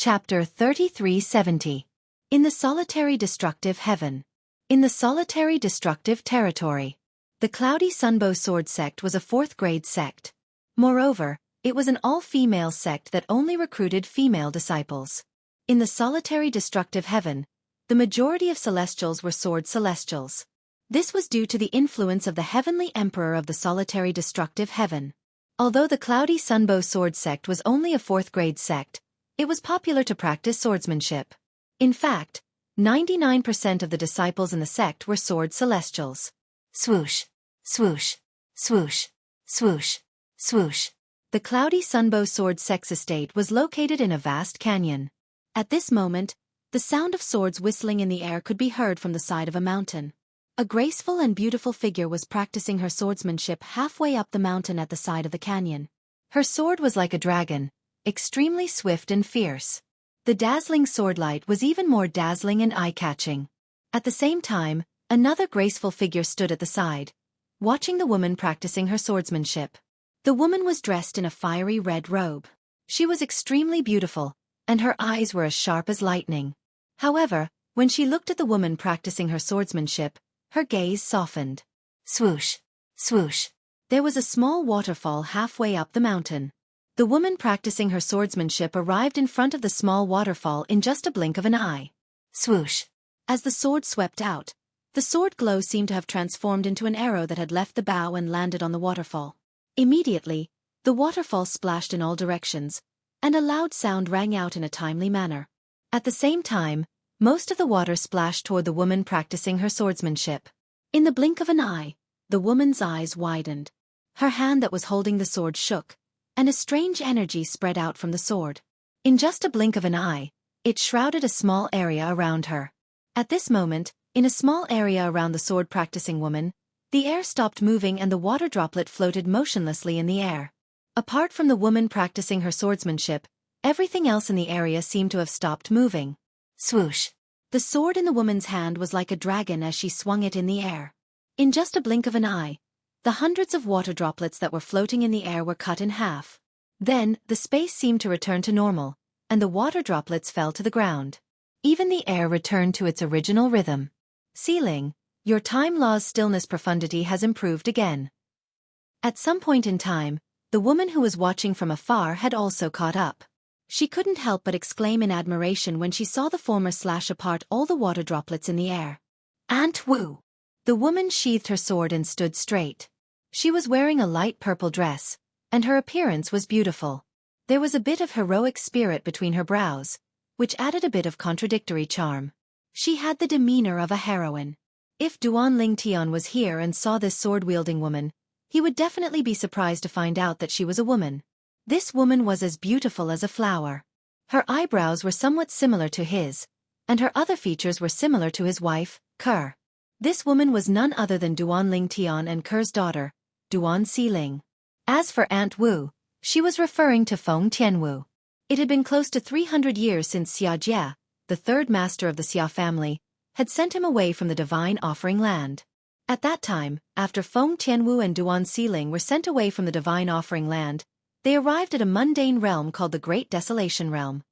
Chapter 3370. In the Solitary Destructive Heaven. In the Solitary Destructive Territory. The Cloudy Sunbow Sword Sect was a 4th grade sect. Moreover, it was an all-female sect that only recruited female disciples. In the Solitary Destructive Heaven, the majority of celestials were sword celestials. This was due to the influence of the Heavenly Emperor of the Solitary Destructive Heaven. Although the Cloudy Sunbow Sword Sect was only a 4th grade sect, it was popular to practice swordsmanship. In fact, 99% of the disciples in the sect were sword celestials. Swoosh, swoosh, swoosh, swoosh, swoosh. The Cloudy Sunbow Sword Sect's estate was located in a vast canyon. At this moment, the sound of swords whistling in the air could be heard from the side of a mountain. A graceful and beautiful figure was practicing her swordsmanship halfway up the mountain at the side of the canyon. Her sword was like a dragon, extremely swift and fierce. The dazzling swordlight was even more dazzling and eye-catching. At the same time, another graceful figure stood at the side, watching the woman practicing her swordsmanship. The woman was dressed in a fiery red robe. She was extremely beautiful, and her eyes were as sharp as lightning. However, when she looked at the woman practicing her swordsmanship, her gaze softened. Swoosh, swoosh. There was a small waterfall halfway up the mountain. The woman practicing her swordsmanship arrived in front of the small waterfall in just a blink of an eye. Swoosh. As the sword swept out, the sword glow seemed to have transformed into an arrow that had left the bow and landed on the waterfall. Immediately, the waterfall splashed in all directions, and a loud sound rang out in a timely manner. At the same time, most of the water splashed toward the woman practicing her swordsmanship. In the blink of an eye, the woman's eyes widened. Her hand that was holding the sword shook, and a strange energy spread out from the sword. In just a blink of an eye, it shrouded a small area around her. At this moment, in a small area around the sword-practicing woman, the air stopped moving and the water droplet floated motionlessly in the air. Apart from the woman practicing her swordsmanship, everything else in the area seemed to have stopped moving. Swoosh. The sword in the woman's hand was like a dragon as she swung it in the air. In just a blink of an eye, the hundreds of water droplets that were floating in the air were cut in half. Then, the space seemed to return to normal, and the water droplets fell to the ground. Even the air returned to its original rhythm. Ceiling, your time law's stillness profundity has improved again. At some point in time, the woman who was watching from afar had also caught up. She couldn't help but exclaim in admiration when she saw the former slash apart all the water droplets in the air. Aunt Wu! The woman sheathed her sword and stood straight. She was wearing a light purple dress, and her appearance was beautiful. There was a bit of heroic spirit between her brows, which added a bit of contradictory charm. She had the demeanor of a heroine. If Duan Lingtian was here and saw this sword-wielding woman, he would definitely be surprised to find out that she was a woman. This woman was as beautiful as a flower. Her eyebrows were somewhat similar to his, and her other features were similar to his wife, Ker. This woman was none other than Duan Lingtian and Ker's daughter, Duan Xiling. As for Aunt Wu, she was referring to Feng Tianwu. It had been close to 300 years since Xianxia, the 3rd master of the Xia family, had sent him away from the divine offering land. At that time, after Feng Tianwu and Duan Xiling were sent away from the divine offering land, they arrived at a mundane realm called the Great Desolation Realm.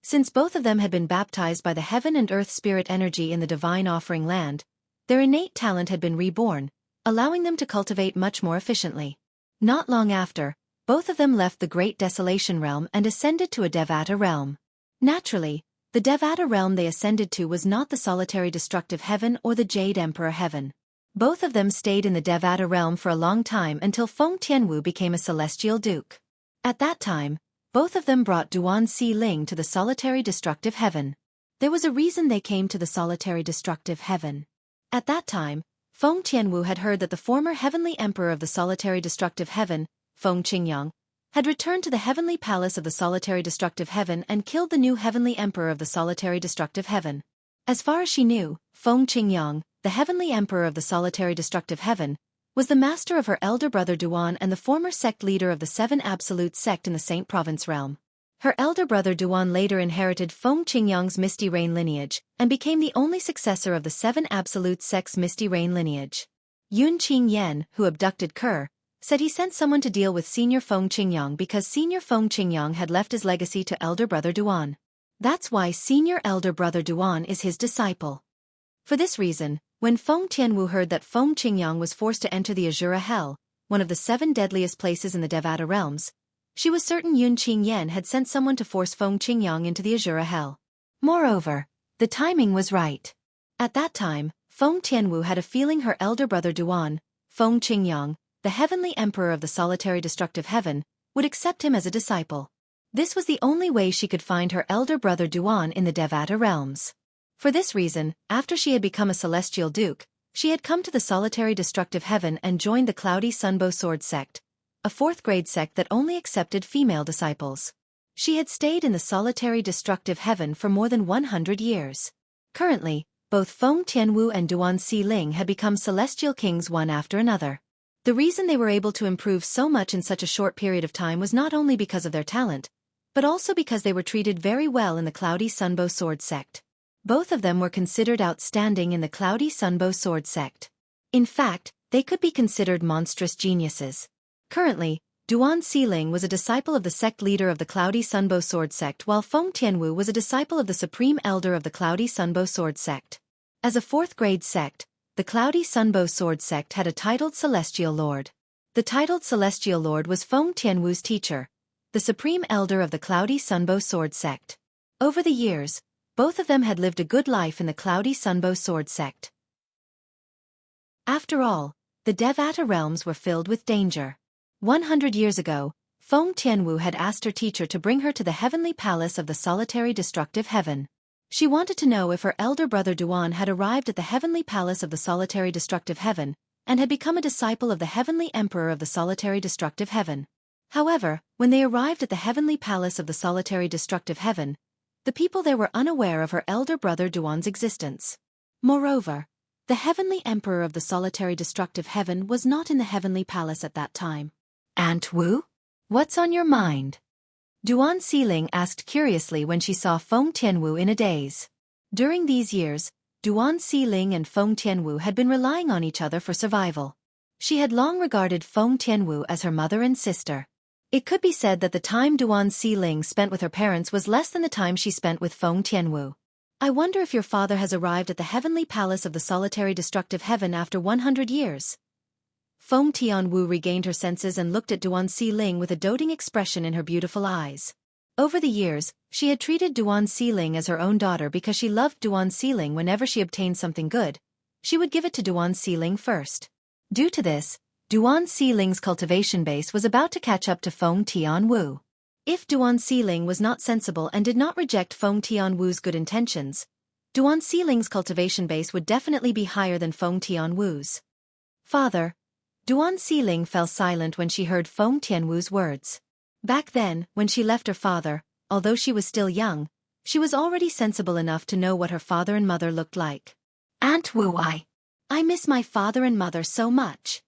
Since both of them had been baptized by the heaven and earth spirit energy in the divine offering land, their innate talent had been reborn, allowing them to cultivate much more efficiently. Not long after, both of them left the Great Desolation Realm and ascended to a Devata realm. Naturally, the Devata realm they ascended to was not the Solitary Destructive Heaven or the Jade Emperor Heaven. Both of them stayed in the Devata realm for a long time until Feng Tianwu became a celestial duke. At that time, both of them brought Duan Xiling to the Solitary Destructive Heaven. There was a reason they came to the Solitary Destructive Heaven. At that time, Feng Tianwu had heard that the former Heavenly Emperor of the Solitary Destructive Heaven, Feng Qingyang, had returned to the Heavenly Palace of the Solitary Destructive Heaven and killed the new Heavenly Emperor of the Solitary Destructive Heaven. As far as she knew, Feng Qingyang, the Heavenly Emperor of the Solitary Destructive Heaven, was the master of her elder brother Duan and the former sect leader of the 7 Absolute sect in the Saint Province realm. Her elder brother Duan later inherited Feng Qingyang's Misty Rain lineage and became the only successor of the 7 Absolute sect's Misty Rain lineage. Yun Qingyan, who abducted Ker, said he sent someone to deal with Senior Feng Qingyang because Senior Feng Qingyang had left his legacy to elder brother Duan. That's why Senior elder brother Duan is his disciple. For this reason, when Feng Tianwu heard that Feng Qingyang was forced to enter the Azura Hell, one of the 7 deadliest places in the Devata realms, she was certain Yun Qingyan had sent someone to force Feng Qingyang into the Azura Hell. Moreover, the timing was right. At that time, Feng Tianwu had a feeling her elder brother Duan, Feng Qingyang, the heavenly emperor of the solitary destructive heaven, would accept him as a disciple. This was the only way she could find her elder brother Duan in the Devata realms. For this reason, after she had become a celestial duke, she had come to the solitary destructive heaven and joined the Cloudy Sunbow Sword sect, a 4th-grade sect that only accepted female disciples. She had stayed in the solitary destructive heaven for more than 100 years. Currently, both Feng Tianwu and Duan Xiling had become celestial kings one after another. The reason they were able to improve so much in such a short period of time was not only because of their talent, but also because they were treated very well in the Cloudy Sunbow Sword sect. Both of them were considered outstanding in the Cloudy Sunbow Sword sect. In fact, they could be considered monstrous geniuses. Currently, Duan Xiling was a disciple of the sect leader of the Cloudy Sunbow Sword sect while Feng Tianwu was a disciple of the supreme elder of the Cloudy Sunbow Sword sect. As a 4th-grade sect, the Cloudy Sunbow Sword sect had a titled Celestial Lord. The titled Celestial Lord was Feng Tianwu's teacher, the supreme elder of the Cloudy Sunbow Sword sect. Over the years, both of them had lived a good life in the Cloudy Sunbow Sword sect. After all, the Devata realms were filled with danger. 100 years ago, Feng Tianwu had asked her teacher to bring her to the heavenly palace of the solitary destructive heaven. She wanted to know if her elder brother Duan had arrived at the heavenly palace of the solitary destructive heaven, and had become a disciple of the heavenly emperor of the solitary destructive heaven. However, when they arrived at the heavenly palace of the solitary destructive heaven, the people there were unaware of her elder brother Duan's existence. Moreover, the heavenly emperor of the solitary destructive heaven was not in the heavenly palace at that time. Aunt Wu? What's on your mind? Duan Xiling asked curiously when she saw Feng Tianwu in a daze. During these years, Duan Xiling and Feng Tianwu had been relying on each other for survival. She had long regarded Feng Tianwu as her mother and sister. It could be said that the time Duan Xiling spent with her parents was less than the time she spent with Feng Tianwu. I wonder if your father has arrived at the heavenly palace of the solitary destructive heaven after 100 years. Feng Tianwu regained her senses and looked at Duan Xiling with a doting expression in her beautiful eyes. Over the years, she had treated Duan Xiling as her own daughter because she loved Duan Xiling. Whenever she obtained something good, she would give it to Duan Xiling first. Due to this, Duan Xiling's cultivation base was about to catch up to Feng Tianwu. If Duan Xiling was not sensible and did not reject Feng Tianwu's good intentions, Duan Xiling's cultivation base would definitely be higher than Feng Tianwu's. Father. Duan Xiling fell silent when she heard Feng Tianwu's words. Back then, when she left her father, although she was still young, she was already sensible enough to know what her father and mother looked like. Aunt Wu, I miss my father and mother so much.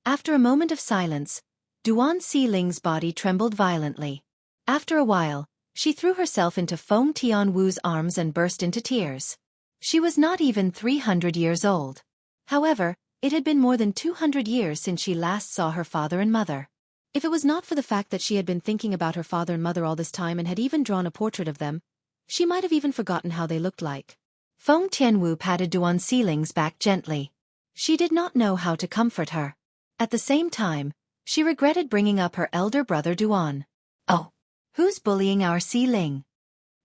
After a moment of silence, Duan Xiling's body trembled violently. After a while, she threw herself into Feng Tianwu's arms and burst into tears. She was not even 300 years old. However, it had been more than 200 years since she last saw her father and mother. If it was not for the fact that she had been thinking about her father and mother all this time and had even drawn a portrait of them, she might have even forgotten how they looked like. Feng Tianwu patted Duan Xiling's back gently. She did not know how to comfort her. At the same time, she regretted bringing up her elder brother Duan. Oh, who's bullying our Xiling?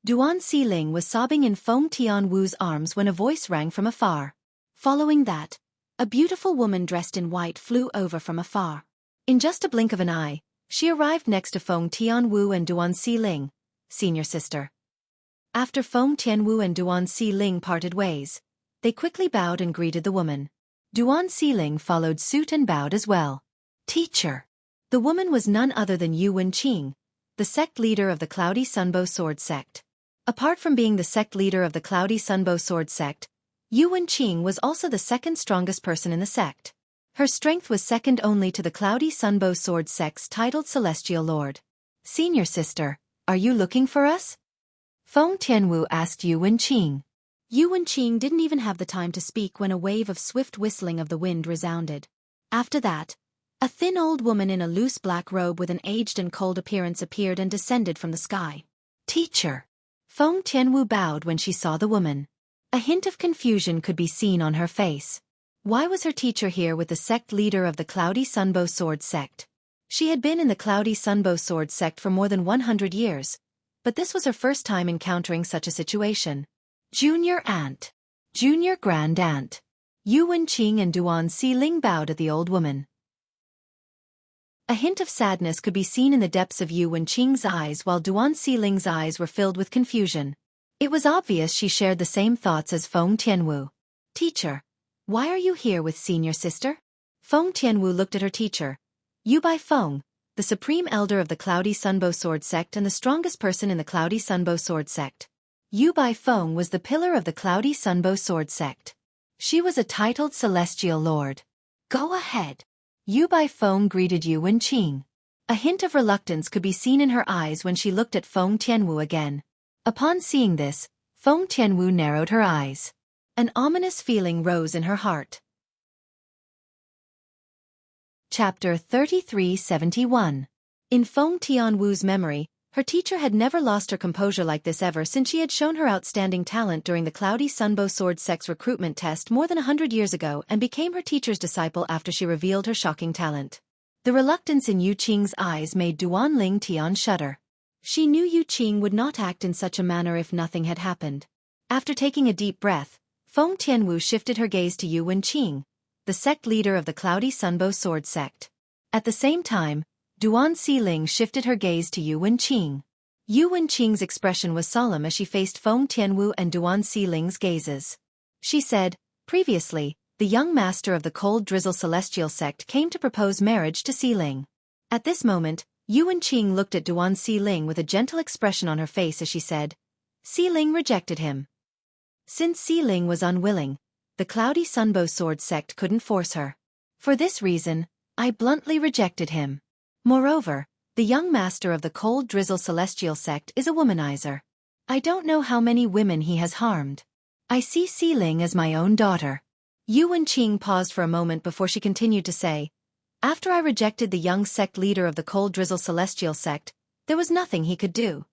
Duan Xiling was sobbing in Feng Tianwu's arms when a voice rang from afar. Following that, a beautiful woman dressed in white flew over from afar. In just a blink of an eye, she arrived next to Feng Tianwu and Duan Xiling, senior sister. After Feng Tianwu and Duan Xiling parted ways, they quickly bowed and greeted the woman. Duan Xiling followed suit and bowed as well. Teacher. The woman was none other than Yu Wenqing, the sect leader of the Cloudy Sunbow Sword sect. Apart from being the sect leader of the Cloudy Sunbow Sword sect, Yu Wenqing was also the second strongest person in the sect. Her strength was second only to the Cloudy Sunbow Sword sect's titled Celestial Lord. Senior sister, are you looking for us? Feng Tianwu asked Yu Wenqing. Yu Wenqing didn't even have the time to speak when a wave of swift whistling of the wind resounded. After that, A thin old woman in a loose black robe with an aged and cold appearance appeared and descended from the sky. Teacher. Feng Tianwu bowed when she saw the woman. A hint of confusion could be seen on her face. Why was her teacher here with the sect leader of the Cloudy Sunbow Sword sect? She had been in the Cloudy Sunbow Sword sect for more than 100 years, but this was her first time encountering such a situation. Junior Aunt. Junior Grand Aunt. Yu Wenqing and Duan Siling bowed at the old woman. A hint of sadness could be seen in the depths of Yu Wenqing's eyes while Duan Siling's eyes were filled with confusion. It was obvious she shared the same thoughts as Feng Tianwu. Teacher. Why are you here with senior sister? Feng Tianwu looked at her teacher. Yu Bai Feng, the supreme elder of the Cloudy Sunbow Sword sect and the strongest person in the Cloudy Sunbow Sword sect. Yu Bai Feng was the pillar of the Cloudy Sunbow Sword sect. She was a titled celestial lord. Go ahead. Yu Bai Feng greeted Yu Wenqing. A hint of reluctance could be seen in her eyes when she looked at Feng Tianwu again. Upon seeing this, Feng Tianwu narrowed her eyes. An ominous feeling rose in her heart. Chapter 3371. In Feng Tianwu's memory, her teacher had never lost her composure like this ever since she had shown her outstanding talent during the Cloudy Sunbow Sword sect's recruitment test more than 100 years ago and became her teacher's disciple after she revealed her shocking talent. The reluctance in Yu Qing's eyes made Duan Ling Tian shudder. She knew Yu Qing would not act in such a manner if nothing had happened. After taking a deep breath, Feng Tianwu shifted her gaze to Yu Wenqing, the sect leader of the Cloudy Sunbow Sword sect. At the same time, Duan Siling shifted her gaze to Yu Wenqing. Yu Wenqing's expression was solemn as she faced Feng Tianwu and Duan Siling's gazes. She said, previously, the young master of the Cold Drizzle Celestial sect came to propose marriage to Siling. At this moment, Yu Wenqing looked at Duan Siling with a gentle expression on her face as she said, Siling rejected him. Since Siling was unwilling, the Cloudy Sunbow Sword sect couldn't force her. For this reason, I bluntly rejected him. Moreover, the young master of the Cold Drizzle Celestial sect is a womanizer. I don't know how many women he has harmed. I see Siling as my own daughter. Yu Wenqing paused for a moment before she continued to say, after I rejected the young sect leader of the Cold Drizzle Celestial sect, there was nothing he could do.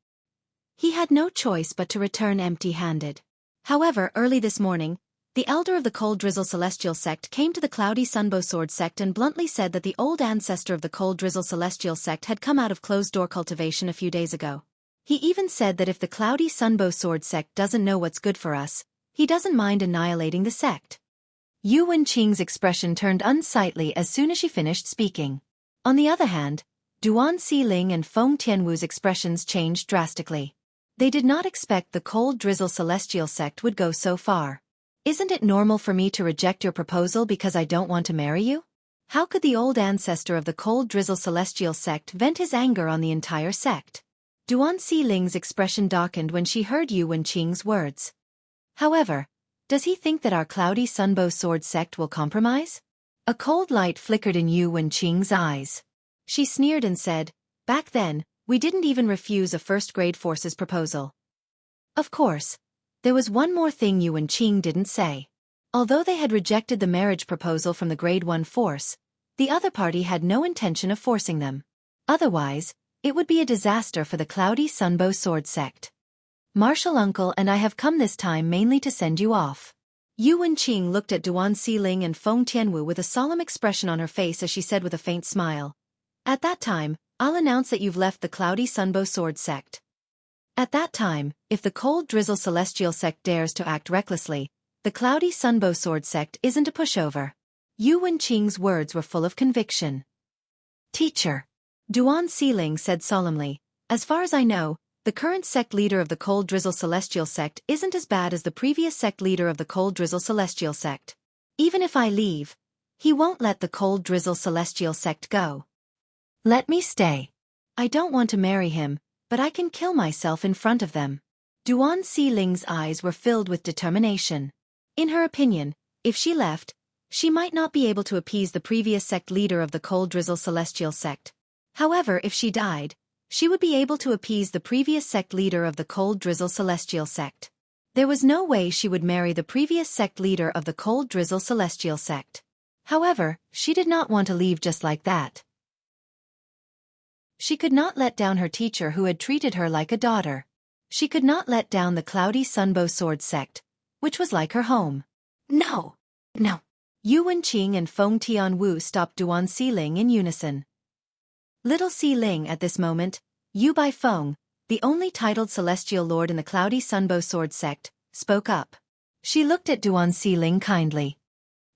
He had no choice but to return empty-handed. However, early this morning, the elder of the Cold Drizzle Celestial sect came to the Cloudy Sunbow Sword sect and bluntly said that the old ancestor of the Cold Drizzle Celestial sect had come out of closed-door cultivation a few days ago. He even said that if the Cloudy Sunbow Sword sect doesn't know what's good for us, he doesn't mind annihilating the sect. Yu Wenqing's expression turned unsightly as soon as she finished speaking. On the other hand, Duan Siling and Feng Tianwu's expressions changed drastically. They did not expect the Cold Drizzle Celestial sect would go so far. Isn't it normal for me to reject your proposal because I don't want to marry you? How could the old ancestor of the Cold Drizzle Celestial sect vent his anger on the entire sect? Duan Siling's expression darkened when she heard Yu Wenqing's words. However, does he think that our Cloudy Sunbow Sword sect will compromise? A cold light flickered in Yu Wenqing's eyes. She sneered and said, back then, we didn't even refuse a first-grade force's proposal. Of course. There was one more thing Yu Wenqing didn't say. Although they had rejected the marriage proposal from the Grade 1 force, the other party had no intention of forcing them. Otherwise, it would be a disaster for the Cloudy Sunbow Sword sect. Martial uncle and I have come this time mainly to send you off. Yu Wenqing looked at Duan Siling and Feng Tianwu with a solemn expression on her face as she said with a faint smile. At that time, I'll announce that you've left the Cloudy Sunbow Sword sect. At that time, if the Cold Drizzle Celestial sect dares to act recklessly, the Cloudy Sunbow Sword sect isn't a pushover. Yu Wenqing's words were full of conviction. Teacher. Duan Siling said solemnly, as far as I know, the current sect leader of the Cold Drizzle Celestial sect isn't as bad as the previous sect leader of the Cold Drizzle Celestial sect. Even if I leave, he won't let the Cold Drizzle Celestial sect go. Let me stay. I don't want to marry him, but I can kill myself in front of them. Duan Siling's eyes were filled with determination. In her opinion, if she left, she might not be able to appease the previous sect leader of the Cold Drizzle Celestial sect. However, if she died, she would be able to appease the previous sect leader of the Cold Drizzle Celestial sect. There was no way she would marry the previous sect leader of the Cold Drizzle Celestial sect. However, she did not want to leave just like that. She could not let down her teacher who had treated her like a daughter. She could not let down the Cloudy Sunbow Sword sect, which was like her home. No! No! Yu Wenqing and Feng Tianwu stopped Duan Siling in unison. Little Siling at this moment, Yu Baifeng, the only titled celestial lord in the Cloudy Sunbow Sword sect, spoke up. She looked at Duan Siling kindly.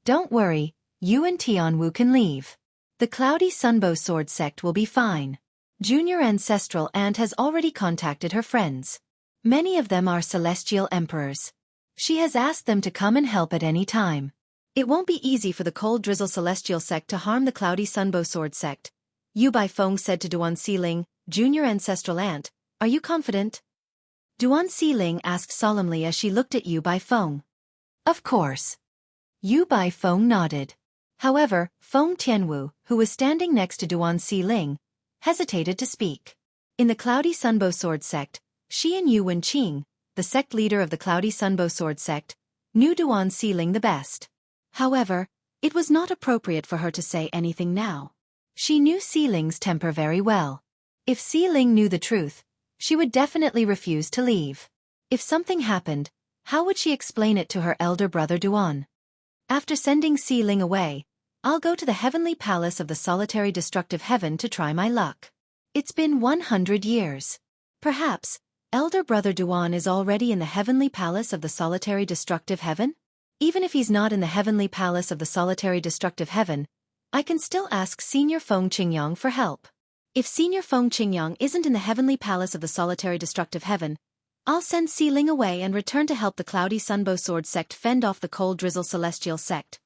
Don't worry, you and Tianwu can leave. The Cloudy Sunbow Sword sect will be fine. Junior Ancestral Aunt has already contacted her friends. Many of them are celestial emperors. She has asked them to come and help at any time. It won't be easy for the Cold Drizzle Celestial sect to harm the Cloudy Sunbow Sword sect. Yu Baifeng said to Duan Siling, Junior Ancestral Aunt, are you confident? Duan Siling asked solemnly as she looked at Yu Baifeng. Of course. Yu Baifeng nodded. However, Feng Tianwu, who was standing next to Duan Siling, hesitated to speak. In the Cloudy Sunbow Sword sect, she and Yu Wenqing, the sect leader of the Cloudy Sunbow Sword sect, knew Duan Siling the best. However, it was not appropriate for her to say anything now. She knew Siling's temper very well. If Siling knew the truth, she would definitely refuse to leave. If something happened, how would she explain it to her elder brother Duan? After sending Siling away, I'll go to the heavenly palace of the solitary destructive heaven to try my luck. It's been 100 years. Perhaps, elder brother Duan is already in the heavenly palace of the solitary destructive heaven? Even if he's not in the heavenly palace of the solitary destructive heaven, I can still ask Senior Feng Qingyang for help. If Senior Feng Qingyang isn't in the heavenly palace of the solitary destructive heaven, I'll send Siling away and return to help the Cloudy Sunbow Sword sect fend off the Cold Drizzle Celestial sect.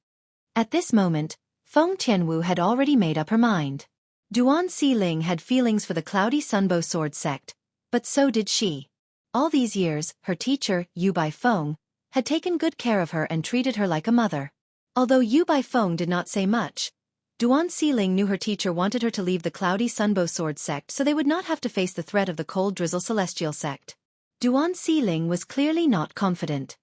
At this moment, Feng Tianwu had already made up her mind. Duan Siling had feelings for the Cloudy Sunbow Sword sect, but so did she. All these years, her teacher, Yu Baifeng, had taken good care of her and treated her like a mother. Although Yu Baifeng did not say much, Duan Siling knew her teacher wanted her to leave the Cloudy Sunbow Sword sect so they would not have to face the threat of the Cold Drizzle Celestial sect. Duan Siling was clearly not confident.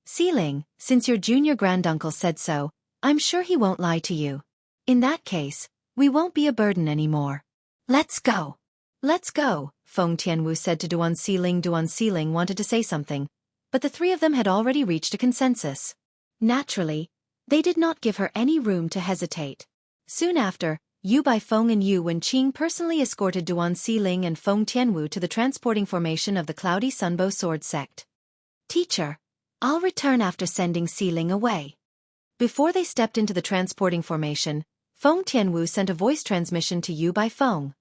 Siling, since your junior granduncle said so, I'm sure he won't lie to you. In that case, we won't be a burden anymore. Let's go. Let's go, Feng Tianwu said to Duan Siling. Duan Siling wanted to say something, but the three of them had already reached a consensus. Naturally, they did not give her any room to hesitate. Soon after, Yu Baifeng and Yu Wenqing personally escorted Duan Siling and Feng Tianwu to the transporting formation of the Cloudy Sunbow Sword sect. Teacher, I'll return after sending Siling away. Before they stepped into the transporting formation, Feng Tianwu sent a voice transmission to Yu Baifeng.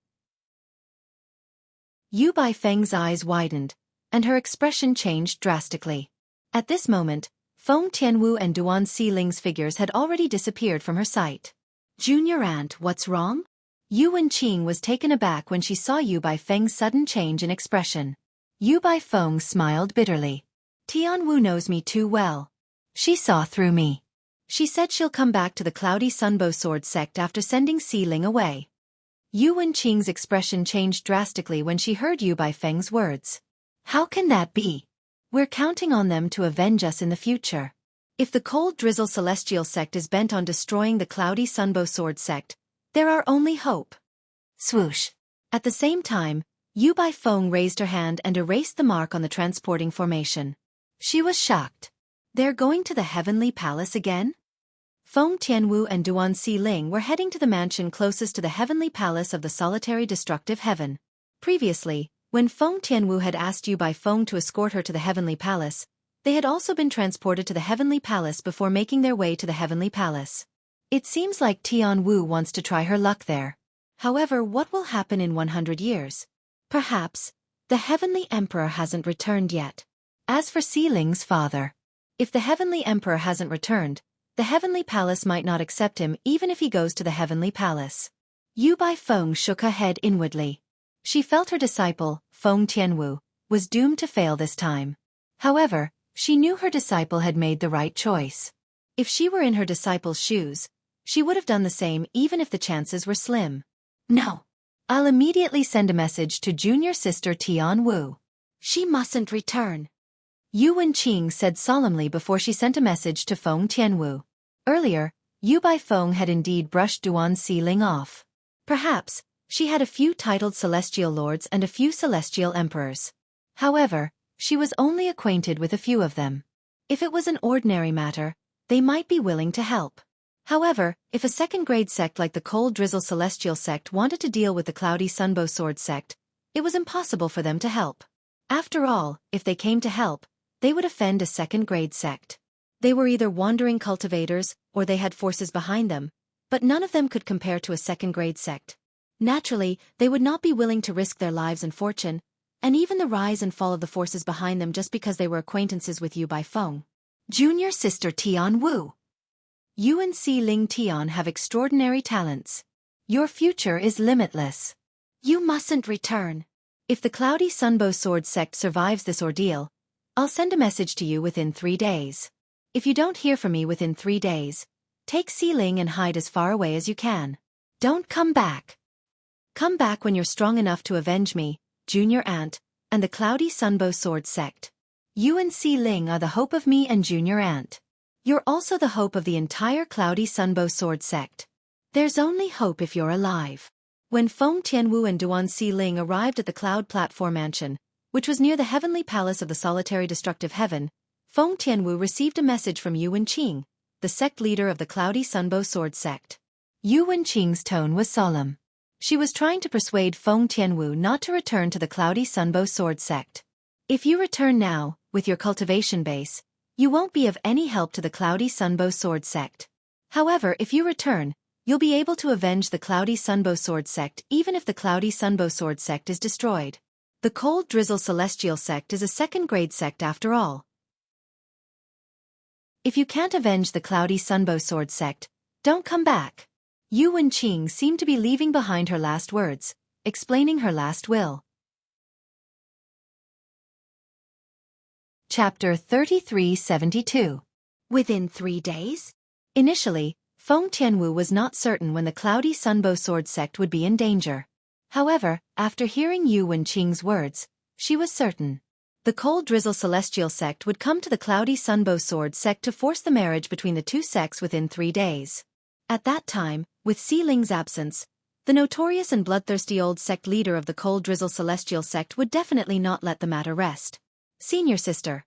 Yu Baifeng's eyes widened, and her expression changed drastically. At this moment, Feng Tianwu and Duan Siling's figures had already disappeared from her sight. Junior Aunt, what's wrong? Yu Wenqing was taken aback when she saw Yu Baifeng's sudden change in expression. Yu Baifeng smiled bitterly. Tianwu knows me too well. She saw through me. She said she'll come back to the Cloudy Sunbow Sword sect after sending Siling away. Yu Wenqing's expression changed drastically when she heard Yu Baifeng's words. How can that be? We're counting on them to avenge us in the future. If the Cold Drizzle Celestial sect is bent on destroying the Cloudy Sunbow Sword sect, there are only hope. Swoosh. At the same time, Yu Baifeng raised her hand and erased the mark on the transporting formation. She was shocked. They're going to the heavenly palace again? Feng Tianwu and Duan Siling were heading to the mansion closest to the heavenly palace of the solitary destructive heaven. Previously, when Feng Tianwu had asked Yu Baifeng to escort her to the heavenly palace, they had also been transported to the heavenly palace before making their way to the heavenly palace. It seems like Tianwu wants to try her luck there. However, what will happen in 100 years? Perhaps, the heavenly emperor hasn't returned yet. As for Siling's father, if the heavenly emperor hasn't returned, the heavenly palace might not accept him even if he goes to the heavenly palace. Yu Baifeng shook her head inwardly. She felt her disciple, Feng Tianwu, was doomed to fail this time. However, she knew her disciple had made the right choice. If she were in her disciple's shoes, she would have done the same even if the chances were slim. No. I'll immediately send a message to junior sister Tianwu. She mustn't return. Yu Wenqing said solemnly before she sent a message to Feng Tianwu. Earlier, Yu Baifeng had indeed brushed Duan Xiling off. Perhaps, she had a few titled celestial lords and a few celestial emperors. However, she was only acquainted with a few of them. If it was an ordinary matter, they might be willing to help. However, if a second-grade sect like the Cold Drizzle Celestial sect wanted to deal with the Cloudy Sunbow Sword sect, it was impossible for them to help. After all, if they came to help, they would offend a second-grade sect. They were either wandering cultivators, or they had forces behind them, but none of them could compare to a second-grade sect. Naturally, they would not be willing to risk their lives and fortune, and even the rise and fall of the forces behind them just because they were acquaintances with Yu Baifeng. Junior sister Tian Wu. You and Xiling Tian have extraordinary talents. Your future is limitless. You mustn't return. If the Cloudy Sunbow Sword sect survives this ordeal, I'll send a message to you within 3 days. If you don't hear from me within 3 days, take Xiling and hide as far away as you can. Don't come back. Come back when you're strong enough to avenge me, Junior Aunt, and the Cloudy Sunbow Sword sect. You and Xiling are the hope of me and Junior Aunt. You're also the hope of the entire Cloudy Sunbow Sword sect. There's only hope if you're alive. When Feng Tianwu and Duan Xiling arrived at the Cloud Platform Mansion, which was near the heavenly palace of the solitary destructive heaven, Feng Tianwu received a message from Yu Wenqing, the sect leader of the Cloudy Sunbow Sword sect. Yu Wenqing's tone was solemn. She was trying to persuade Feng Tianwu not to return to the Cloudy Sunbow Sword sect. If you return now, with your cultivation base, you won't be of any help to the Cloudy Sunbow Sword sect. However, if you return, you'll be able to avenge the Cloudy Sunbow Sword sect even if the Cloudy Sunbow Sword sect is destroyed. The Cold Drizzle Celestial sect is a second-grade sect after all. If you can't avenge the Cloudy Sunbow Sword sect, don't come back. Yu Wenqing seemed to be leaving behind her last words, explaining her last will. Chapter 3372. Within 3 days? Initially, Feng Tianwu was not certain when the Cloudy Sunbow Sword sect would be in danger. However, after hearing Yu Wenqing's words, she was certain. The Cold Drizzle Celestial sect would come to the Cloudy Sunbow Sword sect to force the marriage between the two sects within 3 days. At that time, with Xiling's absence, the notorious and bloodthirsty old sect leader of the Cold Drizzle Celestial sect would definitely not let the matter rest. Senior sister.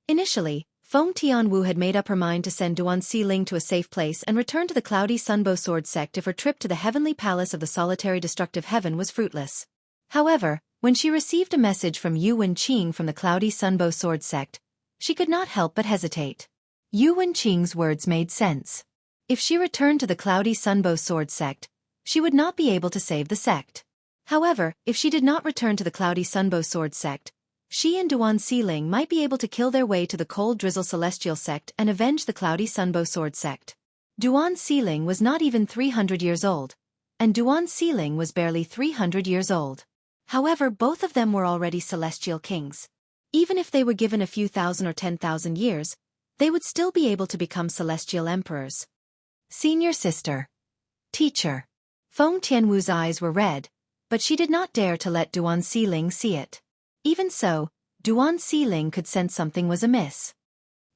Initially, Feng Tianwu had made up her mind to send Duan Xiling to a safe place and return to the Cloudy Sunbow Sword sect if her trip to the heavenly palace of the solitary destructive heaven was fruitless. However, when she received a message from Yu Wenqing from the Cloudy Sunbow Sword sect, she could not help but hesitate. Yu Wenqing's words made sense. If she returned to the Cloudy Sunbow Sword sect, she would not be able to save the sect. However, if she did not return to the Cloudy Sunbow Sword sect, she and Duan Xiling might be able to kill their way to the Cold Drizzle Celestial sect and avenge the Cloudy Sunbow Sword sect. Duan Xiling was not even 300 years old, and Duan Xiling was barely 300 years old. However, both of them were already celestial kings. Even if they were given a few thousand or 10,000 years, they would still be able to become celestial emperors. Senior sister. Teacher. Feng Tianwu's eyes were red, but she did not dare to let Duan Xiling see it. Even so, Duan Xiling could sense something was amiss.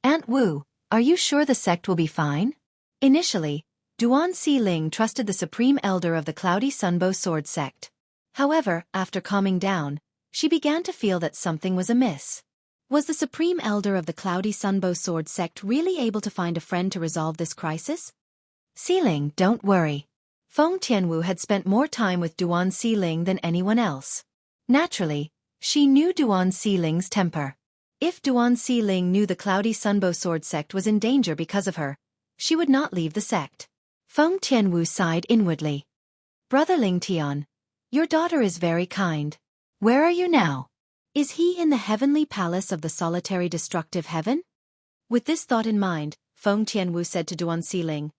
Aunt Wu, are you sure the sect will be fine? Initially, Duan Xiling trusted the supreme elder of the Cloudy Sunbow Sword sect. However, after calming down, she began to feel that something was amiss. Was the supreme elder of the Cloudy Sunbow Sword sect really able to find a friend to resolve this crisis? Xiling, don't worry. Feng Tianwu had spent more time with Duan Xiling than anyone else. Naturally, she knew Duan Xiling's temper. If Duan Xiling knew the Cloudy Sunbow Sword sect was in danger because of her, she would not leave the sect. Feng Tianwu sighed inwardly. Brother Ling Tian, your daughter is very kind. Where are you now? Is he in the heavenly palace of the solitary destructive heaven? With this thought in mind, Feng Tianwu said to Duan Xiling,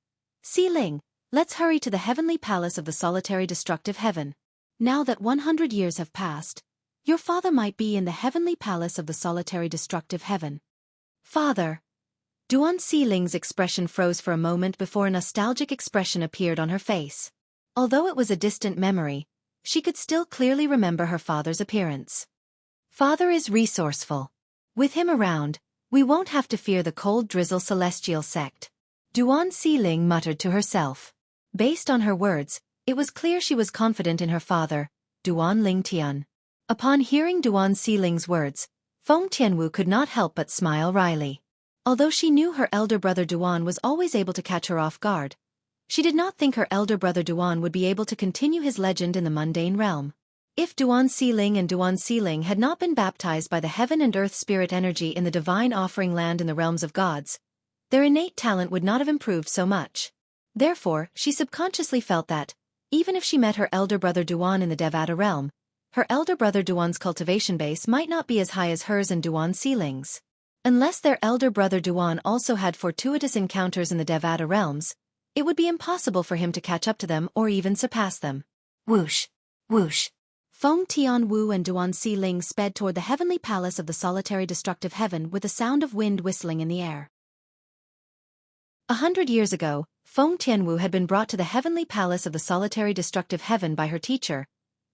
Xiling, let's hurry to the heavenly palace of the solitary destructive heaven. Now that 100 years have passed, your father might be in the heavenly palace of the solitary destructive heaven. Father. Duan Xiling's expression froze for a moment before a nostalgic expression appeared on her face. Although it was a distant memory, she could still clearly remember her father's appearance. Father is resourceful. With him around, we won't have to fear the Cold Drizzle Celestial sect. Duan Xiling muttered to herself. Based on her words, it was clear she was confident in her father, Duan Lingtian. Upon hearing Duan Xiling's words, Feng Tianwu could not help but smile wryly. Although she knew her elder brother Duan was always able to catch her off guard, she did not think her elder brother Duan would be able to continue his legend in the mundane realm. If Duan Xiling and Duan Xiling had not been baptized by the heaven and earth spirit energy in the divine offering land in the realms of gods, their innate talent would not have improved so much. Therefore, she subconsciously felt that, even if she met her elder brother Duan in the Devata realm, her elder brother Duan's cultivation base might not be as high as hers and Duan Xiling's. Unless their elder brother Duan also had fortuitous encounters in the Devata realms, it would be impossible for him to catch up to them or even surpass them. Whoosh! Whoosh! Feng Tianwu and Duan Xiling sped toward the heavenly palace of the solitary destructive heaven with the sound of wind whistling in the air. 100 years ago, Feng Tianwu had been brought to the heavenly palace of the solitary destructive heaven by her teacher,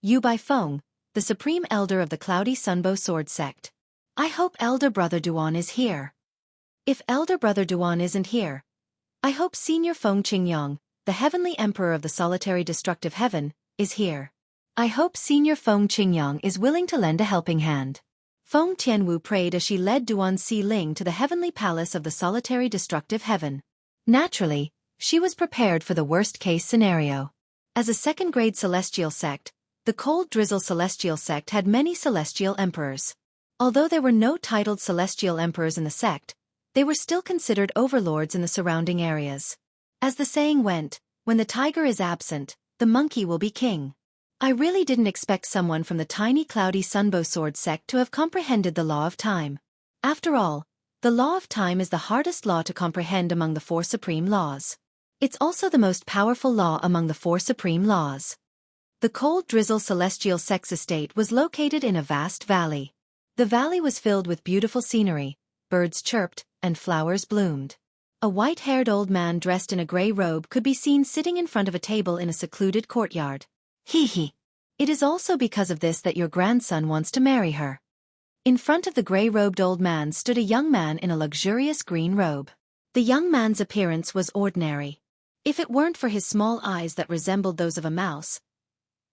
Yu Bai Feng, the supreme elder of the cloudy sunbow sword sect. I hope elder brother Duan is here. If elder brother Duan isn't here, I hope senior Feng Qingyang, the heavenly emperor of the solitary destructive heaven, is here. I hope senior Feng Qingyang is willing to lend a helping hand. Feng Tianwu prayed as she led Duan Xiling to the heavenly palace of the solitary destructive heaven. Naturally, she was prepared for the worst-case scenario. As a second-grade celestial sect, the Cold Drizzle Celestial Sect had many celestial emperors. Although there were no titled celestial emperors in the sect, they were still considered overlords in the surrounding areas. As the saying went, when the tiger is absent, the monkey will be king. I really didn't expect someone from the tiny cloudy sunbow sword sect to have comprehended the law of time. After all, the law of time is the hardest law to comprehend among the four supreme laws. It's also the most powerful law among the four supreme laws. The Cold Drizzle Celestial Sect's estate was located in a vast valley. The valley was filled with beautiful scenery, birds chirped, and flowers bloomed. A white-haired old man dressed in a gray robe could be seen sitting in front of a table in a secluded courtyard. Hee hee. It is also because of this that your grandson wants to marry her. In front of the gray-robed old man stood a young man in a luxurious green robe. The young man's appearance was ordinary. If it weren't for his small eyes that resembled those of a mouse,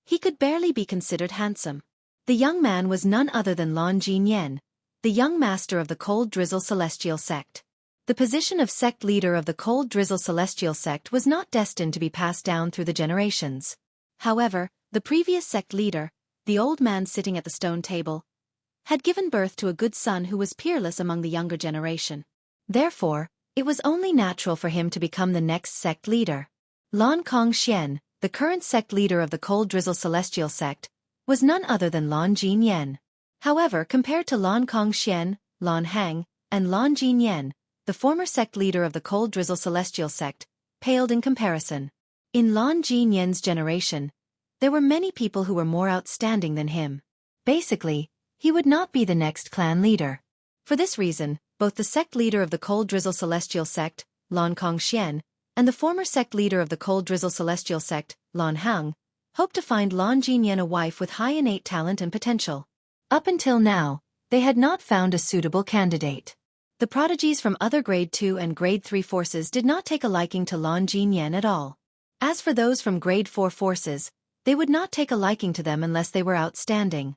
he could barely be considered handsome. The young man was none other than Lan Jinyan, the young master of the Cold Drizzle Celestial Sect. The position of sect leader of the Cold Drizzle Celestial Sect was not destined to be passed down through the generations. However, the previous sect leader, the old man sitting at the stone table, had given birth to a good son who was peerless among the younger generation. Therefore, it was only natural for him to become the next sect leader. Lan Kongxian, the current sect leader of the Cold Drizzle Celestial Sect, was none other than Lan Jinyan. However, compared to Lan Kongxian, Lan Hang, and Lan Jinyan, the former sect leader of the Cold Drizzle Celestial Sect, paled in comparison. In Lan Jinyan's generation, there were many people who were more outstanding than him. Basically, he would not be the next clan leader. For this reason, both the sect leader of the Cold Drizzle Celestial Sect, Lan Kongxian, and the former sect leader of the Cold Drizzle Celestial Sect, Lan Hang, hoped to find Lan Jinyan a wife with high innate talent and potential. Up until now, they had not found a suitable candidate. The prodigies from other Grade 2 and Grade 3 forces did not take a liking to Lan Jinyan at all. As for those from Grade 4 forces, they would not take a liking to them unless they were outstanding.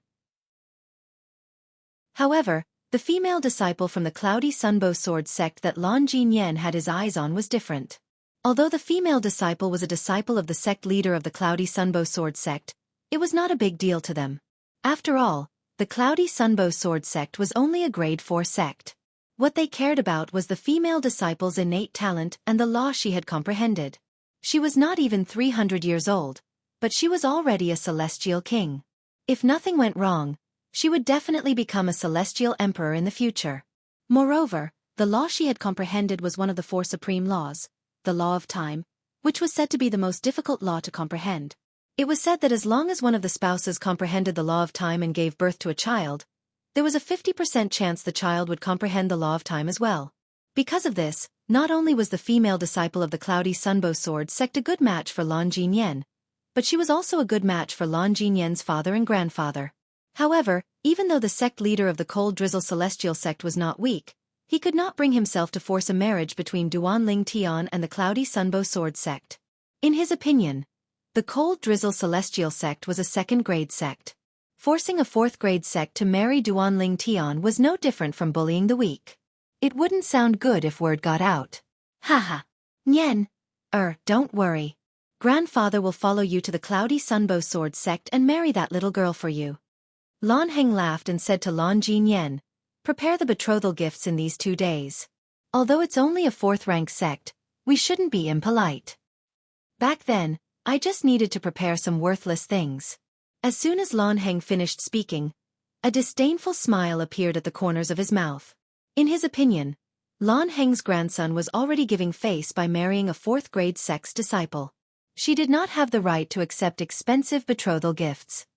However, the female disciple from the cloudy sunbow sword sect that Lan Jinyan had his eyes on was different. Although the female disciple was a disciple of the sect leader of the cloudy sunbow sword sect, it was not a big deal to them. After all, the cloudy sunbow sword sect was only a Grade 4 sect. What they cared about was the female disciple's innate talent and the law she had comprehended. She was not even 300 years old, but she was already a celestial king. If nothing went wrong, she would definitely become a celestial emperor in the future. Moreover, the law she had comprehended was one of the four supreme laws, the law of time, which was said to be the most difficult law to comprehend. It was said that as long as one of the spouses comprehended the law of time and gave birth to a child, there was a 50% chance the child would comprehend the law of time as well. Because of this, not only was the female disciple of the cloudy sunbow sword sect a good match for Lan Jinyan, but she was also a good match for Lan Jinyan's father and grandfather. However, even though the sect leader of the Cold Drizzle Celestial Sect was not weak, He could not bring himself to force a marriage between Duan Ling Tian and the Cloudy Sunbow Sword sect. In his opinion, the Cold Drizzle Celestial sect was a second-grade sect. Forcing a fourth-grade sect to marry Duan Ling Tian was no different from bullying the weak. It wouldn't sound good if word got out. Haha. Nian. Don't worry. Grandfather will follow you to the Cloudy Sunbow Sword sect and marry that little girl for you. Lan Heng laughed and said to Lan Jinyan, prepare the betrothal gifts in these 2 days. Although it's only a fourth-rank sect, we shouldn't be impolite. Back then, I just needed to prepare some worthless things. As soon as Lan Heng finished speaking, a disdainful smile appeared at the corners of his mouth. In his opinion, Lan Heng's grandson was already giving face by marrying a fourth-grade sect's disciple. She did not have the right to accept expensive betrothal gifts.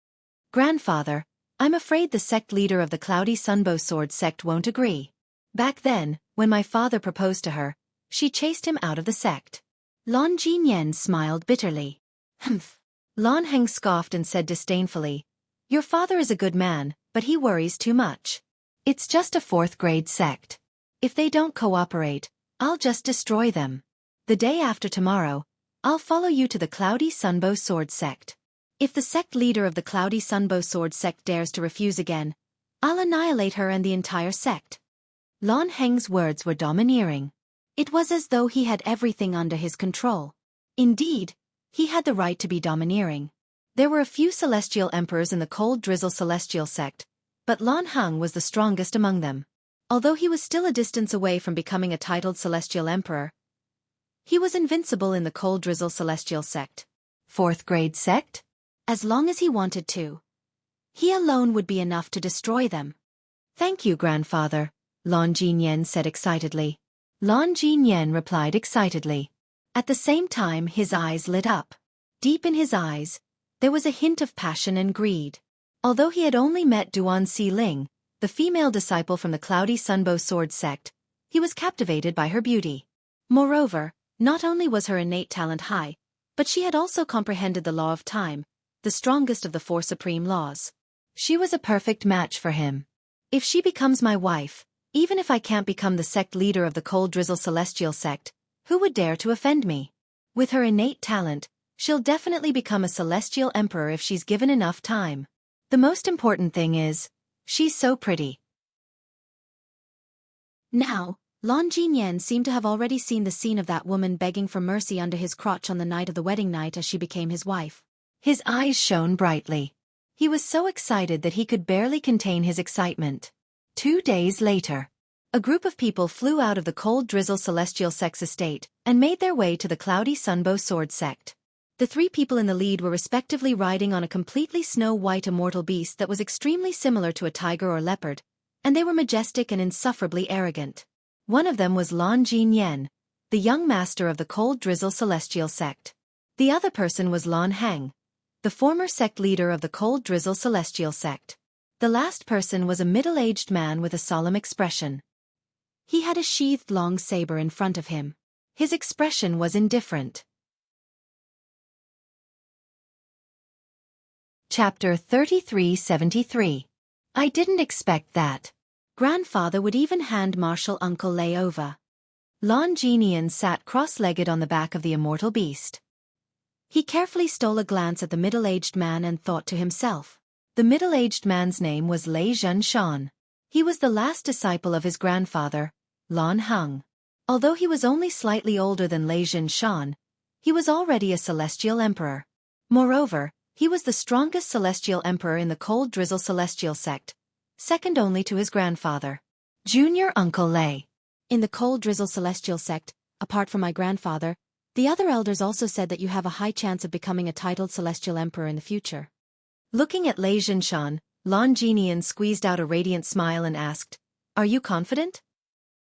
Grandfather, I'm afraid the sect leader of the Cloudy Sunbow Sword sect won't agree. Back then, when my father proposed to her, she chased him out of the sect. Lan Jinyan smiled bitterly. Humph. Lan Heng scoffed and said disdainfully, your father is a good man, but he worries too much. It's just a fourth-grade sect. If they don't cooperate, I'll just destroy them. The day after tomorrow, I'll follow you to the Cloudy Sunbow Sword sect. If the sect leader of the Cloudy Sunbow Sword sect dares to refuse again, I'll annihilate her and the entire sect. Lan Heng's words were domineering. It was as though he had everything under his control. Indeed, he had the right to be domineering. There were a few celestial emperors in the Cold Drizzle Celestial sect, but Lan Heng was the strongest among them. Although he was still a distance away from becoming a titled celestial emperor, he was invincible in the Cold Drizzle Celestial sect. Fourth-grade sect? As long as he wanted to. He alone would be enough to destroy them. Thank you, grandfather, Lan Jinyan said excitedly. Lan Jinyan replied excitedly. At the same time his eyes lit up. Deep in his eyes, there was a hint of passion and greed. Although he had only met Duan Si Ling, the female disciple from the Cloudy Sunbow Sword sect, he was captivated by her beauty. Moreover, not only was her innate talent high, but she had also comprehended the law of time, the strongest of the 4 supreme laws. She was a perfect match for him. If she becomes my wife, even if I can't become the sect leader of the Cold Drizzle Celestial sect, who would dare to offend me? With her innate talent, she'll definitely become a celestial emperor if she's given enough time. The most important thing is, she's so pretty. Now, Lan Jinyan seemed to have already seen the scene of that woman begging for mercy under his crotch on the night of the wedding night as she became his wife. His eyes shone brightly. He was so excited that he could barely contain his excitement. 2 days later, a group of people flew out of the Cold Drizzle Celestial sect's estate and made their way to the Cloudy Sunbow Sword sect. The 3 people in the lead were respectively riding on a completely snow-white immortal beast that was extremely similar to a tiger or leopard, and they were majestic and insufferably arrogant. One of them was Lan Jinyan, the young master of the Cold Drizzle Celestial sect. The other person was Lan Heng, the former sect leader of the Cold Drizzle Celestial sect. The last person was a middle-aged man with a solemn expression. He had a sheathed long saber in front of him. His expression was indifferent. Chapter 3373. I didn't expect that. Grandfather would even hand martial Uncle Lei over. Lan Jinyan sat cross-legged on the back of the immortal beast. He carefully stole a glance at the middle-aged man and thought to himself. The middle-aged man's name was Lei Zhenshan. He was the last disciple of his grandfather, Lan Heng. Although he was only slightly older than Lei Zhenshan, he was already a celestial emperor. Moreover, he was the strongest celestial emperor in the Cold Drizzle Celestial sect, second only to his grandfather, Junior Uncle Lei. In the Cold Drizzle Celestial sect, apart from my grandfather, the other elders also said that you have a high chance of becoming a titled celestial emperor in the future. Looking at Lei Zhenshan, Lan Jinyan squeezed out a radiant smile and asked, "Are you confident?"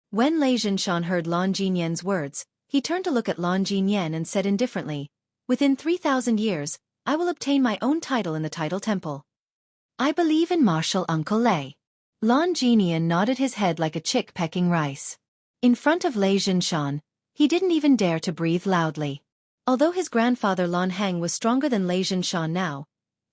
When Lei Zhenshan heard Lan Jinyan's words, he turned to look at Lan Jinyan and said indifferently, "Within 3,000 years, I will obtain my own title in the Title Temple. I believe in martial Uncle Lei." Lan Jinyan nodded his head like a chick pecking rice. In front of Lei Zhenshan, he didn't even dare to breathe loudly. Although his grandfather Lan Heng was stronger than Lei Zhenshan now,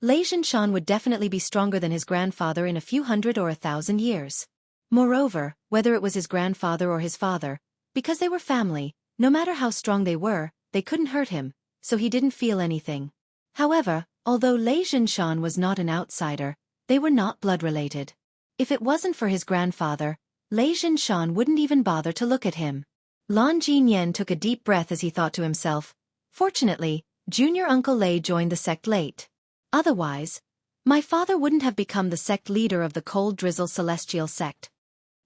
Lei Zhenshan would definitely be stronger than his grandfather in a few hundred or 1,000 years. Moreover, whether it was his grandfather or his father, because they were family, no matter how strong they couldn't hurt him, so he didn't feel anything. However, although Lei Zhenshan was not an outsider, they were not blood-related. If it wasn't for his grandfather, Lei Zhenshan wouldn't even bother to look at him. Lan Jinyan took a deep breath as he thought to himself, fortunately, Junior Uncle Lei joined the sect late. Otherwise, my father wouldn't have become the sect leader of the Cold Drizzle Celestial sect.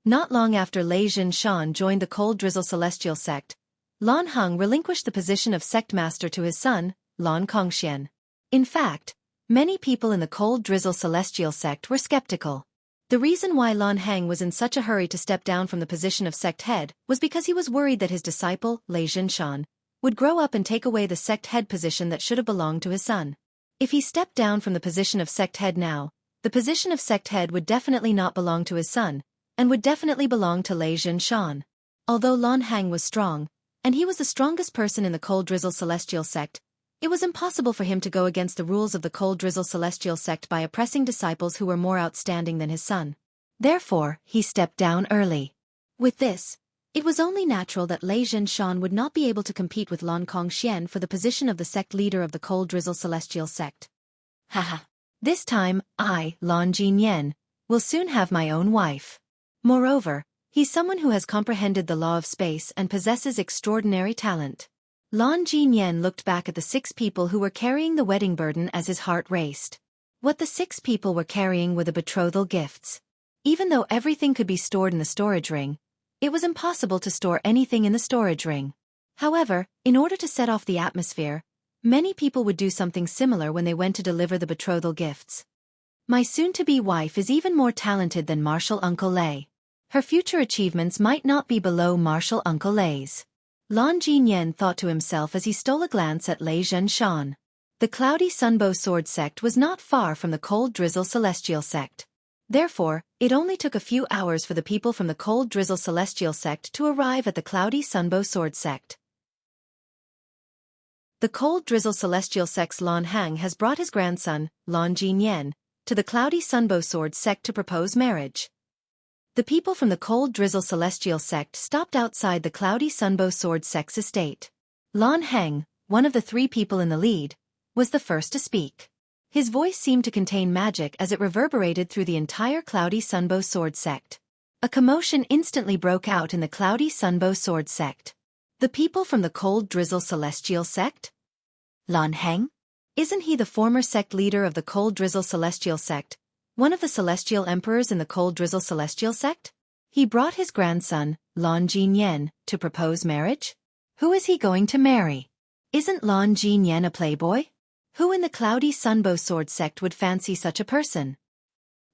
Not long after Lei Zhenshan joined the Cold Drizzle Celestial sect, Lan Heng relinquished the position of sect master to his son, Lan Kongxian. In fact, many people in the Cold Drizzle Celestial sect were skeptical. The reason why Lan Heng was in such a hurry to step down from the position of sect head was because he was worried that his disciple, Lei Zhenshan, would grow up and take away the sect head position that should have belonged to his son. If he stepped down from the position of sect head now, the position of sect head would definitely not belong to his son, and would definitely belong to Lei Zhenshan. Although Lan Heng was strong, and he was the strongest person in the Cold Drizzle Celestial sect, it was impossible for him to go against the rules of the Cold Drizzle Celestial sect by oppressing disciples who were more outstanding than his son. Therefore, he stepped down early. With this, it was only natural that Lei Zhenshan would not be able to compete with Lan Kongxian for the position of the sect leader of the Cold Drizzle Celestial sect. Haha. This time, I, Lan Jinyan, will soon have my own wife. Moreover, he's someone who has comprehended the law of space and possesses extraordinary talent. Lan Jinyan looked back at the 6 people who were carrying the wedding burden as his heart raced. What the 6 people were carrying were the betrothal gifts. Even though everything could be stored in the storage ring, it was impossible to store anything in the storage ring. However, in order to set off the atmosphere, many people would do something similar when they went to deliver the betrothal gifts. My soon-to-be wife is even more talented than Martial Uncle Lei. Her future achievements might not be below Martial Uncle Lei's. Lan Jinyan thought to himself as he stole a glance at Lei Zhenshan. The Cloudy Sunbow Sword sect was not far from the Cold Drizzle Celestial sect. Therefore, it only took a few hours for the people from the Cold Drizzle Celestial sect to arrive at the Cloudy Sunbow Sword sect. The Cold Drizzle Celestial sect's Lan Heng has brought his grandson, Lan Jinyan, to the Cloudy Sunbow Sword sect to propose marriage. The people from the Cold Drizzle Celestial sect stopped outside the Cloudy Sunbow Sword sect's estate. Lan Heng, one of the 3 people in the lead, was the first to speak. His voice seemed to contain magic as it reverberated through the entire Cloudy Sunbow Sword sect. A commotion instantly broke out in the Cloudy Sunbow Sword sect. The people from the Cold Drizzle Celestial sect? Lan Heng? Isn't he the former sect leader of the Cold Drizzle Celestial sect, one of the celestial emperors in the Cold Drizzle Celestial sect? He brought his grandson, Lan Jinyan, to propose marriage? Who is he going to marry? Isn't Lan Jinyan a playboy? Who in the Cloudy Sunbow Sword sect would fancy such a person?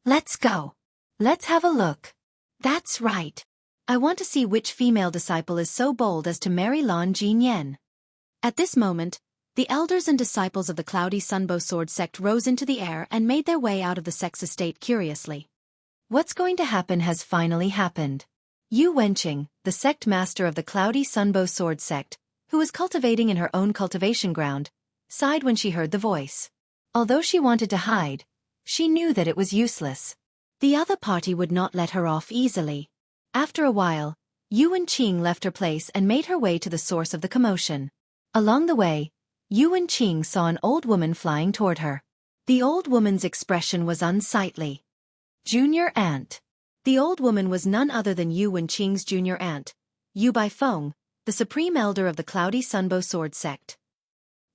Let's go. Let's have a look. That's right. I want to see which female disciple is so bold as to marry Lan Jinyan. At this moment, the elders and disciples of the Cloudy Sunbow Sword sect rose into the air and made their way out of the sect's estate curiously. What's going to happen has finally happened. Yu Wenqing, the sect master of the Cloudy Sunbow Sword sect, who was cultivating in her own cultivation ground, sighed when she heard the voice. Although she wanted to hide, she knew that it was useless. The other party would not let her off easily. After a while, Yu Wenqing left her place and made her way to the source of the commotion. Along the way, Yu Wenqing saw an old woman flying toward her. The old woman's expression was unsightly. Junior aunt. The old woman was none other than Yu Wenqing's junior aunt, Yu Baifeng, the supreme elder of the Cloudy Sunbow Sword sect.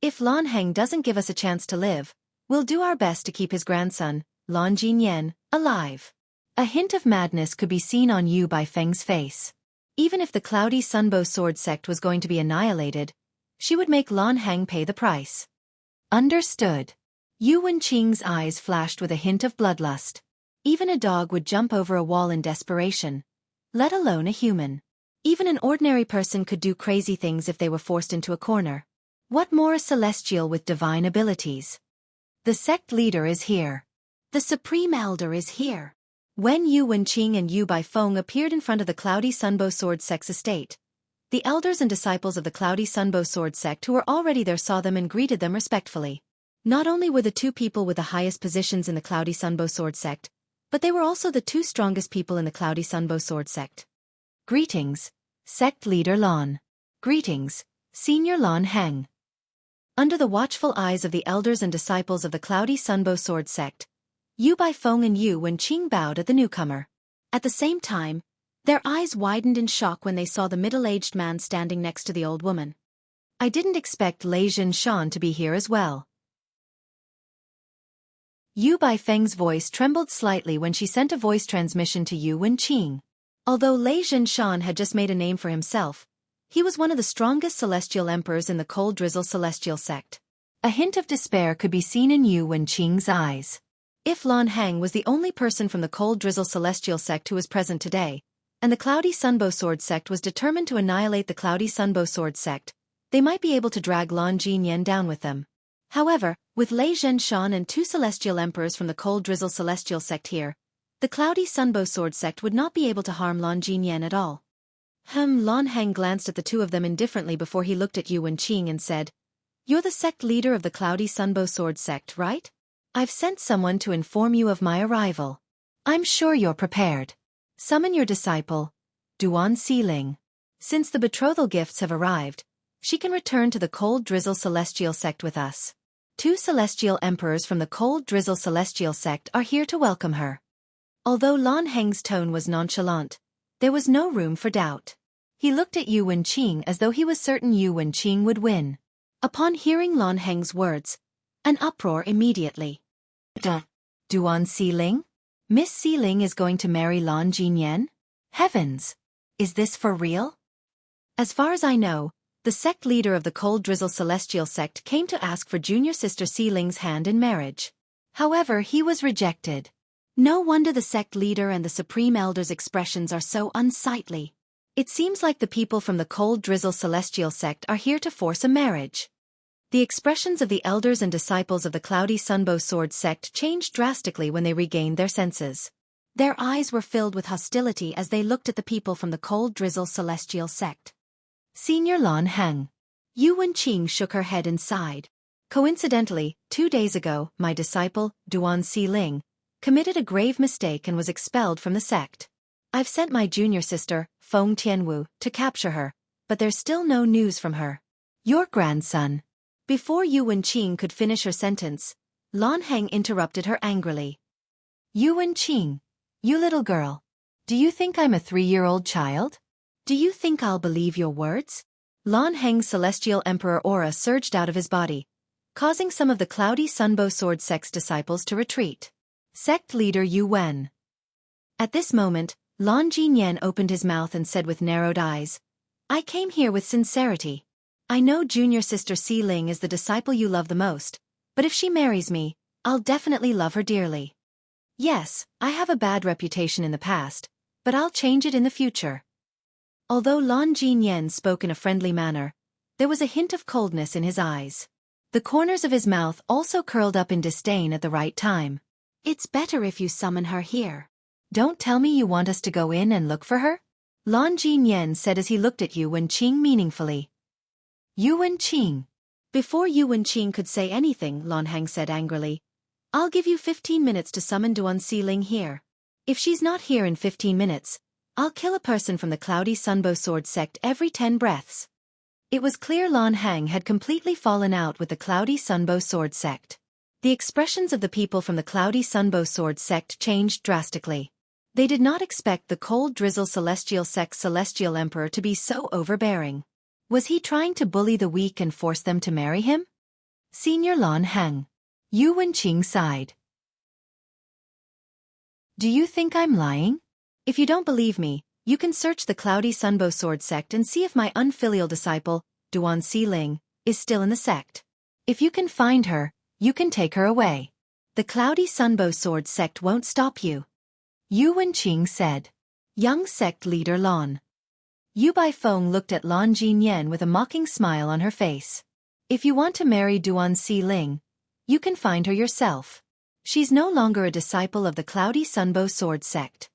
If Lan Heng doesn't give us a chance to live, we'll do our best to keep his grandson, Lan Jinyan, alive. A hint of madness could be seen on Yu Baifeng's face. Even if the Cloudy Sunbow Sword sect was going to be annihilated, she would make Lan Heng pay the price. Understood. Yu Wenqing's eyes flashed with a hint of bloodlust. Even a dog would jump over a wall in desperation, let alone a human. Even an ordinary person could do crazy things if they were forced into a corner. What more a celestial with divine abilities? The sect leader is here. The supreme elder is here. When Yu Wenqing and Yu Baifeng appeared in front of the Cloudy Sunbow Sword sect's estate, the elders and disciples of the Cloudy Sunbow Sword sect who were already there saw them and greeted them respectfully. Not only were the 2 people with the highest positions in the Cloudy Sunbow Sword sect, but they were also the two strongest people in the Cloudy Sunbow Sword sect. Greetings, Sect Leader Lan. Greetings, Senior Lan Heng. Under the watchful eyes of the elders and disciples of the Cloudy Sunbow Sword sect, Yu Baifeng and Yu Wenqing bowed at the newcomer. At the same time, their eyes widened in shock when they saw the middle-aged man standing next to the old woman. I didn't expect Lei Jinshan to be here as well. Yu Baifeng's voice trembled slightly when she sent a voice transmission to Yu Wenqing. Although Lei Jinshan had just made a name for himself, he was one of the strongest celestial emperors in the Cold Drizzle celestial sect. A hint of despair could be seen in Yu Wenqing's eyes. If Lan Heng was the only person from the Cold Drizzle celestial sect who was present today, and the Cloudy Sunbow Sword sect was determined to annihilate the Cloudy Sunbow Sword sect, they might be able to drag Lan Jinyan down with them. However, with Lei Jinshan and two celestial emperors from the Cold Drizzle celestial sect here, the Cloudy Sunbow Sword sect would not be able to harm Lan Jinyan at all. Lan Heng glanced at the two of them indifferently before he looked at Yu Wenqing and said, "You're the sect leader of the Cloudy Sunbow Sword sect, right? I've sent someone to inform you of my arrival. I'm sure you're prepared. Summon your disciple, Duan Xiling. Since the betrothal gifts have arrived, she can return to the Cold Drizzle celestial sect with us. Two celestial emperors from the Cold Drizzle celestial sect are here to welcome her." Although Lan Heng's tone was nonchalant, there was no room for doubt. He looked at Yu Wenqing as though he was certain Yu Wenqing would win. Upon hearing Lan Heng's words, an uproar immediately. Duan Xiling? Miss Xiling is going to marry Lan Jinyan? Heavens! Is this for real? As far as I know, the sect leader of the Cold Drizzle celestial sect came to ask for junior sister Xiling's hand in marriage. However, he was rejected. No wonder the sect leader and the supreme elder's expressions are so unsightly. It seems like the people from the Cold Drizzle celestial sect are here to force a marriage. The expressions of the elders and disciples of the Cloudy Sunbow Sword sect changed drastically when they regained their senses. Their eyes were filled with hostility as they looked at the people from the Cold Drizzle celestial sect. Senior Lan Heng. Yu Wenqing shook her head and sighed. Coincidentally, 2 days ago, my disciple, Duan Xiling, committed a grave mistake and was expelled from the sect. I've sent my junior sister, Feng Tianwu, to capture her, but there's still no news from her. Your grandson. Before Yu Wenqing could finish her sentence, Lan Heng interrupted her angrily. Yu Wenqing, you little girl. Do you think I'm a 3-year-old child? Do you think I'll believe your words? Lan Heng's celestial emperor aura surged out of his body, causing some of the Cloudy Sunbow Sword sect's disciples to retreat. Sect leader Yu Wen. At this moment, Lan Jinyan opened his mouth and said with narrowed eyes, "I came here with sincerity. I know junior sister Xiling is the disciple you love the most, but if she marries me, I'll definitely love her dearly. Yes, I have a bad reputation in the past, but I'll change it in the future." Although Lan Jinyan spoke in a friendly manner, there was a hint of coldness in his eyes. The corners of his mouth also curled up in disdain at the right time. "It's better if you summon her here." "Don't tell me you want us to go in and look for her?" Lan Jinyan said as he looked at Yu Wenqing meaningfully. Yu Wenqing. Before Yu Wenqing could say anything, Lan Heng said angrily, "I'll give you 15 minutes to summon Duan Xiling here. If she's not here in 15 minutes, I'll kill a person from the Cloudy Sunbow Sword sect every 10 breaths." It was clear Lan Heng had completely fallen out with the Cloudy Sunbow Sword sect. The expressions of the people from the Cloudy Sunbow Sword sect changed drastically. They did not expect the Cold Drizzle celestial sect's celestial emperor to be so overbearing. Was he trying to bully the weak and force them to marry him? Senior Lan Heng. Yu Wenqing sighed. "Do you think I'm lying? If you don't believe me, you can search the Cloudy Sunbow Sword sect and see if my unfilial disciple, Duan Xiling, is still in the sect. If you can find her, you can take her away. The Cloudy Sunbow Sword sect won't stop you." Yu Wenqing said. Young sect leader Lan. Yu Baifeng looked at Lan Jinyan with a mocking smile on her face. "If you want to marry Duan Xiling, you can find her yourself. She's no longer a disciple of the Cloudy Sunbow Sword sect."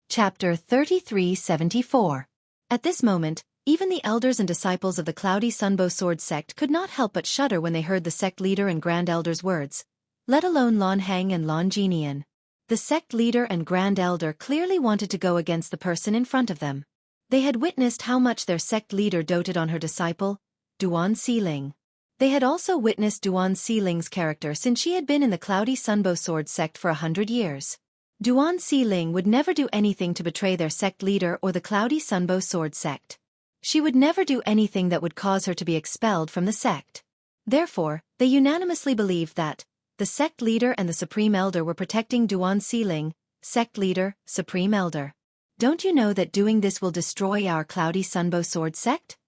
Chapter 3374. At this moment, even the elders and disciples of the Cloudy Sunbow Sword sect could not help but shudder when they heard the sect leader and grand elder's words. let alone Lan Hang and Lan Jinian. The sect leader and grand elder clearly wanted to go against the person in front of them. They had witnessed how much their sect leader doted on her disciple, Duan Siling. They had also witnessed Duan Siling's character since she had been in the Cloudy Sunbow Sword sect for 100 years. Duan Siling would never do anything to betray their sect leader or the Cloudy Sunbow Sword sect. She would never do anything that would cause her to be expelled from the sect. Therefore, they unanimously believed that the sect leader and the supreme elder were protecting Duan Siling, sect leader, supreme elder. Don't you know that doing this will destroy our Cloudy Sunbow Sword sect?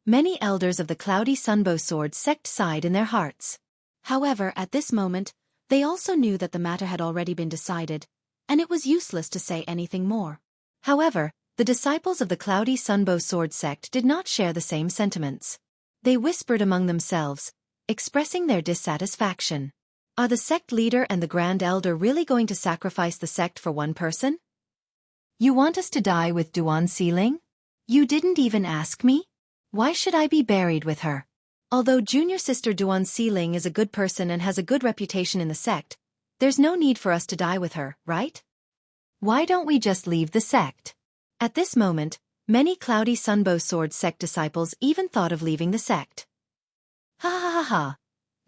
Many elders of the Cloudy Sunbow Sword sect sighed in their hearts. However, at this moment, they also knew that the matter had already been decided, and it was useless to say anything more. However, the disciples of the Cloudy Sunbow Sword sect did not share the same sentiments. They whispered among themselves, expressing their dissatisfaction. Are the sect leader and the grand elder really going to sacrifice the sect for one person? You want us to die with Duan Siling? You didn't even ask me? Why should I be buried with her? Although junior sister Duan Siling is a good person and has a good reputation in the sect, there's no need for us to die with her, right? Why don't we just leave the sect? At this moment, many Cloudy Sunbow Sword sect disciples even thought of leaving the sect. Ha ha ha ha.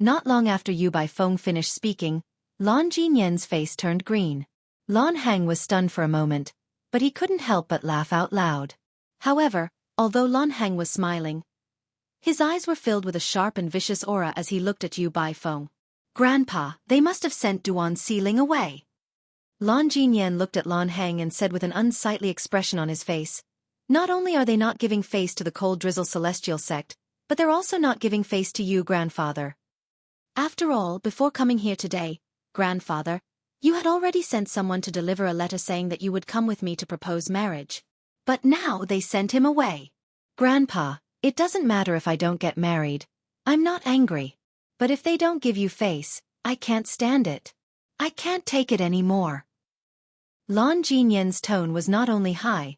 Not long after Yu Baifeng finished speaking, Lan Jinyan's face turned green. Lan Hang was stunned for a moment, but he couldn't help but laugh out loud. However, although Lan Hang was smiling, his eyes were filled with a sharp and vicious aura as he looked at Yu Baifeng. Grandpa, they must have sent Duan Siling away. Lan Jinyan looked at Lan Hang and said with an unsightly expression on his face, not only are they not giving face to the cold drizzle celestial sect, but they're also not giving face to you, grandfather. After all, before coming here today, grandfather, you had already sent someone to deliver a letter saying that you would come with me to propose marriage. But now they sent him away. Grandpa, it doesn't matter if I don't get married. I'm not angry. But if they don't give you face, I can't stand it. I can't take it anymore. Lan Jinyan's tone was not only high,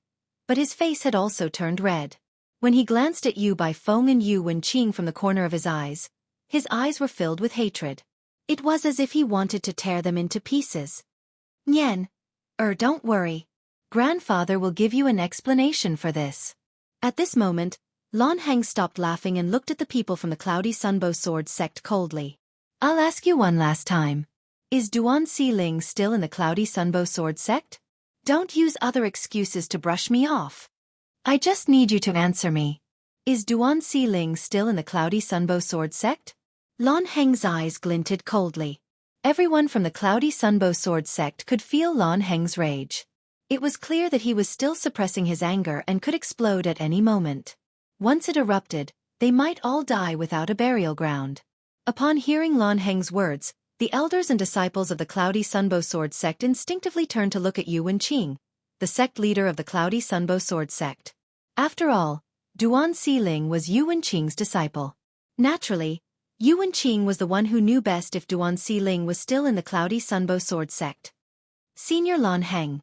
but his face had also turned red. When he glanced at Yu Baifeng and Yu Wenqing from the corner of his eyes were filled with hatred. It was as if he wanted to tear them into pieces. Nian, don't worry. Grandfather will give you an explanation for this. At this moment, Lan Hang stopped laughing and looked at the people from the Cloudy Sunbow Sword sect coldly. I'll ask you one last time. Is Duan Siling still in the Cloudy Sunbow Sword sect? Don't use other excuses to brush me off. I just need you to answer me. Is Duan Siling still in the Cloudy Sunbow Sword sect? Lan Hang's eyes glinted coldly. Everyone from the Cloudy Sunbow Sword sect could feel Lan Hang's rage. It was clear that he was still suppressing his anger and could explode at any moment. Once it erupted, they might all die without a burial ground. Upon hearing Lan Hang's words, the elders and disciples of the Cloudy Sunbow Sword sect instinctively turned to look at Yu Wenqing, the sect leader of the Cloudy Sunbow Sword sect. After all, Duan Siling was Yu Wenqing's disciple. Naturally, Yu Wenqing was the one who knew best if Duan Siling was still in the Cloudy Sunbow Sword sect. Senior Lan Hang,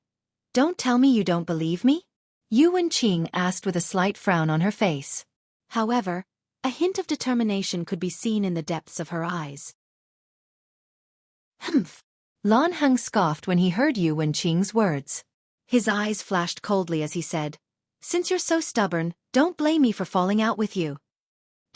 don't tell me you don't believe me? Yu Wenqing asked with a slight frown on her face. However, a hint of determination could be seen in the depths of her eyes. Humph! Lan Hang scoffed when he heard Yu Wenqing's words. His eyes flashed coldly as he said, since you're so stubborn, don't blame me for falling out with you.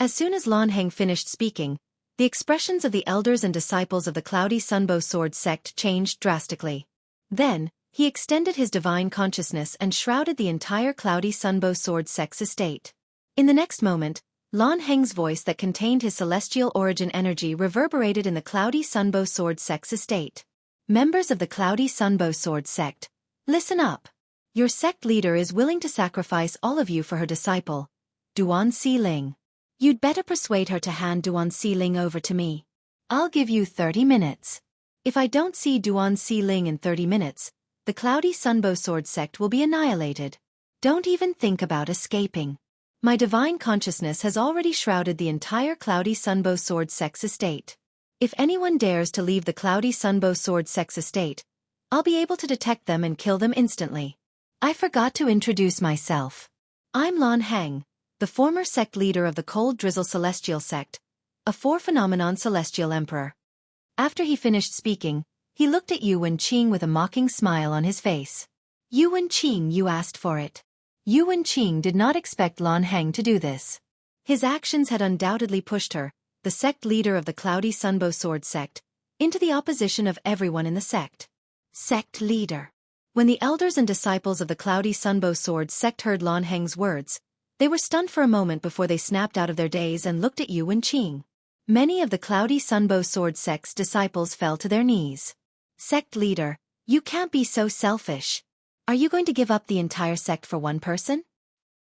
As soon as Lan Hang finished speaking, the expressions of the elders and disciples of the Cloudy Sunbow Sword sect changed drastically. Then, he extended his divine consciousness and shrouded the entire Cloudy Sunbow Sword sect's estate. In the next moment, Lan Hang's voice that contained his celestial origin energy reverberated in the Cloudy Sunbow Sword sect's estate. Members of the Cloudy Sunbow Sword sect, listen up. Your sect leader is willing to sacrifice all of you for her disciple, Duan Siling. You'd better persuade her to hand Duan Siling over to me. I'll give you 30 minutes. If I don't see Duan Siling in 30 minutes, the Cloudy Sunbow Sword sect will be annihilated. Don't even think about escaping. My divine consciousness has already shrouded the entire Cloudy Sunbow Sword sect's estate. If anyone dares to leave the Cloudy Sunbow Sword sect's estate, I'll be able to detect them and kill them instantly. I forgot to introduce myself. I'm Lan Hang, the former sect leader of the Cold Drizzle Celestial sect, a 4-phenomenon celestial emperor. After he finished speaking, he looked at Yu Wenqing with a mocking smile on his face. Yu Wenqing, you asked for it. Yu Wenqing did not expect Lan Heng to do this. His actions had undoubtedly pushed her, the sect leader of the Cloudy Sunbow Sword sect, into the opposition of everyone in the sect. Sect leader. When the elders and disciples of the Cloudy Sunbow Sword sect heard Lan Heng's words, they were stunned for a moment before they snapped out of their daze and looked at Yu Wenqing. Many of the Cloudy Sunbow Sword sect's disciples fell to their knees. Sect leader, you can't be so selfish. Are you going to give up the entire sect for one person?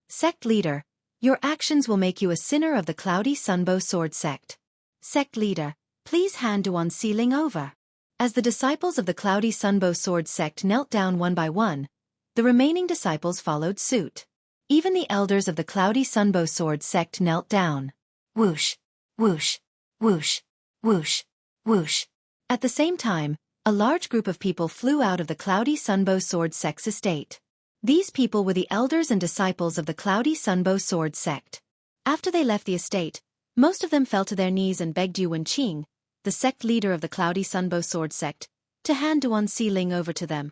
Sect leader, your actions will make you a sinner of the Cloudy Sunbow Sword sect. Sect leader, please hand Duan Siling over. As the disciples of the Cloudy Sunbow Sword sect knelt down one by one, the remaining disciples followed suit. Even the elders of the Cloudy Sunbow Sword sect knelt down. Whoosh, whoosh, whoosh, whoosh, whoosh. At the same time, a large group of people flew out of the Cloudy Sunbow Sword sect's estate. These people were the elders and disciples of the Cloudy Sunbow Sword sect. After they left the estate, most of them fell to their knees and begged Yu Wenqing, the sect leader of the Cloudy Sunbow Sword sect, to hand Duan Siling over to them.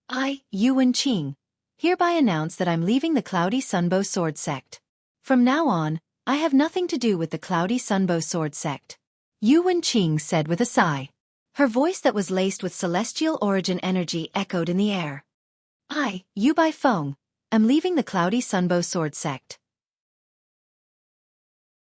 I, Yu Wenqing, hereby announce that I'm leaving the Cloudy Sunbow Sword sect. From now on, I have nothing to do with the Cloudy Sunbow Sword sect. Yu Wenqing said with a sigh. Her voice that was laced with celestial origin energy echoed in the air. I, Yu Baifeng, am leaving the Cloudy Sunbow Sword sect.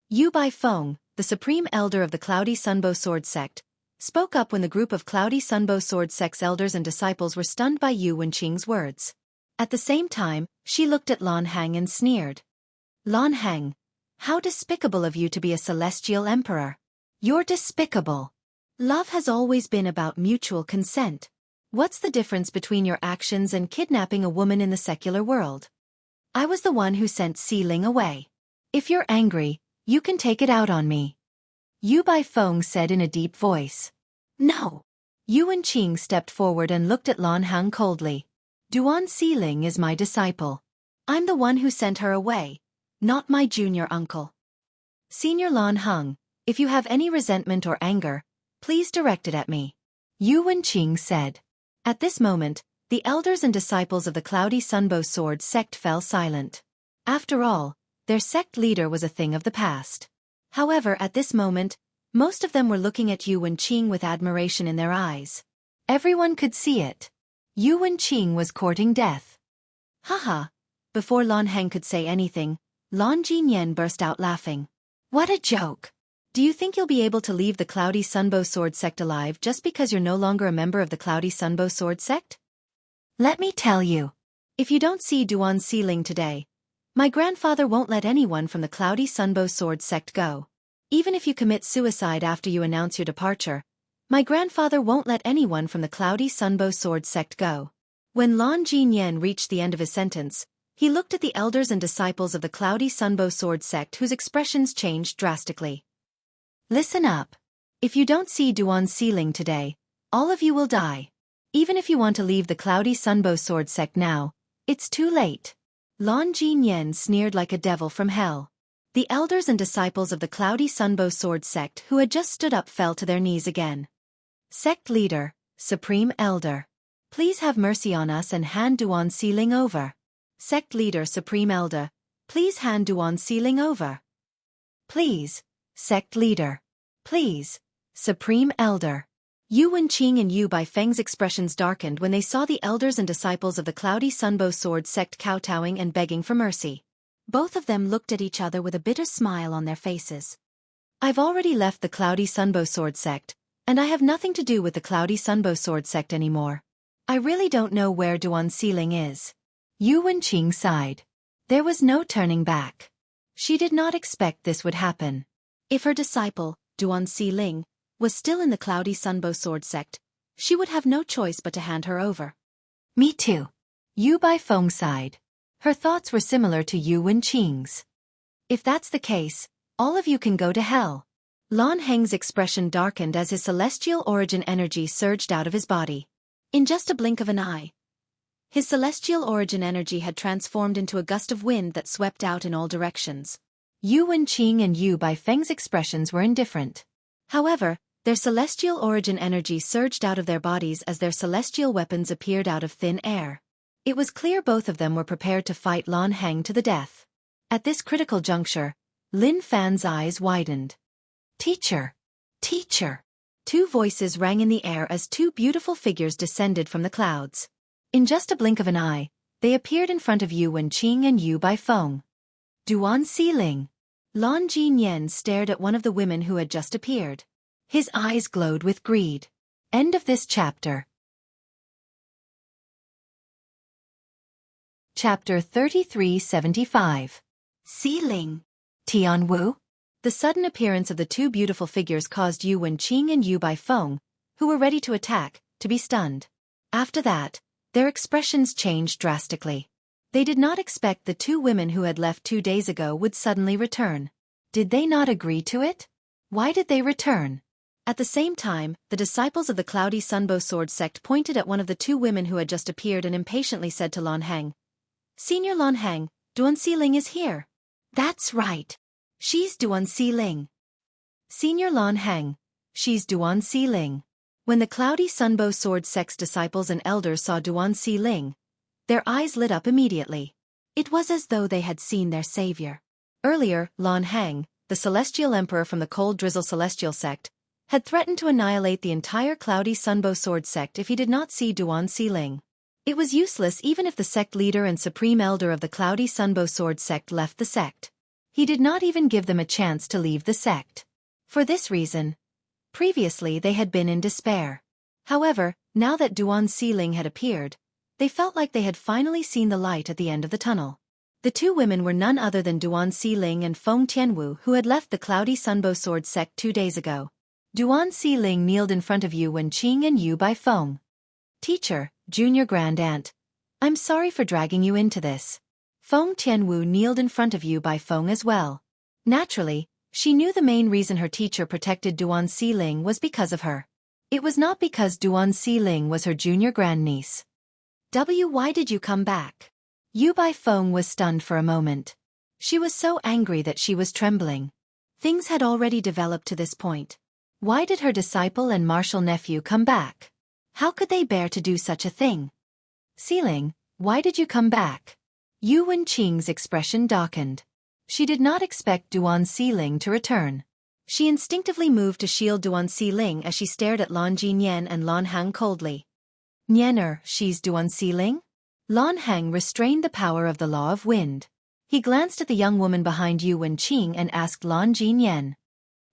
Yu Baifeng, the supreme elder of the Cloudy Sunbow Sword sect, spoke up when the group of Cloudy Sunbow Sword sect's elders and disciples were stunned by Yu Wenqing's words. At the same time, she looked at Lan Heng and sneered. Lan Heng, how despicable of you to be a celestial emperor. You're despicable. Love has always been about mutual consent. What's the difference between your actions and kidnapping a woman in the secular world? I was the one who sent Siling away. If you're angry, you can take it out on me. Yu Baifeng said in a deep voice. No. Yu Wenqing stepped forward and looked at Lan Heng coldly. Duan Siling is my disciple. I'm the one who sent her away, not my junior uncle. Senior Lan Heng, if you have any resentment or anger, please direct it at me. Yu Wenqing said. At this moment, the elders and disciples of the Cloudy Sunbow Sword sect fell silent. After all, their sect leader was a thing of the past. However, at this moment, most of them were looking at Yu Wenqing with admiration in their eyes. Everyone could see it. Yu Wenqing was courting death. Haha. Before Lan Heng could say anything, Lan Jinyan burst out laughing. What a joke. Do you think you'll be able to leave the Cloudy Sunbow Sword sect alive just because you're no longer a member of the Cloudy Sunbow Sword sect? Let me tell you. If you don't see Duan Siling today, my grandfather won't let anyone from the Cloudy Sunbow Sword sect go. Even if you commit suicide after you announce your departure, my grandfather won't let anyone from the Cloudy Sunbow Sword sect go. When Lan Jinyan reached the end of his sentence, he looked at the elders and disciples of the Cloudy Sunbow Sword sect whose expressions changed drastically. Listen up. If you don't see Duan Siling today, all of you will die. Even if you want to leave the Cloudy Sunbow Sword sect now, it's too late. Lan Jinyan sneered like a devil from hell. The elders and disciples of the Cloudy Sunbow Sword sect who had just stood up fell to their knees again. Sect leader, supreme elder. Please have mercy on us and hand Duan Siling over. Sect leader, supreme elder. Please hand Duan Siling over. Please. Sect leader. Please. Supreme elder. Yu Wenqing and Yu Baifeng's expressions darkened when they saw the elders and disciples of the Cloudy Sunbow Sword sect kowtowing and begging for mercy. Both of them looked at each other with a bitter smile on their faces. I've already left the Cloudy Sunbow Sword sect, and I have nothing to do with the Cloudy Sunbow Sword sect anymore. I really don't know where Duan Siling is. Yu Wenqing sighed. There was no turning back. She did not expect this would happen. If her disciple, Duan Siling, was still in the Cloudy Sunbow Sword sect, she would have no choice but to hand her over. Me too. Yu Baifeng sighed. Her thoughts were similar to Yu Wenqing's. If that's the case, all of you can go to hell. Lan Heng's expression darkened as his celestial origin energy surged out of his body. In just a blink of an eye, his celestial origin energy had transformed into a gust of wind that swept out in all directions. Yu Wenqing and Yu Baifeng's expressions were indifferent. However, Their celestial origin energy surged out of their bodies as their celestial weapons appeared out of thin air. It was clear both of them were prepared to fight Lan Hang to the death. At this critical juncture, Lin Fan's eyes widened. "Teacher! Teacher!" Two voices rang in the air as two beautiful figures descended from the clouds. In just a blink of an eye, they appeared in front of Yu Wenqing and Yu Baifeng. Duan Xiling. Lan Jinyan stared at one of the women who had just appeared. His eyes glowed with greed. End of this chapter. Chapter 3375. Xiling. Tianwu. The sudden appearance of the two beautiful figures caused Yu Wenqing and Yu Baifeng, who were ready to attack, to be stunned. After that, their expressions changed drastically. They did not expect the two women who had left 2 days ago would suddenly return. Did they not agree to it? Why did they return? At the same time, the disciples of the Cloudy Sunbow Sword sect pointed at one of the two women who had just appeared and impatiently said to Lan Hang, "Senior Lan Hang, Duan Xiling is here." "That's right. She's Duan Xiling." "Senior Lan Hang, she's Duan Xiling." When the Cloudy Sunbow Sword sect's disciples and elders saw Duan Xiling, their eyes lit up immediately. It was as though they had seen their savior. Earlier, Lan Hang, the celestial emperor from the Cold Drizzle Celestial sect, had threatened to annihilate the entire Cloudy Sunbow Sword sect if he did not see Duan Xiling. It was useless even if the sect leader and supreme elder of the Cloudy Sunbow Sword sect left the sect. He did not even give them a chance to leave the sect. For this reason, previously they had been in despair. However, now that Duan Xiling had appeared, they felt like they had finally seen the light at the end of the tunnel. The two women were none other than Duan Xiling and Feng Tianwu, who had left the Cloudy Sunbow Sword sect 2 days ago. Duan Xiling kneeled in front of Yu Wenqing and Yu Baifeng. "Teacher, Junior Grand Aunt, I'm sorry for dragging you into this." Feng Tianwu kneeled in front of Yu Baifeng as well. Naturally, she knew the main reason her teacher protected Duan Xiling was because of her. It was not because Duan Xiling was her junior grandniece. Why did you come back?" Yu Baifeng was stunned for a moment. She was so angry that she was trembling. Things had already developed to this point. Why did her disciple and martial nephew come back? How could they bear to do such a thing? "Xiling, why did you come back?" Yu Wenqing's expression darkened. She did not expect Duan Xiling to return. She instinctively moved to shield Duan Xiling as she stared at Lan Jinyan and Lan Hang coldly. "Nianer, she's Duan Xiling?" Lan Hang restrained the power of the law of wind. He glanced at the young woman behind Yu Wenqing and asked Lan Jinyan.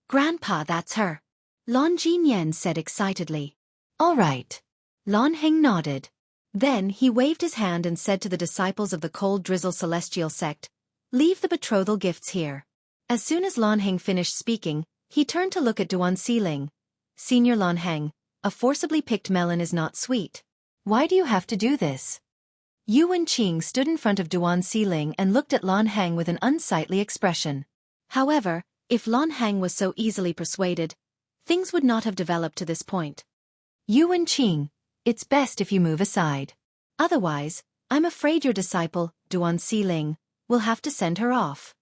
"Grandpa, that's her," Lan Jinyan said excitedly. "All right." Lan Hang nodded. Then he waved his hand and said to the disciples of the Cold Drizzle Celestial sect, "Leave the betrothal gifts here." As soon as Lan Hang finished speaking, he turned to look at Duan Xiling. "Senior Lan Hang, a forcibly picked melon is not sweet. Why do you have to do this?" Yu Wenqing stood in front of Duan Xiling and looked at Lan Hang with an unsightly expression. However, if Lan Hang was so easily persuaded, things would not have developed to this point. "Yu Wenqing, it's best if you move aside. Otherwise, I'm afraid your disciple, Duan Xiling, will have to send her off."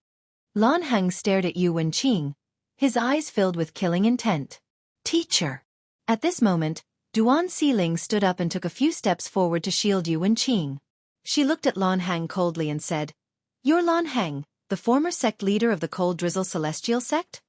Lan Hang stared at Yu Wenqing, his eyes filled with killing intent. "Teacher." At this moment, Duan Xiling stood up and took a few steps forward to shield Yu Wenqing. She looked at Lan Hang coldly and said, "You're Lan Hang, the former sect leader of the Cold Drizzle Celestial sect?"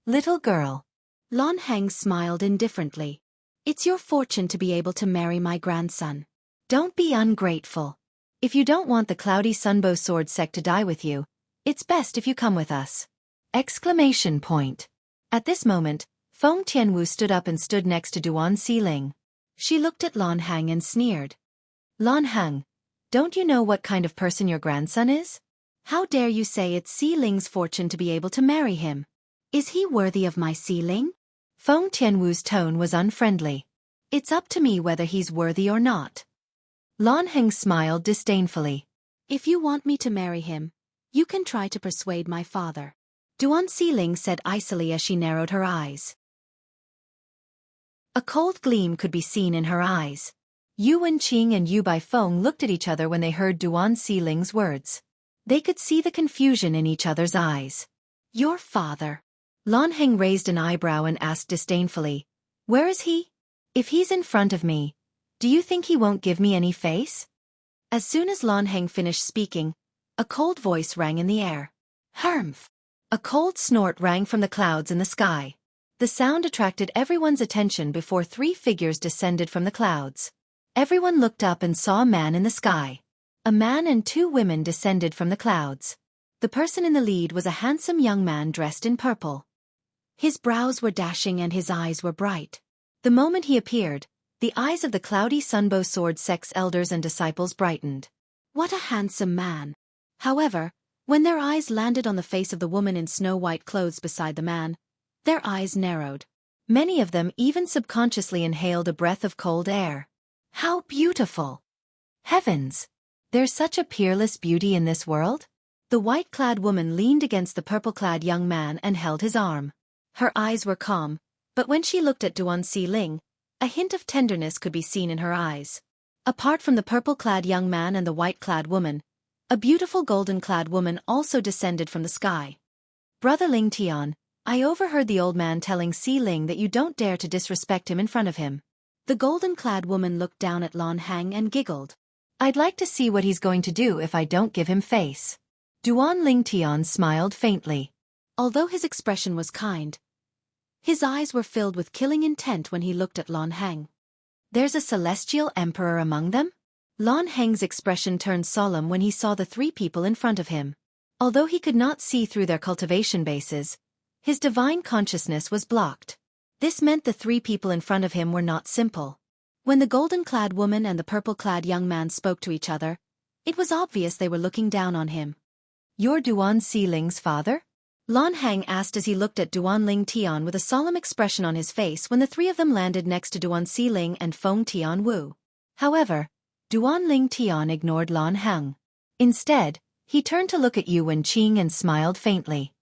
"Little girl." Lan Hang smiled indifferently. "It's your fortune to be able to marry my grandson. Don't be ungrateful. If you don't want the Cloudy Sunbow Sword sect to die with you, it's best if you come with us." Exclamation point. At this moment, Feng Tianwu stood up and stood next to Duan Xiling. She looked at Lan Hang and sneered. "Lan Hang, don't you know what kind of person your grandson is? How dare you say it's Xiling's fortune to be able to marry him? Is he worthy of my Xiling?" Feng Tianwu's tone was unfriendly. "It's up to me whether he's worthy or not." Lan Hang smiled disdainfully. "If you want me to marry him, you can try to persuade my father," Duan Xiling said icily as she narrowed her eyes. A cold gleam could be seen in her eyes. Yu Wenqing and Yu Baifeng looked at each other when they heard Duan Xiling's words. They could see the confusion in each other's eyes. "Your father?" Lan Hang raised an eyebrow and asked disdainfully, Where is he? If he's in front of me, do you think he won't give me any face? As soon as Lan Heng finished speaking, a cold voice rang in the air. Harmf! A cold snort rang from the clouds in the sky. The sound attracted everyone's attention before three figures descended from the clouds. Everyone looked up and saw a man in the sky. A man and two women descended from the clouds. The person in the lead was a handsome young man dressed in purple. His brows were dashing and his eyes were bright. The moment he appeared, the eyes of the cloudy Sunbow sword sect's elders and disciples brightened. What a handsome man! However, when their eyes landed on the face of the woman in snow-white clothes beside the man, their eyes narrowed. Many of them even subconsciously inhaled a breath of cold air. How beautiful! Heavens! There's such a peerless beauty in this world? The white-clad woman leaned against the purple-clad young man and held his arm. Her eyes were calm, but when she looked at Duan Xiling, a hint of tenderness could be seen in her eyes. Apart from the purple-clad young man and the white-clad woman, a beautiful golden-clad woman also descended from the sky. Brother Ling Tian, I overheard the old man telling Xiling that you don't dare to disrespect him in front of him. The golden-clad woman looked down at Lan Heng and giggled. I'd like to see what he's going to do if I don't give him face. Duan Ling Tian smiled faintly. Although his expression was kind, his eyes were filled with killing intent when he looked at Lan Heng. There's a celestial emperor among them? Lan Heng's expression turned solemn when he saw the three people in front of him. Although he could not see through their cultivation bases, his divine consciousness was blocked. This meant the three people in front of him were not simple. When the golden-clad woman and the purple-clad young man spoke to each other, it was obvious they were looking down on him. You're Duan Xiling's father? Lan Heng asked as he looked at Duan Ling Tian with a solemn expression on his face when the three of them landed next to Duan Xiling and Feng Tianwu. However, Duan Ling Tian ignored Lan Heng. Instead, he turned to look at Yuan Qing and smiled faintly.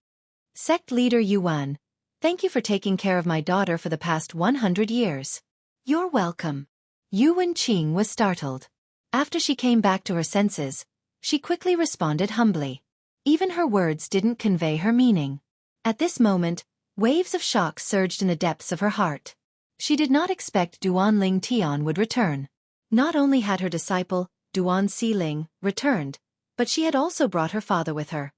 Sect leader Yuan, thank you for taking care of my daughter for the past 100 years. You're welcome. Yuan Qing was startled. After she came back to her senses, she quickly responded humbly. Even her words didn't convey her meaning. At this moment, waves of shock surged in the depths of her heart. She did not expect Duan Ling Tian would return. Not only had her disciple, Duan Xiling, returned, but she had also brought her father with her.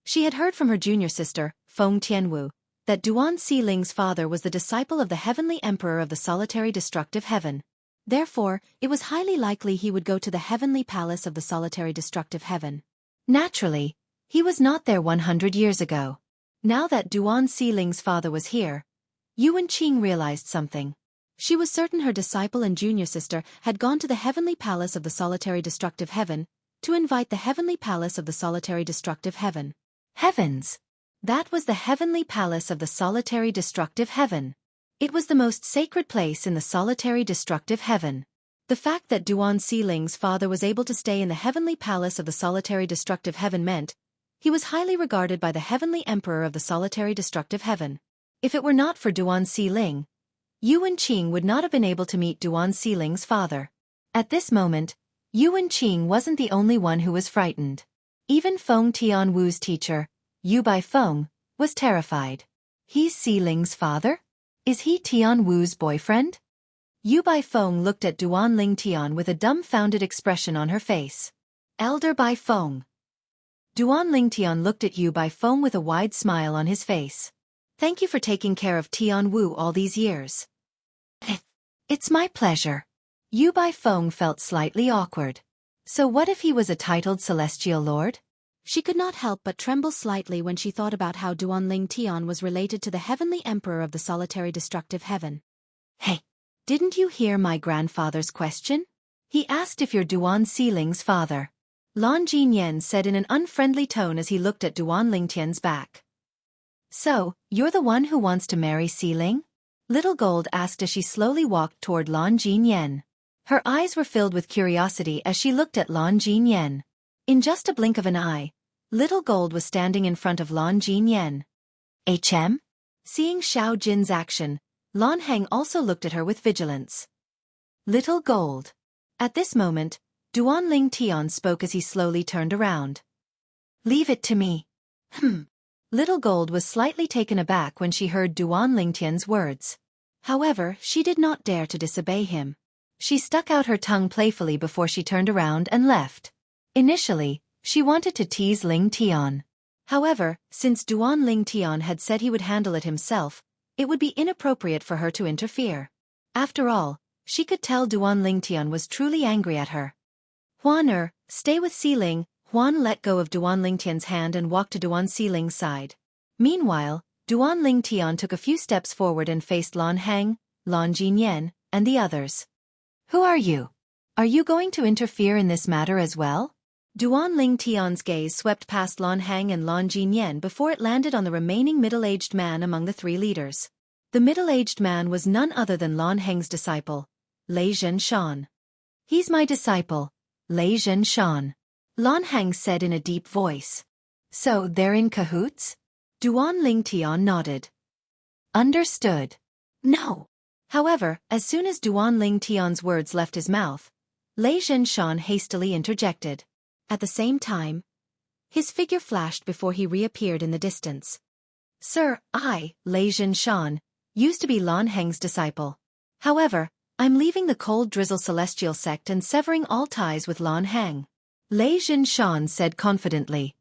She had heard from her junior sister, Feng Tianwu, that Duan Xiling's father was the disciple of the heavenly emperor of the solitary destructive heaven. Therefore, it was highly likely he would go to the heavenly palace of the solitary destructive heaven. Naturally, he was not there 100 years ago. Now that Duan Xiling's father was here, Yuan Qing realized something. She was certain her disciple and junior sister had gone to the heavenly palace of the solitary destructive heaven to invite the heavenly palace of the solitary destructive heaven. Heavens! That was the heavenly palace of the solitary destructive heaven. It was the most sacred place in the solitary destructive heaven. The fact that Duan Xiling's father was able to stay in the heavenly palace of the solitary destructive heaven meant he was highly regarded by the heavenly emperor of the solitary destructive heaven. If it were not for Duan Xiling, Yuan Qing would not have been able to meet Duan Xiling's father. At this moment, Yuan Qing wasn't the only one who was frightened. Even Feng Tianwu's teacher, Yu Baifeng, was terrified. He's Xiling's father? Is he Tianwu's boyfriend? Yu Baifeng looked at Duan Ling Tian with a dumbfounded expression on her face. Elder Baifeng. Duan Ling Tian looked at Yu Baifeng with a wide smile on his face. Thank you for taking care of Tianwu all these years. It's my pleasure. Yu Baifeng felt slightly awkward. So what if he was a titled celestial lord? She could not help but tremble slightly when she thought about how Duan Ling Tian was related to the heavenly emperor of the solitary destructive heaven. Hey, didn't you hear my grandfather's question? He asked if you're Duan Xiling's father. Lan Jinyan said in an unfriendly tone as he looked at Duan Ling Tian's back. So, you're the one who wants to marry Xiling? Little Gold asked as she slowly walked toward Lan Jinyan. Her eyes were filled with curiosity as she looked at Lan Jinyan. In just a blink of an eye, Little Gold was standing in front of Lan Jinyan. HM? Seeing Xiao Jin's action, Lan Heng also looked at her with vigilance. Little Gold. At this moment, Duan Ling Tian spoke as he slowly turned around. Leave it to me. Little Gold was slightly taken aback when she heard Duan Lingtian's words. However, she did not dare to disobey him. She stuck out her tongue playfully before she turned around and left. Initially, she wanted to tease Ling Tian. However, since Duan Ling Tian had said he would handle it himself, it would be inappropriate for her to interfere. After all, she could tell Duan Ling Tian was truly angry at her. Huan stay with Xiling. Huan let go of Duan Ling Tian's hand and walked to Duan Xiling's side. Meanwhile, Duan Ling Tian took a few steps forward and faced Lan Hang, Lan Jinyan, and the others. Who are you? Are you going to interfere in this matter as well? Duan Ling Tian's gaze swept past Lan Hang and Lan Jinyan before it landed on the remaining middle-aged man among the three leaders. The middle-aged man was none other than Lan Hang's disciple, Lei Zhenshan. He's my disciple, Lei Zhenshan, Lan Hang said in a deep voice. So they're in cahoots? Duan Ling Tian nodded. Understood. No. However, as soon as Duan Ling Tian's words left his mouth, Lei Zhenshan hastily interjected. At the same time, his figure flashed before he reappeared in the distance. Sir, I, Lei Zhenshan, used to be Lan Hang's disciple. However, I'm leaving the Cold Drizzle Celestial sect and severing all ties with Lan Hang, Lei Zhenshan said confidently.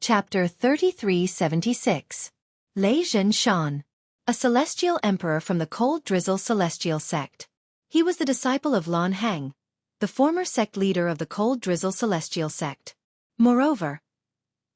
Chapter 3376. Lei Zhenshan, a celestial emperor from the Cold Drizzle Celestial sect. He was the disciple of Lan Hang, the former sect leader of the Cold Drizzle Celestial sect. Moreover,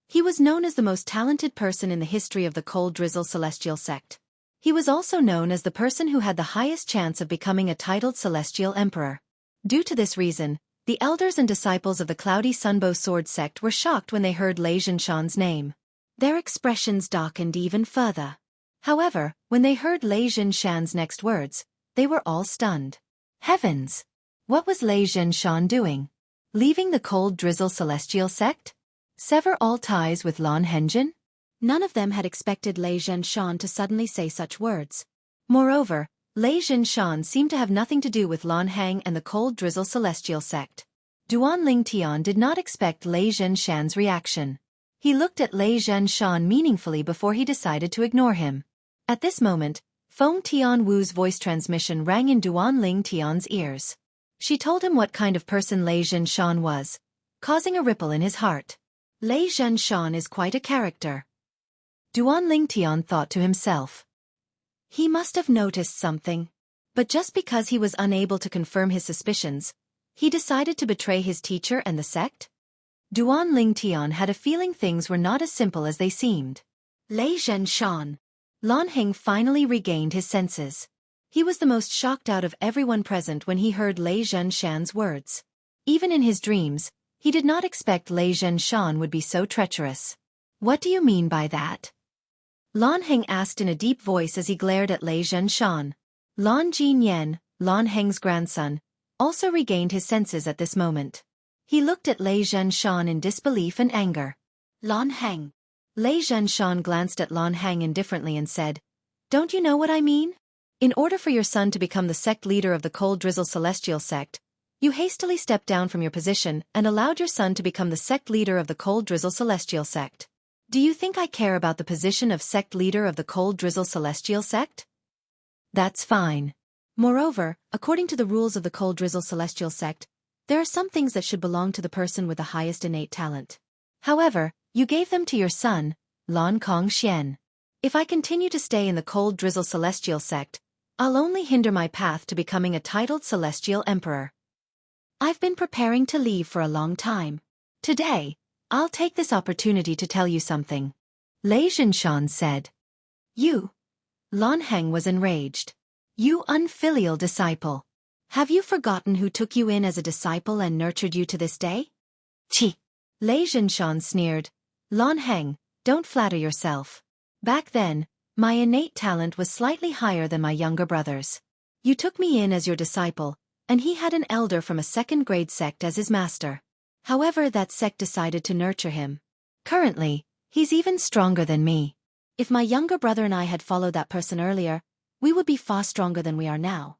he was known as the most talented person in the history of the Cold Drizzle Celestial sect. He was also known as the person who had the highest chance of becoming a titled celestial emperor. Due to this reason, the elders and disciples of the Cloudy Sunbow Sword sect were shocked when they heard Lei Zhenshan's name. Their expressions darkened even further. However, when they heard Lei Zhenshan's next words, they were all stunned. Heavens! What was Lei Zhenshan doing? Leaving the Cold Drizzle Celestial sect? Sever all ties with Lan Hengyan? None of them had expected Lei Zhenshan to suddenly say such words. Moreover, Lei Zhenshan seemed to have nothing to do with Lan Hang and the Cold Drizzle Celestial sect. Duan Ling Tian did not expect Lei Zhenshan's reaction. He looked at Lei Zhenshan meaningfully before he decided to ignore him. At this moment, Feng Tianwu's voice transmission rang in Duan Ling Tian's ears. She told him what kind of person Lei Zhenshan was, causing a ripple in his heart. Lei Zhenshan is quite a character. Duan Ling Tian thought to himself. He must have noticed something. But just because he was unable to confirm his suspicions, he decided to betray his teacher and the sect? Duan Ling Tian had a feeling things were not as simple as they seemed. Lei Zhenshan. Lan Heng finally regained his senses. He was the most shocked out of everyone present when he heard Lei Zhenshan's words. Even in his dreams, he did not expect Lei Zhenshan would be so treacherous. What do you mean by that? Lan Heng asked in a deep voice as he glared at Lei Zhenshan. Lan Jinyan, Lan Heng's grandson, also regained his senses at this moment. He looked at Lei Zhenshan in disbelief and anger. Lan Heng. Lei Zhenshan glanced at Lan Heng indifferently and said, Don't you know what I mean? In order for your son to become the sect leader of the Cold Drizzle Celestial sect, you hastily stepped down from your position and allowed your son to become the sect leader of the Cold Drizzle Celestial sect. Do you think I care about the position of sect leader of the Cold Drizzle Celestial sect? That's fine. Moreover, according to the rules of the Cold Drizzle Celestial sect, there are some things that should belong to the person with the highest innate talent. However, you gave them to your son, Lan Kongxian. If I continue to stay in the Cold Drizzle Celestial sect, I'll only hinder my path to becoming a titled celestial emperor. I've been preparing to leave for a long time. Today, I'll take this opportunity to tell you something. Lei Zhenshan said. You. Lan Heng was enraged. You unfilial disciple. Have you forgotten who took you in as a disciple and nurtured you to this day? Chi. Lei Zhenshan sneered. Lan Heng, don't flatter yourself. Back then, my innate talent was slightly higher than my younger brother's. You took me in as your disciple, and he had an elder from a second-grade sect as his master. However, that sect decided to nurture him. Currently, he's even stronger than me. If my younger brother and I had followed that person earlier, we would be far stronger than we are now.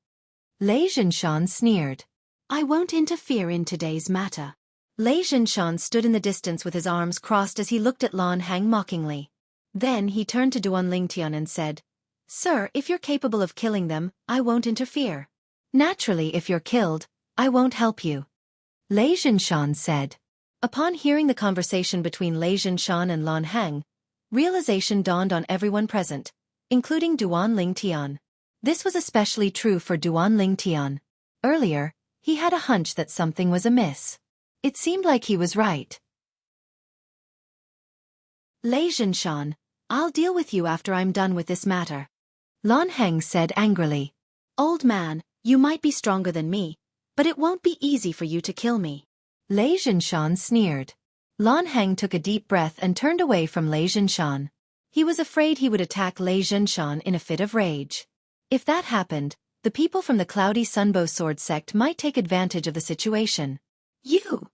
Lei Zhenshan sneered. I won't interfere in today's matter. Xianxia stood in the distance with his arms crossed as he looked at Lan Hang mockingly. Then he turned to Duanlingtian and said, "Sir, if you're capable of killing them, I won't interfere. Naturally, if you're killed, I won't help you." Xianxia said. Upon hearing the conversation between Xianxia and Lan Hang, realization dawned on everyone present, including Duanlingtian. This was especially true for Duanlingtian. Earlier, he had a hunch that something was amiss. It seemed like he was right. "Xianxia, I'll deal with you after I'm done with this matter," Lan Hang said angrily. "Old man, you might be stronger than me, but it won't be easy for you to kill me." Xianxia sneered. Lan Hang took a deep breath and turned away from Xianxia. He was afraid he would attack Xianxia in a fit of rage. If that happened, the people from the Cloudy Sunbow Sword sect might take advantage of the situation. "You!"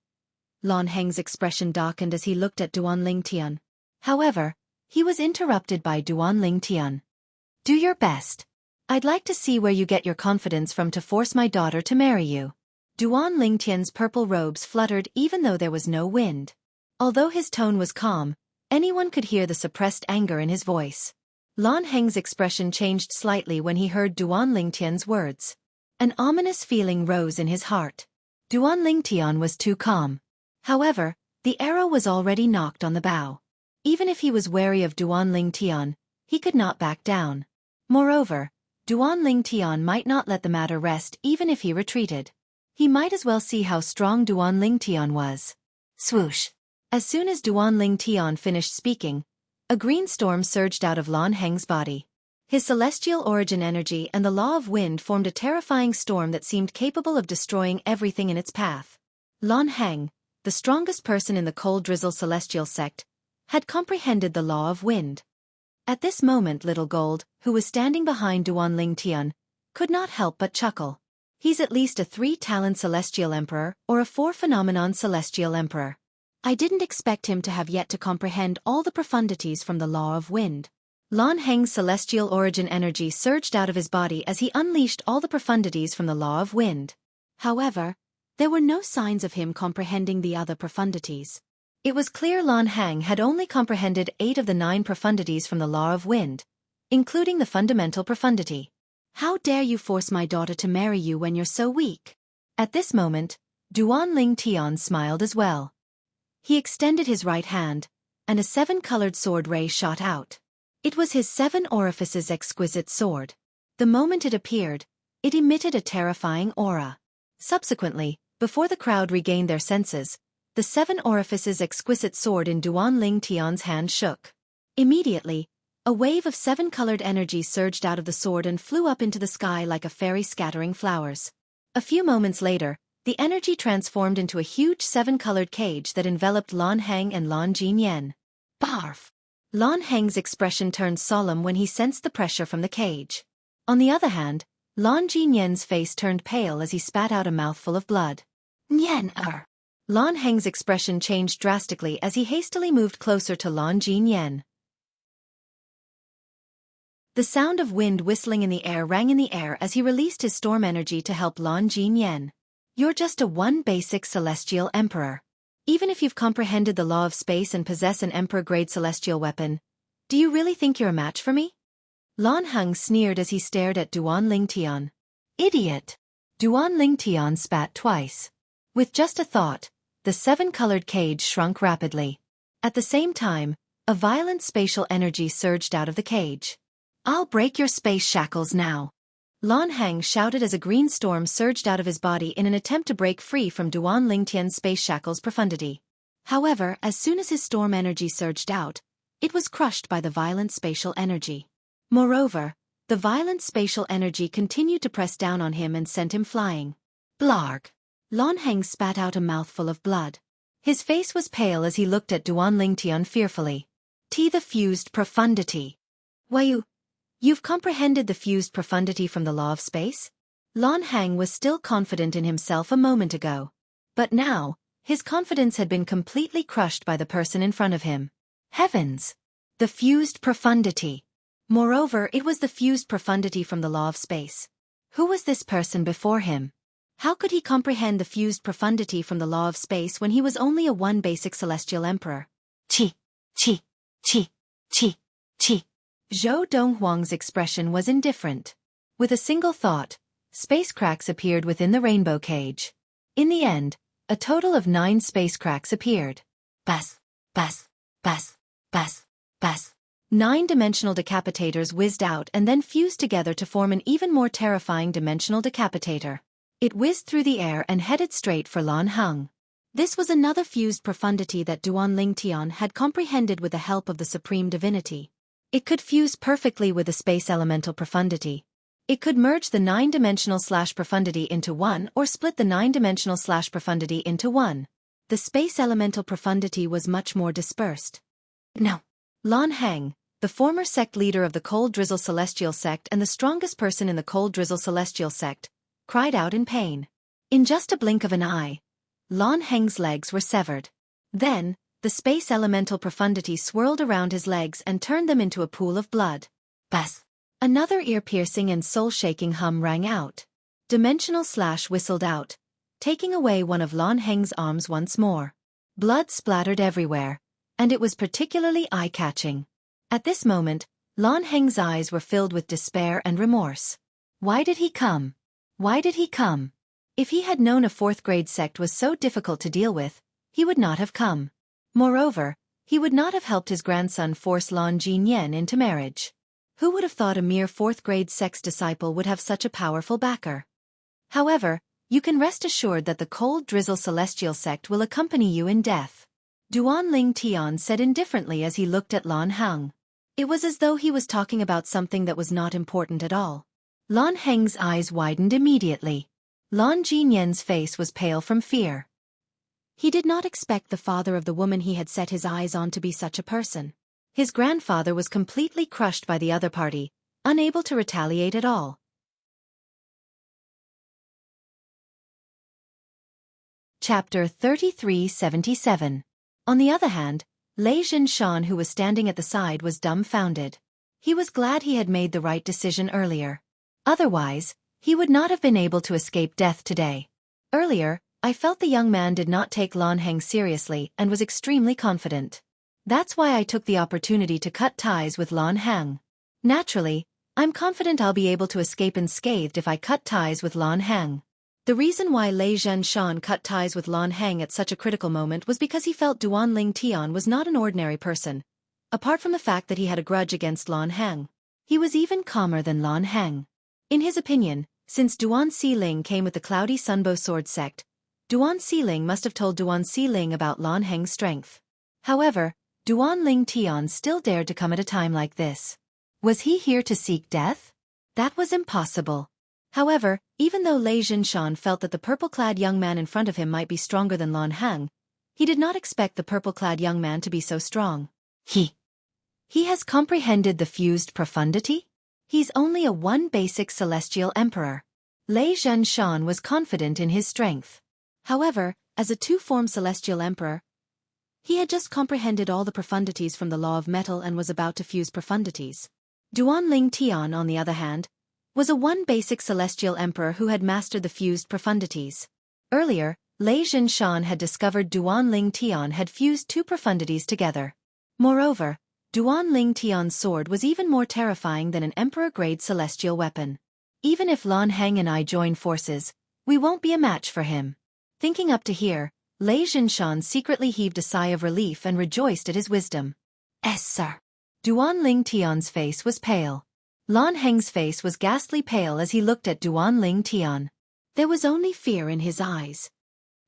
Lan Hang's expression darkened as he looked at Duanlingtian. However, he was interrupted by Duanlingtian. "Do your best. I'd like to see where you get your confidence from to force my daughter to marry you." Duanlingtian's purple robes fluttered even though there was no wind. Although his tone was calm, anyone could hear the suppressed anger in his voice. Lan Hang's expression changed slightly when he heard Duanlingtian's words. An ominous feeling rose in his heart. Duanlingtian was too calm. However, the arrow was already knocked on the bow. Even if he was wary of Duanlingtian, he could not back down. Moreover, Duanlingtian might not let the matter rest even if he retreated. He might as well see how strong Duanlingtian was. Swoosh! As soon as Duanlingtian finished speaking, a green storm surged out of Lan Hang's body. His celestial origin energy and the law of wind formed a terrifying storm that seemed capable of destroying everything in its path. Lan Hang, the strongest person in the Cold Drizzle Celestial sect, had comprehended the law of wind. At this moment Little Gold, who was standing behind Duanlingtian, could not help but chuckle. He's at least a 3-talent Celestial Emperor or a 4-phenomenon Celestial Emperor. I didn't expect him to have yet to comprehend all the profundities from the law of wind. Lan Hang's celestial origin energy surged out of his body as he unleashed all the profundities from the law of wind. However, there were no signs of him comprehending the other profundities. It was clear Lan Hang had only comprehended 8 of the 9 profundities from the law of wind, including the fundamental profundity. "How dare you force my daughter to marry you when you're so weak?" At this moment, Duanlingtian smiled as well. He extended his right hand, and a 7-colored sword ray shot out. It was his 7 orifices exquisite sword. The moment it appeared, it emitted a terrifying aura. Subsequently, before the crowd regained their senses, the 7 orifices exquisite sword in Duanlingtian's hand shook. Immediately, a wave of 7-colored energy surged out of the sword and flew up into the sky like a fairy scattering flowers. A few moments later, the energy transformed into a huge 7-colored cage that enveloped Lan Hang and Lan Jinyan. Barf! Lan Hang's expression turned solemn when he sensed the pressure from the cage. On the other hand, Lan Jinyan's face turned pale as he spat out a mouthful of blood. Nyen-er! Lan Hang's expression changed drastically as he hastily moved closer to Lan Jinyan. The sound of wind whistling in the air rang in the air as he released his storm energy to help Lan Jinyan. "You're just a 1 basic celestial emperor. Even if you've comprehended the law of space and possess an emperor-grade celestial weapon, do you really think you're a match for me?" Lan Hang sneered as he stared at Duanlingtian. "Idiot!" Duanlingtian spat twice. With just a thought, the 7-colored cage shrunk rapidly. At the same time, a violent spatial energy surged out of the cage. "I'll break your space shackles now!" Lan Hang shouted as a green storm surged out of his body in an attempt to break free from Duanlingtian's space shackles profundity. However, as soon as his storm energy surged out, it was crushed by the violent spatial energy. Moreover, the violent spatial energy continued to press down on him and sent him flying. Blarg! Lan Hang spat out a mouthful of blood. His face was pale as he looked at Duanlingtian fearfully. The fused profundity. "Why you've comprehended the fused profundity from the law of space?" Lan Hang was still confident in himself a moment ago. But now, his confidence had been completely crushed by the person in front of him. Heavens! The fused profundity. Moreover, it was the fused profundity from the law of space. Who was this person before him? How could he comprehend the fused profundity from the law of space when he was only a one basic celestial emperor? Chi, chi, chi, chi, chi. Zhou Donghuang's expression was indifferent. With a single thought, space cracks appeared within the rainbow cage. In the end, a total of 9 space cracks appeared. Bas, bas, bas, bas, bas. 9-dimensional decapitators whizzed out and then fused together to form an even more terrifying dimensional decapitator. It whizzed through the air and headed straight for Lan Heng. This was another fused profundity that Duan Tian had comprehended with the help of the supreme divinity. It could fuse perfectly with the space elemental profundity. It could merge the 9-dimensional profundity into one or split the 9-dimensional profundity into one. The space elemental profundity was much more dispersed. No. Lan Heng, the former sect leader of the Cold Drizzle Celestial Sect and the strongest person in the Cold Drizzle Celestial Sect, cried out in pain. In just a blink of an eye, Lan Heng's legs were severed. Then, the space elemental profundity swirled around his legs and turned them into a pool of blood. Bas! Another ear-piercing and soul-shaking hum rang out. Dimensional slash whistled out, taking away one of Lan Heng's arms once more. Blood splattered everywhere, and it was particularly eye-catching. At this moment, Lan Heng's eyes were filled with despair and remorse. Why did he come? Why did he come? If he had known a 4th-grade sect was so difficult to deal with, he would not have come. Moreover, he would not have helped his grandson force Lan Jinyan into marriage. Who would have thought a mere 4th-grade sect's disciple would have such a powerful backer? However, you can rest assured that the Cold Drizzle Celestial Sect will accompany you in death. Duan Tian said indifferently as he looked at Lan Heng. It was as though he was talking about something that was not important at all. Lan Heng's eyes widened immediately. Lan Jinyan's face was pale from fear. He did not expect the father of the woman he had set his eyes on to be such a person. His grandfather was completely crushed by the other party, unable to retaliate at all. Chapter 3377. On the other hand, Lei Zhenshan, who was standing at the side, was dumbfounded. He was glad he had made the right decision earlier. Otherwise, he would not have been able to escape death today. Earlier, I felt the young man did not take Lan Heng seriously and was extremely confident. That's why I took the opportunity to cut ties with Lan Heng. Naturally, I'm confident I'll be able to escape unscathed if I cut ties with Lan Heng. The reason why Lei Zhenshan cut ties with Lan Heng at such a critical moment was because he felt Duan Tian was not an ordinary person. Apart from the fact that he had a grudge against Lan Heng, he was even calmer than Lan Heng. In his opinion, since Duan Xiling came with the Cloudy Sunbow Sword Sect, Duan Xiling must have told Duan Xiling about Lan Heng's strength. However, Duan Tian still dared to come at a time like this. Was he here to seek death? That was impossible. However, even though Lei Zhenshan felt that the purple-clad young man in front of him might be stronger than Lan Heng, he did not expect the purple-clad young man to be so strong. He has comprehended the fused profundity? He's only a one basic celestial emperor. Lei Zhenshan was confident in his strength. However, as a two-form celestial emperor, he had just comprehended all the profundities from the law of metal and was about to fuse profundities. Duan Tian, on the other hand, was a one basic celestial emperor who had mastered the fused profundities. Earlier, Lei Zhenshan had discovered Duan Tian had fused two profundities together. Moreover, Duan Tian's sword was even more terrifying than an emperor-grade celestial weapon. Even if Lan Heng and I join forces, we won't be a match for him. Thinking up to here, Lei Zhenshan secretly heaved a sigh of relief and rejoiced at his wisdom. Sir. Duan Tian's face was pale. Lan Heng's face was ghastly pale as he looked at Duan Tian. There was only fear in his eyes.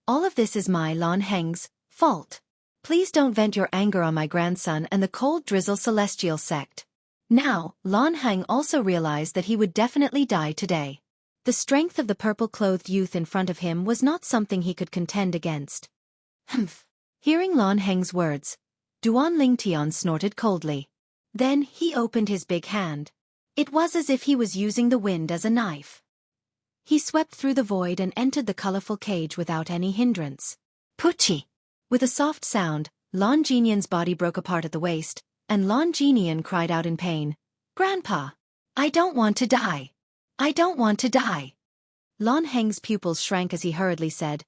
All of this is my Lan Heng's fault. Please don't vent your anger on my grandson and the Cold Drizzle Celestial Sect. Now, Lan Heng also realized that he would definitely die today. The strength of the purple-clothed youth in front of him was not something he could contend against. Humph. Hearing Lan Heng's words, Duan Tian snorted coldly. Then he opened his big hand. It was as if he was using the wind as a knife. He swept through the void and entered the colorful cage without any hindrance. Puchi! With a soft sound, Lan Jinyan's body broke apart at the waist, and Lan Jinyan cried out in pain, "Grandpa! I don't want to die! I don't want to die!" Lan Heng's pupils shrank as he hurriedly said,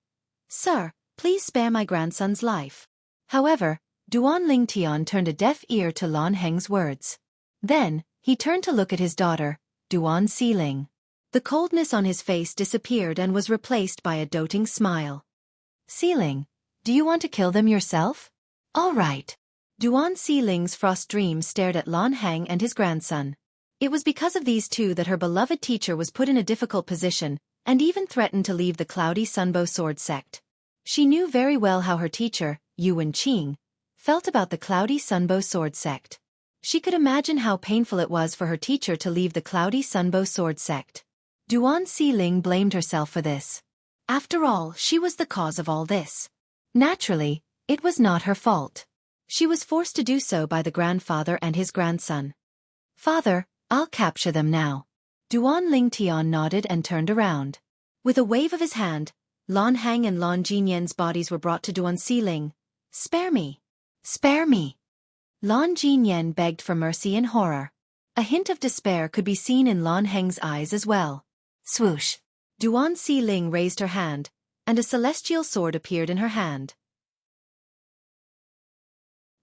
"Sir, please spare my grandson's life." However, Duan Lingtian turned a deaf ear to Lan Heng's words. Then, he turned to look at his daughter, Duan Siling. The coldness on his face disappeared and was replaced by a doting smile. "Siling, do you want to kill them yourself?" "All right." Duan Siling's frost dream stared at Lan Heng and his grandson. It was because of these two that her beloved teacher was put in a difficult position, and even threatened to leave the Cloudy Sunbow Sword sect. She knew very well how her teacher, Yu Wenqing, felt about the Cloudy Sunbow Sword sect. She could imagine how painful it was for her teacher to leave the Cloudy Sunbow Sword sect. Duan Siling blamed herself for this. After all, she was the cause of all this. Naturally, it was not her fault. She was forced to do so by the grandfather and his grandson. "Father, I'll capture them now." Duan Lingtian nodded and turned around. With a wave of his hand, Lan Heng and Lan Jinyan's bodies were brought to Duan Siling. "Spare me! Spare me!" Lan Jinyan begged for mercy in horror. A hint of despair could be seen in Lan Heng's eyes as well. Swoosh! Duan Siling raised her hand, and a celestial sword appeared in her hand.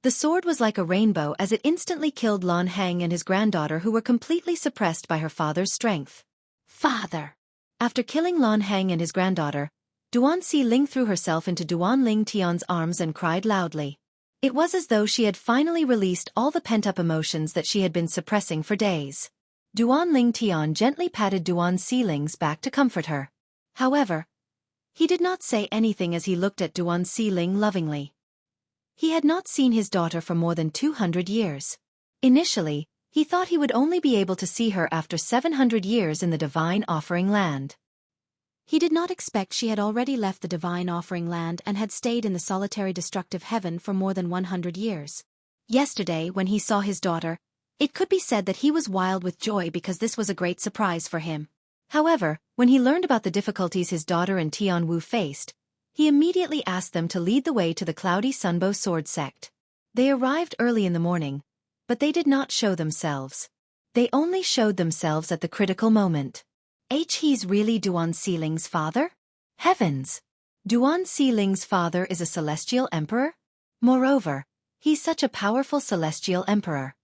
The sword was like a rainbow as it instantly killed Lan Heng and his granddaughter, who were completely suppressed by her father's strength. "Father!" After killing Lan Heng and his granddaughter, Duan Siling threw herself into Duan Lingtian's arms and cried loudly. It was as though she had finally released all the pent-up emotions that she had been suppressing for days. Duan Lingtian gently patted Duan Siling's back to comfort her. However, he did not say anything as he looked at Duan Siling lovingly. He had not seen his daughter for more than 200 years. Initially, he thought he would only be able to see her after 700 years in the Divine Offering Land. He did not expect she had already left the Divine Offering Land and had stayed in the solitary destructive heaven for more than 100 years. Yesterday, when he saw his daughter, it could be said that he was wild with joy because this was a great surprise for him. However, when he learned about the difficulties his daughter and Tianwu faced, he immediately asked them to lead the way to the Cloudy Sunbow Sword sect. They arrived early in the morning, but they did not show themselves. They only showed themselves at the critical moment. He's really Duan Siling's father? Heavens! Duan Siling's father is a celestial emperor? Moreover, he's such a powerful celestial emperor.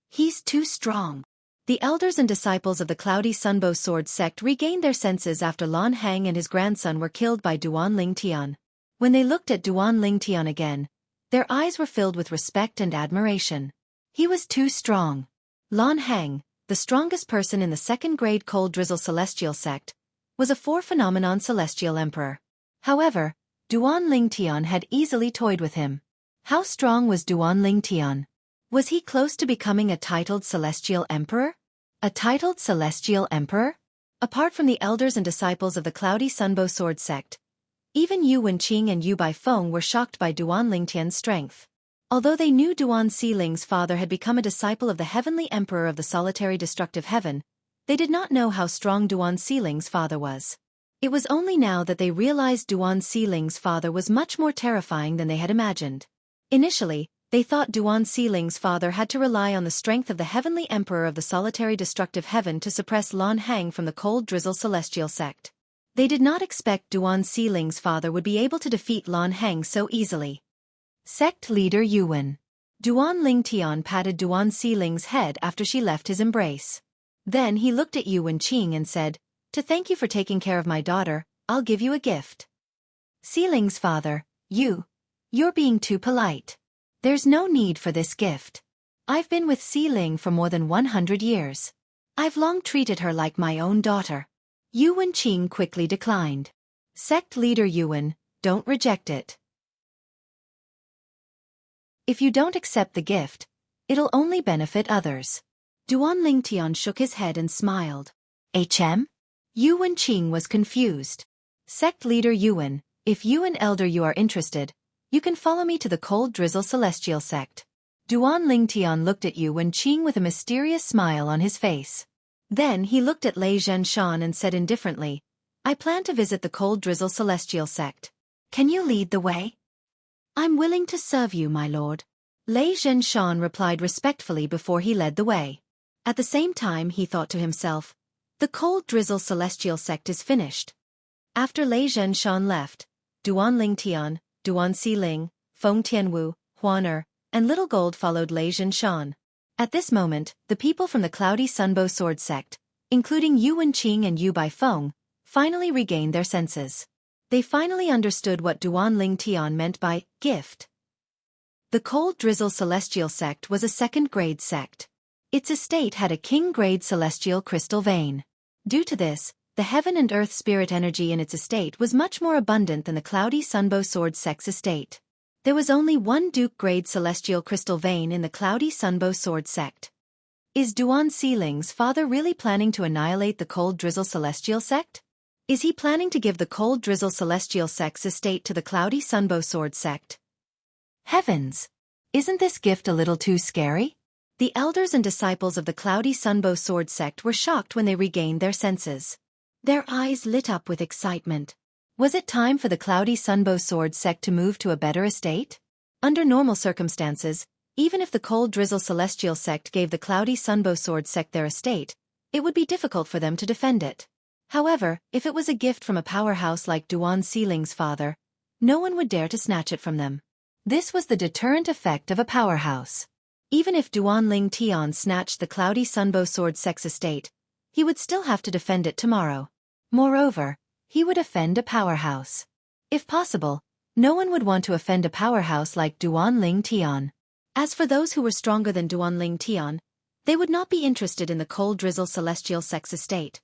He's too strong. The elders and disciples of the Cloudy Sunbow Sword sect regained their senses after Lan Heng and his grandson were killed by Duan Lingtian. When they looked at Duan Lingtian again, their eyes were filled with respect and admiration. He was too strong. Lan Heng, the strongest person in the second-grade Cold Drizzle Celestial sect, was a four-phenomenon celestial emperor. However, Duan Lingtian had easily toyed with him. How strong was Duan Lingtian? Was he close to becoming a titled celestial emperor? A titled celestial emperor? Apart from the elders and disciples of the Cloudy Sunbow Sword sect, even Yu Wenqing and Yu Baifeng were shocked by Duan Lingtian's strength. Although they knew Duan Siling's father had become a disciple of the heavenly emperor of the solitary destructive heaven, they did not know how strong Duan Siling's father was. It was only now that they realized Duan Siling's father was much more terrifying than they had imagined. Initially, they thought Duan Siling's father had to rely on the strength of the heavenly emperor of the solitary destructive heaven to suppress Lan Heng from the Cold Drizzle Celestial sect. They did not expect Duan Siling's father would be able to defeat Lan Heng so easily. Sect leader Yuan. Duan Lingtian patted Duan Siling's head after she left his embrace. Then he looked at Yu Wenqing and said, "To thank you for taking care of my daughter, I'll give you a gift." Siling's father, you're being too polite. There's no need for this gift. I've been with Siling for more than 100 years. I've long treated her like my own daughter. Yu Wenqing quickly declined. Sect leader Yuan, don't reject it. If you don't accept the gift, it'll only benefit others. Duan Lingtian shook his head and smiled. Yu Wenqing was confused. Sect leader Yuan, if you and elder Yu are interested, you can follow me to the Cold Drizzle Celestial sect. Duan Lingtian looked at Yu Wenqing with a mysterious smile on his face. Then he looked at Lei Zhenshan and said indifferently, "I plan to visit the Cold Drizzle Celestial sect. Can you lead the way?" "I'm willing to serve you, my lord." Lei Zhenshan replied respectfully before he led the way. At the same time he thought to himself, The cold drizzle celestial sect is finished. After Lei Zhenshan left, Duan Ling Tian, Duan Si Ling, Feng Tianwu, Huan and Little Gold followed Lei Zhenshan. At this moment, the people from the Cloudy Sunbow Sword sect, including Yu Wenqing and Yu Baifeng, finally regained their senses. They finally understood what Duan Ling Tian meant by gift. The Cold Drizzle Celestial Sect was a second-grade sect. Its estate had a king-grade celestial crystal vein. Due to this, the heaven and earth spirit energy in its estate was much more abundant than the Cloudy Sunbow Sword sect's estate. There was only one Duke-grade celestial crystal vein in the Cloudy Sunbow Sword sect. Is Duan Siling's father really planning to annihilate the Cold Drizzle Celestial sect? Is he planning to give the Cold Drizzle Celestial sect's estate to the Cloudy Sunbow Sword sect? Heavens! Isn't this gift a little too scary? The elders and disciples of the Cloudy Sunbow Sword sect were shocked when they regained their senses. Their eyes lit up with excitement. Was it time for the Cloudy Sunbow Sword sect to move to a better estate? Under normal circumstances, even if the Cold Drizzle Celestial sect gave the Cloudy Sunbow Sword sect their estate, it would be difficult for them to defend it. However, if it was a gift from a powerhouse like Duan Siling's father, no one would dare to snatch it from them. This was the deterrent effect of a powerhouse. Even if Duan Ling Tian snatched the Cloudy Sunbow Sword sect's estate, he would still have to defend it tomorrow. Moreover, he would offend a powerhouse. If possible, no one would want to offend a powerhouse like Duan Ling Tian. As for those who were stronger than Duan Ling Tian, they would not be interested in the Cold Drizzle Celestial sect's estate.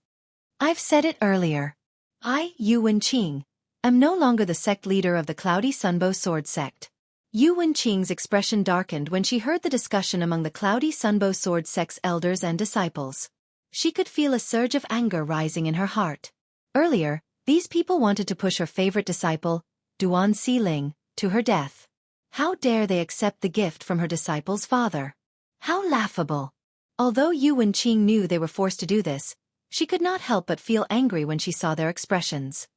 I've said it earlier. I, Yu Wenqing, am no longer the sect leader of the Cloudy Sunbow Sword sect. Yu Wenqing's expression darkened when she heard the discussion among the Cloudy Sunbow Sword sect's elders and disciples. She could feel a surge of anger rising in her heart. Earlier, these people wanted to push her favorite disciple, Duan Siling, to her death. How dare they accept the gift from her disciple's father? How laughable! Although Yu Wenqing knew they were forced to do this, she could not help but feel angry when she saw their expressions.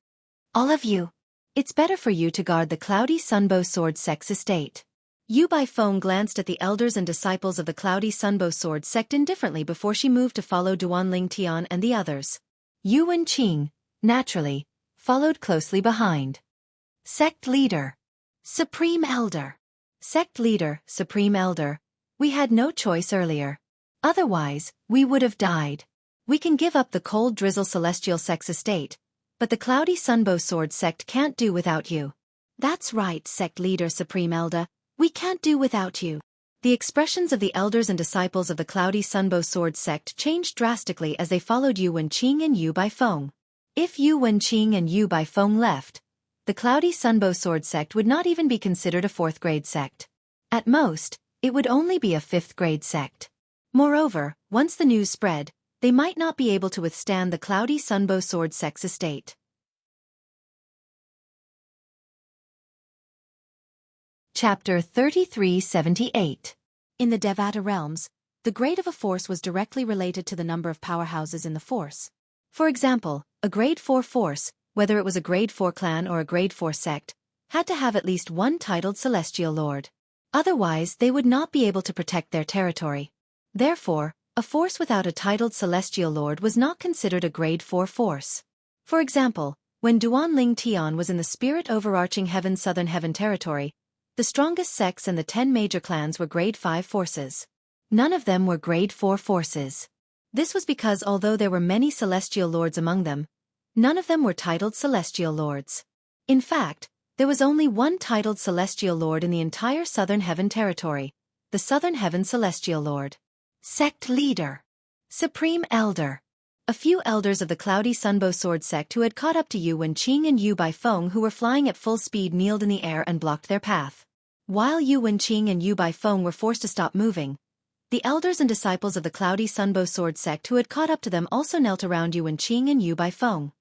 All of you. It's better for you to guard the Cloudy Sunbow Sword sect's estate. Yu Baifeng glanced at the elders and disciples of the Cloudy Sunbow Sword sect indifferently before she moved to follow Duan Ling Tian and the others. Yu Wenqing, naturally, followed closely behind. Sect Leader. Supreme Elder. Sect Leader, Supreme Elder. We had no choice earlier. Otherwise, we would have died. We can give up the Cold Drizzle Celestial sect's estate, but the Cloudy Sunbow Sword sect can't do without you. That's right, Sect Leader Supreme Elder, we can't do without you. The expressions of the elders and disciples of the Cloudy Sunbow Sword sect changed drastically as they followed Yu Wenqing and Yu Baifeng. If Yu Wenqing and Yu Baifeng left, the Cloudy Sunbow Sword sect would not even be considered a fourth-grade sect. At most, it would only be a fifth-grade sect. Moreover, once the news spread, they might not be able to withstand the Cloudy Sunbow Sword sect's estate. Chapter 3378. In the Devata realms, the grade of a force was directly related to the number of powerhouses in the force. For example, a grade 4 force, whether it was a grade 4 clan or a grade 4 sect, had to have at least one titled Celestial Lord. Otherwise, they would not be able to protect their territory. Therefore, a force without a titled Celestial Lord was not considered a grade 4 force. For example, when Duan Ling Tian was in the Spirit Overarching Heaven Southern Heaven territory, the strongest sects and the 10 major clans were grade 5 forces. None of them were grade 4 forces. This was because although there were many Celestial Lords among them, none of them were titled Celestial Lords. In fact, there was only one titled Celestial Lord in the entire Southern Heaven territory, the Southern Heaven Celestial Lord. Sect Leader. Supreme Elder. A few elders of the Cloudy Sunbow Sword sect who had caught up to Yu Wenqing and Yu Baifeng who were flying at full speed kneeled in the air and blocked their path. While Yu Wenqing and Yu Baifeng were forced to stop moving, the elders and disciples of the Cloudy Sunbow Sword sect who had caught up to them also knelt around Yu Wenqing and Yu Baifeng.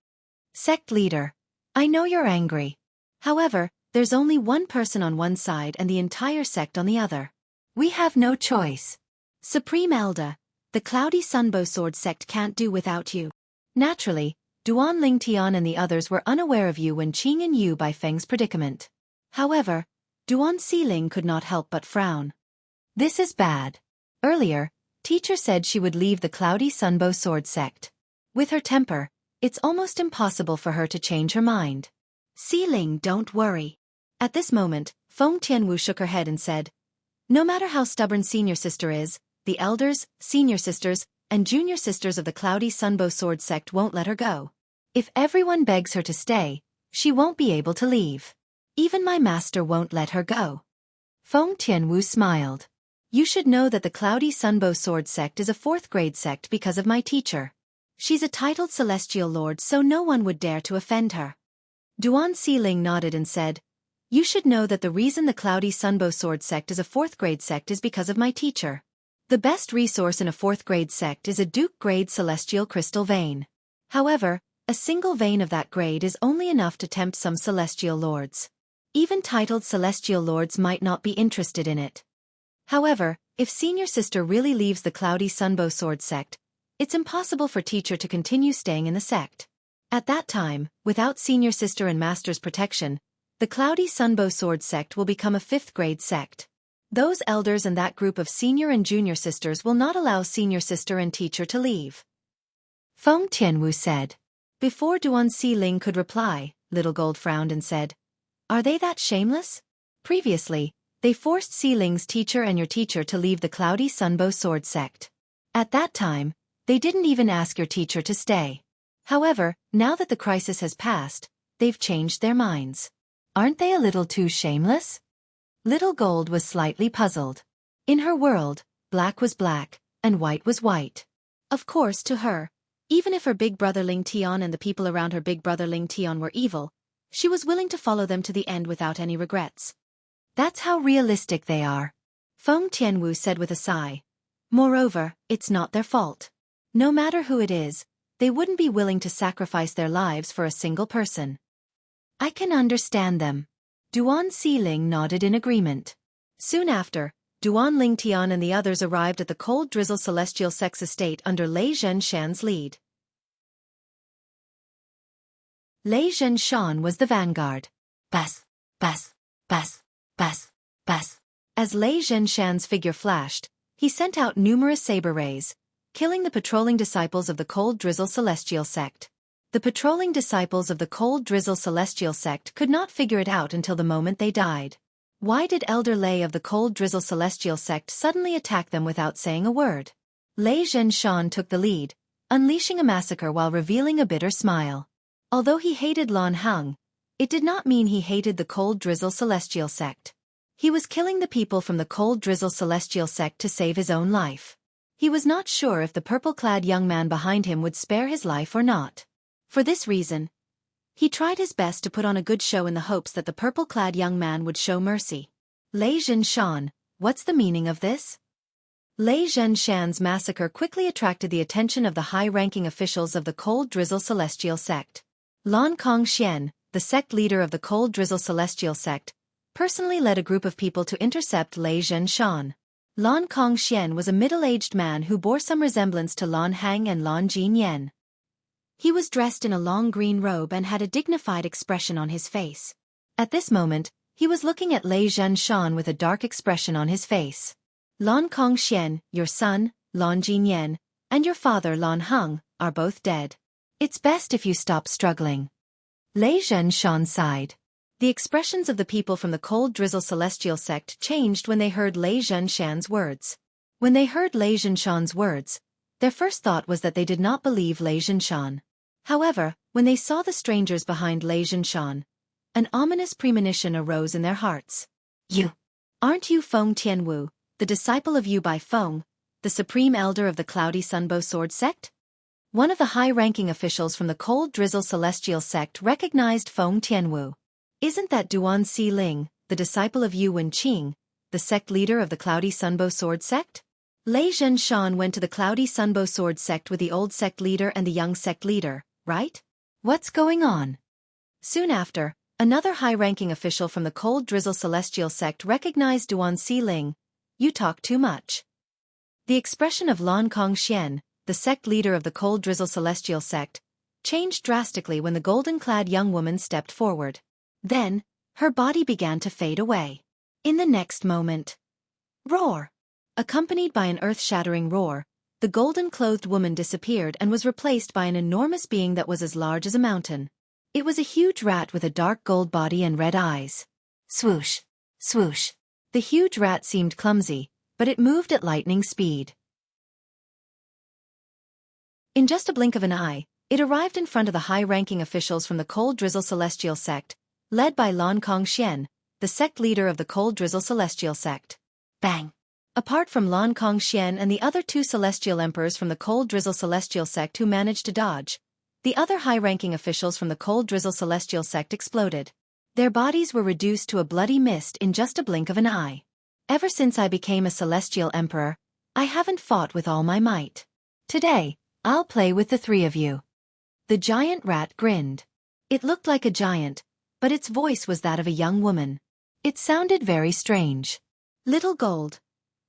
Sect Leader. I know you're angry. However, there's only one person on one side and the entire sect on the other. We have no choice. Supreme Elder, the Cloudy Sunbow Sword sect can't do without you. Naturally, Duan Ling Tian and the others were unaware of Yu Wenqing and Yu Baifeng's predicament. However, Duan Siling could not help but frown. This is bad. Earlier, teacher said she would leave the Cloudy Sunbow Sword sect. With her temper, it's almost impossible for her to change her mind. Xiling, don't worry. At this moment, Feng Tianwu shook her head and said, no matter how stubborn senior sister is, the elders, senior sisters, and junior sisters of the Cloudy Sunbow Sword sect won't let her go. If everyone begs her to stay, she won't be able to leave. Even my master won't let her go. Feng Tianwu smiled. You should know that the Cloudy Sunbow Sword sect is a 4th grade sect because of my teacher. She's a titled celestial lord, so no one would dare to offend her. Duan Xiling nodded and said, you should know that the reason the Cloudy Sunbow Sword sect is a 4th grade sect is because of my teacher. The best resource in a 4th grade sect is a Duke grade celestial crystal vein. However, a single vein of that grade is only enough to tempt some celestial lords. Even titled celestial lords might not be interested in it. However, if senior sister really leaves the Cloudy Sunbow Sword sect, it's impossible for teacher to continue staying in the sect. At that time, without senior sister and master's protection, the Cloudy Sunbow Sword sect will become a 5th grade sect. Those elders and that group of senior and junior sisters will not allow senior sister and teacher to leave. Feng Tianwu said. Before Duan Xiling could reply, Little Gold frowned and said, are they that shameless? Previously, they forced Xiling's teacher and your teacher to leave the Cloudy Sunbow Sword sect. At that time, they didn't even ask your teacher to stay. However, now that the crisis has passed, they've changed their minds. Aren't they a little too shameless? Little Gold was slightly puzzled. In her world, black was black, and white was white. Of course, to her, even if her big brother Ling Tian and the people around her big brother Ling Tian were evil, she was willing to follow them to the end without any regrets. That's how realistic they are. Feng Tianwu said with a sigh. Moreover, it's not their fault. No matter who it is, they wouldn't be willing to sacrifice their lives for a single person. I can understand them. Duan Xiling nodded in agreement. Soon after, Duan Lingtian and the others arrived at the Cold Drizzle Celestial Sex Estate under Lei Zhenshan's lead. Lei Zhenshan was the vanguard. Bas, bas, bas, bas, bas. As Lei Zhenshan's figure flashed, he sent out numerous saber rays, killing the patrolling disciples of the Cold Drizzle Celestial Sect. The patrolling disciples of the Cold Drizzle Celestial Sect could not figure it out until the moment they died. Why did Elder Lei of the Cold Drizzle Celestial Sect suddenly attack them without saying a word? Lei Zhenshan took the lead, unleashing a massacre while revealing a bitter smile. Although he hated Lan Heng, it did not mean he hated the Cold Drizzle Celestial Sect. He was killing the people from the Cold Drizzle Celestial Sect to save his own life. He was not sure if the purple-clad young man behind him would spare his life or not. For this reason, he tried his best to put on a good show in the hopes that the purple-clad young man would show mercy. Lei Zhenshan, what's the meaning of this? Lei Zhenshan's massacre quickly attracted the attention of the high-ranking officials of the Cold Drizzle Celestial Sect. Lan Kongxian, the sect leader of the Cold Drizzle Celestial Sect, personally led a group of people to intercept Lei Zhenshan. Lan Kongxian was a middle-aged man who bore some resemblance to Lan Heng and Lan Jinyan. He was dressed in a long green robe and had a dignified expression on his face. At this moment, he was looking at Lei Zhenshan with a dark expression on his face. Lan Kongxian, your son, Lan Jinyan, and your father Lan Heng, are both dead. It's best if you stop struggling. Lei Zhenshan sighed. The expressions of the people from the Cold Drizzle Celestial Sect changed when they heard Lei Zhenshan's words. When they heard Lei Zhenshan's words, their first thought was that they did not believe Lei Zhenshan. However, when they saw the strangers behind Lei Zhenshan, an ominous premonition arose in their hearts. You! Aren't you Feng Tianwu, the disciple of Yu Bai Feng, the supreme elder of the Cloudy Sunbow Sword sect? One of the high-ranking officials from the Cold Drizzle Celestial Sect recognized Feng Tianwu. Isn't that Duan Xiling, the disciple of Yu Wenqing, the sect leader of the Cloudy Sunbow Sword sect? Lei Zhenshan went to the Cloudy Sunbow Sword sect with the old sect leader and the young sect leader, right? What's going on? Soon after, another high-ranking official from the Cold Drizzle Celestial Sect recognized Duan Xiling. You talk too much. The expression of Lan Kongxian, the sect leader of the Cold Drizzle Celestial Sect, changed drastically when the golden-clad young woman stepped forward. Then, her body began to fade away. In the next moment, roar! Accompanied by an earth-shattering roar, the golden-clothed woman disappeared and was replaced by an enormous being that was as large as a mountain. It was a huge rat with a dark gold body and red eyes. Swoosh! Swoosh! The huge rat seemed clumsy, but it moved at lightning speed. In just a blink of an eye, it arrived in front of the high-ranking officials from the Cold Drizzle Celestial Sect, led by Lan Kongxian, the sect leader of the Cold Drizzle Celestial Sect. Bang! Apart from Lan Kongxian and the other 2 celestial emperors from the Cold Drizzle Celestial Sect who managed to dodge, the other high-ranking officials from the Cold Drizzle Celestial Sect exploded. Their bodies were reduced to a bloody mist in just a blink of an eye. Ever since I became a celestial emperor, I haven't fought with all my might. Today, I'll play with the 3 of you. The giant rat grinned. It looked like a giant, but its voice was that of a young woman. It sounded very strange. Little Gold.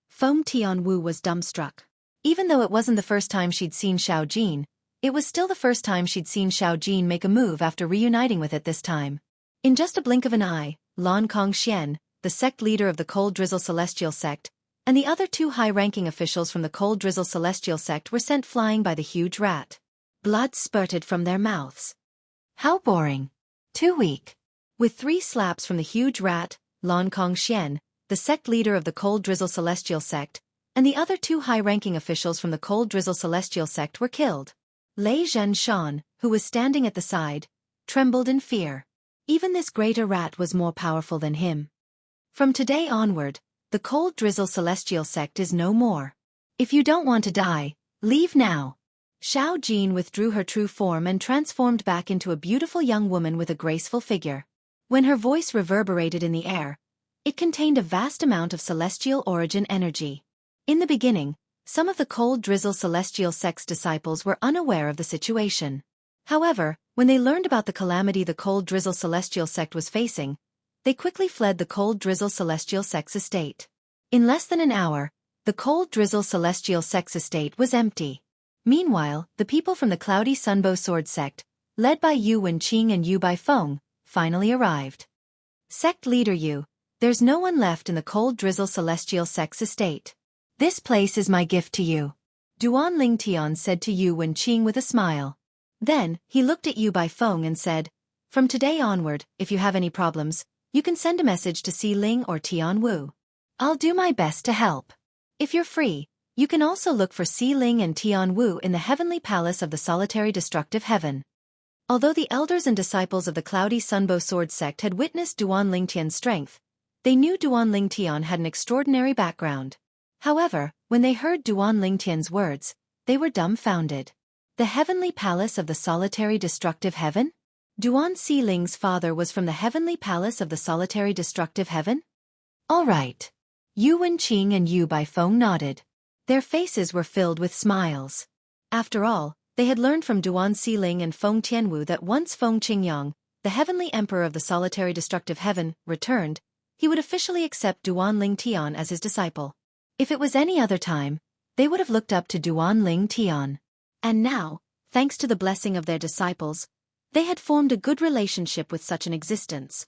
Feng Tianwu was dumbstruck. Even though it wasn't the first time she'd seen Xiao Jin, it was still the first time she'd seen Xiao Jin make a move after reuniting with it this time. In just a blink of an eye, Lan Kongxian, the sect leader of the Cold Drizzle Celestial Sect, and the other 2 high-ranking officials from the Cold Drizzle Celestial Sect were sent flying by the huge rat. Blood spurted from their mouths. How boring. Too weak. With 3 slaps from the huge rat, Lan Kongxian, the sect leader of the Cold Drizzle Celestial Sect, and the other 2 high-ranking officials from the Cold Drizzle Celestial Sect were killed. Lei Zhenshan, who was standing at the side, trembled in fear. Even this greater rat was more powerful than him. From today onward, the Cold Drizzle Celestial Sect is no more. If you don't want to die, leave now. Xiao Jin withdrew her true form and transformed back into a beautiful young woman with a graceful figure. When her voice reverberated in the air, it contained a vast amount of celestial origin energy. In the beginning, some of the Cold Drizzle Celestial Sect's disciples were unaware of the situation. However, when they learned about the calamity the Cold Drizzle Celestial Sect was facing, they quickly fled the Cold Drizzle Celestial Sect's estate. In less than an hour, the Cold Drizzle Celestial Sect's estate was empty. Meanwhile, the people from the Cloudy Sunbow Sword Sect, led by Yu Wenqing and Yu Baifeng, finally arrived. Sect leader Yu, there's no one left in the Cold Drizzle Celestial Sect's estate. This place is my gift to you, Duan Lingtian said to Yu Wenqing with a smile. Then, he looked at Yu Baifeng and said, from today onward, if you have any problems, you can send a message to Si Ling or Tian Wu. I'll do my best to help. If you're free, you can also look for Si Ling and Tian Wu in the heavenly palace of the solitary destructive heaven. Although the elders and disciples of the Cloudy Sunbow Sword Sect had witnessed Duan Lingtian's strength, they knew Duan Lingtian had an extraordinary background. However, when they heard Duan Lingtian's words, they were dumbfounded. The heavenly palace of the solitary destructive heaven? Duan Xiling's father was from the heavenly palace of the solitary destructive heaven? All right. Yu Wenqing and Yu Baifeng nodded. Their faces were filled with smiles. After all, they had learned from Duan Xiling and Feng Tianwu that once Feng Qingyang, the heavenly emperor of the solitary destructive heaven, returned, he would officially accept Duan Lingtian as his disciple. If it was any other time, they would have looked up to Duan Lingtian. And now, thanks to the blessing of their disciples, they had formed a good relationship with such an existence.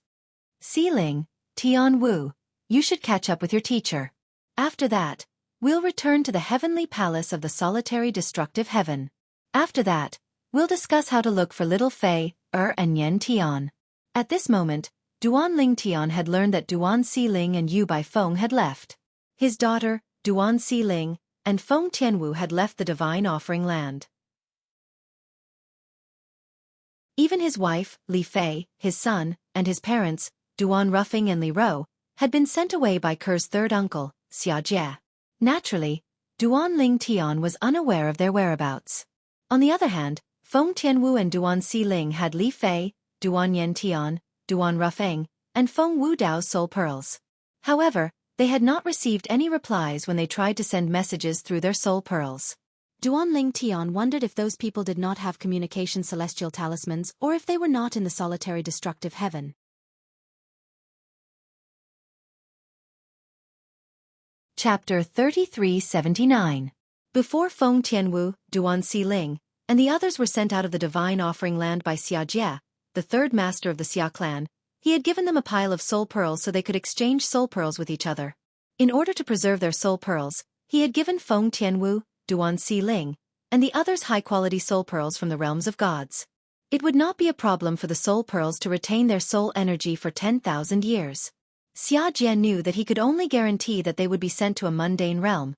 Si Ling, Tian Wu, you should catch up with your teacher. After that, we'll return to the heavenly palace of the solitary destructive heaven. After that, we'll discuss how to look for little Fei, and Yan Tian. At this moment, Duan Lingtian had learned that Duan Xiling and Yu Baifeng had left. His daughter, Duan Xiling, and Feng Tianwu had left the divine offering land. Even his wife, Li Fei, his son, and his parents, Duan Ruffing and Li Ro, had been sent away by Ker's third uncle, Xianxia. Naturally, Duan Lingtian was unaware of their whereabouts. On the other hand, Feng Tianwu and Duan Xiling had Li Fei, Duan Yantian, Duan Ruffing, and Feng Wudao's soul pearls. However, they had not received any replies when they tried to send messages through their soul pearls. Duan Lingtian wondered if those people did not have communication celestial talismans or if they were not in the solitary destructive heaven. Chapter 3379. Before Feng Tianwu, Duan Xiling, and the others were sent out of the divine offering land by Xiajia, the third master of the Xia clan, he had given them a pile of soul pearls so they could exchange soul pearls with each other. In order to preserve their soul pearls, he had given Feng Tianwu, Duan Xiling, and the others high-quality soul pearls from the realms of gods. It would not be a problem for the soul pearls to retain their soul energy for 10,000 years. Xianxia knew that he could only guarantee that they would be sent to a mundane realm,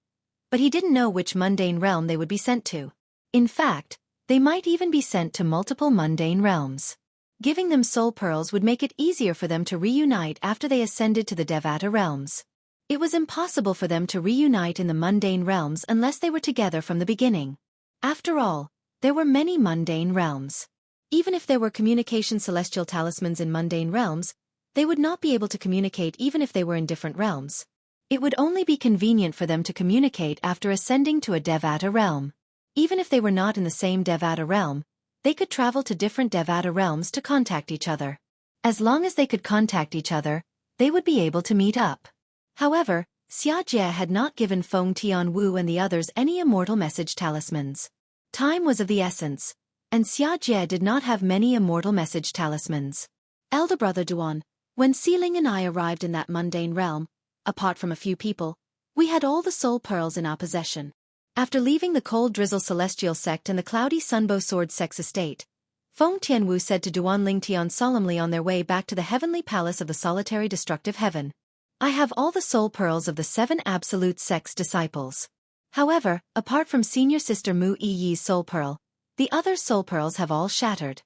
but he didn't know which mundane realm they would be sent to. In fact, they might even be sent to multiple mundane realms. Giving them soul pearls would make it easier for them to reunite after they ascended to the Devata realms. It was impossible for them to reunite in the mundane realms unless they were together from the beginning. After all, there were many mundane realms. Even if there were communication celestial talismans in mundane realms, they would not be able to communicate even if they were in different realms. It would only be convenient for them to communicate after ascending to a Devata realm. Even if they were not in the same Devata realm, they could travel to different Devata realms to contact each other. As long as they could contact each other, they would be able to meet up. However, Xianxia had not given Feng Tianwu and the others any immortal message talismans. Time was of the essence, and Xianxia did not have many immortal message talismans. Elder brother Duan, when Xiling and I arrived in that mundane realm, apart from a few people, we had all the soul pearls in our possession. After leaving the Cold Drizzle Celestial Sect and the Cloudy Sunbow Sword Sect's estate, Feng Tianwu said to Duan Lingtian solemnly on their way back to the heavenly palace of the solitary destructive heaven, "I have all the soul pearls of the 7 absolute sect's disciples. However, apart from senior sister Mu Yi's soul pearl, the other soul pearls have all shattered."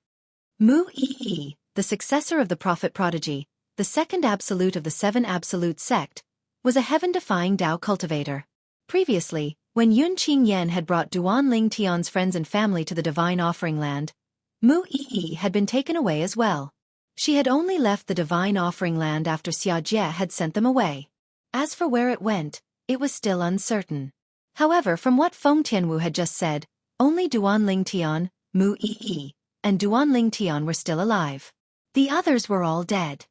Mu Yi, the successor of the prophet prodigy, the second absolute of the 7 absolute sect, was a heaven-defying Tao cultivator. Previously, when Yun Qingyan had brought Duan Lingtian's friends and family to the divine offering land, Mu Yi had been taken away as well. She had only left the divine offering land after Xianxia had sent them away. As for where it went, it was still uncertain. However, from what Feng Tianwu had just said, only Duan Lingtian, Mu Yi, and Duan Lingtian were still alive. The others were all dead.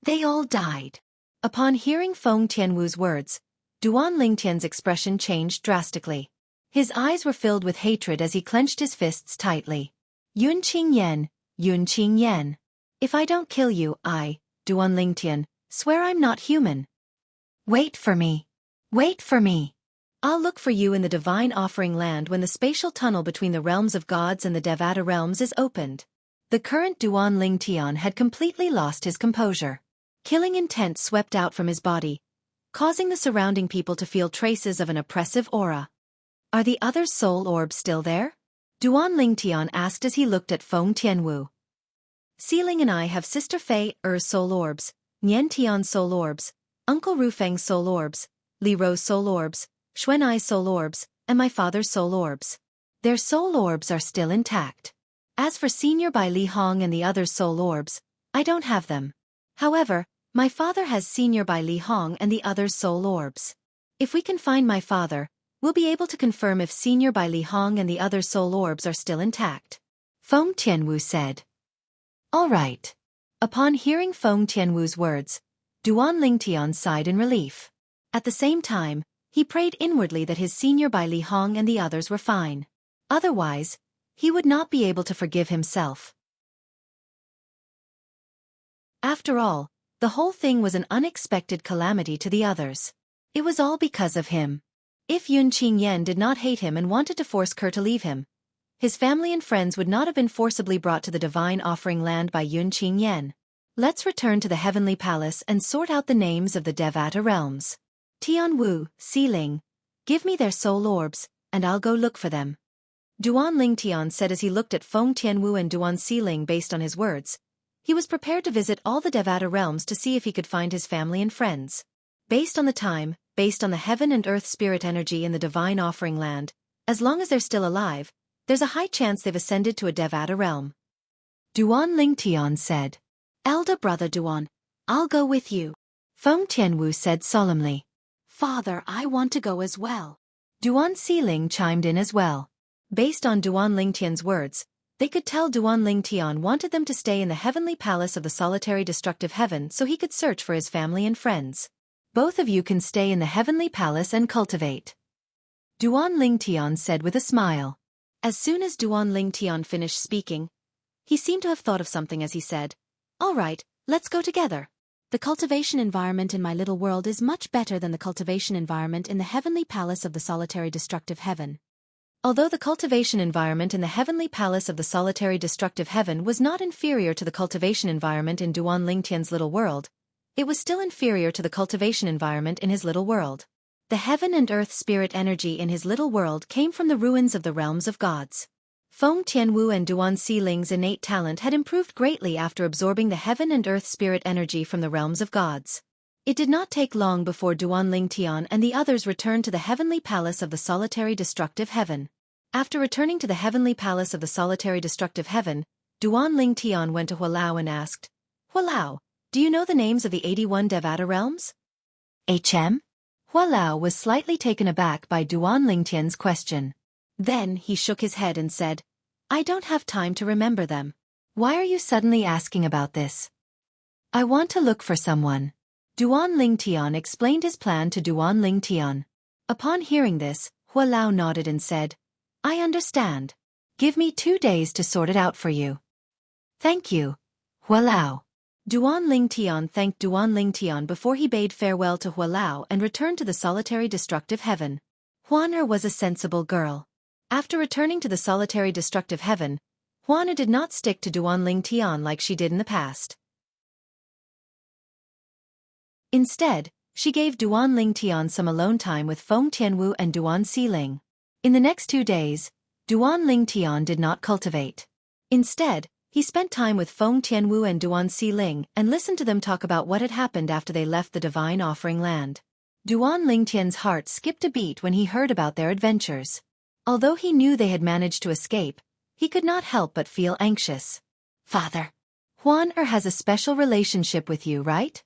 They all died. Upon hearing Feng Tianwu's words, Duan Lingtian's expression changed drastically. His eyes were filled with hatred as he clenched his fists tightly. Yun Qingyan, Yun Qingyan. If I don't kill you, I, Duan Lingtian, swear I'm not human. Wait for me. Wait for me. I'll look for you in the divine offering land when the spatial tunnel between the realms of gods and the Devata realms is opened. The current Duan Lingtian had completely lost his composure. Killing intent swept out from his body, causing the surrounding people to feel traces of an oppressive aura. Are the other soul orbs still there? Duan Lingtian asked as he looked at Feng Tianwu. Xiling and I have Sister Fei Er's soul orbs, Nian Tian's soul orbs, Uncle Rufeng's soul orbs, Li Ro's soul orbs, Xuanai's soul orbs, and my father's soul orbs. Their soul orbs are still intact. As for Senior Bai Li Hong and the others' soul orbs, I don't have them. However, my father has Senior Bai Li Hong and the others' soul orbs. If we can find my father, we'll be able to confirm if Senior Bai Li Hong and the other soul orbs are still intact. Feng Tianwu said. All right. Upon hearing Feng Tianwu's words, Duan Lingtian sighed in relief. At the same time, he prayed inwardly that his Senior Bai Li Hong and the others were fine. Otherwise, he would not be able to forgive himself. After all, the whole thing was an unexpected calamity to the others. It was all because of him. If Yun Qingyan did not hate him and wanted to force Kerr to leave him, his family and friends would not have been forcibly brought to the divine offering land by Yun Qingyan. Let's return to the heavenly palace and sort out the names of the Devata realms. Tianwu, Xiling, give me their soul orbs, and I'll go look for them. Duan Lingtian said as he looked at Feng Tianwu and Duan Xiling based on his words. He was prepared to visit all the Devata realms to see if he could find his family and friends. Based on the time, based on the heaven and earth spirit energy in the divine offering land, as long as they're still alive, there's a high chance they've ascended to a Devata realm. Duan Lingtian said. Elder brother Duan, I'll go with you. Feng Tianwu said solemnly. Father, I want to go as well. Duan Xiling chimed in as well. Based on Duan Lingtian's words, they could tell Duan Lingtian wanted them to stay in the heavenly palace of the solitary destructive heaven so he could search for his family and friends. Both of you can stay in the heavenly palace and cultivate. Duan Lingtian said with a smile. As soon as Duan Lingtian finished speaking, he seemed to have thought of something as he said, All right, let's go together. The cultivation environment in my little world is much better than the cultivation environment in the heavenly palace of the solitary destructive heaven. Although the cultivation environment in the heavenly palace of the solitary destructive heaven was not inferior to the cultivation environment in Duan Lingtian's little world, it was still inferior to the cultivation environment in his little world. The heaven and earth spirit energy in his little world came from the ruins of the realms of gods. Feng Tianwu and Duan Xiling's innate talent had improved greatly after absorbing the heaven and earth spirit energy from the realms of gods. It did not take long before Duan Lingtian and the others returned to the heavenly palace of the solitary destructive heaven. After returning to the heavenly palace of the solitary destructive heaven, Duan Lingtian went to Hualao and asked, Hualao, do you know the names of the 81 Devata realms? Hualao was slightly taken aback by Duan Lingtian's question. Then he shook his head and said, I don't have time to remember them. Why are you suddenly asking about this? I want to look for someone. Duan Lingtian explained his plan to Duan Lingtian. Upon hearing this, Hualao nodded and said, I understand. Give me 2 days to sort it out for you. Thank you, Hualao. Duan Lingtian thanked Duan Lingtian before he bade farewell to Hualao and returned to the solitary destructive heaven. Huaner was a sensible girl. After returning to the solitary destructive heaven, Huaner did not stick to Duan Lingtian like she did in the past. Instead, she gave Duan Lingtian some alone time with Feng Tianwu and Duan Xiling. In the next 2 days, Duan Lingtian did not cultivate. Instead, he spent time with Feng Tianwu and Duan Xiling and listened to them talk about what had happened after they left the divine offering land. Duan Lingtian's heart skipped a beat when he heard about their adventures. Although he knew they had managed to escape, he could not help but feel anxious. Father, Huaner has a special relationship with you, right?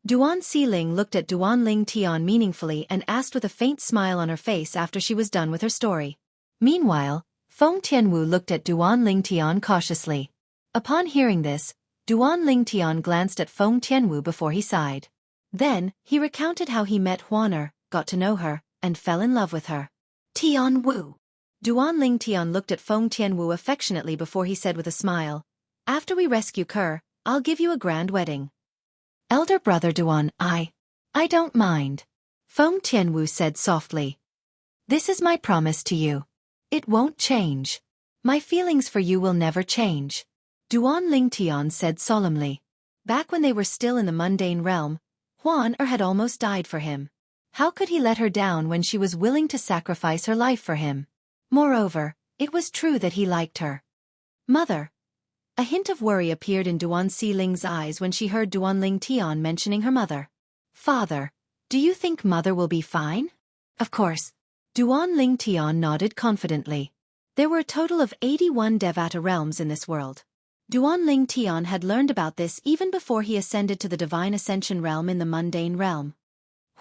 Duan Xiling looked at Duan Lingtian meaningfully and asked with a faint smile on her face after she was done with her story. Meanwhile, Feng Tianwu looked at Duan Lingtian cautiously. Upon hearing this, Duan Lingtian glanced at Feng Tianwu before he sighed. Then, he recounted how he met Huaner, got to know her, and fell in love with her. Tianwu. Duan Lingtian looked at Feng Tianwu affectionately before he said with a smile, After we rescue Kerr, I'll give you a grand wedding. Elder brother Duan, I don't mind. Feng Tianwu said softly. This is my promise to you. It won't change. My feelings for you will never change. Duan Lingtian said solemnly. Back when they were still in the mundane realm, Huaner had almost died for him. How could he let her down when she was willing to sacrifice her life for him? Moreover, it was true that he liked her. Mother. A hint of worry appeared in Duan Xiling's eyes when she heard Duan Lingtian mentioning her mother. Father, do you think mother will be fine? Of course. Duan Lingtian nodded confidently. There were a total of 81 Devata realms in this world. Duan Lingtian had learned about this even before he ascended to the divine ascension realm in the mundane realm.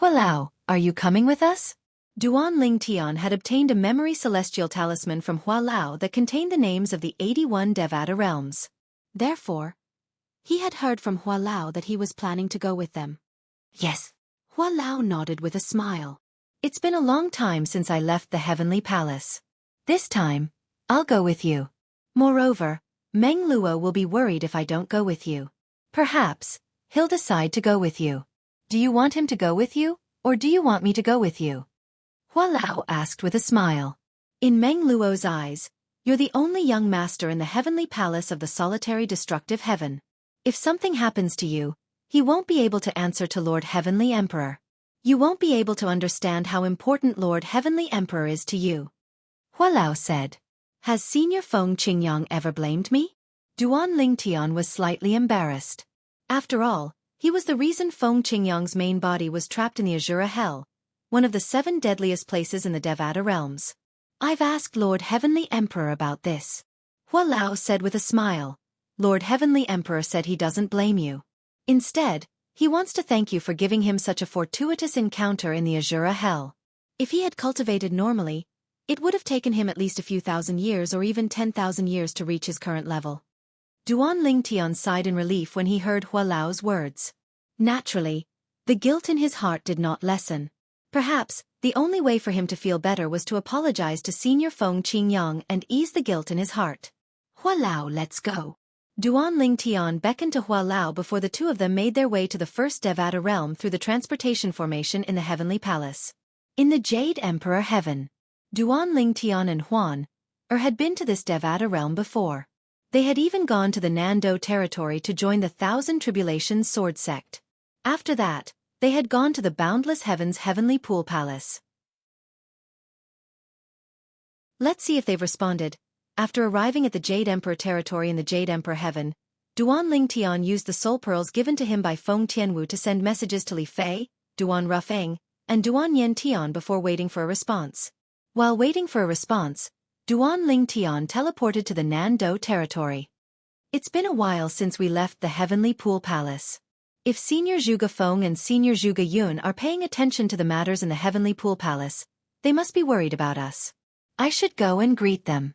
Hualao, are you coming with us? Duan Lingtian had obtained a memory celestial talisman from Hualao that contained the names of the 81 Devata realms. Therefore, he had heard from Hualao that he was planning to go with them. Yes. Hualao nodded with a smile. It's been a long time since I left the heavenly palace. This time, I'll go with you. Moreover, Meng Luo will be worried if I don't go with you. Perhaps, he'll decide to go with you. Do you want him to go with you, or do you want me to go with you? Hualao asked with a smile. In Meng Luo's eyes, you're the only young master in the heavenly palace of the solitary destructive heaven. If something happens to you, he won't be able to answer to Lord Heavenly Emperor. You won't be able to understand how important Lord Heavenly Emperor is to you. Hualao said. Has Senior Feng Qingyang ever blamed me? Duan Lingtian was slightly embarrassed. After all, he was the reason Feng Qingyang's main body was trapped in the Azura Hell, one of the 7 deadliest places in the Devata realms. I've asked Lord Heavenly Emperor about this. Hualao said with a smile. Lord Heavenly Emperor said he doesn't blame you. Instead, he wants to thank you for giving him such a fortuitous encounter in the Azura Hell. If he had cultivated normally, it would have taken him at least a few thousand years or even 10,000 years to reach his current level. Duan Lingtian sighed in relief when he heard Hualao's words. Naturally, the guilt in his heart did not lessen. Perhaps, the only way for him to feel better was to apologize to Senior Feng Qingyang and ease the guilt in his heart. Hualao, let's go. Duan Lingtian beckoned to Hualao before the two of them made their way to the first Devata realm through the transportation formation in the heavenly palace. In the Jade Emperor Heaven. Duan Lingtian and Huan had been to this Devata realm before. They had even gone to the Nando territory to join the Thousand Tribulations sword sect. After that, they had gone to the Boundless Heaven's heavenly pool palace. Let's see if they've responded. After arriving at the Jade Emperor territory in the Jade Emperor heaven, Duan Lingtian used the soul pearls given to him by Feng Tianwu to send messages to Li Fei, Duan Rufeng, and Duan Yen Tian before waiting for a response. While waiting for a response, Duan Lingtian teleported to the Nando territory. It's been a while since we left the heavenly pool palace. If Senior Zhuge Feng and Senior Zhuge Yun are paying attention to the matters in the heavenly pool palace, they must be worried about us. I should go and greet them.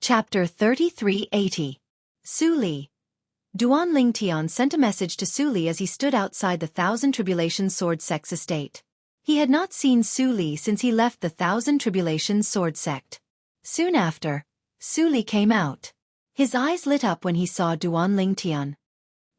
Chapter 3380. Su Li. Duan Lingtian sent a message to Su Li as he stood outside the Thousand Tribulations sword sect's estate. He had not seen Su Li since he left the Thousand Tribulations sword sect. Soon after, Su Li came out. His eyes lit up when he saw Duan Lingtian.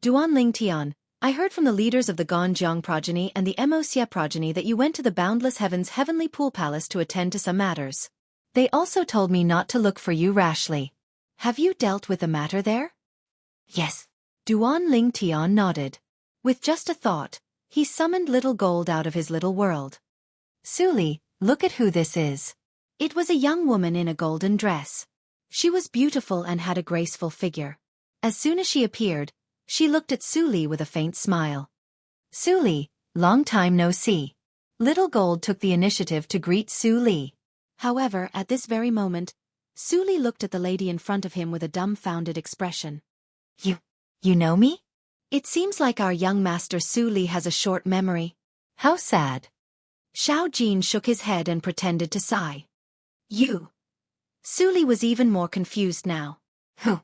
Duan Lingtian, I heard from the leaders of the Ganjiang progeny and the Wuxia progeny that you went to the Boundless Heaven's heavenly pool palace to attend to some matters. They also told me not to look for you rashly. Have you dealt with the matter there? Yes. Duan Lingtian nodded. With just a thought, he summoned Little Gold out of his little world. Su Li, look at who this is. It was a young woman in a golden dress. She was beautiful and had a graceful figure. As soon as she appeared, she looked at Su Li with a faint smile. Su Li, long time no see. Little Gold took the initiative to greet Su Li. However, at this very moment, Su Li looked at the lady in front of him with a dumbfounded expression. You know me? It seems like our young master Su Li has a short memory. How sad. Xiao Jin shook his head and pretended to sigh. You. Su Li was even more confused now. Who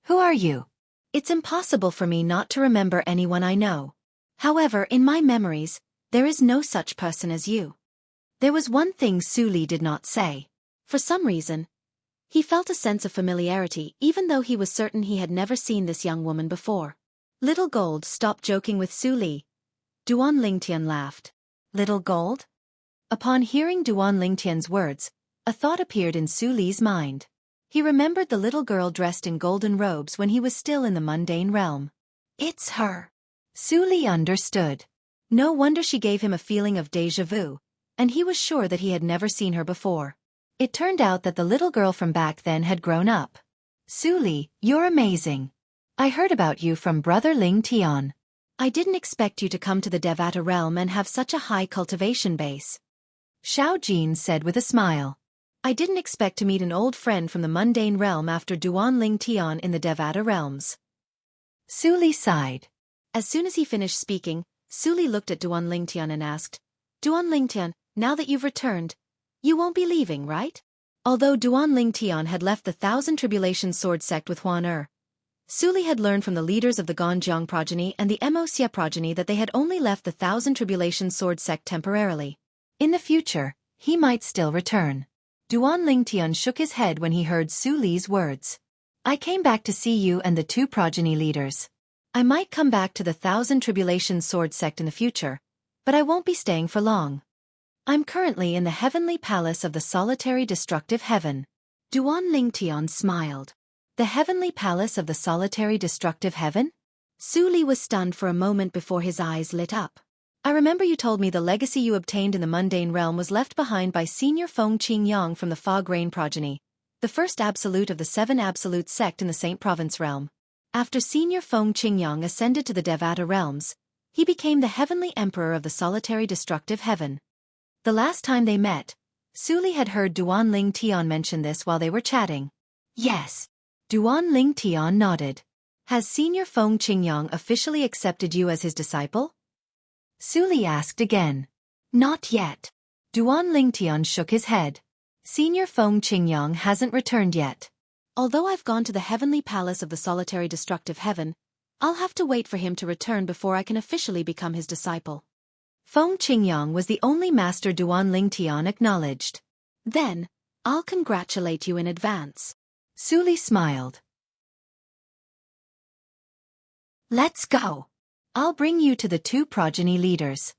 are you? It's impossible for me not to remember anyone I know. However, in my memories, there is no such person as you. There was one thing Su Li did not say. For some reason, he felt a sense of familiarity even though he was certain he had never seen this young woman before. Little Gold stopped joking with Su Li. Duan Lingtian laughed. Little Gold? Upon hearing Duan Lingtian's words, a thought appeared in Su Li's mind. He remembered the little girl dressed in golden robes when he was still in the mundane realm. It's her. Su Li understood. No wonder she gave him a feeling of déjà vu, and he was sure that he had never seen her before. It turned out that the little girl from back then had grown up. Su Li, you're amazing. I heard about you from Brother Lingtian. I didn't expect you to come to the Devata realm and have such a high cultivation base. Xiao Jin said with a smile. I didn't expect to meet an old friend from the mundane realm after Duan Lingtian in the Devata realms. Su Li sighed. As soon as he finished speaking, Su Li looked at Duan Lingtian and asked, Duan Lingtian, now that you've returned, you won't be leaving, right? Although Duan Lingtian had left the Thousand Tribulations sword sect with Huan Su Li had learned from the leaders of the Ganjiang progeny and the Wuxia progeny that they had only left the Thousand Tribulations sword sect temporarily. In the future, he might still return. Duan Lingtian shook his head when he heard Su Li's words. I came back to see you and the two progeny leaders. I might come back to the Thousand Tribulations sword sect in the future, but I won't be staying for long. I'm currently in the heavenly palace of the solitary destructive heaven. Duan Lingtian smiled. The heavenly palace of the solitary destructive heaven? Su Li was stunned for a moment before his eyes lit up. I remember you told me the legacy you obtained in the mundane realm was left behind by Senior Feng Qingyang from the Fog Rain progeny, the first absolute of the 7 absolute sect in the Saint Province realm. After Senior Feng Qingyang ascended to the Devata realms, he became the heavenly emperor of the solitary destructive heaven. The last time they met, Su Li had heard Duan Lingtian mention this while they were chatting. Yes. Duan Lingtian nodded. Has Senior Feng Qingyang officially accepted you as his disciple? Su Li asked again. Not yet. Duan Lingtian shook his head. Senior Feng Qingyang hasn't returned yet. Although I've gone to the heavenly palace of the solitary destructive heaven, I'll have to wait for him to return before I can officially become his disciple. Feng Qingyang was the only master Duan Lingtian acknowledged. Then, I'll congratulate you in advance. Su Li smiled. Let's go. I'll bring you to the two progeny leaders.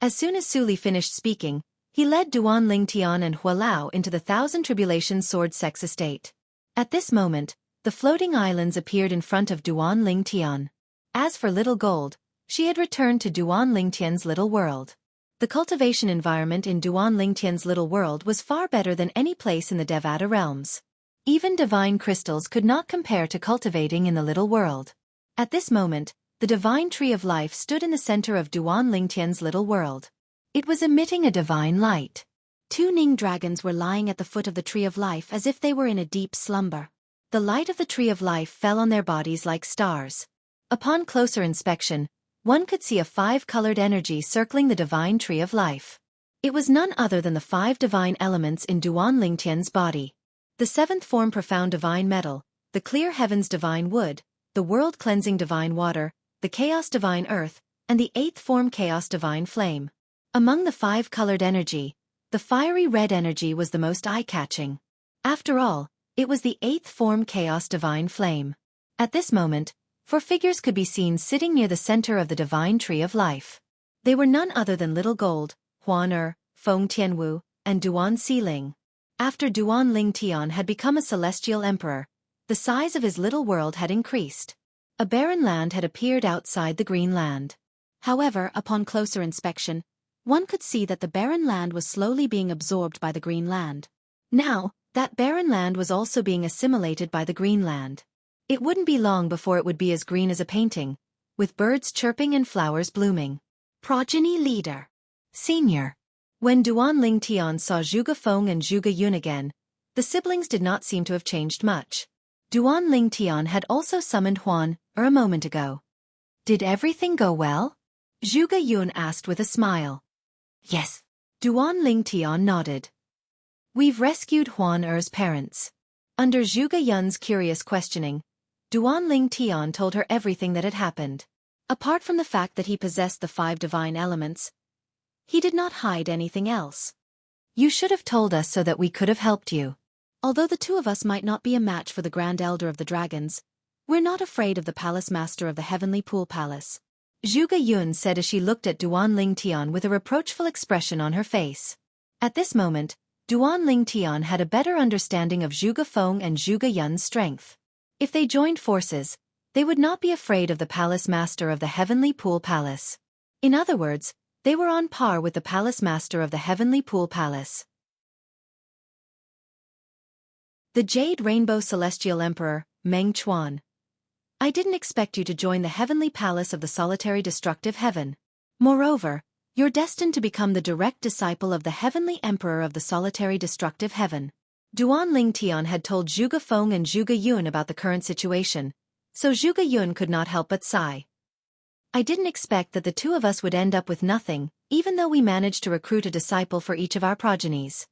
As soon as Su Li finished speaking, he led Duan Lingtian and Hua Lao into the Thousand Tribulations Sword Sex estate. At this moment, the floating islands appeared in front of Duan Lingtian. As for Little Gold, she had returned to Duan Lingtian's little world. The cultivation environment in Duan Lingtian's little world was far better than any place in the Devata realms. Even divine crystals could not compare to cultivating in the little world. At this moment, the divine tree of life stood in the center of Duan Lingtian's little world. It was emitting a divine light. Two Ning dragons were lying at the foot of the tree of life as if they were in a deep slumber. The light of the tree of life fell on their bodies like stars. Upon closer inspection, one could see a five-colored energy circling the divine tree of life. It was none other than the five divine elements in Duan Lingtian's body. The seventh form profound divine metal, the clear heavens divine wood, the world-cleansing divine water, the chaos divine earth, and the eighth form chaos divine flame. Among the five-colored energy, the fiery red energy was the most eye-catching. After all, it was the eighth form chaos divine flame. At this moment, four figures could be seen sitting near the center of the divine tree of life. They were none other than Little Gold, Huan Er, Feng Tianwu, and Duan Xiling. After Duan Lingtian had become a celestial emperor, the size of his little world had increased. A barren land had appeared outside the green land. However, upon closer inspection, one could see that the barren land was slowly being absorbed by the green land. Now, that barren land was also being assimilated by the green land. It wouldn't be long before it would be as green as a painting, with birds chirping and flowers blooming. Progeny Leader. Senior. When Duan Lingtian saw Zhuge Feng and Zhuge Yun again, the siblings did not seem to have changed much. Duan Lingtian had also summoned Huan Er a moment ago. Did everything go well? Zhuge Yun asked with a smile. Yes. Duan Lingtian nodded. We've rescued Huan Er's parents. Under Zhuge Yun's curious questioning, Duan Lingtian told her everything that had happened. Apart from the fact that he possessed the five divine elements, he did not hide anything else. You should have told us so that we could have helped you. Although the two of us might not be a match for the Grand Elder of the Dragons, we're not afraid of the Palace Master of the Heavenly Pool Palace. Zhuge Yun said as she looked at Duan Lingtian with a reproachful expression on her face. At this moment, Duan Lingtian had a better understanding of Zhuge Feng and Zhuge Yun's strength. If they joined forces, they would not be afraid of the Palace Master of the Heavenly Pool Palace. In other words, they were on par with the Palace Master of the Heavenly Pool Palace. The Jade Rainbow Celestial Emperor, Meng Chuan. I didn't expect you to join the Heavenly Palace of the Solitary Destructive Heaven. Moreover, you're destined to become the direct disciple of the Heavenly Emperor of the Solitary Destructive Heaven. Duan Lingtian had told Zhuge Feng and Zhuge Yun about the current situation, so Zhuge Yun could not help but sigh. I didn't expect that the two of us would end up with nothing, even though we managed to recruit a disciple for each of our progenies.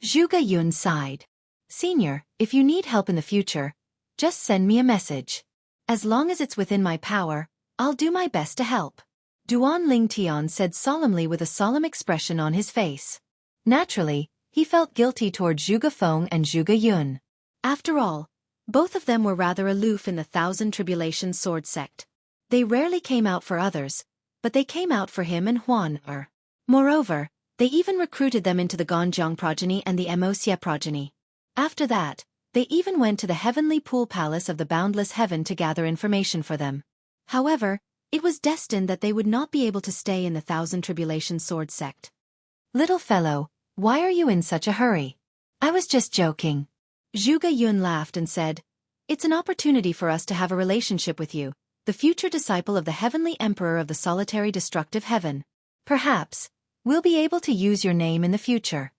Zhuge Yun sighed. Senior, if you need help in the future, just send me a message. As long as it's within my power, I'll do my best to help. Duan Lingtian said solemnly with a solemn expression on his face. Naturally, he felt guilty toward Zhuge Feng and Zhuge Yun. After all, both of them were rather aloof in the Thousand Tribulations Sword Sect. They rarely came out for others, but they came out for him and Huan Er. Moreover, they even recruited them into the Ganjiang progeny and the Wuxia progeny. After that, they even went to the Heavenly Pool Palace of the Boundless Heaven to gather information for them. However, it was destined that they would not be able to stay in the Thousand Tribulations Sword Sect. Little fellow, why are you in such a hurry? I was just joking. Zhuge Yun laughed and said, It's an opportunity for us to have a relationship with you, the future disciple of the Heavenly Emperor of the Solitary Destructive Heaven. Perhaps, we'll be able to use your name in the future.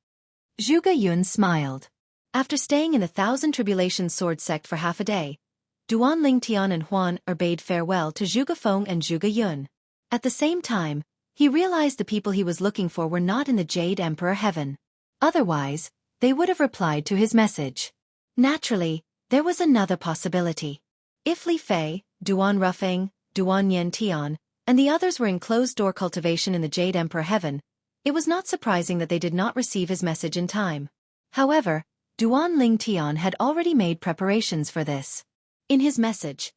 Zhuge Yun smiled. After staying in the Thousand Tribulations Sword Sect for half a day, Duan Lingtian and Huan Er bade farewell to Zhuge Feng and Zhuge Yun. At the same time, he realized the people he was looking for were not in the Jade Emperor Heaven. Otherwise, they would have replied to his message. Naturally, there was another possibility. If Li Fei, Duan Rufeng, Duan Yen Tian, and the others were in closed-door cultivation in the Jade Emperor Heaven, it was not surprising that they did not receive his message in time. However, Duan Lingtian had already made preparations for this. In his message,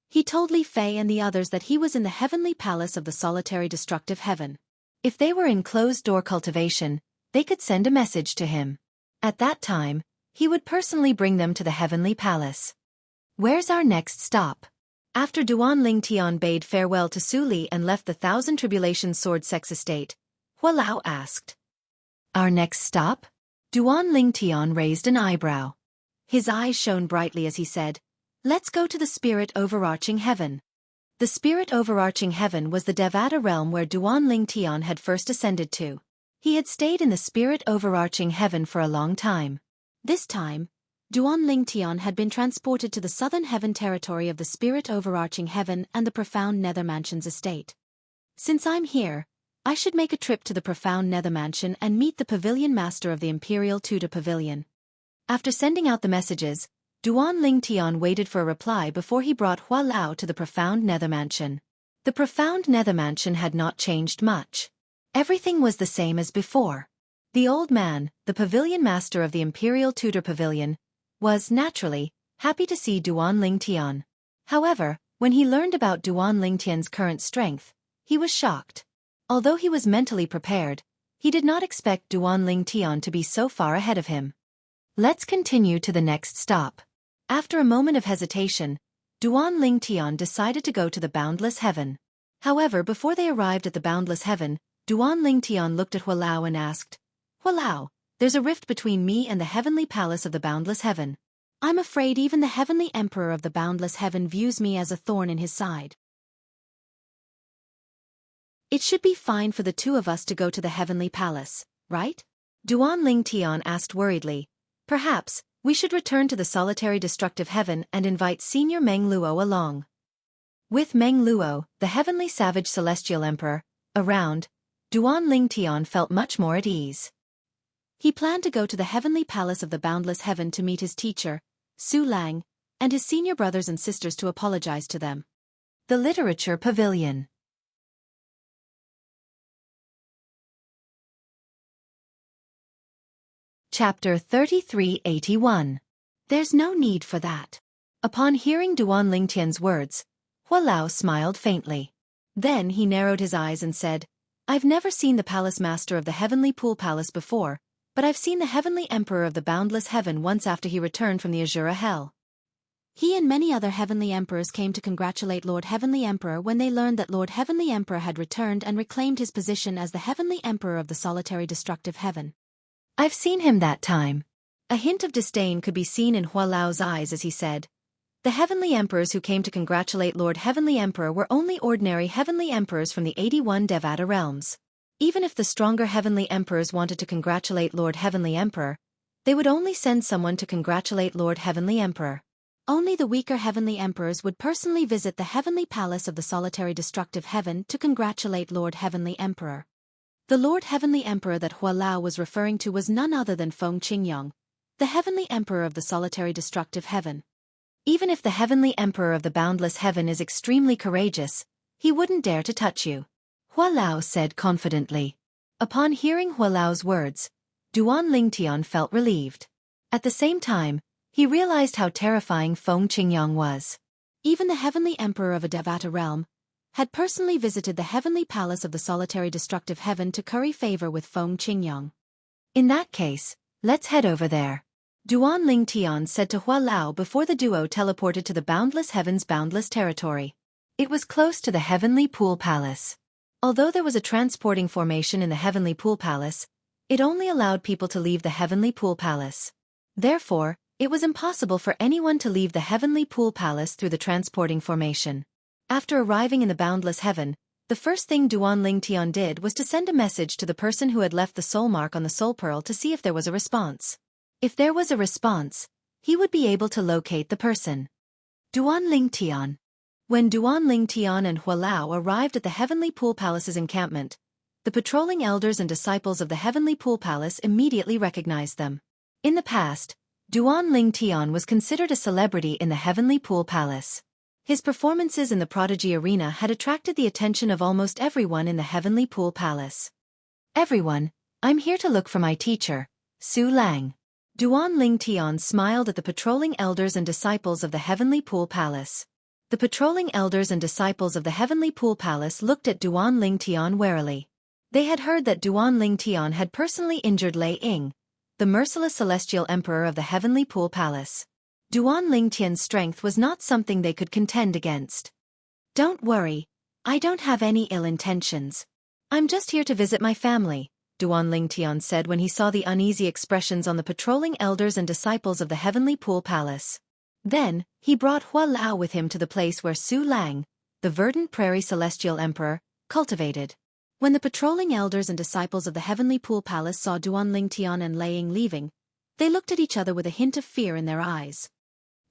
He told Li Fei and the others that he was in the heavenly palace of the solitary destructive heaven. If they were in closed-door cultivation, they could send a message to him. At that time, he would personally bring them to the heavenly palace. Where's our next stop? After Duan Lingtian bade farewell to Su Li and left the Thousand Tribulations sword sex estate, Hua Lao asked. Our next stop? Duan Lingtian raised an eyebrow. His eyes shone brightly as he said, Let's go to the spirit overarching heaven. The spirit overarching heaven was the Devata realm where Duan Lingtian had first ascended to. He had stayed in the spirit overarching heaven for a long time. This time, Duan Lingtian had been transported to the southern heaven territory of the spirit overarching heaven and the profound nether mansion's estate. Since I'm here, I should make a trip to the profound nether mansion and meet the pavilion master of the Imperial Tudor Pavilion. After sending out the messages, Duan Lingtian waited for a reply before he brought Hua Lao to the profound nether mansion. The profound nether mansion had not changed much. Everything was the same as before. The old man, the pavilion master of the Imperial Tudor Pavilion, was, naturally, happy to see Duan Lingtian. However, when he learned about Duan Lingtian's current strength, he was shocked. Although he was mentally prepared, he did not expect Duan Lingtian to be so far ahead of him. Let's continue to the next stop. After a moment of hesitation, Duan Lingtian decided to go to the boundless heaven. However, before they arrived at the boundless heaven, Duan Lingtian looked at Hua Lao and asked, Hua Lao, there's a rift between me and the heavenly palace of the boundless heaven. I'm afraid even the heavenly emperor of the boundless heaven views me as a thorn in his side. It should be fine for the two of us to go to the heavenly palace, right? Duan Lingtian asked worriedly. Perhaps, we should return to the solitary destructive heaven and invite Senior Meng Luo along. With Meng Luo, the heavenly savage celestial emperor, around, Duan Lingtian felt much more at ease. He planned to go to the heavenly palace of the boundless heaven to meet his teacher, Su Lang, and his senior brothers and sisters to apologize to them. The Literature Pavilion. Chapter 3381. There's no need for that. Upon hearing Duan Lingtian's words, Hua Lao smiled faintly. Then he narrowed his eyes and said, I've never seen the palace master of the heavenly pool palace before, but I've seen the heavenly emperor of the boundless heaven once after he returned from the Azura Hell. He and many other heavenly emperors came to congratulate Lord Heavenly Emperor when they learned that Lord Heavenly Emperor had returned and reclaimed his position as the heavenly emperor of the solitary destructive heaven. I've seen him that time. A hint of disdain could be seen in Hua Lao's eyes as he said, The heavenly emperors who came to congratulate Lord Heavenly Emperor were only ordinary heavenly emperors from the 81 Devata realms. Even if the stronger heavenly emperors wanted to congratulate Lord Heavenly Emperor, they would only send someone to congratulate Lord Heavenly Emperor. Only the weaker heavenly emperors would personally visit the heavenly palace of the solitary destructive heaven to congratulate Lord Heavenly Emperor. The Lord Heavenly Emperor that Hua Lao was referring to was none other than Feng Qingyang, the heavenly emperor of the solitary destructive heaven. Even if the heavenly emperor of the boundless heaven is extremely courageous, he wouldn't dare to touch you, Hua Lao said confidently. Upon hearing Hua Lao's words, Duan Lingtian felt relieved. At the same time, he realized how terrifying Feng Qingyang was. Even the heavenly emperor of a Devata realm had personally visited the heavenly palace of the solitary destructive heaven to curry favor with Feng Qingyang. In that case, let's head over there, Duan Lingtian said to Hua Lao before the duo teleported to the boundless heaven's boundless territory. It was close to the heavenly pool palace. Although there was a transporting formation in the heavenly pool palace, it only allowed people to leave the heavenly pool palace. Therefore, it was impossible for anyone to leave the heavenly pool palace through the transporting formation. After arriving in the boundless heaven, the first thing Duan Lingtian did was to send a message to the person who had left the soul mark on the soul pearl to see if there was a response. If there was a response, he would be able to locate the person. Duan Lingtian. When Duan Lingtian and Hua Lao arrived at the heavenly pool palace's encampment, the patrolling elders and disciples of the heavenly pool palace immediately recognized them. In the past, Duan Lingtian was considered a celebrity in the heavenly pool palace. His performances in the prodigy arena had attracted the attention of almost everyone in the heavenly pool palace. Everyone, I'm here to look for my teacher, Su Lang. Duan Lingtian smiled at the patrolling elders and disciples of the heavenly pool palace. The patrolling elders and disciples of the Heavenly Pool Palace looked at Duan Ling Tian warily. They had heard that Duan Ling Tian had personally injured Lei Ying, the merciless celestial emperor of the Heavenly Pool Palace. Duan Ling Tian's strength was not something they could contend against. "Don't worry, I don't have any ill intentions. I'm just here to visit my family," Duan Ling Tian said when he saw the uneasy expressions on the patrolling elders and disciples of the Heavenly Pool Palace. Then, he brought Hua Lao with him to the place where Su Lang, the verdant prairie celestial emperor, cultivated. When the patrolling elders and disciples of the Heavenly Pool Palace saw Duan Ling Tian and Lei Ying leaving, they looked at each other with a hint of fear in their eyes.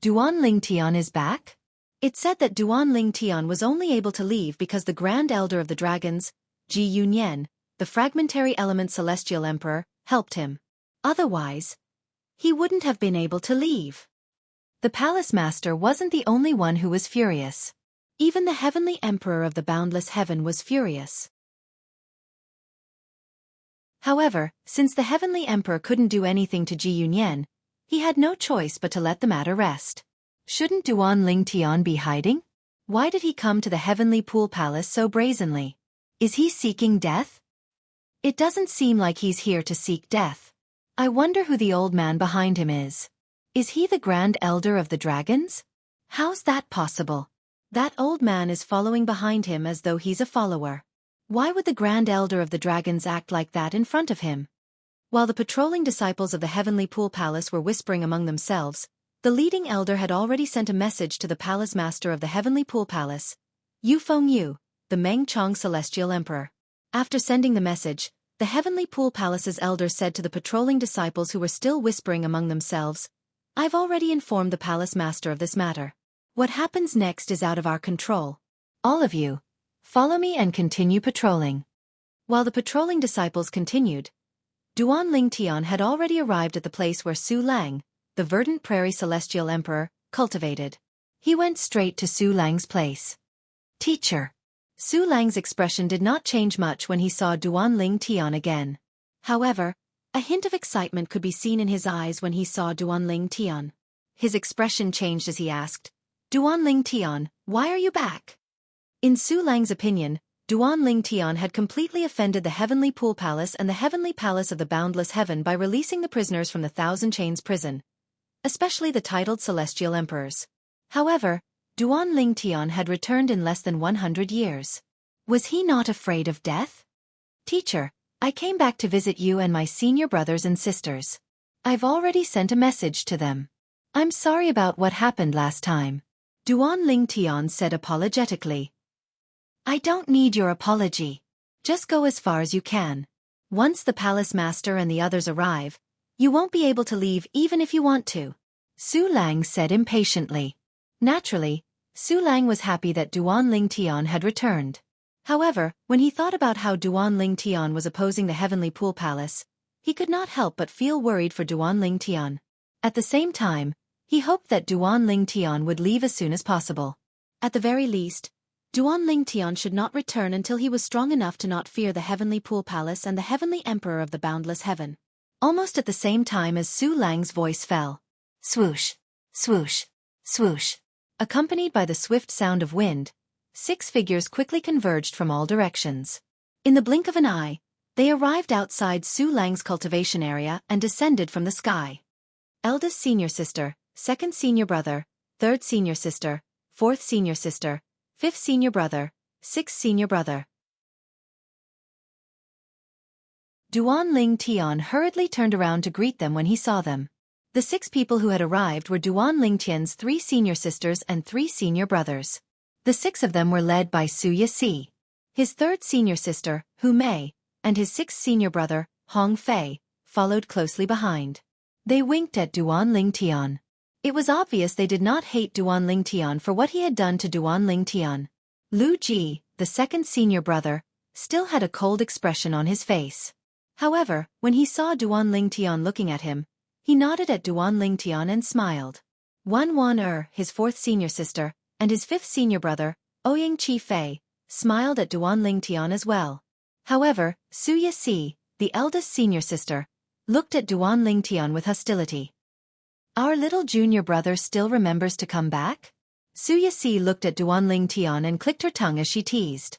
"Duan Ling Tian is back?" It said that Duan Ling Tian was only able to leave because the Grand Elder of the Dragons, Ji Yunyan, the fragmentary element celestial emperor, helped him. Otherwise, he wouldn't have been able to leave. The palace master wasn't the only one who was furious. Even the heavenly emperor of the boundless heaven was furious. However, since the heavenly emperor couldn't do anything to Ji Yunyan, he had no choice but to let the matter rest. Shouldn't Duan Ling Tian be hiding? Why did he come to the Heavenly Pool Palace so brazenly? Is he seeking death? It doesn't seem like he's here to seek death. I wonder who the old man behind him is. Is he the Grand Elder of the Dragons? How's that possible? That old man is following behind him as though he's a follower. Why would the Grand Elder of the Dragons act like that in front of him? While the patrolling disciples of the Heavenly Pool Palace were whispering among themselves, the leading elder had already sent a message to the palace master of the Heavenly Pool Palace, Yu Fengyu, the Meng Chong Celestial Emperor. After sending the message, the Heavenly Pool Palace's elder said to the patrolling disciples who were still whispering among themselves, "I've already informed the palace master of this matter. What happens next is out of our control. All of you, follow me and continue patrolling." While the patrolling disciples continued, Duan Ling Tian had already arrived at the place where Su Lang, the verdant prairie celestial emperor, cultivated. He went straight to Su Lang's place. "Teacher." Su Lang's expression did not change much when he saw Duan Ling Tian again. However, a hint of excitement could be seen in his eyes when he saw Duan Ling Tian. His expression changed as he asked, "Duan Ling Tian, why are you back?" In Su Lang's opinion, Duan Ling Tian had completely offended the Heavenly Pool Palace and the Heavenly Palace of the Boundless Heaven by releasing the prisoners from the Thousand Chains prison, especially the titled Celestial Emperors. However, Duan Ling Tian had returned in less than 100 years. Was he not afraid of death? "Teacher, I came back to visit you and my senior brothers and sisters. I've already sent a message to them. I'm sorry about what happened last time," Duan Ling Tian said apologetically. "I don't need your apology. Just go as far as you can. Once the palace master and the others arrive, you won't be able to leave even if you want to," Su Lang said impatiently. Naturally, Su Lang was happy that Duan Ling Tian had returned. However, when he thought about how Duan Ling Tian was opposing the Heavenly Pool Palace, he could not help but feel worried for Duan Ling Tian. At the same time, he hoped that Duan Ling Tian would leave as soon as possible. At the very least, Duan Ling Tian should not return until he was strong enough to not fear the Heavenly Pool Palace and the Heavenly Emperor of the Boundless Heaven. Almost at the same time as Su Lang's voice fell. Swoosh, swoosh, swoosh. Accompanied by the swift sound of wind, 6 figures quickly converged from all directions. In the blink of an eye, they arrived outside Su Lang's cultivation area and descended from the sky. Eldest senior sister, second senior brother, third senior sister, fourth senior sister, fifth senior brother, sixth senior brother. Duan Ling Tian hurriedly turned around to greet them when he saw them. The 6 people who had arrived were Duan Ling Tian's 3 senior sisters and 3 senior brothers. The 6 of them were led by Su Yisi, his 3rd senior sister, Hu Mei, and his 6th senior brother, Hong Fei, followed closely behind. They winked at Duan Ling Tian. It was obvious they did not hate Duan Ling Tian for what he had done to Duan Ling Tian. Lu Ji, the 2nd senior brother, still had a cold expression on his face. However, when he saw Duan Ling Tian looking at him, he nodded at Duan Ling Tian and smiled. Wan, his 4th senior sister, and his 5th senior brother, Ouyang Chi Fei, smiled at Duan Ling Tian as well. However, Su Yisi, the eldest senior sister, looked at Duan Ling Tian with hostility. "Our little junior brother still remembers to come back?" Su Yixi looked at Duan Lingtian and clicked her tongue as she teased.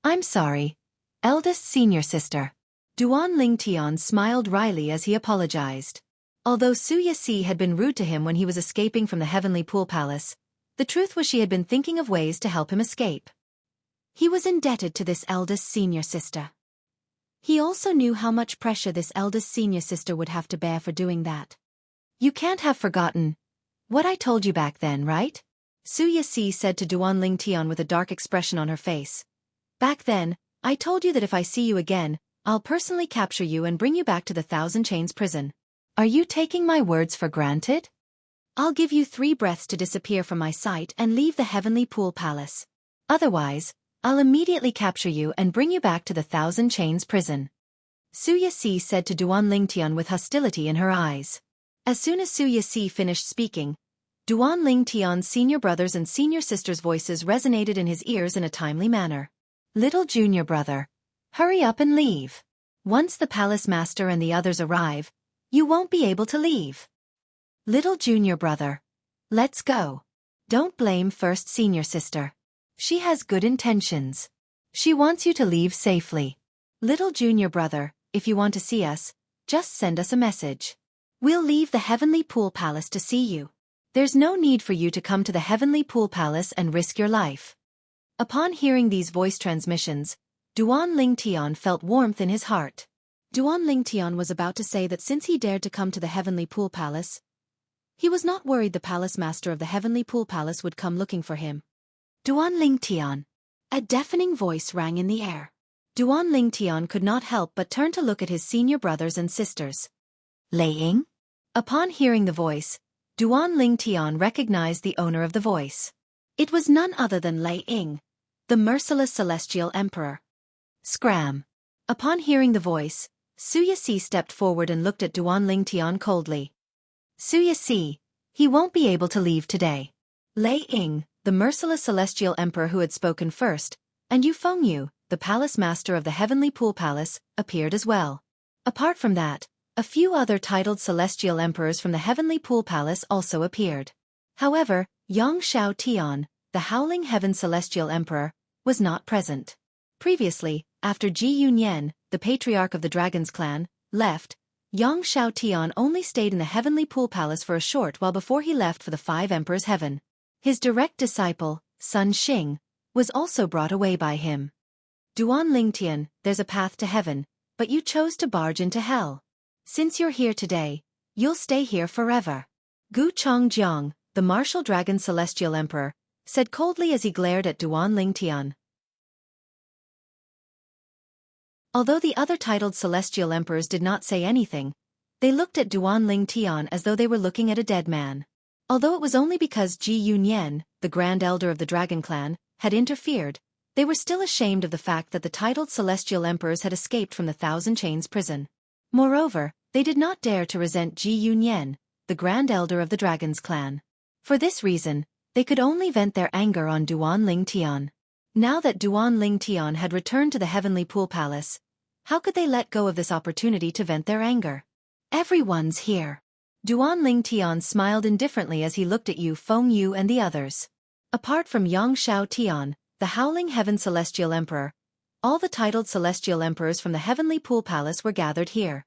I'm sorry. Eldest senior sister. Duan Lingtian smiled wryly as he apologized. Although Su Yixi had been rude to him when he was escaping from the Heavenly Pool Palace, the truth was she had been thinking of ways to help him escape. He was indebted to this eldest senior sister. He also knew how much pressure this eldest senior sister would have to bear for doing that. You can't have forgotten what I told you back then, right? Su Yixi said to Duan Lingtian with a dark expression on her face. Back then, I told you that if I see you again, I'll personally capture you and bring you back to the Thousand Chains prison. Are you taking my words for granted? I'll give you 3 breaths to disappear from my sight and leave the Heavenly Pool Palace. Otherwise, I'll immediately capture you and bring you back to the Thousand Chains prison. Su Yixi said to Duan Lingtian with hostility in her eyes. As soon as Su Yixi finished speaking, Duan Lingtian's senior brothers and senior sisters' voices resonated in his ears in a timely manner. Little junior brother, hurry up and leave. Once the palace master and the others arrive, you won't be able to leave. Little junior brother, let's go. Don't blame first senior sister. She has good intentions. She wants you to leave safely. Little junior brother, if you want to see us, just send us a message. We'll leave the Heavenly Pool Palace to see you. There's no need for you to come to the Heavenly Pool Palace and risk your life. Upon hearing these voice transmissions, Duan Lingtian felt warmth in his heart. Duan Lingtian was about to say that since he dared to come to the Heavenly Pool Palace, he was not worried the palace master of the Heavenly Pool Palace would come looking for him. Duan Lingtian. A deafening voice rang in the air. Duan Lingtian could not help but turn to look at his senior brothers and sisters. Lei Ying? Upon hearing the voice, Duan Lingtian recognized the owner of the voice. It was none other than Lei Ying, the merciless celestial emperor. Scram. Upon hearing the voice, Su Yixi stepped forward and looked at Duan Lingtian coldly. Su Yixi, he won't be able to leave today. Lei Ying, the merciless celestial emperor who had spoken first, and Yu Fengyu, the palace master of the Heavenly Pool Palace, appeared as well. Apart from that, a few other titled celestial emperors from the Heavenly Pool Palace also appeared. However, Xianxia, the Howling Heaven celestial emperor, was not present. Previously, after Ji Yunyan, the patriarch of the Dragon's clan, left, Xianxia only stayed in the Heavenly Pool Palace for a short while before he left for the 5 Emperors' Heaven. His direct disciple, Sun Xing, was also brought away by him. Duan Lingtian, there's a path to heaven, but you chose to barge into hell. Since you're here today, you'll stay here forever. Gu Chongjiang, the martial dragon celestial emperor, said coldly as he glared at Duan Lingtian. Although the other titled celestial emperors did not say anything, they looked at Duan Lingtian as though they were looking at a dead man. Although it was only because Ji Yunyan, the Grand Elder of the Dragon Clan, had interfered, they were still ashamed of the fact that the titled celestial emperors had escaped from the Thousand Chains prison. Moreover, they did not dare to resent Ji Yunyan, the Grand Elder of the Dragon's Clan. For this reason, they could only vent their anger on Duan Lingtian. Now that Duan Lingtian had returned to the Heavenly Pool Palace, how could they let go of this opportunity to vent their anger? Everyone's here. Duan Lingtian smiled indifferently as he looked at Yu Fengyu and the others. Apart from Xianxia, the Howling Heaven Celestial Emperor, all the titled Celestial Emperors from the Heavenly Pool Palace were gathered here.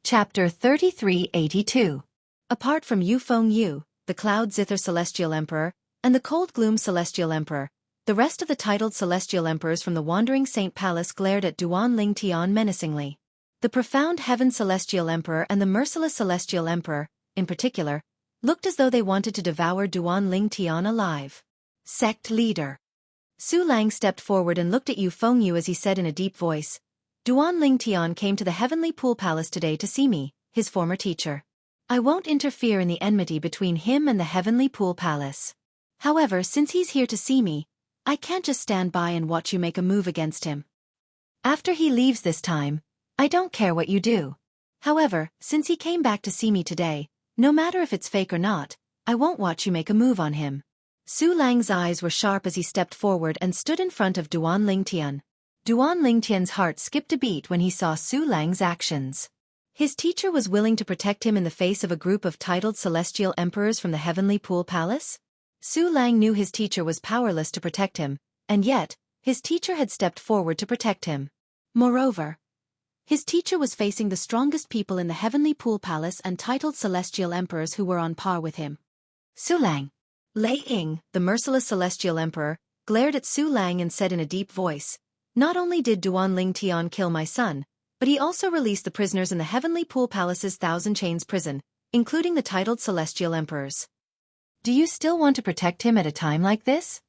Chapter 3382. Apart from Yu Fengyu, the Cloud Zither Celestial Emperor, and the Cold Gloom Celestial Emperor, the rest of the titled Celestial Emperors from the Wandering Saint Palace glared at Duan Lingtian menacingly. The Profound Heaven Celestial Emperor and the Merciless Celestial Emperor, in particular, looked as though they wanted to devour Duan Lingtian alive. Sect Leader. Su Lang stepped forward and looked at Yu Fengyu as he said in a deep voice, Duan Lingtian came to the Heavenly Pool Palace today to see me, his former teacher. I won't interfere in the enmity between him and the Heavenly Pool Palace. However, since he's here to see me, I can't just stand by and watch you make a move against him. After he leaves this time, I don't care what you do. However, since he came back to see me today, no matter if it's fake or not, I won't watch you make a move on him. Su Lang's eyes were sharp as he stepped forward and stood in front of Duan Lingtian. Duan Lingtian's heart skipped a beat when he saw Su Lang's actions. His teacher was willing to protect him in the face of a group of titled celestial emperors from the Heavenly Pool Palace? Su Lang knew his teacher was powerless to protect him, and yet, his teacher had stepped forward to protect him. Moreover, his teacher was facing the strongest people in the Heavenly Pool Palace and titled celestial emperors who were on par with him. Su Lang. Lei Ying, the merciless celestial emperor, glared at Su Lang and said in a deep voice, "Not only did Duan Ling Tian kill my son, but he also released the prisoners in the Heavenly Pool Palace's Thousand Chains prison, including the titled celestial emperors. Do you still want to protect him at a time like this?"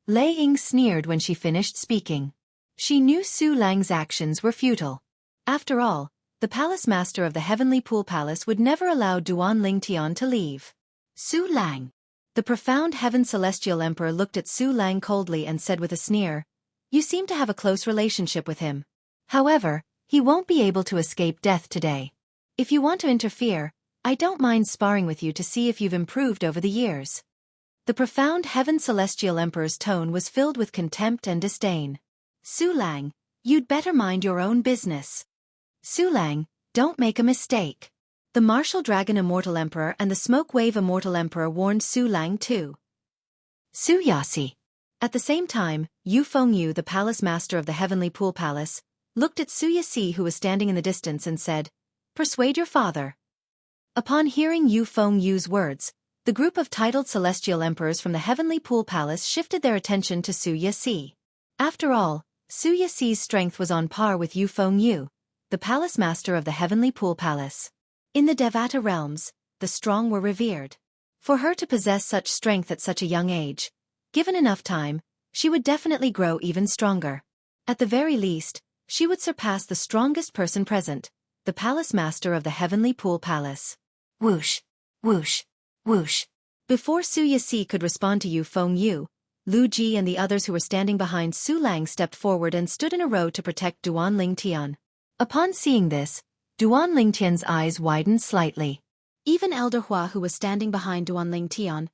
Lei Ying sneered when she finished speaking. She knew Su Lang's actions were futile. After all, the palace master of the Heavenly Pool Palace would never allow Duan Ling Tian to leave. Su Lang. The profound Heaven Celestial Emperor looked at Su Lang coldly and said with a sneer, "You seem to have a close relationship with him. However, he won't be able to escape death today. If you want to interfere, I don't mind sparring with you to see if you've improved over the years." The profound Heaven Celestial Emperor's tone was filled with contempt and disdain. "Su Lang, you'd better mind your own business. Su Lang, don't make a mistake." The Martial Dragon Immortal Emperor and the Smoke Wave Immortal Emperor warned Su Lang too. Su Yasi. At the same time, Yu Fengyu, the palace master of the Heavenly Pool Palace, looked at Su Yasi who was standing in the distance and said, "Persuade your father." Upon hearing Yu Fengyu's words, the group of titled celestial emperors from the Heavenly Pool Palace shifted their attention to Su Yasi. After all, Su Yasi's strength was on par with Yu Fengyu, the palace master of the Heavenly Pool Palace. In the Devata realms, the strong were revered. For her to possess such strength at such a young age, given enough time, she would definitely grow even stronger. At the very least, she would surpass the strongest person present, the palace master of the Heavenly Pool Palace. Whoosh, whoosh, whoosh. Before Su Yasi could respond to Yu Fengyu, Lu Ji and the others who were standing behind Su Lang stepped forward and stood in a row to protect Duan Ling Tian. Upon seeing this, Duan Ling Tian's eyes widened slightly. Even Elder Hua, who was standing behind Duan Ling Tian,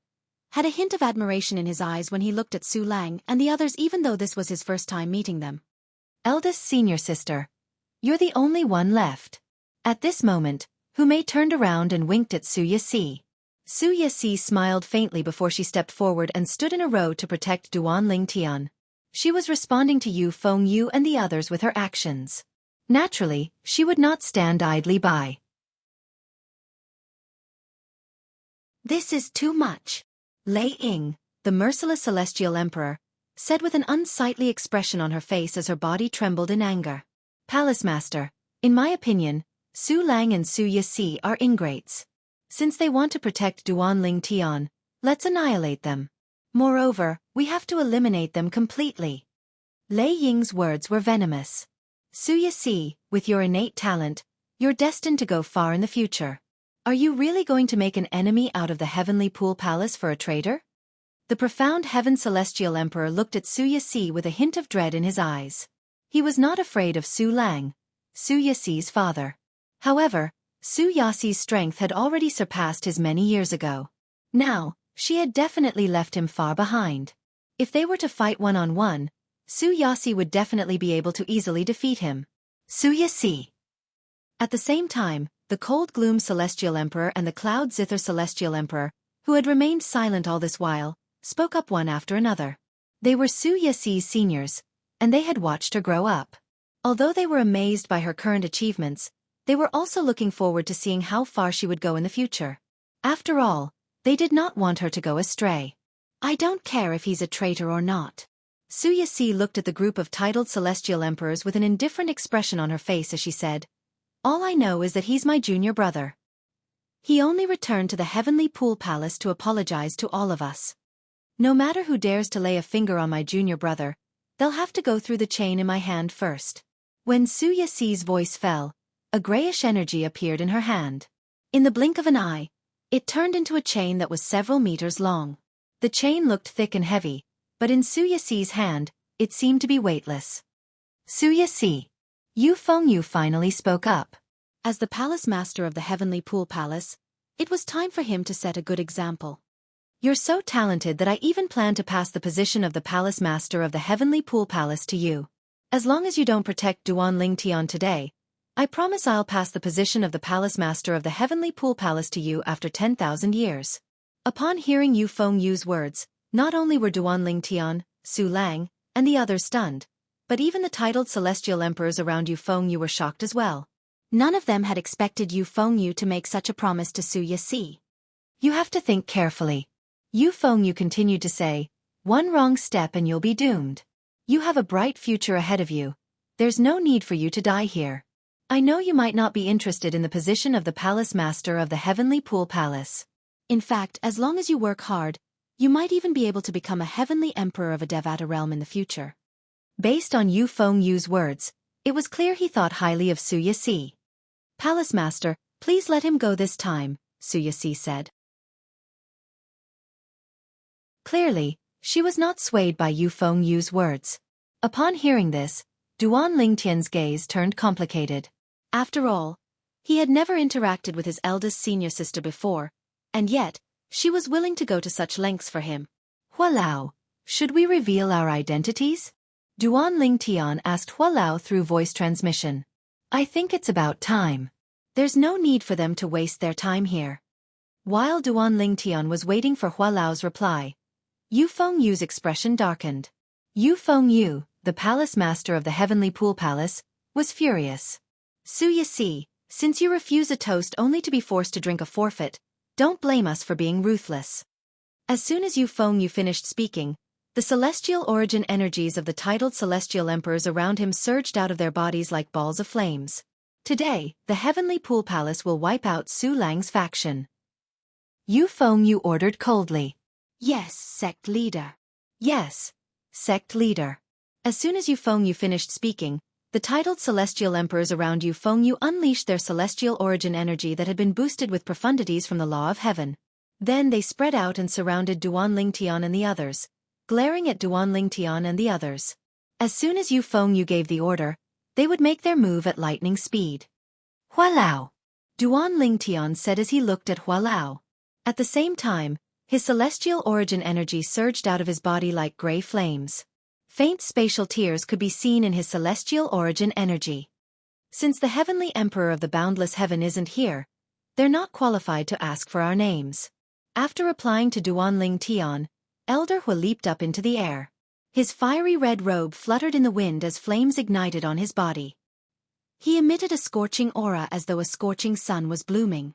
had a hint of admiration in his eyes when he looked at Su Lang and the others even though this was his first time meeting them. "Eldest senior sister. You're the only one left." At this moment, Hu Mei turned around and winked at Su Yasi. Su Yasi smiled faintly before she stepped forward and stood in a row to protect Duan Ling Tian. She was responding to Yu Fengyu and the others with her actions. Naturally, she would not stand idly by. "This is too much," Lei Ying, the merciless celestial emperor, said with an unsightly expression on her face as her body trembled in anger. "Palace master, in my opinion, Su Lang and Su Yasi are ingrates. Since they want to protect Duan Ling Tian, let's annihilate them. Moreover, we have to eliminate them completely." Lei Ying's words were venomous. "Su Yasi, with your innate talent, you're destined to go far in the future. Are you really going to make an enemy out of the Heavenly Pool Palace for a traitor?" The profound Heaven Celestial Emperor looked at Su Yasi with a hint of dread in his eyes. He was not afraid of Su Lang, Su Yasi's father. However, Su Yasi's strength had already surpassed his many years ago. Now, she had definitely left him far behind. If they were to fight one-on-one, Su Yasi would definitely be able to easily defeat him. Su Yasi. At the same time, the Cold Gloom Celestial Emperor and the Cloud Zither Celestial Emperor, who had remained silent all this while, spoke up one after another. They were Su Yasi's seniors, and they had watched her grow up. Although they were amazed by her current achievements, they were also looking forward to seeing how far she would go in the future. After all, they did not want her to go astray. "I don't care if he's a traitor or not." Su Yasi looked at the group of titled celestial emperors with an indifferent expression on her face as she said, "All I know is that he's my junior brother. He only returned to the Heavenly Pool Palace to apologize to all of us. No matter who dares to lay a finger on my junior brother, they'll have to go through the chain in my hand first." When Su Yasi's voice fell, a grayish energy appeared in her hand. In the blink of an eye, it turned into a chain that was several meters long. The chain looked thick and heavy, but in Su Yasi's hand, it seemed to be weightless. "Su Yasi." Yu Fengyu finally spoke up. As the palace master of the Heavenly Pool Palace, it was time for him to set a good example. "You're so talented that I even plan to pass the position of the palace master of the Heavenly Pool Palace to you. As long as you don't protect Duan Ling Tian today, I promise I'll pass the position of the palace master of the heavenly pool palace to you after 10,000 years. Upon hearing Yu Fengyu's words, not only were Duanling Tian, Su Lang, and the others stunned, but even the titled celestial emperors around Yu Fengyu were shocked as well. None of them had expected Yu Fengyu to make such a promise to Su Yixi. You have to think carefully. Yu Fengyu continued to say, one wrong step and you'll be doomed. You have a bright future ahead of you. There's no need for you to die here. I know you might not be interested in the position of the palace master of the heavenly pool palace. In fact, as long as you work hard, you might even be able to become a heavenly emperor of a Devata realm in the future. Based on Yu Fengyu's words, it was clear he thought highly of Su Yixi. Palace master, please let him go this time, Su Yixi said. Clearly, she was not swayed by Yu Fengyu's words. Upon hearing this, Duanling Tian's gaze turned complicated. After all, he had never interacted with his eldest senior sister before, and yet, she was willing to go to such lengths for him. Hualao, should we reveal our identities? Duanling Tian asked Hualao through voice transmission. I think it's about time. There's no need for them to waste their time here. While Duanling Tian was waiting for Hualao's reply, Yu Fengyu's expression darkened. Yu Fengyu, the palace master of the heavenly pool palace, was furious. Su Yixi, since you refuse a toast only to be forced to drink a forfeit, don't blame us for being ruthless. As soon as Yu Fengyu finished speaking, the celestial origin energies of the titled celestial emperors around him surged out of their bodies like balls of flames. Today, the heavenly pool palace will wipe out Su Lang's faction. Yu Fengyu ordered coldly. Yes, sect leader. Yes, sect leader. As soon as Yu Fengyu finished speaking, the titled celestial emperors around Yu Fengyu unleashed their celestial origin energy that had been boosted with profundities from the law of heaven. Then they spread out and surrounded Duanling Tian and the others, glaring at Duanling Tian and the others. As soon as Yu Fengyu gave the order, they would make their move at lightning speed. Hualao! Duanling Tian said as he looked at Hualao. At the same time, his celestial origin energy surged out of his body like gray flames. Faint spatial tears could be seen in his celestial origin energy. Since the heavenly emperor of the boundless heaven isn't here, they're not qualified to ask for our names. After replying to Duanling Tian, Elder Hu leaped up into the air. His fiery red robe fluttered in the wind as flames ignited on his body. He emitted a scorching aura as though a scorching sun was blooming.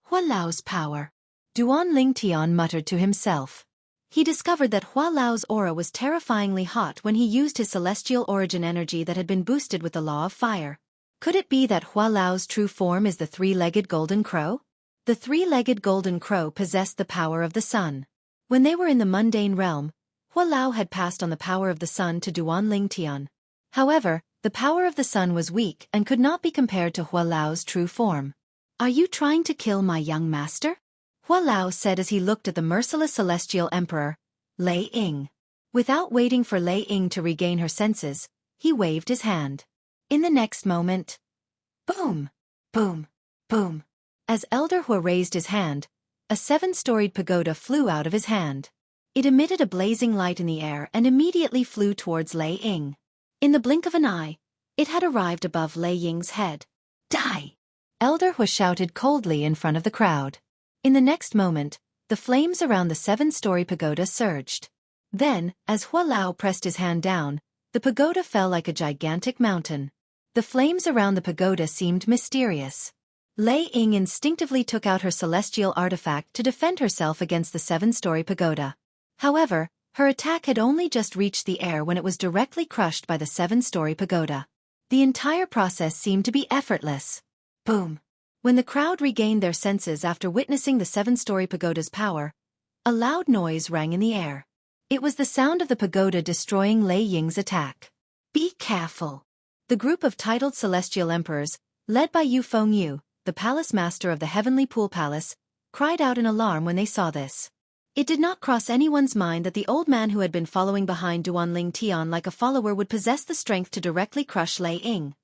Hualao's power. Duanling Tian muttered to himself. He discovered that Hualao's aura was terrifyingly hot when he used his celestial origin energy that had been boosted with the law of fire. Could it be that Hualao's true form is the three-legged golden crow? The three-legged golden crow possessed the power of the sun. When they were in the mundane realm, Hualao had passed on the power of the sun to Duanling Tian. However, the power of the sun was weak and could not be compared to Hualao's true form. Are you trying to kill my young master? Hualao said as he looked at the merciless celestial emperor, Lei Ying. Without waiting for Lei Ying to regain her senses, he waved his hand. In the next moment, boom, boom, boom. As Elder Hu raised his hand, a 7-storied pagoda flew out of his hand. It emitted a blazing light in the air and immediately flew towards Lei Ying. In the blink of an eye, it had arrived above Lei Ying's head. Die! Elder Hu shouted coldly in front of the crowd. In the next moment, the flames around the 7-story pagoda surged. Then, as Hualao pressed his hand down, the pagoda fell like a gigantic mountain. The flames around the pagoda seemed mysterious. Lei Ying instinctively took out her celestial artifact to defend herself against the 7-story pagoda. However, her attack had only just reached the air when it was directly crushed by the 7-story pagoda. The entire process seemed to be effortless. Boom! When the crowd regained their senses after witnessing the 7-story pagoda's power, a loud noise rang in the air. It was the sound of the pagoda destroying Lei Ying's attack. Be careful! The group of titled celestial emperors, led by Yu Fengyu, the palace master of the heavenly pool palace, cried out in alarm when they saw this. It did not cross anyone's mind that the old man who had been following behind Duanling Tian like a follower would possess the strength to directly crush Lei Ying.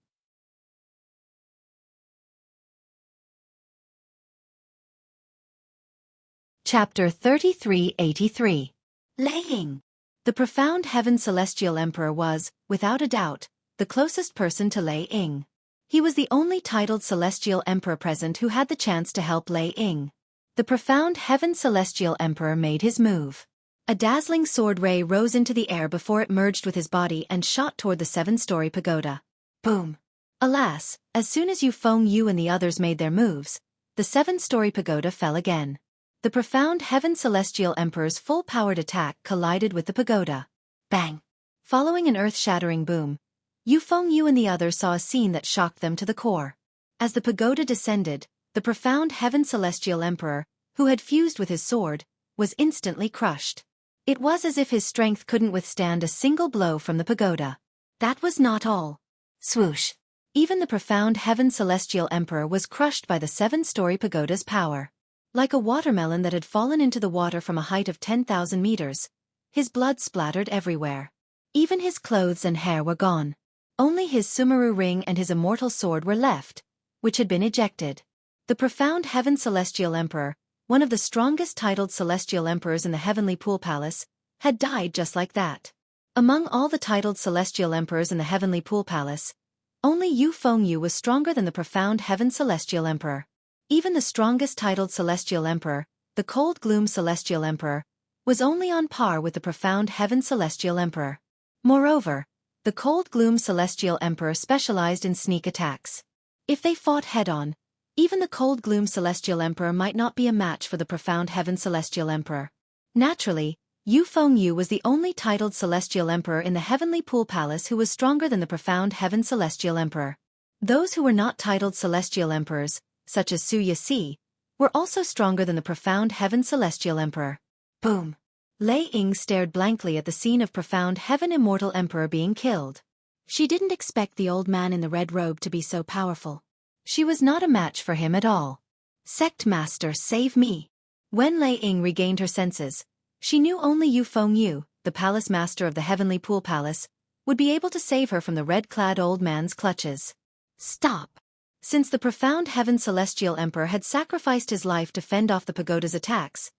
Chapter 3383. Lei Ying. The profound heaven celestial emperor was, without a doubt, the closest person to Lei Ying. He was the only titled celestial emperor present who had the chance to help Lei Ying. The profound heaven celestial emperor made his move. A dazzling sword ray rose into the air before it merged with his body and shot toward the 7-story pagoda. Boom! Alas, as soon as Yu Fengyu and the others made their moves, the 7-story pagoda fell again. The profound heaven celestial emperor's full-powered attack collided with the pagoda. Bang! Following an earth-shattering boom, Yu Fengyu and the others saw a scene that shocked them to the core. As the pagoda descended, the profound heaven celestial emperor, who had fused with his sword, was instantly crushed. It was as if his strength couldn't withstand a single blow from the pagoda. That was not all. Swoosh! Even the profound heaven celestial emperor was crushed by the 7-story pagoda's power. Like a watermelon that had fallen into the water from a height of 10,000 meters, his blood splattered everywhere. Even his clothes and hair were gone. Only his Sumeru ring and his immortal sword were left, which had been ejected. The profound heaven celestial emperor, one of the strongest titled celestial emperors in the heavenly pool palace, had died just like that. Among all the titled celestial emperors in the heavenly pool palace, only Yu Fengyu was stronger than the profound heaven celestial emperor. Even the strongest titled celestial emperor, the cold gloom celestial emperor, was only on par with the profound heaven celestial emperor. Moreover, the cold gloom celestial emperor specialized in sneak attacks. If they fought head-on, even the cold gloom celestial emperor might not be a match for the profound heaven celestial emperor. Naturally, Yu Fengyu was the only titled celestial emperor in the heavenly pool palace who was stronger than the profound heaven celestial emperor. Those who were not titled celestial emperors, such as Xianxia, were also stronger than the profound heaven celestial emperor. Boom! Lei Ying stared blankly at the scene of profound heaven immortal emperor being killed. She didn't expect the old man in the red robe to be so powerful. She was not a match for him at all. Sect Master, save me! When Lei Ying regained her senses, she knew only Yu Fengyu, the palace master of the heavenly pool palace, would be able to save her from the red-clad old man's clutches. Stop! Since the profound heaven celestial emperor had sacrificed his life to fend off the pagoda's attacks,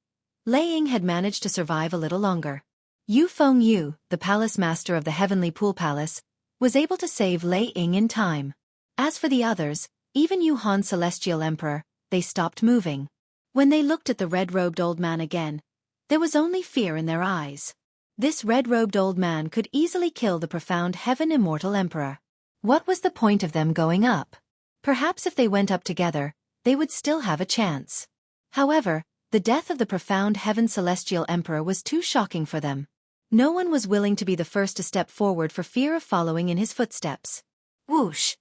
Lei Ying had managed to survive a little longer. Yu Fengyu, the palace master of the heavenly pool palace, was able to save Lei Ying in time. As for the others, even Yu Han celestial emperor, they stopped moving. When they looked at the red-robed old man again, there was only fear in their eyes. This red-robed old man could easily kill the profound heaven immortal emperor. What was the point of them going up? Perhaps if they went up together, they would still have a chance. However, the death of the profound heaven celestial emperor was too shocking for them. No one was willing to be the first to step forward for fear of following in his footsteps. Whoosh!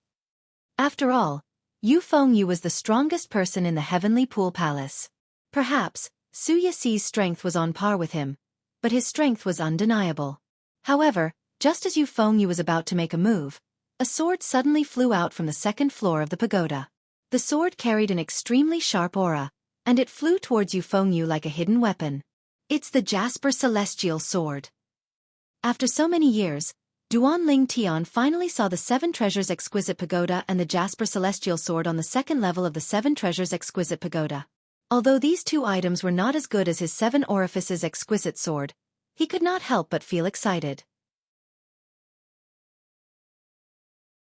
After all, Yu Fengyu was the strongest person in the heavenly pool palace. Perhaps, Xiaxia's strength was on par with him, but his strength was undeniable. However, just as Yu Fengyu was about to make a move, a sword suddenly flew out from the second floor of the pagoda. The sword carried an extremely sharp aura, and it flew towards Yu Fengyu like a hidden weapon. It's the Jasper Celestial Sword. After so many years, Duanling Tian finally saw the 7 Treasures Exquisite Pagoda and the Jasper Celestial Sword on the second level of the 7 Treasures Exquisite Pagoda. Although these two items were not as good as his 7 Orifices Exquisite Sword, he could not help but feel excited.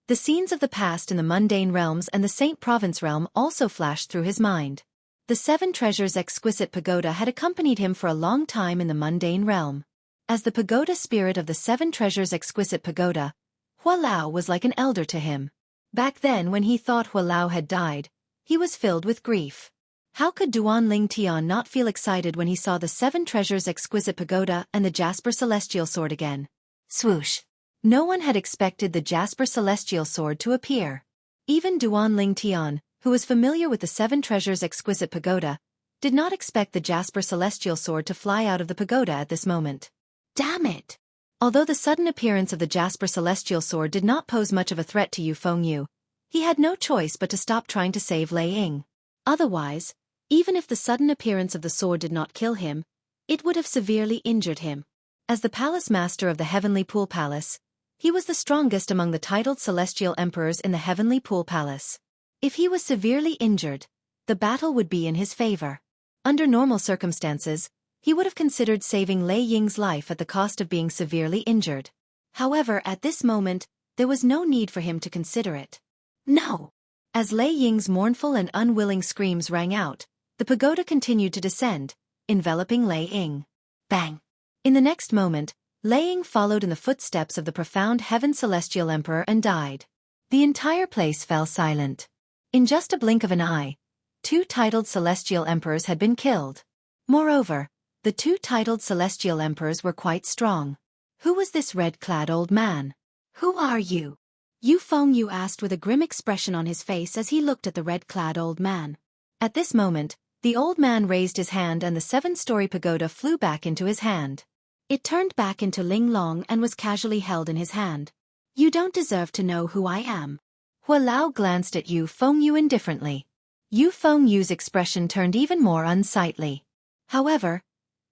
The scenes of the past in the mundane realms and the Saint Province realm also flashed through his mind. The 7 Treasures Exquisite Pagoda had accompanied him for a long time in the mundane realm. As the pagoda spirit of the 7 Treasures Exquisite Pagoda, Hua Lao was like an elder to him. Back then when he thought Hua Lao had died, he was filled with grief. How could Duanling Tian not feel excited when he saw the 7 Treasures Exquisite Pagoda and the Jasper Celestial Sword again? Swoosh! No one had expected the Jasper Celestial Sword to appear. Even Duanling Tian, who was familiar with the 7 Treasures Exquisite Pagoda, did not expect the Jasper Celestial Sword to fly out of the pagoda at this moment. Damn it! Although the sudden appearance of the Jasper Celestial Sword did not pose much of a threat to Yu Fengyu, he had no choice but to stop trying to save Lei Ying. Otherwise, even if the sudden appearance of the sword did not kill him, it would have severely injured him. As the palace master of the Heavenly Pool Palace, he was the strongest among the titled celestial emperors in the Heavenly Pool Palace. If he was severely injured, the battle would be in his favor. Under normal circumstances, he would have considered saving Lei Ying's life at the cost of being severely injured. However, at this moment, there was no need for him to consider it. No! As Lei Ying's mournful and unwilling screams rang out, the pagoda continued to descend, enveloping Lei Ying. Bang! In the next moment, Lei Ying followed in the footsteps of the profound Heaven Celestial Emperor and died. The entire place fell silent. In just a blink of an eye, 2 titled Celestial Emperors had been killed. Moreover, the 2 titled Celestial Emperors were quite strong. Who was this red-clad old man? Who are you? Yu Fengyu asked with a grim expression on his face as he looked at the red-clad old man. At this moment, the old man raised his hand and the 7-story pagoda flew back into his hand. It turned back into Ling Long and was casually held in his hand. You don't deserve to know who I am. Hua Lao glanced at Yu Fengyu indifferently. Yu Fengyu's expression turned even more unsightly. However,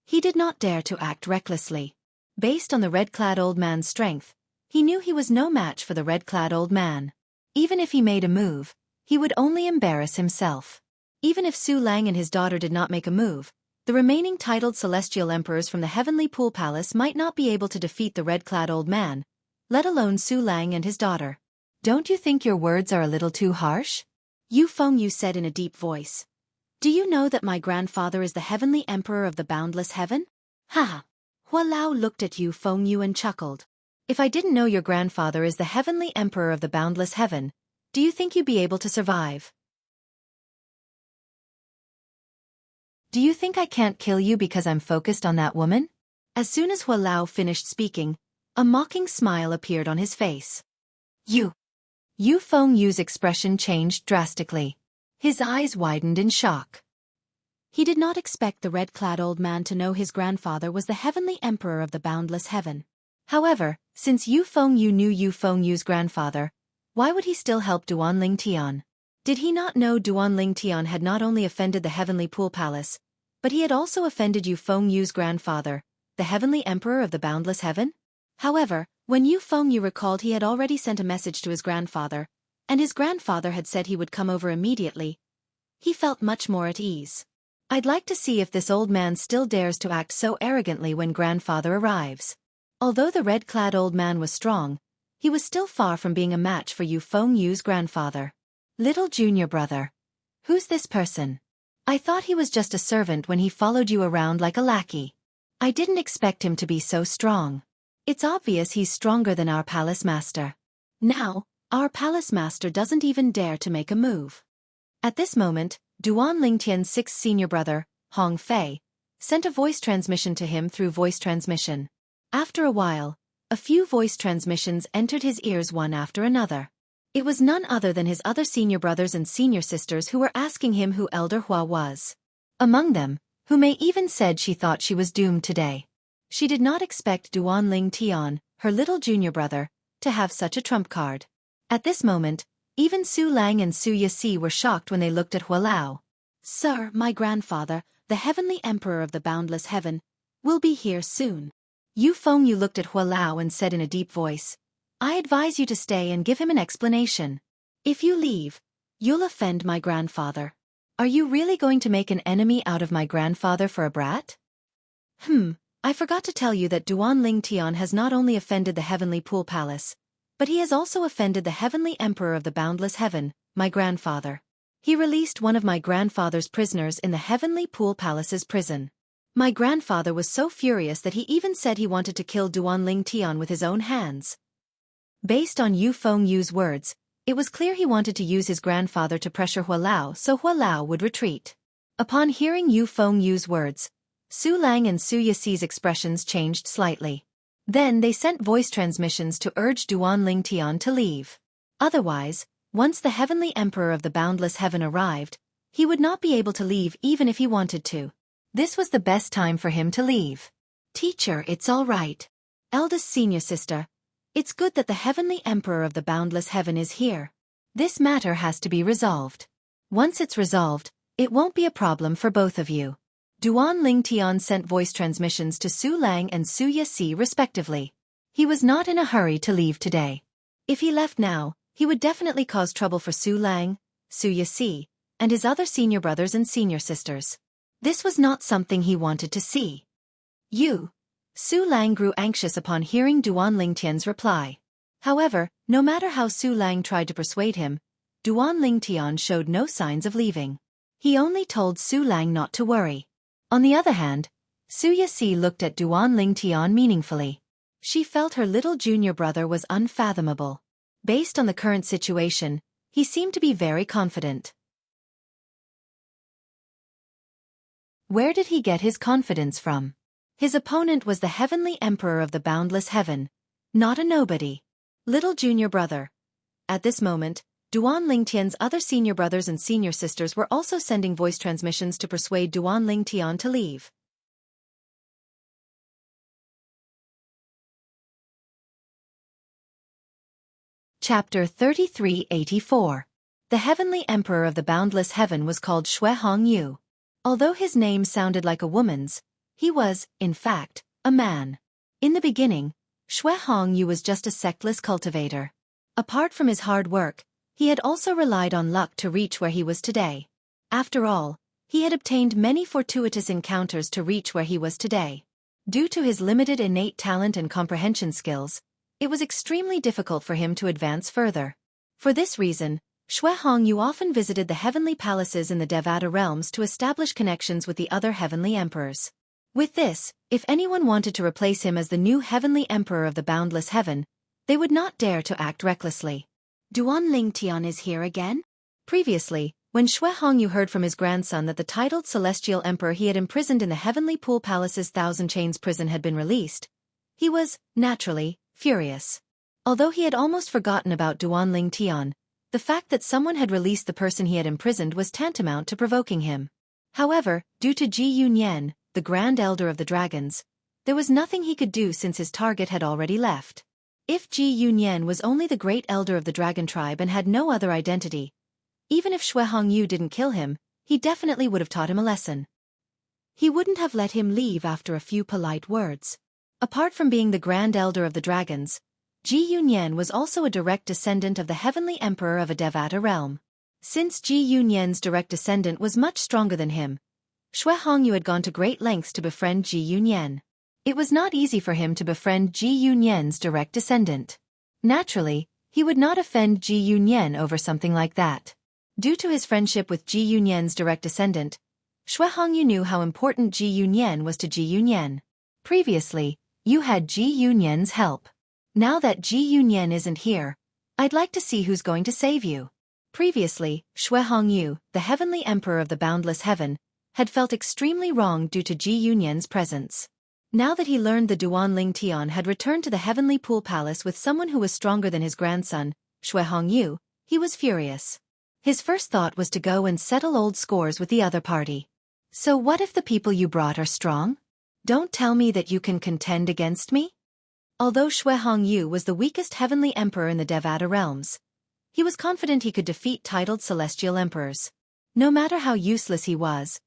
he did not dare to act recklessly. Based on the red-clad old man's strength, he knew he was no match for the red-clad old man. Even if he made a move, he would only embarrass himself. Even if Su Lang and his daughter did not make a move, the remaining titled Celestial Emperors from the Heavenly Pool Palace might not be able to defeat the red-clad old man, let alone Su Lang and his daughter. Don't you think your words are a little too harsh? Yu Fengyu said in a deep voice. Do you know that my grandfather is the Heavenly Emperor of the Boundless Heaven? Ha! Hua Lao looked at Yu Fengyu and chuckled. If I didn't know your grandfather is the Heavenly Emperor of the Boundless Heaven, do you think you'd be able to survive? Do you think I can't kill you because I'm focused on that woman? As soon as Hua Lao finished speaking, a mocking smile appeared on his face. Yu Fengyu's expression changed drastically. His eyes widened in shock. He did not expect the red-clad old man to know his grandfather was the Heavenly Emperor of the Boundless Heaven. However, since Yu Fengyu knew Yu Fengyu's grandfather, why would he still help Duan Ling Tian? Did he not know Duan Ling Tian had not only offended the Heavenly Pool Palace, but he had also offended Yu Fengyu's grandfather, the Heavenly Emperor of the Boundless Heaven? However, when Yu Fengyu recalled he had already sent a message to his grandfather, and his grandfather had said he would come over immediately, he felt much more at ease. I'd like to see if this old man still dares to act so arrogantly when grandfather arrives. Although the red-clad old man was strong, he was still far from being a match for Yu Fengyu's grandfather. Little junior brother. Who's this person? I thought he was just a servant when he followed you around like a lackey. I didn't expect him to be so strong. It's obvious he's stronger than our palace master. Now, our palace master doesn't even dare to make a move. At this moment, Duan Lingtian's 6th senior brother, Hong Fei, sent a voice transmission to him through voice transmission. After a while, a few voice transmissions entered his ears one after another. It was none other than his other senior brothers and senior sisters who were asking him who Elder Hua was. Among them, Hume even said she thought she was doomed today. She did not expect Duan Ling Tian, her little junior brother, to have such a trump card. At this moment, even Su Lang and Su Yasi were shocked when they looked at Hua Lao. Sir, my grandfather, the Heavenly Emperor of the Boundless Heaven, will be here soon. Yu Fengyu looked at Hua Lao and said in a deep voice, I advise you to stay and give him an explanation. If you leave, you'll offend my grandfather. Are you really going to make an enemy out of my grandfather for a brat? I forgot to tell you that Duan Ling Tian has not only offended the Heavenly Pool Palace, but he has also offended the Heavenly Emperor of the Boundless Heaven, my grandfather. He released one of my grandfather's prisoners in the Heavenly Pool Palace's prison. My grandfather was so furious that he even said he wanted to kill Duan Ling Tian with his own hands. Based on Yu Fengyu's words, it was clear he wanted to use his grandfather to pressure Hua Lao so Hua Lao would retreat. Upon hearing Yu Fengyu's words, Su Lang and Su Yasi's expressions changed slightly. Then they sent voice transmissions to urge Duan Ling Tian to leave. Otherwise, once the Heavenly Emperor of the Boundless Heaven arrived, he would not be able to leave even if he wanted to. This was the best time for him to leave. Teacher, it's all right. Eldest senior sister, it's good that the Heavenly Emperor of the Boundless Heaven is here. This matter has to be resolved. Once it's resolved, it won't be a problem for both of you. Duan Ling Tian sent voice transmissions to Su Lang and Su Yasi respectively. He was not in a hurry to leave today. If he left now, he would definitely cause trouble for Su Lang, Su Yasi, and his other senior brothers and senior sisters. This was not something he wanted to see. Su Lang grew anxious upon hearing Duan Lingtian's reply. However, no matter how Su Lang tried to persuade him, Duan Lingtian showed no signs of leaving. He only told Su Lang not to worry. On the other hand, Su Yasi looked at Duan Lingtian meaningfully. She felt her little junior brother was unfathomable. Based on the current situation, he seemed to be very confident. Where did he get his confidence from? His opponent was the Heavenly Emperor of the Boundless Heaven, not a nobody. Little junior brother. At this moment, Duan Lingtian's other senior brothers and senior sisters were also sending voice transmissions to persuade Duan Lingtian to leave. Chapter 3384. The Heavenly Emperor of the Boundless Heaven was called Xue Hongyu. Although his name sounded like a woman's, he was, in fact, a man. In the beginning, Xue Hongyu was just a sectless cultivator. Apart from his hard work, he had also relied on luck to reach where he was today. After all, he had obtained many fortuitous encounters to reach where he was today. Due to his limited innate talent and comprehension skills, it was extremely difficult for him to advance further. For this reason, Xue Hongyu often visited the heavenly palaces in the Devata realms to establish connections with the other heavenly emperors. With this, if anyone wanted to replace him as the new heavenly emperor of the boundless heaven, they would not dare to act recklessly. Duan Lingtian is here again? Previously, when Xue Hongyu heard from his grandson that the titled celestial emperor he had imprisoned in the heavenly pool palace's thousand chains prison had been released, he was, naturally, furious. Although he had almost forgotten about Duan Lingtian, the fact that someone had released the person he had imprisoned was tantamount to provoking him. However, due to Ji Yunyan, the Grand Elder of the Dragons, there was nothing he could do since his target had already left. If Ji Yunyan was only the Great Elder of the Dragon Tribe and had no other identity, even if Xue Hongyu didn't kill him, he definitely would have taught him a lesson. He wouldn't have let him leave after a few polite words. Apart from being the Grand Elder of the Dragons, Ji Yunyan was also a direct descendant of the Heavenly Emperor of a Devata realm. Since Ji Yunyan's direct descendant was much stronger than him, Xue Hongyu had gone to great lengths to befriend Ji Yunyan. It was not easy for him to befriend Ji Yunyan's direct descendant. Naturally, he would not offend Ji Yunyan over something like that. Due to his friendship with Ji Yunyan's direct descendant, Xue Hongyu knew how important Ji Yunyan was to Ji Yunyan. Previously, you had Ji Yunyan's help. Now that Ji Yunyan isn't here, I'd like to see who's going to save you. Previously, Xue Hongyu, the Heavenly Emperor of the Boundless Heaven, had felt extremely wrong due to Ji Yunyan's presence. Now that he learned the Duan Lingtian had returned to the Heavenly Pool Palace with someone who was stronger than his grandson, Xue Hongyu, he was furious. His first thought was to go and settle old scores with the other party. So what if the people you brought are strong? Don't tell me that you can contend against me? Although Xue Hongyu was the weakest heavenly emperor in the Devata realms, he was confident he could defeat titled celestial emperors. No matter how useless he was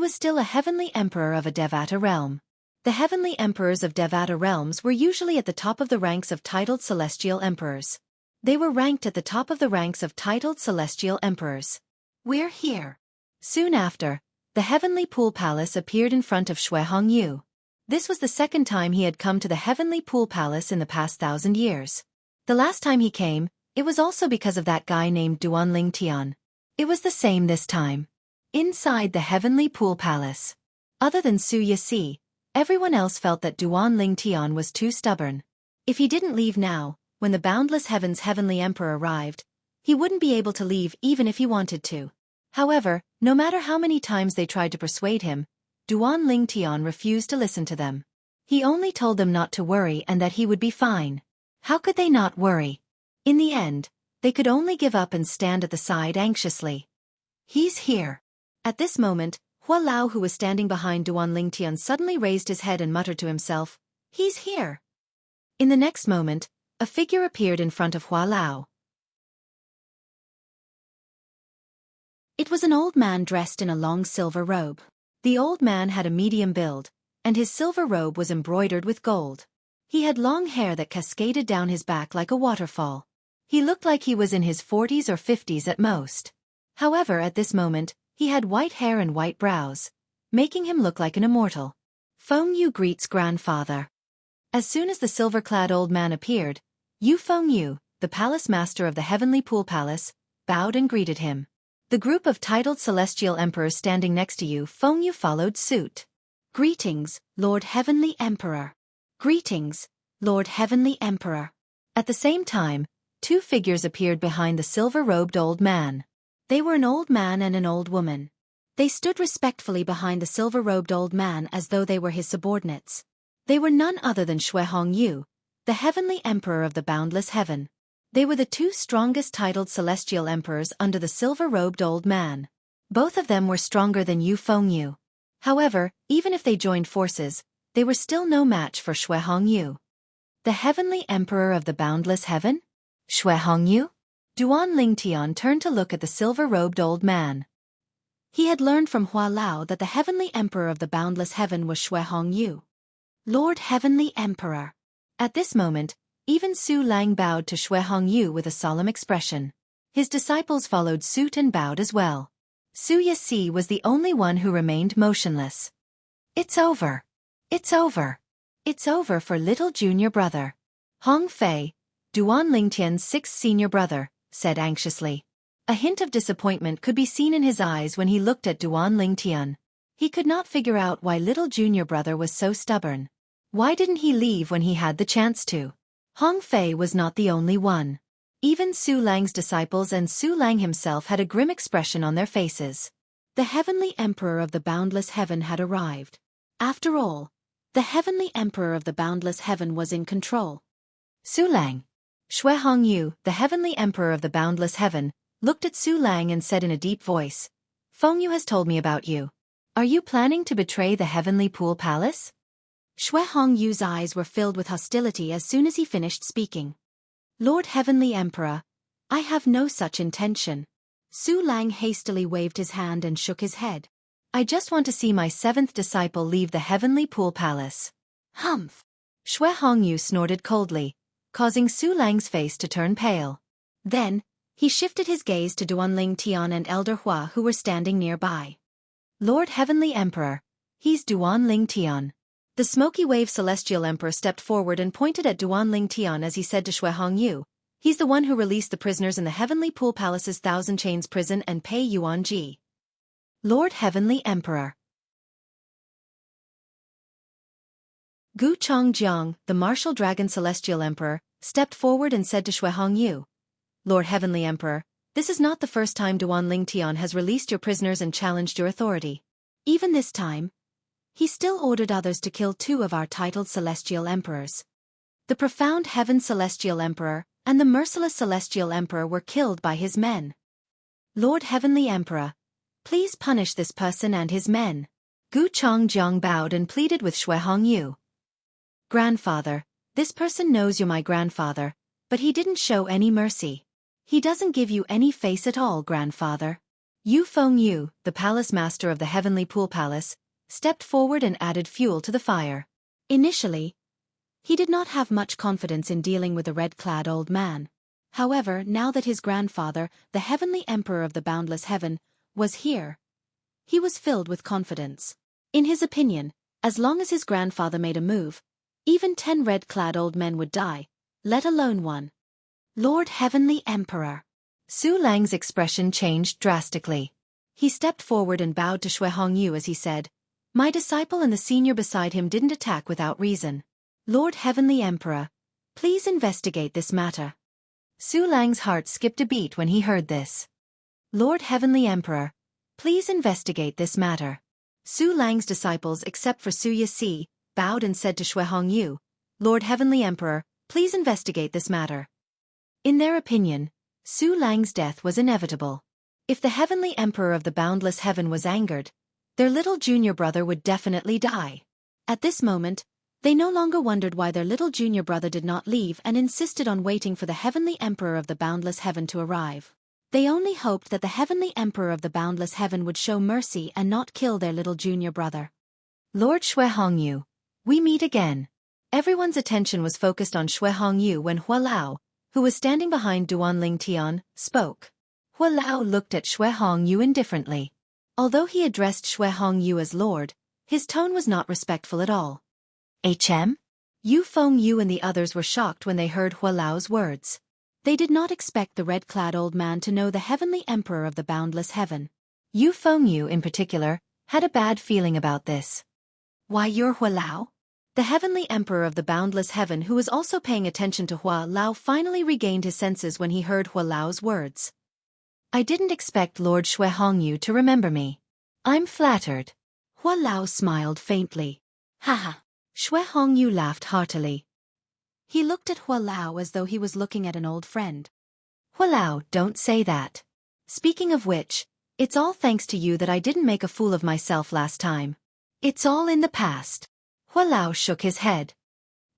still a heavenly emperor of a Devata realm. The heavenly emperors of Devata realms were usually at the top of the ranks of titled celestial emperors. They were ranked at the top of the ranks of titled celestial emperors. We're here. Soon after, the Heavenly Pool Palace appeared in front of Xue Hongyu. This was the second time he had come to the Heavenly Pool Palace in the past 1,000 years. The last time he came, it was also because of that guy named Duan Lingtian. It was the same this time. Inside the Heavenly Pool Palace, other than Su Yasi, everyone else felt that Duan Lingtian was too stubborn. If he didn't leave now, when the Boundless Heaven's Heavenly Emperor arrived, he wouldn't be able to leave even if he wanted to. However, no matter how many times they tried to persuade him, Duan Lingtian refused to listen to them. He only told them not to worry and that he would be fine. How could they not worry? In the end, they could only give up and stand at the side anxiously. He's here. At this moment, Hua Lao, who was standing behind Duan Lingtian, suddenly raised his head and muttered to himself, "He's here." In the next moment, a figure appeared in front of Hua Lao. It was an old man dressed in a long silver robe. The old man had a medium build, and his silver robe was embroidered with gold. He had long hair that cascaded down his back like a waterfall. He looked like he was in his 40s or 50s at most. However, at this moment, he had white hair and white brows, making him look like an immortal. Feng Yu greets grandfather. As soon as the silver-clad old man appeared, Yu Feng Yu, the palace master of the Heavenly Pool Palace, bowed and greeted him. The group of titled celestial emperors standing next to Yu Fengyu followed suit. Greetings, Lord Heavenly Emperor. Greetings, Lord Heavenly Emperor. At the same time, two figures appeared behind the silver-robed old man. They were an old man and an old woman. They stood respectfully behind the silver-robed old man as though they were his subordinates. They were none other than Xianxia, the Heavenly Emperor of the Boundless Heaven. They were the two strongest titled celestial emperors under the silver-robed old man. Both of them were stronger than Yu Fengyu. However, even if they joined forces, they were still no match for Xianxia. The Heavenly Emperor of the Boundless Heaven? Xianxia? Duan Lingtian turned to look at the silver-robed old man. He had learned from Hua Lao that the Heavenly Emperor of the Boundless Heaven was Xianxia. Lord Heavenly Emperor. At this moment, even Su Lang bowed to Xianxia with a solemn expression. His disciples followed suit and bowed as well. Su Yixi was the only one who remained motionless. It's over. It's over. It's over for little junior brother. Hong Fei, Duan Lingtian's sixth senior brother, said anxiously. A hint of disappointment could be seen in his eyes when he looked at Duan Lingtian. He could not figure out why little junior brother was so stubborn. Why didn't he leave when he had the chance to? Hong Fei was not the only one. Even Su Lang's disciples and Su Lang himself had a grim expression on their faces. The Heavenly Emperor of the Boundless Heaven had arrived. After all, the Heavenly Emperor of the Boundless Heaven was in control. Su Lang. Xianxia, the Heavenly Emperor of the Boundless Heaven, looked at Su Lang and said in a deep voice, Fengyu has told me about you. Are you planning to betray the Heavenly Pool Palace? Xianxia's eyes were filled with hostility as soon as he finished speaking. Lord Heavenly Emperor, I have no such intention. Su Lang hastily waved his hand and shook his head. I just want to see my seventh disciple leave the Heavenly Pool Palace. Humph! Xianxia snorted coldly, causing Su Lang's face to turn pale. Then, he shifted his gaze to Duan Lingtian and Elder Hua who were standing nearby. Lord Heavenly Emperor, he's Duan Lingtian. The Smoky Wave Celestial Emperor stepped forward and pointed at Duan Lingtian as he said to Xianxia, he's the one who released the prisoners in the Heavenly Pool Palace's Thousand Chains prison and Pei Yuanji. Lord Heavenly Emperor. Gu Changjiang, the Martial Dragon Celestial Emperor, stepped forward and said to Xianxia, Lord Heavenly Emperor, this is not the first time Duan Lingtian has released your prisoners and challenged your authority. Even this time, he still ordered others to kill two of our titled Celestial Emperors. The Profound Heaven Celestial Emperor and the Merciless Celestial Emperor were killed by his men. Lord Heavenly Emperor, please punish this person and his men. Gu Changjiang bowed and pleaded with Xianxia. Grandfather, this person knows you're my grandfather, but he didn't show any mercy. He doesn't give you any face at all, grandfather. Yu Fengyu, the palace master of the Heavenly Pool Palace, stepped forward and added fuel to the fire. Initially, he did not have much confidence in dealing with the red-clad old man. However, now that his grandfather, the Heavenly Emperor of the Boundless Heaven, was here, he was filled with confidence. In his opinion, as long as his grandfather made a move, even 10 red-clad old men would die, let alone one. Lord Heavenly Emperor. Su Lang's expression changed drastically. He stepped forward and bowed to Xianxia as he said, my disciple and the senior beside him didn't attack without reason. Lord Heavenly Emperor, please investigate this matter. Su Lang's heart skipped a beat when he heard this. Lord Heavenly Emperor, please investigate this matter. Su Lang's disciples except for Su Yixi, bowed and said to Xianxia, Lord Heavenly Emperor, please investigate this matter. In their opinion, Su Lang's death was inevitable. If the Heavenly Emperor of the Boundless Heaven was angered, their little junior brother would definitely die. At this moment, they no longer wondered why their little junior brother did not leave and insisted on waiting for the Heavenly Emperor of the Boundless Heaven to arrive. They only hoped that the Heavenly Emperor of the Boundless Heaven would show mercy and not kill their little junior brother. Lord Xianxia, we meet again. Everyone's attention was focused on Xianxia when Hua Lao, who was standing behind Duan Lingtian, spoke. Hua Lao looked at Xianxia indifferently. Although he addressed Xianxia as Lord, his tone was not respectful at all. Yu Fengyu and the others were shocked when they heard Hua Lao's words. They did not expect the red-clad old man to know the heavenly emperor of the boundless heaven. Yu Fengyu, in particular, had a bad feeling about this. Why, you're Hua Lao? The heavenly emperor of the boundless heaven, who was also paying attention to Hua Lao, finally regained his senses when he heard Hua Lao's words. I didn't expect Lord Shui Hongyu to remember me. I'm flattered. Hua Lao smiled faintly. Haha. Shui Hongyu laughed heartily. He looked at Hua Lao as though he was looking at an old friend. Hua Lao, don't say that. Speaking of which, it's all thanks to you that I didn't make a fool of myself last time. It's all in the past. Hua Lao shook his head.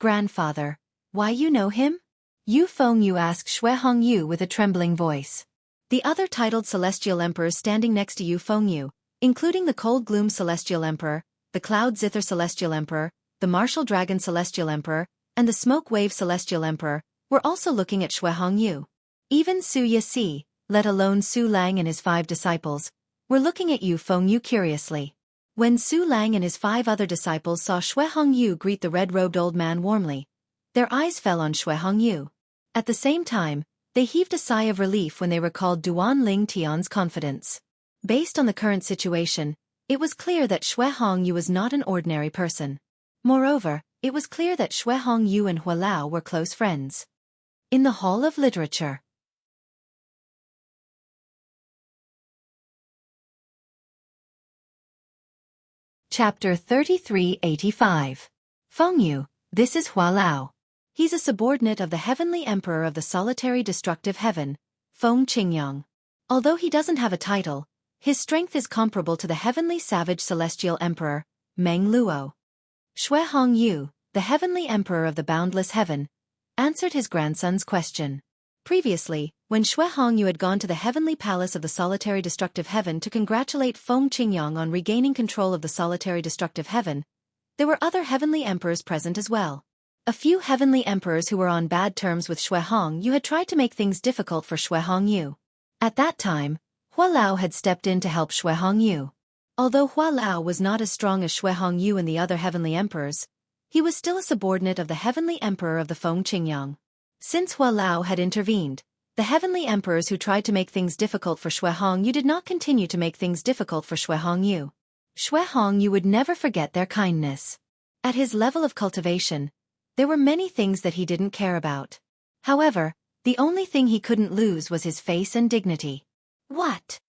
Grandfather, why you know him? Yu Fengyu asked Shui Hongyu with a trembling voice. The other titled celestial emperors standing next to Yu Fengyu, including the Cold Gloom Celestial Emperor, the Cloud Zither Celestial Emperor, the Martial Dragon Celestial Emperor, and the Smoke Wave Celestial Emperor, were also looking at Shui Hongyu. Even Su Yixi, let alone Su Lang and his 5 disciples, were looking at Yu Fengyu curiously. When Su Lang and his 5 other disciples saw Shui Hongyu greet the red-robed old man warmly, their eyes fell on Shui Hongyu. At the same time, they heaved a sigh of relief when they recalled Duan Ling Tian's confidence. Based on the current situation, it was clear that Shui Hongyu was not an ordinary person. Moreover, it was clear that Shui Hongyu and Hua Lao were close friends. In the Hall of Literature. Chapter 3385. Fengyu, this is Hua Lao. He's a subordinate of the heavenly emperor of the solitary destructive heaven, Feng Qingyang. Although he doesn't have a title, his strength is comparable to the heavenly savage celestial emperor, Meng Luo. Shui Hongyu, the heavenly emperor of the boundless heaven, answered his grandson's question. Previously, when Shui Hongyu had gone to the heavenly palace of the solitary destructive heaven to congratulate Feng Qingyang on regaining control of the solitary destructive heaven, there were other heavenly emperors present as well. A few heavenly emperors who were on bad terms with Shui Hongyu had tried to make things difficult for Shui Hongyu. At that time, Hua Lao had stepped in to help Shui Hongyu. Although Hua Lao was not as strong as Shui Hongyu and the other heavenly emperors, he was still a subordinate of the heavenly emperor of the Feng Qingyang. Since Hua Lao had intervened, the heavenly emperors who tried to make things difficult for Shui Hongyu did not continue to make things difficult for Shui Hongyu. Shui Hongyu would never forget their kindness. At his level of cultivation, there were many things that he didn't care about. However, the only thing he couldn't lose was his face and dignity. What?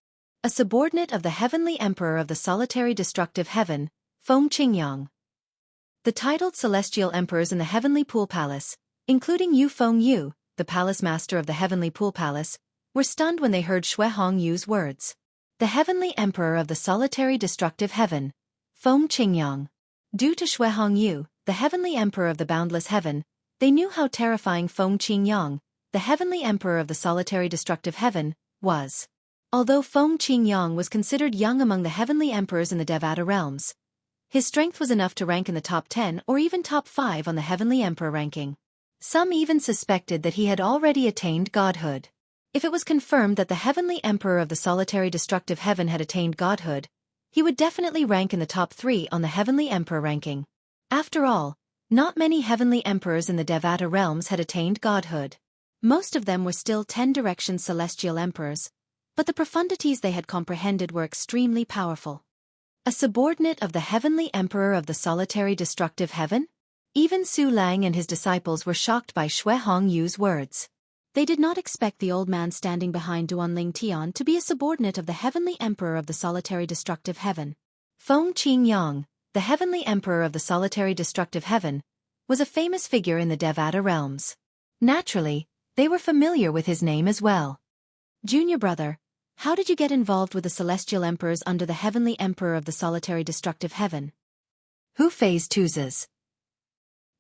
A subordinate of the heavenly emperor of the solitary destructive heaven, Feng Qingyang. The titled celestial emperors in the heavenly pool palace, including Yu Fengyu, the palace master of the heavenly pool palace, were stunned when they heard Shui Hongyu's words. The heavenly emperor of the solitary destructive heaven, Feng Qingyang. Due to Shui Hongyu, the heavenly emperor of the boundless heaven, they knew how terrifying Feng Qingyang, the heavenly emperor of the solitary destructive heaven, was. Although Feng Qingyang was considered young among the heavenly emperors in the Devata realms, his strength was enough to rank in the top 10 or even top 5 on the heavenly emperor ranking. Some even suspected that he had already attained godhood. If it was confirmed that the heavenly emperor of the solitary destructive heaven had attained godhood, he would definitely rank in the top 3 on the heavenly emperor ranking. After all, not many heavenly emperors in the Devata realms had attained godhood. Most of them were still 10-direction celestial emperors, but the profundities they had comprehended were extremely powerful. A subordinate of the heavenly emperor of the solitary destructive heaven? Even Su Lang and his disciples were shocked by Shui Hongyu's words. They did not expect the old man standing behind Duanling Tian to be a subordinate of the heavenly emperor of the solitary destructive heaven. Feng Qingyang, the heavenly emperor of the solitary destructive heaven, was a famous figure in the Devata realms. Naturally, they were familiar with his name as well. Junior brother, how did you get involved with the celestial emperors under the heavenly emperor of the solitary destructive heaven? Hu Fei's Tuzes.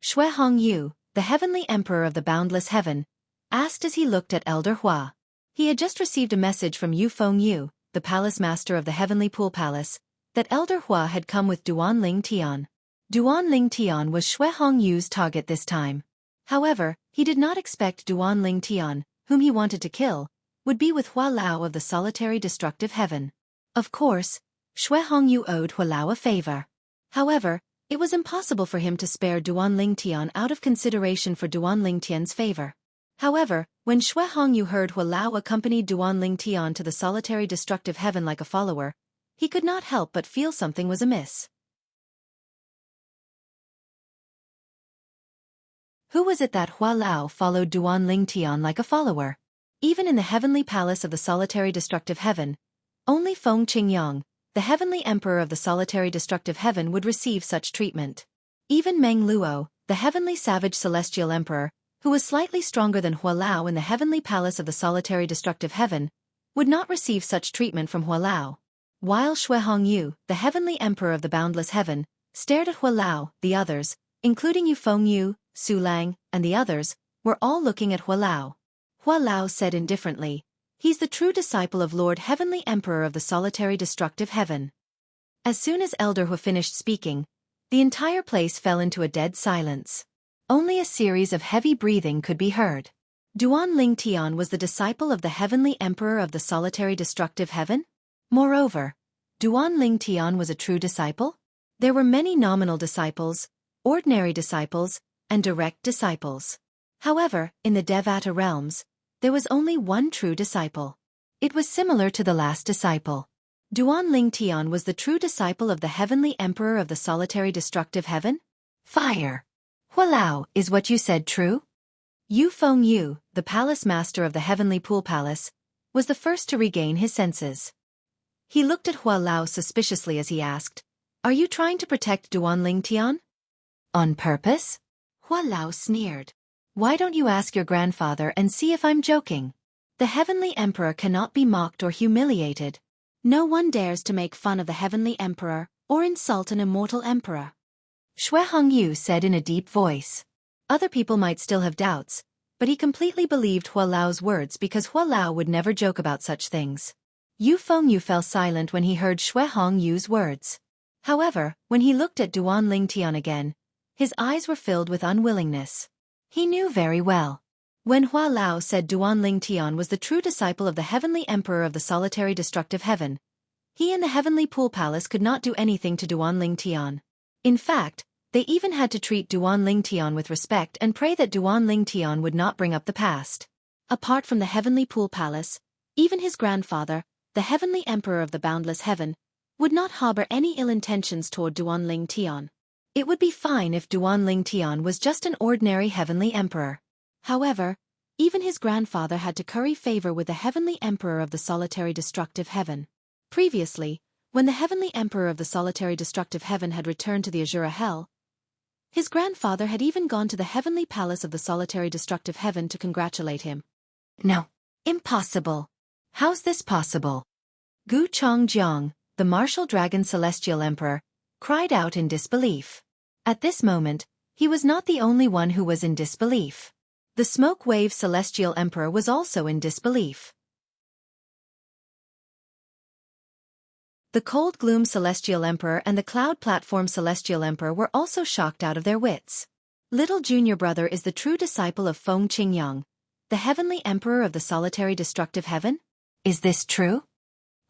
Shui Hongyu, the heavenly emperor of the boundless heaven, asked as he looked at Elder Hua. He had just received a message from Yu Fengyu, the palace master of the heavenly pool palace, that Elder Hua had come with Duanling Tian. Duanling Tian was Shui Hongyu's target this time. However, he did not expect Duanling Tian, whom he wanted to kill, would be with Hua Lao of the solitary destructive heaven. Of course, Shui Hongyu owed Hua Lao a favor. However, it was impossible for him to spare Duanling Tian out of consideration for Duanling Tian's favor. However, when Xue Hongyu heard Hua Lao accompanied Duan Ling Tian to the solitary destructive heaven like a follower, he could not help but feel something was amiss. Who was it that Hua Lao followed Duan Ling Tian like a follower? Even in the heavenly palace of the solitary destructive heaven, only Feng Qingyang, the heavenly emperor of the solitary destructive heaven, would receive such treatment. Even Meng Luo, the heavenly savage celestial emperor, who was slightly stronger than Hua Lao in the heavenly palace of the solitary destructive heaven, would not receive such treatment from Hua Lao. While Xue Hongyu, the heavenly emperor of the boundless heaven, stared at Hua Lao, the others, including Yu Fengyu, Su Lang, and the others, were all looking at Hua Lao. Hua Lao said indifferently, "He's the true disciple of Lord Heavenly Emperor of the solitary destructive heaven." As soon as Elder Hua finished speaking, the entire place fell into a dead silence. Only a series of heavy breathing could be heard. Duan Ling Tian was the disciple of the Heavenly Emperor of the solitary destructive heaven? Moreover, Duan Ling Tian was a true disciple? There were many nominal disciples, ordinary disciples, and direct disciples. However, in the Devata realms, there was only one true disciple. It was similar to the last disciple. Duan Ling Tian was the true disciple of the Heavenly Emperor of the solitary destructive heaven? Fire! Hua Lao, is what you said true? Yu Fengyu, the palace master of the Heavenly Pool Palace, was the first to regain his senses. He looked at Hua Lao suspiciously as he asked, "Are you trying to protect Duan Ling Tian?" "On purpose?" Hua Lao sneered. "Why don't you ask your grandfather and see if I'm joking? The Heavenly Emperor cannot be mocked or humiliated. No one dares to make fun of the Heavenly Emperor or insult an immortal emperor." Xue Hongyu said in a deep voice. Other people might still have doubts, but he completely believed Hua Lao's words because Hua Lao would never joke about such things. Yu Fengyu fell silent when he heard Xue Hongyu's words. However, when he looked at Duan Ling Tian again, his eyes were filled with unwillingness. He knew very well. When Hua Lao said Duan Ling Tian was the true disciple of the Heavenly Emperor of the solitary destructive heaven, he and the Heavenly Pool Palace could not do anything to Duan Ling Tian. In fact, they even had to treat Duan Ling Tian with respect and pray that Duan Ling Tian would not bring up the past. Apart from the Heavenly Pool Palace, even his grandfather, the Heavenly Emperor of the boundless heaven, would not harbor any ill intentions toward Duan Ling Tian. It would be fine if Duan Ling Tian was just an ordinary Heavenly Emperor. However, even his grandfather had to curry favor with the Heavenly Emperor of the solitary destructive heaven. Previously, when the Heavenly Emperor of the solitary destructive heaven had returned to the Azura Hell, his grandfather had even gone to the Heavenly Palace of the solitary destructive heaven to congratulate him. No. Impossible. How's this possible? Gu Chongjiang, the martial dragon celestial emperor, cried out in disbelief. At this moment, he was not the only one who was in disbelief. The smoke wave celestial emperor was also in disbelief. The cold gloom celestial emperor and the cloud platform celestial emperor were also shocked out of their wits. Little junior brother is the true disciple of Feng Qingyang, the heavenly emperor of the solitary destructive heaven? Is this true?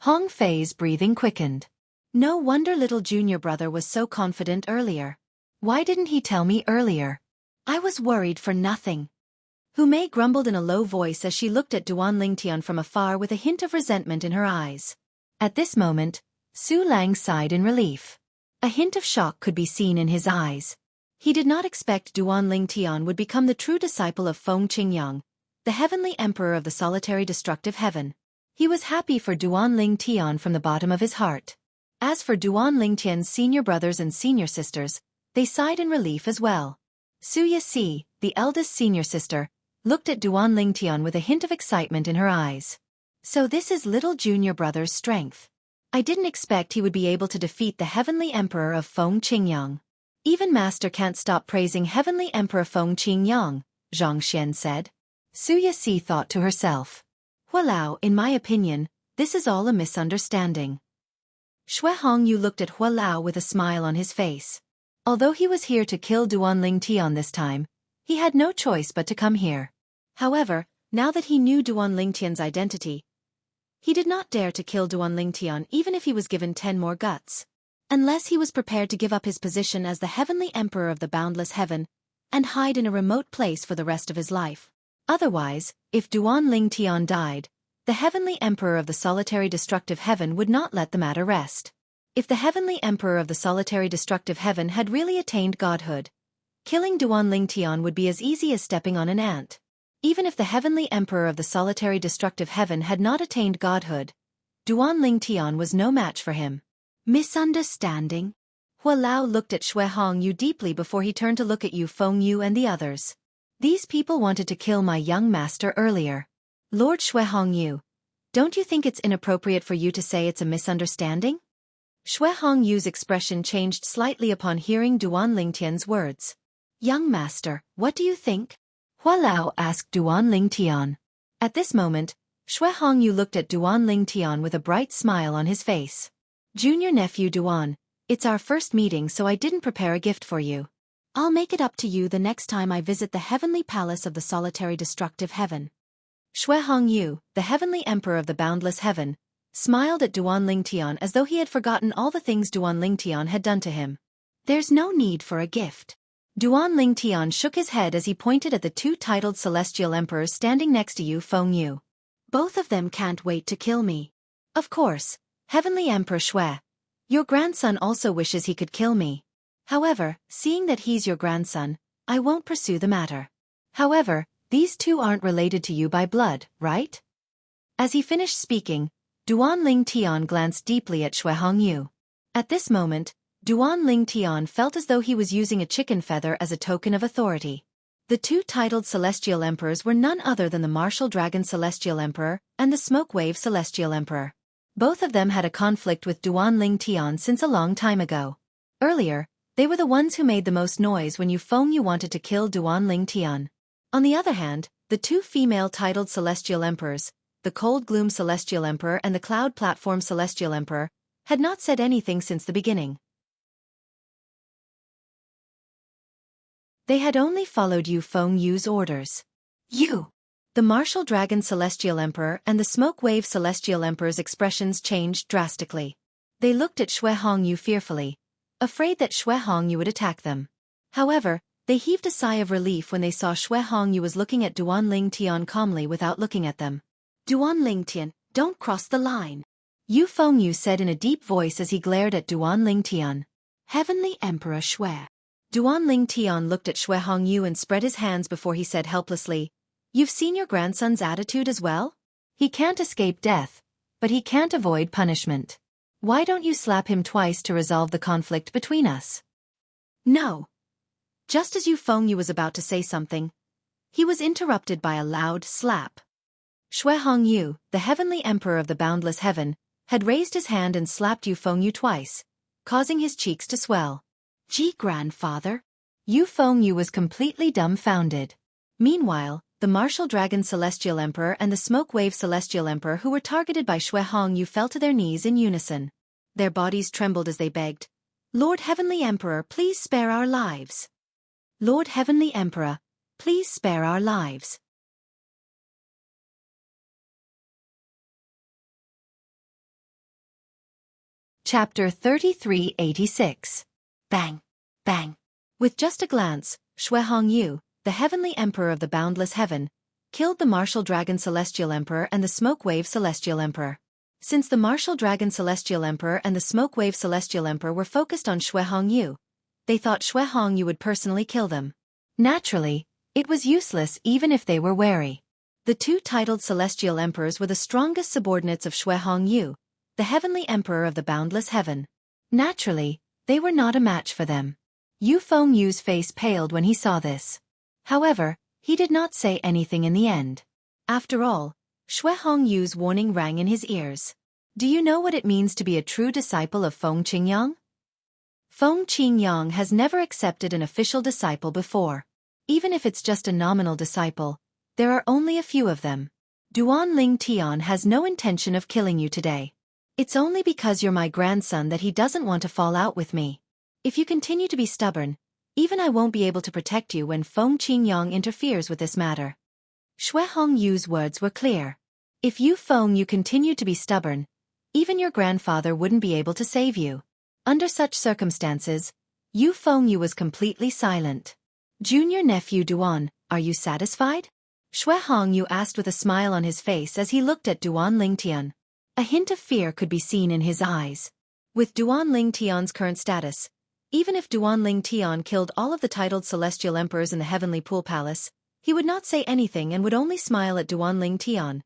Hong Fei's breathing quickened. No wonder little junior brother was so confident earlier. Why didn't he tell me earlier? I was worried for nothing. Hu Mei grumbled in a low voice as she looked at Duan Ling Tian from afar with a hint of resentment in her eyes. At this moment, Su Lang sighed in relief. A hint of shock could be seen in his eyes. He did not expect Duan Ling Tian would become the true disciple of Feng Qingyang, the heavenly emperor of the solitary destructive heaven. He was happy for Duan Ling Tian from the bottom of his heart. As for Duan Ling Tian's senior brothers and senior sisters, they sighed in relief as well. Su Yasi, the eldest senior sister, looked at Duan Ling Tian with a hint of excitement in her eyes. So this is little junior brother's strength. I didn't expect he would be able to defeat the heavenly emperor of Feng Qingyang. Even master can't stop praising heavenly emperor Feng Qingyang, Zhang Xian said. Su Yasi thought to herself. Hua Lao, in my opinion, this is all a misunderstanding. Xue Hongyu looked at Hua Lao with a smile on his face. Although he was here to kill Duan Ling Tian this time, he had no choice but to come here. However, now that he knew Duan Ling Tian's identity, he did not dare to kill Duan Ling Tian even if he was given 10 more guts. Unless he was prepared to give up his position as the heavenly emperor of the boundless heaven and hide in a remote place for the rest of his life. Otherwise, if Duan Ling Tian died, the Heavenly Emperor of the Solitary Destructive Heaven would not let the matter rest. If the Heavenly Emperor of the Solitary Destructive Heaven had really attained godhood, killing Duan Ling Tian would be as easy as stepping on an ant. Even if the Heavenly Emperor of the Solitary Destructive Heaven had not attained godhood, Duan Ling Tian was no match for him. Misunderstanding? Hua Lao looked at Xue Hongyu deeply before he turned to look at Yu Fengyu and the others. These people wanted to kill my young master earlier. Lord Xue Hongyu, don't you think it's inappropriate for you to say it's a misunderstanding? Xue Hongyu's expression changed slightly upon hearing Duan Ling Tian's words. Young master, what do you think? Hua Lao asked Duan Ling Tian. At this moment, Xue Hongyu looked at Duan Ling Tian with a bright smile on his face. Junior nephew Duan, it's our first meeting, so I didn't prepare a gift for you. I'll make it up to you the next time I visit the Heavenly Palace of the Solitary Destructive Heaven. Xue Hongyu, the Heavenly Emperor of the Boundless Heaven, smiled at Duan Ling Tian as though he had forgotten all the things Duan Ling Tian had done to him. There's no need for a gift. Duan Ling Tian shook his head as he pointed at the two titled Celestial Emperors standing next to Yu Fengyu. Both of them can't wait to kill me. Of course, Heavenly Emperor Xue, your grandson also wishes he could kill me. However, seeing that he's your grandson, I won't pursue the matter. However, these two aren't related to you by blood, right? As he finished speaking, Duan Ling Tian glanced deeply at Xue Hongyu. At this moment, Duan Ling Tian felt as though he was using a chicken feather as a token of authority. The two titled Celestial Emperors were none other than the Martial Dragon Celestial Emperor and the Smoke Wave Celestial Emperor. Both of them had a conflict with Duan Ling Tian since a long time ago. Earlier, they were the ones who made the most noise when Yu Fengyu wanted to kill Duan Ling Tian. On the other hand, the two female titled Celestial Emperors, the Cold Gloom Celestial Emperor and the Cloud Platform Celestial Emperor, had not said anything since the beginning. They had only followed Yu Fengyu's orders. The Martial Dragon Celestial Emperor and the Smoke Wave Celestial Emperor's expressions changed drastically. They looked at Xue Hongyu fearfully, afraid that Xue Hongyu would attack them. However, they heaved a sigh of relief when they saw Xue Hongyu was looking at Duan Ling Tian calmly without looking at them. Duan Ling Tian, don't cross the line. Yu Fengyu said in a deep voice as he glared at Duan Ling Tian. Heavenly Emperor Xue. Duan Ling Tian looked at Xue Hongyu and spread his hands before he said helplessly, You've seen your grandson's attitude as well? He can't escape death, but he can't avoid punishment. Why don't you slap him twice to resolve the conflict between us? No. Just as Yu Fengyu was about to say something, he was interrupted by a loud slap. Xue Hongyu, the Heavenly Emperor of the Boundless Heaven, had raised his hand and slapped Yu Fengyu twice, causing his cheeks to swell. Gee, grandfather. Yu Fengyu was completely dumbfounded. Meanwhile, the Martial Dragon Celestial Emperor and the Smoke Wave Celestial Emperor who were targeted by Xue Hongyu fell to their knees in unison. Their bodies trembled as they begged, Lord Heavenly Emperor, please spare our lives. Lord Heavenly Emperor, please spare our lives. Chapter 3386. Bang! Bang! With just a glance, Xue Hongyu, the Heavenly Emperor of the Boundless Heaven, killed the Martial Dragon Celestial Emperor and the Smoke Wave Celestial Emperor. Since the Martial Dragon Celestial Emperor and the Smoke Wave Celestial Emperor were focused on Xue Hongyu, they thought Xue Hongyu would personally kill them. Naturally, it was useless even if they were wary. The two titled Celestial Emperors were the strongest subordinates of Xue Hongyu, the Heavenly Emperor of the Boundless Heaven. Naturally, they were not a match for them. Yu Fengyu's face paled when he saw this. However, he did not say anything in the end. After all, Xue Hongyu's warning rang in his ears. Do you know what it means to be a true disciple of Feng Qingyang? Feng Qingyang has never accepted an official disciple before. Even if it's just a nominal disciple, there are only a few of them. Duan Ling Tian has no intention of killing you today. It's only because you're my grandson that he doesn't want to fall out with me. If you continue to be stubborn, even I won't be able to protect you when Feng Qingyang interferes with this matter. Xue Hongyu's words were clear. If Yu Fengyu continued to be stubborn, even your grandfather wouldn't be able to save you. Under such circumstances, Yu Fengyu was completely silent. Junior nephew Duan, are you satisfied? Xue Hongyu asked with a smile on his face as he looked at Duan Lingtian. A hint of fear could be seen in his eyes. With Duan Lingtian's current status, even if Duan Lingtian killed all of the titled celestial emperors in the Heavenly Pool Palace, he would not say anything and would only smile at Duan Lingtian,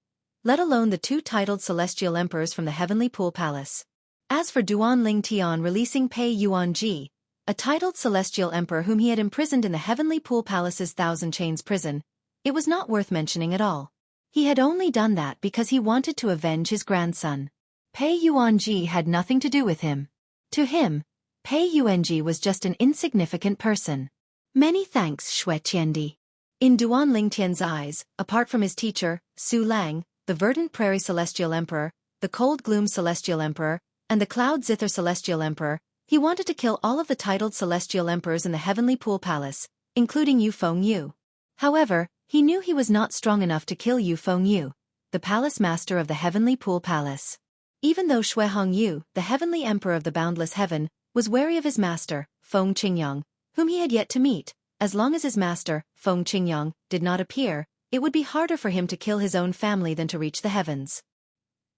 let alone the 2 titled celestial emperors from the Heavenly Pool Palace. As for Duan Lingtian releasing Pei Yuanji, a titled celestial emperor whom he had imprisoned in the Heavenly Pool Palace's Thousand Chains prison, it was not worth mentioning at all. He had only done that because he wanted to avenge his grandson. Pei Yuanji had nothing to do with him. To him, Pei Yuanji was just an insignificant person. Many thanks, Xue Qiandi. In Duan Lingtian's eyes, apart from his teacher, Su Lang, the Verdant Prairie Celestial Emperor, the Cold Gloom Celestial Emperor, and the Cloud Zither Celestial Emperor, he wanted to kill all of the titled celestial emperors in the Heavenly Pool Palace, including Yu Fengyu. However, he knew he was not strong enough to kill Yu Fengyu, the palace master of the Heavenly Pool Palace. Even though Xue Hongyu, the Heavenly Emperor of the Boundless Heaven, was wary of his master, Feng Qingyang, whom he had yet to meet, as long as his master, Feng Qingyang, did not appear, it would be harder for him to kill his own family than to reach the heavens.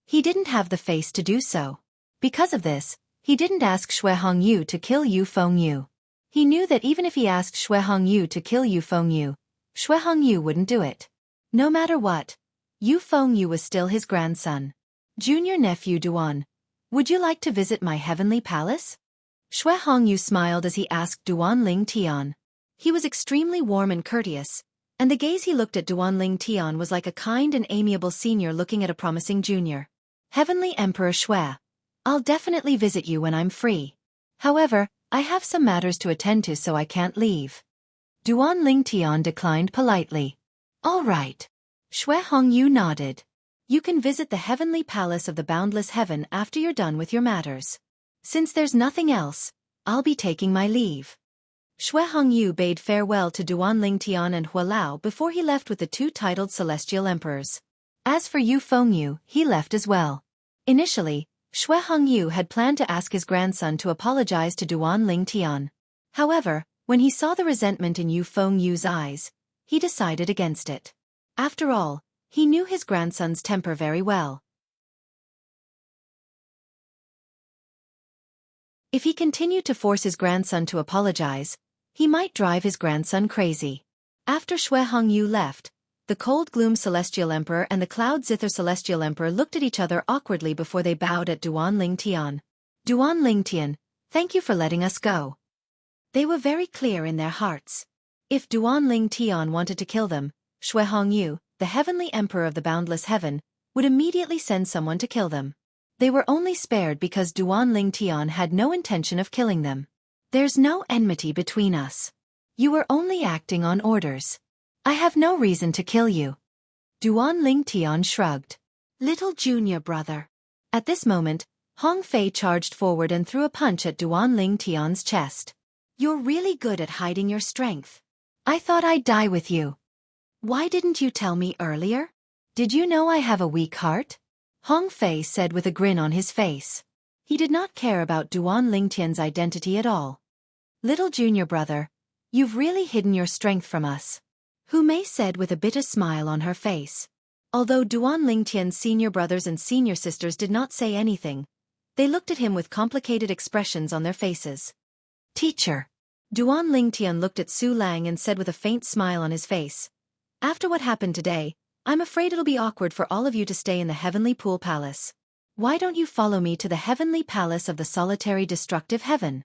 He didn't have the face to do so. Because of this, he didn't ask Xue Hongyu to kill Yu Fengyu. He knew that even if he asked Xue Hongyu to kill Yu Fengyu, Xue Hongyu wouldn't do it. No matter what, Yu Fengyu was still his grandson. Junior nephew Duan, would you like to visit my heavenly palace? Xue Hongyu smiled as he asked Duan Lingtian. He was extremely warm and courteous, and the gaze he looked at Duan Lingtian was like a kind and amiable senior looking at a promising junior. Heavenly Emperor Xue, I'll definitely visit you when I'm free. However, I have some matters to attend to so I can't leave. Duan Lingtian declined politely. All right. Xue Hongyu nodded. You can visit the heavenly palace of the boundless heaven after you're done with your matters. Since there's nothing else, I'll be taking my leave. Xue Hongyu bade farewell to Duan Lingtian and Hualao before he left with the 2 titled celestial emperors. As for Yu Fengyu, he left as well. Initially, Xue Hongyu had planned to ask his grandson to apologize to Duan Lingtian. However, when he saw the resentment in Yu Fengyu's eyes, he decided against it. After all, he knew his grandson's temper very well. If he continued to force his grandson to apologize, he might drive his grandson crazy. After Xue Hongyu left, the Cold Gloom Celestial Emperor and the Cloud Zither Celestial Emperor looked at each other awkwardly before they bowed at Duan Lingtian. Duan Lingtian, thank you for letting us go. They were very clear in their hearts. If Duan Lingtian wanted to kill them, Xue Hongyu, the Heavenly Emperor of the Boundless Heaven, would immediately send someone to kill them. They were only spared because Duan Lingtian had no intention of killing them. There's no enmity between us. You were only acting on orders. I have no reason to kill you. Duan Lingtian shrugged. Little junior brother. At this moment, Hong Fei charged forward and threw a punch at Duan Lingtian's chest. You're really good at hiding your strength. I thought I'd die with you. Why didn't you tell me earlier? Did you know I have a weak heart? Hong Fei said with a grin on his face. He did not care about Duan Lingtian's identity at all. Little junior brother, you've really hidden your strength from us. Hu Mei said with a bitter smile on her face. Although Duan Lingtian's senior brothers and senior sisters did not say anything, they looked at him with complicated expressions on their faces. Teacher. Duan Lingtian looked at Su Lang and said with a faint smile on his face. After what happened today, I'm afraid it'll be awkward for all of you to stay in the Heavenly Pool Palace. Why don't you follow me to the Heavenly Palace of the Solitary Destructive Heaven?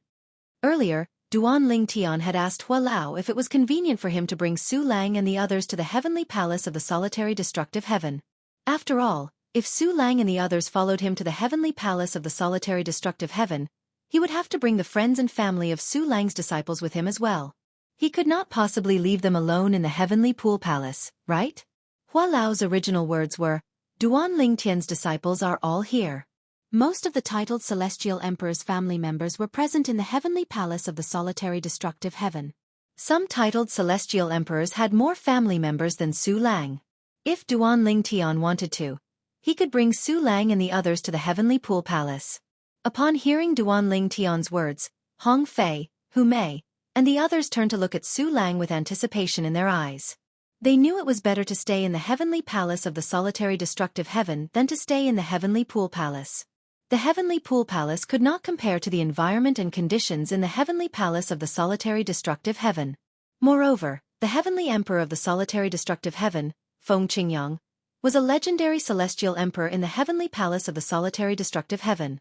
Earlier, Duan Lingtian had asked Hualao if it was convenient for him to bring Su Lang and the others to the Heavenly Palace of the Solitary Destructive Heaven. After all, if Su Lang and the others followed him to the Heavenly Palace of the Solitary Destructive Heaven, he would have to bring the friends and family of Su Lang's disciples with him as well. He could not possibly leave them alone in the Heavenly Pool Palace, right? Hualao's original words were, Duan Lingtian's disciples are all here. Most of the titled Celestial Emperor's family members were present in the Heavenly Palace of the Solitary Destructive Heaven. Some titled Celestial Emperors had more family members than Su Lang. If Duan Lingtian wanted to, he could bring Su Lang and the others to the Heavenly Pool Palace. Upon hearing Duan Lingtian's words, Hong Fei, Hu Mei, and the others turned to look at Su Lang with anticipation in their eyes. They knew it was better to stay in the heavenly palace of the solitary destructive heaven than to stay in the heavenly pool palace. The heavenly pool palace could not compare to the environment and conditions in the heavenly palace of the solitary destructive heaven. Moreover, the heavenly emperor of the solitary destructive heaven, Feng Qingyang, was a legendary celestial emperor in the heavenly palace of the solitary destructive heaven.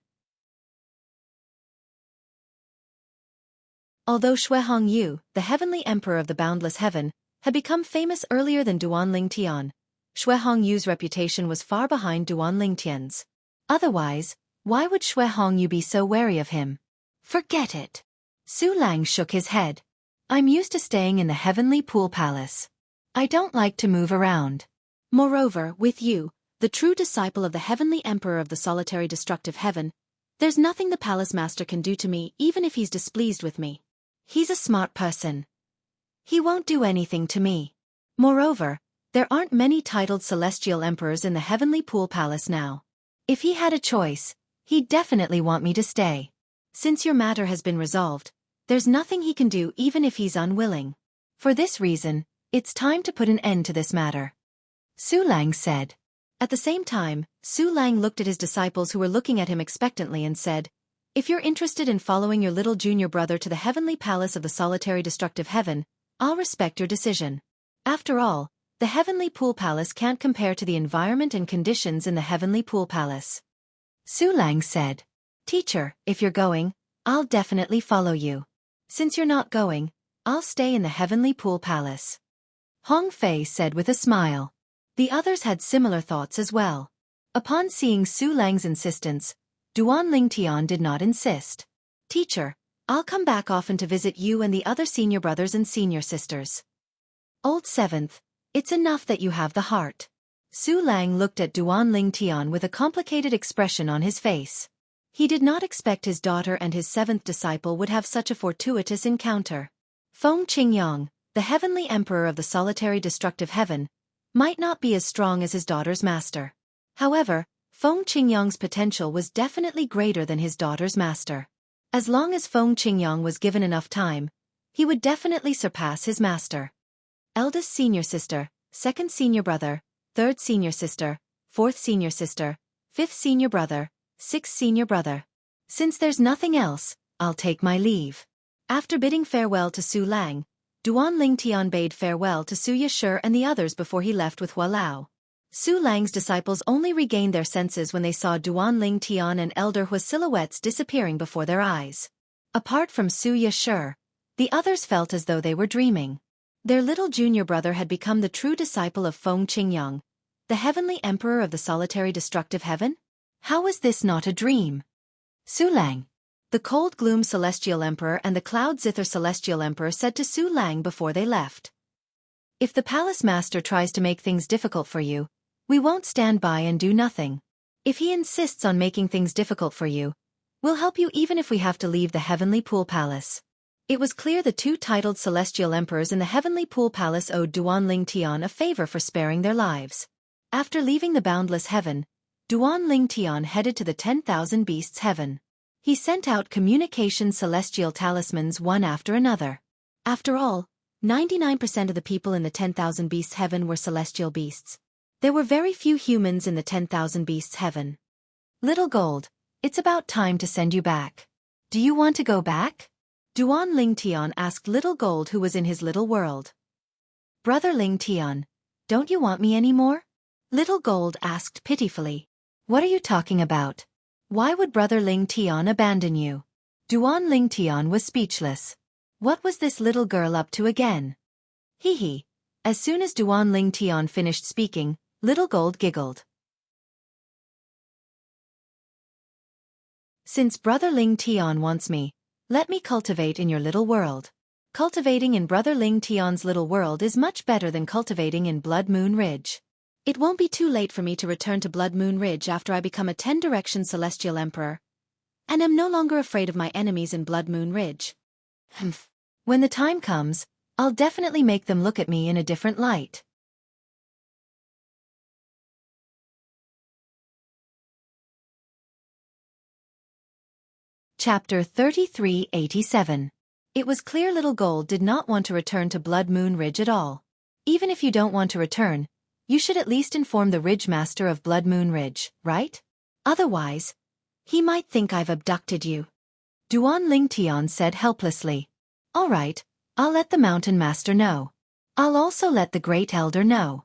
Although Xue Hongyu, the heavenly emperor of the boundless heaven, had become famous earlier than Duan Lingtian, Xue Hongyu's reputation was far behind Duan Lingtian's. Otherwise, why would Xue Hongyu be so wary of him? Forget it. Su Lang shook his head. I'm used to staying in the heavenly pool palace. I don't like to move around. Moreover, with you, the true disciple of the heavenly emperor of the solitary destructive heaven, there's nothing the palace master can do to me even if he's displeased with me. He's a smart person. He won't do anything to me. Moreover, there aren't many titled celestial emperors in the heavenly pool palace now. If he had a choice, he'd definitely want me to stay. Since your matter has been resolved, there's nothing he can do even if he's unwilling. For this reason, it's time to put an end to this matter. Su Lang said. At the same time, Su Lang looked at his disciples who were looking at him expectantly and said, if you're interested in following your little junior brother to the heavenly palace of the solitary destructive heaven, I'll respect your decision. After all, the heavenly pool palace can't compare to the environment and conditions in the heavenly pool palace. Su Lang said, Teacher, if you're going, I'll definitely follow you. Since you're not going, I'll stay in the heavenly pool palace. Hong Fei said with a smile. The others had similar thoughts as well. Upon seeing Su Lang's insistence, Duan Lingtian did not insist. Teacher, I'll come back often to visit you and the other senior brothers and senior sisters. Old Seventh, it's enough that you have the heart. Su Lang looked at Duan Lingtian with a complicated expression on his face. He did not expect his daughter and his seventh disciple would have such a fortuitous encounter. Feng Qingyang, the heavenly emperor of the solitary destructive heaven, might not be as strong as his daughter's master. However, Feng Qingyang's potential was definitely greater than his daughter's master. As long as Feng Qingyang was given enough time, he would definitely surpass his master. Eldest senior sister, second senior brother, third senior sister, fourth senior sister, fifth senior brother, sixth senior brother. Since there's nothing else, I'll take my leave. After bidding farewell to Su Lang, Duan Lingtian bade farewell to Su Yashur and the others before he left with Hua Lao. Su Lang's disciples only regained their senses when they saw Duan Lingtian and Elder Hua's silhouettes disappearing before their eyes. Apart from Su Yashur, the others felt as though they were dreaming. Their little junior brother had become the true disciple of Feng Qingyang, the heavenly emperor of the solitary destructive heaven? How was this not a dream? Su Lang, the cold gloom celestial emperor and the cloud zither celestial emperor said to Su Lang before they left. If the palace master tries to make things difficult for you, we won't stand by and do nothing. If he insists on making things difficult for you, we'll help you even if we have to leave the heavenly pool palace. It was clear the two titled celestial emperors in the heavenly pool palace owed Duan Lingtian a favor for sparing their lives. After leaving the boundless heaven, Duan Lingtian headed to the 10,000 beasts heaven. He sent out communication celestial talismans one after another. After all, 99% of the people in the 10,000 beasts heaven were celestial beasts. There were very few humans in the 10,000 beasts heaven. Little Gold, it's about time to send you back. Do you want to go back? Duan Lingtian asked Little Gold who was in his little world. Brother Lingtian, don't you want me anymore? Little Gold asked pitifully. What are you talking about? Why would Brother Lingtian abandon you? Duan Lingtian was speechless. What was this little girl up to again? Hee hee. As soon as Duan Lingtian finished speaking, Little Gold giggled. Since Brother Lingtian wants me, let me cultivate in your little world. Cultivating in Brother Lingtian's little world is much better than cultivating in Blood Moon Ridge. It won't be too late for me to return to Blood Moon Ridge after I become a 10-direction celestial emperor, and am no longer afraid of my enemies in Blood Moon Ridge. When the time comes, I'll definitely make them look at me in a different light. Chapter 3387. It was clear Little Gold did not want to return to Blood Moon Ridge at all. even if you don't want to return, you should at least inform the Ridge Master of Blood Moon Ridge, right? Otherwise, he might think I've abducted you. Duan Lingtian said helplessly. All right, I'll let the Mountain Master know. I'll also let the Great Elder know.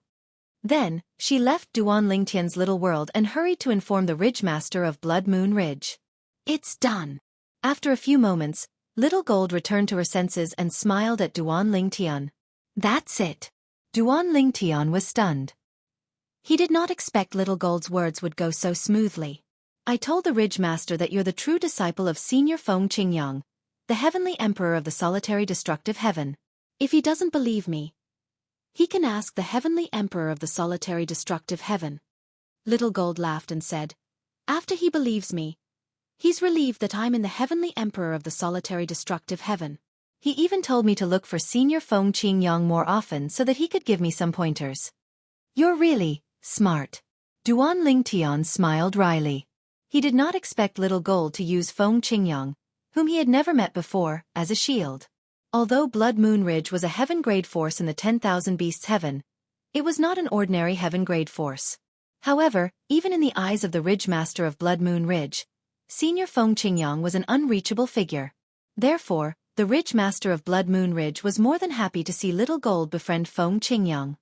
Then, she left Duan Lingtian's little world and hurried to inform the Ridge Master of Blood Moon Ridge. It's done. After a few moments, Little Gold returned to her senses and smiled at Duan Lingtian. That's it. Duan Lingtian was stunned. He did not expect Little Gold's words would go so smoothly. I told the Ridge Master that you're the true disciple of Senior Feng Qingyang, the Heavenly Emperor of the Solitary Destructive Heaven. If he doesn't believe me, he can ask the Heavenly Emperor of the Solitary Destructive Heaven. Little Gold laughed and said, after he believes me, he's relieved that I'm in the Heavenly Emperor of the Solitary Destructive Heaven. He even told me to look for Senior Feng Qingyang more often so that he could give me some pointers. You're really smart. Duan Lingtian smiled wryly. He did not expect Little Gold to use Feng Qingyang, whom he had never met before, as a shield. Although Blood Moon Ridge was a heaven-grade force in the 10,000 Beasts Heaven, it was not an ordinary heaven-grade force. However, even in the eyes of the Ridge Master of Blood Moon Ridge, Senior Feng Qingyang was an unreachable figure. Therefore, the Ridge Master of Blood Moon Ridge was more than happy to see Little Gold befriend Feng Qingyang.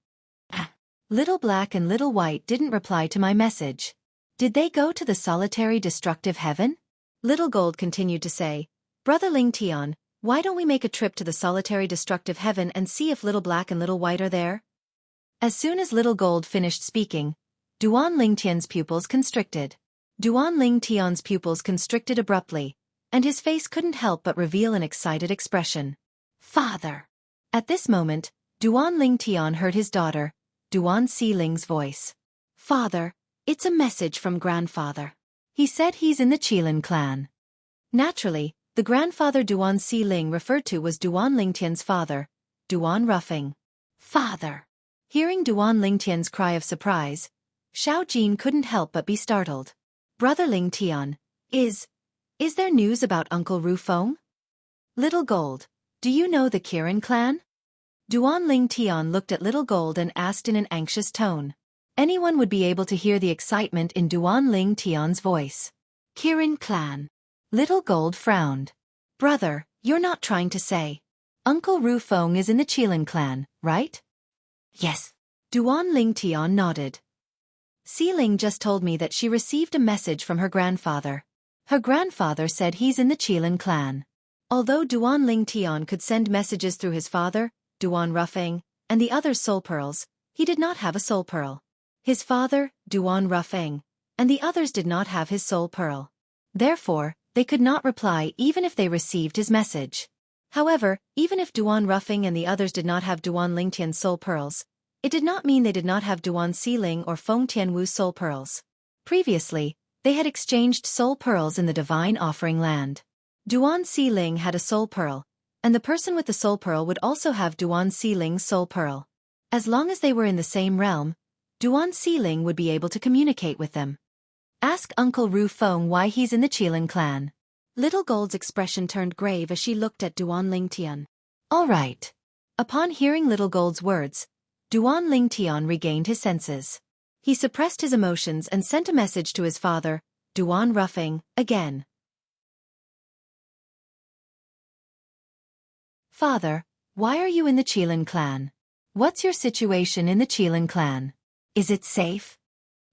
Little Black and Little White didn't reply to my message. Did they go to the Solitary Destructive Heaven? Little Gold continued to say, Brother Lingtian, why don't we make a trip to the Solitary Destructive Heaven and see if Little Black and Little White are there? As soon as Little Gold finished speaking, Duan Lingtian's pupils constricted. Duan Lingtian's pupils constricted abruptly, and his face couldn't help but reveal an excited expression. Father! At this moment, Duan Lingtian heard his daughter, Duan Xiling's voice. Father, it's a message from grandfather. He said he's in the Qilin clan. Naturally, the grandfather Duan Xiling referred to was Duan Lingtian's father, Duan Ruffing. Father! Hearing Duan Lingtian's cry of surprise, Xiao Jin couldn't help but be startled. Brother Lingtian, is there news about Uncle Ru Feng? Little Gold, do you know the Kirin clan? Duan Lingtian looked at Little Gold and asked in an anxious tone. Anyone would be able to hear the excitement in Duan Lingtian's voice. Kirin clan. Little Gold frowned. Brother, you're not trying to say Uncle Ru Feng is in the Qilin clan, right? Yes. Duan Lingtian nodded. Xiling just told me that she received a message from her grandfather. Her grandfather said he's in the Qilin clan. Although Duan Lingtian could send messages through his father, Duan Ruffing, and the other's soul pearls, he did not have a soul pearl. His father, Duan Ruffing, and the others did not have his soul pearl. Therefore, they could not reply even if they received his message. However, even if Duan Ruffing and the others did not have Duan Lingtian's soul pearls, it did not mean they did not have Duan Xiling or Feng Tianwu's soul pearls. Previously, they had exchanged soul pearls in the Divine Offering Land. Duan Xiling had a soul pearl, and the person with the soul pearl would also have Duan Xiling's soul pearl. As long as they were in the same realm, Duan Xiling would be able to communicate with them. Ask Uncle Ru Feng why he's in the Qilin clan. Little Gold's expression turned grave as she looked at Duan Lingtian. All right. Upon hearing Little Gold's words, Duan Lingtian regained his senses. He suppressed his emotions and sent a message to his father, Duan Ruffing, again. Father, why are you in the Qilin clan? What's your situation in the Qilin clan? Is it safe?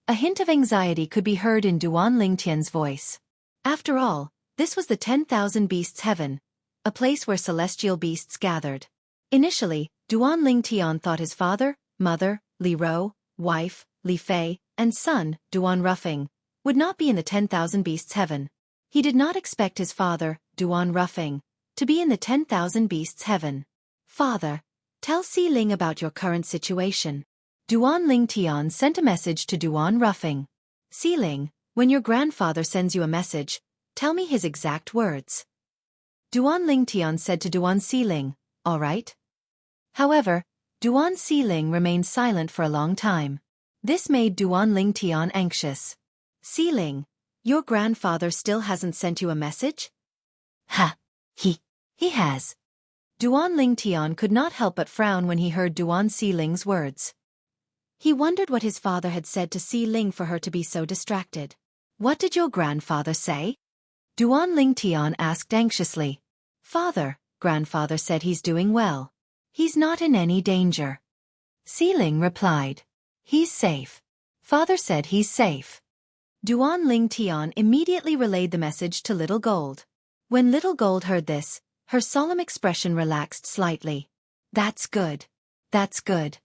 A hint of anxiety could be heard in Duan Lingtian's voice. After all, this was the 10,000 Beasts Heaven, a place where celestial beasts gathered. Initially, Duan Lingtian thought his father, mother, Li Ro, wife, Li Fei, and son, Duan Ruffing, would not be in the 10,000 Beasts Heaven. He did not expect his father, Duan Ruffing, to be in the 10,000 Beasts Heaven. Father, tell Xiling about your current situation. Duan Lingtian sent a message to Duan Ruffing. Xiling, when your grandfather sends you a message, tell me his exact words. Duan Lingtian said to Duan Xiling, all right. However, Duan Xiling remained silent for a long time. This made Duan Lingtian anxious. Xiling, your grandfather still hasn't sent you a message? Ha! He has. Duan Lingtian could not help but frown when he heard Duan Xiling's words. He wondered what his father had said to Xiling for her to be so distracted. What did your grandfather say? Duan Lingtian asked anxiously. Father, grandfather said he's doing well. He's not in any danger. Xiling replied. He's safe. Father said he's safe. Duan Lingtian immediately relayed the message to Little Gold. When Little Gold heard this, her solemn expression relaxed slightly. That's good. That's good.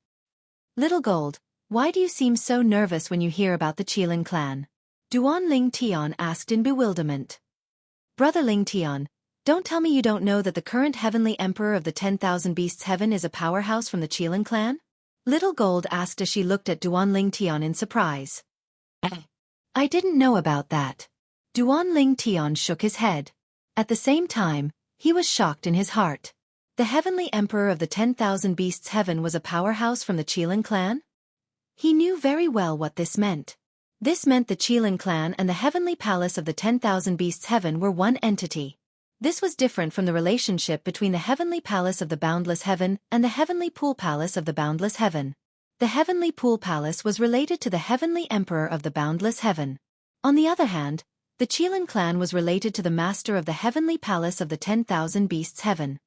Little Gold, why do you seem so nervous when you hear about the Qilin clan? Duan Lingtian asked in bewilderment. Brother Lingtian, don't tell me you don't know that the current heavenly emperor of the 10,000 Beasts Heaven is a powerhouse from the Qilin clan? Little Gold asked as she looked at Duan Lingtian in surprise. I didn't know about that. Duan Lingtian shook his head. At the same time, he was shocked in his heart. The heavenly emperor of the 10,000 Beasts Heaven was a powerhouse from the Qilin clan? He knew very well what this meant. This meant the Qilin clan and the heavenly palace of the 10,000 Beasts Heaven were one entity. This was different from the relationship between the heavenly palace of the Boundless Heaven and the heavenly pool palace of the Boundless Heaven. The heavenly pool palace was related to the heavenly emperor of the Boundless Heaven. On the other hand, the Qilin clan was related to the master of the heavenly palace of the 10,000 Beasts Heaven.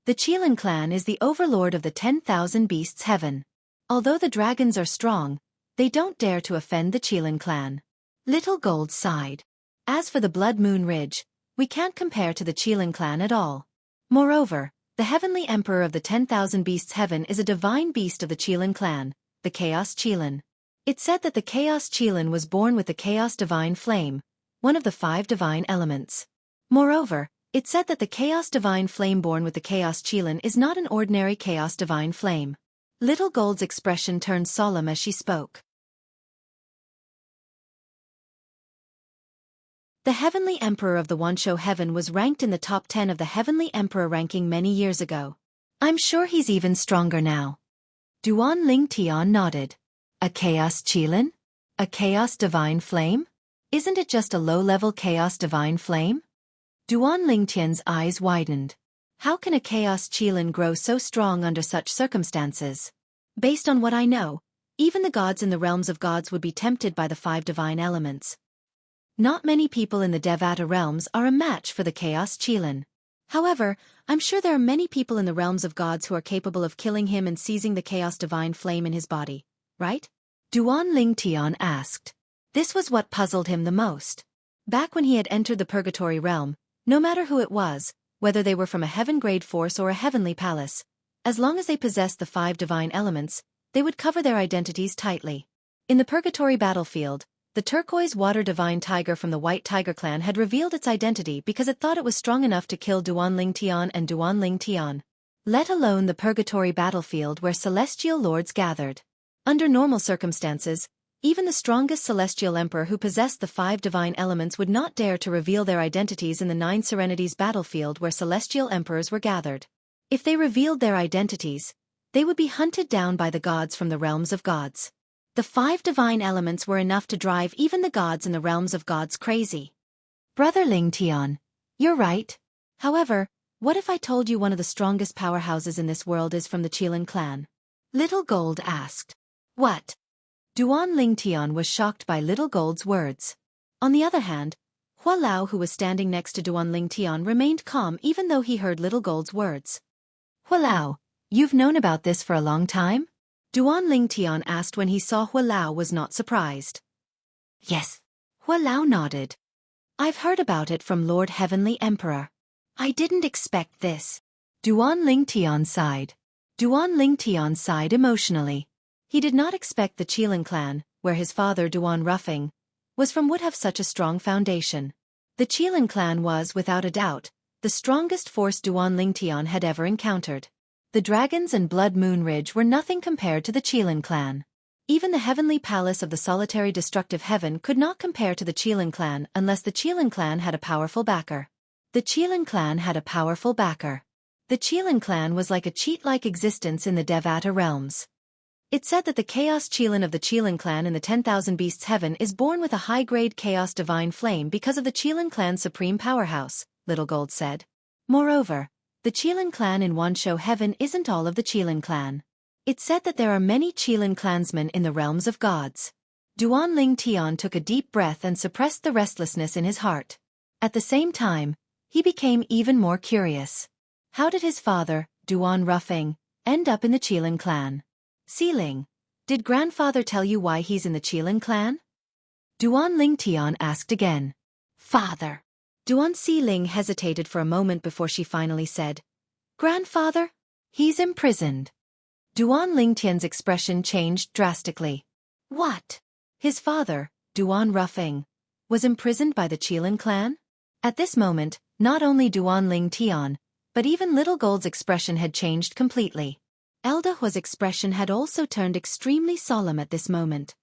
The Qilin clan is the overlord of the 10,000 Beasts Heaven. Although the dragons are strong, they don't dare to offend the Qilin clan. Little Gold sighed. As for the Blood Moon Ridge, we can't compare to the Qilin clan at all. Moreover, the heavenly emperor of the 10,000 Beasts Heaven is a divine beast of the Qilin clan, the Chaos Qilin. It said that the Chaos Qilin was born with the Chaos Divine Flame, one of the 5 divine elements. Moreover, it said that the Chaos Divine Flame born with the Chaos Qilin is not an ordinary Chaos Divine Flame. Little Gold's expression turned solemn as she spoke. The heavenly emperor of the Wanshou Heaven was ranked in the top 10 of the heavenly emperor ranking many years ago. I'm sure he's even stronger now. Duan Lingtian nodded. A Chaos Qilin? A Chaos Divine Flame? Isn't it just a low-level Chaos Divine Flame? Duan Lingtian's eyes widened. How can a Chaos Qilin grow so strong under such circumstances? Based on what I know, even the gods in the realms of gods would be tempted by the 5 divine elements. Not many people in the Devata realms are a match for the Chaos Qilin. However, I'm sure there are many people in the realms of gods who are capable of killing him and seizing the Chaos Divine Flame in his body, right? Duan Lingtian asked. This was what puzzled him the most. Back when he had entered the Purgatory realm, no matter who it was, whether they were from a heaven-grade force or a heavenly palace, as long as they possessed the 5 divine elements, they would cover their identities tightly. In the Purgatory battlefield, the turquoise water divine tiger from the White Tiger clan had revealed its identity because it thought it was strong enough to kill Duan Lingtian and Duan Lingtian. Let alone the Purgatory battlefield where celestial lords gathered. Under normal circumstances, even the strongest celestial emperor who possessed the 5 divine elements would not dare to reveal their identities in the 9 Serenities battlefield where celestial emperors were gathered. If they revealed their identities, they would be hunted down by the gods from the realms of gods. The 5 divine elements were enough to drive even the gods in the realms of gods crazy. Brother Lingtian, you're right. However, what if I told you one of the strongest powerhouses in this world is from the Qilin clan? Little Gold asked. What? Duan Lingtian was shocked by Little Gold's words. On the other hand, Hua Lao, who was standing next to Duan Lingtian, remained calm even though he heard Little Gold's words. Hua Lao, you've known about this for a long time? Duan Lingtian asked when he saw Hua Lao was not surprised. Yes. Hua Lao nodded. I've heard about it from Lord Heavenly Emperor. I didn't expect this. Duan Lingtian sighed. Duan Lingtian sighed emotionally. He did not expect the Qilin clan, where his father Duan Ruffing was from, would have such a strong foundation. The Qilin clan was, without a doubt, the strongest force Duan Lingtian had ever encountered. The dragons and Blood Moon Ridge were nothing compared to the Qilin clan. Even the heavenly palace of the solitary destructive heaven could not compare to the Qilin clan unless the Qilin clan had a powerful backer. The Qilin clan had a powerful backer. The Qilin clan was like a cheat-like existence in the Devata realms. It said that the Chaos Qilin of the Qilin clan in the 10,000 Beasts Heaven is born with a high-grade Chaos Divine Flame because of the Qilin clan's supreme powerhouse, Little Gold said. Moreover, The Qilin clan in Wanshou heaven isn't all of the Qilin clan. It's said that there are many Qilin clansmen in the realms of gods. Duan Ling Tian took a deep breath and suppressed the restlessness in his heart. At the same time, he became even more curious. How did his father, Duan Rufeng, end up in the Qilin clan? Xiling, did grandfather tell you why he's in the Qilin clan? Duan Ling Tian asked again. Father. Duan Xiling hesitated for a moment before she finally said, Grandfather? He's imprisoned. Duan Ling Tian's expression changed drastically. What? His father, Duan Rufeng, was imprisoned by the Qilin clan? At this moment, not only Duan Ling Tian, but even Little Gold's expression had changed completely. Elda Hua's expression had also turned extremely solemn at this moment.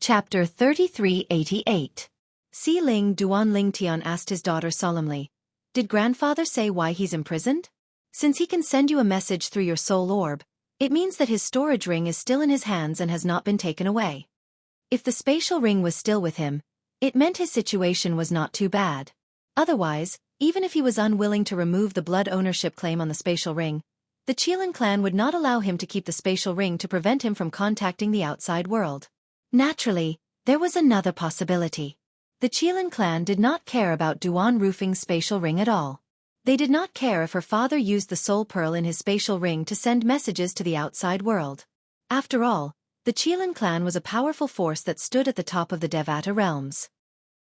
Chapter 3388. Xiling Duan Ling Tian asked his daughter solemnly, Did grandfather say why he's imprisoned? Since he can send you a message through your soul orb, it means that his storage ring is still in his hands and has not been taken away. If the spatial ring was still with him, it meant his situation was not too bad. Otherwise, even if he was unwilling to remove the blood ownership claim on the spatial ring, the Qilin clan would not allow him to keep the spatial ring to prevent him from contacting the outside world. Naturally, there was another possibility. The Qilin clan did not care about Duan Rufeng's spatial ring at all. They did not care if her father used the soul pearl in his spatial ring to send messages to the outside world. After all, the Qilin clan was a powerful force that stood at the top of the Devata realms.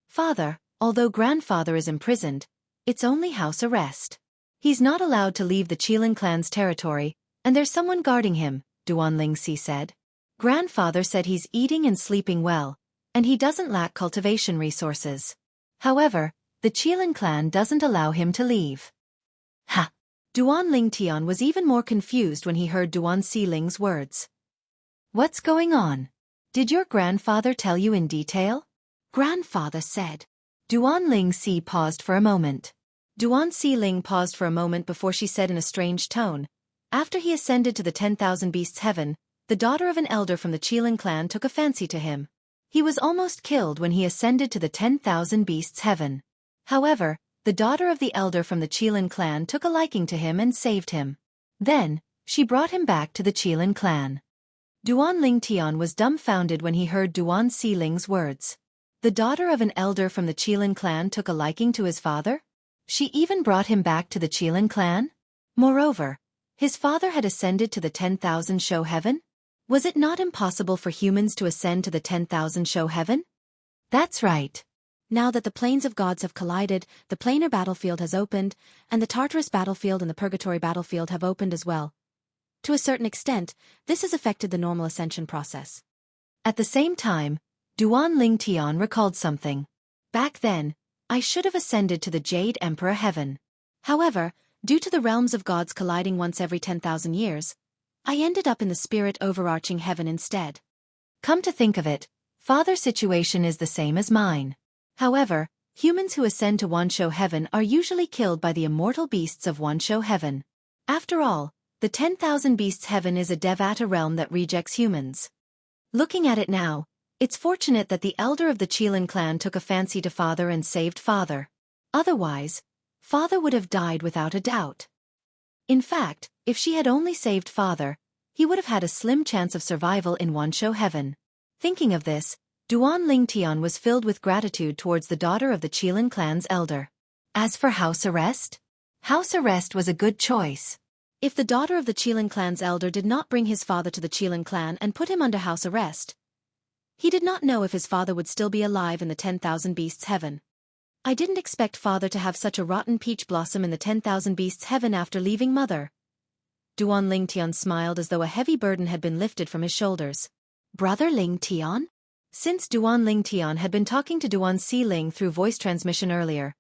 Father, although grandfather is imprisoned, it's only house arrest. He's not allowed to leave the Qilin clan's territory, and there's someone guarding him, Duan Lingxi said. Grandfather said he's eating and sleeping well, and he doesn't lack cultivation resources. However, the Qilin clan doesn't allow him to leave. Ha! Duan Ling Tian was even more confused when he heard Duan Xiling's words. What's going on? Did your grandfather tell you in detail? Grandfather said. Duan Lingxi paused for a moment. Duan Xiling paused for a moment before she said in a strange tone, After he ascended to the 10,000 beasts heaven, the daughter of an elder from the Qilin clan took a fancy to him. He was almost killed when he ascended to the 10,000 beasts heaven. However, the daughter of the elder from the Qilin clan took a liking to him and saved him. Then, she brought him back to the Qilin clan. Duan Ling Tian was dumbfounded when he heard Duan Xiling's words. The daughter of an elder from the Qilin clan took a liking to his father? She even brought him back to the Qilin clan? Moreover, his father had ascended to the 10,000 show heaven? Was it not impossible for humans to ascend to the 10,000 show heaven? That's right. Now that the planes of gods have collided, the planar battlefield has opened, and the Tartarus battlefield and the Purgatory battlefield have opened as well. To a certain extent, this has affected the normal ascension process. At the same time, Duan Ling Tian recalled something. Back then, I should have ascended to the Jade Emperor heaven. However, due to the realms of gods colliding once every 10,000 years, I ended up in the spirit overarching heaven instead. Come to think of it, father's situation is the same as mine. However, humans who ascend to Wanshou heaven are usually killed by the immortal beasts of Wanshou heaven. After all, the 10,000 beasts heaven is a Devata realm that rejects humans. Looking at it now, it's fortunate that the elder of the Qilin clan took a fancy to father and saved father. Otherwise, father would have died without a doubt. In fact, if she had only saved father, he would have had a slim chance of survival in Wanshou heaven. Thinking of this, Duan Ling Tian was filled with gratitude towards the daughter of the Qilin clan's elder. As for house arrest was a good choice. If the daughter of the Qilin clan's elder did not bring his father to the Qilin clan and put him under house arrest, he did not know if his father would still be alive in the 10,000 beasts heaven. I didn't expect father to have such a rotten peach blossom in the 10,000 beasts heaven after leaving mother. Duan Ling Tian smiled as though a heavy burden had been lifted from his shoulders. Brother Ling Tian? Since Duan Ling Tian had been talking to Duan Xiling through voice transmission earlier,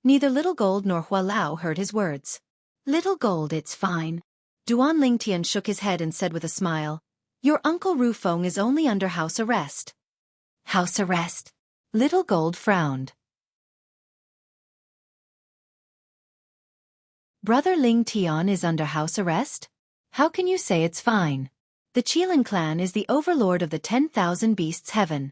neither Little Gold nor Hua Lao heard his words. Little Gold, it's fine. Duan Ling Tian shook his head and said with a smile, Your uncle Ru Feng is only under house arrest. House arrest? Little Gold frowned. Brother Ling Tian is under house arrest? How can you say it's fine? The Qilin clan is the overlord of the 10,000 beasts heaven.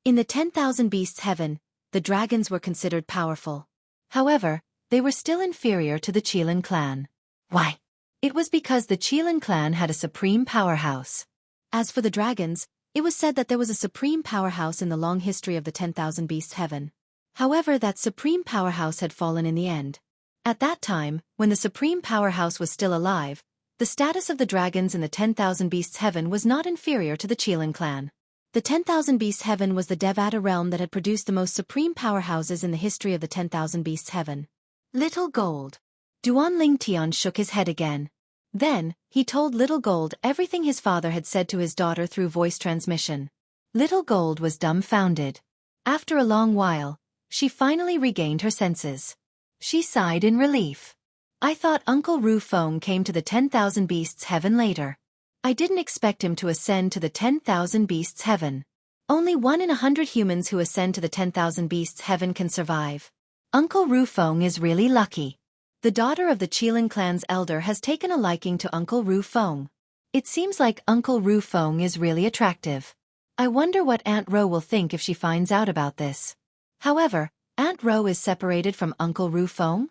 In the 10,000 Beasts Heaven, the dragons were considered powerful. However, they were still inferior to the Qilin clan. Why? It was because the Qilin clan had a supreme powerhouse. As for the dragons, it was said that there was a supreme powerhouse in the long history of the 10,000 Beasts Heaven. However, that supreme powerhouse had fallen in the end. At that time, when the supreme powerhouse was still alive, the status of the dragons in the 10,000 Beasts Heaven was not inferior to the Qilin clan. The 10,000 Beasts Heaven was the Devata realm that had produced the most supreme powerhouses in the history of the 10,000 Beasts Heaven. Little Gold. Duan Ling Tian shook his head again. Then, he told Little Gold everything his father had said to his daughter through voice transmission. Little Gold was dumbfounded. After a long while, she finally regained her senses. She sighed in relief. I thought Uncle Ru Feng came to the 10,000 Beasts Heaven later. I didn't expect him to ascend to the 10,000 Beasts Heaven. Only 1 in 100 humans who ascend to the 10,000 Beasts Heaven can survive. Uncle Ru Feng is really lucky. The daughter of the Qilin clan's elder has taken a liking to Uncle Ru Feng. It seems like Uncle Ru Feng is really attractive. I wonder what Aunt Ro will think if she finds out about this. However, Aunt Ro is separated from Uncle Ru Feng?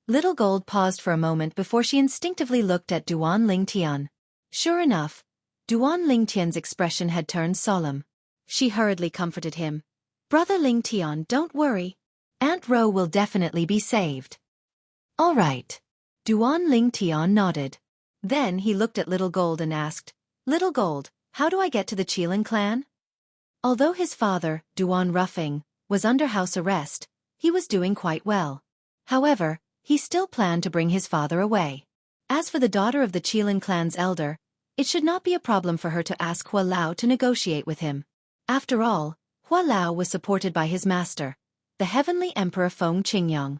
Little Gold paused for a moment before she instinctively looked at Duan Ling Tian. Sure enough, Duan Ling Tian's expression had turned solemn. She hurriedly comforted him. Brother Ling Tian, don't worry. Aunt Ro will definitely be saved. All right. Duan Ling Tian nodded. Then he looked at Little Gold and asked, Little Gold, how do I get to the Qilin clan? Although his father, Duan Ruffing, was under house arrest, he was doing quite well. However, he still planned to bring his father away. As for the daughter of the Qilin clan's elder, it should not be a problem for her to ask Hua Lao to negotiate with him. After all, Hua Lao was supported by his master, the heavenly emperor Feng Qingyang.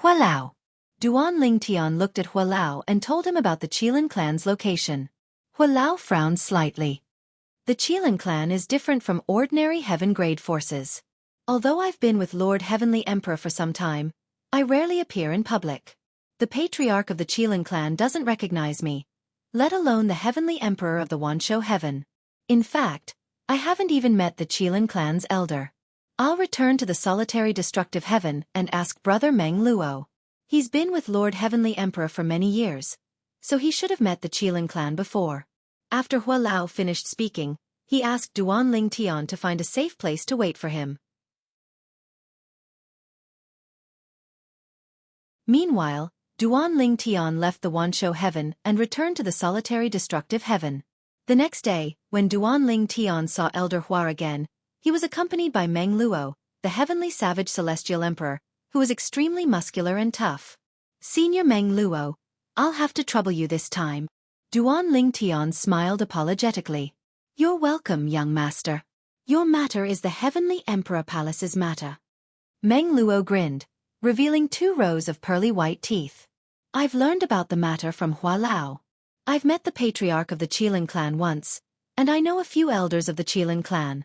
Hua Lao. Duan Ling Tian looked at Hua Lao and told him about the Qilin clan's location. Hua Lao frowned slightly. The Qilin clan is different from ordinary heaven-grade forces. Although I've been with Lord Heavenly Emperor for some time, I rarely appear in public. The patriarch of the Qilin clan doesn't recognize me, let alone the Heavenly Emperor of the Wanshou Heaven. In fact, I haven't even met the Qilin clan's elder. I'll return to the solitary destructive heaven and ask Brother Meng Luo. He's been with Lord Heavenly Emperor for many years, so he should have met the Qilin clan before. After Hua Lao finished speaking, he asked Duan Ling Tian to find a safe place to wait for him. Meanwhile, Duan Ling Tian left the Wanshou Heaven and returned to the solitary destructive heaven. The next day, when Duan Ling Tian saw Elder Hua again, he was accompanied by Meng Luo, the heavenly savage celestial emperor, who was extremely muscular and tough. Senior Meng Luo, I'll have to trouble you this time. Duan Ling Tian smiled apologetically. You're welcome, young master. Your matter is the heavenly emperor palace's matter. Meng Luo grinned, revealing 2 rows of pearly white teeth. I've learned about the matter from Hua Lao. I've met the patriarch of the Qilin clan once, and I know a few elders of the Qilin clan.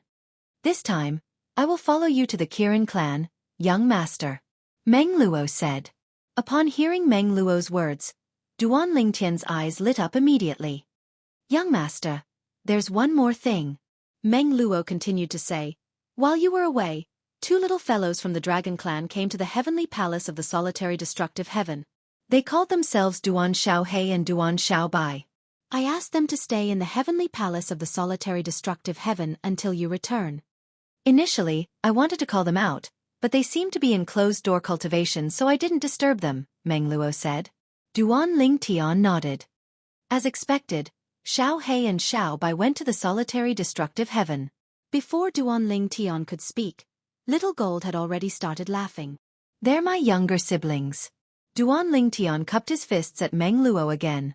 This time, I will follow you to the Qilin clan, young master. Meng Luo said. Upon hearing Meng Luo's words, Duan Ling Tian's eyes lit up immediately. Young master, there's one more thing. Meng Luo continued to say. While you were away, 2 little fellows from the Dragon Clan came to the heavenly palace of the solitary destructive heaven. They called themselves Duan Xiaohei and Duan Xiaobai. I asked them to stay in the heavenly palace of the solitary destructive heaven until you return. Initially, I wanted to call them out, but they seemed to be in closed-door cultivation, so I didn't disturb them, Meng Luo said. Duan Ling Tian nodded. As expected, Xiaohei and Xiaobai went to the solitary destructive heaven. Before Duan Ling Tian could speak, Little Gold had already started laughing. They're my younger siblings. Duan Ling Tian cupped his fists at Meng Luo again.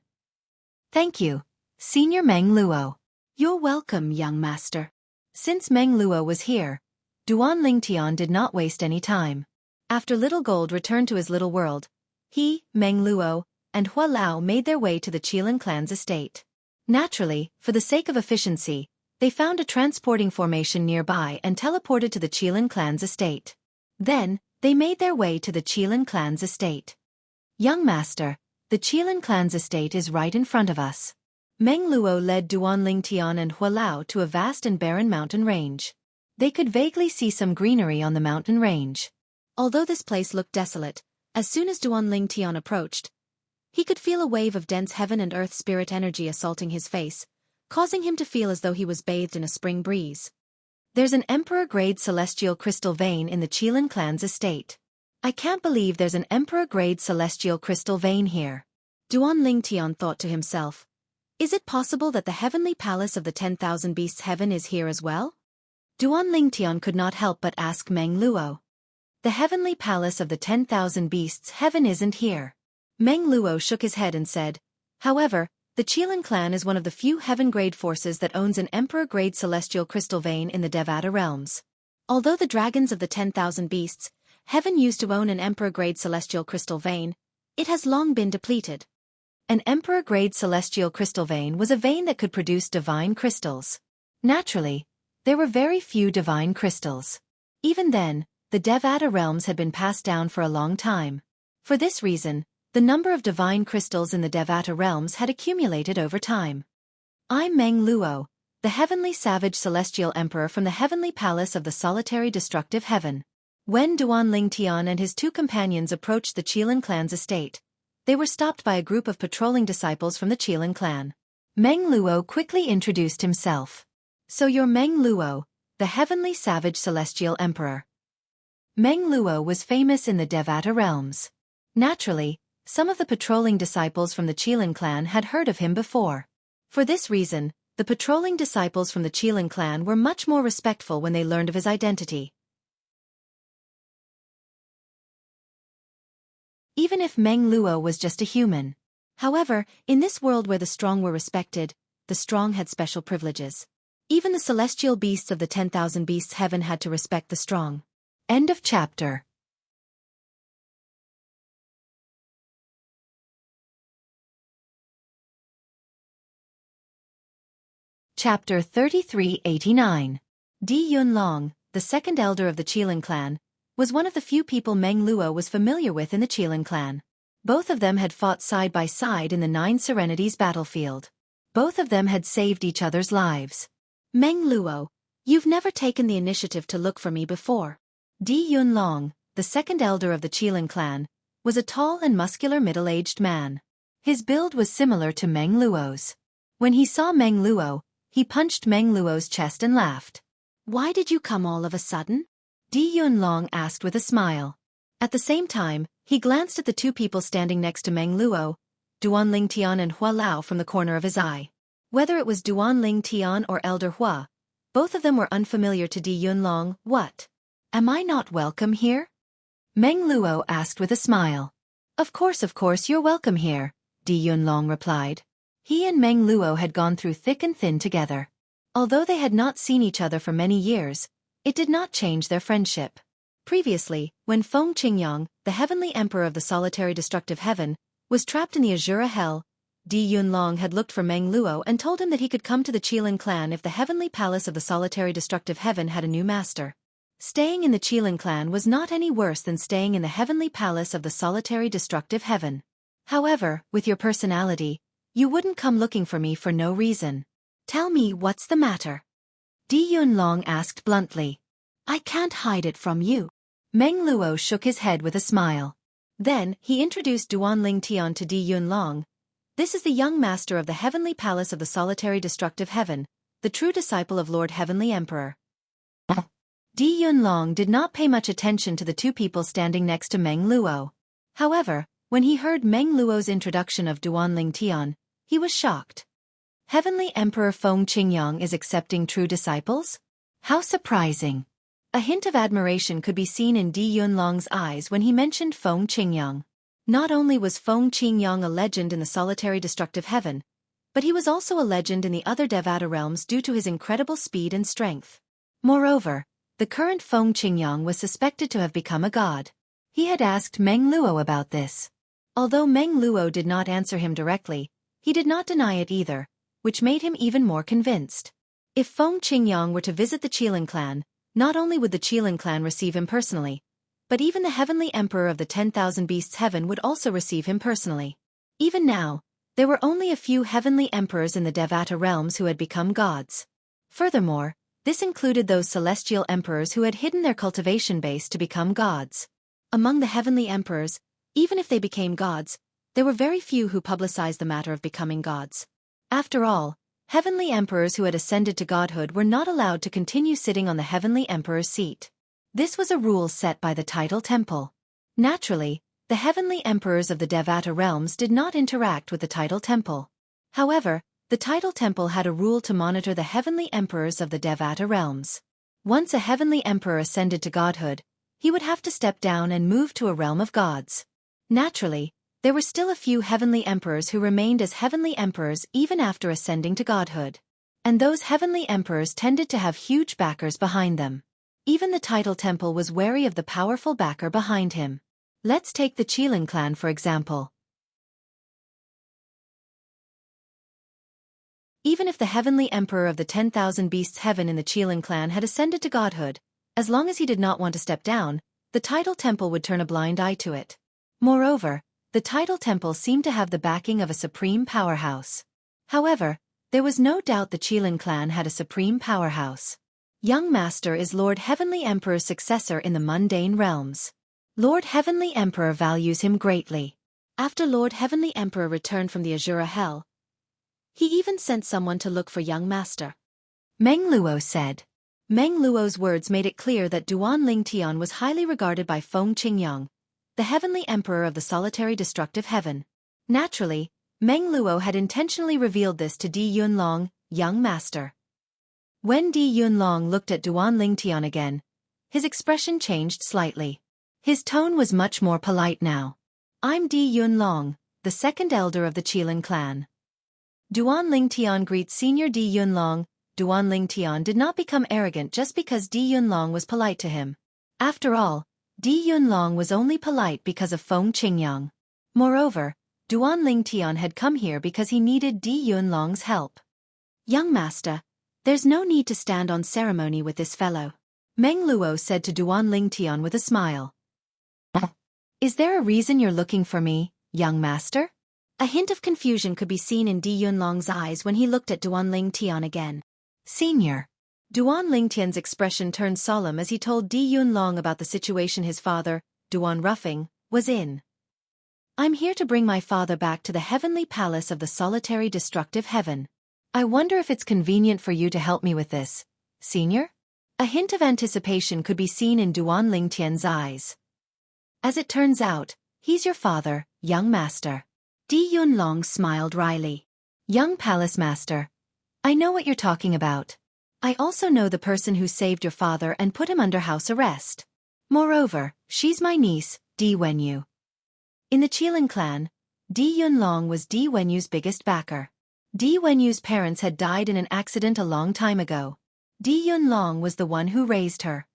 Thank you, Senior Meng Luo. You're welcome, young master. Since Meng Luo was here, Duan Ling Tian did not waste any time. After Little Gold returned to his little world, he, Meng Luo, and Hua Lao made their way to the Qilin clan's estate. Naturally, for the sake of efficiency, they found a transporting formation nearby and teleported to the Qilin clan's estate. Then, they made their way to the Qilin clan's estate. Young master, the Qilin clan's estate is right in front of us. Meng Luo led Duan Ling Tian and Hua Lao to a vast and barren mountain range. They could vaguely see some greenery on the mountain range. Although this place looked desolate, as soon as Duanling Tian approached, he could feel a wave of dense heaven and earth spirit energy assaulting his face, causing him to feel as though he was bathed in a spring breeze. There's an Emperor-grade celestial crystal vein in the Qilin clan's estate. I can't believe there's an Emperor-grade celestial crystal vein here. Duanling Tian thought to himself. Is it possible that the heavenly palace of the 10,000 beasts heaven is here as well? Duanling Tian could not help but ask Meng Luo. The heavenly palace of the 10,000 beasts heaven isn't here. Meng Luo shook his head and said, however, the Qilin clan is one of the few heaven-grade forces that owns an Emperor-grade celestial crystal vein in the Devata realms. Although the dragons of the 10,000 beasts heaven used to own an Emperor-grade celestial crystal vein, it has long been depleted. An Emperor-grade celestial crystal vein was a vein that could produce divine crystals. Naturally, there were very few divine crystals. Even then, the Devata realms had been passed down for a long time. For this reason, the number of divine crystals in the Devata realms had accumulated over time. I'm Meng Luo, the heavenly savage celestial emperor from the heavenly palace of the solitary destructive heaven. When Duanling Tian and his two companions approached the Qilin clan's estate, they were stopped by a group of patrolling disciples from the Qilin clan. Meng Luo quickly introduced himself. So you're Meng Luo, the heavenly savage celestial emperor. Meng Luo was famous in the Devata realms. Naturally, some of the patrolling disciples from the Qilin clan had heard of him before. For this reason, the patrolling disciples from the Qilin clan were much more respectful when they learned of his identity. Even if Meng Luo was just a human. However, in this world where the strong were respected, the strong had special privileges. Even the celestial beasts of the 10,000 beasts heaven had to respect the strong. End of chapter. Chapter 3389. Di Yunlong, the second elder of the Qilin clan, was one of the few people Meng Luo was familiar with in the Qilin clan. Both of them had fought side by side in the Nine Serenities battlefield. Both of them had saved each other's lives. Meng Luo, you've never taken the initiative to look for me before. Di Yunlong, the second elder of the Qilin clan, was a tall and muscular middle-aged man. His build was similar to Meng Luo's. When he saw Meng Luo, he punched Meng Luo's chest and laughed. Why did you come all of a sudden? Di Yunlong asked with a smile. At the same time, he glanced at the two people standing next to Meng Luo, Duanling Tian and Hua Lao from the corner of his eye. Whether it was Duanling Tian or Elder Hua, both of them were unfamiliar to Di Yunlong. What? Am I not welcome here? Meng Luo asked with a smile. Of course you're welcome here, Di Yunlong replied. He and Meng Luo had gone through thick and thin together. Although they had not seen each other for many years, it did not change their friendship. Previously, when Feng Qingyang, the heavenly emperor of the solitary destructive heaven, was trapped in the Azura hell, Di Yunlong had looked for Meng Luo and told him that he could come to the Qilin clan if the heavenly palace of the solitary destructive heaven had a new master. Staying in the Qilin clan was not any worse than staying in the heavenly palace of the solitary destructive heaven. However, with your personality, you wouldn't come looking for me for no reason. Tell me what's the matter? Di Yunlong asked bluntly. I can't hide it from you. Meng Luo shook his head with a smile. Then, he introduced Duanling Tian to Di Yunlong. This is the young master of the heavenly palace of the solitary destructive heaven, the true disciple of Lord Heavenly Emperor. Di Yunlong did not pay much attention to the two people standing next to Meng Luo. However, when he heard Meng Luo's introduction of Duanling Tian, he was shocked. Heavenly Emperor Feng Qingyang is accepting true disciples? How surprising! A hint of admiration could be seen in Di Yunlong's eyes when he mentioned Feng Qingyang. Not only was Feng Qingyang a legend in the solitary destructive heaven, but he was also a legend in the other Devata realms due to his incredible speed and strength. Moreover, the current Feng Qingyang was suspected to have become a god. He had asked Meng Luo about this. Although Meng Luo did not answer him directly, he did not deny it either, which made him even more convinced. If Feng Qingyang were to visit the Qilin clan, not only would the Qilin clan receive him personally, but even the heavenly emperor of the 10,000 beasts heaven would also receive him personally. Even now, there were only a few heavenly emperors in the Devata realms who had become gods. Furthermore, This included those celestial emperors who had hidden their cultivation base to become gods. Among the heavenly emperors, even if they became gods, there were very few who publicized the matter of becoming gods. After all, heavenly emperors who had ascended to godhood were not allowed to continue sitting on the heavenly emperor's seat. This was a rule set by the title temple. Naturally, the heavenly emperors of the Devata realms did not interact with the title temple. However, the title temple had a rule to monitor the heavenly emperors of the Devata realms. Once a heavenly emperor ascended to godhood, he would have to step down and move to a realm of gods. Naturally, there were still a few heavenly emperors who remained as heavenly emperors even after ascending to godhood. And those heavenly emperors tended to have huge backers behind them. Even the title temple was wary of the powerful backer behind him. Let's take the Qilin clan for example. Even if the heavenly emperor of the 10,000 beasts heaven in the Qilin clan had ascended to godhood, as long as he did not want to step down, the title temple would turn a blind eye to it. Moreover, the title temple seemed to have the backing of a supreme powerhouse. However, there was no doubt the Qilin clan had a supreme powerhouse. Young Master is Lord Heavenly Emperor's successor in the mundane realms. Lord Heavenly Emperor values him greatly. After Lord Heavenly Emperor returned from the Azura Hell, he even sent someone to look for Young Master. Meng Luo said. Meng Luo's words made it clear that Duan Ling Tian was highly regarded by Feng Qingyang, the heavenly emperor of the solitary destructive heaven. Naturally, Meng Luo had intentionally revealed this to Di Yunlong, Young Master. When Di Yunlong looked at Duan Ling Tian again, his expression changed slightly. His tone was much more polite now. I'm Di Yunlong, the second elder of the Qilin clan. Duan Ling Tian greets Senior Di Yunlong. Duan Ling Tian did not become arrogant just because Di Yunlong was polite to him. After all, Di Yunlong was only polite because of Feng Qingyang. Moreover, Duan Ling Tian had come here because he needed Di Yunlong's help. Young Master, there's no need to stand on ceremony with this fellow, Meng Luo said to Duan Ling Tian with a smile. Is there a reason you're looking for me, Young Master? A hint of confusion could be seen in Di Yunlong's eyes when he looked at Duan Ling Tian again. Senior. Duan Ling Tian's expression turned solemn as he told Di Yunlong about the situation his father, Duan Ruffing, was in. I'm here to bring my father back to the heavenly palace of the solitary destructive heaven. I wonder if it's convenient for you to help me with this, Senior? A hint of anticipation could be seen in Duan Ling Tian's eyes. As it turns out, he's your father, Young Master. Di Yunlong smiled wryly. Young Palace Master. I know what you're talking about. I also know the person who saved your father and put him under house arrest. Moreover, she's my niece, Di Wenyu. In the Qilin clan, Di Yunlong was Di Wenyu's biggest backer. Di Wenyu's parents had died in an accident a long time ago. Di Yunlong was the one who raised her.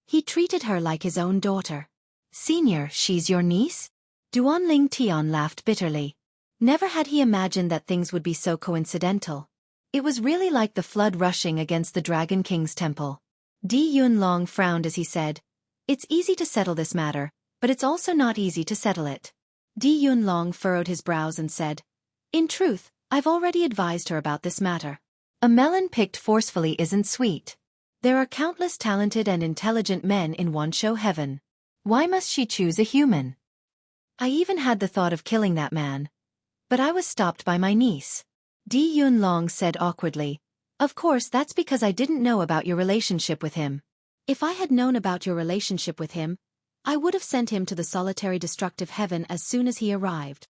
He treated her like his own daughter. Senior, she's your niece? Duan Ling Tian laughed bitterly. Never had he imagined that things would be so coincidental. It was really like the flood rushing against the Dragon King's temple. Di Yunlong frowned as he said, It's easy to settle this matter, but it's also not easy to settle it. Di Yunlong furrowed his brows and said, In truth, I've already advised her about this matter. A melon picked forcefully isn't sweet. There are countless talented and intelligent men in Wansho heaven. Why must she choose a human? I even had the thought of killing that man. But I was stopped by my niece. Di Yunlong said awkwardly, Of course that's because I didn't know about your relationship with him. If I had known about your relationship with him, I would have sent him to the solitary destructive heaven as soon as he arrived.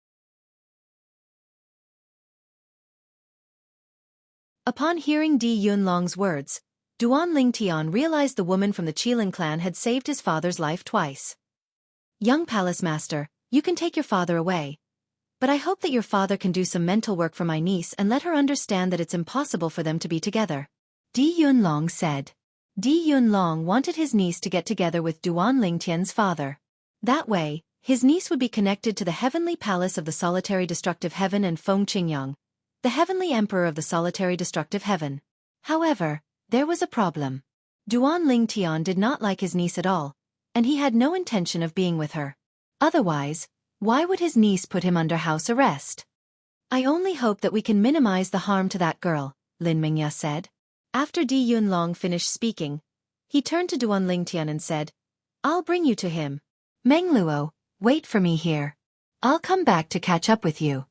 Upon hearing Di Yunlong's words, Duan Ling Tian realized the woman from the Qilin clan had saved his father's life twice. Young Palace Master, you can take your father away. But I hope that your father can do some mental work for my niece and let her understand that it's impossible for them to be together. Di Yunlong said. Di Yunlong wanted his niece to get together with Duan Ling Tian's father. That way, his niece would be connected to the heavenly palace of the solitary destructive heaven and Feng Qingyang, the heavenly emperor of the solitary destructive heaven. However, there was a problem. Duan Ling Tian did not like his niece at all, and he had no intention of being with her. Otherwise, why would his niece put him under house arrest? I only hope that we can minimize the harm to that girl, Lin Mingya said. After Di Yunlong finished speaking, he turned to Duan Lingtian and said, "I'll bring you to him. Meng Luo, wait for me here. I'll come back to catch up with you."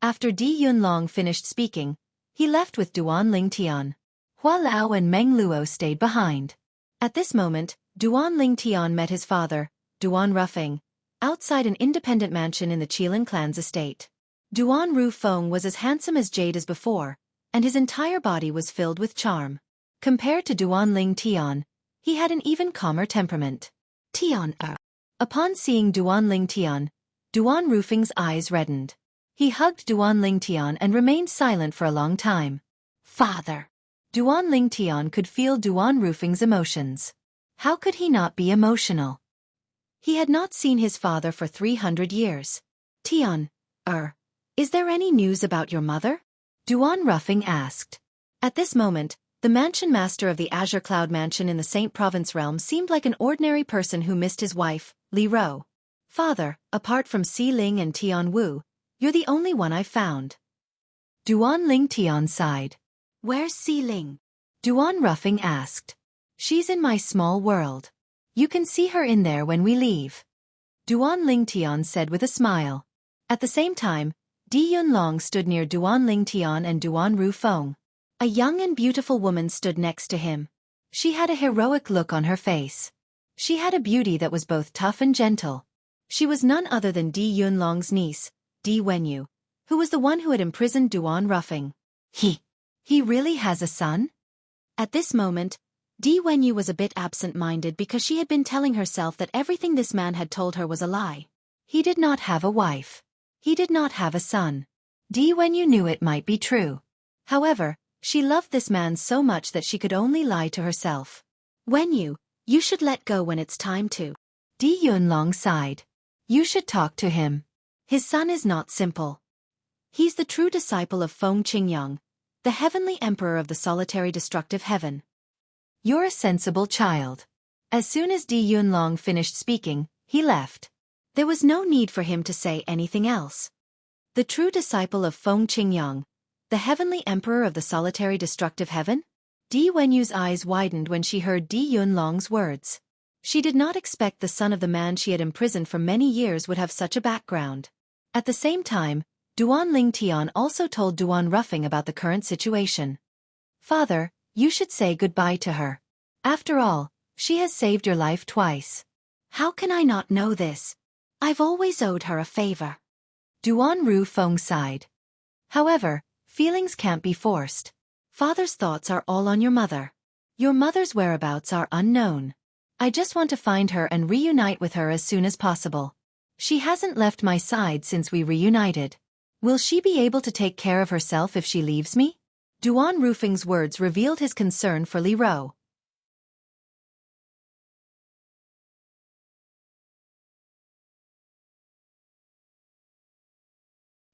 After Di Yunlong finished speaking, he left with Duan Lingtian. Hua Lao and Meng Luo stayed behind. At this moment, Duan Lingtian met his father, Duan Rufeng, outside an independent mansion in the Qilin clan's estate. Duan Rufeng was as handsome as jade as before, and his entire body was filled with charm. Compared to Duan Lingtian, he had an even calmer temperament. Upon seeing Duan Lingtian, Duan Rufeng's eyes reddened. He hugged Duan Lingtian and remained silent for a long time. "Father." Duan Lingtian could feel Duan Rufeng's emotions. How could he not be emotional? He had not seen his father for 300 years. "Tian, is there any news about your mother?" Duan Rufeng asked. At this moment, the mansion master of the Azure Cloud Mansion in the Saint Province realm seemed like an ordinary person who missed his wife, Li Ro. "Father, apart from Si Ling and Tian Wu, you're the only one I've found." Duan Lingtian sighed. "Where's Si Ling?" Duan Rufeng asked. "She's in my small world. You can see her in there when we leave," Duan Lingtian said with a smile. At the same time, Di Yunlong stood near Duan Lingtian and Duan Rufeng. A young and beautiful woman stood next to him. She had a heroic look on her face. She had a beauty that was both tough and gentle. She was none other than Di Yunlong's niece, Di Wenyu, who was the one who had imprisoned Duan Rufeng. He really has a son?" At this moment, Di Wenyu was a bit absent-minded because she had been telling herself that everything this man had told her was a lie. He did not have a wife. He did not have a son. Di Wenyu knew it might be true. However, she loved this man so much that she could only lie to herself. "Wenyu, you should let go when it's time to." Di Yunlong sighed. "You should talk to him. His son is not simple. He's the true disciple of Feng Qingyang, the heavenly emperor of the solitary destructive heaven." "You're a sensible child." As soon as Di Yunlong finished speaking, he left. There was no need for him to say anything else. The true disciple of Feng Qingyang, the heavenly emperor of the solitary destructive heaven? Di Wenyu's eyes widened when she heard Di Yunlong's words. She did not expect the son of the man she had imprisoned for many years would have such a background. At the same time, Duan Lingtian also told Duan Rufeng about the current situation. "Father, you should say goodbye to her. After all, she has saved your life twice." "How can I not know this? I've always owed her a favor." Duan Rufeng sighed. "However, feelings can't be forced. Father's thoughts are all on your mother. Your mother's whereabouts are unknown. I just want to find her and reunite with her as soon as possible. She hasn't left my side since we reunited. Will she be able to take care of herself if she leaves me?" Duan Rufeng's words revealed his concern for Li Ro.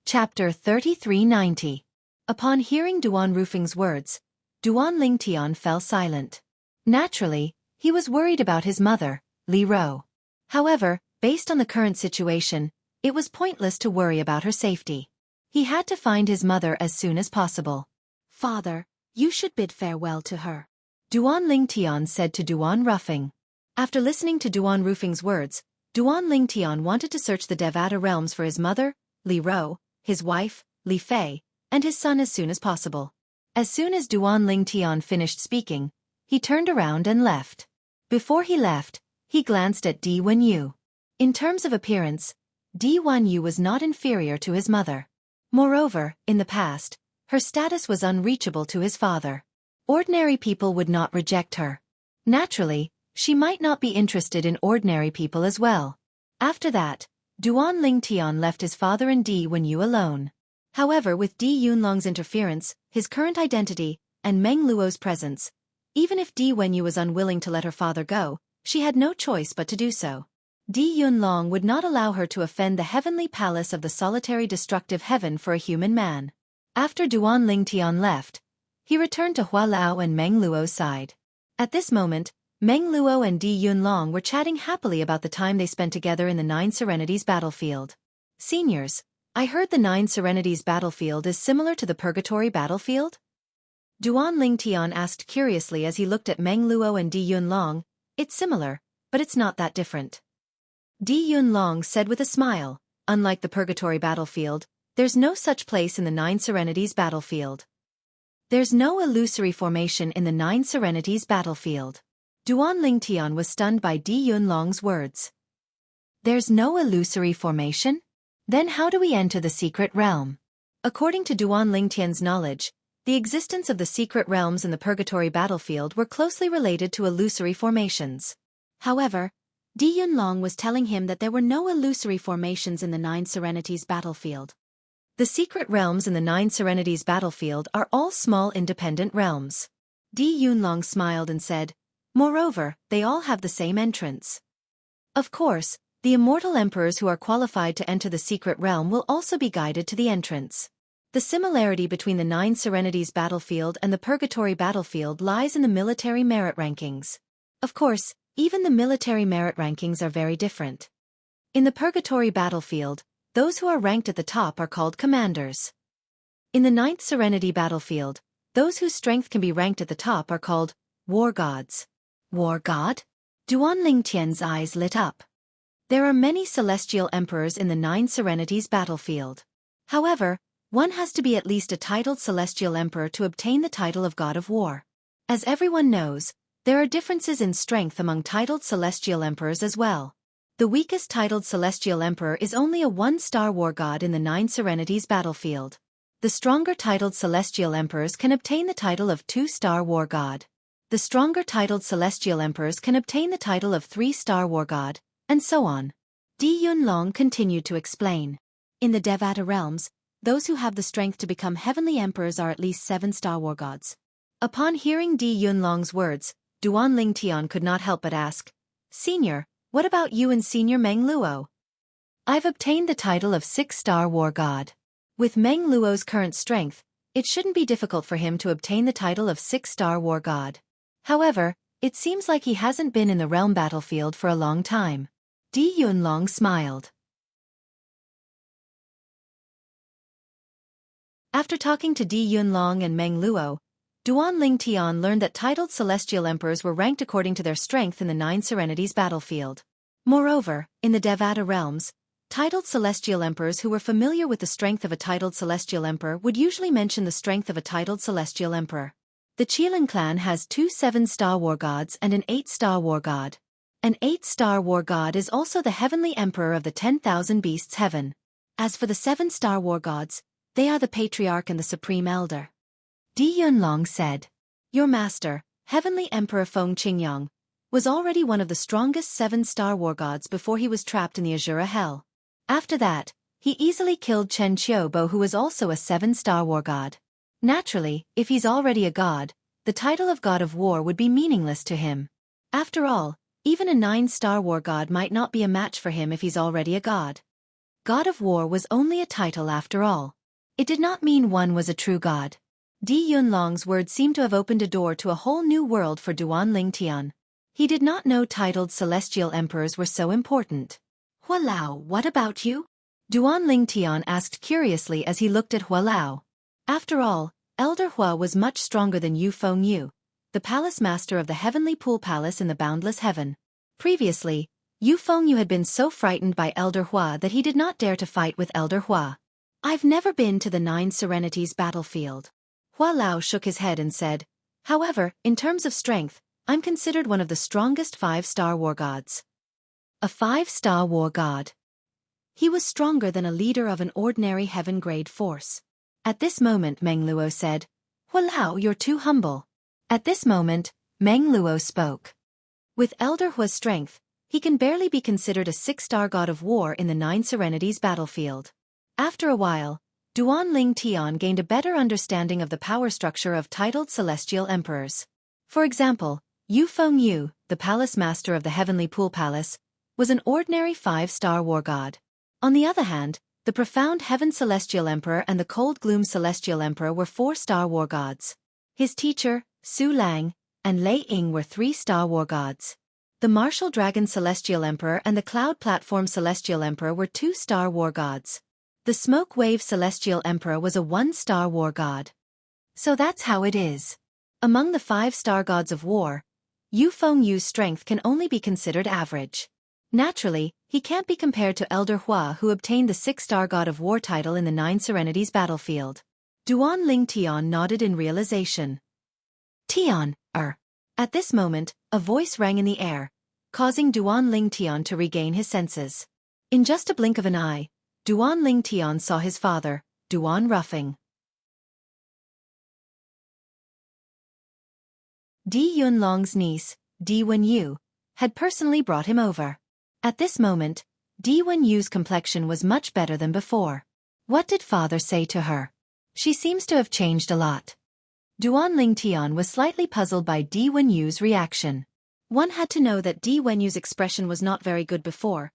Chapter 3390. Upon hearing Duan Rufeng's words, Duan Lingtian fell silent. Naturally, he was worried about his mother, Li Ro. However, based on the current situation, it was pointless to worry about her safety. He had to find his mother as soon as possible. "Father, you should bid farewell to her," Duan Lingtian said to Duan Rufeng. After listening to Duan Rufeng's words, Duan Lingtian wanted to search the Devata realms for his mother, Li Ro, his wife, Li Fei, and his son as soon as possible. As soon as Duan Lingtian finished speaking, he turned around and left. Before he left, he glanced at Di Wenyu. In terms of appearance, Di Wenyu was not inferior to his mother. Moreover, in the past, her status was unreachable to his father. Ordinary people would not reject her. Naturally, she might not be interested in ordinary people as well. After that, Duan Lingtian left his father and Di Wenyu alone. However, with Di Yunlong's interference, his current identity, and Meng Luo's presence, even if Di Wenyu was unwilling to let her father go, she had no choice but to do so. Di Yunlong would not allow her to offend the heavenly palace of the solitary destructive heaven for a human man. After Duan Lingtian left, he returned to Hua Lao and Meng Luo's side. At this moment, Meng Luo and Di Yunlong were chatting happily about the time they spent together in the Nine Serenities battlefield. "Seniors, I heard the Nine Serenities battlefield is similar to the Purgatory battlefield?" Duan Lingtian asked curiously as he looked at Meng Luo and Di Yunlong. It's similar, but it's not that different. Di Yunlong said with a smile, unlike the Purgatory battlefield, there's no such place in the Nine Serenities battlefield. There's no illusory formation in the Nine Serenities battlefield. Duan Lingtian was stunned by Di Yunlong's words. There's no illusory formation? Then how do we enter the secret realm? According to Duan Lingtian's knowledge, the existence of the secret realms in the Purgatory battlefield were closely related to illusory formations. However, Di Yunlong was telling him that there were no illusory formations in the Nine Serenities battlefield. The secret realms in the Nine Serenities battlefield are all small independent realms. Di Yunlong smiled and said, moreover, they all have the same entrance. Of course, the immortal emperors who are qualified to enter the secret realm will also be guided to the entrance. The similarity between the Nine Serenities battlefield and the Purgatory battlefield lies in the military merit rankings. Of course, even the military merit rankings are very different. In the Purgatory battlefield, those who are ranked at the top are called commanders. In the Ninth Serenity battlefield, those whose strength can be ranked at the top are called war gods. War god? Duan Lingtian's eyes lit up. There are many celestial emperors in the Nine Serenities battlefield. However, one has to be at least a titled celestial emperor to obtain the title of God of War. As everyone knows, there are differences in strength among titled celestial emperors as well. The weakest titled celestial emperor is only a one-star war god in the Nine Serenities battlefield. The stronger titled celestial emperors can obtain the title of two-star war god. The stronger titled celestial emperors can obtain the title of three-star war god, and so on. Di Yunlong continued to explain. In the Devata realms, those who have the strength to become heavenly emperors are at least 7-star war gods. Upon hearing Di Yunlong's words, Duan Lingtian could not help but ask, Senior, what about you and Senior Meng Luo? I've obtained the title of 6-star war god. With Meng Luo's current strength, it shouldn't be difficult for him to obtain the title of 6-star war god. However, it seems like he hasn't been in the realm battlefield for a long time. Di Yunlong smiled. After talking to Di Yunlong and Meng Luo, Duan Lingtian learned that titled celestial emperors were ranked according to their strength in the Nine Serenities battlefield. Moreover, in the Devata realms, titled celestial emperors who were familiar with the strength of a titled celestial emperor would usually mention the strength of a titled celestial emperor. The Qilin clan has 2 7-star war gods and an 8-star war god. An 8-star war god is also the heavenly emperor of the 10,000 beasts heaven. As for the 7-star war gods, they are the patriarch and the supreme elder. Di Yunlong said, Your master, Heavenly Emperor Feng Qingyang, was already one of the strongest 7-star war gods before he was trapped in the Azura Hell. After that, he easily killed Chen Qiubo, who was also a 7-star war god. Naturally, if he's already a god, the title of God of War would be meaningless to him. After all, even a 9-star war god might not be a match for him if he's already a god. God of War was only a title after all. It did not mean one was a true god. Di Yunlong's words seemed to have opened a door to a whole new world for Duan Lingtian. He did not know titled celestial emperors were so important. Hua Lao, what about you? Duan Lingtian asked curiously as he looked at Hua Lao. After all, Elder Hua was much stronger than Yu Fengyu, the palace master of the heavenly pool palace in the boundless heaven. Previously, Yu Fengyu had been so frightened by Elder Hua that he did not dare to fight with Elder Hua. I've never been to the Nine Serenities battlefield. Hua Lao shook his head and said, However, in terms of strength, I'm considered one of the strongest 5-star war gods. A 5-star war god. He was stronger than a leader of an ordinary heaven-grade force. At this moment Meng Luo said, Hua Lao, you're too humble. At this moment, Meng Luo spoke. With Elder Hua's strength, he can barely be considered a 6-star god of war in the Nine Serenities battlefield. After a while, Duan Lingtian gained a better understanding of the power structure of titled celestial emperors. For example, Yu Fengyu, the palace master of the heavenly pool palace, was an ordinary 5-star war god. On the other hand, the profound heaven celestial emperor and the cold gloom celestial emperor were 4-star war gods. His teacher, Su Lang, and Lei Ying were 3-star war gods. The martial dragon celestial emperor and the cloud platform celestial emperor were 2-star war gods. The smoke wave celestial emperor was a 1-star war god. So that's how it is. Among the 5-star gods of war, Yu Fengyu's strength can only be considered average. Naturally, he can't be compared to Elder Hua, who obtained the 6-star god of war title in the 9 Serenities battlefield. Duan Ling Tian nodded in realization. Tian, At this moment, a voice rang in the air, causing Duan Ling Tian to regain his senses. In just a blink of an eye, Duan Ling Tian saw his father, Duan Ruffing. Di Yunlong's niece, Di Wenyu, had personally brought him over. At this moment, Di Wenyu's complexion was much better than before. What did father say to her? She seems to have changed a lot. Duan Ling Tian was slightly puzzled by Di Wenyu's reaction. One had to know that Di Wenyu's expression was not very good before,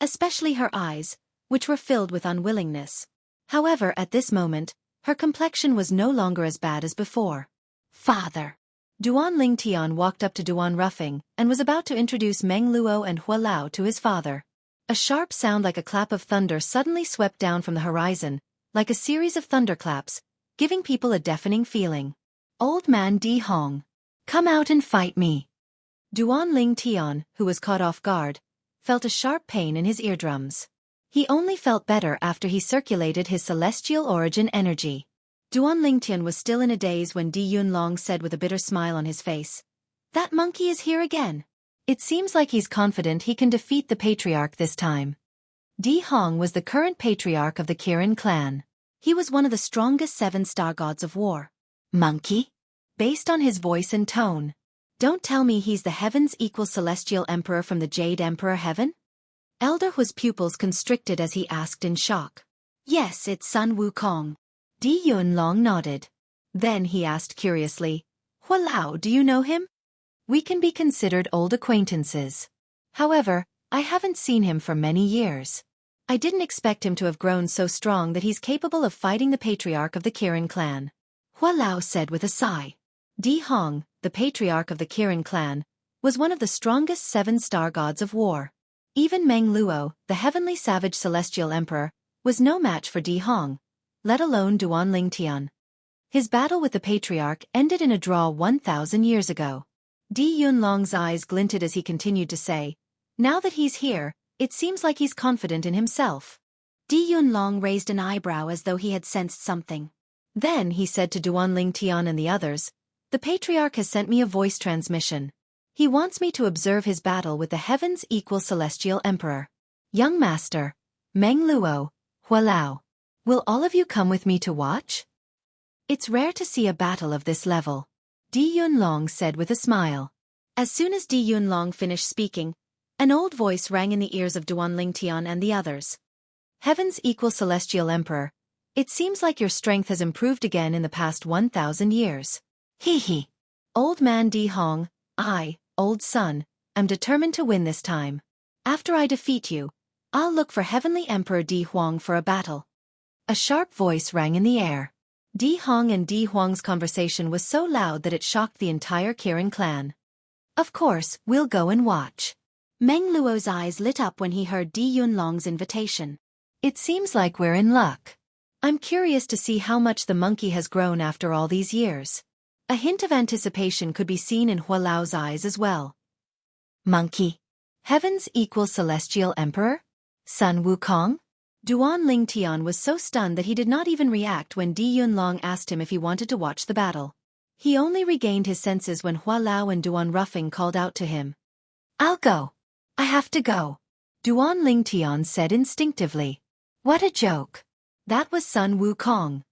especially her eyes, which were filled with unwillingness. However, at this moment, her complexion was no longer as bad as before. Father! Duan Ling Tian walked up to Duan Ruffing and was about to introduce Meng Luo and Hua Lao to his father. A sharp sound like a clap of thunder suddenly swept down from the horizon, like a series of thunderclaps, giving people a deafening feeling. Old man Di Hong, come out and fight me. Duan Ling Tian, who was caught off guard, felt a sharp pain in his eardrums. He only felt better after he circulated his celestial origin energy. Duan Ling Tian was still in a daze when Di Yunlong said with a bitter smile on his face, "That monkey is here again. It seems like he's confident he can defeat the patriarch this time." Di Hong was the current patriarch of the Kirin clan. He was one of the strongest 7-star gods of war. Monkey? Based on his voice and tone. Don't tell me he's the heaven's equal celestial emperor from the Jade Emperor Heaven? Elder Hua's pupils constricted as he asked in shock. Yes, it's Sun Wukong. Di Yunlong nodded. Then he asked curiously, Hua Lao, do you know him? We can be considered old acquaintances. However, I haven't seen him for many years. I didn't expect him to have grown so strong that he's capable of fighting the patriarch of the Kirin clan. Hua Lao said with a sigh. Di Hong, the patriarch of the Kirin clan, was one of the strongest 7-star gods of war. Even Meng Luo, the heavenly savage celestial emperor, was no match for Di Hong, let alone Duan Ling Tian. His battle with the patriarch ended in a draw 1,000 years ago. Di Yunlong's eyes glinted as he continued to say, now that he's here, it seems like he's confident in himself. Di Yunlong raised an eyebrow as though he had sensed something. Then he said to Duan Ling Tian and the others, the patriarch has sent me a voice transmission. He wants me to observe his battle with the heaven's equal celestial emperor. Young master, Meng Luo, Hua Lao. Will all of you come with me to watch? It's rare to see a battle of this level, Di Yunlong said with a smile. As soon as Di Yunlong finished speaking, an old voice rang in the ears of Duan Ling Tian and the others. Heaven's equal celestial emperor, it seems like your strength has improved again in the past 1,000 years. Hee hee. Old man Di Hong, I, old son, am determined to win this time. After I defeat you, I'll look for Heavenly Emperor Di Huang for a battle. A sharp voice rang in the air. Di Hong and Di Huang's conversation was so loud that it shocked the entire Kirin clan. Of course, we'll go and watch. Meng Luo's eyes lit up when he heard Di Yunlong's invitation. It seems like we're in luck. I'm curious to see how much the monkey has grown after all these years. A hint of anticipation could be seen in Hua Lao's eyes as well. Monkey? Heaven's equal celestial emperor? Sun Wukong? Duan Ling Tian was so stunned that he did not even react when Di Yunlong asked him if he wanted to watch the battle. He only regained his senses when Hua Lao and Duan Ruffing called out to him. I'll go. I have to go. Duan Ling Tian said instinctively. What a joke. That was Sun Wukong.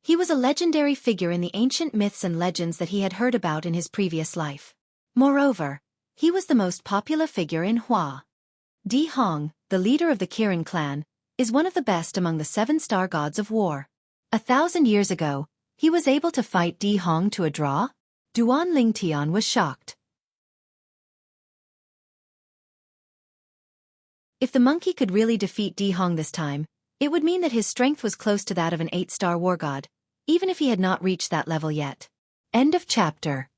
He was a legendary figure in the ancient myths and legends that he had heard about in his previous life. Moreover, he was the most popular figure in Hua. Di Hong, the leader of the Kirin clan, is one of the best among the 7-star gods of war. 1,000 years ago, he was able to fight Di Hong to a draw? Duan Ling Tian was shocked. If the monkey could really defeat Di Hong this time, it would mean that his strength was close to that of an 8-star war god, even if he had not reached that level yet. End of chapter.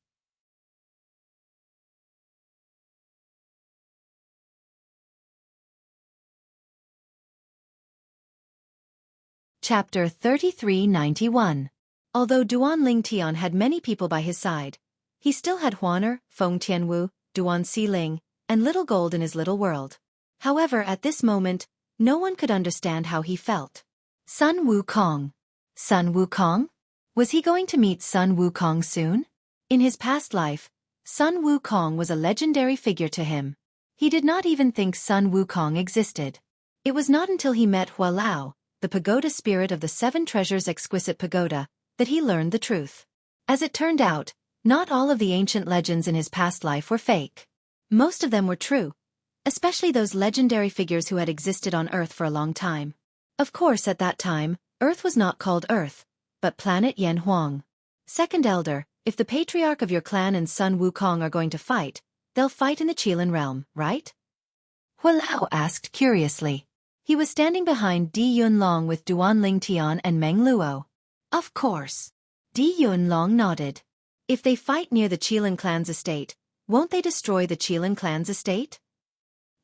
Chapter 3391. Although Duan Lingtian had many people by his side, he still had Huaner, Feng Tianwu, Duan Xiling, and Little Gold in his little world. However, at this moment, no one could understand how he felt. Sun Wukong. Sun Wukong? Was he going to meet Sun Wukong soon? In his past life, Sun Wukong was a legendary figure to him. He did not even think Sun Wukong existed. It was not until he met Hua Lao, the pagoda spirit of the Seven Treasures Exquisite Pagoda, that he learned the truth. As it turned out, not all of the ancient legends in his past life were fake. Most of them were true, especially those legendary figures who had existed on Earth for a long time. Of course, at that time, Earth was not called Earth, but planet Yanhuang. Second Elder, if the patriarch of your clan and Sun Wukong are going to fight, they'll fight in the Qilin realm, right? Hua Lao asked curiously. He was standing behind Di Yunlong with Duan Lingtian and Meng Luo. Of course. Di Yunlong nodded. If they fight near the Qilin clan's estate, won't they destroy the Qilin clan's estate?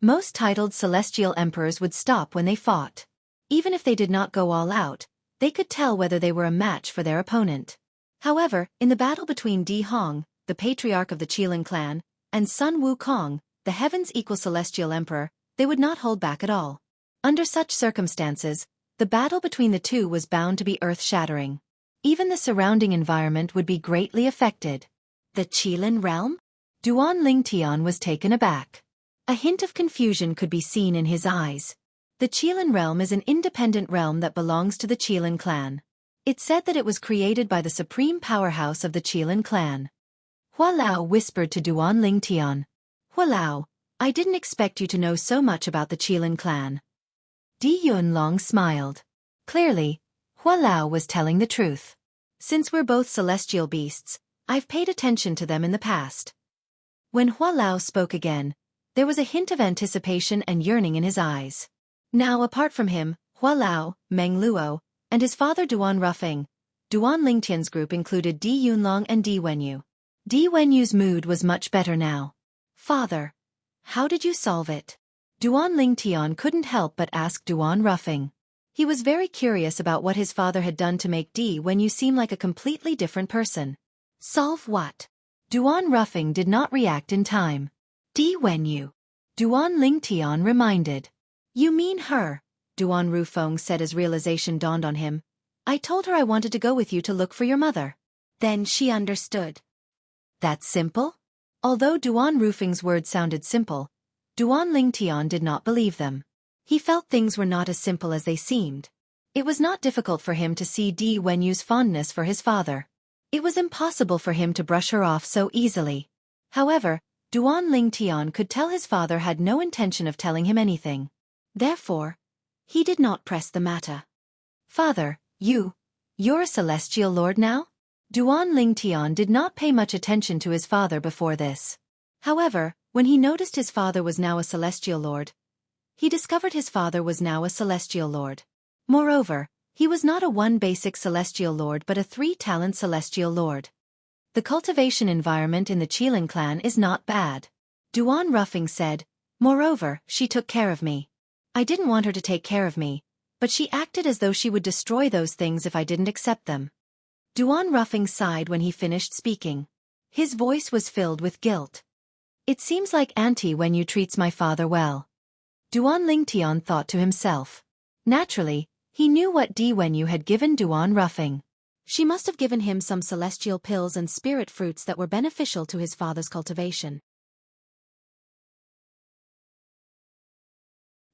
Most titled celestial emperors would stop when they fought. Even if they did not go all out, they could tell whether they were a match for their opponent. However, in the battle between Di Hong, the patriarch of the Qilin clan, and Sun Wukong, the heavens equal celestial emperor, they would not hold back at all. Under such circumstances, the battle between the two was bound to be earth-shattering. Even the surrounding environment would be greatly affected. The Qilin realm? Duan Lingtian was taken aback. A hint of confusion could be seen in his eyes. The Qilin realm is an independent realm that belongs to the Qilin clan. It said that it was created by the supreme powerhouse of the Qilin clan. Hua Lao whispered to Duan Lingtian. Hua Lao, I didn't expect you to know so much about the Qilin clan. Di Yunlong smiled. Clearly, Hua Lao was telling the truth. Since we're both celestial beasts, I've paid attention to them in the past. When Hua Lao spoke again, there was a hint of anticipation and yearning in his eyes. Now, apart from him, Hua Lao, Meng Luo, and his father Duan Rufeng, Duan Lingtian's group included Di Yunlong and Di Wenyu. Di Wenyu's mood was much better now. Father, how did you solve it? Duan Lingtian couldn't help but ask Duan Rufeng. He was very curious about what his father had done to make Di Wenyu seem like a completely different person. Solve what? Duan Rufeng did not react in time. Di Wenyu. Duan Lingtian reminded. You mean her? Duan Rufeng said as realization dawned on him. I told her I wanted to go with you to look for your mother. Then she understood. That's simple? Although Duan Rufeng's words sounded simple, Duan Lingtian did not believe them. He felt things were not as simple as they seemed. It was not difficult for him to see Di Wenyu's fondness for his father. It was impossible for him to brush her off so easily. However, Duan Lingtian could tell his father had no intention of telling him anything. Therefore, he did not press the matter. Father, you're a celestial lord now? Duan Lingtian did not pay much attention to his father before this. However, when he noticed his father was now a celestial lord, he discovered his father was now a celestial lord. Moreover, he was not a one basic celestial lord but a 3-talent celestial lord. The cultivation environment in the Qilin clan is not bad. Duan Rufeng said, moreover, she took care of me. I didn't want her to take care of me, but she acted as though she would destroy those things if I didn't accept them. Duan Rufeng sighed when he finished speaking. His voice was filled with guilt. It seems like Auntie Wenyu treats my father well. Duan Lingtian thought to himself. Naturally, he knew what Di Wenyu had given Duan Rufeng. She must have given him some celestial pills and spirit fruits that were beneficial to his father's cultivation.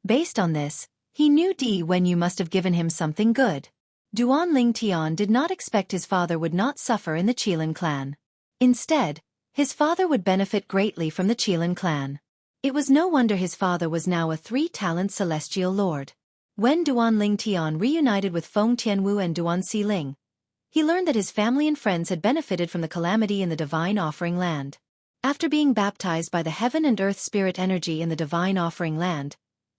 Based on this, he knew Di Wenyu must have given him something good. Duan Lingtian did not expect his father would not suffer in the Qilin clan. Instead, his father would benefit greatly from the Qilin clan. It was no wonder his father was now a 3-talent celestial lord. When Duan Lingtian reunited with Feng Tianwu and Duan Xiling, he learned that his family and friends had benefited from the calamity in the Divine Offering Land. After being baptized by the heaven and earth spirit energy in the Divine Offering Land,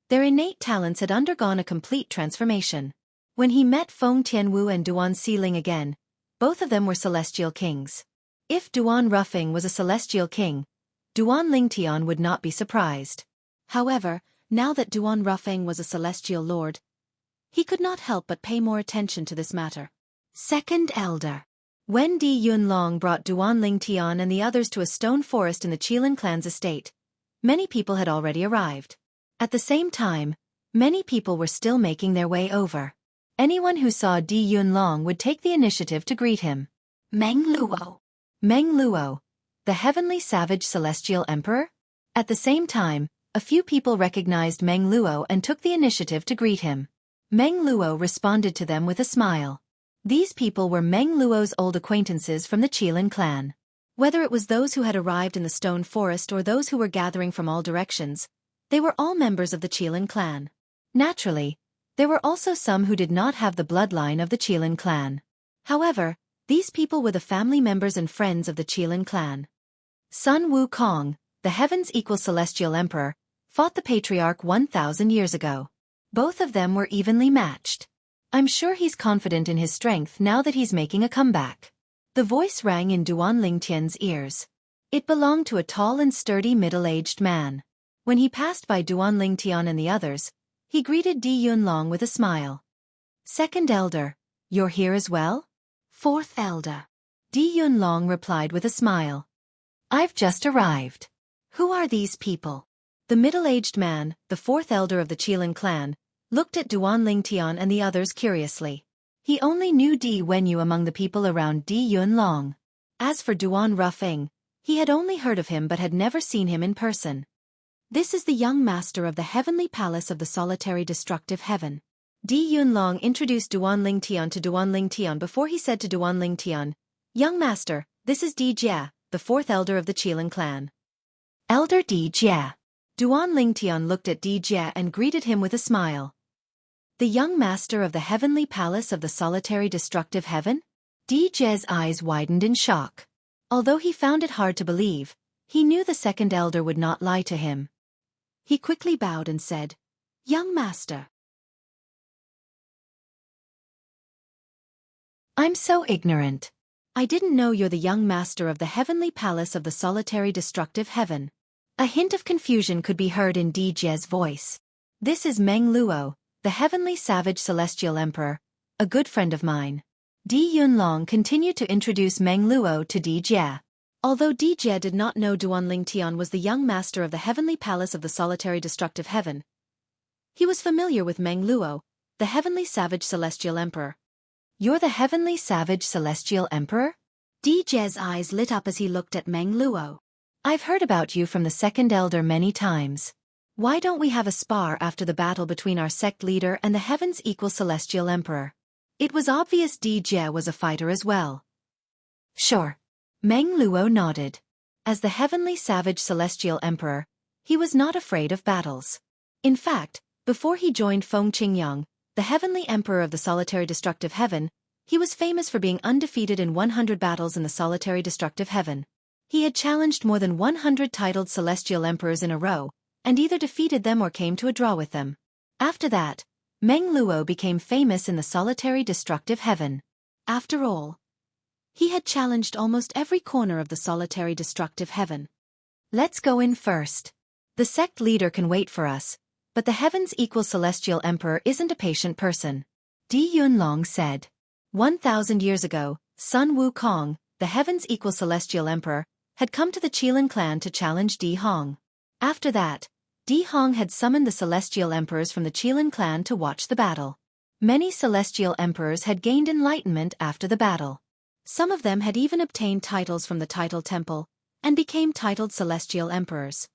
their innate talents had undergone a complete transformation. When he met Feng Tianwu and Duan Xiling again, both of them were celestial kings. If Duan Rufeng was a celestial king, Duan Lingtian would not be surprised. However, now that Duan Rufeng was a celestial lord, he could not help but pay more attention to this matter. Second Elder. When Di Yunlong brought Duan Lingtian and the others to a stone forest in the Qilin clan's estate, many people had already arrived. At the same time, many people were still making their way over. Anyone who saw Di Yunlong would take the initiative to greet him. Meng Luo. Meng Luo, the heavenly savage celestial emperor? At the same time, a few people recognized Meng Luo and took the initiative to greet him. Meng Luo responded to them with a smile. These people were Meng Luo's old acquaintances from the Qilin clan. Whether it was those who had arrived in the stone forest or those who were gathering from all directions, they were all members of the Qilin clan. Naturally, there were also some who did not have the bloodline of the Qilin clan. However, these people were the family members and friends of the Qilin clan. Sun Wukong, the heavens equal celestial emperor, fought the patriarch 1,000 years ago. Both of them were evenly matched. I'm sure he's confident in his strength now that he's making a comeback. The voice rang in Duan Lingtian's ears. It belonged to a tall and sturdy middle-aged man. When he passed by Duan Lingtian and the others, he greeted Di Yunlong with a smile. Second elder, you're here as well? Fourth elder. Di Yunlong replied with a smile. I've just arrived. Who are these people? The middle-aged man, the fourth elder of the Qilin clan, looked at Duan Lingtian and the others curiously. He only knew Di Wenyu among the people around Di Yunlong. As for Duan Rufeng, he had only heard of him but had never seen him in person. This is the young master of the heavenly palace of the solitary destructive heaven. Di Yunlong introduced Duan Lingtian to Duan Lingtian before he said to Duan Lingtian, Young master, this is Di Jia, the fourth elder of the Qilin clan. Elder Di Jia. Duan Lingtian looked at Di Jia and greeted him with a smile. The young master of the heavenly palace of the solitary destructive heaven? Di Jia's eyes widened in shock. Although he found it hard to believe, he knew the second elder would not lie to him. He quickly bowed and said, Young master. I'm so ignorant. I didn't know you're the young master of the heavenly palace of the solitary destructive heaven. A hint of confusion could be heard in Di Jia's voice. This is Meng Luo, the heavenly savage celestial emperor, a good friend of mine. Di Yunlong continued to introduce Meng Luo to Di Jia. Although Di Jia did not know Duan Lingtian was the young master of the heavenly palace of the solitary destructive heaven, he was familiar with Meng Luo, the heavenly savage celestial emperor. You're the heavenly savage celestial emperor? Di Jia's eyes lit up as he looked at Meng Luo. I've heard about you from the second elder many times. Why don't we have a spar after the battle between our sect leader and the heavens equal celestial emperor? It was obvious Di Jia was a fighter as well. Sure. Meng Luo nodded. As the heavenly savage celestial emperor, he was not afraid of battles. In fact, before he joined Feng Qingyang, the heavenly emperor of the solitary destructive heaven, he was famous for being undefeated in 100 battles in the solitary destructive heaven. He had challenged more than 100 titled celestial emperors in a row, and either defeated them or came to a draw with them. After that, Meng Luo became famous in the solitary destructive heaven. After all, he had challenged almost every corner of the solitary destructive heaven. Let's go in first. The sect leader can wait for us, but the heavens equal celestial emperor isn't a patient person. Di Yunlong said. 1,000 years ago, Sun Wukong, the heavens equal celestial emperor, had come to the Qilin clan to challenge Di Hong. After that, Di Hong had summoned the celestial emperors from the Qilin clan to watch the battle. Many celestial emperors had gained enlightenment after the battle. Some of them had even obtained titles from the title temple, and became titled celestial emperors.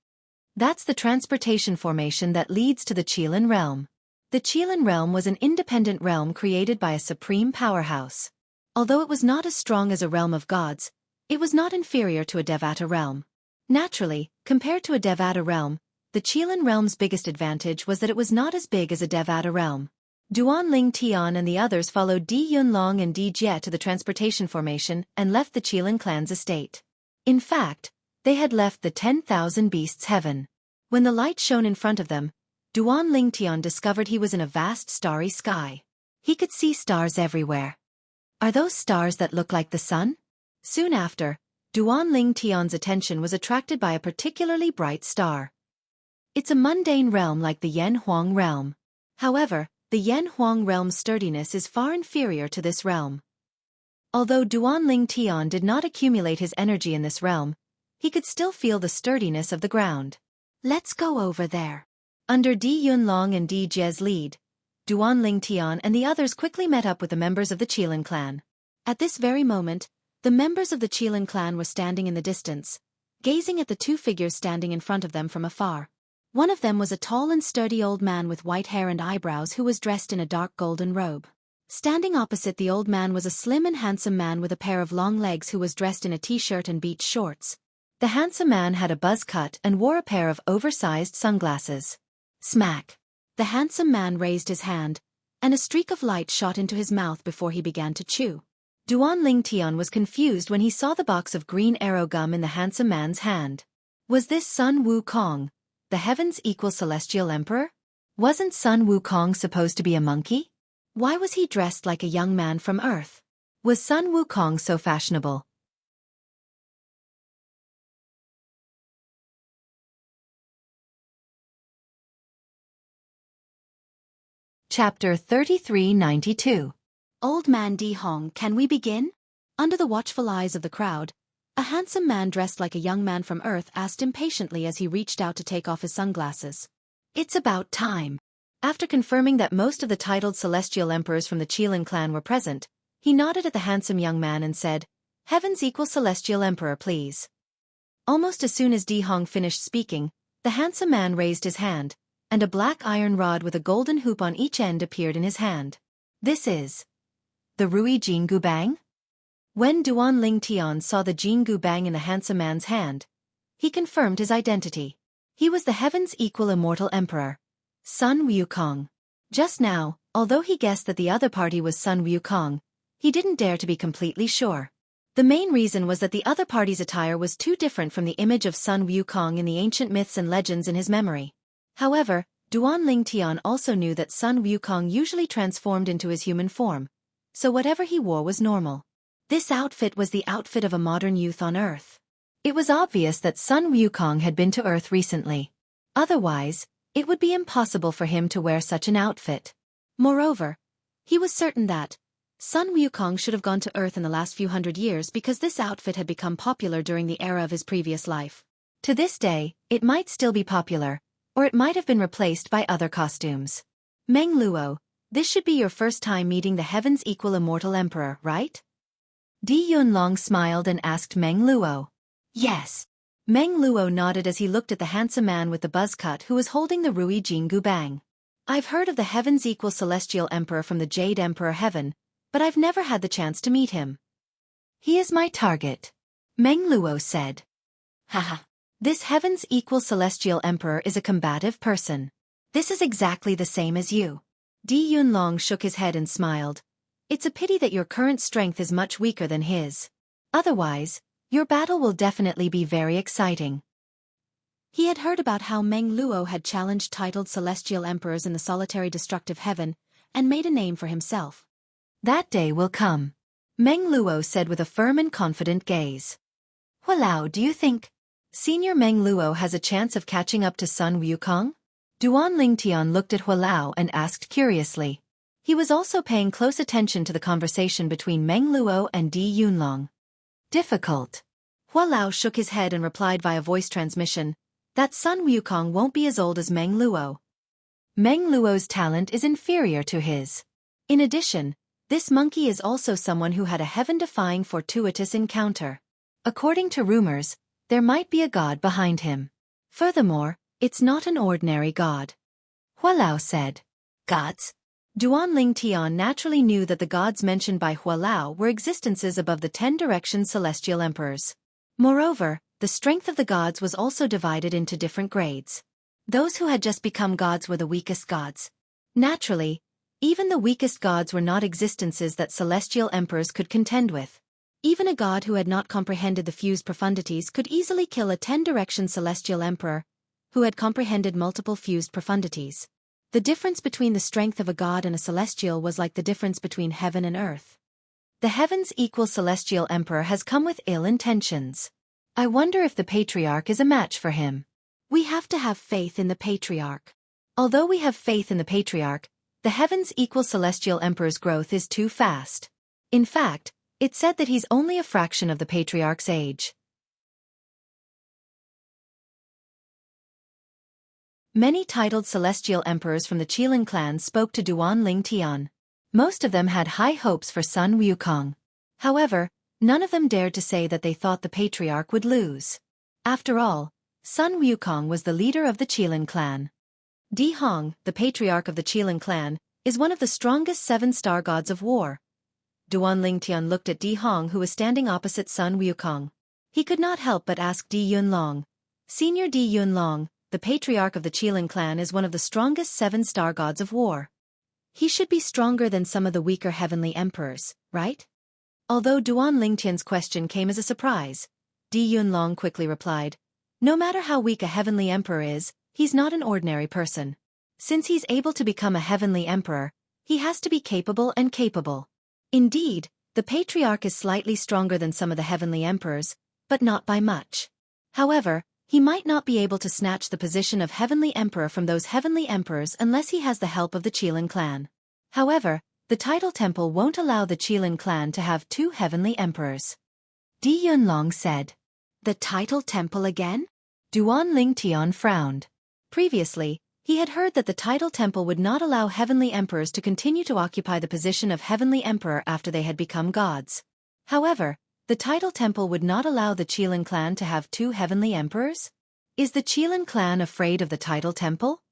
That's the transportation formation that leads to the Qilin realm. The Qilin realm was an independent realm created by a supreme powerhouse. Although it was not as strong as a realm of gods, it was not inferior to a Devata realm. Naturally, compared to a Devata realm, the Qilin realm's biggest advantage was that it was not as big as a Devata realm. Duan Lingtian and the others followed Di Yunlong and Di Jia to the transportation formation and left the Qilin clan's estate. In fact, they had left the 10,000 beasts heaven. When the light shone in front of them, Duan Lingtian discovered he was in a vast starry sky. He could see stars everywhere. Are those stars that look like the sun? Soon after, Duan Lingtian's attention was attracted by a particularly bright star. It's a mundane realm like the Yan Huang realm. However, the Yan Huang realm's sturdiness is far inferior to this realm. Although Duanling Tian did not accumulate his energy in this realm, he could still feel the sturdiness of the ground. Let's go over there. Under Di Yunlong and Di Jie's lead, Duanling Tian and the others quickly met up with the members of the Qilin clan. At this very moment, the members of the Qilin clan were standing in the distance, gazing at the two figures standing in front of them from afar. One of them was a tall and sturdy old man with white hair and eyebrows who was dressed in a dark golden robe. Standing opposite the old man was a slim and handsome man with a pair of long legs who was dressed in a t-shirt and beach shorts. The handsome man had a buzz cut and wore a pair of oversized sunglasses. Smack! The handsome man raised his hand, and a streak of light shot into his mouth before he began to chew. Duanling Tian was confused when he saw the box of green arrow gum in the handsome man's hand. Was this Sun Wukong, the heaven's equal celestial emperor? Wasn't Sun Wukong supposed to be a monkey? Why was he dressed like a young man from Earth? Was Sun Wukong so fashionable? Chapter 3392. Old man Di Hong, can we begin? Under the watchful eyes of the crowd, a handsome man dressed like a young man from Earth asked impatiently as he reached out to take off his sunglasses. It's about time. After confirming that most of the titled celestial emperors from the Qilin clan were present, he nodded at the handsome young man and said, "Heaven's equal celestial emperor, please." Almost as soon as Di Hong finished speaking, the handsome man raised his hand, and a black iron rod with a golden hoop on each end appeared in his hand. This is the Rui Jianghu Bang? When Duanling Tian saw the Jianghu Bang in the handsome man's hand, he confirmed his identity. He was the heaven's equal immortal emperor, Sun Wukong. Just now, although he guessed that the other party was Sun Wukong, he didn't dare to be completely sure. The main reason was that the other party's attire was too different from the image of Sun Wukong in the ancient myths and legends in his memory. However, Duanling Tian also knew that Sun Wukong usually transformed into his human form, so whatever he wore was normal. This outfit was the outfit of a modern youth on Earth. It was obvious that Sun Wukong had been to Earth recently. Otherwise, it would be impossible for him to wear such an outfit. Moreover, he was certain that Sun Wukong should have gone to Earth in the last few hundred years because this outfit had become popular during the era of his previous life. To this day, it might still be popular, or it might have been replaced by other costumes. Meng Luo, this should be your first time meeting the heaven's equal immortal emperor, right? Di Yunlong smiled and asked Meng Luo. Yes. Meng Luo nodded as he looked at the handsome man with the buzz cut who was holding the Rui Jianghu Bang. I've heard of the heaven's equal celestial emperor from the Jade Emperor Heaven, but I've never had the chance to meet him. He is my target, Meng Luo said. Haha. This heaven's equal celestial emperor is a combative person. This is exactly the same as you. Di Yunlong shook his head and smiled. It's a pity that your current strength is much weaker than his. Otherwise, your battle will definitely be very exciting. He had heard about how Meng Luo had challenged titled celestial emperors in the solitary destructive heaven, and made a name for himself. That day will come, Meng Luo said with a firm and confident gaze. Walao, do you think Senior Meng Luo has a chance of catching up to Sun Wukong? Duanling Tian looked at Walao and asked curiously. He was also paying close attention to the conversation between Meng Luo and Di Yunlong. Difficult. Walao shook his head and replied via voice transmission, that Sun Wukong won't be as old as Meng Luo. Meng Luo's talent is inferior to his. In addition, this monkey is also someone who had a heaven-defying fortuitous encounter. According to rumors, there might be a god behind him. Furthermore, it's not an ordinary god. Hualao said. Gods? Duanling Tian naturally knew that the gods mentioned by Hualao were existences above the 10 direction celestial emperors. Moreover, the strength of the gods was also divided into different grades. Those who had just become gods were the weakest gods. Naturally, even the weakest gods were not existences that celestial emperors could contend with. Even a god who had not comprehended the fused profundities could easily kill a 10-direction celestial emperor, who had comprehended multiple fused profundities. The difference between the strength of a god and a celestial was like the difference between heaven and earth. The heaven's equal celestial emperor has come with ill intentions. I wonder if the patriarch is a match for him. We have to have faith in the patriarch. Although we have faith in the patriarch, the heaven's equal celestial emperor's growth is too fast. In fact, It said that he's only a fraction of the patriarch's age. Many titled celestial emperors from the Qilin clan spoke to Duan Ling Tian. Most of them had high hopes for Sun Wukong. However, none of them dared to say that they thought the patriarch would lose. After all, Sun Wukong was the leader of the Qilin clan. Di Hong, the patriarch of the Qilin clan, is one of the strongest 7-star gods of war. Duan Ling Tian looked at Di Hong, who was standing opposite Sun Wukong. He could not help but ask Di Yunlong. Senior Di Yunlong, the patriarch of the Qilin clan, is one of the strongest 7-star gods of war. He should be stronger than some of the weaker heavenly emperors, right? Although Duan Lingtian's question came as a surprise, Di Yunlong quickly replied, no matter how weak a heavenly emperor is, he's not an ordinary person. Since he's able to become a heavenly emperor, he has to be capable and capable. Indeed, the patriarch is slightly stronger than some of the heavenly emperors, but not by much. However, he might not be able to snatch the position of heavenly emperor from those heavenly emperors unless he has the help of the Qilin clan. However, the title temple won't allow the Qilin clan to have 2 heavenly emperors. Di Yunlong said. The title temple again? Duan Ling Tian frowned. Previously, he had heard that the title temple would not allow heavenly emperors to continue to occupy the position of heavenly emperor after they had become gods. However, the title temple would not allow the Qilin clan to have 2 heavenly emperors? Is the Qilin clan afraid of the title temple?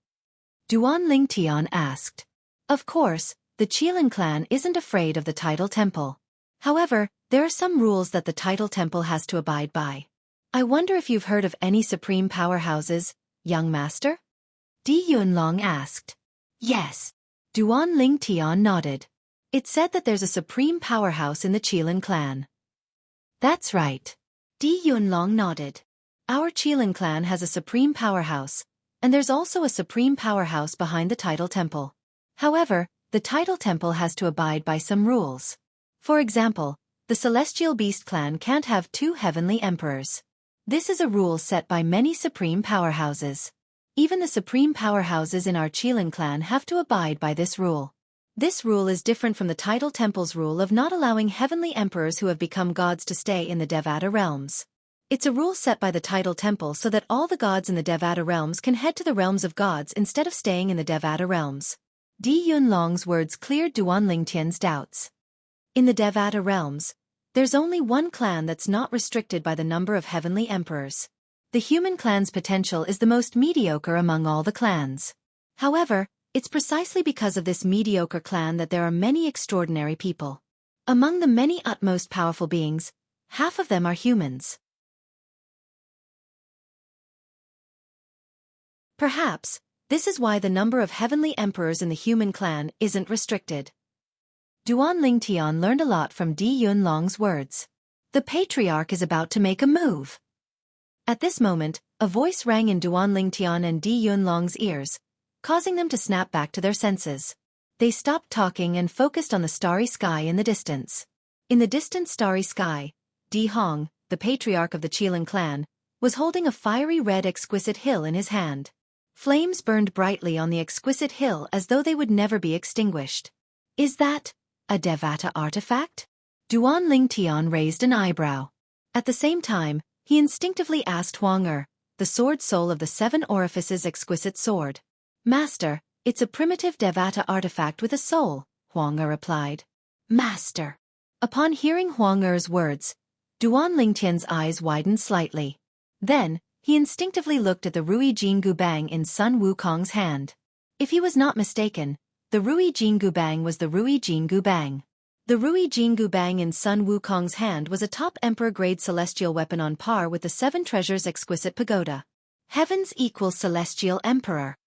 Duan Ling Tian asked. Of course, the Qilin clan isn't afraid of the title temple. However, there are some rules that the title temple has to abide by. I wonder if you've heard of any supreme powerhouses, young master? Di Yunlong asked. Yes. Duan Ling Tian nodded. It said that there's a supreme powerhouse in the Qilin clan. That's right. Di Yunlong nodded. Our Qilin clan has a supreme powerhouse, and there's also a supreme powerhouse behind the title temple. However, the title temple has to abide by some rules. For example, the Celestial Beast clan can't have 2 heavenly emperors. This is a rule set by many supreme powerhouses. Even the supreme powerhouses in our Qilin clan have to abide by this rule. This rule is different from the title temple's rule of not allowing heavenly emperors who have become gods to stay in the Devata realms. It's a rule set by the title temple so that all the gods in the Devata realms can head to the realms of gods instead of staying in the Devata realms. Di Yunlong's words cleared Duan Lingtian's doubts. In the Devata realms, there's only one clan that's not restricted by the number of heavenly emperors. The human clan's potential is the most mediocre among all the clans. However, it's precisely because of this mediocre clan that there are many extraordinary people. Among the many utmost powerful beings, half of them are humans. Perhaps, this is why the number of heavenly emperors in the human clan isn't restricted. Duan Ling Tian learned a lot from Di Yunlong's words. The patriarch is about to make a move. At this moment, a voice rang in Duan Ling Tian and Di Yunlong's ears, causing them to snap back to their senses. They stopped talking and focused on the starry sky in the distance. In the distant starry sky, Di Hong, the patriarch of the Qilin clan, was holding a fiery red exquisite hill in his hand. Flames burned brightly on the exquisite hill as though they would never be extinguished. Is that a Devata artifact? Duan Ling Tian raised an eyebrow. At the same time, he instinctively asked Huang the sword soul of the 7 orifices exquisite sword. Master, it's a primitive Devata artifact with a soul, Huang replied. Master. Upon hearing Huang words, Duan Lingtian's eyes widened slightly. Then, he instinctively looked at the Rui Jianghu Bang in Sun Wukong's hand. If he was not mistaken, the Rui Jianghu Bang was the Rui Jianghu Bang. The Rui Jianghu Bang in Sun Wukong's hand was a top emperor-grade celestial weapon on par with the 7 treasures exquisite pagoda. Heavens equals celestial emperor.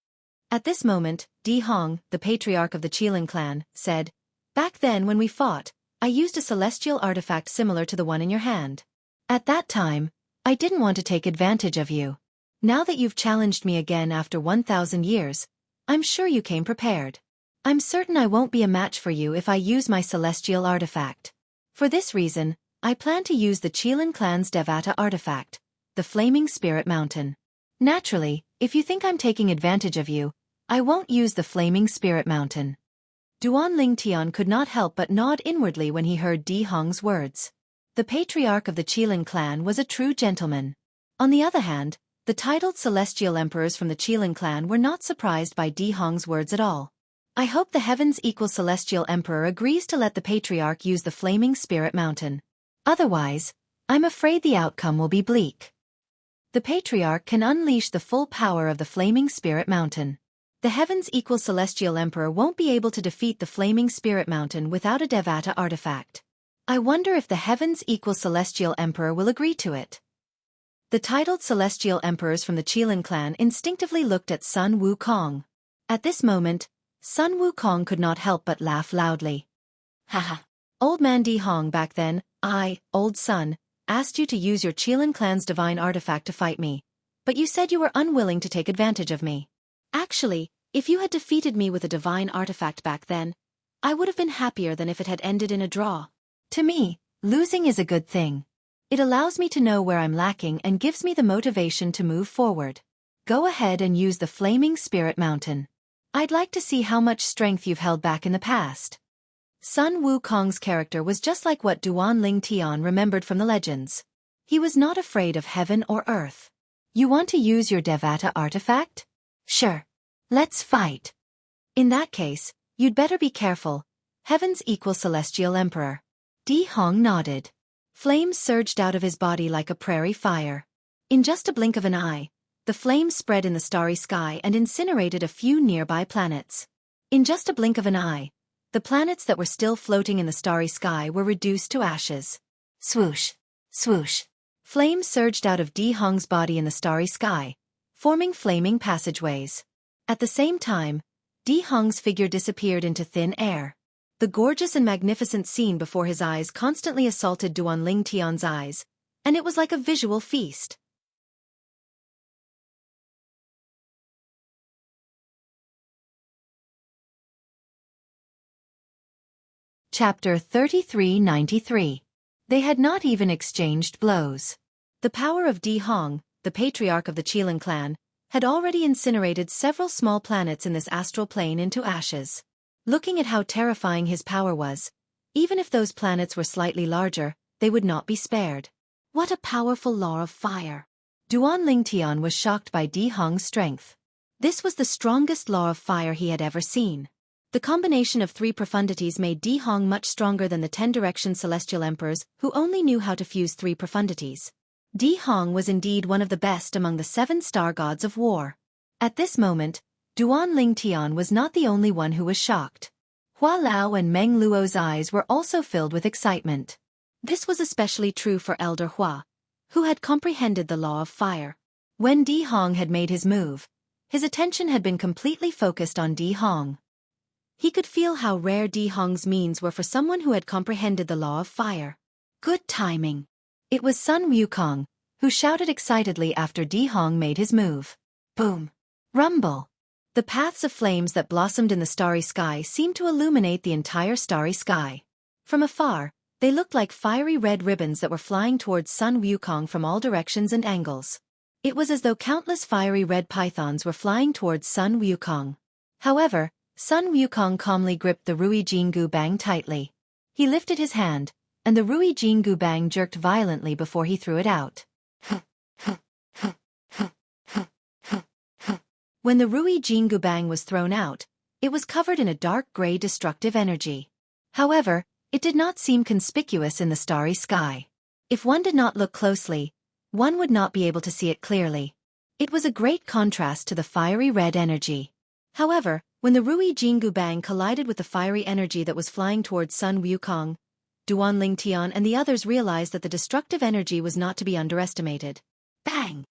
At this moment, Di Hong, the patriarch of the Qilin clan, said, Back then when we fought, I used a celestial artifact similar to the one in your hand. At that time, I didn't want to take advantage of you. Now that you've challenged me again after 1,000 years, I'm sure you came prepared. I'm certain I won't be a match for you if I use my celestial artifact. For this reason, I plan to use the Qilin clan's Devata artifact, the Flaming Spirit Mountain. Naturally, if you think I'm taking advantage of you, I won't use the Flaming Spirit Mountain. Duan Lingtian could not help but nod inwardly when he heard Di Hong's words. The patriarch of the Qilin clan was a true gentleman. On the other hand, the titled celestial emperors from the Qilin clan were not surprised by Di Hong's words at all. I hope the heavens equal celestial emperor agrees to let the patriarch use the flaming spirit mountain. Otherwise, I'm afraid the outcome will be bleak. The patriarch can unleash the full power of the flaming spirit mountain. The heavens equal celestial emperor won't be able to defeat the flaming spirit mountain without a Devata artifact. I wonder if the heavens equal celestial emperor will agree to it. The titled celestial emperors from the Qilin clan instinctively looked at Sun Wukong. At this moment, Sun Wukong could not help but laugh loudly. Haha. Old man Di Hong, back then, I, old son, asked you to use your Qilin clan's divine artifact to fight me. But you said you were unwilling to take advantage of me. Actually, if you had defeated me with a divine artifact back then, I would have been happier than if it had ended in a draw. To me, losing is a good thing. It allows me to know where I'm lacking and gives me the motivation to move forward. Go ahead and use the flaming spirit mountain. I'd like to see how much strength you've held back in the past. Sun Wukong's character was just like what Duan Lingtian remembered from the legends. He was not afraid of heaven or earth. You want to use your Devata artifact? Sure. Let's fight. In that case, you'd better be careful. Heavens equal celestial emperor. Di Hong nodded. Flames surged out of his body like a prairie fire. In just a blink of an eye, the flames spread in the starry sky and incinerated a few nearby planets. In just a blink of an eye, the planets that were still floating in the starry sky were reduced to ashes. Swoosh, swoosh. Flames surged out of Di Hong's body in the starry sky, forming flaming passageways. At the same time, Di Hong's figure disappeared into thin air. The gorgeous and magnificent scene before his eyes constantly assaulted Duan Lingtian's eyes, and it was like a visual feast. Chapter 3393. They had not even exchanged blows. The power of Di Hong, the patriarch of the Qilin clan, had already incinerated several small planets in this astral plane into ashes. Looking at how terrifying his power was, even if those planets were slightly larger, they would not be spared. What a powerful law of fire! Duan Lingtian was shocked by Di Hong's strength. This was the strongest law of fire he had ever seen. The combination of 3 profundities made Di Hong much stronger than the 10 direction celestial emperors who only knew how to fuse 3 profundities. Di Hong was indeed one of the best among the 7 star gods of war. At this moment, Duan Lingtian was not the only one who was shocked. Hua Lao and Meng Luo's eyes were also filled with excitement. This was especially true for Elder Hua, who had comprehended the law of fire. When Di Hong had made his move, his attention had been completely focused on Di Hong. He could feel how rare Di Hong's means were for someone who had comprehended the law of fire. Good timing. It was Sun Wukong, who shouted excitedly after Di Hong made his move. Boom! Rumble! The paths of flames that blossomed in the starry sky seemed to illuminate the entire starry sky. From afar, they looked like fiery red ribbons that were flying towards Sun Wukong from all directions and angles. It was as though countless fiery red pythons were flying towards Sun Wukong. However, Sun Wukong calmly gripped the Rui Jianghu Bang tightly. He lifted his hand, and the Rui Jianghu Bang jerked violently before he threw it out. When the Rui Jianghu Bang was thrown out, it was covered in a dark gray destructive energy. However, it did not seem conspicuous in the starry sky. If one did not look closely, one would not be able to see it clearly. It was a great contrast to the fiery red energy. However, when the Rui Jianghu Bang collided with the fiery energy that was flying towards Sun Wukong, Duan Lingtian and the others realized that the destructive energy was not to be underestimated. Bang!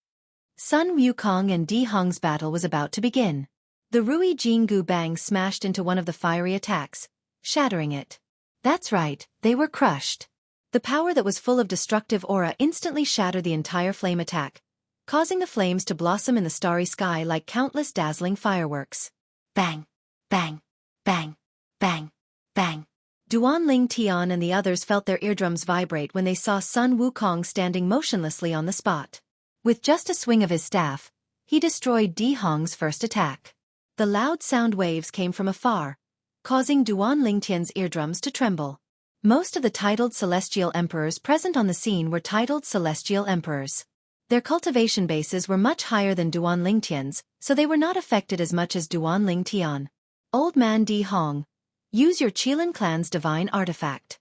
Sun Wukong and Di Hong's battle was about to begin. The Rui Jianghu Bang smashed into one of the fiery attacks, shattering it. That's right, they were crushed. The power that was full of destructive aura instantly shattered the entire flame attack, causing the flames to blossom in the starry sky like countless dazzling fireworks. Bang! Bang! Bang! Bang! Bang! Duan Lingtian and the others felt their eardrums vibrate when they saw Sun Wukong standing motionlessly on the spot. With just a swing of his staff, he destroyed Di Hong's first attack. The loud sound waves came from afar, causing Duan Lingtian's eardrums to tremble. Most of the titled celestial emperors present on the scene were titled celestial emperors. Their cultivation bases were much higher than Duan Lingtian's, so they were not affected as much as Duan Lingtian. Old man Di Hong, use your Qilin clan's divine artifact.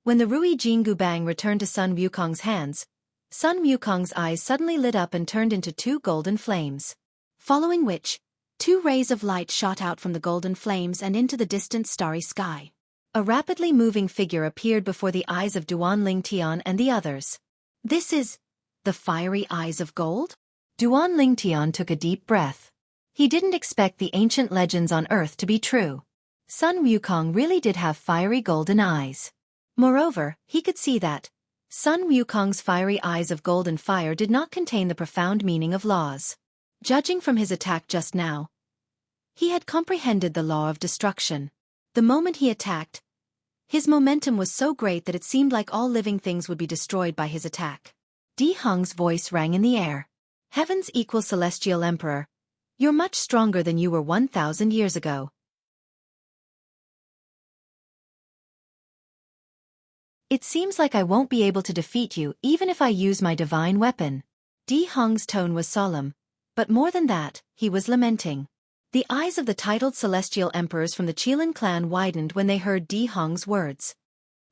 When the Rui Jianghu Bang returned to Sun Wukong's hands, Sun Wukong's eyes suddenly lit up and turned into two golden flames. Following which, two rays of light shot out from the golden flames and into the distant starry sky. A rapidly moving figure appeared before the eyes of Duan Lingtian and the others. This is the fiery eyes of gold? Duan Lingtian took a deep breath. He didn't expect the ancient legends on Earth to be true. Sun Wukong really did have fiery golden eyes. Moreover, he could see that Sun Wukong's fiery eyes of golden fire did not contain the profound meaning of laws. Judging from his attack just now, he had comprehended the law of destruction. The moment he attacked, his momentum was so great that it seemed like all living things would be destroyed by his attack. Di Hong's voice rang in the air. Heaven's equal celestial emperor, you're much stronger than you were 1,000 years ago. It seems like I won't be able to defeat you even if I use my divine weapon. Di Hong's tone was solemn, but more than that, he was lamenting. The eyes of the titled celestial emperors from the Qilin clan widened when they heard Di Hong's words.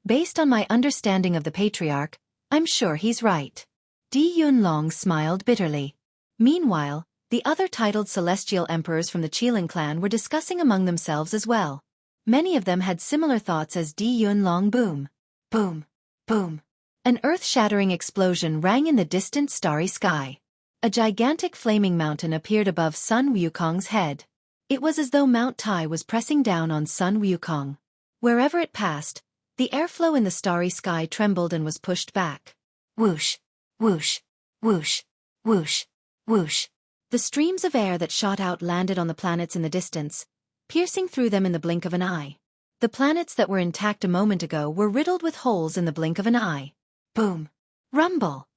Based on my understanding of the patriarch, I'm sure he's right. Di Yunlong smiled bitterly. Meanwhile, the other titled celestial emperors from the Qilin clan were discussing among themselves as well. Many of them had similar thoughts as Di Yunlong. Boom. Boom. Boom. An earth-shattering explosion rang in the distant starry sky. A gigantic flaming mountain appeared above Sun Wukong's head. It was as though Mount Tai was pressing down on Sun Wukong. Wherever it passed, the airflow in the starry sky trembled and was pushed back. Whoosh, whoosh, whoosh, whoosh, whoosh. The streams of air that shot out landed on the planets in the distance, piercing through them in the blink of an eye. The planets that were intact a moment ago were riddled with holes in the blink of an eye. Boom. Rumble.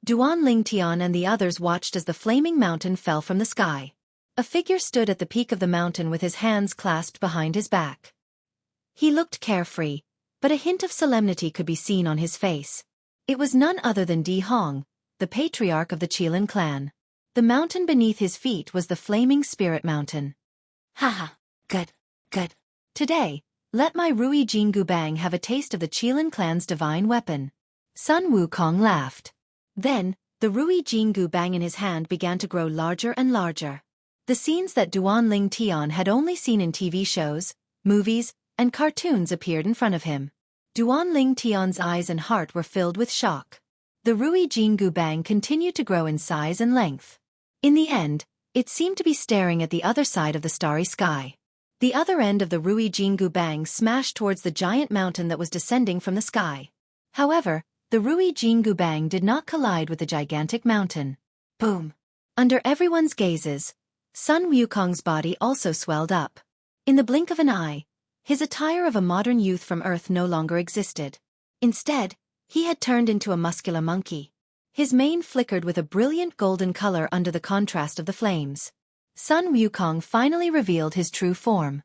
Duan Lingtian and the others watched as the flaming mountain fell from the sky. A figure stood at the peak of the mountain with his hands clasped behind his back. He looked carefree, but a hint of solemnity could be seen on his face. It was none other than Di Hong, the patriarch of the Qilin clan. The mountain beneath his feet was the flaming spirit mountain. Haha, good, good. Today, let my Rui Jianghu Bang have a taste of the Qilin clan's divine weapon. Sun Wukong laughed. Then, the Rui Jianghu Bang in his hand began to grow larger and larger. The scenes that Duan Lingtian had only seen in TV shows, movies, and cartoons appeared in front of him. Duan Lingtian's eyes and heart were filled with shock. The Rui Jianghu Bang continued to grow in size and length. In the end, it seemed to be staring at the other side of the starry sky. The other end of the Rui Jianghu Bang smashed towards the giant mountain that was descending from the sky. However, the Rui Jianghu Bang did not collide with the gigantic mountain. Boom! Under everyone's gazes, Sun Wukong's body also swelled up. In the blink of an eye, his attire of a modern youth from Earth no longer existed. Instead, he had turned into a muscular monkey. His mane flickered with a brilliant golden color under the contrast of the flames. Sun Wukong finally revealed his true form.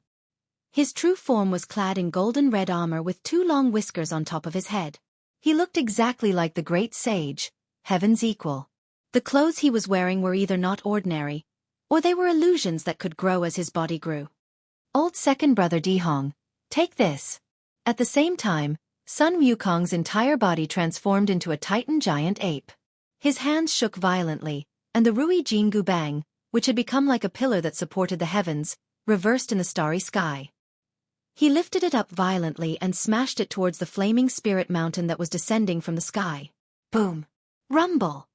His true form was clad in golden red armor with two long whiskers on top of his head. He looked exactly like the great sage, heaven's equal. The clothes he was wearing were either not ordinary, or they were illusions that could grow as his body grew. Old second brother Di Hong, take this. At the same time, Sun Wukong's entire body transformed into a titan giant ape. His hands shook violently, and the Rui Jianghu Bang, which had become like a pillar that supported the heavens, reversed in the starry sky. He lifted it up violently and smashed it towards the flaming spirit mountain that was descending from the sky. Boom! Rumble!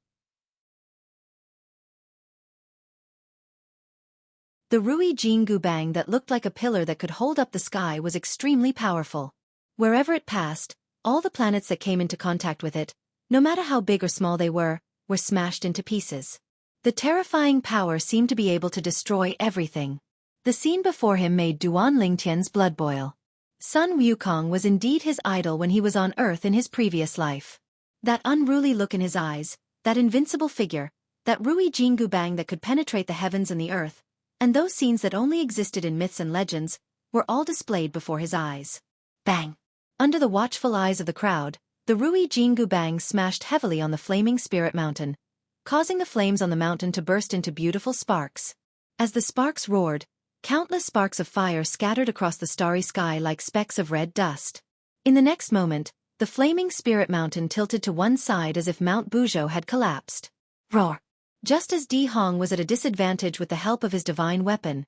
The Rui Jianghu Bang that looked like a pillar that could hold up the sky was extremely powerful. Wherever it passed, all the planets that came into contact with it, no matter how big or small they were smashed into pieces. The terrifying power seemed to be able to destroy everything. The scene before him made Duan Lingtian's blood boil. Sun Wukong was indeed his idol when he was on Earth in his previous life. That unruly look in his eyes, that invincible figure, that Rui Jianghu Bang that could penetrate the heavens and the earth, and those scenes that only existed in myths and legends, were all displayed before his eyes. Bang! Under the watchful eyes of the crowd, the Rui Jianghu bang smashed heavily on the flaming spirit mountain, causing the flames on the mountain to burst into beautiful sparks. As the sparks roared, countless sparks of fire scattered across the starry sky like specks of red dust. In the next moment, the flaming spirit mountain tilted to one side as if Mount Buzhou had collapsed. Roar! Just as Di Hong was at a disadvantage with the help of his divine weapon,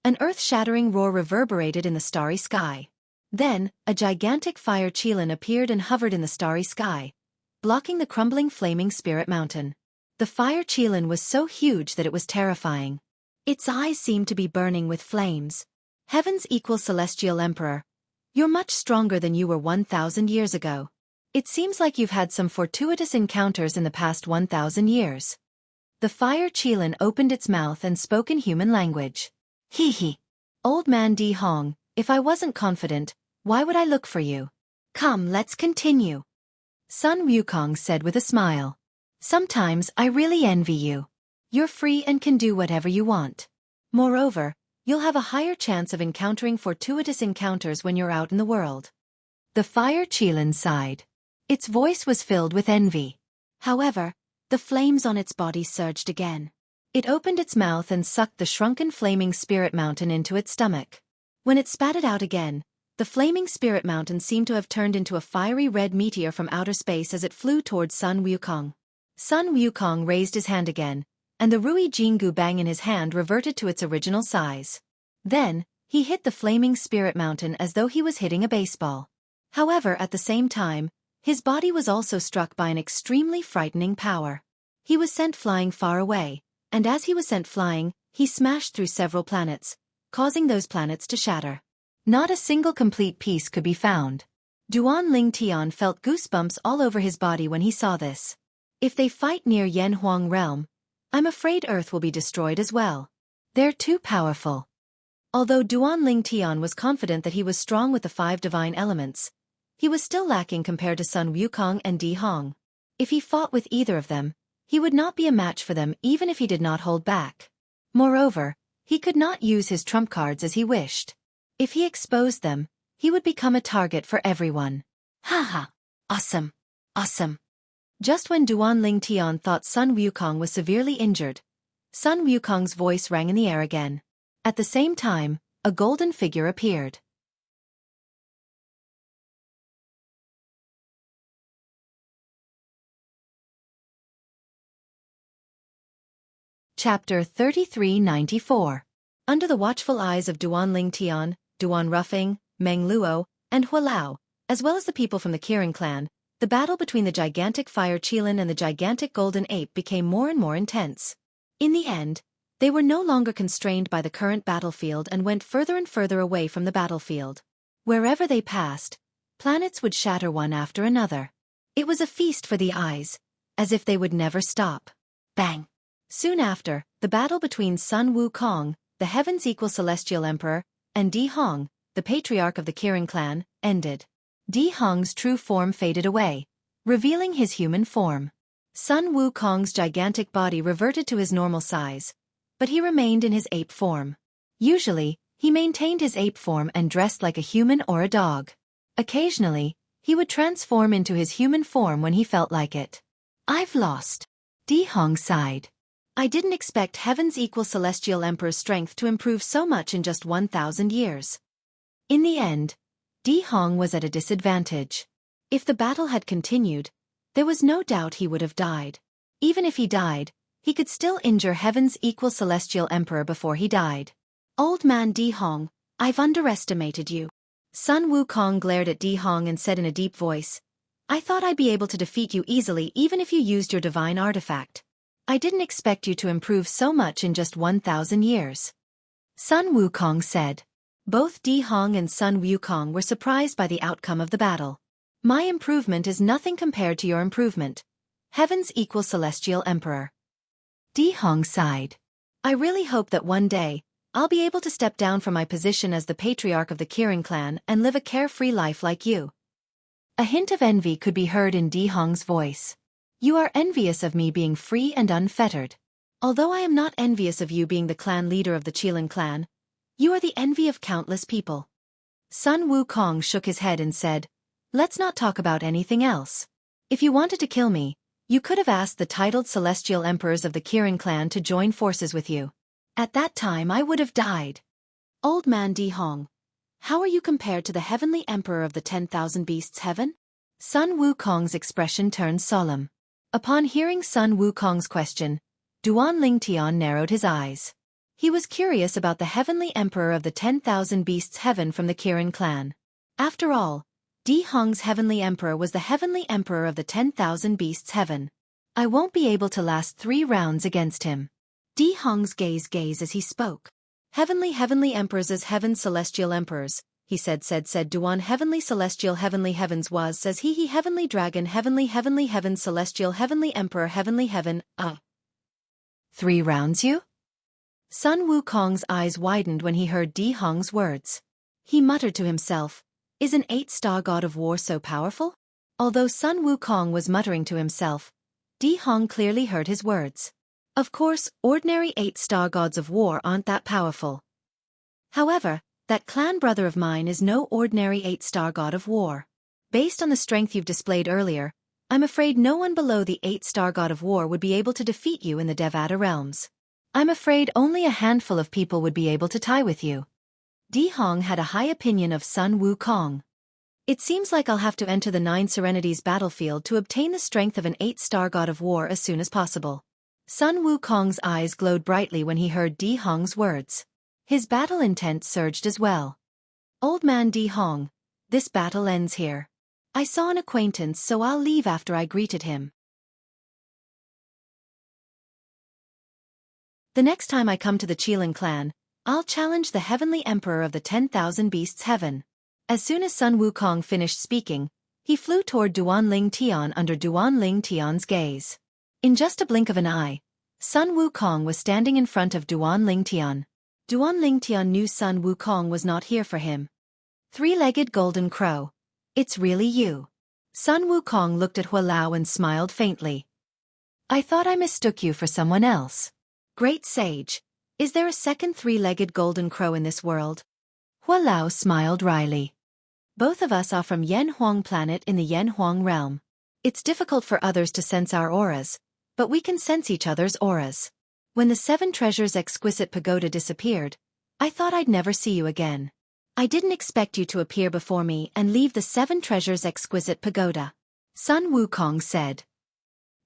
an earth-shattering roar reverberated in the starry sky. Then, a gigantic fire qilin appeared and hovered in the starry sky, blocking the crumbling flaming spirit mountain. The fire qilin was so huge that it was terrifying. Its eyes seemed to be burning with flames. Heaven's equal celestial emperor, you're much stronger than you were 1,000 years ago. It seems like you've had some fortuitous encounters in the past 1,000 years. The fire qilin opened its mouth and spoke in human language. Hee hee. Old man Di Hong, if I wasn't confident, why would I look for you? Come, let's continue. Sun Wukong said with a smile. Sometimes I really envy you. You're free and can do whatever you want. Moreover, you'll have a higher chance of encountering fortuitous encounters when you're out in the world. The fire qilin sighed. Its voice was filled with envy. However, the flames on its body surged again. It opened its mouth and sucked the shrunken flaming spirit mountain into its stomach. When it spat it out again, the flaming spirit mountain seemed to have turned into a fiery red meteor from outer space as it flew towards Sun Wukong. Sun Wukong raised his hand again, and the Rui Jianghu bang in his hand reverted to its original size. Then, he hit the flaming spirit mountain as though he was hitting a baseball. However, at the same time, his body was also struck by an extremely frightening power. He was sent flying far away, and as he was sent flying, he smashed through several planets, causing those planets to shatter. Not a single complete piece could be found. Duan Ling Tian felt goosebumps all over his body when he saw this. If they fight near Yanhuang realm, I'm afraid Earth will be destroyed as well. They're too powerful. Although Duan Ling Tian was confident that he was strong with the 5 divine elements, he was still lacking compared to Sun Wukong and Di Hong. If he fought with either of them, he would not be a match for them even if he did not hold back. Moreover, he could not use his trump cards as he wished. If he exposed them, he would become a target for everyone. Haha! Awesome! Awesome! Just when Duan Ling Tian thought Sun Wukong was severely injured, Sun Wukong's voice rang in the air again. At the same time, a golden figure appeared. Chapter 3394. Under the watchful eyes of Duan Ling Tian, Duan Ruffing, Meng Luo, and Hua Lao, as well as the people from the Kirin clan, the battle between the gigantic fire qilin and the gigantic golden ape became more and more intense. In the end, they were no longer constrained by the current battlefield and went further and further away from the battlefield. Wherever they passed, planets would shatter one after another. It was a feast for the eyes, as if they would never stop. Bang! Soon after, the battle between Sun Wukong, the heaven's equal celestial emperor, and Di Hong, the patriarch of the Kirin clan, ended. Di Hong's true form faded away, revealing his human form. Sun Wukong's gigantic body reverted to his normal size, but he remained in his ape form. Usually, he maintained his ape form and dressed like a human or a dog. Occasionally, he would transform into his human form when he felt like it. I've lost. Di Hong sighed. I didn't expect heaven's equal celestial emperor's strength to improve so much in just 1,000 years. In the end, Di Hong was at a disadvantage. If the battle had continued, there was no doubt he would have died. Even if he died, he could still injure heaven's equal celestial emperor before he died. Old man Di Hong, I've underestimated you. Sun Wukong glared at Di Hong and said in a deep voice, I thought I'd be able to defeat you easily even if you used your divine artifact. I didn't expect you to improve so much in just 1,000 years. Sun Wukong said. Both Di Hong and Sun Wukong were surprised by the outcome of the battle. My improvement is nothing compared to your improvement. Heaven's equal celestial emperor. Di Hong sighed. I really hope that one day, I'll be able to step down from my position as the patriarch of the Kirin clan and live a carefree life like you. A hint of envy could be heard in Di Hong's voice. You are envious of me being free and unfettered. Although I am not envious of you being the clan leader of the Qilin clan, you are the envy of countless people. Sun Wukong shook his head and said, "Let's not talk about anything else. If you wanted to kill me, you could have asked the titled celestial emperors of the Kirin clan to join forces with you. At that time I would have died." "Old man Di Hong, how are you compared to the heavenly emperor of the 10,000 beasts heaven?" Sun Wukong's expression turned solemn. Upon hearing Sun Wukong's question, Duan Lingtian narrowed his eyes. He was curious about the heavenly emperor of the 10,000 beasts heaven from the Kirin clan. After all, Di Hong's heavenly emperor was the heavenly emperor of the 10,000 beasts heaven. I won't be able to last 3 rounds against him. Di Hong's gaze as he spoke. Heavenly emperors as heaven's celestial emperors, he said Duan heavenly celestial heavenly heavens was says he heavenly dragon heavenly heaven celestial heavenly emperor heavenly heaven, 3 rounds you? Sun Wukong's eyes widened when he heard Di Hong's words. He muttered to himself, "Is an 8-star god of war so powerful?" Although Sun Wukong was muttering to himself, Di Hong clearly heard his words. Of course, ordinary 8-star gods of war aren't that powerful. However, that clan brother of mine is no ordinary 8-star god of war. Based on the strength you've displayed earlier, I'm afraid no one below the 8-star god of war would be able to defeat you in the At realms. I'm afraid only a handful of people would be able to tie with you. Di Hong had a high opinion of Sun Wukong. It seems like I'll have to enter the 9 Serenities battlefield to obtain the strength of an 8-star god of war as soon as possible. Sun Wukong's eyes glowed brightly when he heard Di Hong's words. His battle intent surged as well. "Old man Di Hong, this battle ends here. I saw an acquaintance, so I'll leave after I greeted him. The next time I come to the Qilin clan, I'll challenge the heavenly emperor of the 10,000 beasts heaven." As soon as Sun Wukong finished speaking, he flew toward Duan Lingtian under Duan Lingtian's gaze. In just a blink of an eye, Sun Wukong was standing in front of Duan Lingtian. Duan Lingtian knew Sun Wukong was not here for him. "Three-legged golden crow. It's really you." Sun Wukong looked at Hua Lao and smiled faintly. "I thought I mistook you for someone else." "Great sage, is there a second 3-legged golden crow in this world?" Hua Lao smiled wryly. "Both of us are from Yanhuang planet in the Yanhuang realm. It's difficult for others to sense our auras, but we can sense each other's auras. When the 7 treasures exquisite pagoda disappeared, I thought I'd never see you again. I didn't expect you to appear before me and leave the 7 treasures exquisite pagoda." Sun Wukong said.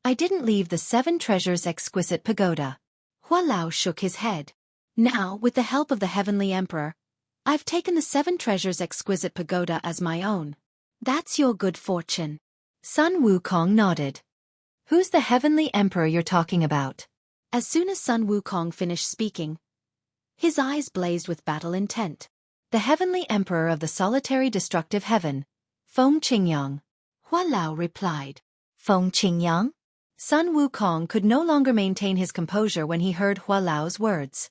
"I didn't leave the 7 treasures exquisite pagoda." Hua Lao shook his head. "Now, with the help of the heavenly emperor, I've taken the 7 treasures exquisite pagoda as my own. That's your good fortune." Sun Wukong nodded. "Who's the heavenly emperor you're talking about?" As soon as Sun Wukong finished speaking, his eyes blazed with battle intent. "The heavenly emperor of the solitary destructive heaven, Feng Qingyang." Hua Lao replied. "Feng Qingyang?" Sun Wukong could no longer maintain his composure when he heard Hua Lao's words.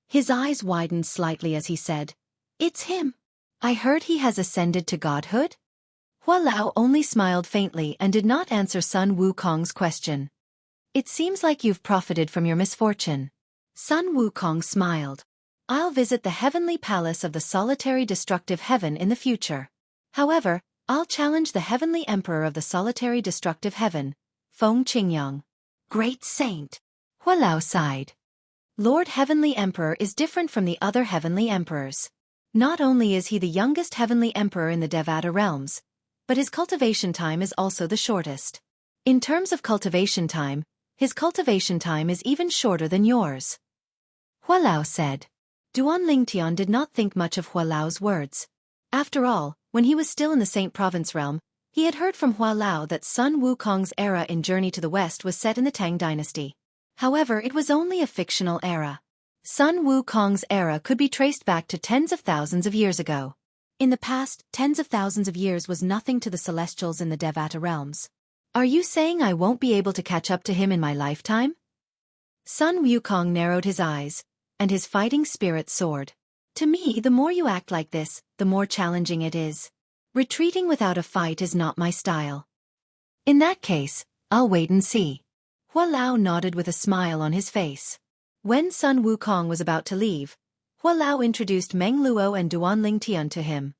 His eyes widened slightly as he said, "It's him. I heard he has ascended to godhood?" Hua Lao only smiled faintly and did not answer Sun Wukong's question. "It seems like you've profited from your misfortune." Sun Wukong smiled. "I'll visit the heavenly palace of the solitary destructive heaven in the future. However, I'll challenge the heavenly emperor of the solitary destructive heaven, Feng Qingyang." "Great saint," Hua Lao sighed. "Lord Heavenly Emperor is different from the other heavenly emperors. Not only is he the youngest heavenly emperor in the Devata realms, but his cultivation time is also the shortest. In terms of cultivation time, his cultivation time is even shorter than yours." Hua Lao said. Duan Lingtian did not think much of Hua Lao's words. After all, when he was still in the Saint Province realm, he had heard from Hua Lao that Sun Wukong's era in Journey to the West was set in the Tang dynasty. However, it was only a fictional era. Sun Wukong's era could be traced back to tens of thousands of years ago. In the past, tens of thousands of years was nothing to the Celestials in the Devata realms. "Are you saying I won't be able to catch up to him in my lifetime?" Sun Wukong narrowed his eyes, and his fighting spirit soared. "To me, the more you act like this, the more challenging it is. Retreating without a fight is not my style." "In that case, I'll wait and see." Hua Lao nodded with a smile on his face. When Sun Wukong was about to leave, Hua Lao introduced Meng Luo and Duan Lingtian to him.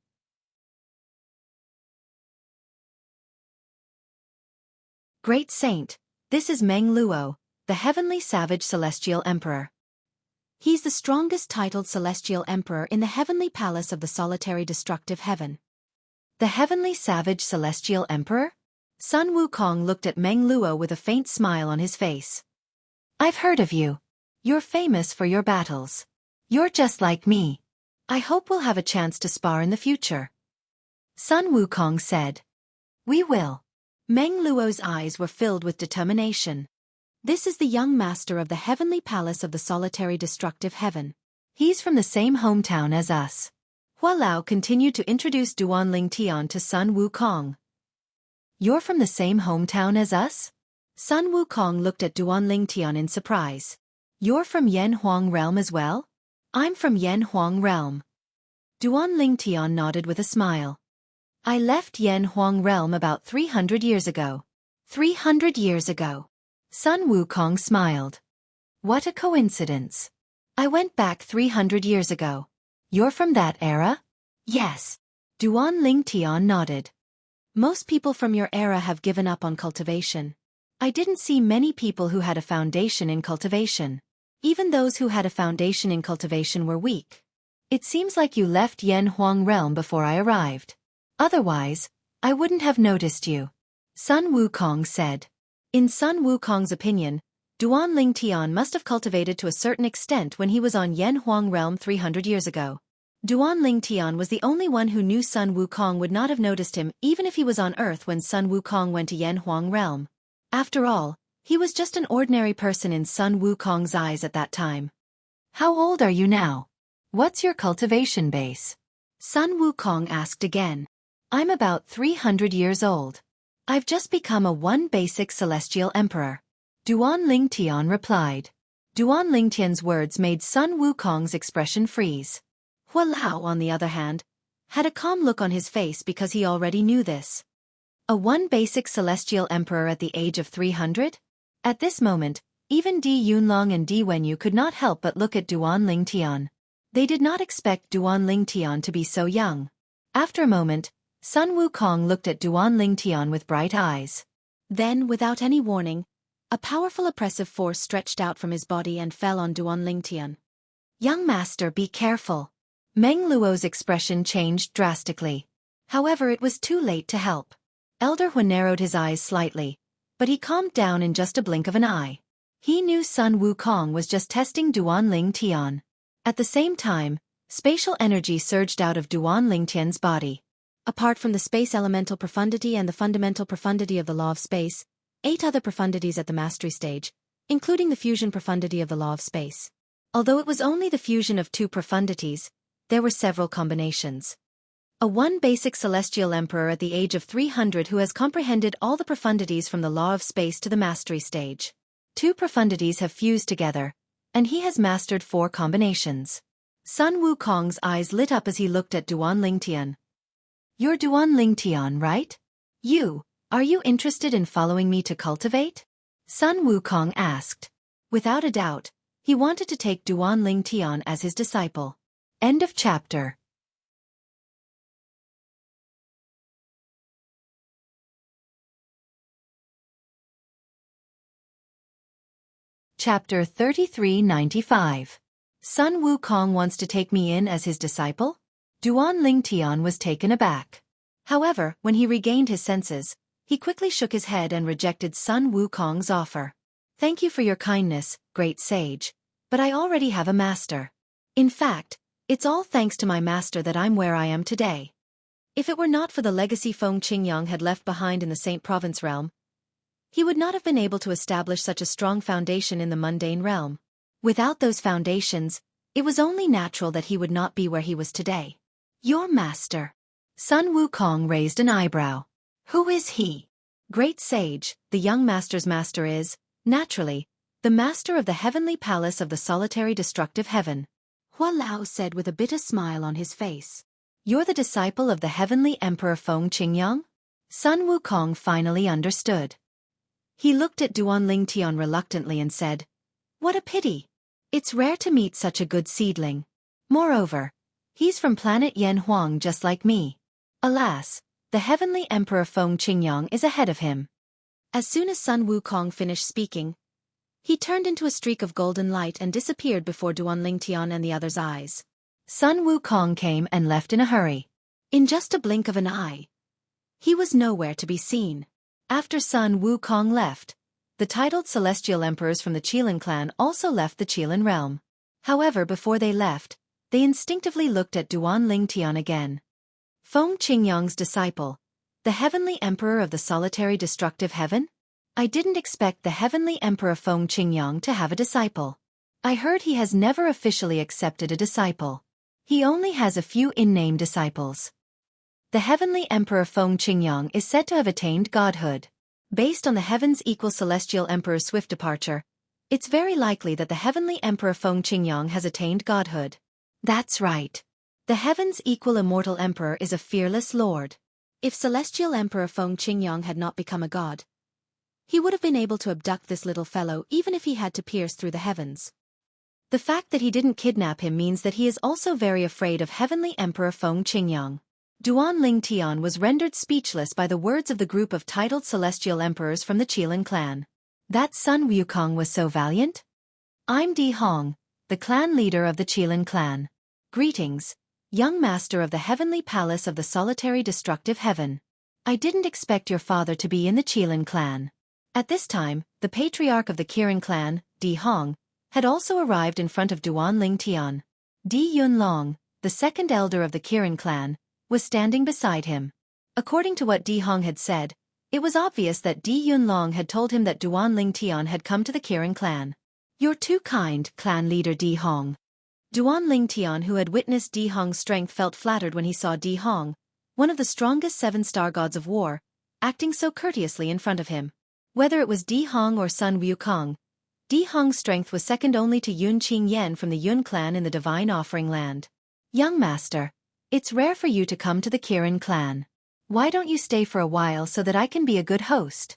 Great Saint, this is Meng Luo, the Heavenly Savage Celestial Emperor. He's the strongest titled Celestial Emperor in the Heavenly Palace of the Solitary Destructive Heaven. The Heavenly Savage Celestial Emperor? Sun Wukong looked at Meng Luo with a faint smile on his face. I've heard of you. You're famous for your battles. You're just like me. I hope we'll have a chance to spar in the future. Sun Wukong said. We will. Meng Luo's eyes were filled with determination. This is the young master of the Heavenly Palace of the Solitary Destructive Heaven. He's from the same hometown as us. Hua Lao continued to introduce Duan Ling Tian to Sun Wukong. You're from the same hometown as us? Sun Wukong looked at Duan Ling Tian in surprise. You're from Yan Huang Realm as well? I'm from Yan Huang Realm. Duan Ling Tian nodded with a smile. I left Yan Huang Realm about 300 years ago. 300 years ago. Sun Wukong smiled. What a coincidence. I went back 300 years ago. You're from that era? Yes. Duan Ling Tian nodded. Most people from your era have given up on cultivation. I didn't see many people who had a foundation in cultivation. Even those who had a foundation in cultivation were weak. It seems like you left Yan Huang Realm before I arrived. Otherwise, I wouldn't have noticed you. Sun Wukong said. In Sun Wukong's opinion, Duan Ling Tian must have cultivated to a certain extent when he was on Yan Huang Realm 300 years ago. Duan Ling Tian was the only one who knew Sun Wukong would not have noticed him even if he was on Earth when Sun Wukong went to Yan Huang Realm. After all, he was just an ordinary person in Sun Wukong's eyes at that time. How old are you now? What's your cultivation base? Sun Wukong asked again. I'm about 300 years old. I've just become a one basic celestial emperor. Duan Ling Tian replied. Duan Ling Tian's words made Sun Wukong's expression freeze. Hua Lao, on the other hand, had a calm look on his face because he already knew this. A one basic celestial emperor at the age of 300? At this moment, even Di Yunlong and Di Wenyu could not help but look at Duan Ling Tian. They did not expect Duan Ling Tian to be so young. After a moment, Sun Wukong looked at Duan Ling Tian with bright eyes. Then, without any warning, a powerful oppressive force stretched out from his body and fell on Duan Ling Tian. Young master, be careful. Meng Luo's expression changed drastically. However, it was too late to help. Elder Hua narrowed his eyes slightly, but he calmed down in just a blink of an eye. He knew Sun Wukong was just testing Duan Ling Tian. At the same time, spatial energy surged out of Duan Ling Tian's body. Apart from the space elemental profundity and the fundamental profundity of the law of space, 8 other profundities at the mastery stage, including the fusion profundity of the law of space. Although it was only the fusion of 2 profundities, there were several combinations. A one basic celestial emperor at the age of 300 who has comprehended all the profundities from the law of space to the mastery stage. 2 profundities have fused together, and he has mastered 4 combinations. Sun Wukong's eyes lit up as he looked at Duan Ling Tian. You're Duan Ling Tian, right? Are you interested in following me to cultivate? Sun Wukong asked. Without a doubt, he wanted to take Duan Ling Tian as his disciple. End of chapter. Chapter 3395. Sun Wukong wants to take me in as his disciple? Duan Ling Tian was taken aback. However, when he regained his senses, he quickly shook his head and rejected Sun Wukong's offer. Thank you for your kindness, great sage, but I already have a master. In fact, it's all thanks to my master that I'm where I am today. If it were not for the legacy Feng Qingyang had left behind in the Saint Province realm, he would not have been able to establish such a strong foundation in the mundane realm. Without those foundations, it was only natural that he would not be where he was today. Your master. Sun Wukong raised an eyebrow. Who is he? Great sage, the young master's master is, naturally, the master of the heavenly palace of the solitary destructive heaven. Hua Lao said with a bitter smile on his face. You're the disciple of the heavenly emperor Feng Qingyang? Sun Wukong finally understood. He looked at Duan Ling Tian reluctantly and said, What a pity. It's rare to meet such a good seedling. Moreover, he's from planet Yan Huang just like me. Alas, the heavenly emperor Feng Qingyang is ahead of him. As soon as Sun Wukong finished speaking, he turned into a streak of golden light and disappeared before Duan Lingtian and the others' eyes. Sun Wukong came and left in a hurry. In just a blink of an eye, he was nowhere to be seen. After Sun Wukong left, the titled celestial emperors from the Qilin clan also left the Qilin realm. However, before they left, they instinctively looked at Duan Lingtian again. Feng Qingyang's disciple, the heavenly emperor of the solitary destructive heaven? I didn't expect the heavenly emperor Feng Qingyang to have a disciple. I heard he has never officially accepted a disciple. He only has a few in-name disciples. The heavenly emperor Feng Qingyang is said to have attained godhood. Based on the heavens equal celestial emperor's swift departure, it's very likely that the heavenly emperor Feng Qingyang has attained godhood. That's right. The heavens equal immortal emperor is a fearless lord. If celestial emperor Feng Qingyang had not become a god, he would have been able to abduct this little fellow even if he had to pierce through the heavens. The fact that he didn't kidnap him means that he is also very afraid of heavenly emperor Feng Qingyang. Duan Lingtian was rendered speechless by the words of the group of titled celestial emperors from the Qilin clan. That Sun Wukong was so valiant? I'm Di Hong, the clan leader of the Qilin clan. Greetings, young master of the heavenly palace of the solitary destructive heaven. I didn't expect your father to be in the Qilin clan. At this time, the patriarch of the Kirin clan, Di Hong, had also arrived in front of Duan Lingtian. Di Yunlong, the second elder of the Kirin clan, was standing beside him. According to what Di Hong had said, it was obvious that Di Yunlong had told him that Duan Lingtian had come to the Kirin clan. You're too kind, clan leader Di Hong. Duan Lingtian, who had witnessed Di Hong's strength, felt flattered when he saw Di Hong, one of the strongest seven-star gods of war, acting so courteously in front of him. Whether it was Di Hong or Sun Wukong, Di Hong's strength was second only to Yun Qing Yen from the Yun clan in the Divine Offering Land. Young master, it's rare for you to come to the Kirin clan. Why don't you stay for a while so that I can be a good host?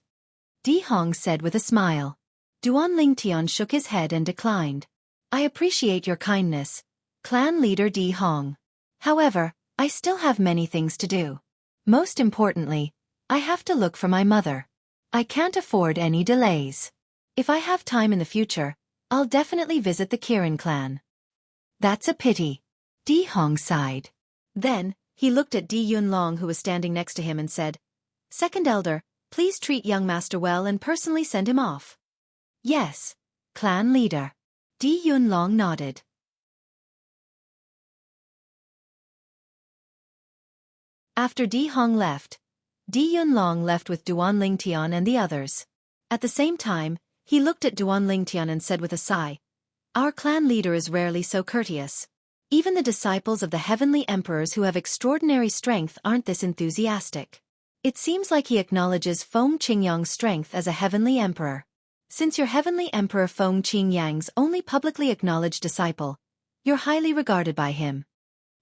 Di Hong said with a smile. Duan Lingtian shook his head and declined. I appreciate your kindness, clan leader Di Hong. However, I still have many things to do. Most importantly, I have to look for my mother. I can't afford any delays. If I have time in the future, I'll definitely visit the Kirin clan. That's a pity. Di Hong sighed. Then, he looked at Di Yunlong, who was standing next to him, and said, Second elder, please treat young master well and personally send him off. Yes, clan leader. Di Yunlong nodded. After Di Hong left, Di Yunlong left with Duan Lingtian and the others. At the same time, he looked at Duan Lingtian and said with a sigh, Our clan leader is rarely so courteous. Even the disciples of the heavenly emperors who have extraordinary strength aren't this enthusiastic. It seems like he acknowledges Feng Qingyang's strength as a heavenly emperor. Since you're heavenly emperor Feng Qingyang's only publicly acknowledged disciple, you're highly regarded by him.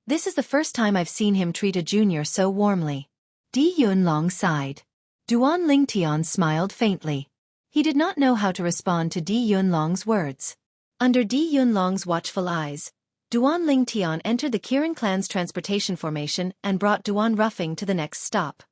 This is the first time I've seen him treat a junior so warmly. Di Yunlong sighed. Duan Lingtian smiled faintly. He did not know how to respond to Di Yunlong's words. Under Di Yunlong's watchful eyes, Duan Lingtian entered the Kirin clan's transportation formation and brought Duan Ruffing to the next stop.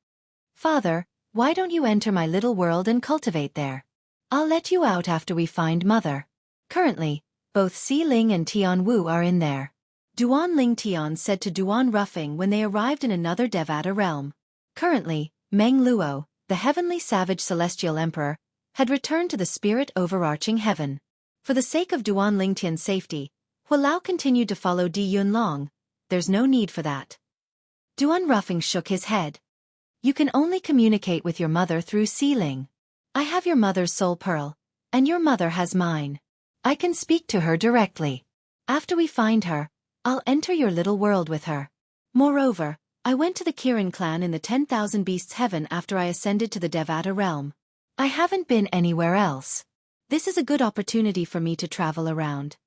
Father, why don't you enter my little world and cultivate there? I'll let you out after we find mother. Currently, both Si Ling and Tian Wu are in there. Duan Lingtian said to Duan Ruffing when they arrived in another Devata realm. Currently, Meng Luo, the heavenly savage celestial emperor, had returned to the spirit overarching heaven. For the sake of Duan Lingtian's safety, Hualao continued to follow Di Yunlong. There's no need for that. Duan Ruffing shook his head. You can only communicate with your mother through Si Ling. I have your mother's soul pearl, and your mother has mine. I can speak to her directly. After we find her, I'll enter your little world with her. Moreover, I went to the Kirin clan in the 10,000 Beasts Heaven after I ascended to the Devata realm. I haven't been anywhere else. This is a good opportunity for me to travel around.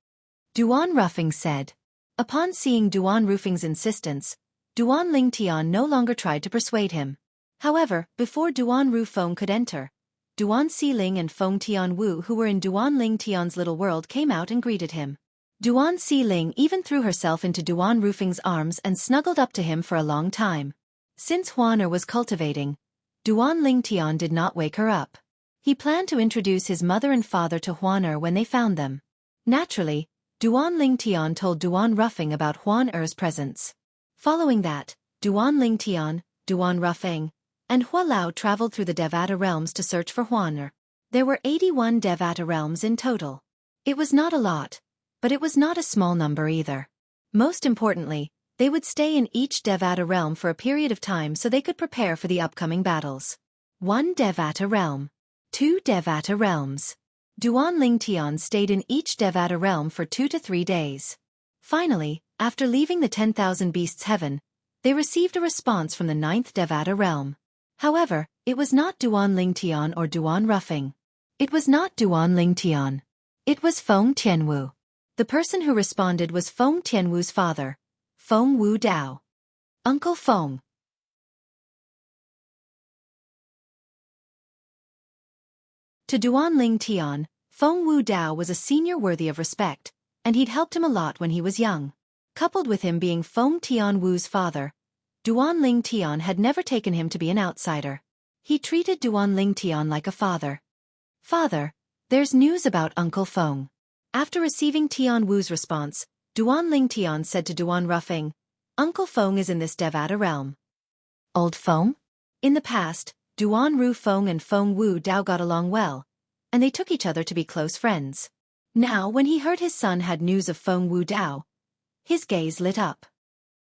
Duan Ruffing said. Upon seeing Duan Ruffing's insistence, Duan Lingtian no longer tried to persuade him. However, before Duan Rufeng could enter, Duan Siling and Feng Tian Wu, who were in Duan Lingtian's little world, came out and greeted him. Duan Siling even threw herself into Duan Rufing's arms and snuggled up to him for a long time. Since Huaner was cultivating, Duan Lingtian did not wake her up. He planned to introduce his mother and father to Huan when they found them. Naturally, Duan Lingtian told Duan Ruffing about Huan presence. Following that, Duan Lingtian, Duan Ruffing, and Hua Lao traveled through the Devata realms to search for Huan. There were 81 Devata realms in total. It was not a lot, but it was not a small number either. Most importantly, they would stay in each Devata realm for a period of time so they could prepare for the upcoming battles. 1 Devata realm. 2 Devata realms. Duan Lingtian stayed in each Devata realm for 2 to 3 days. Finally, after leaving the 10,000 Beasts Heaven, they received a response from the 9th Devata realm. However, it was not Duan Lingtian or Duan Ruffing. It was not Duan Lingtian. It was Feng Tianwu. The person who responded was Feng Tianwu's father, Feng Wu Dao. Uncle Feng. To Duan Lingtian, Feng Wu Dao was a senior worthy of respect, and he'd helped him a lot when he was young. Coupled with him being Feng Tianwu's father, Duan Lingtian had never taken him to be an outsider. He treated Duan Lingtian like a father. Father, there's news about Uncle Feng. After receiving Tian Wu's response, Duan Lingtian said to Duan Ruffing, Uncle Feng is in this Devata realm. Old Feng? In the past, Duan Ru Feng and Feng Wu Dao got along well, and they took each other to be close friends. Now when he heard his son had news of Feng Wu Dao, his gaze lit up.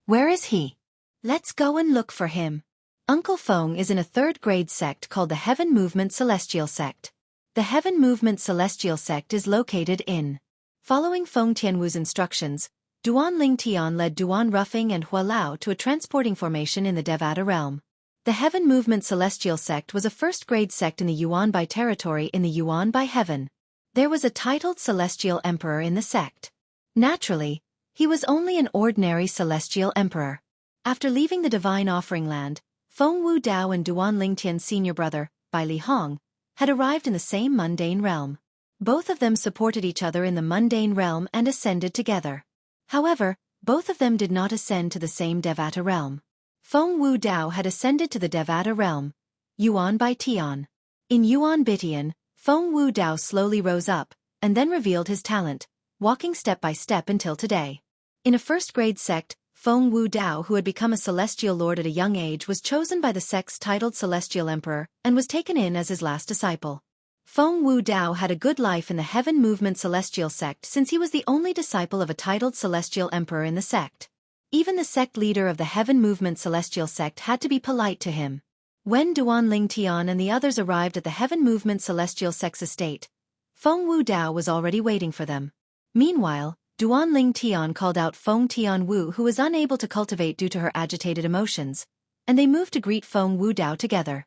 Where is he? Let's go and look for him. Uncle Feng is in a 3rd grade sect called the Heaven Movement Celestial Sect. The Heaven Movement Celestial Sect is located in. Following Feng Tianwu's instructions, Duan Lingtian led Duan Ruffing and Hua Lao to a transporting formation in the Devata realm. The Heaven Movement Celestial Sect was a 1st grade sect in the Yuan-Bai territory in the Yuan-Bai Heaven. There was a titled Celestial Emperor in the sect. Naturally, he was only an ordinary Celestial Emperor. After leaving the Divine Offering Land, Feng Wu Dao and Duan Lingtian's senior brother, Bai Li Hong, had arrived in the same mundane realm. Both of them supported each other in the mundane realm and ascended together. However, both of them did not ascend to the same Devata realm. Feng Wu Dao had ascended to the Devata realm, Yuan Bai Tian. In Yuan Bitian, Feng Wu Dao slowly rose up, and then revealed his talent, walking step by step until today. In a 1st grade sect, Feng Wu Dao, who had become a celestial lord at a young age, was chosen by the sect's titled Celestial Emperor, and was taken in as his last disciple. Feng Wu Dao had a good life in the Heaven Movement Celestial Sect since he was the only disciple of a titled Celestial Emperor in the sect. Even the sect leader of the Heaven Movement Celestial Sect had to be polite to him. When Duan Lingtian and the others arrived at the Heaven Movement Celestial Sect's estate, Feng Wu Dao was already waiting for them. Meanwhile, Duan Lingtian called out Feng Tianwu, who was unable to cultivate due to her agitated emotions, and they moved to greet Feng Wu Dao together.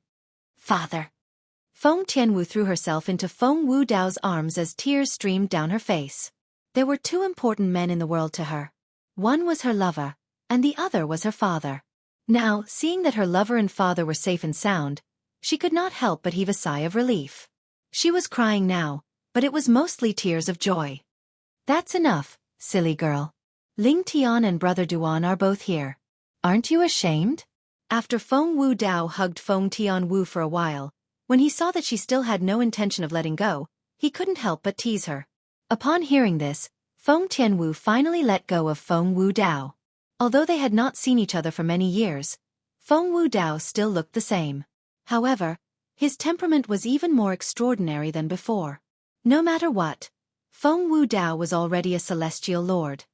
Father. Feng Tianwu threw herself into Feng Wu Dao's arms as tears streamed down her face. There were 2 important men in the world to her. One was her lover, and the other was her father. Now, seeing that her lover and father were safe and sound, she could not help but heave a sigh of relief. She was crying now, but it was mostly tears of joy. That's enough, silly girl. Lingtian and brother Duan are both here. Aren't you ashamed? After Feng Wu Dao hugged Feng Tianwu for a while, when he saw that she still had no intention of letting go, he couldn't help but tease her. Upon hearing this, Feng Tianwu finally let go of Feng Wu Dao. Although they had not seen each other for many years, Feng Wu Dao still looked the same. However, his temperament was even more extraordinary than before. No matter what, Feng Wu Dao was already a celestial lord.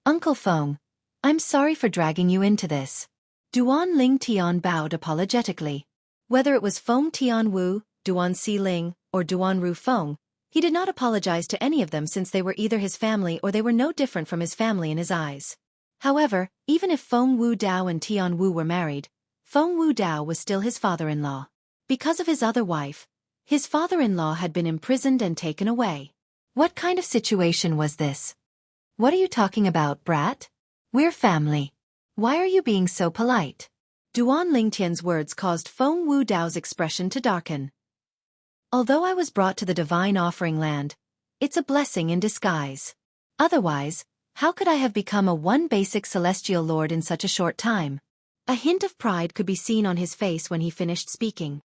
Uncle Feng, I'm sorry for dragging you into this. Duan Lingtian bowed apologetically. Whether it was Feng Tianwu, Duan Xiling, or Duan Ru Feng, he did not apologize to any of them since they were either his family or they were no different from his family in his eyes. However, even if Feng Wu Dao and Tian Wu were married, Feng Wu Dao was still his father-in-law. Because of his other wife, his father-in-law had been imprisoned and taken away. What kind of situation was this? What are you talking about, brat? We're family. Why are you being so polite? Duan Lingtian's words caused Feng Wu Dao's expression to darken. Although I was brought to the Divine Offering Land, it's a blessing in disguise. Otherwise, how could I have become a one basic celestial lord in such a short time? A hint of pride could be seen on his face when he finished speaking.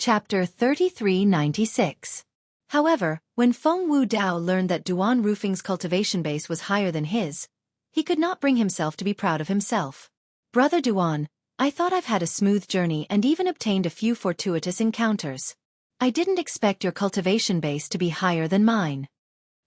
Chapter 3396. However, when Feng Wu Dao learned that Duan Rufing's cultivation base was higher than his, he could not bring himself to be proud of himself. Brother Duan, I thought I've had a smooth journey and even obtained a few fortuitous encounters. I didn't expect your cultivation base to be higher than mine.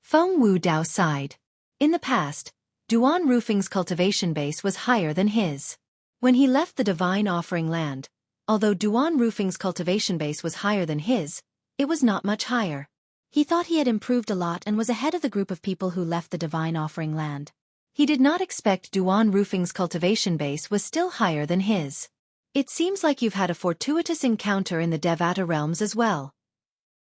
Feng Wu Dao sighed. In the past, Duan Rufing's cultivation base was higher than his. When he left the divine offering land, although Duan Rufing's cultivation base was higher than his, it was not much higher. He thought he had improved a lot and was ahead of the group of people who left the divine offering land. He did not expect Duan Rufing's cultivation base was still higher than his. It seems like you've had a fortuitous encounter in the Devata realms as well.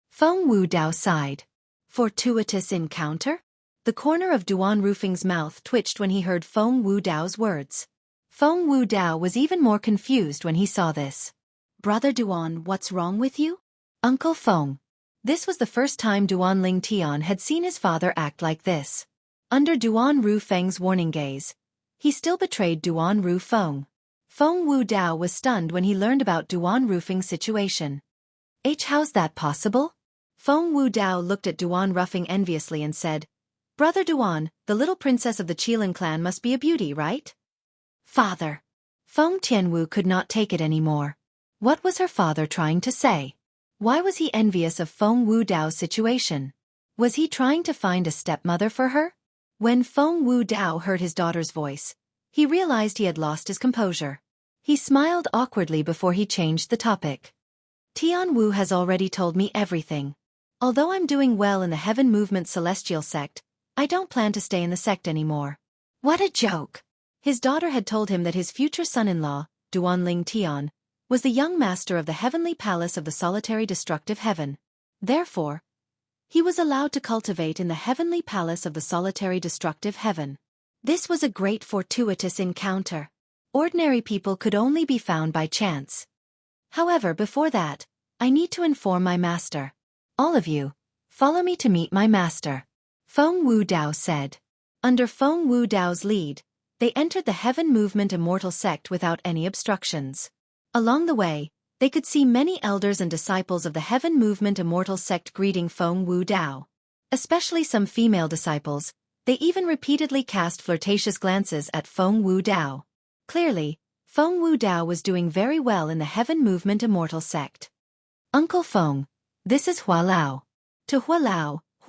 Feng Wu Dao sighed. Fortuitous encounter? The corner of Duan Rufing's mouth twitched when he heard Feng Wu Dao's words. Feng Wu Dao was even more confused when he saw this. Brother Duan, what's wrong with you? Uncle Feng. This was the first time Duan Ling Tian had seen his father act like this. Under Duan Ru Feng's warning gaze, he still betrayed Duan Ru Feng. Feng Wu Dao was stunned when he learned about Duan Rufing's situation. How's that possible? Feng Wu Dao looked at Duan Rufing enviously and said, Brother Duan, the little princess of the Qilin clan must be a beauty, right? Father. Feng Tianwu could not take it anymore. What was her father trying to say? Why was he envious of Feng Wu Dao's situation? Was he trying to find a stepmother for her? When Feng Wu Dao heard his daughter's voice, he realized he had lost his composure. He smiled awkwardly before he changed the topic. Tian Wu has already told me everything. Although I'm doing well in the Heaven Movement Celestial sect, I don't plan to stay in the sect anymore. What a joke! His daughter had told him that his future son-in-law, Duan Ling Tian, was the young master of the heavenly palace of the solitary destructive heaven. Therefore, he was allowed to cultivate in the heavenly palace of the solitary destructive heaven. This was a great fortuitous encounter. Ordinary people could only be found by chance. However, before that, I need to inform my master. All of you, follow me to meet my master. Feng Wu Dao said. Under Feng Wu Dao's lead, they entered the Heaven Movement Immortal sect without any obstructions. Along the way, they could see many elders and disciples of the Heaven Movement Immortal sect greeting Feng Wu Dao. Especially some female disciples, they even repeatedly cast flirtatious glances at Feng Wu Dao. Clearly, Feng Wu Dao was doing very well in the Heaven Movement Immortal sect. Uncle Feng, this is Hua Lao. To Hua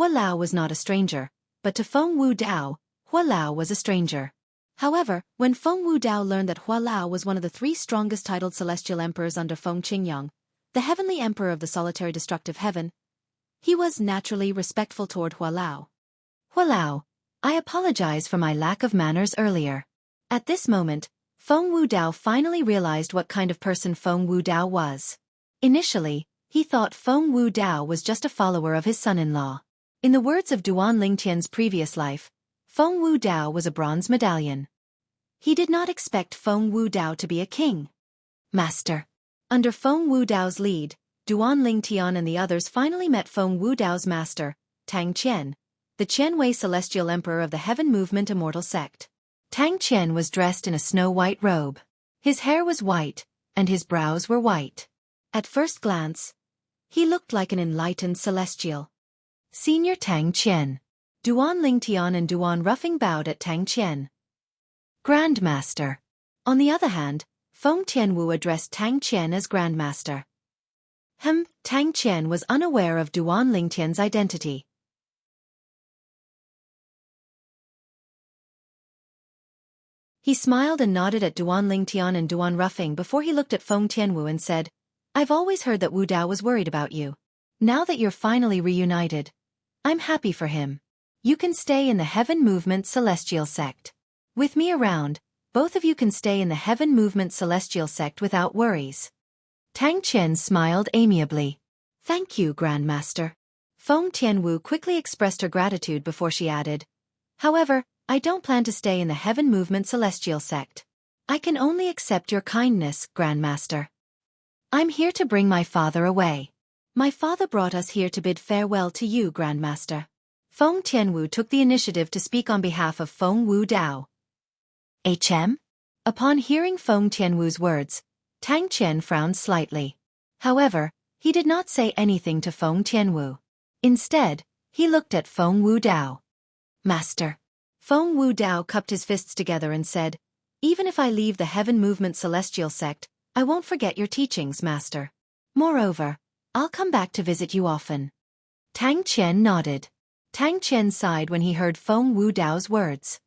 Lao was not a stranger, but to Feng Wu Dao, Hua Lao was a stranger. However, when Feng Wu Dao learned that Hua Lao was one of the 3 strongest titled celestial emperors under Feng Qingyang, the heavenly emperor of the solitary destructive heaven, he was naturally respectful toward Hua Lao. Hua Lao, I apologize for my lack of manners earlier. At this moment, Feng Wu Dao finally realized what kind of person Feng Wu Dao was. Initially, he thought Feng Wu Dao was just a follower of his son-in-law. In the words of Duan Lingtian's previous life, Feng Wu Dao was a bronze medallion. He did not expect Feng Wu Dao to be a king. Master. Under Feng Wu Dao's lead, Duan Lingtian and the others finally met Feng Wu Dao's master, Tang Qian, the Qianwei celestial emperor of the Heaven Movement Immortal sect. Tang Qian was dressed in a snow-white robe. His hair was white, and his brows were white. At first glance, he looked like an enlightened celestial. Senior Tang Qian. Duan Lingtian and Duan Rufing bowed at Tang Qian. Grandmaster. On the other hand, Feng Tianwu addressed Tang Qian as Grandmaster. Tang Qian was unaware of Duan Lingtian's identity. He smiled and nodded at Duan Lingtian and Duan Rufing before he looked at Feng Tianwu and said, I've always heard that Wu Dao was worried about you. Now that you're finally reunited, I'm happy for him. You can stay in the Heaven Movement Celestial sect. With me around, both of you can stay in the Heaven Movement Celestial sect without worries. Tang Qian smiled amiably. Thank you, Grandmaster. Feng Tianwu quickly expressed her gratitude before she added, However, I don't plan to stay in the Heaven Movement Celestial sect. I can only accept your kindness, Grandmaster. I'm here to bring my father away. My father brought us here to bid farewell to you, Grandmaster. Feng Tianwu took the initiative to speak on behalf of Feng Wu Dao. Upon hearing Feng Tianwu's words, Tang Qian frowned slightly. However, He did not say anything to Feng Tianwu. Instead, he looked at Feng Wudao. Master. Feng Wudao cupped his fists together and said, "Even if I leave the Heaven Movement Celestial Sect, I won't forget your teachings, Master. Moreover, I'll come back to visit you often." Tang Qian nodded. Tang Qian sighed when he heard Feng Wudao's words.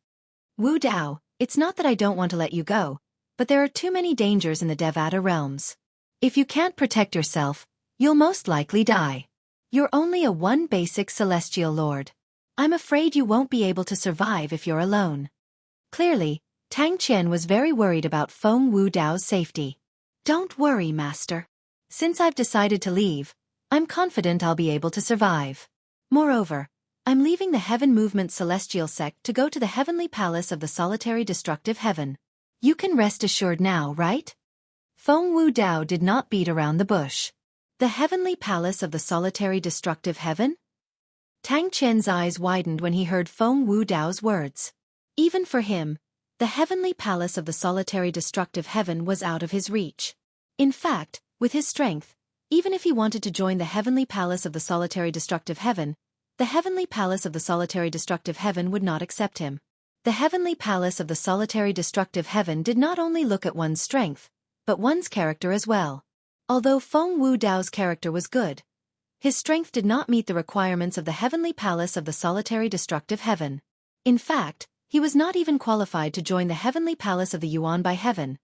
"Wudao, it's not that I don't want to let you go, but there are too many dangers in the Devata realms. If you can't protect yourself, you'll most likely die. You're only a one basic celestial lord. I'm afraid you won't be able to survive if you're alone." Clearly, Tang Qian was very worried about Feng Wudao's safety. "Don't worry, Master. Since I've decided to leave, I'm confident I'll be able to survive. Moreover, I'm leaving the Heaven Movement Celestial Sect to go to the Heavenly Palace of the Solitary Destructive Heaven. You can rest assured now, right?" Feng Wudao did not beat around the bush. The Heavenly Palace of the Solitary Destructive Heaven? Tang Qian's eyes widened when he heard Feng Wudao's words. Even for him, the Heavenly Palace of the Solitary Destructive Heaven was out of his reach. In fact, with his strength, even if he wanted to join the Heavenly Palace of the Solitary Destructive Heaven, the Heavenly Palace of the Solitary Destructive Heaven would not accept him. The Heavenly Palace of the Solitary Destructive Heaven did not only look at one's strength, but one's character as well. Although Feng Wudao's character was good, his strength did not meet the requirements of the Heavenly Palace of the Solitary Destructive Heaven. In fact, he was not even qualified to join the Heavenly Palace of the Yuan by Heaven,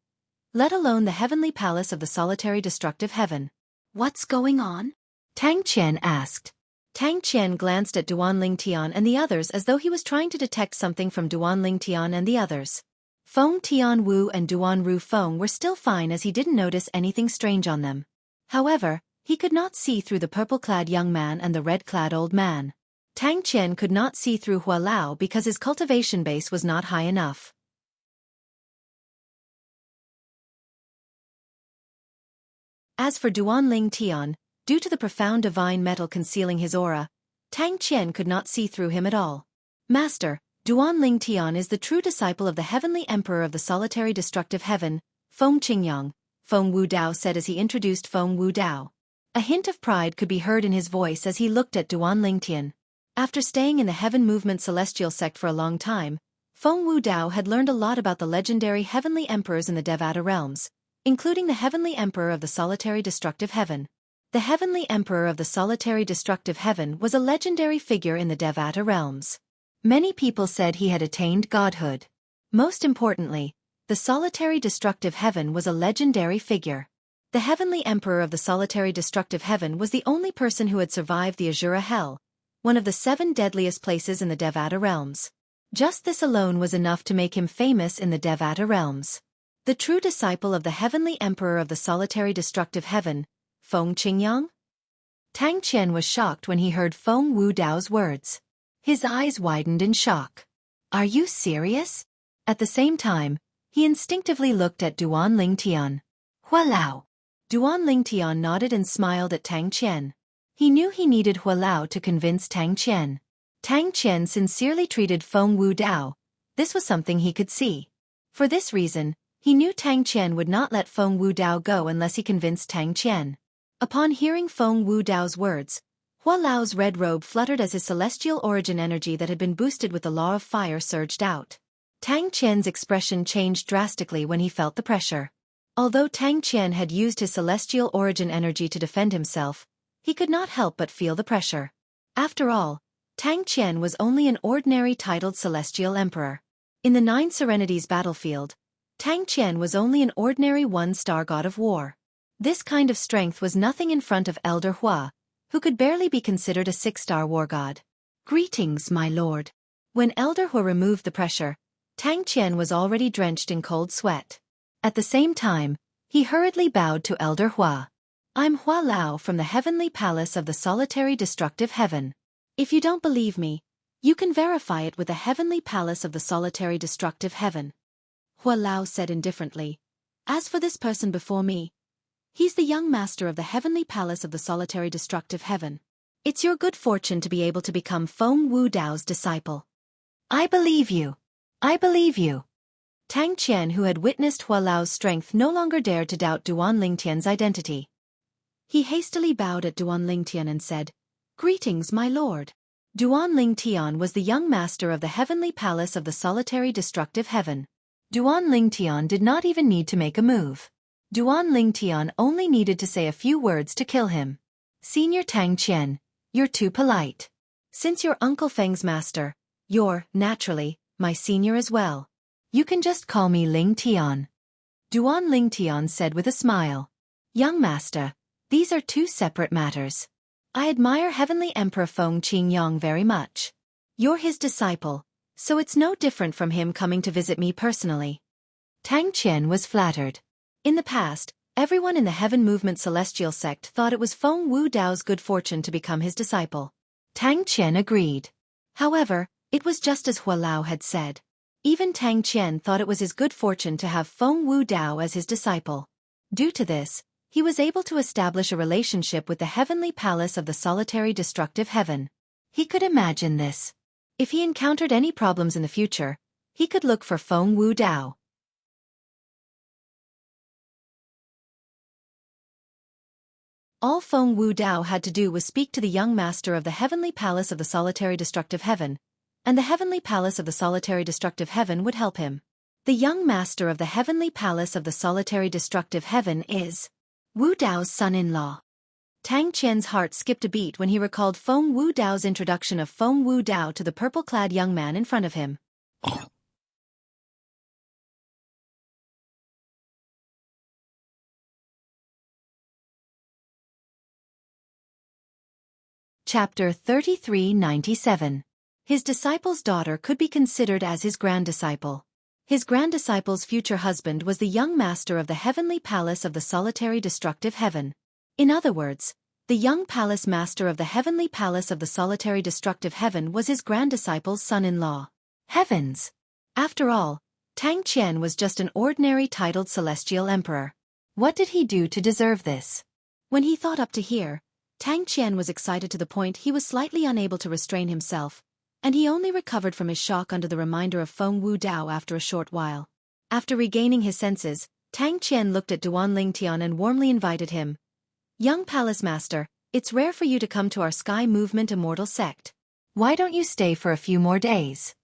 let alone the Heavenly Palace of the Solitary Destructive Heaven. "What's going on?" Tang Qian asked. Tang Qian glanced at Duan Lingtian and the others as though he was trying to detect something from Duan Lingtian and the others. Feng Tianwu and Duan Ru Feng were still fine as he didn't notice anything strange on them. However, he could not see through the purple-clad young man and the red-clad old man. Tang Qian could not see through Hua Lao because his cultivation base was not high enough. As for Duan Lingtian, due to the profound divine metal concealing his aura, Tang Qian could not see through him at all. "Master, Duan Lingtian is the true disciple of the Heavenly Emperor of the Solitary Destructive Heaven, Feng Qingyang," Feng Wudao said as he introduced Feng Wudao. A hint of pride could be heard in his voice as he looked at Duan Lingtian. After staying in the Heaven Movement Celestial Sect for a long time, Feng Wudao had learned a lot about the legendary Heavenly Emperors in the Devata realms, including the Heavenly Emperor of the Solitary Destructive Heaven. The Heavenly Emperor of the Solitary Destructive Heaven was a legendary figure in the Devata realms. Many people said he had attained godhood. Most importantly, the Solitary Destructive Heaven was a legendary figure. The Heavenly Emperor of the Solitary Destructive Heaven was the only person who had survived the Azura Hell, one of the 7 deadliest places in the Devata realms. Just this alone was enough to make him famous in the Devata realms. The true disciple of the Heavenly Emperor of the Solitary Destructive Heaven, Feng Qingyang? Tang Qian was shocked when he heard Feng Wudao's words. His eyes widened in shock. "Are you serious?" At the same time, he instinctively looked at Duan Lingtian. "Hua Lao." Duan Lingtian nodded and smiled at Tang Qian. He knew he needed Hua Lao to convince Tang Qian. Tang Qian sincerely treated Feng Wudao. This was something he could see. For this reason, he knew Tang Qian would not let Feng Wudao go unless he convinced Tang Qian. Upon hearing Feng Wudao's words, Hua Lao's red robe fluttered as his celestial origin energy that had been boosted with the law of fire surged out. Tang Qian's expression changed drastically when he felt the pressure. Although Tang Qian had used his celestial origin energy to defend himself, he could not help but feel the pressure. After all, Tang Qian was only an ordinary titled celestial emperor. In the 9 Serenities battlefield, Tang Qian was only an ordinary 1-star god of war. This kind of strength was nothing in front of Elder Hua, who could barely be considered a 6-star war god. "Greetings, my lord." When Elder Hua removed the pressure, Tang Qian was already drenched in cold sweat. At the same time, he hurriedly bowed to Elder Hua. "I'm Hua Lao from the Heavenly Palace of the Solitary Destructive Heaven. If you don't believe me, you can verify it with the Heavenly Palace of the Solitary Destructive Heaven," Hua Lao said indifferently. "As for this person before me, he's the young master of the Heavenly Palace of the Solitary Destructive Heaven. It's your good fortune to be able to become Feng Wudao's disciple." "I believe you. I believe you." Tang Qian, who had witnessed Hua Lao's strength, no longer dared to doubt Duan Lingtian's identity. He hastily bowed at Duan Lingtian and said, "Greetings, my lord." Duan Lingtian was the young master of the heavenly palace of the solitary destructive heaven. Duan Lingtian did not even need to make a move. Duan Lingtian only needed to say a few words to kill him. "Senior Tang Qian, you're too polite. Since you're Uncle Feng's master, you're, naturally, my senior as well. You can just call me Ling Tian." Duan Ling Tian said with a smile. "Young master, these are two separate matters. I admire Heavenly Emperor Feng Qingyang very much. You're his disciple, so it's no different from him coming to visit me personally." Tang Qian was flattered. In the past, everyone in the Heaven Movement Celestial sect thought it was Feng Wu Dao's good fortune to become his disciple. Tang Qian agreed. However, it was just as Hua Lao had said. Even Tang Qian thought it was his good fortune to have Feng Wu Dao as his disciple. Due to this, he was able to establish a relationship with the heavenly palace of the solitary destructive heaven. He could imagine this. If he encountered any problems in the future, he could look for Feng Wu Dao. All Feng Wu Dao had to do was speak to the young master of the heavenly palace of the solitary destructive heaven, and the heavenly palace of the solitary destructive heaven would help him. The young master of the heavenly palace of the solitary destructive heaven is Wu Dao's son-in-law. Tang Qian's heart skipped a beat when he recalled Feng Wu Dao's introduction of Feng Wu Dao to the purple-clad young man in front of him. Chapter 3397. His disciple's daughter could be considered as his grand-disciple. His grand-disciple's future husband was the young master of the heavenly palace of the solitary destructive heaven. In other words, the young palace master of the heavenly palace of the solitary destructive heaven was his grand-disciple's son-in-law. Heavens! After all, Tang Qian was just an ordinary titled celestial emperor. What did he do to deserve this? When he thought up to here, Tang Qian was excited to the point he was slightly unable to restrain himself, and he only recovered from his shock under the reminder of Feng Wu Dao after a short while. After regaining his senses, Tang Qian looked at Duan Lingtian and warmly invited him. "Young Palace Master, it's rare for you to come to our Sky Movement Immortal sect. Why don't you stay for a few more days?"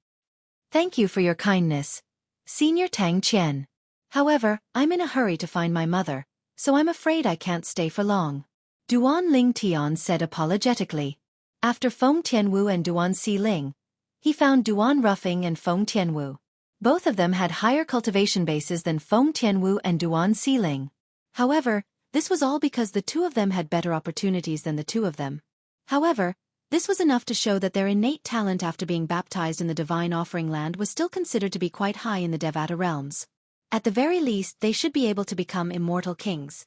"Thank you for your kindness, Senior Tang Qian. However, I'm in a hurry to find my mother, so I'm afraid I can't stay for long," Duan Lingtian said apologetically. After Feng Tianwu and Duan Xiling, he found Duan Ruffing and Feng Tianwu. Both of them had higher cultivation bases than Feng Tianwu and Duan Xiling. However, this was all because the two of them had better opportunities than the two of them. However, this was enough to show that their innate talent after being baptized in the divine offering land was still considered to be quite high in the Devata realms. At the very least, they should be able to become immortal kings.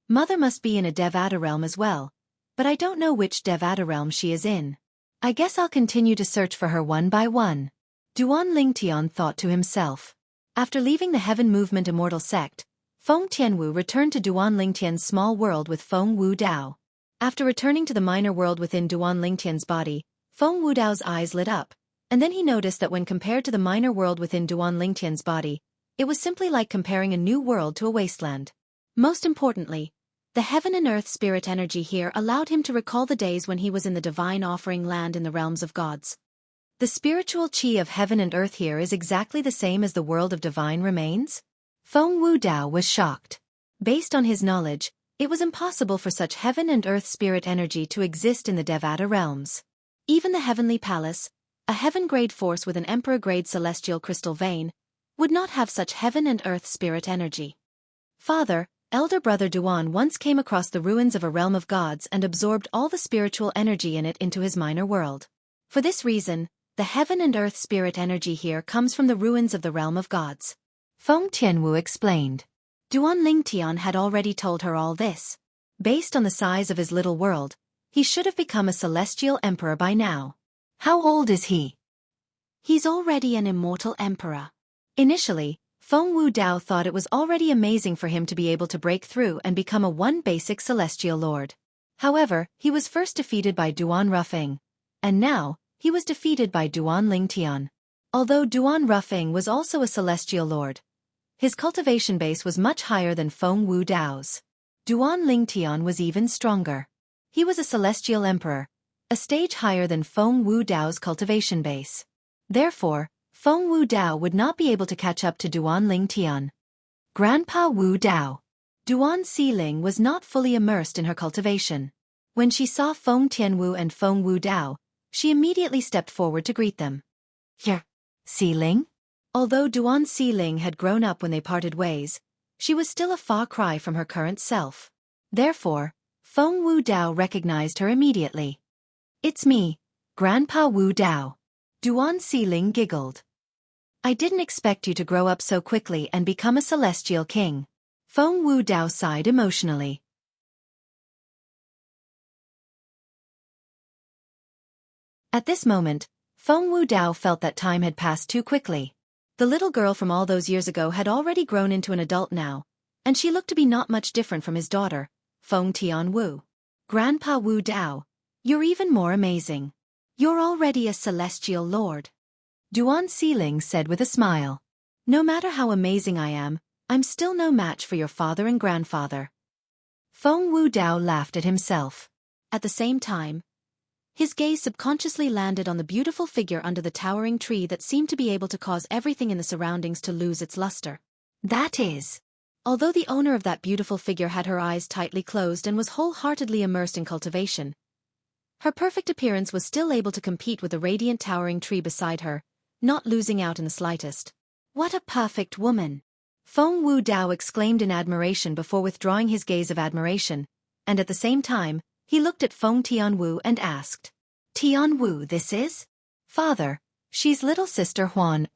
Mother must be in a Devata realm as well, but I don't know which Devata realm she is in. I guess I'll continue to search for her one by one, Duan Lingtian thought to himself. After leaving the Heaven Movement Immortal sect, Feng Tianwu returned to Duan Lingtian's small world with Feng Wu Dao. After returning to the minor world within Duan Lingtian's body, Feng Wu Dao's eyes lit up, and then he noticed that when compared to the minor world within Duan Lingtian's body, it was simply like comparing a new world to a wasteland. Most importantly, the heaven and earth spirit energy here allowed him to recall the days when he was in the divine offering land in the realms of gods. The spiritual chi of heaven and earth here is exactly the same as the world of divine remains? Feng Wu Dao was shocked. Based on his knowledge, it was impossible for such heaven and earth spirit energy to exist in the Devata realms. Even the heavenly palace, a heaven-grade force with an emperor-grade celestial crystal vein, would not have such heaven and earth spirit energy. Father, elder brother Duan once came across the ruins of a realm of gods and absorbed all the spiritual energy in it into his minor world. For this reason, the heaven and earth spirit energy here comes from the ruins of the realm of gods. Feng Tianwu explained. Duan Lingtian had already told her all this. Based on the size of his little world, he should have become a celestial emperor by now. How old is he? He's already an immortal emperor. Initially, Feng Wu Dao thought it was already amazing for him to be able to break through and become a one basic celestial lord. However, he was first defeated by Duan Ruffing, and now, he was defeated by Duan Lingtian. Although Duan Ruffing was also a celestial lord, his cultivation base was much higher than Feng Wu Dao's. Duan Lingtian was even stronger. He was a celestial emperor, a stage higher than Feng Wu Dao's cultivation base. Therefore, Feng Wu Dao would not be able to catch up to Duan Lingtian. Grandpa Wu Dao. Duan Xiling was not fully immersed in her cultivation. When she saw Feng Tianwu and Feng Wu Dao, she immediately stepped forward to greet them. Here, Xiling? Although Duan Xiling had grown up when they parted ways, she was still a far cry from her current self. Therefore, Feng Wu Dao recognized her immediately. It's me, Grandpa Wu Dao. Duan Xiling giggled. I didn't expect you to grow up so quickly and become a celestial king. Feng Wu Dao sighed emotionally. At this moment, Feng Wu Dao felt that time had passed too quickly. The little girl from all those years ago had already grown into an adult now, and she looked to be not much different from his daughter, Feng Tianwu. Grandpa Wu Dao, you're even more amazing. You're already a celestial lord. Duan Xiling said with a smile. No matter how amazing I am, I'm still no match for your father and grandfather. Feng Wu Dao laughed at himself. At the same time, his gaze subconsciously landed on the beautiful figure under the towering tree that seemed to be able to cause everything in the surroundings to lose its luster. That is. Although the owner of that beautiful figure had her eyes tightly closed and was wholeheartedly immersed in cultivation, her perfect appearance was still able to compete with the radiant towering tree beside her, not losing out in the slightest. What a perfect woman! Feng Wu Dao exclaimed in admiration before withdrawing his gaze of admiration, and at the same time, he looked at Feng Tianwu and asked, Tianwu this is? Father, she's little sister Huan,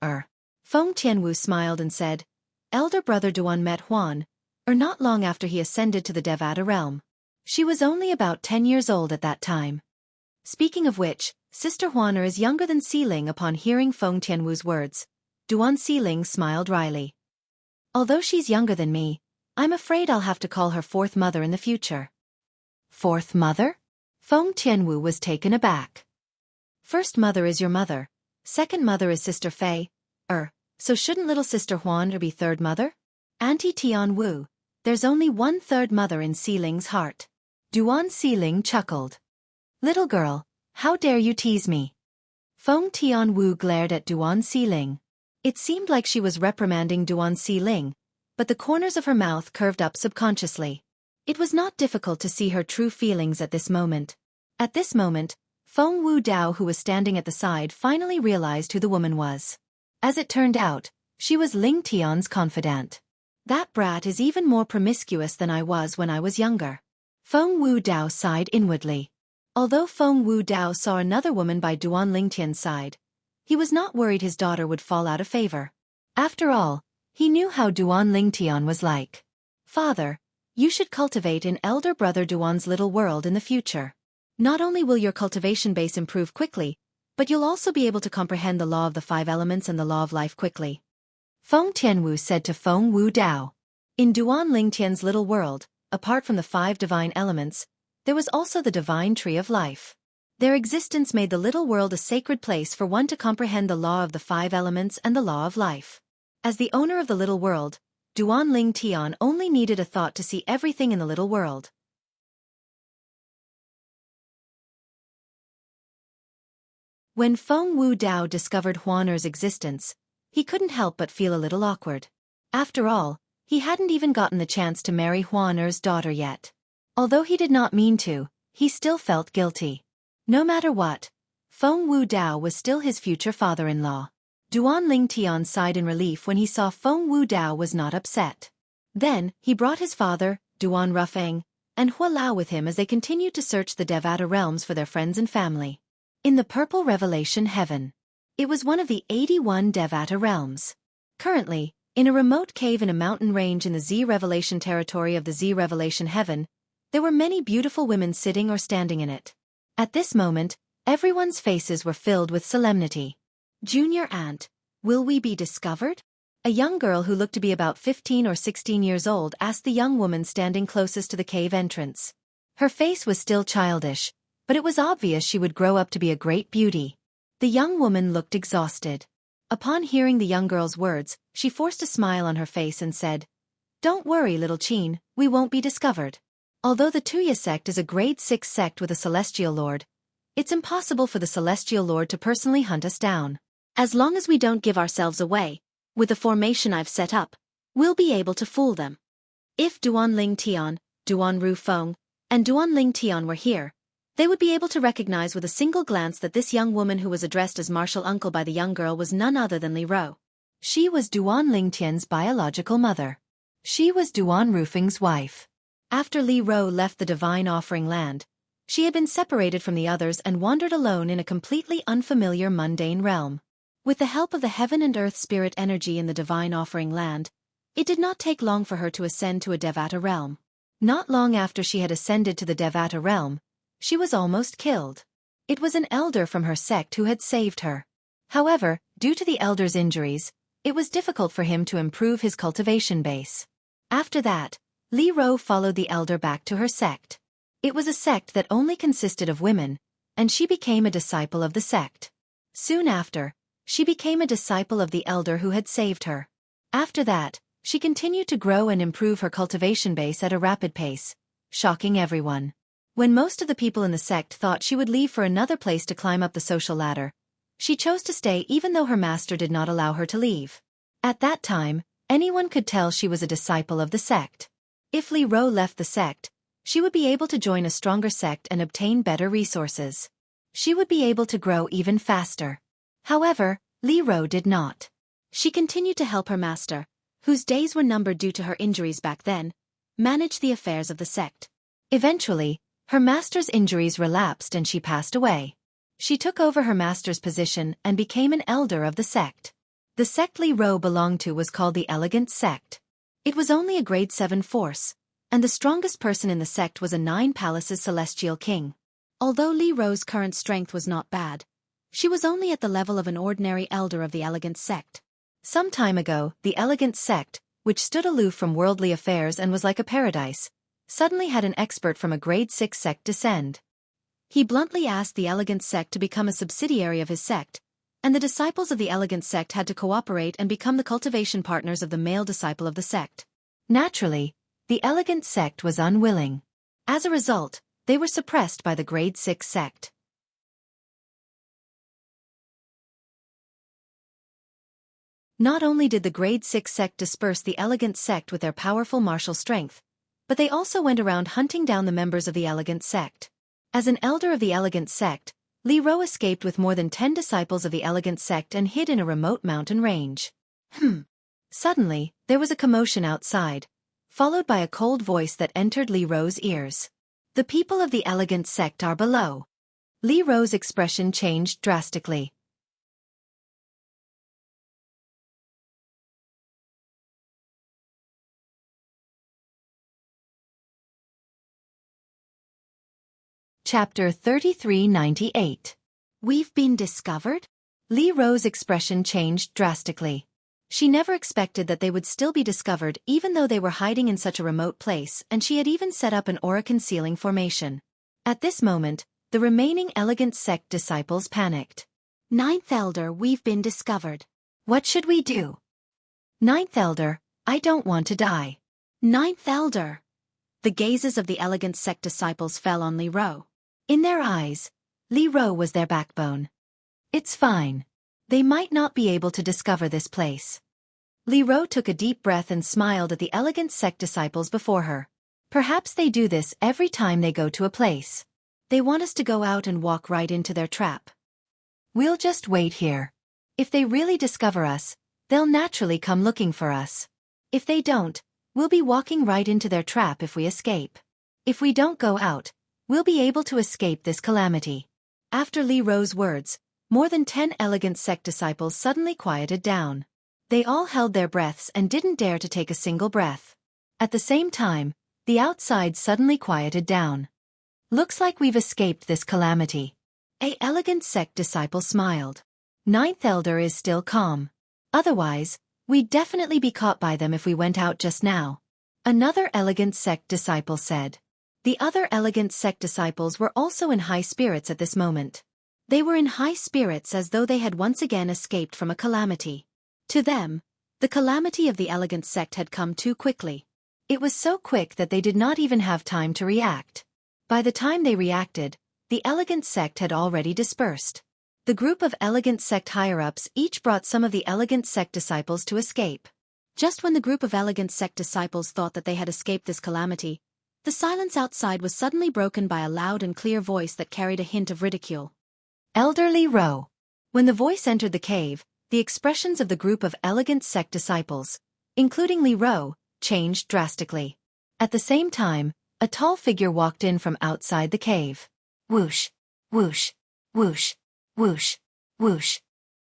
Feng Tianwu smiled and said, Elder brother Duan met Huan, not long after he ascended to the Devata realm. She was only about 10 years old at that time. Speaking of which, Sister Huaner is younger than Xiling. Upon hearing Feng Tianwu's words, Duan Xiling smiled wryly. Although she's younger than me, I'm afraid I'll have to call her fourth mother in the future. Fourth mother? Feng Tianwu was taken aback. First mother is your mother, second mother is Sister Fei, so shouldn't little Sister Huan be third mother? Auntie Tianwu, there's only one third mother in Xiling's heart. Duan Xiling chuckled. Little girl, how dare you tease me? Feng Tianwu glared at Duan Xiling. It seemed like she was reprimanding Duan Xiling, but the corners of her mouth curved up subconsciously. It was not difficult to see her true feelings at this moment. At this moment, Feng Wu Dao, who was standing at the side, finally realized who the woman was. As it turned out, she was Ling Tian's confidant. That brat is even more promiscuous than I was when I was younger. Feng Wu Dao sighed inwardly. Although Feng Wu Dao saw another woman by Duan Lingtian's side, he was not worried his daughter would fall out of favor. After all, he knew how Duan Lingtian was like. Father, you should cultivate in elder brother Duan's little world in the future. Not only will your cultivation base improve quickly, but you'll also be able to comprehend the law of the 5 elements and the law of life quickly. Feng Tianwu said to Feng Wu Dao. In Duan Lingtian's little world, apart from the 5 divine elements, there was also the divine tree of life. Their existence made the little world a sacred place for one to comprehend the law of the 5 elements and the law of life. As the owner of the little world, Duan Lingtian only needed a thought to see everything in the little world. When Feng Wu Dao discovered Huaner's existence, he couldn't help but feel a little awkward. After all, he hadn't even gotten the chance to marry Huaner's daughter yet. Although he did not mean to, he still felt guilty. No matter what, Feng Wu Dao was still his future father-in-law. Duan Lingtian sighed in relief when he saw Feng Wu Dao was not upset. Then, he brought his father, Duan Rufeng, and Hua Lao with him as they continued to search the Devata realms for their friends and family. In the Purple Revelation Heaven. It was one of the 81 Devata realms. Currently, in a remote cave in a mountain range in the Z Revelation territory of the Z Revelation Heaven, there were many beautiful women sitting or standing in it. At this moment, everyone's faces were filled with solemnity. Junior Aunt, will we be discovered? A young girl who looked to be about 15 or 16 years old asked the young woman standing closest to the cave entrance. Her face was still childish, but it was obvious she would grow up to be a great beauty. The young woman looked exhausted. Upon hearing the young girl's words, she forced a smile on her face and said, Don't worry, little Qin, we won't be discovered. Although the Tuya sect is a grade 6 sect with a celestial lord, it's impossible for the celestial lord to personally hunt us down. As long as we don't give ourselves away, with the formation I've set up, we'll be able to fool them. If Duan Ling Tian, Duan Ru Feng, and Duan Ling Tian were here, they would be able to recognize with a single glance that this young woman who was addressed as martial uncle by the young girl was none other than Li Ro. She was Duan Ling Tian's biological mother. She was Duan Rufeng's wife. After Li Ro left the divine offering land, she had been separated from the others and wandered alone in a completely unfamiliar mundane realm. With the help of the heaven and earth spirit energy in the divine offering land, it did not take long for her to ascend to a Devata realm. Not long after she had ascended to the Devata realm, she was almost killed. It was an elder from her sect who had saved her. However, due to the elder's injuries, it was difficult for him to improve his cultivation base. After that, Li Ro followed the elder back to her sect. It was a sect that only consisted of women, and she became a disciple of the sect. Soon after, she became a disciple of the elder who had saved her. After that, she continued to grow and improve her cultivation base at a rapid pace, shocking everyone. When most of the people in the sect thought she would leave for another place to climb up the social ladder, she chose to stay even though her master did not allow her to leave. At that time, anyone could tell she was a disciple of the sect. If Li Ro left the sect, she would be able to join a stronger sect and obtain better resources. She would be able to grow even faster. However, Li Ro did not. She continued to help her master, whose days were numbered due to her injuries back then, manage the affairs of the sect. Eventually, her master's injuries relapsed and she passed away. She took over her master's position and became an elder of the sect. The sect Li Ro belonged to was called the Elegant Sect. It was only a grade 7 force, and the strongest person in the sect was a 9 palaces celestial king. Although Li Ro's current strength was not bad, she was only at the level of an ordinary elder of the Elegant Sect. Some time ago, the Elegant Sect, which stood aloof from worldly affairs and was like a paradise, suddenly had an expert from a grade 6 sect descend. He bluntly asked the Elegant Sect to become a subsidiary of his sect, and the disciples of the Elegant Sect had to cooperate and become the cultivation partners of the male disciple of the sect. Naturally, the Elegant Sect was unwilling. As a result, they were suppressed by the grade 6 sect. Not only did the grade 6 sect disperse the Elegant Sect with their powerful martial strength, but they also went around hunting down the members of the Elegant Sect. As an elder of the Elegant Sect, Li Ro escaped with more than 10 disciples of the Elegant Sect and hid in a remote mountain range. Suddenly, there was a commotion outside, followed by a cold voice that entered Li Ro's ears. The people of the Elegant Sect are below. Li Ro's expression changed drastically. Chapter 3398. We've been discovered? Li Ro's expression changed drastically. She never expected that they would still be discovered even though they were hiding in such a remote place, and she had even set up an aura concealing formation. At this moment, the remaining Elegant Sect disciples panicked. Ninth Elder, we've been discovered. What should we do? Ninth Elder, I don't want to die. Ninth Elder. The gazes of the Elegant Sect disciples fell on Li Ro. In their eyes, Li Ro was their backbone. It's fine. They might not be able to discover this place. Li Ro took a deep breath and smiled at the Elegant Sect disciples before her. Perhaps they do this every time they go to a place. They want us to go out and walk right into their trap. We'll just wait here. If they really discover us, they'll naturally come looking for us. If they don't, we'll be walking right into their trap if we escape. If we don't go out, we'll be able to escape this calamity. After Li Ro's words, more than 10 Elegant Sect disciples suddenly quieted down. They all held their breaths and didn't dare to take a single breath. At the same time, the outside suddenly quieted down. Looks like we've escaped this calamity. A Elegant Sect disciple smiled. Ninth Elder is still calm. Otherwise, we'd definitely be caught by them if we went out just now. Another Elegant Sect disciple said. The other Elegant Sect disciples were also in high spirits at this moment. They were in high spirits as though they had once again escaped from a calamity. To them, the calamity of the Elegant Sect had come too quickly. It was so quick that they did not even have time to react. By the time they reacted, the elegant sect had already dispersed. The group of elegant sect higher-ups each brought some of the elegant sect disciples to escape. Just when the group of elegant sect disciples thought that they had escaped this calamity, the silence outside was suddenly broken by a loud and clear voice that carried a hint of ridicule. Elder Li Ro. When the voice entered the cave, the expressions of the group of elegant sect disciples, including Li Ro, changed drastically. At the same time, a tall figure walked in from outside the cave. Whoosh, whoosh, whoosh, whoosh, whoosh.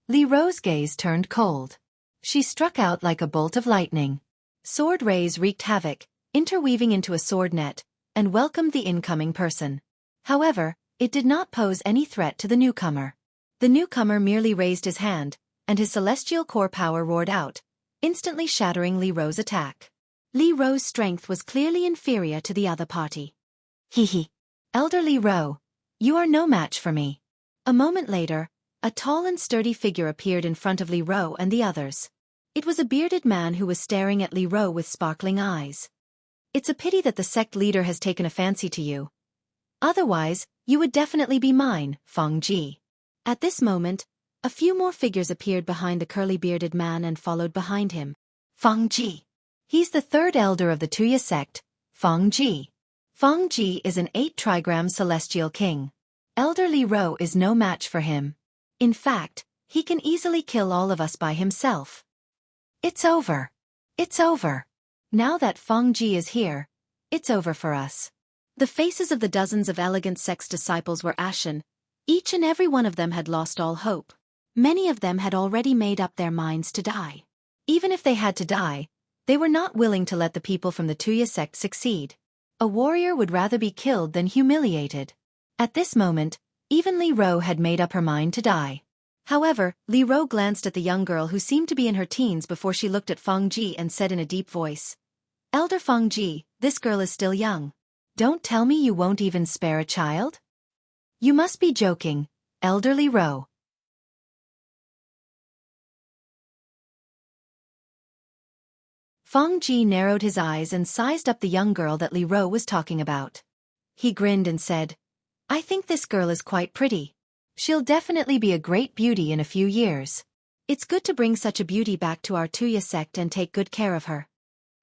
Li Ro's gaze turned cold. She struck out like a bolt of lightning. Sword rays wreaked havoc, interweaving into a sword net, and welcomed the incoming person. However, it did not pose any threat to the newcomer. The newcomer merely raised his hand, and his celestial core power roared out, instantly shattering Li Ro's attack. Li Ro's strength was clearly inferior to the other party. Hee. Elder Li Ro, you are no match for me. A moment later, a tall and sturdy figure appeared in front of Li Ro and the others. It was a bearded man who was staring at Li Ro with sparkling eyes. It's a pity that the sect leader has taken a fancy to you. Otherwise, you would definitely be mine, Feng Ji. At this moment, a few more figures appeared behind the curly-bearded man and followed behind him. Feng Ji. He's the third elder of the Tuya sect, Feng Ji. Feng Ji is an 8-trigram celestial king. Elder Li Ro is no match for him. In fact, he can easily kill all of us by himself. It's over. It's over. Now that Feng Ji is here, it's over for us. The faces of the dozens of elegant sect disciples were ashen. Each and every one of them had lost all hope. Many of them had already made up their minds to die. Even if they had to die, they were not willing to let the people from the Tuya sect succeed. A warrior would rather be killed than humiliated. At this moment, even Li Ro had made up her mind to die. However, Li Ro glanced at the young girl who seemed to be in her teens before she looked at Feng Ji and said in a deep voice, "Elder Feng Ji, this girl is still young. Don't tell me you won't even spare a child?" You must be joking, Elder Li Ro. Feng Ji narrowed his eyes and sized up the young girl that Li Ro was talking about. He grinned and said, "I think this girl is quite pretty. She'll definitely be a great beauty in a few years. It's good to bring such a beauty back to our Tuya sect and take good care of her."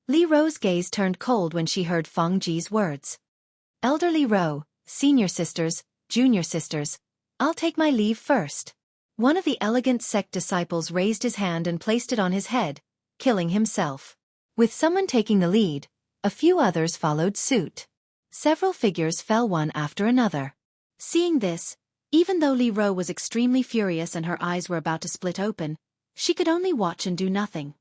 Li Ro's gaze turned cold when she heard Feng Ji's words. "Elder Li Ro, senior sisters, junior sisters, I'll take my leave first." One of the elegant sect disciples raised his hand and placed it on his head, killing himself. With someone taking the lead, a few others followed suit. Several figures fell one after another. Seeing this, even though Li Ro was extremely furious and her eyes were about to split open, she could only watch and do nothing.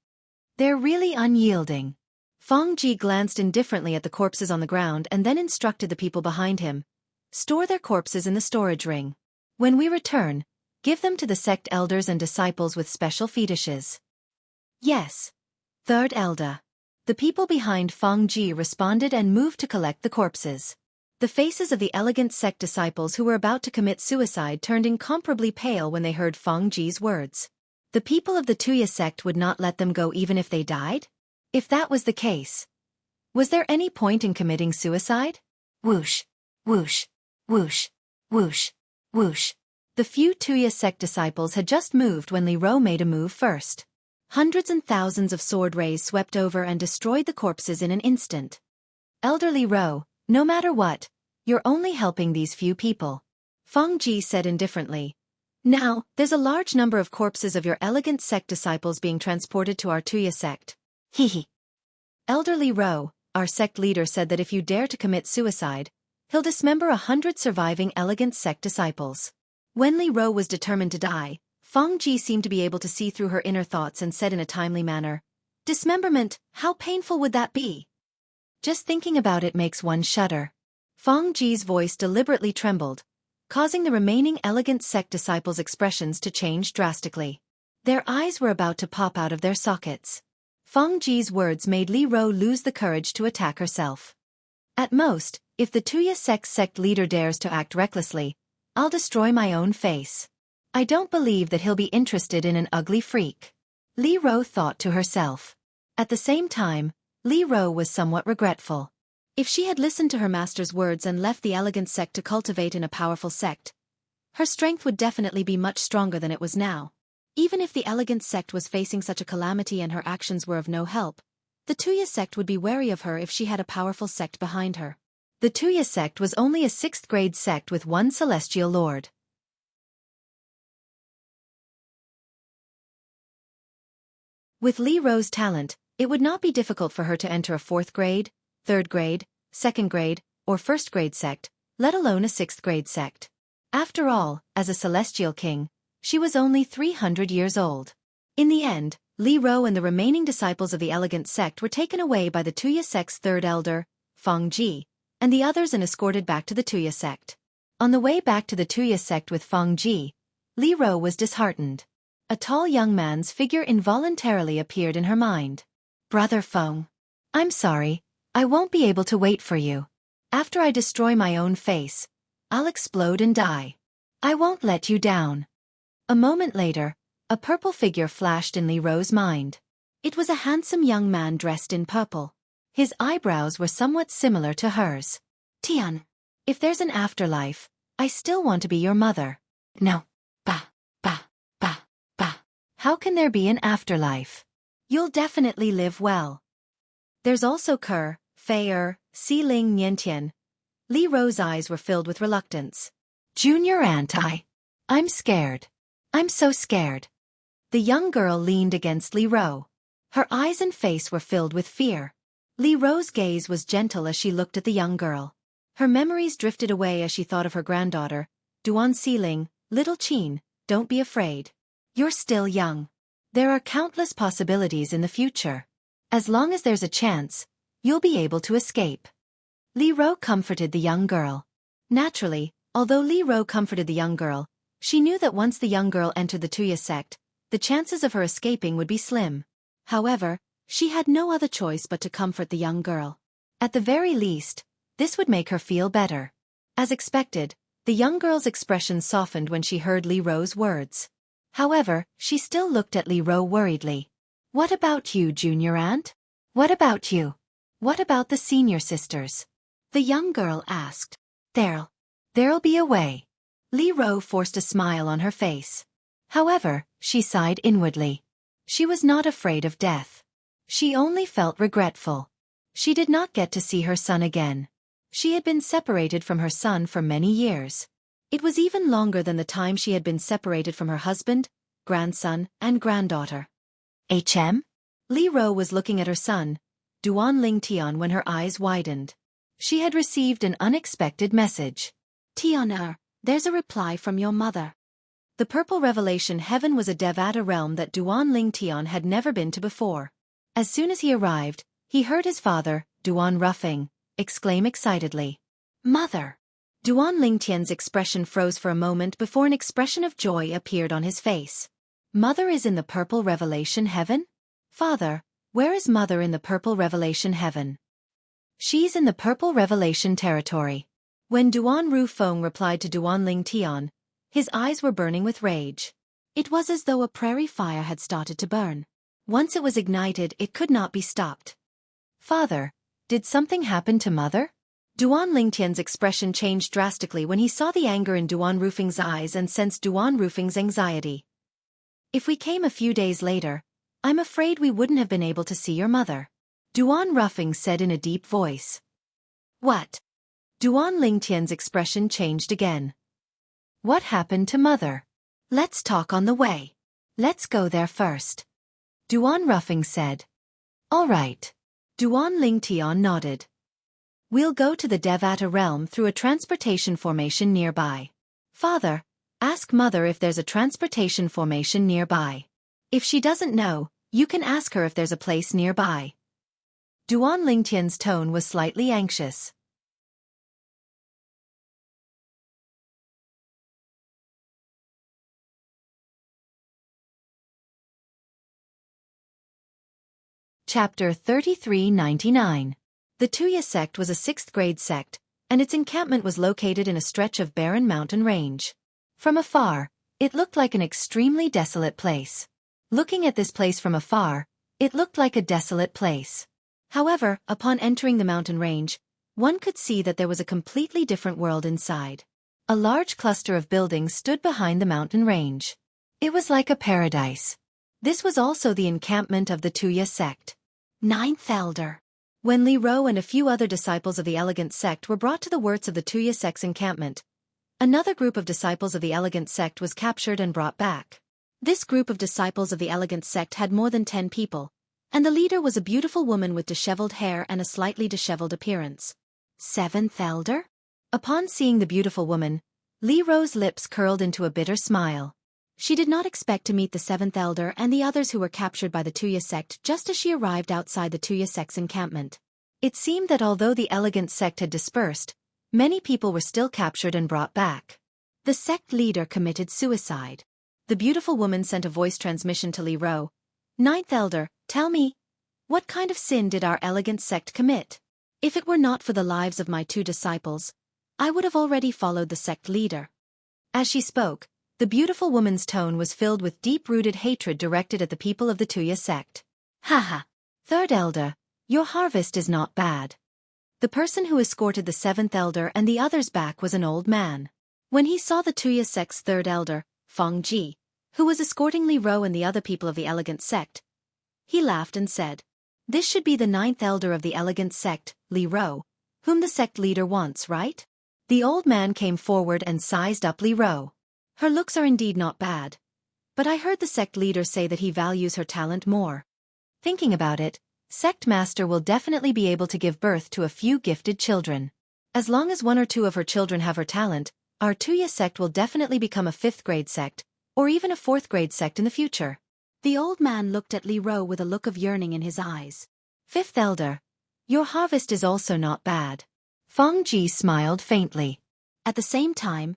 They're really unyielding. Feng Ji glanced indifferently at the corpses on the ground and then instructed the people behind him, "Store their corpses in the storage ring. When we return, give them to the sect elders and disciples with special fetishes." Yes. Third elder. The people behind Feng Ji responded and moved to collect the corpses. The faces of the elegant sect disciples who were about to commit suicide turned incomparably pale when they heard Feng Ji's words. The people of the Tuya sect would not let them go even if they died? If that was the case, was there any point in committing suicide? Whoosh, whoosh, whoosh, whoosh, whoosh. The few Tuya sect disciples had just moved when Li Ro made a move first. Hundreds and thousands of sword rays swept over and destroyed the corpses in an instant. "Elder Li Ro, no matter what, you're only helping these few people," Feng Ji said indifferently. "Now, there's a large number of corpses of your elegant sect disciples being transported to our Tuya sect." Hee. Elder Li Ro, our sect leader, said that if you dare to commit suicide, he'll dismember 100 surviving elegant sect disciples. When Li Ro was determined to die, Feng Ji seemed to be able to see through her inner thoughts and said in a timely manner, "Dismemberment, how painful would that be? Just thinking about it makes one shudder." Feng Ji's voice deliberately trembled, causing the remaining elegant sect disciples' expressions to change drastically. Their eyes were about to pop out of their sockets. Feng Ji's words made Li Ro lose the courage to attack herself. "At most, if the Tuya sect leader dares to act recklessly, I'll destroy my own face. I don't believe that he'll be interested in an ugly freak," Li Ro thought to herself. At the same time, Li Ro was somewhat regretful. If she had listened to her master's words and left the elegant sect to cultivate in a powerful sect, her strength would definitely be much stronger than it was now. Even if the elegant sect was facing such a calamity and her actions were of no help, the Tuya sect would be wary of her if she had a powerful sect behind her. The Tuya sect was only a 6th grade sect with one celestial lord. With Li Ro's talent, it would not be difficult for her to enter a 4th grade, 3rd grade, 2nd grade, or 1st grade sect, let alone a 6th grade sect. After all, as a celestial king, she was only 300 years old. In the end, Li Ro and the remaining disciples of the elegant sect were taken away by the Tuya sect's 3rd elder, Feng Ji, and the others and escorted back to the Tuya sect. On the way back to the Tuya sect with Feng Ji, Li Ro was disheartened. A tall young man's figure involuntarily appeared in her mind. Brother Feng. I'm sorry, I won't be able to wait for you. After I destroy my own face, I'll explode and die. I won't let you down. A moment later, a purple figure flashed in Li Ro's mind. It was a handsome young man dressed in purple. His eyebrows were somewhat similar to hers. Tian, if there's an afterlife, I still want to be your mother. No. Bah. How can there be an afterlife? You'll definitely live well. There's also Ke, Fei, Si Ling Niantian. Li Ro's eyes were filled with reluctance. Junior aunt, I'm scared. I'm so scared. The young girl leaned against Li Ro. Her eyes and face were filled with fear. Li Ro's gaze was gentle as she looked at the young girl. Her memories drifted away as she thought of her granddaughter. Duan Siling, little Qin, don't be afraid. You're still young. There are countless possibilities in the future. As long as there's a chance, you'll be able to escape. Li Ro comforted the young girl. Naturally, although Li Ro comforted the young girl, she knew that once the young girl entered the Tuya sect, the chances of her escaping would be slim. However, she had no other choice but to comfort the young girl. At the very least, this would make her feel better. As expected, the young girl's expression softened when she heard Li Ro's words. However, she still looked at Li Ro worriedly. What about you, junior aunt? What about you? What about the senior sisters? The young girl asked. There'll be a way. Li Ro forced a smile on her face. However, she sighed inwardly. She was not afraid of death. She only felt regretful. She did not get to see her son again. She had been separated from her son for many years. It was even longer than the time she had been separated from her husband, grandson, and granddaughter. Li Ro was looking at her son, Duan Ling Tian, when her eyes widened. She had received an unexpected message. Tian, there's a reply from your mother. The Purple Revelation Heaven was a Devata realm that Duan Ling Tian had never been to before. As soon as he arrived, he heard his father, Duan Ruffing, exclaim excitedly. Mother! Duan Lingtian's expression froze for a moment before an expression of joy appeared on his face. Mother is in the Purple Revelation Heaven? Father, where is Mother in the Purple Revelation Heaven? She's in the Purple Revelation territory. When Duan Rufeng replied to Duan Lingtian, his eyes were burning with rage. It was as though a prairie fire had started to burn. Once it was ignited, it could not be stopped. Father, did something happen to Mother? Duan Lingtian's expression changed drastically when he saw the anger in Duan Rufeng's eyes and sensed Duan Rufeng's anxiety. If we came a few days later, I'm afraid we wouldn't have been able to see your mother. Duan Rufeng said in a deep voice. What? Duan Lingtian's expression changed again. What happened to Mother? Let's talk on the way. Let's go there first. Duan Rufeng said. All right. Duan Lingtian nodded. We'll go to the Devata realm through a transportation formation nearby. Father, ask Mother if there's a transportation formation nearby. If she doesn't know, you can ask her if there's a place nearby. Duan Lingtian's tone was slightly anxious. Chapter 3399. The Tuya sect was a 6th grade sect, and its encampment was located in a stretch of barren mountain range. From afar, it looked like an extremely desolate place. Looking at this place from afar, it looked like a desolate place. However, upon entering the mountain range, one could see that there was a completely different world inside. A large cluster of buildings stood behind the mountain range. It was like a paradise. This was also the encampment of the Tuya sect. Ninth Elder. When Li Ro and a few other disciples of the Elegant sect were brought to the works of the Tuya sect's encampment, another group of disciples of the Elegant sect was captured and brought back. This group of disciples of the Elegant sect had more than 10 people, and the leader was a beautiful woman with disheveled hair and a slightly disheveled appearance. Seventh Elder? Upon seeing the beautiful woman, Li Ro's lips curled into a bitter smile. She did not expect to meet the Seventh Elder and the others who were captured by the Tuya sect just as she arrived outside the Tuya sect's encampment. It seemed that although the Elegant sect had dispersed, many people were still captured and brought back. The sect leader committed suicide. The beautiful woman sent a voice transmission to Li Ro. Ninth Elder, tell me, what kind of sin did our Elegant sect commit? If it were not for the lives of my 2 disciples, I would have already followed the sect leader. As she spoke, the beautiful woman's tone was filled with deep-rooted hatred directed at the people of the Tuya sect. Haha. Third Elder, your harvest is not bad. The person who escorted the 7th Elder and the others back was an old man. When he saw the Tuya sect's 3rd Elder, Feng Ji, who was escorting Li Ro and the other people of the Elegant sect, he laughed and said, "This should be the 9th Elder of the Elegant sect, Li Ro, whom the sect leader wants, right?" The old man came forward and sized up Li Ro. Her looks are indeed not bad, but I heard the sect leader say that he values her talent more. Thinking about it, Sect Master will definitely be able to give birth to a few gifted children. As long as 1 or 2 of her children have her talent, our Tuya sect will definitely become a 5th grade sect, or even a 4th grade sect in the future. The old man looked at Li Ro with a look of yearning in his eyes. 5th Elder, your harvest is also not bad. Feng Ji smiled faintly. At the same time,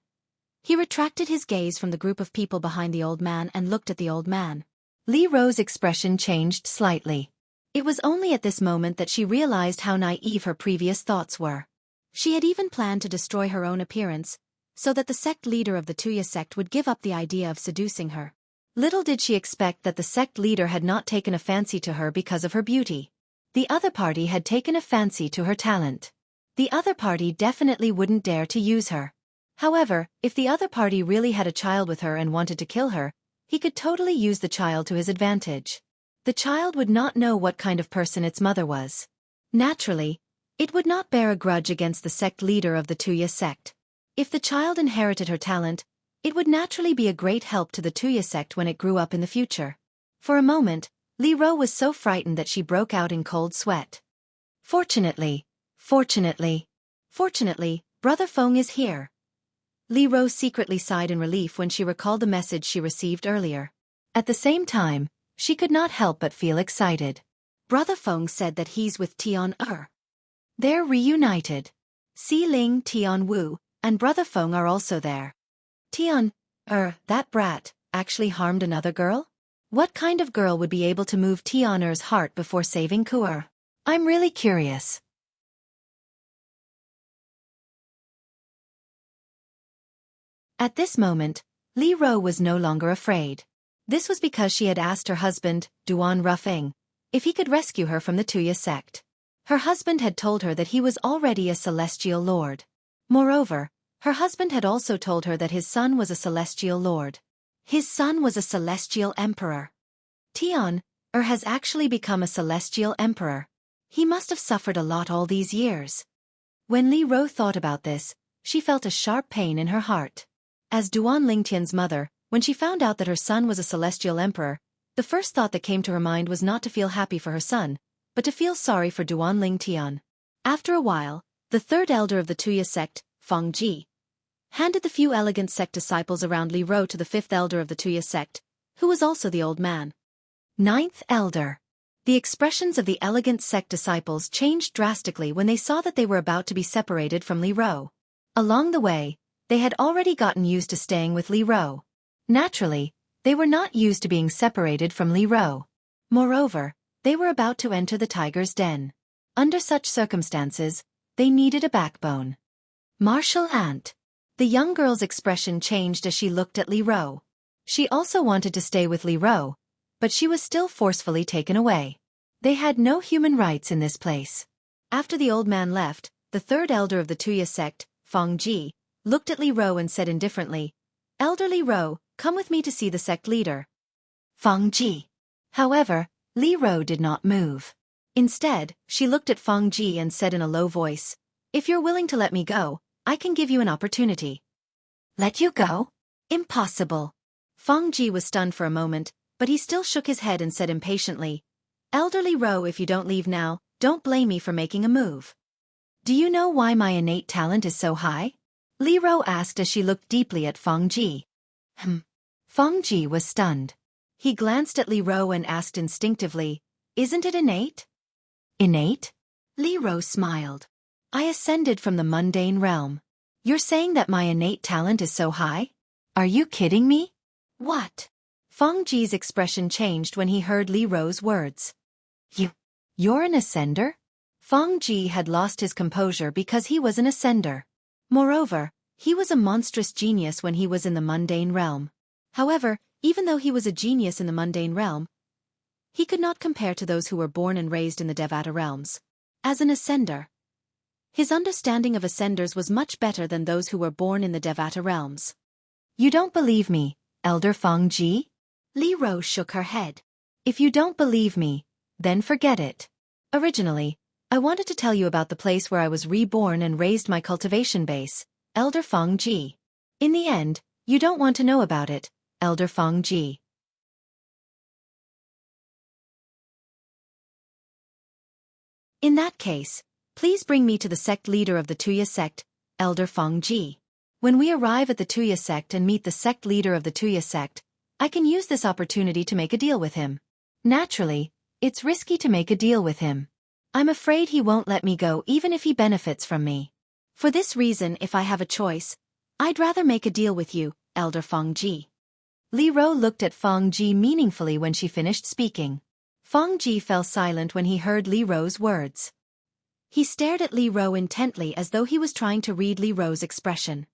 he retracted his gaze from the group of people behind the old man and looked at the old man. Li Ro's expression changed slightly. It was only at this moment that she realized how naive her previous thoughts were. She had even planned to destroy her own appearance, so that the sect leader of the Tuya sect would give up the idea of seducing her. Little did she expect that the sect leader had not taken a fancy to her because of her beauty. The other party had taken a fancy to her talent. The other party definitely wouldn't dare to use her. However, if the other party really had a child with her and wanted to kill her, he could totally use the child to his advantage. The child would not know what kind of person its mother was. Naturally, it would not bear a grudge against the sect leader of the Tuya sect. If the child inherited her talent, it would naturally be a great help to the Tuya sect when it grew up in the future. For a moment, Li Ro was so frightened that she broke out in cold sweat. Fortunately, Brother Feng is here. Li Ro secretly sighed in relief when she recalled the message she received earlier. At the same time, she could not help but feel excited. Brother Feng said that he's with Tian Er. They're reunited. Si Ling, Tian Wu, and Brother Feng are also there. Tian Er, that brat, actually harmed another girl? What kind of girl would be able to move Tian Er's heart before saving Kuer? I'm really curious. At this moment, Li Ro was no longer afraid. This was because she had asked her husband, Duan Rufeng, if he could rescue her from the Tuya sect. Her husband had told her that he was already a celestial lord. Moreover, her husband had also told her that his son was a celestial lord. His son was a celestial emperor. Tian Er has actually become a celestial emperor. He must have suffered a lot all these years. When Li Ro thought about this, she felt a sharp pain in her heart. As Duan Lingtian's mother, when she found out that her son was a celestial emperor, the first thought that came to her mind was not to feel happy for her son, but to feel sorry for Duan Lingtian. After a while, the 3rd Elder of the Tuya sect, Feng Ji, handed the few Elegant sect disciples around Li Ro to the 5th Elder of the Tuya sect, who was also the old man. 9th Elder. The expressions of the Elegant sect disciples changed drastically when they saw that they were about to be separated from Li Ro. Along the way, they had already gotten used to staying with Li Ro. Naturally, they were not used to being separated from Li Ro. Moreover, they were about to enter the tiger's den. Under such circumstances, they needed a backbone. Martial Ant. The young girl's expression changed as she looked at Li Ro. She also wanted to stay with Li Ro, but she was still forcefully taken away. They had no human rights in this place. After the old man left, the third elder of the Tuya sect, Feng Ji, looked at Li Ro and said indifferently, "Elder Li Ro, come with me to see the sect leader." Feng Ji. However, Li Ro did not move. Instead, she looked at Feng Ji and said in a low voice, "If you're willing to let me go, I can give you an opportunity." "Let you go? Impossible." Feng Ji was stunned for a moment, but he still shook his head and said impatiently, "Elder Li Ro, if you don't leave now, don't blame me for making a move." "Do you know why my innate talent is so high?" Li Ro asked as she looked deeply at Feng Ji. Feng Ji was stunned. He glanced at Li Ro and asked instinctively, "Isn't it innate?" "Innate?" Li Ro smiled. "I ascended from the mundane realm. You're saying that my innate talent is so high? Are you kidding me?" "What?" Feng Ji's expression changed when he heard Li Ro's words. You're an ascender?" Feng Ji had lost his composure because he was an ascender. Moreover, he was a monstrous genius when he was in the mundane realm. However, even though he was a genius in the mundane realm, he could not compare to those who were born and raised in the Devata realms. As an ascender, his understanding of ascenders was much better than those who were born in the Devata realms. "You don't believe me, Elder Feng Ji?" Li Ro shook her head. "If you don't believe me, then forget it. Originally, I wanted to tell you about the place where I was reborn and raised my cultivation base, Elder Feng Ji. In the end, you don't want to know about it, Elder Feng Ji. In that case, please bring me to the sect leader of the Tuya sect, Elder Feng Ji. When we arrive at the Tuya sect and meet the sect leader of the Tuya sect, I can use this opportunity to make a deal with him. Naturally, it's risky to make a deal with him. I'm afraid he won't let me go even if he benefits from me. For this reason, if I have a choice, I'd rather make a deal with you, Elder Feng Ji." Li Ro looked at Feng Ji meaningfully when she finished speaking. Feng Ji fell silent when he heard Li Ro's words. He stared at Li Ro intently as though he was trying to read Li Ro's expression.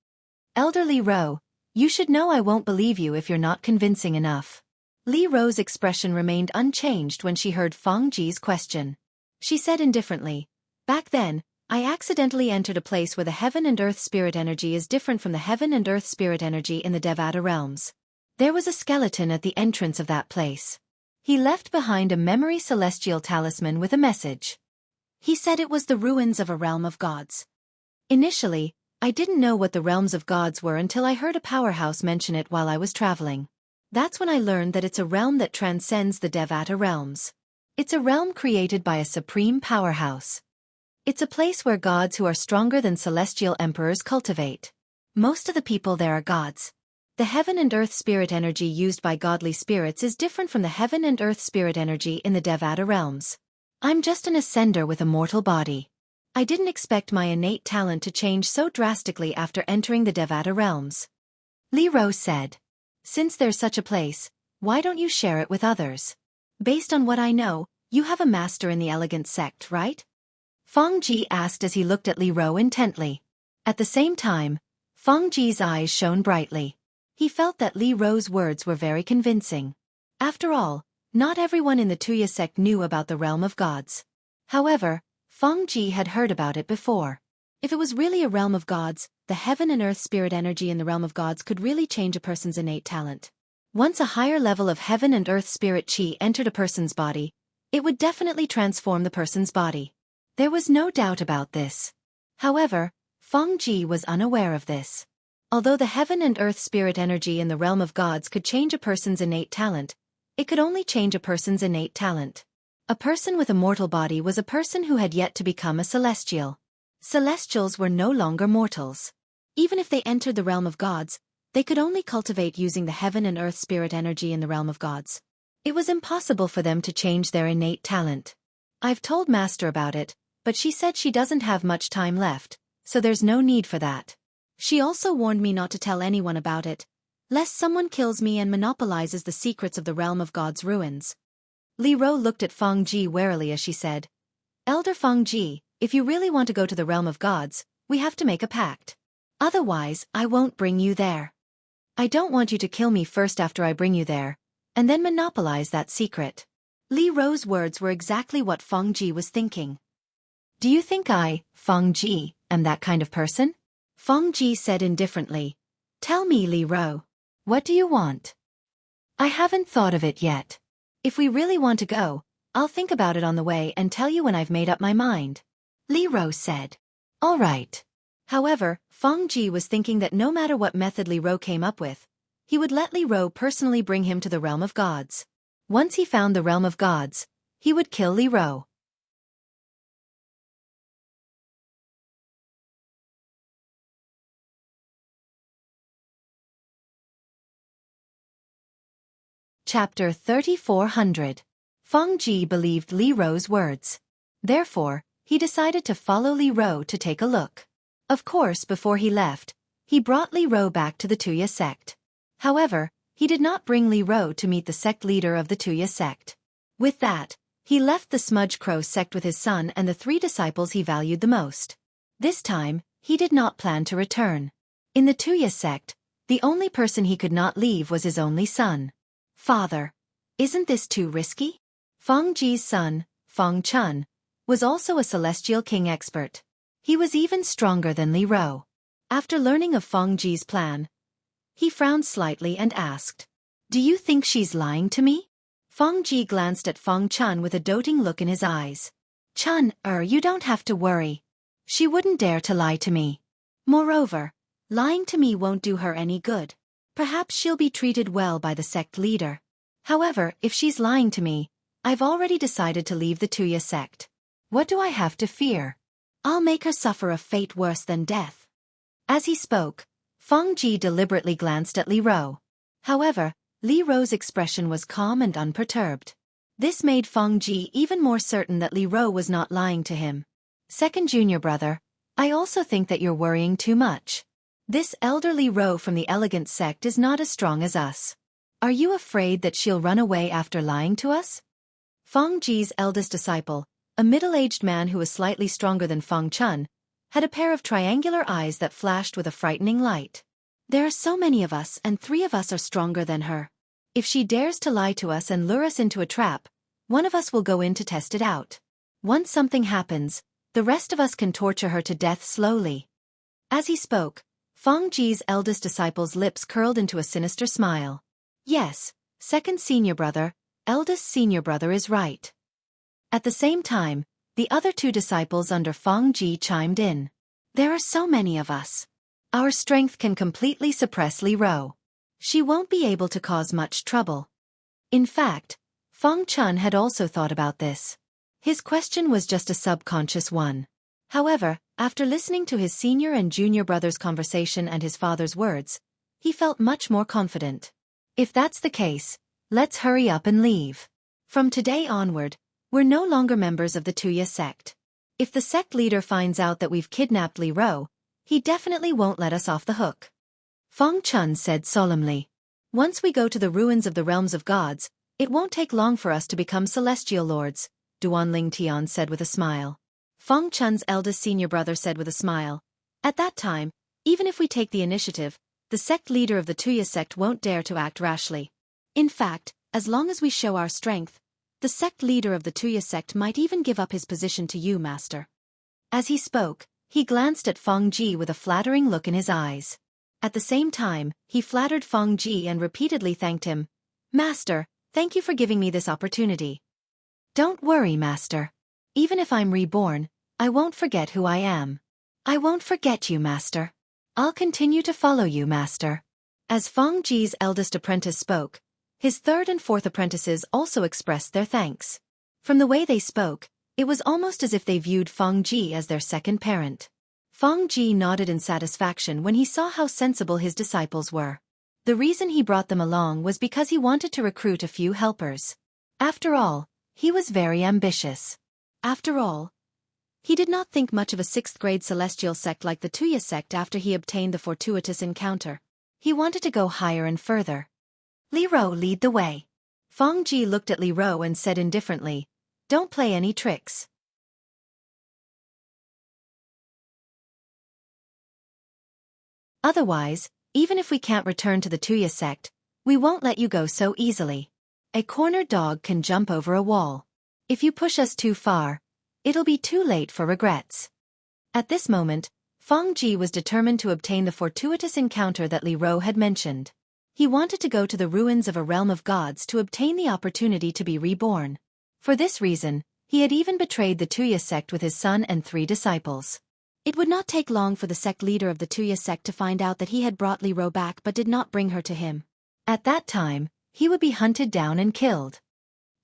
"Elder Li Ro, you should know I won't believe you if you're not convincing enough." Li Ro's expression remained unchanged when she heard Feng Ji's question. She said indifferently, "Back then, I accidentally entered a place where the heaven and earth spirit energy is different from the heaven and earth spirit energy in the Devata realms. There was a skeleton at the entrance of that place. He left behind a memory celestial talisman with a message. He said it was the ruins of a realm of gods. Initially, I didn't know what the realms of gods were until I heard a powerhouse mention it while I was traveling. That's when I learned that it's a realm that transcends the Devata realms. It's a realm created by a supreme powerhouse. It's a place where gods who are stronger than celestial emperors cultivate. Most of the people there are gods. The heaven and earth spirit energy used by godly spirits is different from the heaven and earth spirit energy in the Devata realms. I'm just an ascender with a mortal body. I didn't expect my innate talent to change so drastically after entering the Devata realms." Li Ro said, "Since there's such a place, why don't you share it with others? Based on what I know, you have a master in the elegant sect, right?" Feng Ji asked as he looked at Li Ro intently. At the same time, Feng Ji's eyes shone brightly. He felt that Li Ro's words were very convincing. After all, not everyone in the Tuya sect knew about the realm of gods. However, Feng Ji had heard about it before. If it was really a realm of gods, the heaven and earth spirit energy in the realm of gods could really change a person's innate talent. Once a higher level of heaven and earth spirit chi entered a person's body, it would definitely transform the person's body. There was no doubt about this. However, Feng Ji was unaware of this. Although the heaven and earth spirit energy in the realm of gods could change a person's innate talent, it could only change a person's innate talent. A person with a mortal body was a person who had yet to become a celestial. Celestials were no longer mortals. Even if they entered the realm of gods, they could only cultivate using the heaven and earth spirit energy in the realm of gods. It was impossible for them to change their innate talent. I've told Master about it, but she said she doesn't have much time left, so there's no need for that. She also warned me not to tell anyone about it, lest someone kills me and monopolizes the secrets of the realm of God's ruins. Li Ro looked at Feng Ji warily as she said, "Elder Feng Ji, if you really want to go to the realm of gods, we have to make a pact. Otherwise, I won't bring you there. I don't want you to kill me first after I bring you there, and then monopolize that secret." Li Rou's words were exactly what Feng Ji was thinking. Do you think I, Feng Ji, am that kind of person? Feng Ji said indifferently. Tell me, Li Rou. What do you want? I haven't thought of it yet. If we really want to go, I'll think about it on the way and tell you when I've made up my mind. Li Rou said. All right. However, Feng Ji was thinking that no matter what method Li Rou came up with, he would let Li Rou personally bring him to the realm of gods. Once he found the realm of gods, he would kill Li Rou. Chapter 3400. Feng Ji believed Li Rou's words. Therefore, he decided to follow Li Rou to take a look. Of course, before he left, he brought Li Rou back to the Tuya sect. However, he did not bring Li Rou to meet the sect leader of the Tuya sect. With that, he left the Smudge Crow sect with his son and the 3 disciples he valued the most. This time, he did not plan to return. In the Tuya sect, the only person he could not leave was his only son. Father, isn't this too risky? Feng Ji's son, Feng Chun, was also a celestial king expert. He was even stronger than Li Rou. After learning of Feng Ji's plan, he frowned slightly and asked, Do you think she's lying to me? Feng Ji glanced at Feng Chun with a doting look in his eyes. Chun, you don't have to worry. She wouldn't dare to lie to me. Moreover, lying to me won't do her any good. Perhaps she'll be treated well by the sect leader. However, if she's lying to me, I've already decided to leave the Tuya sect. What do I have to fear? I'll make her suffer a fate worse than death. As he spoke, Feng Ji deliberately glanced at Li Rou. However, Li Rou's expression was calm and unperturbed. This made Feng Ji even more certain that Li Rou was not lying to him. Second junior brother, I also think that you're worrying too much. This elderly Rou from the elegant sect is not as strong as us. Are you afraid that she'll run away after lying to us? Feng Ji's eldest disciple, a middle-aged man who was slightly stronger than Feng Chun, had a pair of triangular eyes that flashed with a frightening light. There are so many of us and 3 of us are stronger than her. If she dares to lie to us and lure us into a trap, one of us will go in to test it out. Once something happens, the rest of us can torture her to death slowly. As he spoke, Feng Ji's eldest disciple's lips curled into a sinister smile. Yes, second senior brother, eldest senior brother is right. At the same time, the other 2 disciples under Feng Ji chimed in. There are so many of us. Our strength can completely suppress Li Rou. She won't be able to cause much trouble. In fact, Feng Chun had also thought about this. His question was just a subconscious one. However, after listening to his senior and junior brother's conversation and his father's words, he felt much more confident. If that's the case, let's hurry up and leave. From today onward, we're no longer members of the Tuya sect. If the sect leader finds out that we've kidnapped Li Rou, he definitely won't let us off the hook. Feng Chun said solemnly. Once we go to the ruins of the realms of gods, it won't take long for us to become celestial lords, Duanling Tian said with a smile. Feng Chun's eldest senior brother said with a smile. At that time, even if we take the initiative, the sect leader of the Tuya sect won't dare to act rashly. In fact, as long as we show our strength, the sect leader of the Tuya sect might even give up his position to you, master. As he spoke, he glanced at Feng Ji with a flattering look in his eyes. At the same time, he flattered Feng Ji and repeatedly thanked him. Master, thank you for giving me this opportunity. Don't worry, master. Even if I'm reborn, I won't forget who I am. I won't forget you, master. I'll continue to follow you, master. As Feng Ji's eldest apprentice spoke, his 3rd and 4th apprentices also expressed their thanks. From the way they spoke, it was almost as if they viewed Feng Ji as their second parent. Feng Ji nodded in satisfaction when he saw how sensible his disciples were. The reason he brought them along was because he wanted to recruit a few helpers. After all, he was very ambitious. After all, he did not think much of a 6th-grade celestial sect like the Tuya sect after he obtained the fortuitous encounter. He wanted to go higher and further. Li Rou, lead the way. Feng Ji looked at Li Rou and said indifferently, Don't play any tricks. Otherwise, even if we can't return to the Tuya sect, we won't let you go so easily. A cornered dog can jump over a wall. If you push us too far, it'll be too late for regrets. At this moment, Feng Ji was determined to obtain the fortuitous encounter that Li Ro had mentioned. He wanted to go to the ruins of a realm of gods to obtain the opportunity to be reborn. For this reason, he had even betrayed the Tuya sect with his son and 3 disciples. It would not take long for the sect leader of the Tuya sect to find out that he had brought Li Ro back but did not bring her to him. At that time, he would be hunted down and killed.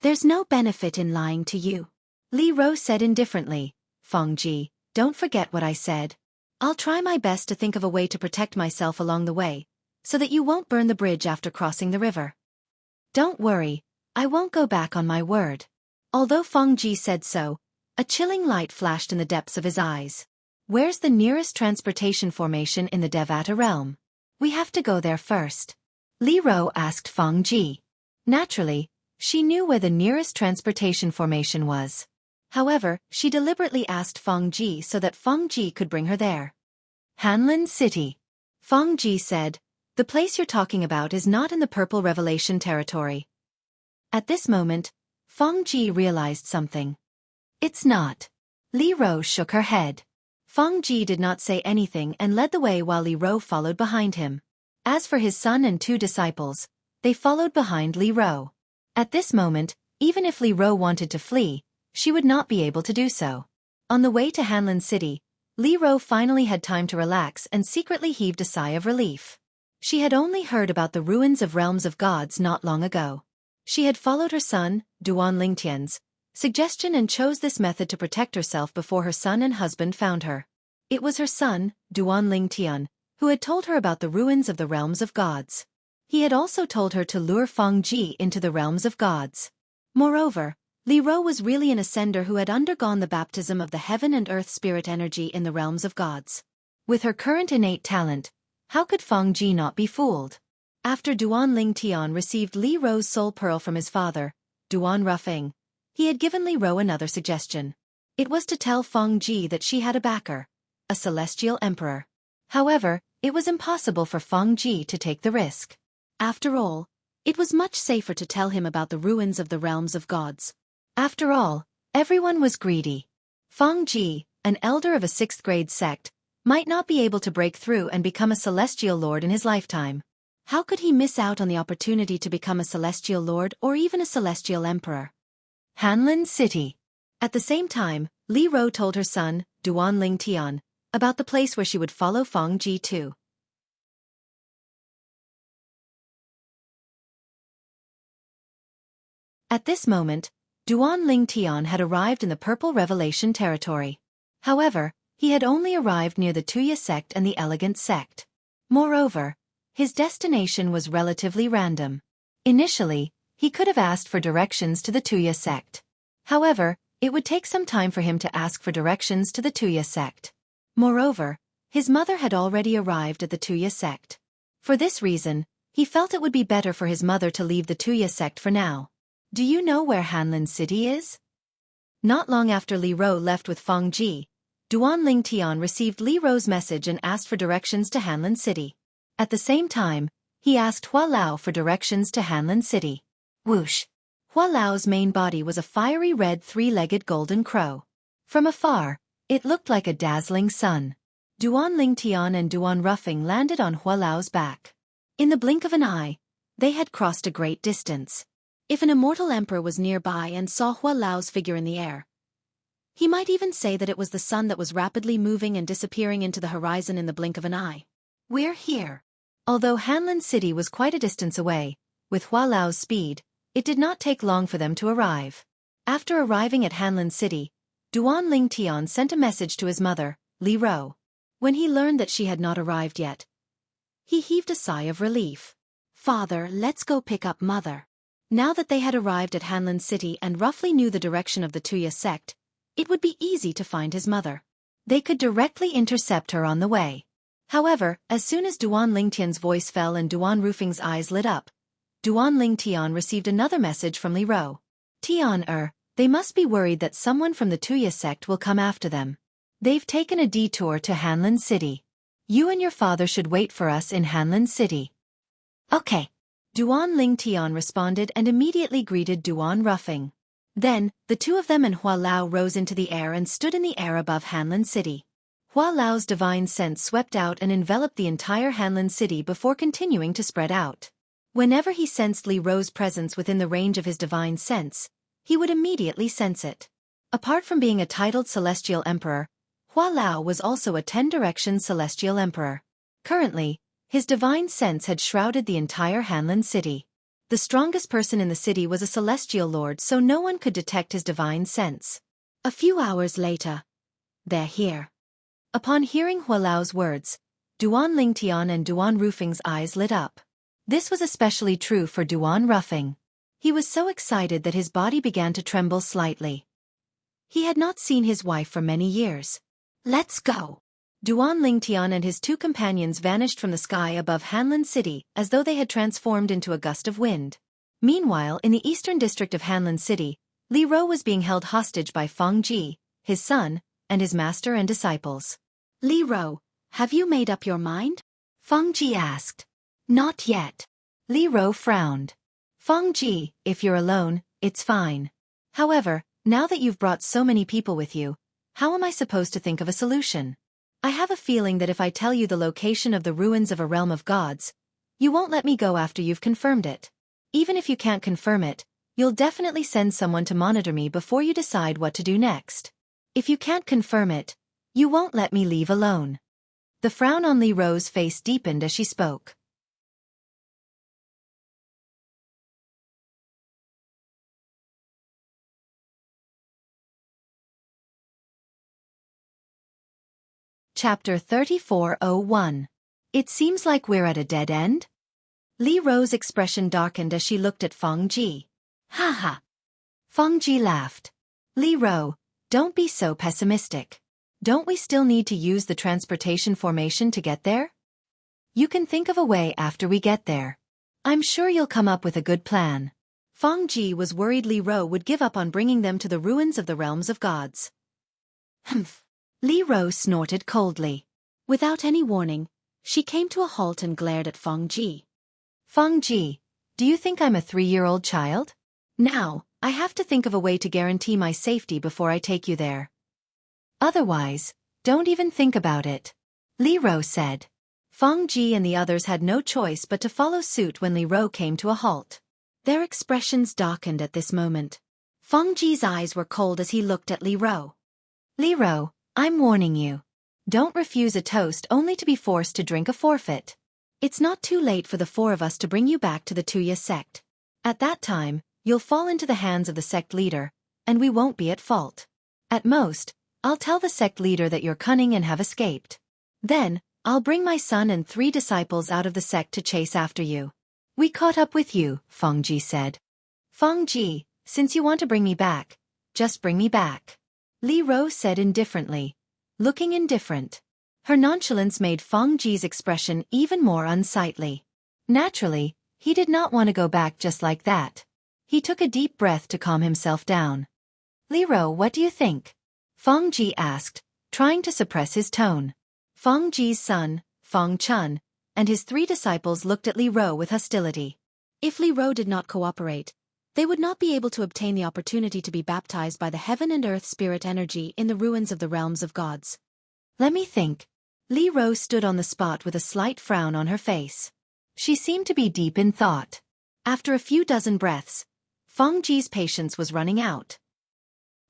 There's no benefit in lying to you, Li Ro said indifferently. Feng Ji, don't forget what I said. I'll try my best to think of a way to protect myself along the way, so that you won't burn the bridge after crossing the river. Don't worry, I won't go back on my word. Although Feng Ji said so, a chilling light flashed in the depths of his eyes. Where's the nearest transportation formation in the Devata realm? We have to go there first. Li Ro asked Feng Ji. Naturally, she knew where the nearest transportation formation was. However, she deliberately asked Feng Ji so that Feng Ji could bring her there. Hanlin City. Feng Ji said, the place you're talking about is not in the Purple Revelation territory. At this moment, Feng Ji realized something. It's not. Li Ro shook her head. Feng Ji did not say anything and led the way while Li Ro followed behind him. As for his son and 2 disciples, they followed behind Li Ro. At this moment, even if Li Ro wanted to flee, she would not be able to do so. On the way to Hanlin City, Li Ro finally had time to relax and secretly heaved a sigh of relief. She had only heard about the ruins of realms of gods not long ago. She had followed her son, Duan Lingtian's, suggestion and chose this method to protect herself before her son and husband found her. It was her son, Duan Lingtian, who had told her about the ruins of the realms of gods. He had also told her to lure Feng Ji into the realms of gods. Moreover, Li Ro was really an ascender who had undergone the baptism of the heaven and earth spirit energy in the realms of gods. With her current innate talent, how could Feng Ji not be fooled? After Duan Lingtian received Li Ro's soul pearl from his father, Duan Rufeng, he had given Li Ro another suggestion. It was to tell Feng Ji that she had a backer, a celestial emperor. However, it was impossible for Feng Ji to take the risk. After all, it was much safer to tell him about the ruins of the realms of gods. After all, everyone was greedy. Feng Ji, an elder of a 6th grade sect, might not be able to break through and become a celestial lord in his lifetime. How could he miss out on the opportunity to become a celestial lord or even a celestial emperor? Hanlin City. At the same time, Li Ro told her son, Duan Lingtian, about the place where she would follow Feng Ji to. At this moment, Duan Lingtian had arrived in the Purple Revelation territory. However, he had only arrived near the Tuya sect and the Elegant sect. Moreover, his destination was relatively random. Initially, he could have asked for directions to the Tuya sect. However, it would take some time for him to ask for directions to the Tuya sect. Moreover, his mother had already arrived at the Tuya sect. For this reason, he felt it would be better for his mother to leave the Tuya sect for now. Do you know where Hanlin City is? Not long after Li Ro left with Feng Ji, Duan Lingtian received Li Ro's message and asked for directions to Hanlin City. At the same time, he asked Hua Lao for directions to Hanlin City. Whoosh! Hua Lao's main body was a fiery red 3-legged golden crow. From afar, it looked like a dazzling sun. Duan Lingtian and Duan Rufeng landed on Hua Lao's back. In the blink of an eye, they had crossed a great distance. If an immortal emperor was nearby and saw Hua Lao's figure in the air, he might even say that it was the sun that was rapidly moving and disappearing into the horizon in the blink of an eye. We're here. Although Hanlin City was quite a distance away, with Hua Lao's speed, it did not take long for them to arrive. After arriving at Hanlin City, Duan Lingtian sent a message to his mother, Li Ro. When he learned that she had not arrived yet, he heaved a sigh of relief. Father, let's go pick up Mother. Now that they had arrived at Hanlin City and roughly knew the direction of the Tuya sect, it would be easy to find his mother. They could directly intercept her on the way. However, as soon as Duan Lingtian's voice fell and Duan Rufeng's eyes lit up, Duan Lingtian received another message from Li Ro. Tian they must be worried that someone from the Tuya sect will come after them. They've taken a detour to Hanlin City. You and your father should wait for us in Hanlin City. Okay. Duan Ling Tian responded and immediately greeted Duan Ruffing. Then, the two of them and Hua Lao rose into the air and stood in the air above Hanlin City. Hua Lao's divine sense swept out and enveloped the entire Hanlin City before continuing to spread out. Whenever he sensed Li Ro's presence within the range of his divine sense, he would immediately sense it. Apart from being a titled Celestial Emperor, Hua Lao was also a 10-direction Celestial Emperor. Currently, his divine sense had shrouded the entire Hanlin City. The strongest person in the city was a Celestial Lord, so no one could detect his divine sense. A few hours later. They're here. Upon hearing Hua Lao's words, Duan Ling Tian and Duan Rufing's eyes lit up. This was especially true for Duan Ruffing. He was so excited that his body began to tremble slightly. He had not seen his wife for many years. Let's go! Duan Ling Tian and his two companions vanished from the sky above Hanlin City as though they had transformed into a gust of wind. Meanwhile, in the eastern district of Hanlin City, Li Ro was being held hostage by Feng Ji, his son, and his master and disciples. Li Ro, have you made up your mind? Feng Ji asked. Not yet. Li Ro frowned. Feng Ji, if you're alone, it's fine. However, now that you've brought so many people with you, how am I supposed to think of a solution? I have a feeling that if I tell you the location of the ruins of a realm of gods, you won't let me go after you've confirmed it. Even if you can't confirm it, you'll definitely send someone to monitor me before you decide what to do next. If you can't confirm it, you won't let me leave alone. The frown on Li Ro's face deepened as she spoke. Chapter 3401. It seems like we're at a dead end? Li Ro's expression darkened as she looked at Feng Ji. Ha ha. Feng Ji laughed. Li Ro, don't be so pessimistic. Don't we still need to use the transportation formation to get there? You can think of a way after we get there. I'm sure you'll come up with a good plan. Feng Ji was worried Li Ro would give up on bringing them to the ruins of the realms of gods. Humph. Li Ro snorted coldly. Without any warning, she came to a halt and glared at Feng Ji. Feng Ji, do you think I'm a 3-year-old child? Now, I have to think of a way to guarantee my safety before I take you there. Otherwise, don't even think about it. Li Ro said. Feng Ji and the others had no choice but to follow suit when Li Ro came to a halt. Their expressions darkened at this moment. Feng Ji's eyes were cold as he looked at Li Ro. Li Ro, I'm warning you. Don't refuse a toast only to be forced to drink a forfeit. It's not too late for the 4 of us to bring you back to the Tuya sect. At that time, you'll fall into the hands of the sect leader, and we won't be at fault. At most, I'll tell the sect leader that you're cunning and have escaped. Then, I'll bring my son and 3 disciples out of the sect to chase after you. We caught up with you, Feng Ji said. Feng Ji, since you want to bring me back, just bring me back. Li Ro said indifferently, looking indifferent. Her nonchalance made Feng Ji's expression even more unsightly. Naturally, he did not want to go back just like that. He took a deep breath to calm himself down. Li Ro, what do you think? Feng Ji asked, trying to suppress his tone. Feng Ji's son, Feng Chun, and his 3 disciples looked at Li Ro with hostility. If Li Ro did not cooperate, they would not be able to obtain the opportunity to be baptized by the heaven and earth spirit energy in the ruins of the realms of gods. Let me think. Li Ro stood on the spot with a slight frown on her face. She seemed to be deep in thought. After a few dozen breaths, Feng Ji's patience was running out.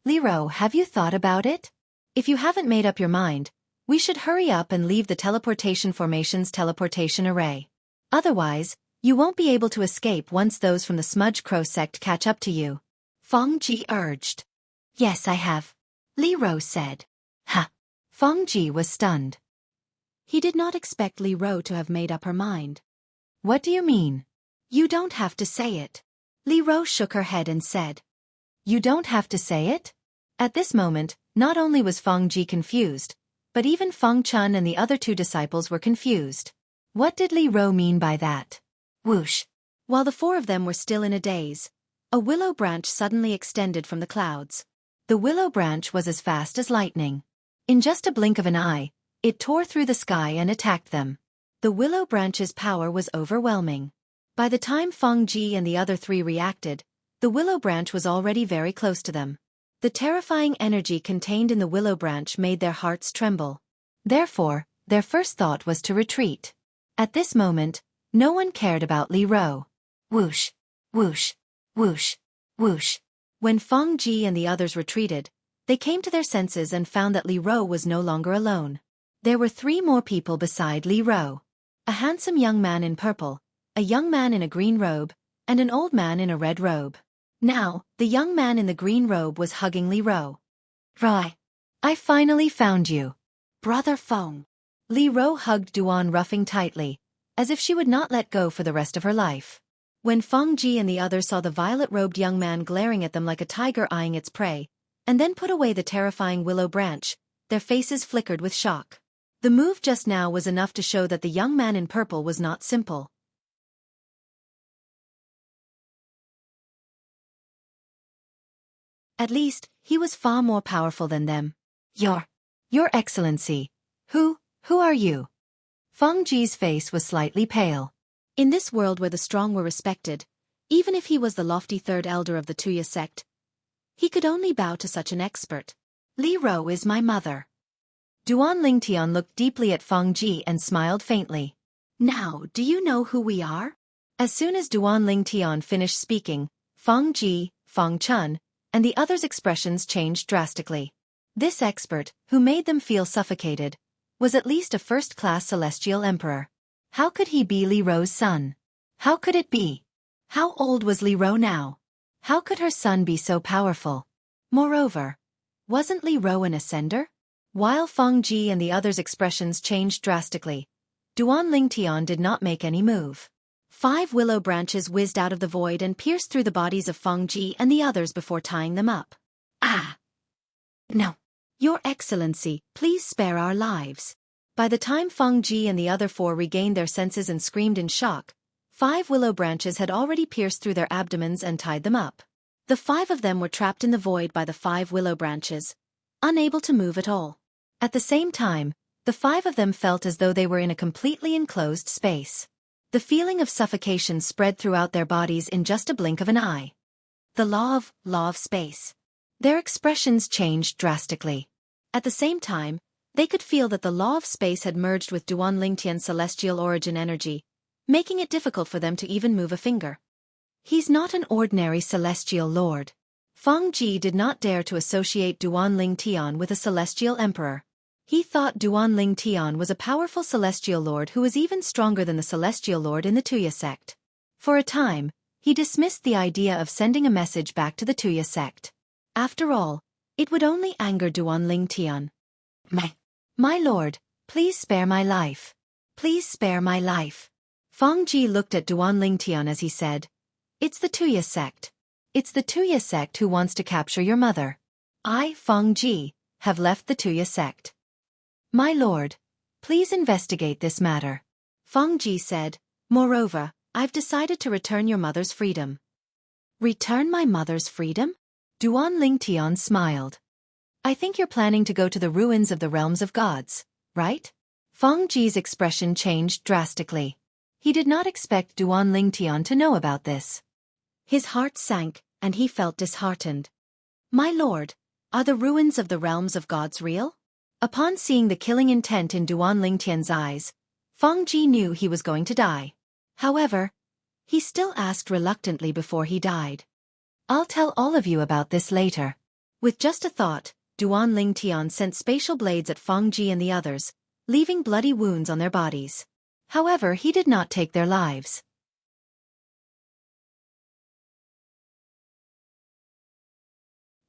Li Ro, have you thought about it? If you haven't made up your mind, we should hurry up and leave the teleportation formation's teleportation array. Otherwise, you won't be able to escape once those from the Smudge Crow sect catch up to you. Feng Ji urged. Yes, I have. Li Ro said. Ha! Feng Ji was stunned. He did not expect Li Ro to have made up her mind. What do you mean? You don't have to say it. Li Ro shook her head and said. You don't have to say it? At this moment, not only was Feng Ji confused, but even Feng Chun and the other 2 disciples were confused. What did Li Ro mean by that? Whoosh! While the 4 of them were still in a daze, a willow branch suddenly extended from the clouds. The willow branch was as fast as lightning. In just a blink of an eye, it tore through the sky and attacked them. The willow branch's power was overwhelming. By the time Feng Ji and the other three reacted, the willow branch was already very close to them. The terrifying energy contained in the willow branch made their hearts tremble. Therefore, their first thought was to retreat. At this moment, no one cared about Li Ro. Whoosh, whoosh, whoosh, whoosh. When Feng Ji and the others retreated, they came to their senses and found that Li Ro was no longer alone. There were 3 more people beside Li Ro. A handsome young man in purple, a young man in a green robe, and an old man in a red robe. Now, the young man in the green robe was hugging Li Ro. "Rai, I finally found you. Brother Feng." Li Ro hugged Duan Ruffing tightly, as if she would not let go for the rest of her life. When Feng Ji and the others saw the violet-robed young man glaring at them like a tiger eyeing its prey, and then put away the terrifying willow branch, their faces flickered with shock. The move just now was enough to show that the young man in purple was not simple. At least, he was far more powerful than them. Your Excellency. Who are you?" Feng Ji's face was slightly pale. In this world where the strong were respected, even if he was the lofty third elder of the Tuya sect, he could only bow to such an expert. "Li Ro is my mother." Duan Lingtian looked deeply at Feng Ji and smiled faintly. "Now, do you know who we are?" As soon as Duan Lingtian finished speaking, Feng Ji, Feng Chun, and the others' expressions changed drastically. This expert, who made them feel suffocated, was at least a first-class celestial emperor. How could he be Li Ro's son? How could it be? How old was Li Ro now? How could her son be so powerful? Moreover, wasn't Li Ro an ascender? While Feng Ji and the others' expressions changed drastically, Duan Lingtian did not make any move. 5 willow branches whizzed out of the void and pierced through the bodies of Feng Ji and the others before tying them up. "Ah! No! Your Excellency, please spare our lives." By the time Feng Ji and the other 4 regained their senses and screamed in shock, 5 willow branches had already pierced through their abdomens and tied them up. The 5 of them were trapped in the void by the 5 willow branches, unable to move at all. At the same time, the 5 of them felt as though they were in a completely enclosed space. The feeling of suffocation spread throughout their bodies in just a blink of an eye. The law of space. Their expressions changed drastically. At the same time, they could feel that the law of space had merged with Duan Lingtian's celestial origin energy, making it difficult for them to even move a finger. He's not an ordinary celestial lord. Feng Ji did not dare to associate Duan Lingtian with a celestial emperor. He thought Duan Lingtian was a powerful celestial lord who was even stronger than the celestial lord in the Tuya sect. For a time, he dismissed the idea of sending a message back to the Tuya sect. After all, it would only anger Duan Lingtian. My lord, please spare my life. Please spare my life." Feng Ji looked at Duan Lingtian as he said, "It's the Tuya sect. It's the Tuya sect who wants to capture your mother. I, Feng Ji, have left the Tuya sect. My lord, please investigate this matter." Feng Ji said, "Moreover, I've decided to return your mother's freedom." "Return my mother's freedom?" Duan Lingtian smiled. "I think you're planning to go to the ruins of the realms of gods, right?" Feng Ji's expression changed drastically. He did not expect Duan Lingtian to know about this. His heart sank, and he felt disheartened. "My lord, are the ruins of the realms of gods real?" Upon seeing the killing intent in Duan Lingtian's eyes, Feng Ji knew he was going to die. However, he still asked reluctantly before he died. "I'll tell all of you about this later." With just a thought, Duan Lingtian sent spatial blades at Feng Ji and the others, leaving bloody wounds on their bodies. However, he did not take their lives.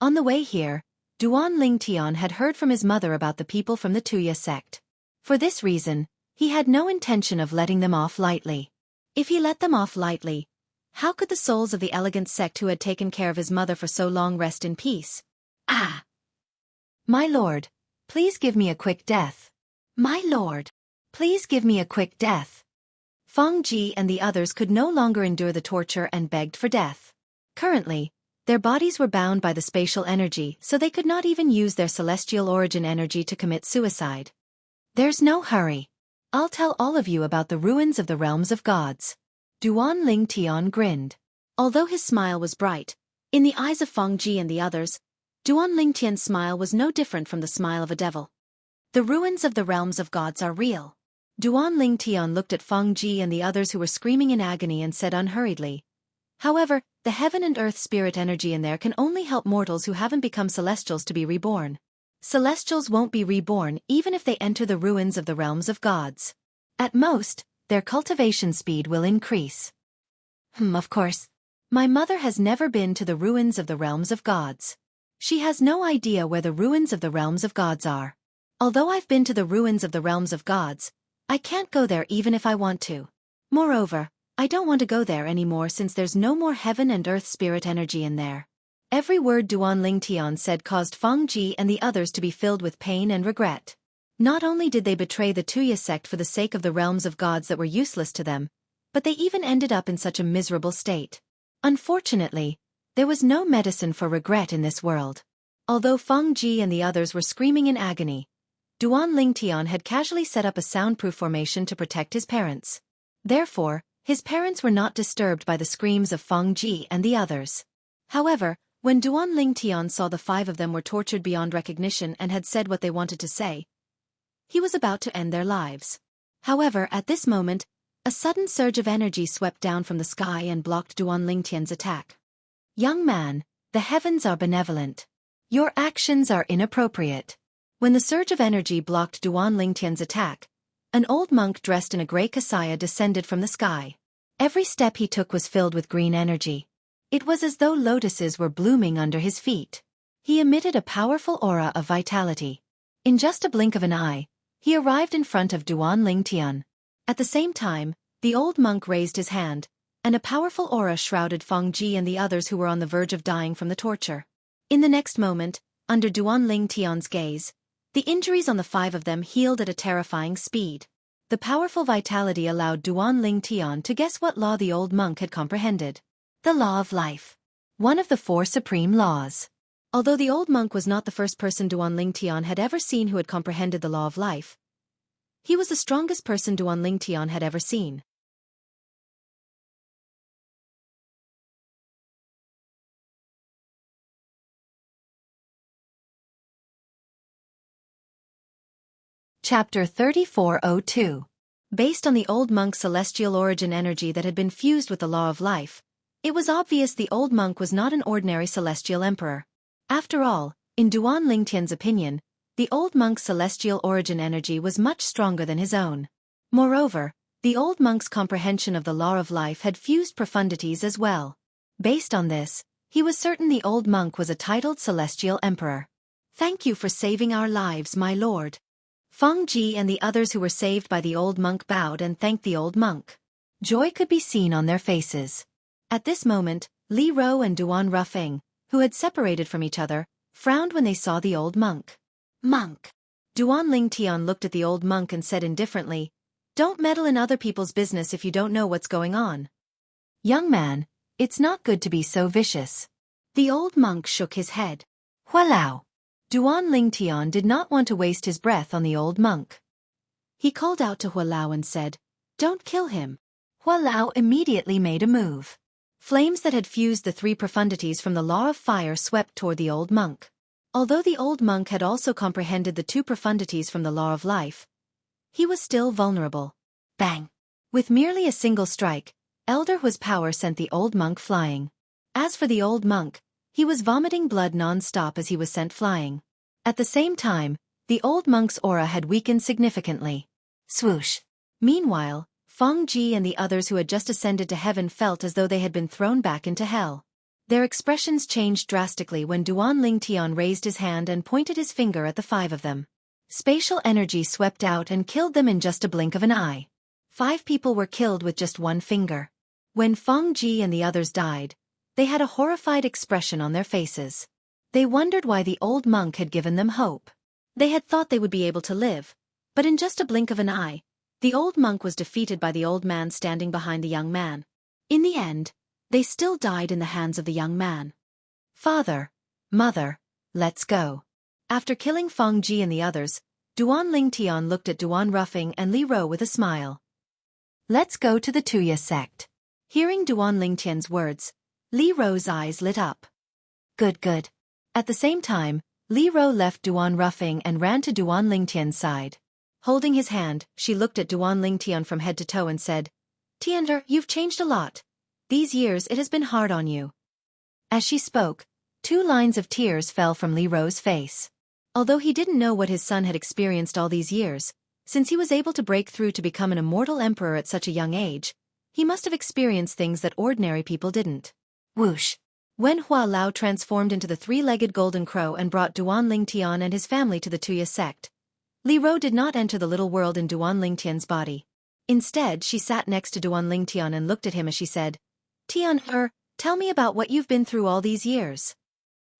On the way here, Duan Lingtian had heard from his mother about the people from the Tuya sect. For this reason, he had no intention of letting them off lightly. If he let them off lightly, how could the souls of the elegant sect who had taken care of his mother for so long rest in peace? "Ah! My lord, please give me a quick death. My lord, please give me a quick death." Feng Ji and the others could no longer endure the torture and begged for death. Currently, their bodies were bound by the spatial energy, so they could not even use their celestial origin energy to commit suicide. "There's no hurry. I'll tell all of you about the ruins of the realms of gods. Duan Ling Tian grinned. Although his smile was bright, in the eyes of Feng Ji and the others, Duan Ling Tian's smile was no different from the smile of a devil. The ruins of the realms of gods are real. Duan Ling Tian looked at Feng Ji and the others who were screaming in agony and said unhurriedly, "However, the heaven and earth spirit energy in there can only help mortals who haven't become celestials to be reborn. Celestials won't be reborn even if they enter the ruins of the realms of gods. At most, their cultivation speed will increase." Of course. My mother has never been to the ruins of the realms of gods. She has no idea where the ruins of the realms of gods are. Although I've been to the ruins of the realms of gods, I can't go there even if I want to. Moreover, I don't want to go there anymore since there's no more heaven and earth spirit energy in there. Every word Duan Ling Tian said caused Feng Ji and the others to be filled with pain and regret. Not only did they betray the Tuya sect for the sake of the realms of gods that were useless to them, but they even ended up in such a miserable state. Unfortunately, there was no medicine for regret in this world. Although Feng Ji and the others were screaming in agony, Duan Ling Tian had casually set up a soundproof formation to protect his parents. Therefore, his parents were not disturbed by the screams of Feng Ji and the others. However, when Duan Ling Tian saw the five of them were tortured beyond recognition and had said what they wanted to say, he was about to end their lives. However, at this moment, a sudden surge of energy swept down from the sky and blocked Duan Ling Tian's attack. "Young man, the heavens are benevolent. Your actions are inappropriate." When the surge of energy blocked Duan Ling Tian's attack, an old monk dressed in a grey kasaya descended from the sky. Every step he took was filled with green energy. It was as though lotuses were blooming under his feet. He emitted a powerful aura of vitality. In just a blink of an eye, he arrived in front of Duan Ling Tian. At the same time, the old monk raised his hand, and a powerful aura shrouded Feng Ji and the others who were on the verge of dying from the torture. In the next moment, under Duan Ling Tian's gaze, the injuries on the five of them healed at a terrifying speed. The powerful vitality allowed Duan Ling Tian to guess what law the old monk had comprehended. The law of life. One of the four supreme laws. Although the old monk was not the first person Duan Ling Tian had ever seen who had comprehended the law of life, he was the strongest person Duan Ling Tian had ever seen. Chapter 3402. Based on the old monk's celestial origin energy that had been fused with the law of life, it was obvious the old monk was not an ordinary celestial emperor. After all, in Duan Ling Tian's opinion, the old monk's celestial origin energy was much stronger than his own. Moreover, the old monk's comprehension of the law of life had fused profundities as well. Based on this, he was certain the old monk was a titled celestial emperor. "Thank you for saving our lives, my lord." Feng Ji and the others who were saved by the old monk bowed and thanked the old monk. Joy could be seen on their faces. At this moment, Li Ro and Duan Rufeng, who had separated from each other, frowned when they saw the old monk. "Monk." Duan Ling Tian looked at the old monk and said indifferently, "Don't meddle in other people's business if you don't know what's going on." "Young man, it's not good to be so vicious." The old monk shook his head. "Hualao." Duan Ling Tian did not want to waste his breath on the old monk. He called out to Hualao and said, "Don't kill him." Hualao immediately made a move. Flames that had fused the three profundities from the law of fire swept toward the old monk. Although the old monk had also comprehended the two profundities from the law of life, he was still vulnerable. Bang! With merely a single strike, Elder Hu's power sent the old monk flying. As for the old monk, he was vomiting blood non-stop as he was sent flying. At the same time, the old monk's aura had weakened significantly. Swoosh! Meanwhile, Feng Ji and the others who had just ascended to heaven felt as though they had been thrown back into hell. Their expressions changed drastically when Duan Ling Tian raised his hand and pointed his finger at the five of them. Spatial energy swept out and killed them in just a blink of an eye. 5 people were killed with just one finger. When Feng Ji and the others died, they had a horrified expression on their faces. They wondered why the old monk had given them hope. They had thought they would be able to live, but in just a blink of an eye, the old monk was defeated by the old man standing behind the young man. In the end, they still died in the hands of the young man. "Father, mother, let's go." After killing Feng Ji and the others, Duan Ling Tian looked at Duan Rufeng and Li Ro with a smile. "Let's go to the Tuya sect." Hearing Duan Lingtian's words, Li Rou's eyes lit up. Good, good. At the same time, Li Rou left Duan Ruffing and ran to Duan Lingtian's side. Holding his hand, she looked at Duan Lingtian from head to toe and said, Tiander, you've changed a lot. These years it has been hard on you. As she spoke, 2 lines of tears fell from Li Rou's face. Although he didn't know what his son had experienced all these years, since he was able to break through to become an immortal emperor at such a young age, he must have experienced things that ordinary people didn't. Whoosh! When Hua Lao transformed into the 3-legged golden crow and brought Duan Lingtian and his family to the Tuya sect, Li Rou did not enter the little world in Duan Lingtian's body. Instead, she sat next to Duan Lingtian and looked at him as she said, Tian, tell me about what you've been through all these years.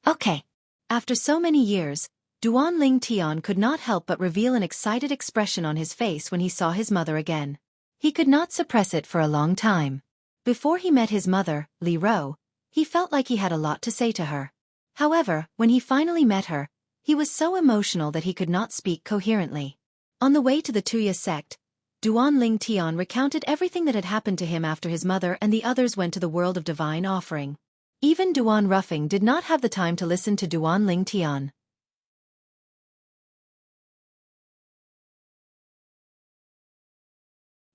Okay. After so many years, Duan Lingtian could not help but reveal an excited expression on his face when he saw his mother again. He could not suppress it for a long time. Before he met his mother, Li Rou, he felt like he had a lot to say to her. However, when he finally met her, he was so emotional that he could not speak coherently. On the way to the Tuya sect, Duan Lingtian recounted everything that had happened to him after his mother and the others went to the world of divine offering. Even Duan Ruffing did not have the time to listen to Duan Lingtian.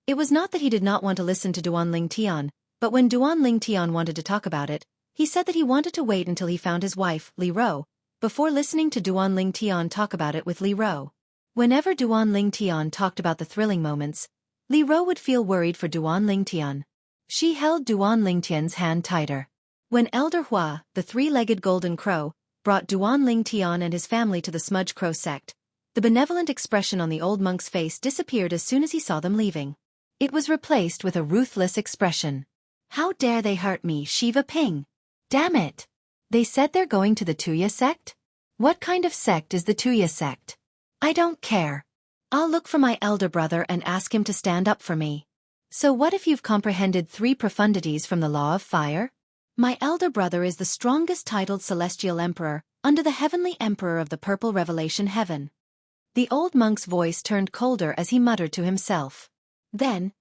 It was not that he did not want to listen to Duan Lingtian, but when Duan Lingtian wanted to talk about it, he said that he wanted to wait until he found his wife, Li Rou, before listening to Duan Lingtian talk about it with Li Rou. Whenever Duan Lingtian talked about the thrilling moments, Li Rou would feel worried for Duan Lingtian. She held Duan Lingtian's hand tighter. When Elder Hua, the 3-legged golden crow, brought Duan Lingtian and his family to the Smudge Crow sect, the benevolent expression on the old monk's face disappeared as soon as he saw them leaving. It was replaced with a ruthless expression. How dare they hurt me, Shiva Ping? Damn it! They said they're going to the Tuya sect? What kind of sect is the Tuya sect? I don't care. I'll look for my elder brother and ask him to stand up for me. So what if you've comprehended 3 profundities from the law of fire? My elder brother is the strongest titled celestial emperor, under the heavenly emperor of the purple revelation heaven. The old monk's voice turned colder as he muttered to himself. Then,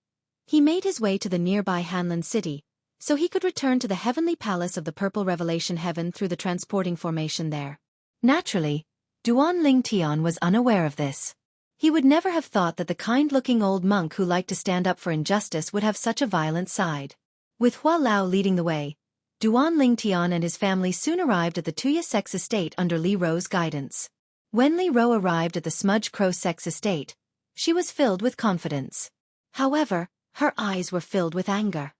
he made his way to the nearby Hanlin city, so he could return to the heavenly palace of the purple revelation heaven through the transporting formation there. Naturally, Duan Lingtian was unaware of this. He would never have thought that the kind-looking old monk who liked to stand up for injustice would have such a violent side. With Hua Lao leading the way, Duan Lingtian and his family soon arrived at the Tuya Sect's estate under Li Rou's guidance. When Li Rou arrived at the Smudge Crow Sect's estate, she was filled with confidence. However, her eyes were filled with anger.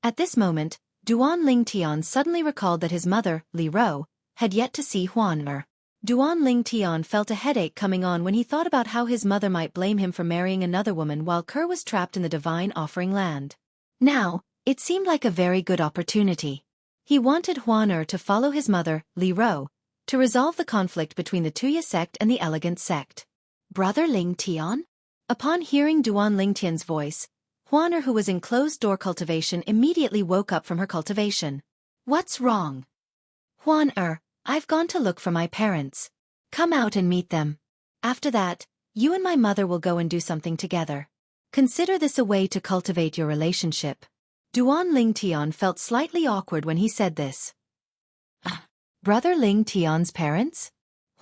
At this moment, Duan Lingtian suddenly recalled that his mother, Li Rou, had yet to see Duan Lingtian felt a headache coming on when he thought about how his mother might blame him for marrying another woman while Kerr was trapped in the divine offering land. Now, it seemed like a very good opportunity. He wanted to follow his mother, Li Rou, to resolve the conflict between the Tuya sect and the Elegant sect. Brother Lingtian? Upon hearing Duan Lingtian's voice, who was in closed-door cultivation immediately woke up from her cultivation. What's wrong? I've gone to look for my parents. Come out and meet them. After that, you and my mother will go and do something together. Consider this a way to cultivate your relationship. Duan Lingtian felt slightly awkward when he said this. Brother Lingtian's parents?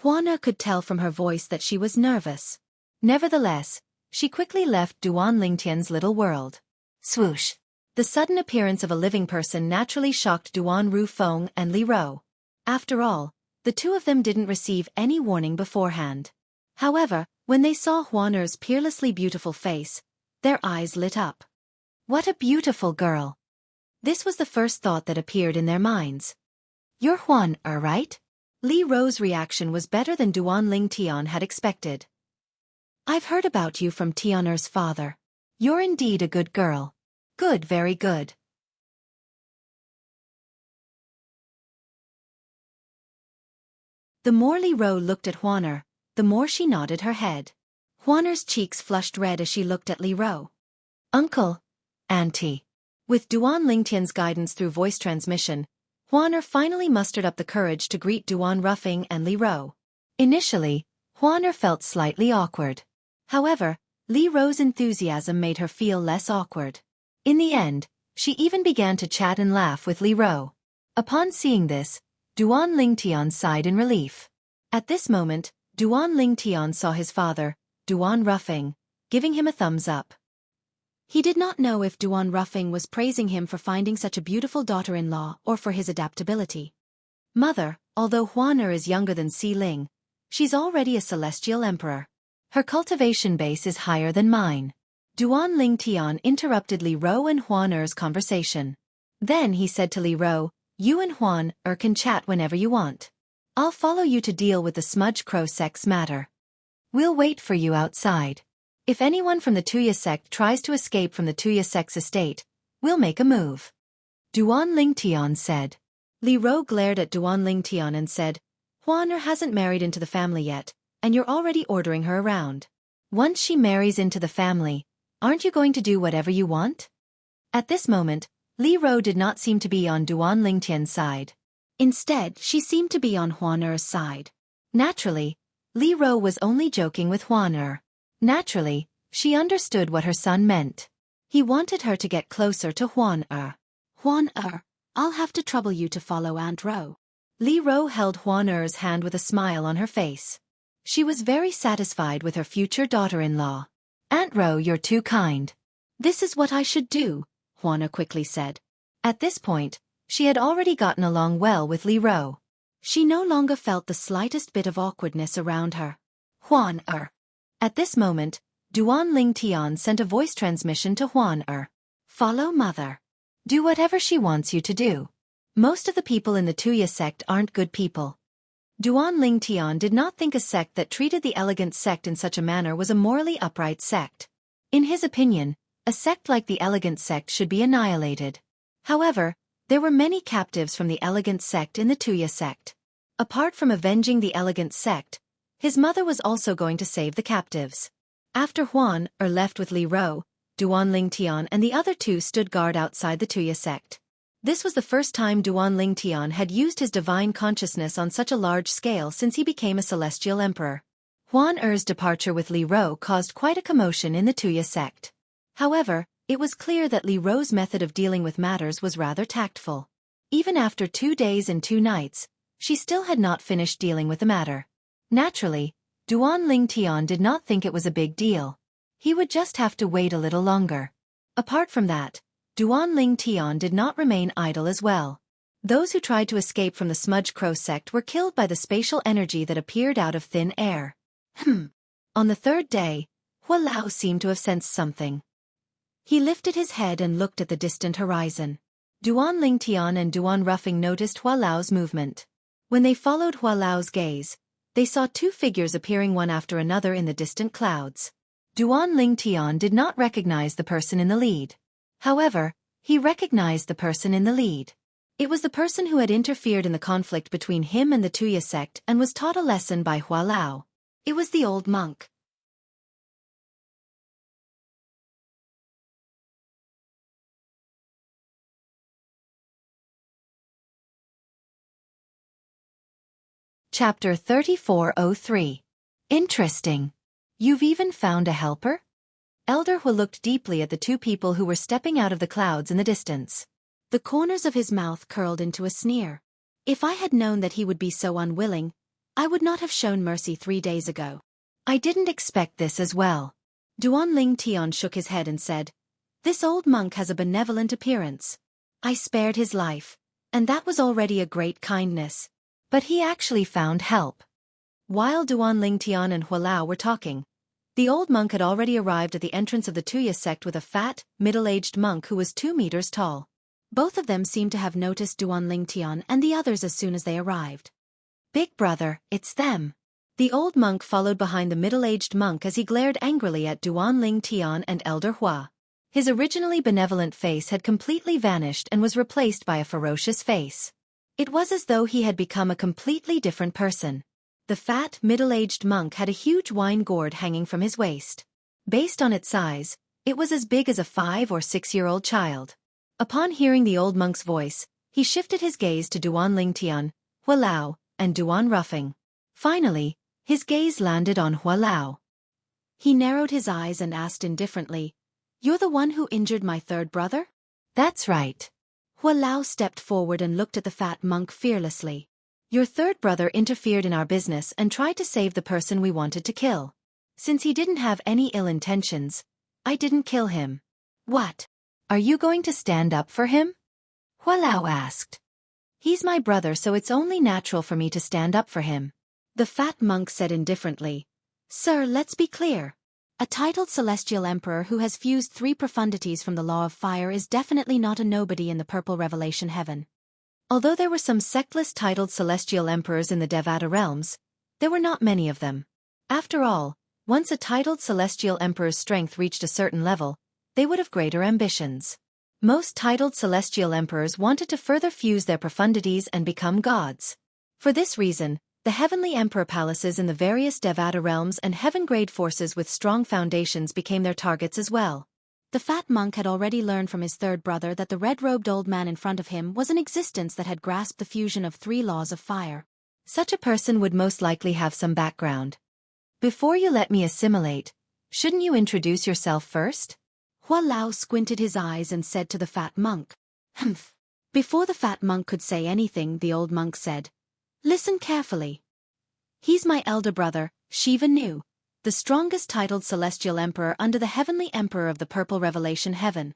Huana could tell from her voice that she was nervous. Nevertheless, she quickly left Duan Lingtian's little world. Swoosh! The sudden appearance of a living person naturally shocked Duan Rufeng and Li Rou. After all, the two of them didn't receive any warning beforehand. However, when they saw Huaner's peerlessly beautiful face, their eyes lit up. What a beautiful girl! This was the first thought that appeared in their minds. You're Huaner, right? Li Rou's reaction was better than Duan Lingtian had expected. I've heard about you from Tianer's father. You're indeed a good girl. Good, very good. The more Li Rou looked at Huaner, the more she nodded her head. Huaner's cheeks flushed red as she looked at Li Rou. Uncle, Auntie. With Duan Lingtian's guidance through voice transmission, Huaner finally mustered up the courage to greet Duan Ruffing and Li Rou. Initially, Huaner felt slightly awkward. However, Li Rou's enthusiasm made her feel less awkward. In the end, she even began to chat and laugh with Li Ro. Upon seeing this, Duan Lingtian sighed in relief. At this moment, Duan Lingtian saw his father, Duan Ruffing, giving him a thumbs up. He did not know if Duan Ruffing was praising him for finding such a beautiful daughter-in-law or for his adaptability. Mother, although Huan is younger than Si Ling, she's already a celestial emperor. Her cultivation base is higher than mine. Duan Lingtian interrupted Li Ro and Huan conversation. Then he said to Li Ro, "You and Huan can chat whenever you want. I'll follow you to deal with the Smudge Crow sect's matter. We'll wait for you outside. If anyone from the Tuya sect tries to escape from the Tuya sect's estate, we'll make a move." Duan Lingtian said. Li Ro glared at Duan Lingtian and said, "Huan hasn't married into the family yet, and you're already ordering her around. Once she marries into the family, aren't you going to do whatever you want?" At this moment, Li Ro did not seem to be on Duan Lingtian's side. Instead, she seemed to be on Huan side. Naturally, Li Ro was only joking with Huan. Naturally, she understood what her son meant. He wanted her to get closer to Huan. "Huan, I'll have to trouble you to follow Aunt Ro." Li Ro held Huan's hand with a smile on her face. She was very satisfied with her future daughter-in-law. "Aunt Ro, you're too kind." "This is what I should do," Huan quickly said. At this point, she had already gotten along well with Li Ro. She no longer felt the slightest bit of awkwardness around her. "Huan." At this moment, Duan Lingtian sent a voice transmission to Huan. "Follow mother. Do whatever she wants you to do. Most of the people in the Tuya sect aren't good people." Duan Lingtian did not think a sect that treated the elegant sect in such a manner was a morally upright sect. In his opinion, a sect like the elegant sect should be annihilated. However, there were many captives from the elegant sect in the Tuya sect. Apart from avenging the elegant sect, his mother was also going to save the captives. After Huan left with Li Ro, Duan Lingtian and the other two stood guard outside the Tuya sect. This was the first time Duan Lingtian had used his divine consciousness on such a large scale since he became a celestial emperor. Huan's departure with Li Ro caused quite a commotion in the Tuya sect. However, it was clear that Li Ro's method of dealing with matters was rather tactful. Even after 2 days and 2 nights, she still had not finished dealing with the matter. Naturally, Duan Lingtian did not think it was a big deal. He would just have to wait a little longer. Apart from that, Duan Lingtian did not remain idle as well. Those who tried to escape from the Smudge Crow sect were killed by the spatial energy that appeared out of thin air. On the 3rd day, Hua Lao seemed to have sensed something. He lifted his head and looked at the distant horizon. Duan Lingtian and Duan Ruffing noticed Hua Lao's movement. When they followed Hua Lao's gaze, they saw 2 figures appearing one after another in the distant clouds. Duan Lingtian did not recognize the person in the lead. However, he recognized the person in the lead. It was the person who had interfered in the conflict between him and the Tuya sect and was taught a lesson by Hua Lao. It was the old monk. Chapter 3403. Interesting. You've even found a helper? Elder Hua looked deeply at the 2 people who were stepping out of the clouds in the distance. The corners of his mouth curled into a sneer. If I had known that he would be so unwilling, I would not have shown mercy 3 days ago. I didn't expect this as well. Duan Lingtian shook his head and said, "This old monk has a benevolent appearance. I spared his life, and that was already a great kindness. But he actually found help." While Duan Lingtian and Hua Lao were talking, the old monk had already arrived at the entrance of the Tuya sect with a fat, middle-aged monk who was 2 meters tall. Both of them seemed to have noticed Duan Lingtian and the others as soon as they arrived. "Big brother, it's them." The old monk followed behind the middle-aged monk as he glared angrily at Duan Lingtian and Elder Hua. His originally benevolent face had completely vanished and was replaced by a ferocious face. It was as though he had become a completely different person. The fat, middle-aged monk had a huge wine gourd hanging from his waist. Based on its size, it was as big as a 5- or 6-year-old child. Upon hearing the old monk's voice, he shifted his gaze to Duan Lingtian, Hua Lao, and Duan Ruffing. Finally, his gaze landed on Hua Lao. He narrowed his eyes and asked indifferently, You're the one who injured my third brother? That's right. Hua Lao stepped forward and looked at the fat monk fearlessly. Your third brother interfered in our business and tried to save the person we wanted to kill. Since he didn't have any ill intentions, I didn't kill him. What? Are you going to stand up for him? Hua Lao asked. He's my brother, so it's only natural for me to stand up for him. The fat monk said indifferently. Sir, let's be clear. A titled celestial emperor who has fused 3 profundities from the law of fire is definitely not a nobody in the purple revelation heaven. Although there were some sectless titled celestial emperors in the Devata realms, there were not many of them. After all, once a titled celestial emperor's strength reached a certain level, they would have greater ambitions. Most titled celestial emperors wanted to further fuse their profundities and become gods. For this reason, the heavenly emperor palaces in the various Devata realms and heaven-grade forces with strong foundations became their targets as well. The fat monk had already learned from his third brother that the red-robed old man in front of him was an existence that had grasped the fusion of 3 laws of fire. Such a person would most likely have some background. Before you let me assimilate, shouldn't you introduce yourself first? Hua Lao squinted his eyes and said to the fat monk. Humph. Before the fat monk could say anything, the old monk said, Listen carefully. He's my elder brother, Shiva Nu, the strongest titled celestial emperor under the heavenly emperor of the purple revelation heaven.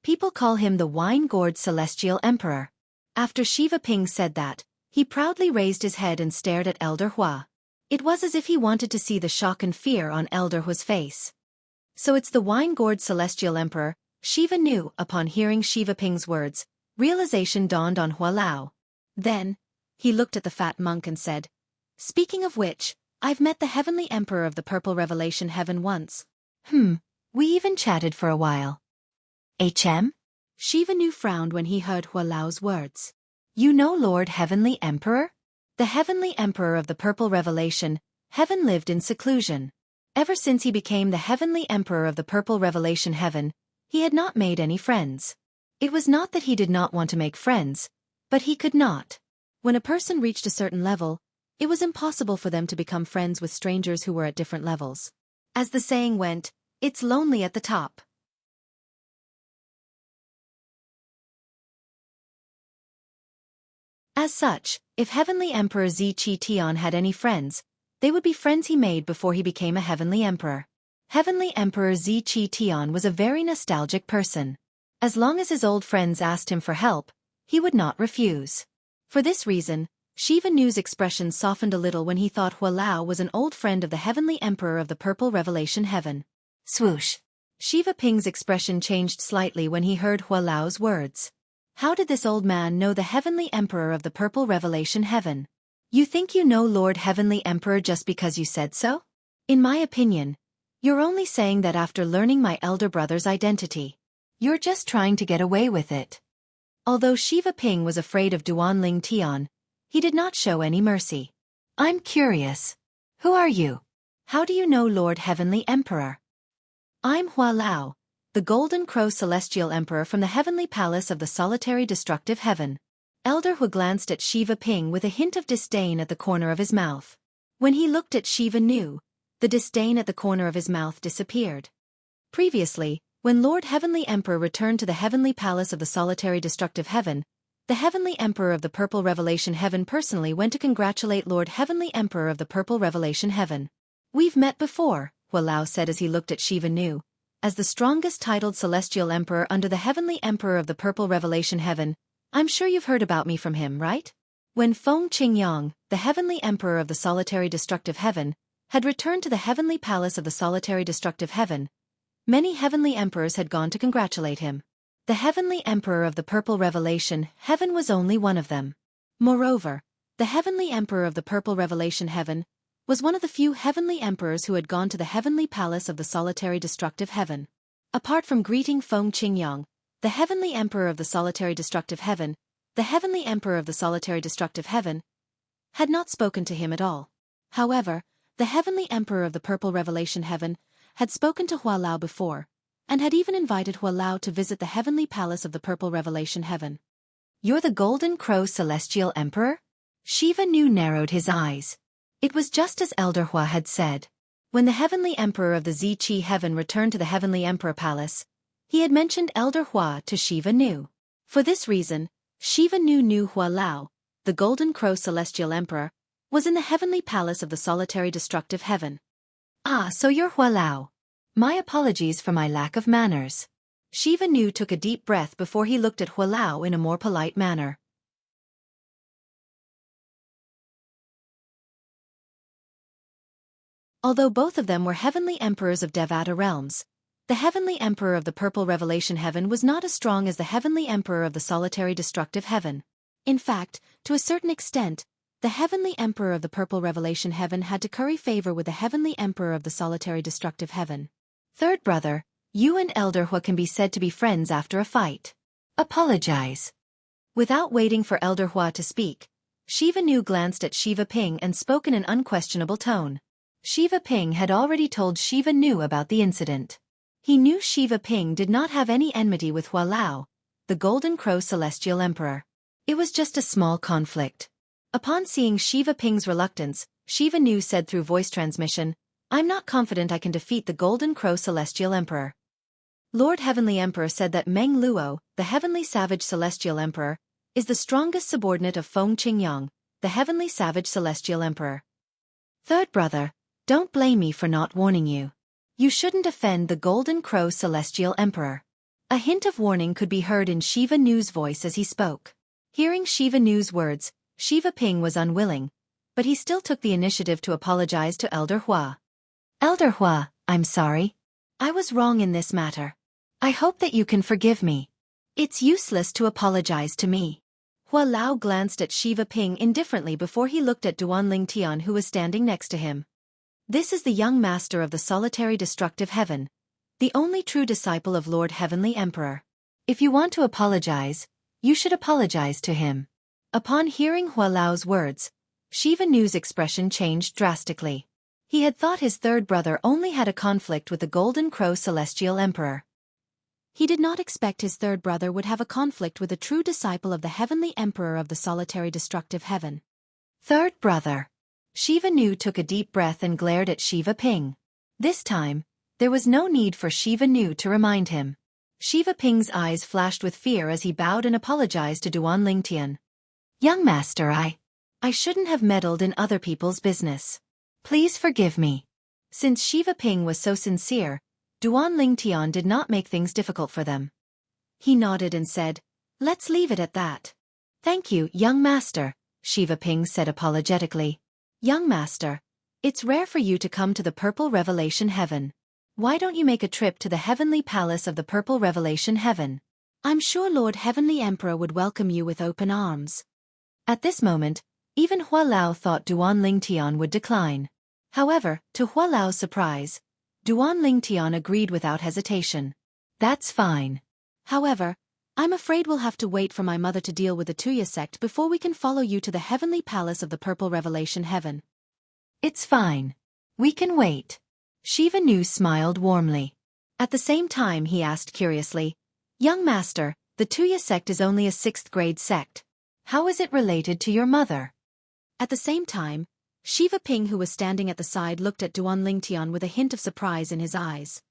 People call him the wine-gourd celestial emperor. After Shiva Ping said that, he proudly raised his head and stared at Elder Hua. It was as if he wanted to see the shock and fear on Elder Hua's face. So it's the wine-gourd celestial emperor, Shiva Nu. Upon hearing Shiva Ping's words, realization dawned on Hua Lao. Then, he looked at the fat monk and said, Speaking of which, I've met the heavenly emperor of the purple revelation heaven once. We even chatted for a while. HM? Shiva Nu frowned when he heard Hua Lao's words. You know Lord Heavenly Emperor? The heavenly emperor of the purple revelation heaven lived in seclusion. Ever since he became the heavenly emperor of the purple revelation heaven, he had not made any friends. It was not that he did not want to make friends, but he could not. When a person reached a certain level, it was impossible for them to become friends with strangers who were at different levels. As the saying went, it's lonely at the top. As such, if Heavenly Emperor Zi Qi Tian had any friends, they would be friends he made before he became a Heavenly Emperor. Heavenly Emperor Zi Qi Tian was a very nostalgic person. As long as his old friends asked him for help, he would not refuse. For this reason, Shiva Nu's expression softened a little when he thought Hua Lao was an old friend of the Heavenly Emperor of the Purple Revelation Heaven. Swoosh. Shiva Ping's expression changed slightly when he heard Hua Lao's words. How did this old man know the Heavenly Emperor of the Purple Revelation Heaven? You think you know Lord Heavenly Emperor just because you said so? In my opinion, you're only saying that after learning my elder brother's identity. You're just trying to get away with it. Although Shiva Ping was afraid of Duan Ling Tian, he did not show any mercy. I'm curious. Who are you? How do you know Lord Heavenly Emperor? I'm Hua Lao, the Golden Crow Celestial Emperor from the Heavenly Palace of the Solitary Destructive Heaven. Elder Hu glanced at Shiva Ping with a hint of disdain at the corner of his mouth. When he looked at Shiva Nu, the disdain at the corner of his mouth disappeared. Previously, when Lord Heavenly Emperor returned to the Heavenly Palace of the Solitary Destructive Heaven, the Heavenly Emperor of the Purple Revelation Heaven personally went to congratulate Lord Heavenly Emperor of the Purple Revelation Heaven. We've met before, Hua Lao said as he looked at Shiva Nu. As the strongest titled Celestial Emperor under the Heavenly Emperor of the Purple Revelation Heaven, I'm sure you've heard about me from him, right? When Feng Qingyang, the Heavenly Emperor of the Solitary Destructive Heaven, had returned to the Heavenly Palace of the Solitary Destructive Heaven, many Heavenly Emperors had gone to congratulate him. The Heavenly Emperor of the Purple Revelation Heaven was only one of them. Moreover, the Heavenly Emperor of the Purple Revelation Heaven was one of the few Heavenly Emperors who had gone to the Heavenly Palace of the Solitary Destructive Heaven. Apart from greeting Feng Qingyang, the Heavenly Emperor of the Solitary Destructive Heaven, the Heavenly Emperor of the Solitary Destructive Heaven, had not spoken to him at all. However, the Heavenly Emperor of the Purple Revelation Heaven had spoken to Hua Lao before, and had even invited Hua Lao to visit the Heavenly Palace of the Purple Revelation Heaven. You're the Golden Crow Celestial Emperor? Shiva Nu narrowed his eyes. It was just as Elder Hua had said. When the Heavenly Emperor of the Ziqi Heaven returned to the Heavenly Emperor Palace, he had mentioned Elder Hua to Shiva Nu. For this reason, Shiva Nu knew Hua Lao, the Golden Crow Celestial Emperor, was in the Heavenly Palace of the Solitary Destructive Heaven. Ah, so you're Hua Lao. My apologies for my lack of manners. Shiva Nu took a deep breath before he looked at Hua Lao in a more polite manner. Although both of them were heavenly emperors of Devata realms, the heavenly emperor of the Purple Revelation Heaven was not as strong as the heavenly emperor of the Solitary Destructive Heaven. In fact, to a certain extent, the heavenly emperor of the Purple Revelation Heaven had to curry favor with the heavenly emperor of the Solitary Destructive Heaven. Third brother, you and Elder Hua can be said to be friends after a fight. Apologize. Without waiting for Elder Hua to speak, Shiva Nu glanced at Shiva Ping and spoke in an unquestionable tone. Shiva Ping had already told Shiva Nu about the incident. He knew Shiva Ping did not have any enmity with Hua Lao, the Golden Crow Celestial Emperor. It was just a small conflict. Upon seeing Shiva Ping's reluctance, Shiva Nu said through voice transmission, "I'm not confident I can defeat the Golden Crow Celestial Emperor." Lord Heavenly Emperor said that Meng Luo, the Heavenly Savage Celestial Emperor, is the strongest subordinate of Feng Qingyang, the Heavenly Savage Celestial Emperor. Third brother, don't blame me for not warning you. You shouldn't offend the Golden Crow Celestial Emperor. A hint of warning could be heard in Shiva Nu's voice as he spoke. Hearing Shiva Nu's words, Shiva Ping was unwilling, but he still took the initiative to apologize to Elder Hua. Elder Hua, I'm sorry. I was wrong in this matter. I hope that you can forgive me. It's useless to apologize to me. Hua Lao glanced at Shiva Ping indifferently before he looked at Duan Ling Tian, who was standing next to him. This is the young master of the Solitary Destructive Heaven, the only true disciple of Lord Heavenly Emperor. If you want to apologize, you should apologize to him. Upon hearing Hua Lao's words, Shiva Nu's expression changed drastically. He had thought his third brother only had a conflict with the Golden Crow Celestial Emperor. He did not expect his third brother would have a conflict with a true disciple of the Heavenly Emperor of the Solitary Destructive Heaven. Third brother. Shiva Nu took a deep breath and glared at Shiva Ping. This time, there was no need for Shiva Nu to remind him. Shiva Ping's eyes flashed with fear as he bowed and apologized to Duan Ling Tian. Young master, I shouldn't have meddled in other people's business. Please forgive me. Since Shiva Ping was so sincere, Duan Ling Tian did not make things difficult for them. He nodded and said, "Let's leave it at that." Thank you, young master, Shiva Ping said apologetically. Young master, it's rare for you to come to the Purple Revelation Heaven. Why don't you make a trip to the Heavenly Palace of the Purple Revelation Heaven? I'm sure Lord Heavenly Emperor would welcome you with open arms. At this moment, even Hua Lao thought Duan Ling Tian would decline. However, to Hua Lao's surprise, Duan Ling Tian agreed without hesitation. That's fine. However, I'm afraid we'll have to wait for my mother to deal with the Tuya sect before we can follow you to the Heavenly Palace of the Purple Revelation Heaven. It's fine. We can wait. Shiva Nu smiled warmly. At the same time he asked curiously, "Young master, the Tuya sect is only a 6th grade sect. How is it related to your mother?" At the same time, Shiva Ping, who was standing at the side, looked at Duan Ling Tian with a hint of surprise in his eyes.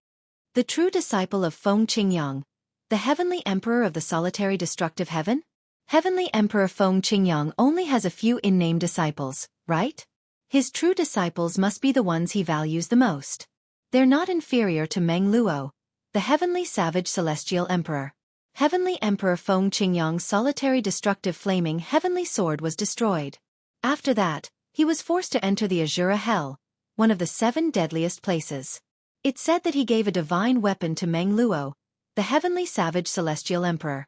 The true disciple of Feng Qingyang, the Heavenly Emperor of the Solitary Destructive Heaven? Heavenly Emperor Feng Qingyang only has a few in-name disciples, right? His true disciples must be the ones he values the most. They're not inferior to Meng Luo, the Heavenly Savage Celestial Emperor. Heavenly Emperor Feng Qingyang's solitary destructive flaming heavenly sword was destroyed. After that, he was forced to enter the Azura Hell, one of the 7 deadliest places. It said that he gave a divine weapon to Meng Luo, the Heavenly Savage Celestial Emperor.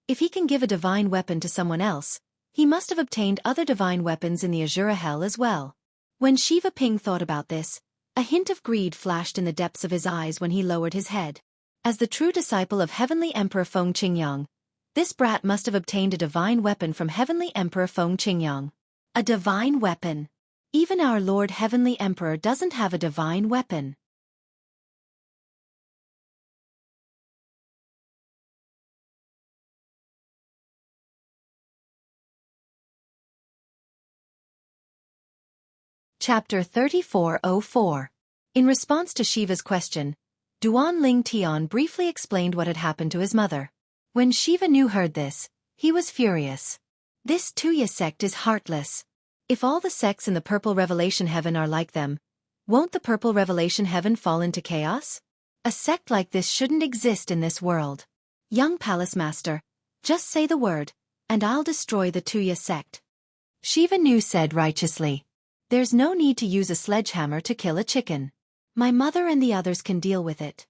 If he can give a divine weapon to someone else, he must have obtained other divine weapons in the Azura Hell as well. When Shiva Ping thought about this, a hint of greed flashed in the depths of his eyes when he lowered his head. As the true disciple of Heavenly Emperor Feng Qingyang, this brat must have obtained a divine weapon from Heavenly Emperor Feng Qingyang. A divine weapon. Even our Lord Heavenly Emperor doesn't have a divine weapon. Chapter 3404. In response to Shiva's question, Duan Ling Tian briefly explained what had happened to his mother. When Shiva Nu heard this, he was furious. This Tuya sect is heartless. If all the sects in the Purple Revelation Heaven are like them, won't the Purple Revelation Heaven fall into chaos? A sect like this shouldn't exist in this world. Young Palace Master, just say the word, and I'll destroy the Tuya sect. Shiva Nu said righteously. There's no need to use a sledgehammer to kill a chicken. My mother and the others can deal with it.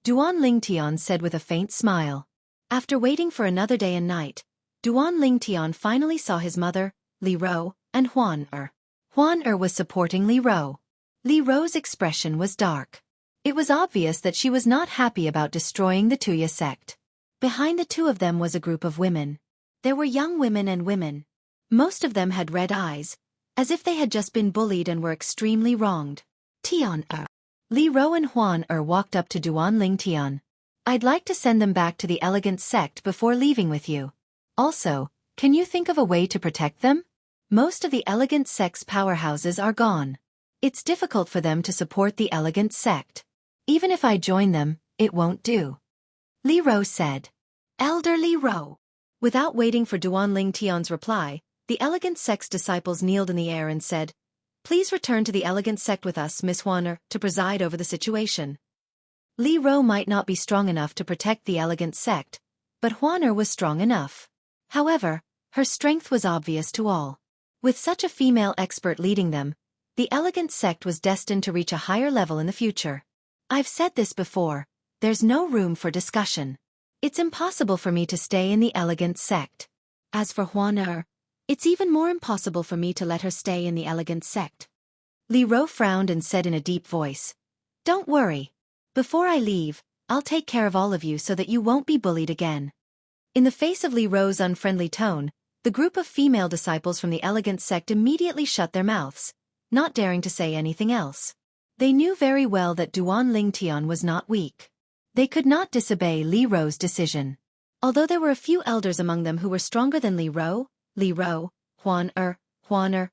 Duan Lingtian said with a faint smile. After waiting for another day and night, Duan Lingtian finally saw his mother, Li Ro, and Huan Er. Huan Er was supporting Li Ro. Li Ro's expression was dark. It was obvious that she was not happy about destroying the Tuya sect. Behind the two of them was a group of women. There were young women and women. Most of them had red eyes, as if they had just been bullied and were extremely wronged. Tian Er. Li Ro and Huan Er walked up to Duan Lingtian. I'd like to send them back to the elegant sect before leaving with you. Also, can you think of a way to protect them? Most of the elegant sect's powerhouses are gone. It's difficult for them to support the elegant sect. Even if I join them, it won't do. Li Ro said. Elder Li Ro. Without waiting for Duan Lingtian's reply, the elegant sect's disciples kneeled in the air and said, Please return to the elegant sect with us, Miss Huaner, to preside over the situation. Li Ro might not be strong enough to protect the elegant sect, but Huaner was strong enough. However, her strength was obvious to all. With such a female expert leading them, the elegant sect was destined to reach a higher level in the future. I've said this before, there's no room for discussion. It's impossible for me to stay in the elegant sect. As for Huaner, it's even more impossible for me to let her stay in the elegant sect. Li Ro frowned and said in a deep voice, Don't worry. Before I leave, I'll take care of all of you so that you won't be bullied again. In the face of Li Ro's unfriendly tone, the group of female disciples from the elegant sect immediately shut their mouths, not daring to say anything else. They knew very well that Duan Lingtian was not weak. They could not disobey Li Ro's decision. Although there were a few elders among them who were stronger than Li Ro, Huan Er, Huan Er.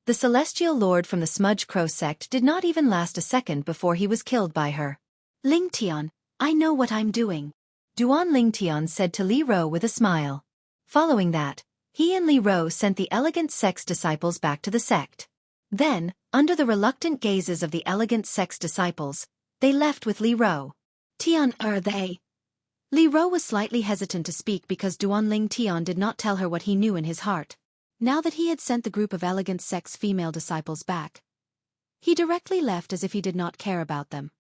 The celestial lord from the Smudge Crow sect did not even last a second before he was killed by her. Lingtian, I know what I'm doing. Duan Lingtian said to Li Ro with a smile. Following that, he and Li Ro sent the elegant sect's disciples back to the sect. Then, under the reluctant gazes of the elegant sect's disciples, they left with Li Ro. Tian Er they. Li Ro was slightly hesitant to speak because Duan Lingtian did not tell her what he knew in his heart. Now that he had sent the group of elegant sect's female disciples back, he directly left as if he did not care about them.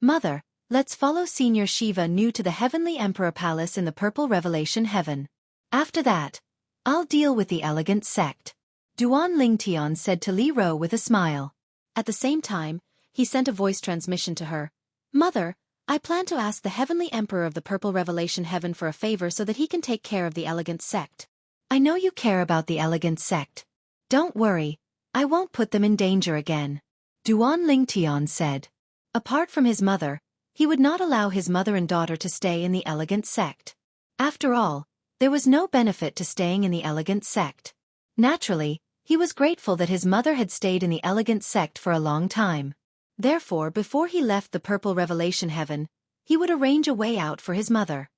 Mother, let's follow Senior Shiva Nu to the Heavenly Emperor Palace in the Purple Revelation Heaven. After that, I'll deal with the elegant sect. Duan Lingtian said to Li Ro with a smile. At the same time, he sent a voice transmission to her. Mother, I plan to ask the Heavenly Emperor of the Purple Revelation Heaven for a favor so that he can take care of the elegant sect. I know you care about the elegant sect. Don't worry, I won't put them in danger again. Duan Lingtian said. Apart from his mother, he would not allow his mother and daughter to stay in the elegant sect. After all, there was no benefit to staying in the elegant sect. Naturally, he was grateful that his mother had stayed in the elegant sect for a long time. Therefore, before he left the Purple Revelation Heaven, he would arrange a way out for his mother.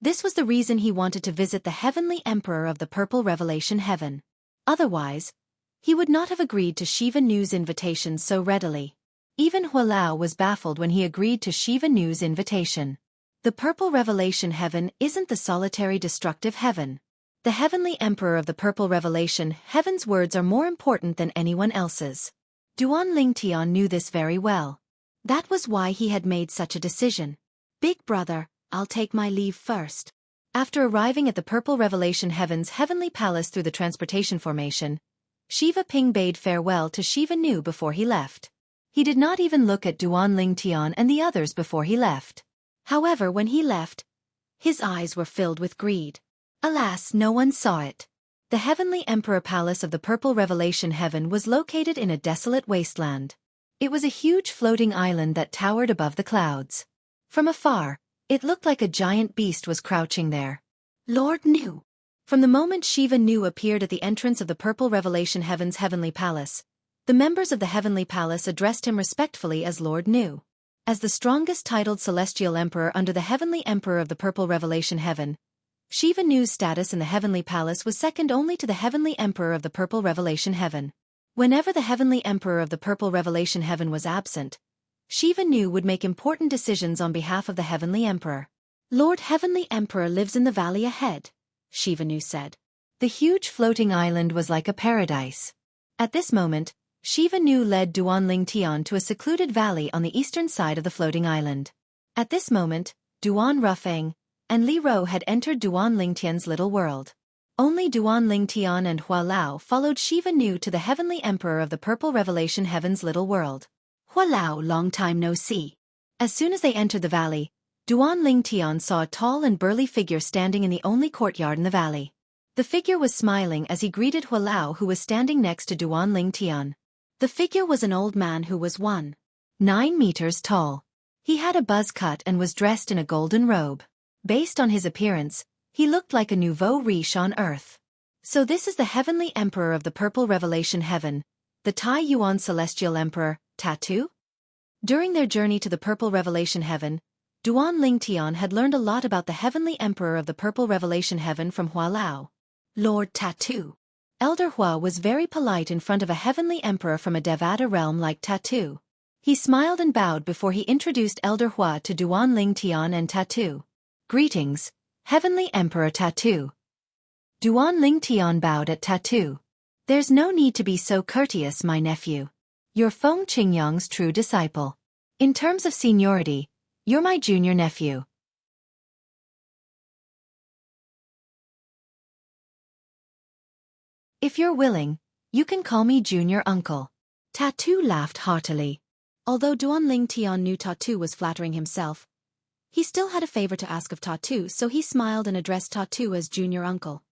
This was the reason he wanted to visit the Heavenly Emperor of the Purple Revelation Heaven. Otherwise, he would not have agreed to Shiva Nu's invitation so readily. Even Hualao was baffled when he agreed to Shiva Nu's invitation. The Purple Revelation Heaven isn't the solitary destructive heaven. The Heavenly Emperor of the Purple Revelation Heaven's words are more important than anyone else's. Duan Lingtian knew this very well. That was why he had made such a decision. Big brother, I'll take my leave first. After arriving at the Purple Revelation Heaven's heavenly palace through the transportation formation, Shiva Ping bade farewell to Shiva Nu before he left. He did not even look at Duan Lingtian and the others before he left. However, when he left, his eyes were filled with greed. Alas, no one saw it. The Heavenly Emperor Palace of the Purple Revelation Heaven was located in a desolate wasteland. It was a huge floating island that towered above the clouds. From afar, It looked like a giant beast was crouching there. Lord Nu. From the moment Shiva Nu appeared at the entrance of the Purple Revelation Heaven's heavenly palace, the members of the heavenly palace addressed him respectfully as Lord Nu. As the strongest titled celestial emperor under the heavenly emperor of the Purple Revelation Heaven, Shiva Nu's status in the heavenly palace was second only to the heavenly emperor of the Purple Revelation Heaven. Whenever the heavenly emperor of the Purple Revelation Heaven was absent, Shiva Nu would make important decisions on behalf of the heavenly emperor. Lord Heavenly Emperor lives in the valley ahead, Shiva Nu said. The huge floating island was like a paradise. At this moment, Shiva Nu led Duan Ling Tian to a secluded valley on the eastern side of the floating island. At this moment, Duan Rufeng and Li Ro had entered Duan Ling Tian's little world. Only Duan Ling Tian and Hua Lao followed Shiva Nu to the heavenly emperor of the Purple Revelation Heaven's little world. Hua Lao, long time no see. As soon as they entered the valley, Duan Ling Tian saw a tall and burly figure standing in the only courtyard in the valley. The figure was smiling as he greeted Hua Lao, who was standing next to Duan Ling Tian. The figure was an old man who was 1.9 meters tall. He had a buzz cut and was dressed in a golden robe. Based on his appearance, he looked like a nouveau riche on earth. So this is the heavenly emperor of the Purple Revelation Heaven, the Tai Yuan Celestial Emperor, Tattoo? During their journey to the Purple Revelation Heaven, Duan Ling Tian had learned a lot about the heavenly emperor of the Purple Revelation Heaven from Hua Lao. Lord Tattoo. Elder Hua was very polite in front of a heavenly emperor from a Devata realm like Tattoo. He smiled and bowed before he introduced Elder Hua to Duan Ling Tian and Tattoo. Greetings, Heavenly Emperor Tattoo. Duan Ling Tian bowed at Tattoo. There's no need to be so courteous, my nephew. You're Feng Qingyang's true disciple. In terms of seniority, you're my junior nephew. If you're willing, you can call me junior uncle. Tattoo laughed heartily. Although Duan Ling Tian knew Tattoo was flattering himself, he still had a favor to ask of Tattoo, so he smiled and addressed Tattoo as junior uncle.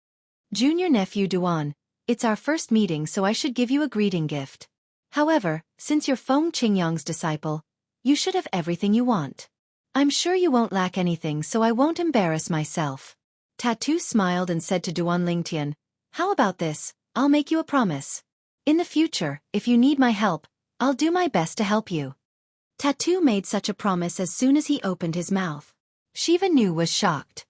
Junior nephew Duan, it's our first meeting, so I should give you a greeting gift. However, since you're Feng Qingyang's disciple, you should have everything you want. I'm sure you won't lack anything, so I won't embarrass myself. Tattoo smiled and said to Duan Ling Tian, how about this? I'll make you a promise. In the future, if you need my help, I'll do my best to help you. Tattoo made such a promise as soon as he opened his mouth. Shiva Nu was shocked.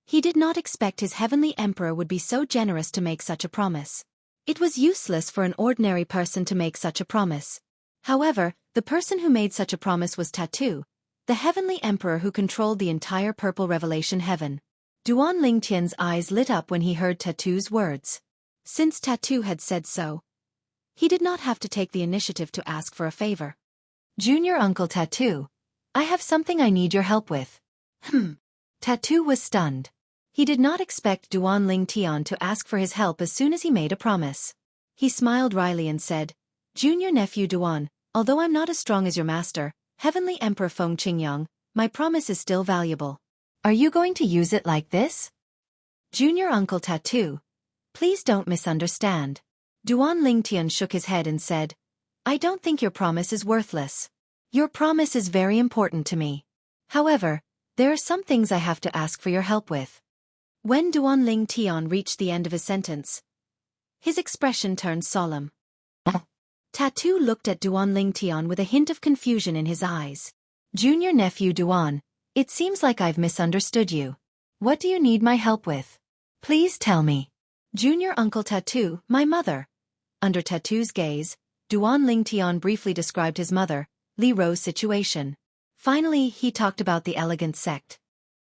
He did not expect his heavenly emperor would be so generous to make such a promise. It was useless for an ordinary person to make such a promise. However, the person who made such a promise was Tattoo, the heavenly emperor who controlled the entire Purple Revelation Heaven. Duan Ling Tian's eyes lit up when he heard Tattoo's words. Since Tattoo had said so, he did not have to take the initiative to ask for a favor. Junior Uncle Tattoo, I have something I need your help with. Tattoo was stunned. He did not expect Duan Ling Tian to ask for his help as soon as he made a promise. He smiled wryly and said, Junior nephew Duan, although I'm not as strong as your master, Heavenly Emperor Feng Qingyang, my promise is still valuable. Are you going to use it like this? Junior Uncle Tattoo, please don't misunderstand. Duan Ling Tian shook his head and said, I don't think your promise is worthless. Your promise is very important to me. However, there are some things I have to ask for your help with. When Duan Ling Tian reached the end of his sentence, his expression turned solemn. Tattoo looked at Duan Ling Tian with a hint of confusion in his eyes. Junior nephew Duan, it seems like I've misunderstood you. What do you need my help with? Please tell me. Junior Uncle Tattoo, my mother. Under Tattoo's gaze, Duan Ling Tian briefly described his mother, Li Ro's situation. Finally, he talked about the Elegant Sect.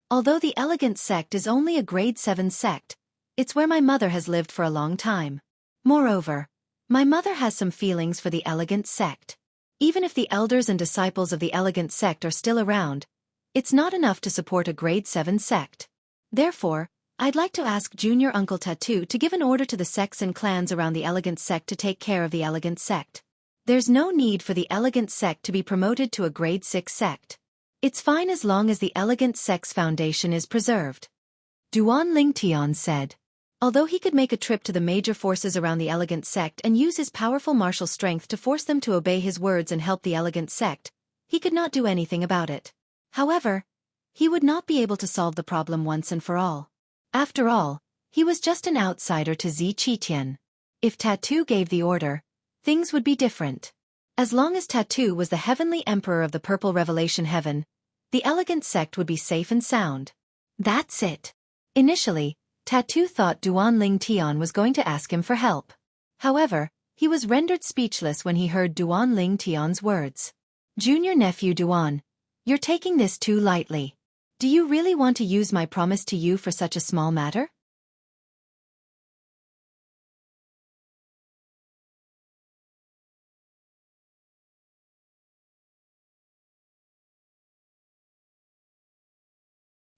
Although the Elegant Sect is only a grade 7 sect, it's where my mother has lived for a long time. Moreover, my mother has some feelings for the Elegant Sect. Even if the elders and disciples of the Elegant Sect are still around, it's not enough to support a grade 7 sect. Therefore, I'd like to ask Junior Uncle Tattoo to give an order to the sects and clans around the Elegant Sect to take care of the Elegant Sect. There's no need for the Elegant Sect to be promoted to a grade 6 sect. It's fine as long as the Elegant Sect's foundation is preserved. Duan Ling Tian said. Although he could make a trip to the major forces around the Elegant Sect and use his powerful martial strength to force them to obey his words and help the Elegant Sect, he could not do anything about it. However, He would not be able to solve the problem once and for all. After all, he was just an outsider to Xianxia. If Tattoo gave the order, things would be different. As long as Tattoo was the heavenly emperor of the Purple Revelation Heaven, the elegant sect would be safe and sound. That's it. Initially, Tattoo thought Duan Ling Tian was going to ask him for help. However, he was rendered speechless when he heard Duan Ling Tian's words. Junior nephew Duan, you're taking this too lightly. Do you really want to use my promise to you for such a small matter?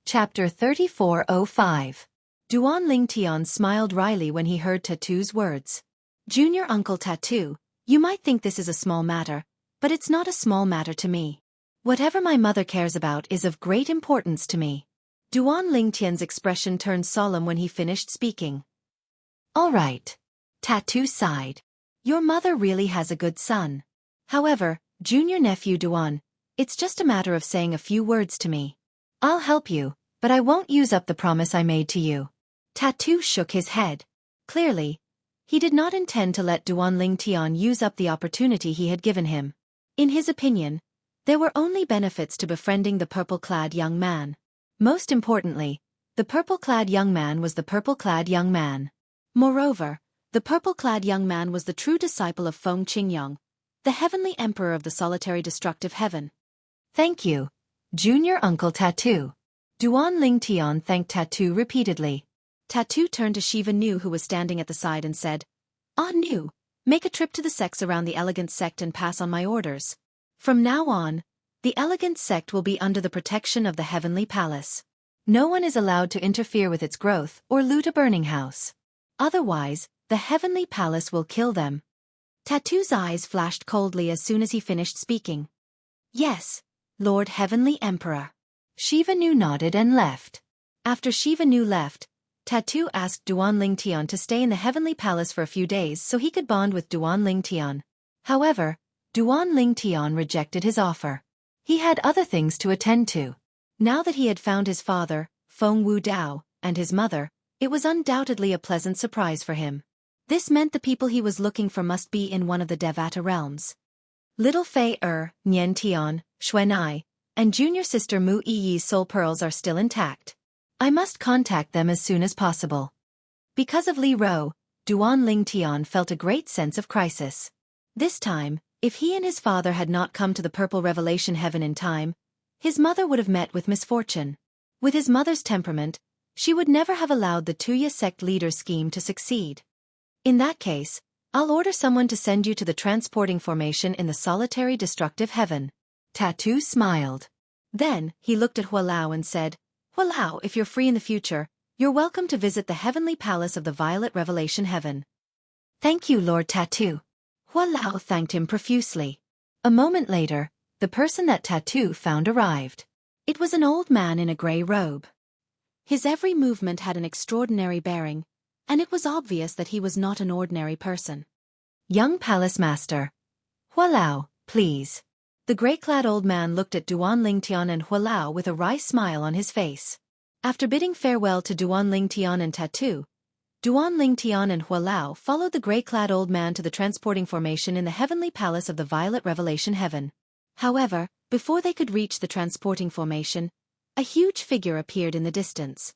Chapter 3405. Duan Ling Tian smiled wryly when he heard Tattoo's words. Junior Uncle Tattoo, you might think this is a small matter, but it's not a small matter to me. Whatever my mother cares about is of great importance to me. Duan Ling Tian's expression turned solemn when he finished speaking. All right. Tattoo sighed. Your mother really has a good son. However, junior nephew Duan, it's just a matter of saying a few words to me. I'll help you, but I won't use up the promise I made to you. Tattoo shook his head. Clearly, he did not intend to let Duan Ling Tian use up the opportunity he had given him. In his opinion, there were only benefits to befriending the purple-clad young man. Most importantly, the purple-clad young man was the purple-clad young man. Moreover, the purple-clad young man was the true disciple of Feng Qingyang, the heavenly emperor of the solitary destructive heaven. Thank you, Junior Uncle Tattoo. Duan Ling Tian thanked Tattoo repeatedly. Tattoo turned to Shiva Nu, who was standing at the side, and said, Ah Nu, make a trip to the sects around the elegant sect and pass on my orders. From now on, the elegant sect will be under the protection of the heavenly palace. No one is allowed to interfere with its growth or loot a burning house. Otherwise, the heavenly palace will kill them. Tattoo's eyes flashed coldly as soon as he finished speaking. Yes, Lord Heavenly Emperor. Shiva Nu nodded and left. After Shiva Nu left, Tattoo asked Duan Ling Tian to stay in the heavenly palace for a few days so he could bond with Duan Ling Tian. However, Duan Ling Tian rejected his offer. He had other things to attend to. Now that he had found his father, Feng Wu Dao, and his mother, it was undoubtedly a pleasant surprise for him. This meant the people he was looking for must be in one of the Devata realms. Little Fei Nian Tian, Xuanai, and junior sister Mu Yi's soul pearls are still intact. I must contact them as soon as possible. Because of Li Ro, Duan Ling Tian felt a great sense of crisis. This time, if he and his father had not come to the Purple Revelation Heaven in time, his mother would have met with misfortune. With his mother's temperament, she would never have allowed the Tuya sect leader's scheme to succeed. In that case, I'll order someone to send you to the transporting formation in the solitary destructive heaven. Tattoo smiled. Then, he looked at Hua Lao and said, Hua Lao, if you're free in the future, you're welcome to visit the heavenly palace of the Violet Revelation Heaven. Thank you, Lord Tattoo. Hua Lao thanked him profusely. A moment later, the person that Tattoo found arrived. It was an old man in a grey robe. His every movement had an extraordinary bearing, and it was obvious that he was not an ordinary person. Young Palace Master. Hua Lao, please. The grey-clad old man looked at Duan Ling Tian and Hua Lao with a wry smile on his face. After bidding farewell to Duan Ling Tian and Tattoo, Duan Ling Tian and Hua Lao followed the grey-clad old man to the transporting formation in the heavenly palace of the Violet Revelation Heaven. However, before they could reach the transporting formation, a huge figure appeared in the distance.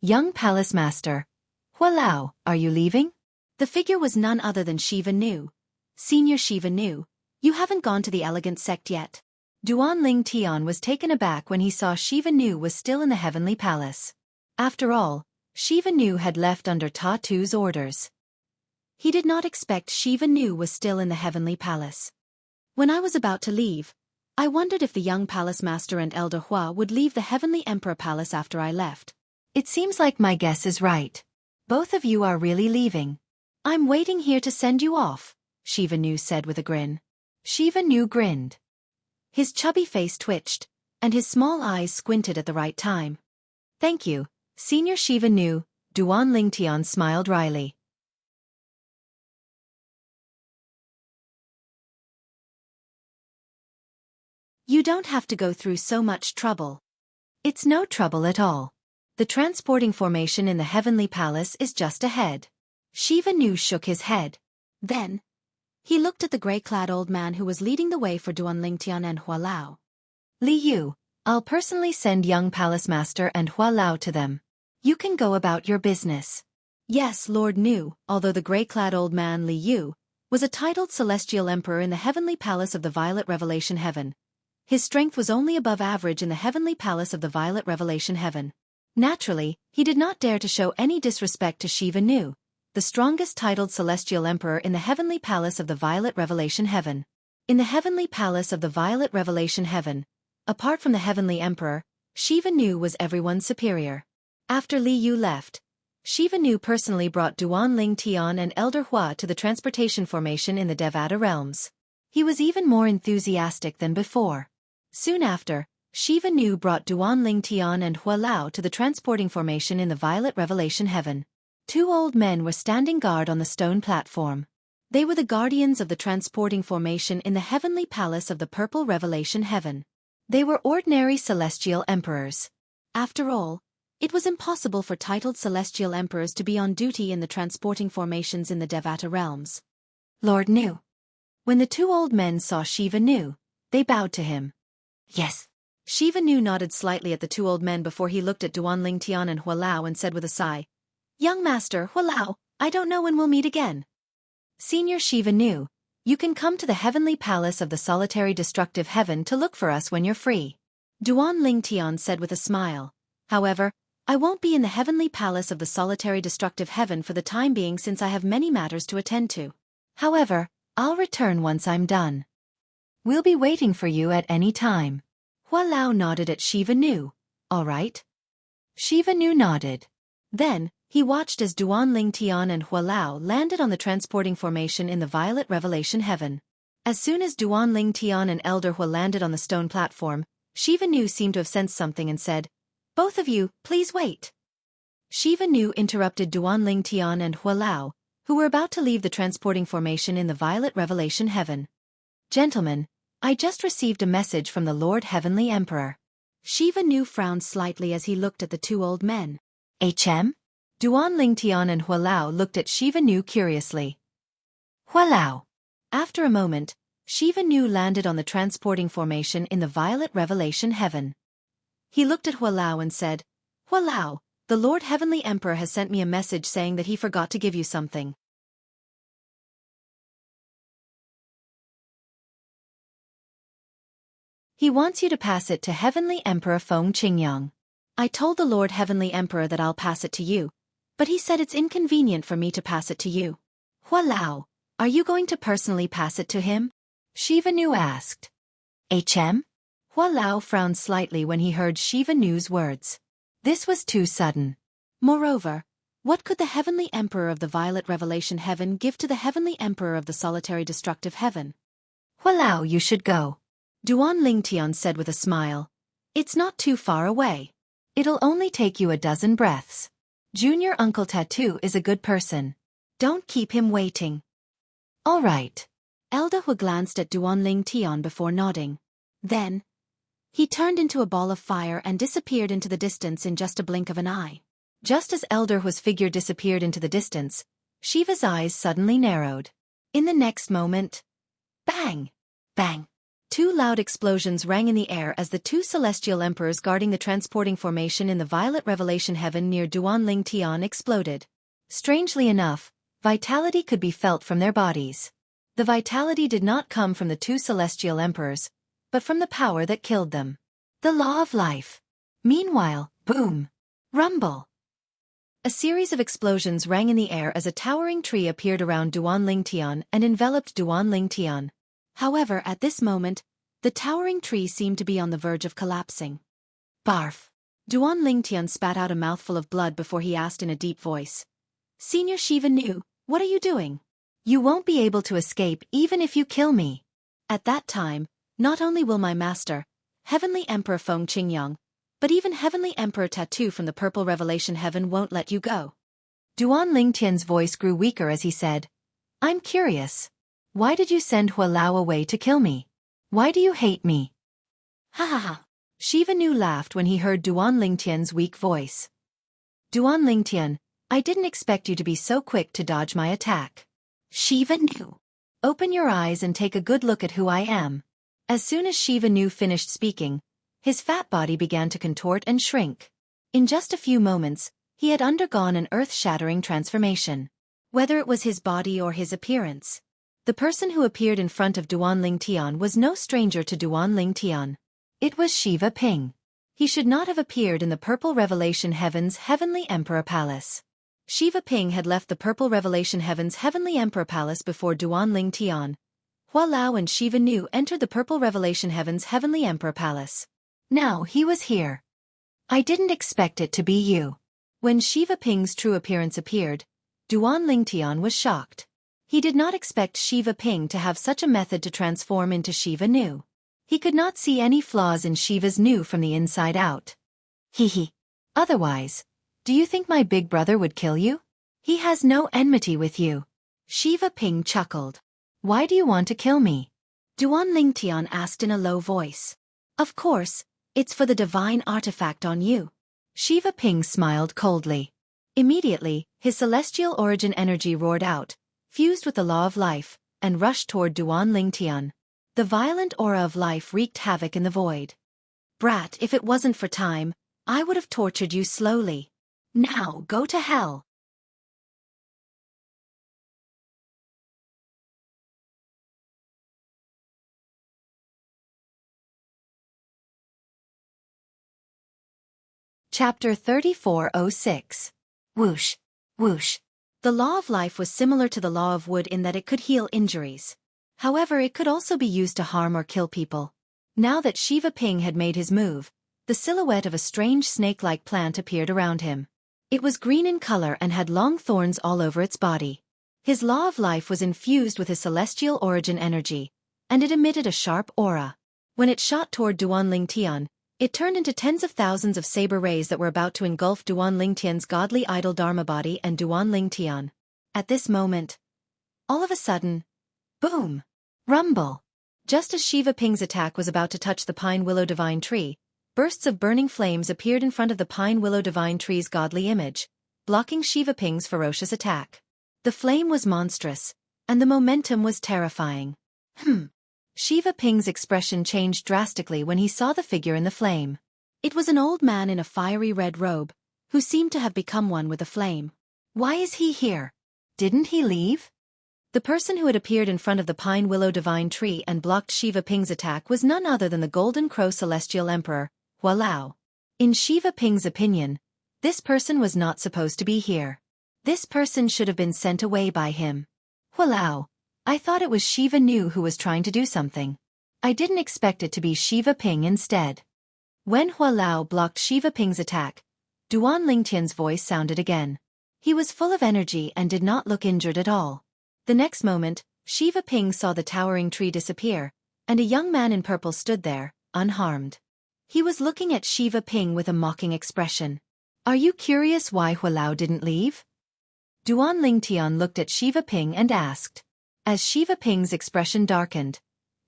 Young Palace Master. Hua Lao, are you leaving? The figure was none other than Shiva Nu. Senior Shiva Nu, you haven't gone to the elegant sect yet. Duan Ling Tian was taken aback when he saw Shiva Nu was still in the heavenly palace. After all, Shiva Nu had left under Tattoo's orders. He did not expect Shiva Nu was still in the heavenly palace. When I was about to leave, I wondered if the young palace master and Elder Hua would leave the heavenly emperor palace after I left. It seems like my guess is right. Both of you are really leaving. I'm waiting here to send you off, Shiva Nu said with a grin. Shiva Nu grinned. His chubby face twitched, and his small eyes squinted at the right time. Thank you, Senior Shiva Nu, Duan Ling Tian smiled wryly. You don't have to go through so much trouble. It's no trouble at all. The transporting formation in the Heavenly Palace is just ahead. Shiva Nu shook his head. Then, he looked at the gray-clad old man who was leading the way for Duan Lingtian and Hua Lao. Li Yu, I'll personally send young Palace Master and Hua Lao to them. You can go about your business. Yes, Lord Nu, although the gray-clad old man Li Yu was a titled celestial emperor in the Heavenly Palace of the Violet Revelation Heaven. His strength was only above average in the Heavenly Palace of the Violet Revelation Heaven. Naturally, he did not dare to show any disrespect to Shiva Nu, the strongest titled celestial emperor in the Heavenly Palace of the Violet Revelation Heaven. In the Heavenly Palace of the Violet Revelation Heaven, apart from the Heavenly Emperor, Shiva Nu was everyone's superior. After Li Yu left, Shiva Nu personally brought Duan Ling Tian and Elder Hua to the transportation formation in the Devata realms. He was even more enthusiastic than before. Soon after, Shiva Nu brought Duan Ling Tian and Hua Lao to the transporting formation in the Violet Revelation Heaven. Two old men were standing guard on the stone platform. They were the guardians of the transporting formation in the Heavenly Palace of the Purple Revelation Heaven. They were ordinary celestial emperors. After all, it was impossible for titled celestial emperors to be on duty in the transporting formations in the Devata realms. Lord Nu. When the two old men saw Shiva Nu, they bowed to him. Yes. Shiva Nu nodded slightly at the two old men before he looked at Duan Ling Tian and Hua Lao and said with a sigh, Young Master Hua Lao, I don't know when we'll meet again. Senior Shiva Nu, you can come to the Heavenly Palace of the Solitary Destructive Heaven to look for us when you're free. Duan Ling Tian said with a smile. However, I won't be in the Heavenly Palace of the Solitary Destructive Heaven for the time being since I have many matters to attend to. However, I'll return once I'm done. We'll be waiting for you at any time. Hua Lao nodded at Shiva Nu. All right. Shiva Nu nodded. Then, he watched as Duan Ling Tian and Hua Lao landed on the transporting formation in the Violet Revelation Heaven. As soon as Duan Ling Tian and Elder Hua landed on the stone platform, Shiva Nu seemed to have sensed something and said, Both of you, please wait. Shiva Nu interrupted Duan Ling Tian and Hua Lao, who were about to leave the transporting formation in the Violet Revelation Heaven. Gentlemen, I just received a message from the Lord Heavenly Emperor. Shiva Nu frowned slightly as he looked at the two old men. HM? Duan Ling Tian and Hua Lao looked at Shiva Nu curiously. Hua Lao. After a moment, Shiva Nu landed on the transporting formation in the Violet Revelation Heaven. He looked at Hua Lao and said, Hua Lao, the Lord Heavenly Emperor has sent me a message saying that he forgot to give you something. He wants you to pass it to Heavenly Emperor Feng Qingyang. I told the Lord Heavenly Emperor that I'll pass it to you, but he said it's inconvenient for me to pass it to you. Hua Lao, are you going to personally pass it to him? Shiva Nu asked. HM? Hua Lao frowned slightly when he heard Shiva Nu's words. This was too sudden. Moreover, what could the Heavenly Emperor of the Violet Revelation Heaven give to the Heavenly Emperor of the Solitary Destructive Heaven? Hua Lao, you should go. Duan Ling Tian said with a smile. It's not too far away. It'll only take you a dozen breaths. Junior Uncle Tattoo is a good person. Don't keep him waiting. All right. Elder Hua glanced at Duan Ling Tian before nodding. Then, he turned into a ball of fire and disappeared into the distance in just a blink of an eye. Just as Elder Hua's figure disappeared into the distance, Shiva's eyes suddenly narrowed. In the next moment, bang! Bang! Two loud explosions rang in the air as the two celestial emperors guarding the transporting formation in the Violet Revelation Heaven near Duan Ling Tian exploded. Strangely enough, vitality could be felt from their bodies. The vitality did not come from the two celestial emperors, but from the power that killed them. The law of life. Meanwhile, boom! Rumble! A series of explosions rang in the air as a towering tree appeared around Duan Ling Tian and enveloped Duan Ling Tian. However, at this moment, the towering tree seemed to be on the verge of collapsing. Barf! Duan Ling Tian spat out a mouthful of blood before he asked in a deep voice. Senior Shiva Nu, what are you doing? You won't be able to escape even if you kill me. At that time, not only will my master, Heavenly Emperor Feng Qingyang, but even Heavenly Emperor Tattoo from the Purple Revelation Heaven won't let you go. Duan Ling Tian's voice grew weaker as he said, I'm curious. Why did you send Hua Lao away to kill me? Why do you hate me? Ha ha ha. Shiva Nu laughed when he heard Duan Lingtian's weak voice. Duan Lingtian, I didn't expect you to be so quick to dodge my attack. Shiva Nu. Open your eyes and take a good look at who I am. As soon as Shiva Nu finished speaking, his fat body began to contort and shrink. In just a few moments, he had undergone an earth-shattering transformation. Whether it was his body or his appearance, the person who appeared in front of Duan Lingtian was no stranger to Duan Lingtian. It was Shiva Ping. He should not have appeared in the Purple Revelation Heaven's Heavenly Emperor Palace. Shiva Ping had left the Purple Revelation Heaven's Heavenly Emperor Palace before Duan Lingtian. Hua Lao and Shiva Nu entered the Purple Revelation Heaven's Heavenly Emperor Palace. Now he was here. I didn't expect it to be you. When Shiva Ping's true appearance appeared, Duan Lingtian was shocked. He did not expect Shiva Ping to have such a method to transform into Shiva Nu. He could not see any flaws in Shiva's Nu from the inside out. Hee. Otherwise, do you think my big brother would kill you? He has no enmity with you. Shiva Ping chuckled. Why do you want to kill me? Duan Lingtian asked in a low voice. Of course, it's for the divine artifact on you. Shiva Ping smiled coldly. Immediately, his celestial origin energy roared out, fused with the law of life, and rushed toward Duan Lingtian. The violent aura of life wreaked havoc in the void. Brat, if it wasn't for time, I would have tortured you slowly. Now go to hell. Chapter 3406. Whoosh, whoosh. The law of life was similar to the law of wood in that it could heal injuries. However, it could also be used to harm or kill people. Now that Shiva Ping had made his move, the silhouette of a strange snake-like plant appeared around him. It was green in color and had long thorns all over its body. His law of life was infused with his celestial origin energy, and it emitted a sharp aura. When it shot toward Duan Lingtian, it turned into tens of thousands of saber rays that were about to engulf Duan Lingtian's godly idol Dharma body and Duan Lingtian. At this moment, all of a sudden, boom! Rumble! Just as Shiva Ping's attack was about to touch the Pine Willow Divine Tree, bursts of burning flames appeared in front of the Pine Willow Divine Tree's godly image, blocking Shiva Ping's ferocious attack. The flame was monstrous, and the momentum was terrifying. Shiva Ping's expression changed drastically when he saw the figure in the flame. It was an old man in a fiery red robe, who seemed to have become one with the flame. Why is he here? Didn't he leave? The person who had appeared in front of the Pine Willow Divine Tree and blocked Shiva Ping's attack was none other than the Golden Crow Celestial Emperor, Hua Lao. In Shiva Ping's opinion, this person was not supposed to be here. This person should have been sent away by him. Hua Lao, I thought it was Shiva Nu who was trying to do something. I didn't expect it to be Shiva Ping instead. When Hua Lao blocked Shiva Ping's attack, Duan Lingtian's voice sounded again. He was full of energy and did not look injured at all. The next moment, Shiva Ping saw the towering tree disappear, and a young man in purple stood there, unharmed. He was looking at Shiva Ping with a mocking expression. Are you curious why Hua Lao didn't leave? Duan Lingtian looked at Shiva Ping and asked. As Shiva Ping's expression darkened,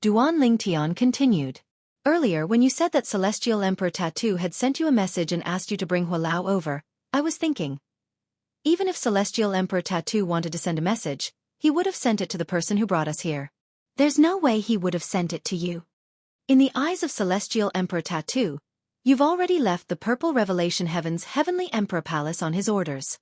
Duan Lingtian continued. Earlier when you said that Celestial Emperor Tattoo had sent you a message and asked you to bring Hua Lao over, I was thinking. Even if Celestial Emperor Tattoo wanted to send a message, he would have sent it to the person who brought us here. There's no way he would have sent it to you. In the eyes of Celestial Emperor Tattoo, you've already left the Purple Revelation Heaven's Heavenly Emperor Palace on his orders.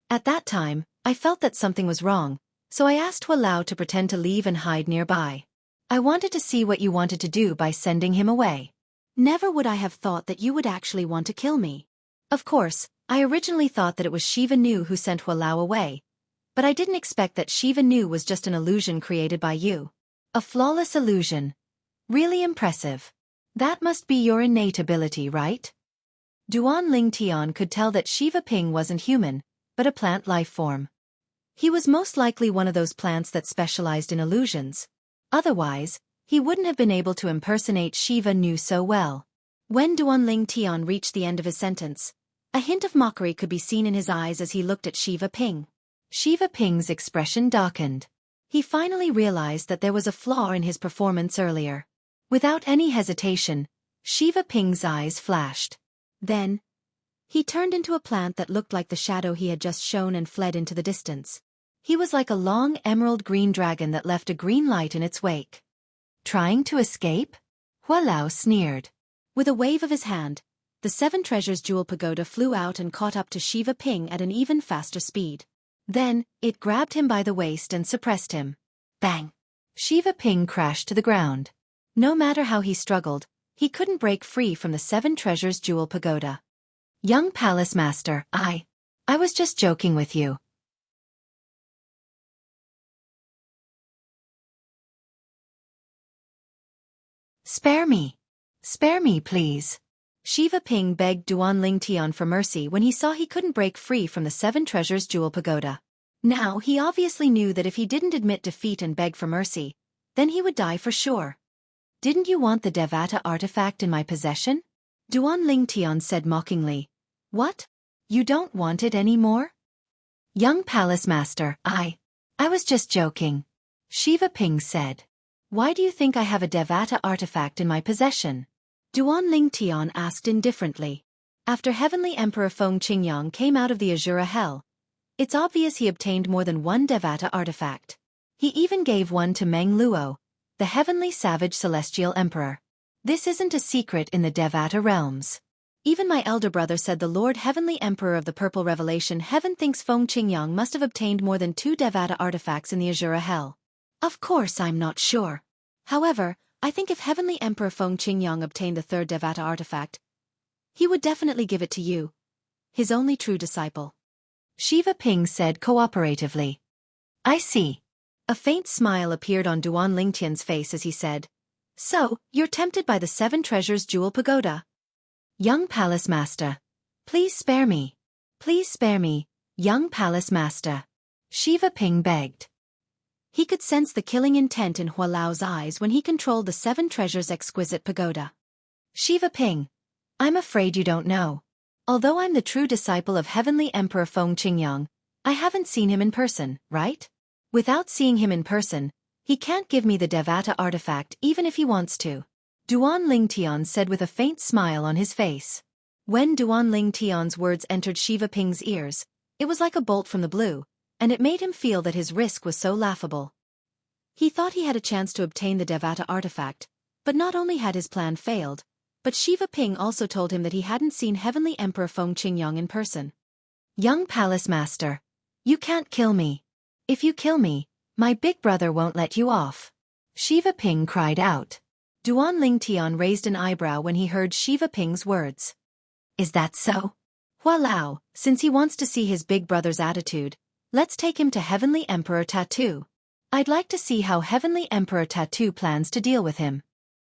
At that time, I felt that something was wrong, so I asked Hua Lao to pretend to leave and hide nearby. I wanted to see what you wanted to do by sending him away. Never would I have thought that you would actually want to kill me. Of course, I originally thought that it was Shiva Nu who sent Hua Lao away, but I didn't expect that Shiva Nu was just an illusion created by you. A flawless illusion. Really impressive. That must be your innate ability, right? Duan Lingtian could tell that Shiva Ping wasn't human, but a plant life form. He was most likely one of those plants that specialized in illusions. Otherwise, he wouldn't have been able to impersonate Shiva Nu so well. When Duan Lingtian reached the end of his sentence, a hint of mockery could be seen in his eyes as he looked at Shiva Ping. Shiva Ping's expression darkened. He finally realized that there was a flaw in his performance earlier. Without any hesitation, Shiva Ping's eyes flashed. Then, he turned into a plant that looked like the shadow he had just shown and fled into the distance. He was like a long emerald-green dragon that left a green light in its wake. Trying to escape? Hua Lao sneered. With a wave of his hand, the Seven Treasures Jewel Pagoda flew out and caught up to Shiva Ping at an even faster speed. Then, it grabbed him by the waist and suppressed him. Bang! Shiva Ping crashed to the ground. No matter how he struggled, he couldn't break free from the Seven Treasures Jewel Pagoda. Young Palace Master, I was just joking with you. Spare me, please. Shiva Ping begged Duan Ling Tian for mercy when he saw he couldn't break free from the Seven Treasures Jewel Pagoda. Now, he obviously knew that if he didn't admit defeat and beg for mercy, then he would die for sure. Didn't you want the Devata artifact in my possession? Duan Ling Tian said mockingly. What? You don't want it anymore? Young Palace Master, I was just joking. Shiva Ping said. Why do you think I have a Devata artifact in my possession? Duan Ling Tian asked indifferently. After Heavenly Emperor Feng Qingyang came out of the Azura Hell, it's obvious he obtained more than one Devata artifact. He even gave one to Meng Luo, the Heavenly Savage Celestial Emperor. This isn't a secret in the Devata realms. Even my elder brother said the Lord Heavenly Emperor of the Purple Revelation Heaven thinks Feng Qingyang must have obtained more than 2 Devata artifacts in the Azura Hell. Of course I'm not sure. However, I think if Heavenly Emperor Feng Qingyang obtained the 3rd Devata artifact, he would definitely give it to you, his only true disciple. Shiva Ping said cooperatively. I see. A faint smile appeared on Duan Lingtian's face as he said, So, you're tempted by the 7 Treasures Jewel Pagoda? Young Palace Master. Please spare me. Please spare me, young Palace Master. Shiva Ping begged. He could sense the killing intent in Hua Lao's eyes when he controlled the 7 Treasures Exquisite Pagoda. Shiva Ping, I'm afraid you don't know. Although I'm the true disciple of Heavenly Emperor Feng Qingyang, I haven't seen him in person, right? Without seeing him in person, he can't give me the Devata artifact even if he wants to. Duan Ling Tian said with a faint smile on his face. When Duan Ling Tian's words entered Shiva Ping's ears, it was like a bolt from the blue, and it made him feel that his risk was so laughable. He thought he had a chance to obtain the Devata artifact, but not only had his plan failed, but Shiva Ping also told him that he hadn't seen Heavenly Emperor Feng Qingyang in person. Young Palace Master, you can't kill me. If you kill me, my big brother won't let you off. Shiva Ping cried out. Duan Ling Tian raised an eyebrow when he heard Shiva Ping's words. Is that so? Hua Lao, since he wants to see his big brother's attitude, let's take him to Heavenly Emperor Tattoo. I'd like to see how Heavenly Emperor Tattoo plans to deal with him.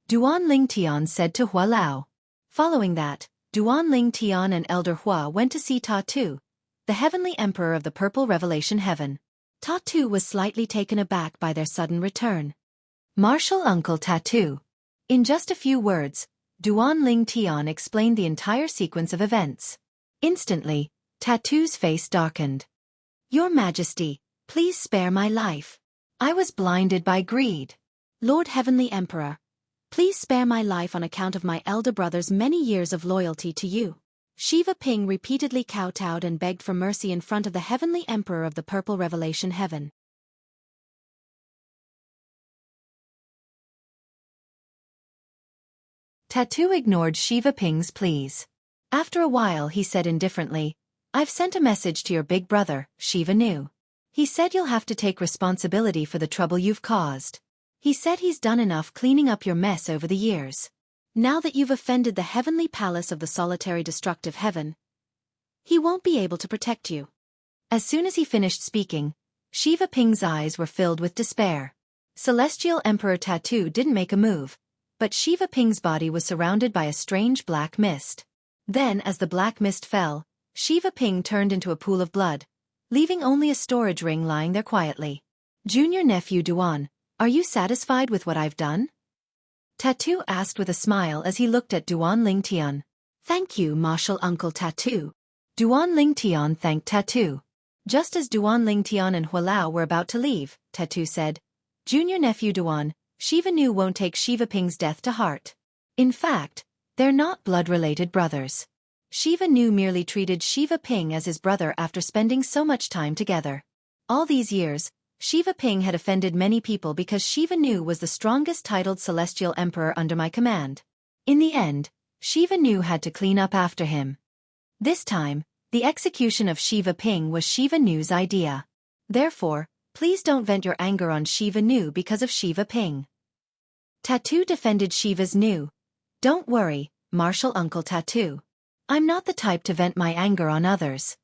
Duan Ling Tian said to Hua Lao. Following that, Duan Ling Tian and Elder Hua went to see Tattoo, the Heavenly Emperor of the Purple Revelation Heaven. Tattoo was slightly taken aback by their sudden return. Martial Uncle Tattoo. In just a few words, Duan Ling Tian explained the entire sequence of events. Instantly, Tattoo's face darkened. Your Majesty, please spare my life. I was blinded by greed. Lord Heavenly Emperor, please spare my life on account of my elder brother's many years of loyalty to you. Shiva Ping repeatedly kowtowed and begged for mercy in front of the Heavenly Emperor of the Purple Revelation Heaven. Tattoo ignored Shiva Ping's pleas. After a while he said indifferently, I've sent a message to your big brother, Shiva Nu. He said you'll have to take responsibility for the trouble you've caused. He said he's done enough cleaning up your mess over the years. Now that you've offended the heavenly palace of the solitary destructive heaven, he won't be able to protect you. As soon as he finished speaking, Shiva Ping's eyes were filled with despair. Celestial Emperor Tattoo didn't make a move, but Shiva Ping's body was surrounded by a strange black mist. Then as the black mist fell, Shiva Ping turned into a pool of blood, leaving only a storage ring lying there quietly. Junior nephew Duan, are you satisfied with what I've done? Tattoo asked with a smile as he looked at Duan Ling Tian. Thank you, Martial Uncle Tattoo. Duan Ling Tian thanked Tattoo. Just as Duan Ling Tian and Hua Lao were about to leave, Tattoo said, Junior nephew Duan, Shiva Nu won't take Shiva Ping's death to heart. In fact, They're not blood-related brothers. Shiva Nu merely treated Shiva Ping as his brother after spending so much time together. All these years, Shiva Ping had offended many people because Shiva Nu was the strongest titled celestial emperor under my command. In the end, Shiva Nu had to clean up after him. This time, the execution of Shiva Ping was Shiva Nu's idea. Therefore, please don't vent your anger on Shiva Nu because of Shiva Ping. Tattoo defended Shiva's Nu. Don't worry, Martial Uncle Tattoo. I'm not the type to vent my anger on others.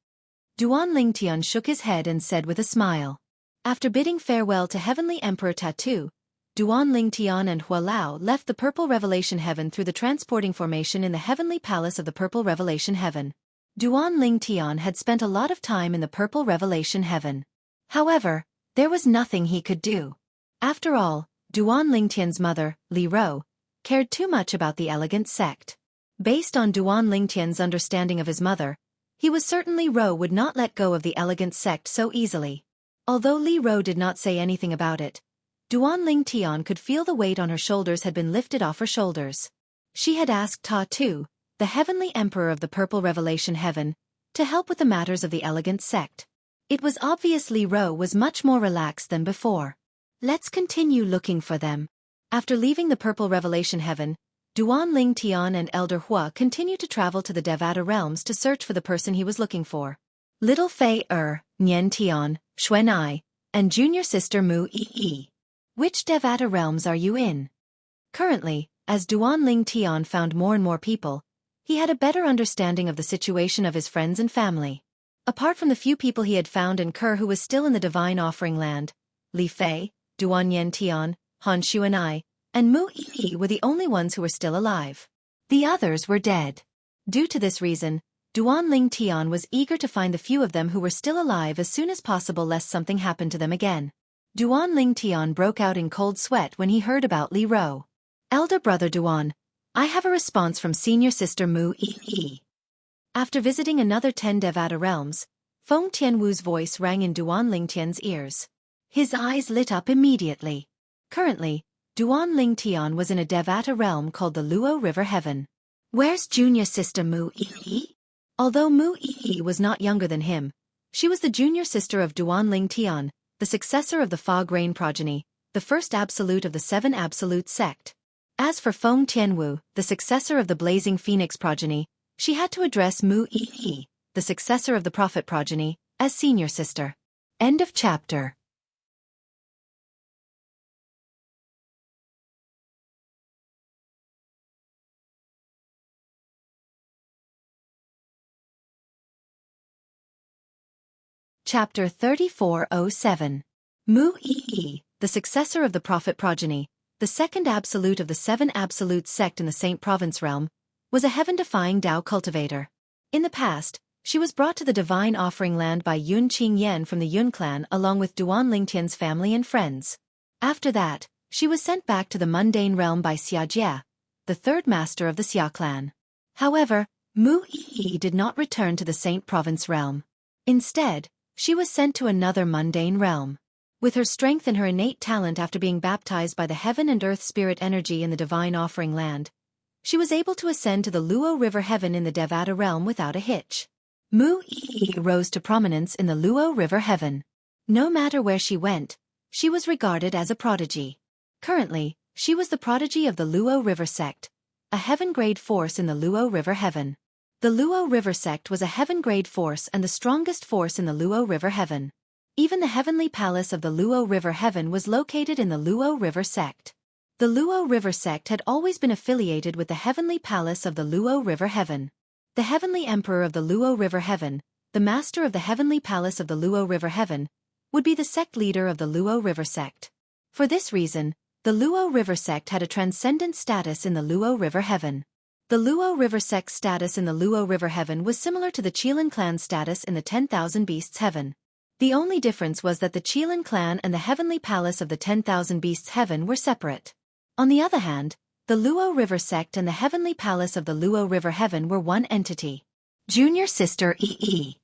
Duan Lingtian shook his head and said with a smile. After bidding farewell to Heavenly Emperor Tattoo, Duan Lingtian and Hua Lao left the Purple Revelation Heaven through the transporting formation in the Heavenly Palace of the Purple Revelation Heaven. Duan Lingtian had spent a lot of time in the Purple Revelation Heaven. However, there was nothing he could do. After all, Duan Lingtian's mother, Li Ro, cared too much about the elegant sect. Based on Duan Lingtian's understanding of his mother, he was certain Li Ro would not let go of the elegant sect so easily. Although Li Ro did not say anything about it, Duan Lingtian could feel the weight on her shoulders had been lifted off her shoulders. She had asked Ta Tu, the Heavenly Emperor of the Purple Revelation Heaven, to help with the matters of the elegant sect. It was obvious Li Ro was much more relaxed than before. Let's continue looking for them. After leaving the Purple Revelation Heaven, Duan Lingtian and Elder Hua continued to travel to the Devata realms to search for the person he was looking for. Little Fei Nian Tian, Xuan Ai, and junior sister Mu Yi. Which Devata realms are you in? Currently, as Duan Lingtian found more and more people, he had a better understanding of the situation of his friends and family. Apart from the few people he had found and Kerr who was still in the Divine Offering Land, Li Fei, Duan Yen Tian, Han Xuan Ai, and Mu Yi were the only ones who were still alive. The others were dead. Due to this reason, Duan Lingtian was eager to find the few of them who were still alive as soon as possible lest something happened to them again. Duan Lingtian broke out in cold sweat when he heard about Li Ro. Elder brother Duan, I have a response from senior sister Mu Yi. After visiting another 10 Devata realms, Feng Tianwu's voice rang in Duan Lingtian's ears. His eyes lit up immediately. Currently, Duan Lingtian was in a Devata realm called the Luo River Heaven. Where's junior sister Mu Yi? Although Mu Yi was not younger than him, she was the junior sister of Duan Lingtian, the successor of the Fog Rain progeny, the first absolute of the 7 absolute sect. As for Feng Tianwu, the successor of the Blazing Phoenix progeny, she had to address Mu Yi, the successor of the Prophet progeny, as senior sister. End of chapter. Chapter 3407. Mu Yi, the successor of the Prophet progeny, the second absolute of the 7 absolute sect in the Saint Province realm, was a heaven-defying Tao cultivator. In the past, she was brought to the Divine Offering Land by Yun Qingyan from the Yun clan along with Duan Lingtian's family and friends. After that, she was sent back to the mundane realm by Xianxia, the third master of the Xia clan. However, Mu Yi did not return to the Saint Province realm. Instead, she was sent to another mundane realm. With her strength and her innate talent after being baptized by the heaven and earth spirit energy in the Divine Offering Land, she was able to ascend to the Luo River Heaven in the Devata realm without a hitch. Mu Yi rose to prominence in the Luo River Heaven. No matter where she went, she was regarded as a prodigy. Currently, she was the prodigy of the Luo River sect, a heaven-grade force in the Luo River Heaven. The Luo River sect was a heaven-grade force and the strongest force in the Luo River Heaven. Even the heavenly palace of the Luo River Heaven was located in the Luo River sect. The Luo River sect had always been affiliated with the heavenly palace of the Luo River Heaven. The heavenly emperor of the Luo River Heaven, the master of the heavenly palace of the Luo River Heaven, would be the sect leader of the Luo River sect. For this reason, the Luo River sect had a transcendent status in the Luo River Heaven. The Luo River sect's status in the Luo River Heaven was similar to the Qilin clan's status in the 10,000 Beasts Heaven. The only difference was that the Qilin clan and the heavenly palace of the 10,000 Beasts Heaven were separate. On the other hand, the Luo River sect and the heavenly palace of the Luo River Heaven were one entity. Junior sister Yi.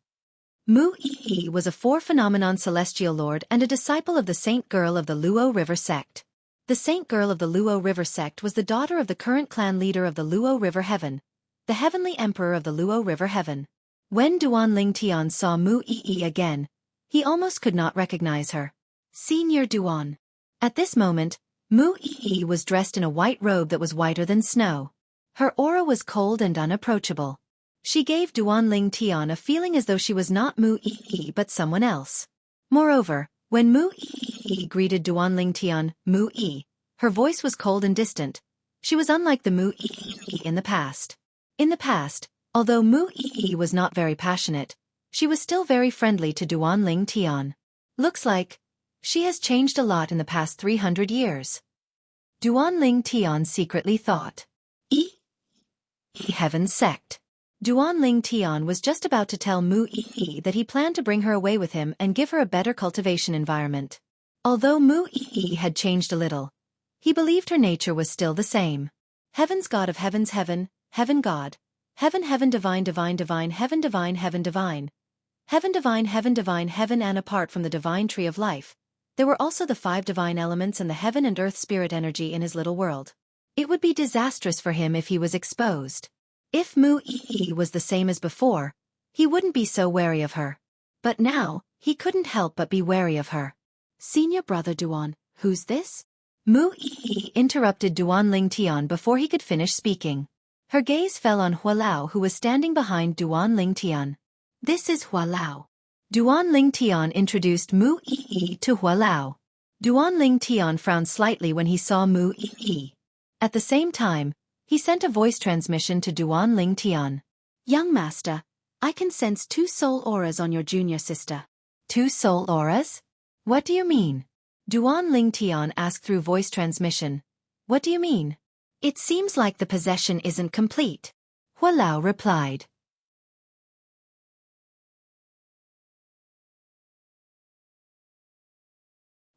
Mu Yi was a 4-phenomenon celestial lord and a disciple of the saint girl of the Luo River sect. The saint girl of the Luo River sect was the daughter of the current clan leader of the Luo River Heaven, the heavenly emperor of the Luo River Heaven. When Duan Ling Tian saw Mu Yi again, he almost could not recognize her. Senior Duan. At this moment, Mu Yi was dressed in a white robe that was whiter than snow. Her aura was cold and unapproachable. She gave Duan Ling Tian a feeling as though she was not Mu Yi but someone else. Moreover, when Mu Yi greeted Duan Ling Tian, Mu Yi, her voice was cold and distant. She was unlike the Mu Yi in the past. In the past, although Mu Yi was not very passionate, she was still very friendly to Duan Ling Tian. Looks like she has changed a lot in the past 300 years. Duan Ling Tian secretly thought. Heaven's sect. Duan Ling Tian was just about to tell Mu Yi that he planned to bring her away with him and give her a better cultivation environment. Although Mu Yi had changed a little, he believed her nature was still the same. Heaven's God of heaven's heaven, heaven God, heaven heaven divine divine divine heaven divine heaven divine, heaven divine heaven divine heaven, and apart from the divine tree of life, there were also the 5 divine elements and the heaven and earth spirit energy in his little world. It would be disastrous for him if he was exposed. If Mu Yi was the same as before, he wouldn't be so wary of her. But now, he couldn't help but be wary of her. Senior brother Duan, who's this? Mu Yi interrupted Duan Ling Tian before he could finish speaking. Her gaze fell on Hua Lao, who was standing behind Duan Ling Tian. This is Hua Lao. Duan Ling Tian introduced Mu Yi to Hua Lao. Duan Ling Tian frowned slightly when he saw Mu Yi. At the same time, he sent a voice transmission to Duan Ling Tian. Young master, I can sense 2 soul auras on your junior sister. 2 soul auras? What do you mean? Duan Ling Tian asked through voice transmission. What do you mean? It seems like the possession isn't complete. Hua Lao replied.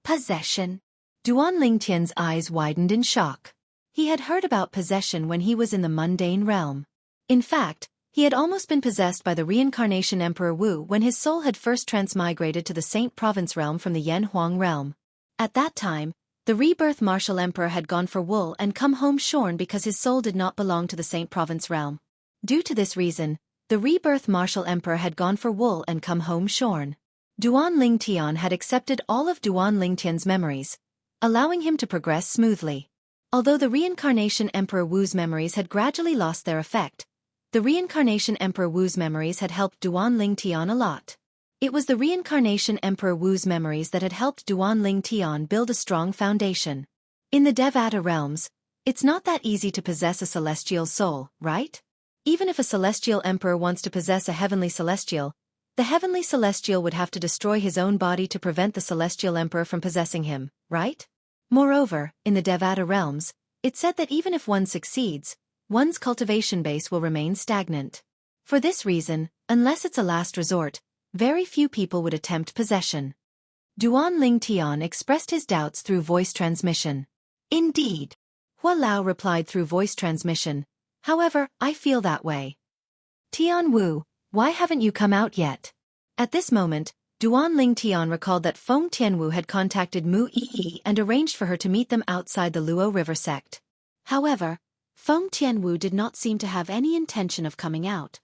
Possession. Duan Ling Tian's eyes widened in shock. He had heard about possession when he was in the mundane realm. In fact, he had almost been possessed by the reincarnation Emperor Wu when his soul had first transmigrated to the Saint Province realm from the Yan Huang realm. At that time, the rebirth martial emperor had gone for wool and come home shorn because his soul did not belong to the Saint Province realm. Due to this reason, the rebirth martial emperor had gone for wool and come home shorn. Duan Ling Tian had accepted all of Duan Ling Tian's memories, allowing him to progress smoothly. Although the reincarnation Emperor Wu's memories had gradually lost their effect, the reincarnation Emperor Wu's memories had helped Duan Ling Tian a lot. It was the reincarnation Emperor Wu's memories that had helped Duan Ling Tian build a strong foundation. In the Devata realms, it's not that easy to possess a celestial soul, right? Even if a celestial emperor wants to possess a heavenly celestial, the heavenly celestial would have to destroy his own body to prevent the celestial emperor from possessing him, right? Moreover, in the Devata realms, it's said that even if one succeeds, one's cultivation base will remain stagnant. For this reason, unless it's a last resort, very few people would attempt possession. Duan Ling Tian expressed his doubts through voice transmission. Indeed. Hua Lao replied through voice transmission. However, I feel that way. Tian Wu, why haven't you come out yet? At this moment, Duan Ling Tian recalled that Feng Tianwu had contacted Mu Yi and arranged for her to meet them outside the Luo River sect. However, Feng Tianwu did not seem to have any intention of coming out.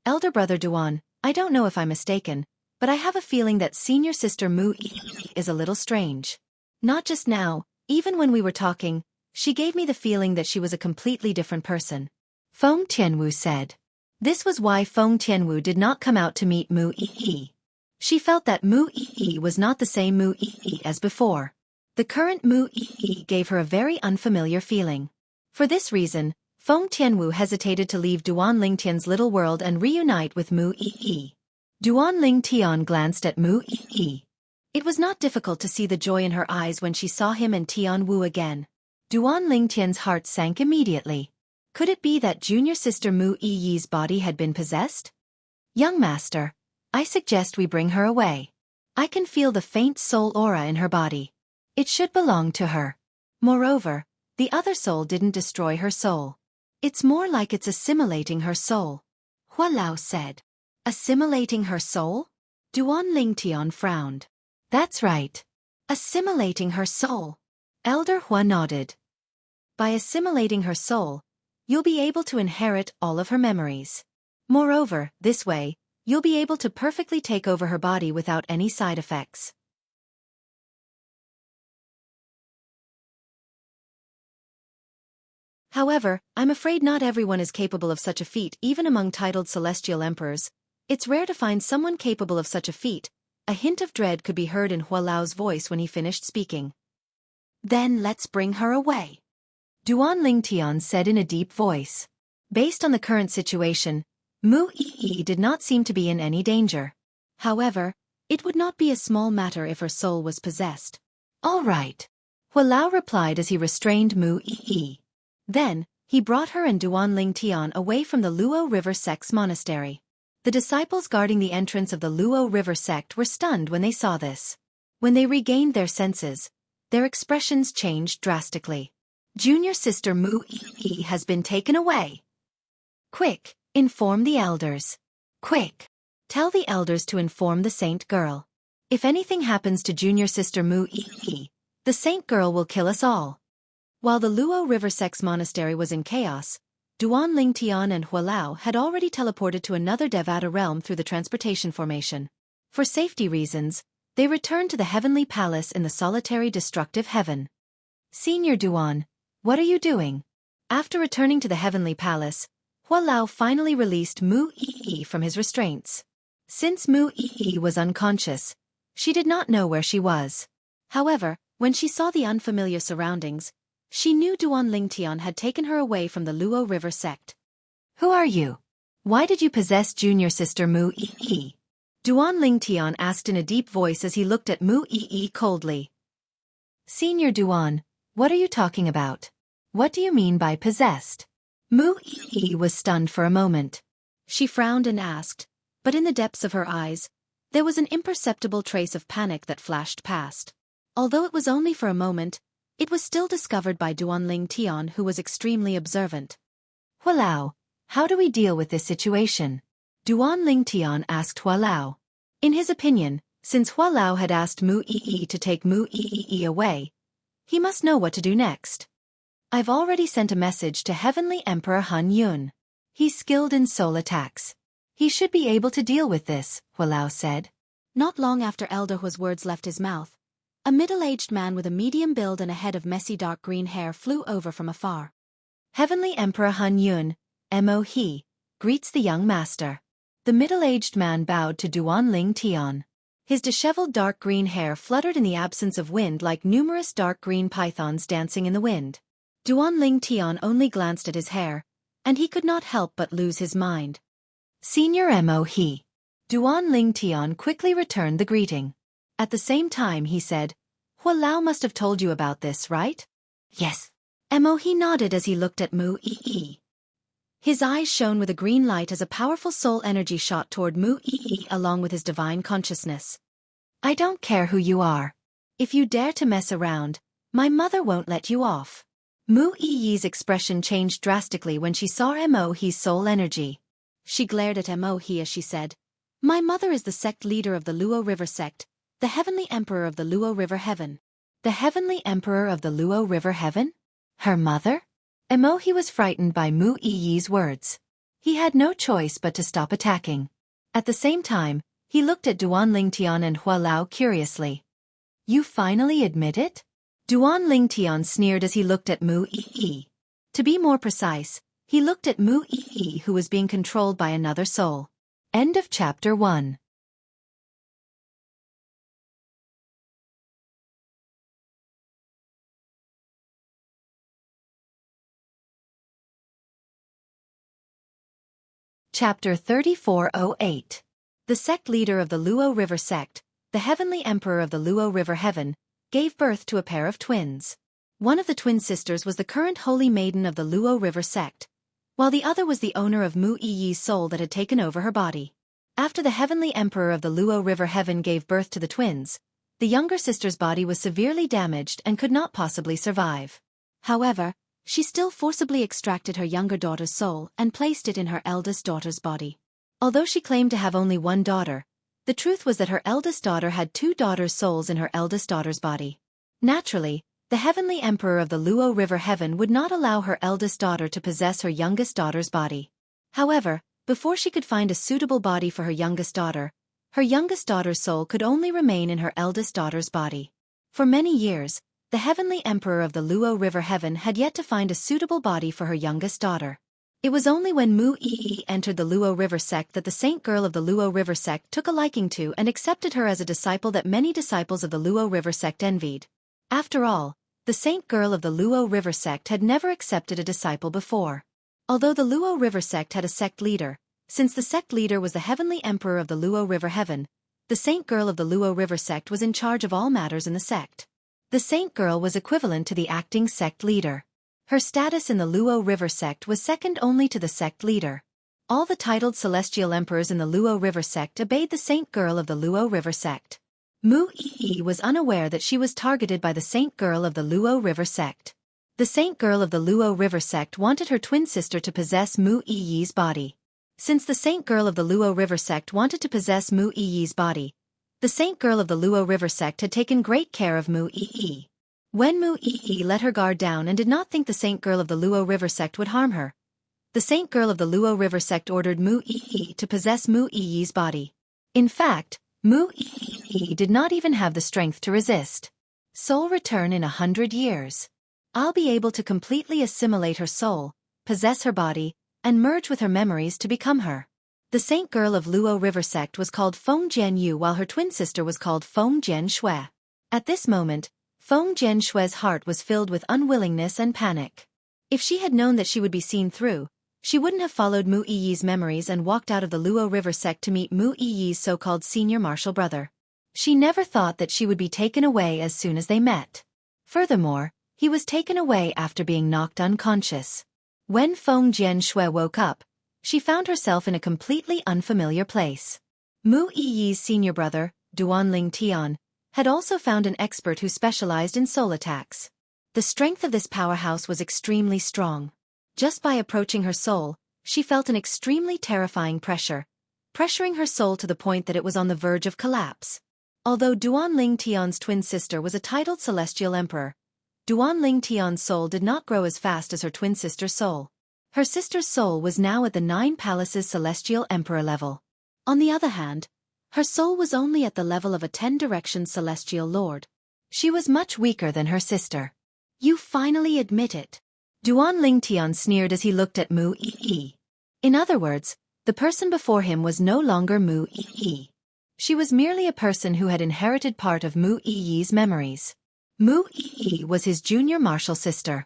Elder brother Duan, I don't know if I'm mistaken, but I have a feeling that senior sister Mu Yi is a little strange. Not just now, even when we were talking, she gave me the feeling that she was a completely different person. Feng Tianwu said. This was why Feng Tianwu did not come out to meet Mu Yi. She felt that Mu Yi was not the same Mu Yi as before. The current Mu Yi gave her a very unfamiliar feeling. For this reason, Feng Tianwu hesitated to leave Duan Ling Tian's little world and reunite with Mu Yi. Duan Ling Tian glanced at Mu Yi. It was not difficult to see the joy in her eyes when she saw him and Tian Wu again. Duan Ling Tian's heart sank immediately. Could it be that junior sister Mu Yi's body had been possessed? Young master, I suggest we bring her away. I can feel the faint soul aura in her body. It should belong to her. Moreover, the other soul didn't destroy her soul. It's more like it's assimilating her soul. Hua Lao said. Assimilating her soul? Duan Ling Tian frowned. That's right. Assimilating her soul. Elder Hua nodded. By assimilating her soul, you'll be able to inherit all of her memories. Moreover, this way, you'll be able to perfectly take over her body without any side effects. However, I'm afraid not everyone is capable of such a feat even among titled celestial emperors. It's rare to find someone capable of such a feat. A hint of dread could be heard in Hua Lao's voice when he finished speaking. Then let's bring her away, Duan Lingtian said in a deep voice. Based on the current situation, Mu Yi did not seem to be in any danger. However, it would not be a small matter if her soul was possessed. All right, Hua Lao replied as he restrained Mu Yi. Then, he brought her and Duan Lingtian away from the Luo River sect's monastery. The disciples guarding the entrance of the Luo River sect were stunned when they saw this. When they regained their senses, their expressions changed drastically. Junior sister Mu Yi has been taken away. Quick, inform the elders. Quick, tell the elders to inform the saint girl. If anything happens to junior sister Mu Yi, the saint girl will kill us all. While the Luo River sect's monastery was in chaos, Duan Lingtian and Hua Lao had already teleported to another Devata realm through the transportation formation. For safety reasons, they returned to the heavenly palace in the solitary destructive heaven. Senior Duan, what are you doing? After returning to the heavenly palace, Hua Lao finally released Mu Yi from his restraints. Since Mu Yi was unconscious, she did not know where she was. However, when she saw the unfamiliar surroundings, she knew Duan Lingtian had taken her away from the Luo River sect. Who are you? Why did you possess junior sister Mu Yi? Duan Lingtian asked in a deep voice as he looked at Mu Yi coldly. Senior Duan, what are you talking about? What do you mean by possessed? Mu Yi was stunned for a moment. She frowned and asked, but in the depths of her eyes, there was an imperceptible trace of panic that flashed past. Although it was only for a moment, it was still discovered by Duan Lingtian, who was extremely observant. Hua Lao, how do we deal with this situation? Duan Lingtian asked Hua Lao. In his opinion, since Hua Lao had asked Mu Yi to take Mu Yi away, he must know what to do next. I've already sent a message to Heavenly Emperor Han Yun. He's skilled in soul attacks. He should be able to deal with this, Hua Lao said. Not long after Elder Hua's words left his mouth, a middle-aged man with a medium build and a head of messy dark green hair flew over from afar. Heavenly Emperor Han Yun, Mo He, greets the young master. The middle-aged man bowed to Duan Lingtian. His disheveled dark green hair fluttered in the absence of wind like numerous dark green pythons dancing in the wind. Duan Lingtian only glanced at his hair, and he could not help but lose his mind. Senior Mo He. Duan Lingtian quickly returned the greeting. At the same time he said, Hua Lao must have told you about this, right? Yes. Mo He nodded as he looked at Mu Yi. His eyes shone with a green light as a powerful soul energy shot toward Mu Yi along with his divine consciousness. I don't care who you are. If you dare to mess around, my mother won't let you off. Mu Yi's expression changed drastically when she saw Mo He's soul energy. She glared at Mo He as she said, My mother is the sect leader of the Luo River sect, the Heavenly Emperor of the Luo River Heaven. The Heavenly Emperor of the Luo River Heaven? Her mother? Mo He was frightened by Mu Yi's words. He had no choice but to stop attacking. At the same time, he looked at Duan Lingtian and Hua Lao curiously. You finally admit it? Duan Lingtian sneered as he looked at Mu Yi. To be more precise, he looked at Mu Yi, who was being controlled by another soul. End of Chapter 1. Chapter 3408. The sect leader of the Luo River sect, the Heavenly Emperor of the Luo River Heaven, gave birth to a pair of twins. One of the twin sisters was the current holy maiden of the Luo River sect, while the other was the owner of Mu Yi's soul that had taken over her body. After the Heavenly Emperor of the Luo River Heaven gave birth to the twins, the younger sister's body was severely damaged and could not possibly survive. However, she still forcibly extracted her younger daughter's soul and placed it in her eldest daughter's body. Although she claimed to have only one daughter, the truth was that her eldest daughter had two daughters' souls in her eldest daughter's body. Naturally, The heavenly emperor of the Luo River Heaven would not allow her eldest daughter to possess her youngest daughter's body. However, before she could find a suitable body for her youngest daughter's soul could only remain in her eldest daughter's body. For many years, the heavenly emperor of the Luo River Heaven had yet to find a suitable body for her youngest daughter. It was only when Mu Yi entered the Luo River sect that the saint girl of the Luo River sect took a liking to and accepted her as a disciple that many disciples of the Luo River sect envied. After all, the saint girl of the Luo River sect had never accepted a disciple before. Although the Luo River sect had a sect leader, since the sect leader was the heavenly emperor of the Luo River Heaven, the saint girl of the Luo River sect was in charge of all matters in the sect. The saint girl was equivalent to the acting sect leader. Her status in the Luo River sect was second only to the sect leader. All the titled celestial emperors in the Luo River sect obeyed the saint girl of the Luo River sect. Mu Yi was unaware that she was targeted by the saint girl of the Luo River sect. The saint girl of the Luo River sect wanted her twin sister to possess Mu Yi's body. Since the saint girl of the Luo River sect wanted to possess Mu Yi's body, the saint girl of the Luo River sect had taken great care of Mu Yi. When Mu Yi let her guard down and did not think the saint girl of the Luo River sect would harm her, the saint girl of the Luo River sect ordered Mu Yi to possess Mu Yi's body. In fact, Mu Yi did not even have the strength to resist. Soul return in 100 years. I'll be able to completely assimilate her soul, possess her body, and merge with her memories to become her. The saint girl of Luo River sect was called Feng Jianyu while her twin sister was called Feng Jianshui. At this moment, Feng Jianshui's heart was filled with unwillingness and panic. If she had known that she would be seen through, she wouldn't have followed Mu Yi's memories and walked out of the Luo River sect to meet Mu Yi's so-called senior martial brother. She never thought that she would be taken away as soon as they met. Furthermore, he was taken away after being knocked unconscious. When Feng Jianshui woke up, she found herself in a completely unfamiliar place. Mu Yi's senior brother, Duanling Tian, had also found an expert who specialized in soul attacks. The strength of this powerhouse was extremely strong. Just by approaching her soul, she felt an extremely terrifying pressure, pressuring her soul to the point that it was on the verge of collapse. Although Duanling Tian's twin sister was a titled celestial emperor, Duanling Tian's soul did not grow as fast as her twin sister's soul. Her sister's soul was now at the 9 Palaces celestial emperor level. On the other hand, her soul was only at the level of a 10 Directions celestial lord. She was much weaker than her sister. You finally admit it. Duanling Tian sneered as he looked at Mu Yi. In other words, the person before him was no longer Mu Yi. She was merely a person who had inherited part of Mu Yi's memories. Mu Yi was his junior martial sister.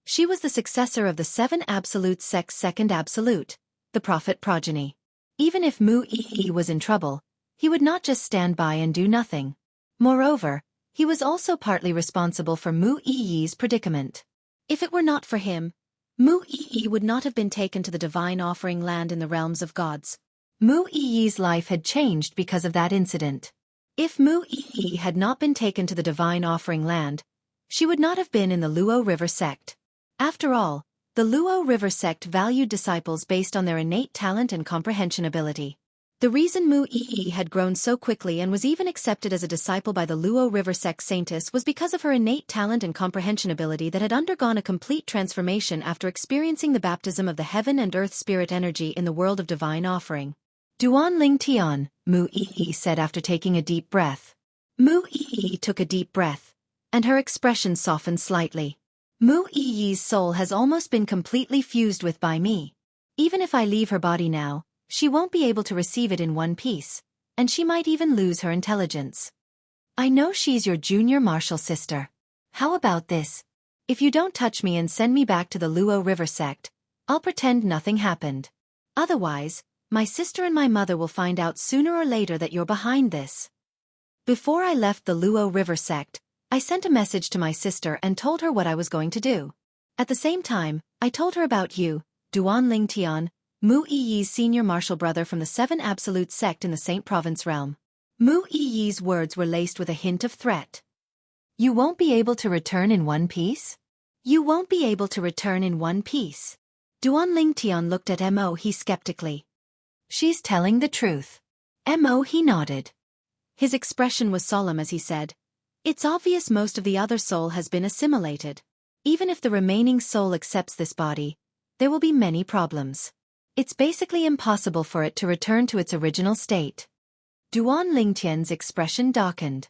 She was the successor of the 7 Absolute sect's second Absolute, the Prophet progeny. Even if Mu Yi was in trouble, he would not just stand by and do nothing. Moreover, he was also partly responsible for Mu Yi's predicament. If it were not for him, Mu Yi would not have been taken to the divine offering land in the realms of gods. Mu Yi's life had changed because of that incident. If Mu Yi had not been taken to the divine offering land, she would not have been in the Luo River sect. After all, the Luo River sect valued disciples based on their innate talent and comprehension ability. The reason Mu Yi had grown so quickly and was even accepted as a disciple by the Luo River sect saintess was because of her innate talent and comprehension ability that had undergone a complete transformation after experiencing the baptism of the heaven and earth spirit energy in the world of divine offering. Duanling Tian, Mu Yi said after taking a deep breath. Mu Yi took a deep breath, and her expression softened slightly. Mu Yi's soul has almost been completely fused with by me. Even if I leave her body now, she won't be able to receive it in one piece, and she might even lose her intelligence. I know she's your junior martial sister. How about this? If you don't touch me and send me back to the Luo River sect, I'll pretend nothing happened. Otherwise, my sister and my mother will find out sooner or later that you're behind this. Before I left the Luo River sect, I sent a message to my sister and told her what I was going to do. At the same time, I told her about you, Duanling Tian, Mu Yi's senior martial brother from the 7 Absolute sect in the Saint Province realm. Mu Yi's words were laced with a hint of threat. You won't be able to return in one piece? You won't be able to return in one piece. Duanling Tian looked at Mo He skeptically. She's telling the truth. He nodded. His expression was solemn as he said, "It's obvious most of the other soul has been assimilated. Even if the remaining soul accepts this body, there will be many problems. It's basically impossible for it to return to its original state." Duan Lingtian's expression darkened.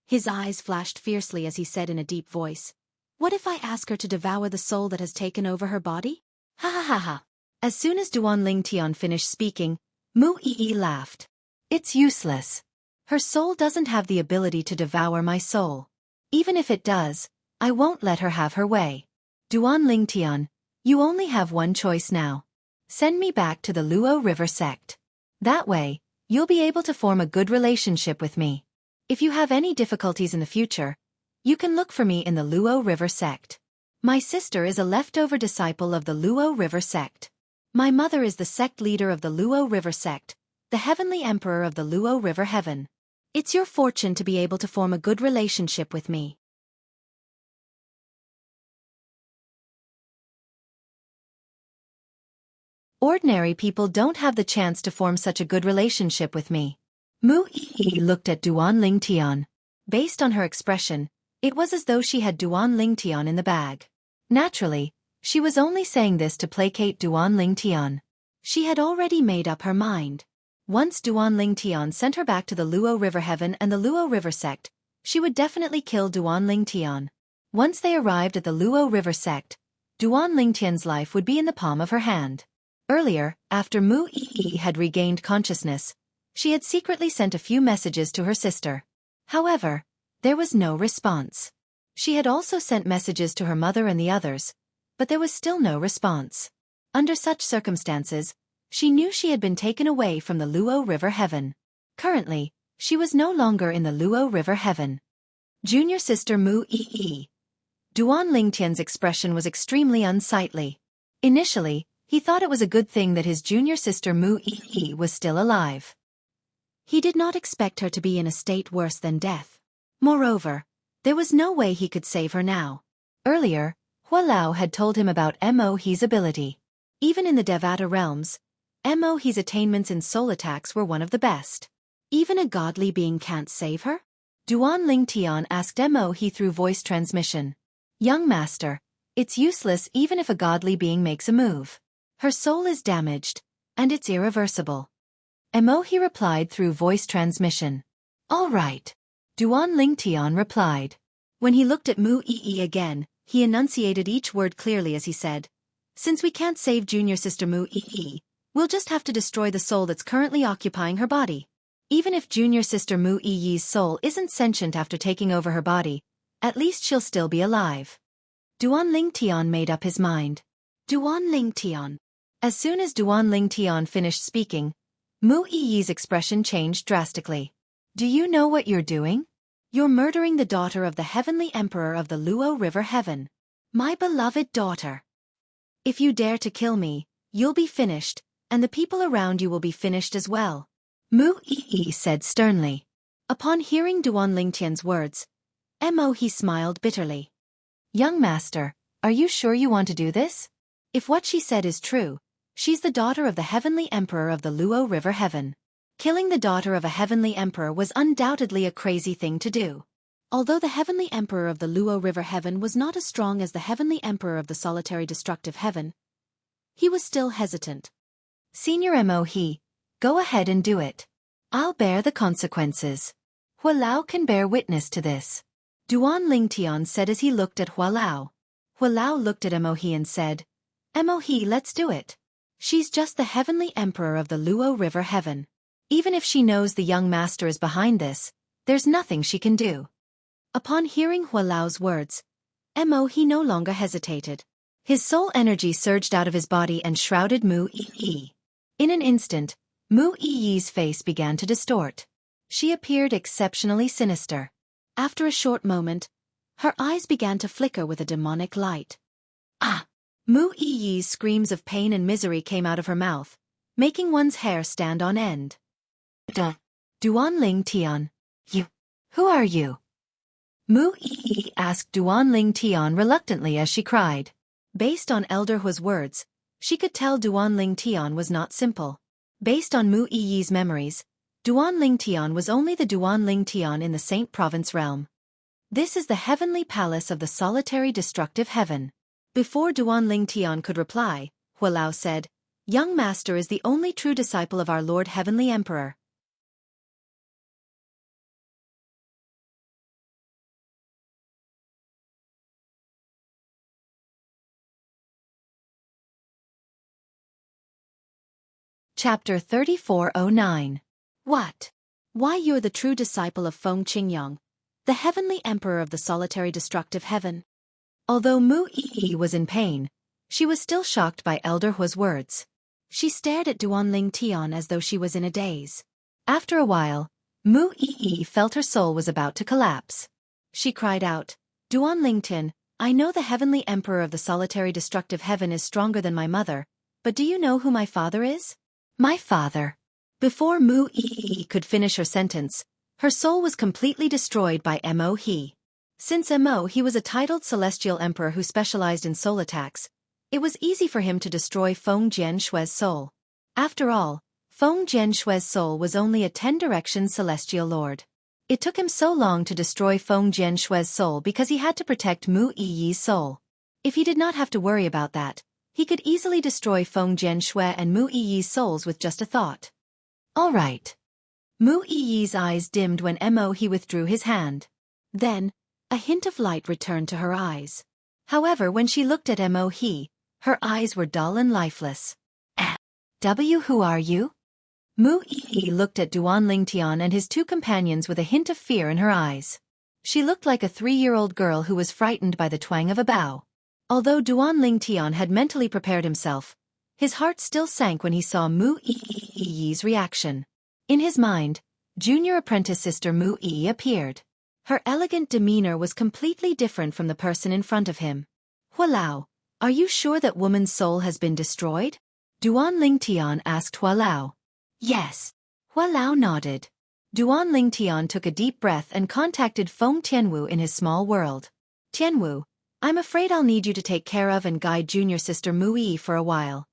His eyes flashed fiercely as he said in a deep voice, "What if I ask her to devour the soul that has taken over her body?" Ha ha ha ha. As soon as Duan Lingtian finished speaking, Mu Yi laughed. "It's useless. Her soul doesn't have the ability to devour my soul. Even if it does, I won't let her have her way. Duan Lingtian, you only have one choice now. Send me back to the Luo River sect. That way, you'll be able to form a good relationship with me. If you have any difficulties in the future, you can look for me in the Luo River sect. My sister is a leftover disciple of the Luo River sect. My mother is the sect leader of the Luo River sect, the heavenly emperor of the Luo River heaven. It's your fortune to be able to form a good relationship with me." Ordinary people don't have the chance to form such a good relationship with me. Mu Yi looked at Duan Lingtian. Based on her expression, it was as though she had Duan Lingtian in the bag. Naturally, she was only saying this to placate Duan Lingtian. She had already made up her mind. Once Duan Lingtian sent her back to the Luo River heaven and the Luo River sect, she would definitely kill Duan Lingtian. Once they arrived at the Luo River sect, Duan Lingtian's life would be in the palm of her hand. Earlier, after Mu Yi had regained consciousness, she had secretly sent a few messages to her sister. However, there was no response. She had also sent messages to her mother and the others, but there was still no response. Under such circumstances, she knew she had been taken away from the Luo River heaven. Currently, she was no longer in the Luo River heaven. Junior sister Mu Yi. Duan Lingtian's expression was extremely unsightly. Initially, he thought it was a good thing that his junior sister Mu Yi was still alive. He did not expect her to be in a state worse than death. Moreover, there was no way he could save her now. Earlier, Hua Lao had told him about Mo's ability. Even in the Devata realms, Mo's attainments in soul attacks were one of the best. Even a godly being can't save her? Duan Lingtian asked Mo through voice transmission. "Young master, it's useless even if a godly being makes a move. Her soul is damaged, and it's irreversible." Mo replied through voice transmission. "All right." Duan Lingtian replied. When he looked at Mu Yi again, he enunciated each word clearly as he said, "Since we can't save junior sister Mu Yi, we'll just have to destroy the soul that's currently occupying her body. Even if junior sister Mu Yi's soul isn't sentient after taking over her body, at least she'll still be alive." Duan Lingtian made up his mind. Duan Lingtian. As soon as Duan Lingtian finished speaking, Mu Yi's expression changed drastically. "Do you know what you're doing? You're murdering the daughter of the heavenly emperor of the Luo River heaven. My beloved daughter. If you dare to kill me, you'll be finished, and the people around you will be finished as well," Mu Yi said sternly. Upon hearing Duan Lingtian's words, Mo smiled bitterly. "Young master, are you sure you want to do this? If what she said is true, she's the daughter of the heavenly emperor of the Luo River heaven. Killing the daughter of a heavenly emperor was undoubtedly a crazy thing to do." Although the heavenly emperor of the Luo River heaven was not as strong as the heavenly emperor of the solitary destructive heaven, he was still hesitant. "Senior Mo, go ahead and do it. I'll bear the consequences. Hua Lao can bear witness to this," Duan Lingtian said as he looked at Hua Lao. Hua Lao looked at Mo and said, "Mo, let's do it. She's just the heavenly emperor of the Luo River heaven. Even if she knows the young master is behind this, there's nothing she can do." Upon hearing Hua Lao's words, Mo no longer hesitated. His soul energy surged out of his body and shrouded Mu Yi. In an instant, Mu Yi's face began to distort. She appeared exceptionally sinister. After a short moment, her eyes began to flicker with a demonic light. "Ah!" Mu Yi's screams of pain and misery came out of her mouth, making one's hair stand on end. Duan Lingtian. Who are you?" Mu Yi asked Duan Lingtian reluctantly as she cried. Based on Elder Hua's words, she could tell Duan Lingtian was not simple. Based on Mu Yi's memories, Duan Ling Tian was only the Duan Ling Tian in the Saint Province realm. This is the heavenly palace of the solitary destructive heaven. Before Duan Ling Tian could reply, Hualao said, Young master is the only true disciple of our Lord Heavenly Emperor. Chapter 3409. What? Why you're the true disciple of Feng Qingyang, the heavenly emperor of the solitary destructive heaven. Although Mu Yi was in pain, she was still shocked by Elder Hua's words. She stared at Duan Ling Tian as though she was in a daze. After a while, Mu Yi felt her soul was about to collapse. She cried out, Duan Ling Tian, I know the heavenly emperor of the solitary destructive heaven is stronger than my mother, but do you know who my father is? My father. Before Mu Yi could finish her sentence, her soul was completely destroyed by Mo He. Since Mo He was a titled celestial emperor who specialized in soul attacks, it was easy for him to destroy Feng Jianshui's soul. After all, Feng Jianshui's soul was only a 10-direction celestial lord. It took him so long to destroy Feng Jianshui's soul because he had to protect Mu Yi's soul. If he did not have to worry about that, he could easily destroy Feng Jianshui and Mu Yi's souls with just a thought. All right. Mu Yi's eyes dimmed when Mo He withdrew his hand. Then, a hint of light returned to her eyes. However, when she looked at Mo He, her eyes were dull and lifeless. Who are you? Mu Yi looked at Duan Ling Tian and his two companions with a hint of fear in her eyes. She looked like a 3-year-old girl who was frightened by the twang of a bow. Although Duan Ling Tian had mentally prepared himself, his heart still sank when he saw Mu Yi's reaction. In his mind, junior apprentice sister Mu Yi appeared. Her elegant demeanor was completely different from the person in front of him. Hualao, are you sure that woman's soul has been destroyed? Duan Ling Tian asked Hualao. Yes. Hualao nodded. Duan Ling Tian took a deep breath and contacted Feng Tianwu in his small world. Tianwu, I'm afraid I'll need you to take care of and guide junior sister Mu Yi for a while.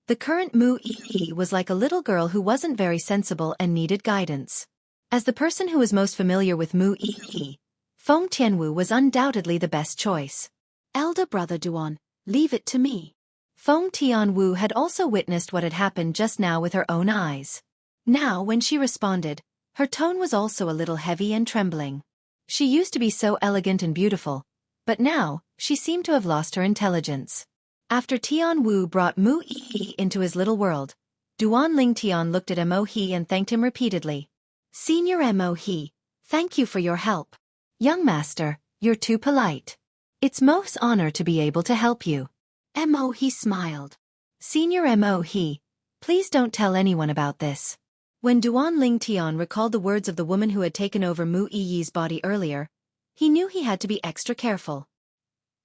The current Mu Yi was like a little girl who wasn't very sensible and needed guidance. As the person who was most familiar with Mu Yi, Feng Tianwu was undoubtedly the best choice. Elder brother Duan, leave it to me. Feng Tianwu had also witnessed what had happened just now with her own eyes. Now, when she responded, her tone was also a little heavy and trembling. She used to be so elegant and beautiful, but now, she seemed to have lost her intelligence. After Tianwu brought Mu Yi into his little world, Duan Ling Tian looked at Mo He and thanked him repeatedly. Senior Mo He, thank you for your help. Young master, you're too polite. It's most honor to be able to help you. Mo He smiled. Senior Mo He, please don't tell anyone about this. When Duan Ling Tian recalled the words of the woman who had taken over Mu Yi's body earlier, he knew he had to be extra careful.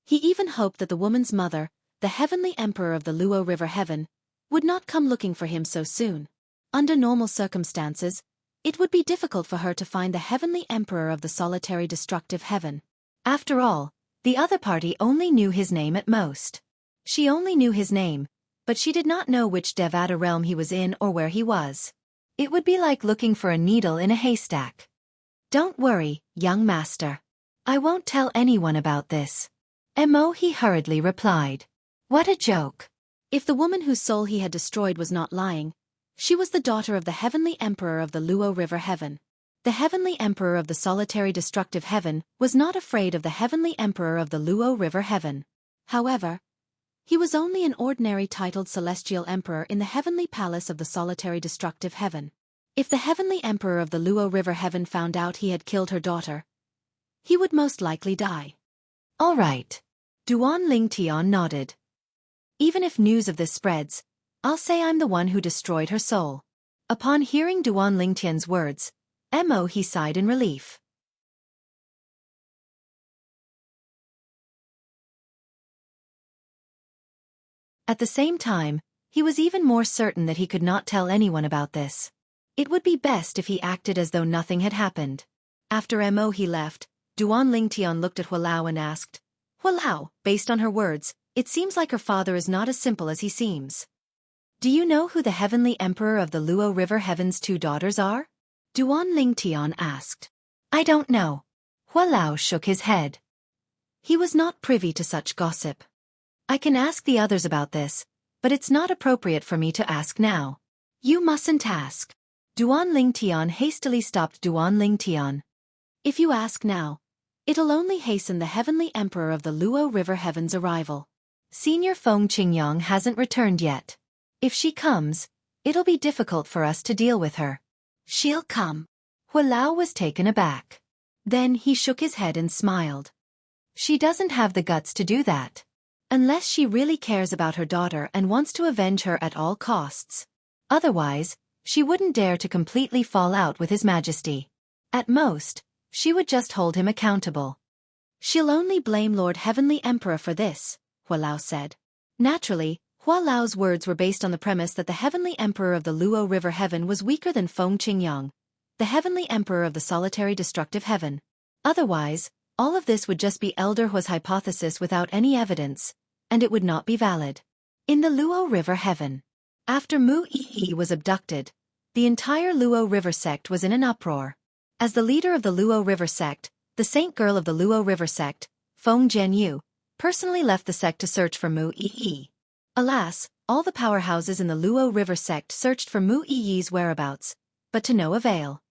He even hoped that the woman's mother, the heavenly emperor of the Luo River Heaven, would not come looking for him so soon. Under normal circumstances, it would be difficult for her to find the heavenly emperor of the solitary destructive heaven. After all, the other party only knew his name at most. She only knew his name, but she did not know which Devata realm he was in or where he was. It would be like looking for a needle in a haystack. Don't worry, young master. I won't tell anyone about this. Mo He hurriedly replied. What a joke. If the woman whose soul he had destroyed was not lying, she was the daughter of the heavenly emperor of the Luo River Heaven. The heavenly emperor of the solitary destructive heaven was not afraid of the heavenly emperor of the Luo River Heaven. However, he was only an ordinary titled celestial emperor in the heavenly palace of the solitary destructive heaven. If the heavenly emperor of the Luo River Heaven found out he had killed her daughter, he would most likely die. All right. Duan Ling Tian nodded. Even if news of this spreads, I'll say I'm the one who destroyed her soul. Upon hearing Duan Ling Tian's words, Mo He sighed in relief. At the same time, he was even more certain that he could not tell anyone about this. It would be best if he acted as though nothing had happened. After Mo He left, Duan Ling Tian looked at Hualao and asked, Hualao, based on her words, it seems like her father is not as simple as he seems. Do you know who the heavenly emperor of the Luo River Heaven's 2 daughters are? Duan Lingtian asked. I don't know. Hua Lao shook his head. He was not privy to such gossip. I can ask the others about this, but it's not appropriate for me to ask now. You mustn't ask. Duan Lingtian hastily stopped Duan Lingtian. If you ask now, it'll only hasten the heavenly emperor of the Luo River Heaven's arrival. Senior Feng Qingyang hasn't returned yet. If she comes, it'll be difficult for us to deal with her. She'll come. Hua Lao was taken aback. Then he shook his head and smiled. She doesn't have the guts to do that. Unless she really cares about her daughter and wants to avenge her at all costs. Otherwise, she wouldn't dare to completely fall out with His Majesty. At most, she would just hold him accountable. She'll only blame Lord Heavenly Emperor for this, Hua Lao said. Naturally, Hua Lao's words were based on the premise that the Heavenly Emperor of the Luo River Heaven was weaker than Feng Qingyang, the Heavenly Emperor of the Solitary Destructive Heaven. Otherwise, all of this would just be Elder Hua's hypothesis without any evidence, and it would not be valid. In the Luo River Heaven, after Mu Yi was abducted, the entire Luo River sect was in an uproar. As the leader of the Luo River sect, the saint girl of the Luo River sect, Feng Jianyu, personally left the sect to search for Mu Yi. Alas, all the powerhouses in the Luo River sect searched for Mu Yi's whereabouts, but to no avail.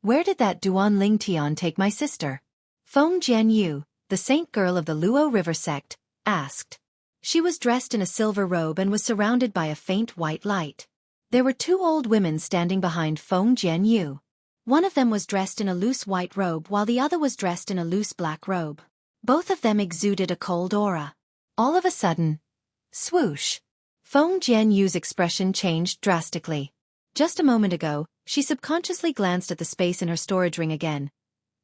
Where did that Duan Lingtian take my sister? Feng Jianyu, the saint girl of the Luo River sect, asked. She was dressed in a silver robe and was surrounded by a faint white light. There were 2 old women standing behind Feng Jianyu. One of them was dressed in a loose white robe while the other was dressed in a loose black robe. Both of them exuded a cold aura. All of a sudden, swoosh! Feng Jianyu's expression changed drastically. Just a moment ago, she subconsciously glanced at the space in her storage ring again,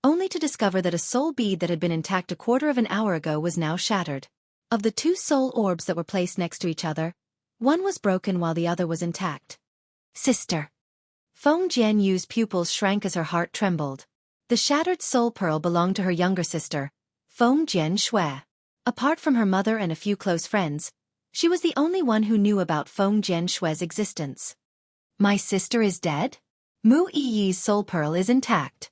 only to discover that a soul bead that had been intact a quarter of an hour ago was now shattered. Of the 2 soul orbs that were placed next to each other, one was broken while the other was intact. Sister! Feng Jianyu's pupils shrank as her heart trembled. The shattered soul pearl belonged to her younger sister, Feng Jianshui. Apart from her mother and a few close friends, she was the only one who knew about Feng Jianshui's existence. My sister is dead? Mu Yi's soul pearl is intact.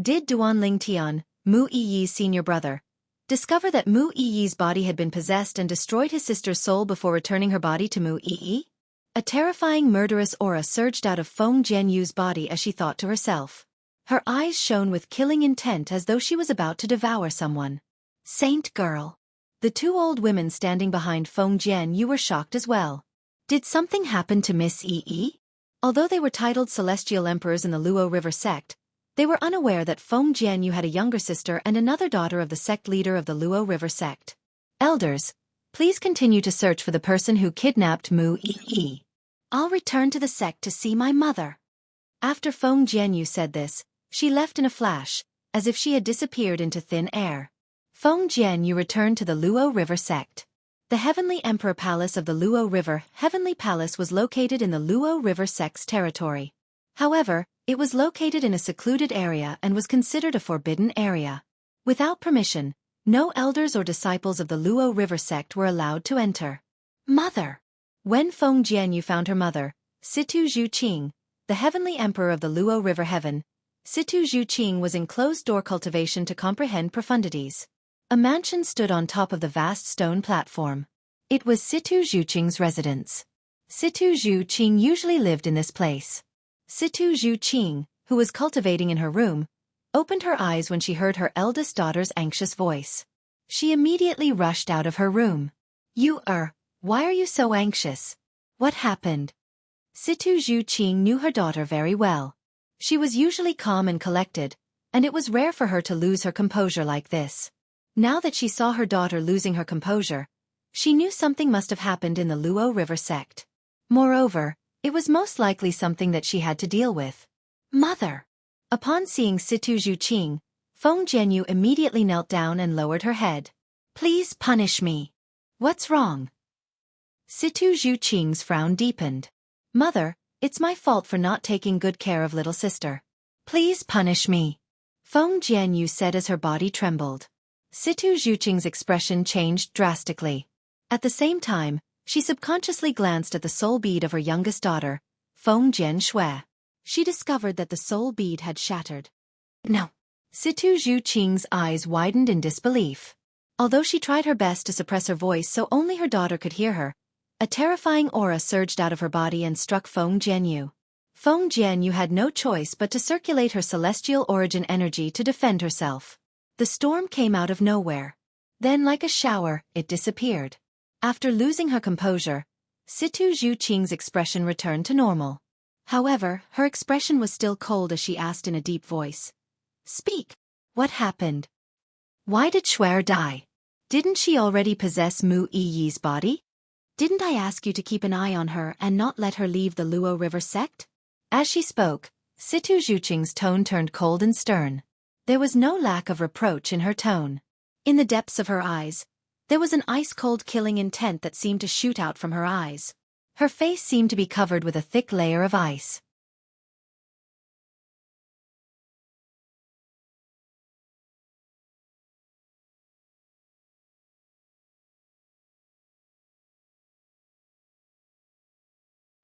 Did Duan Lingtian, Mu Yi's senior brother, discover that Mu Yi's body had been possessed and destroyed his sister's soul before returning her body to Mu Yi? A terrifying murderous aura surged out of Feng Jianyu's body as she thought to herself. Her eyes shone with killing intent as though she was about to devour someone. Saint girl! The 2 old women standing behind Feng Jianyu were shocked as well. Did something happen to Miss Yi? Although they were titled celestial emperors in the Luo River sect, they were unaware that Feng Jianyu had a younger sister and another daughter of the sect leader of the Luo River sect. Elders, please continue to search for the person who kidnapped Mu Yi. I'll return to the sect to see my mother. After Feng Jianyu said this, she left in a flash, as if she had disappeared into thin air. Feng Jianyu returned to the Luo River sect. The Heavenly Emperor Palace of the Luo River Heavenly Palace was located in the Luo River sect's territory. However, it was located in a secluded area and was considered a forbidden area. Without permission, no elders or disciples of the Luo River sect were allowed to enter. Mother! When Feng Jianyu found her mother, Situ Zhuqing, the Heavenly Emperor of the Luo River Heaven, Situ Zhuqing was in closed-door cultivation to comprehend profundities. A mansion stood on top of the vast stone platform. It was Situ Zhuqing's residence. Situ Zhuqing usually lived in this place. Situ Zhuqing, who was cultivating in her room, opened her eyes when she heard her eldest daughter's anxious voice. She immediately rushed out of her room. Why are you so anxious? What happened? Situ Zhuqing knew her daughter very well. She was usually calm and collected, and it was rare for her to lose her composure like this. Now that she saw her daughter losing her composure, she knew something must have happened in the Luo River sect. Moreover, it was most likely something that she had to deal with. Mother! Upon seeing Situ Zhuqing, Feng Jianyu immediately knelt down and lowered her head. Please punish me. What's wrong? Situ Zhuqing's frown deepened. Mother, it's my fault for not taking good care of little sister. Please punish me. Feng Jianyu said as her body trembled. Situ Zhuqing's expression changed drastically. At the same time, she subconsciously glanced at the soul bead of her youngest daughter, Feng Jianshui. She discovered that the soul bead had shattered. No. Situ Zhuqing's eyes widened in disbelief. Although she tried her best to suppress her voice so only her daughter could hear her, a terrifying aura surged out of her body and struck Feng Jianyu. Feng Jianyu had no choice but to circulate her celestial origin energy to defend herself. The storm came out of nowhere. Then, like a shower, it disappeared. After losing her composure, Situ Zhuqing's expression returned to normal. However, her expression was still cold as she asked in a deep voice. Speak. What happened? Why did Shuer die? Didn't she already possess Mu Yi's body? Didn't I ask you to keep an eye on her and not let her leave the Luo River sect? As she spoke, Situ Zhuqing's tone turned cold and stern. There was no lack of reproach in her tone. In the depths of her eyes, there was an ice-cold killing intent that seemed to shoot out from her eyes. Her face seemed to be covered with a thick layer of ice.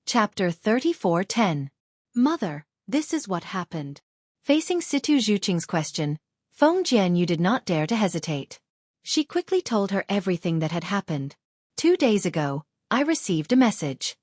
Chapter 34:10. Mother, this is what happened. Facing Situ Zhuqing's question, Feng Jianyu did not dare to hesitate. She quickly told her everything that had happened. 2 days ago, I received a message.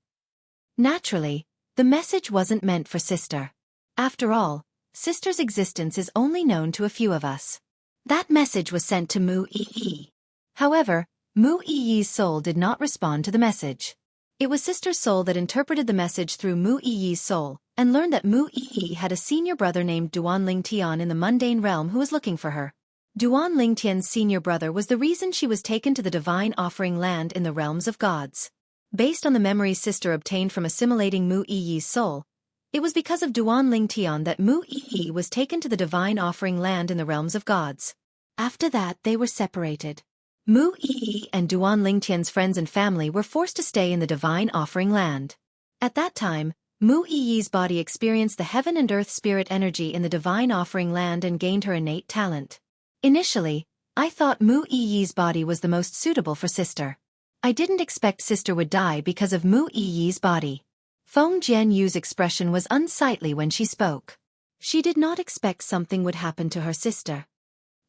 Naturally, the message wasn't meant for Sister. After all, Sister's existence is only known to a few of us. That message was sent to Mu Yi. However, Mu Yi's soul did not respond to the message. It was Sister's soul that interpreted the message through Mu Yi's soul, and learned that Mu Yi had a senior brother named Duan Lingtian in the mundane realm who was looking for her. Duan Lingtian's senior brother was the reason she was taken to the divine offering land in the realms of gods. Based on the memories Sister obtained from assimilating Mu Yi's soul, it was because of Duan Lingtian that Mu Yi was taken to the divine offering land in the realms of gods. After that, they were separated. Mu Yi and Duan Lingtian's friends and family were forced to stay in the divine offering land. At that time, Mu Yi's body experienced the heaven and earth spirit energy in the divine offering land and gained her innate talent. Initially, I thought Mu Yi's body was the most suitable for Sister. I didn't expect Sister would die because of Mu Yi's body. Feng Jianyu's expression was unsightly when she spoke. She did not expect something would happen to her sister.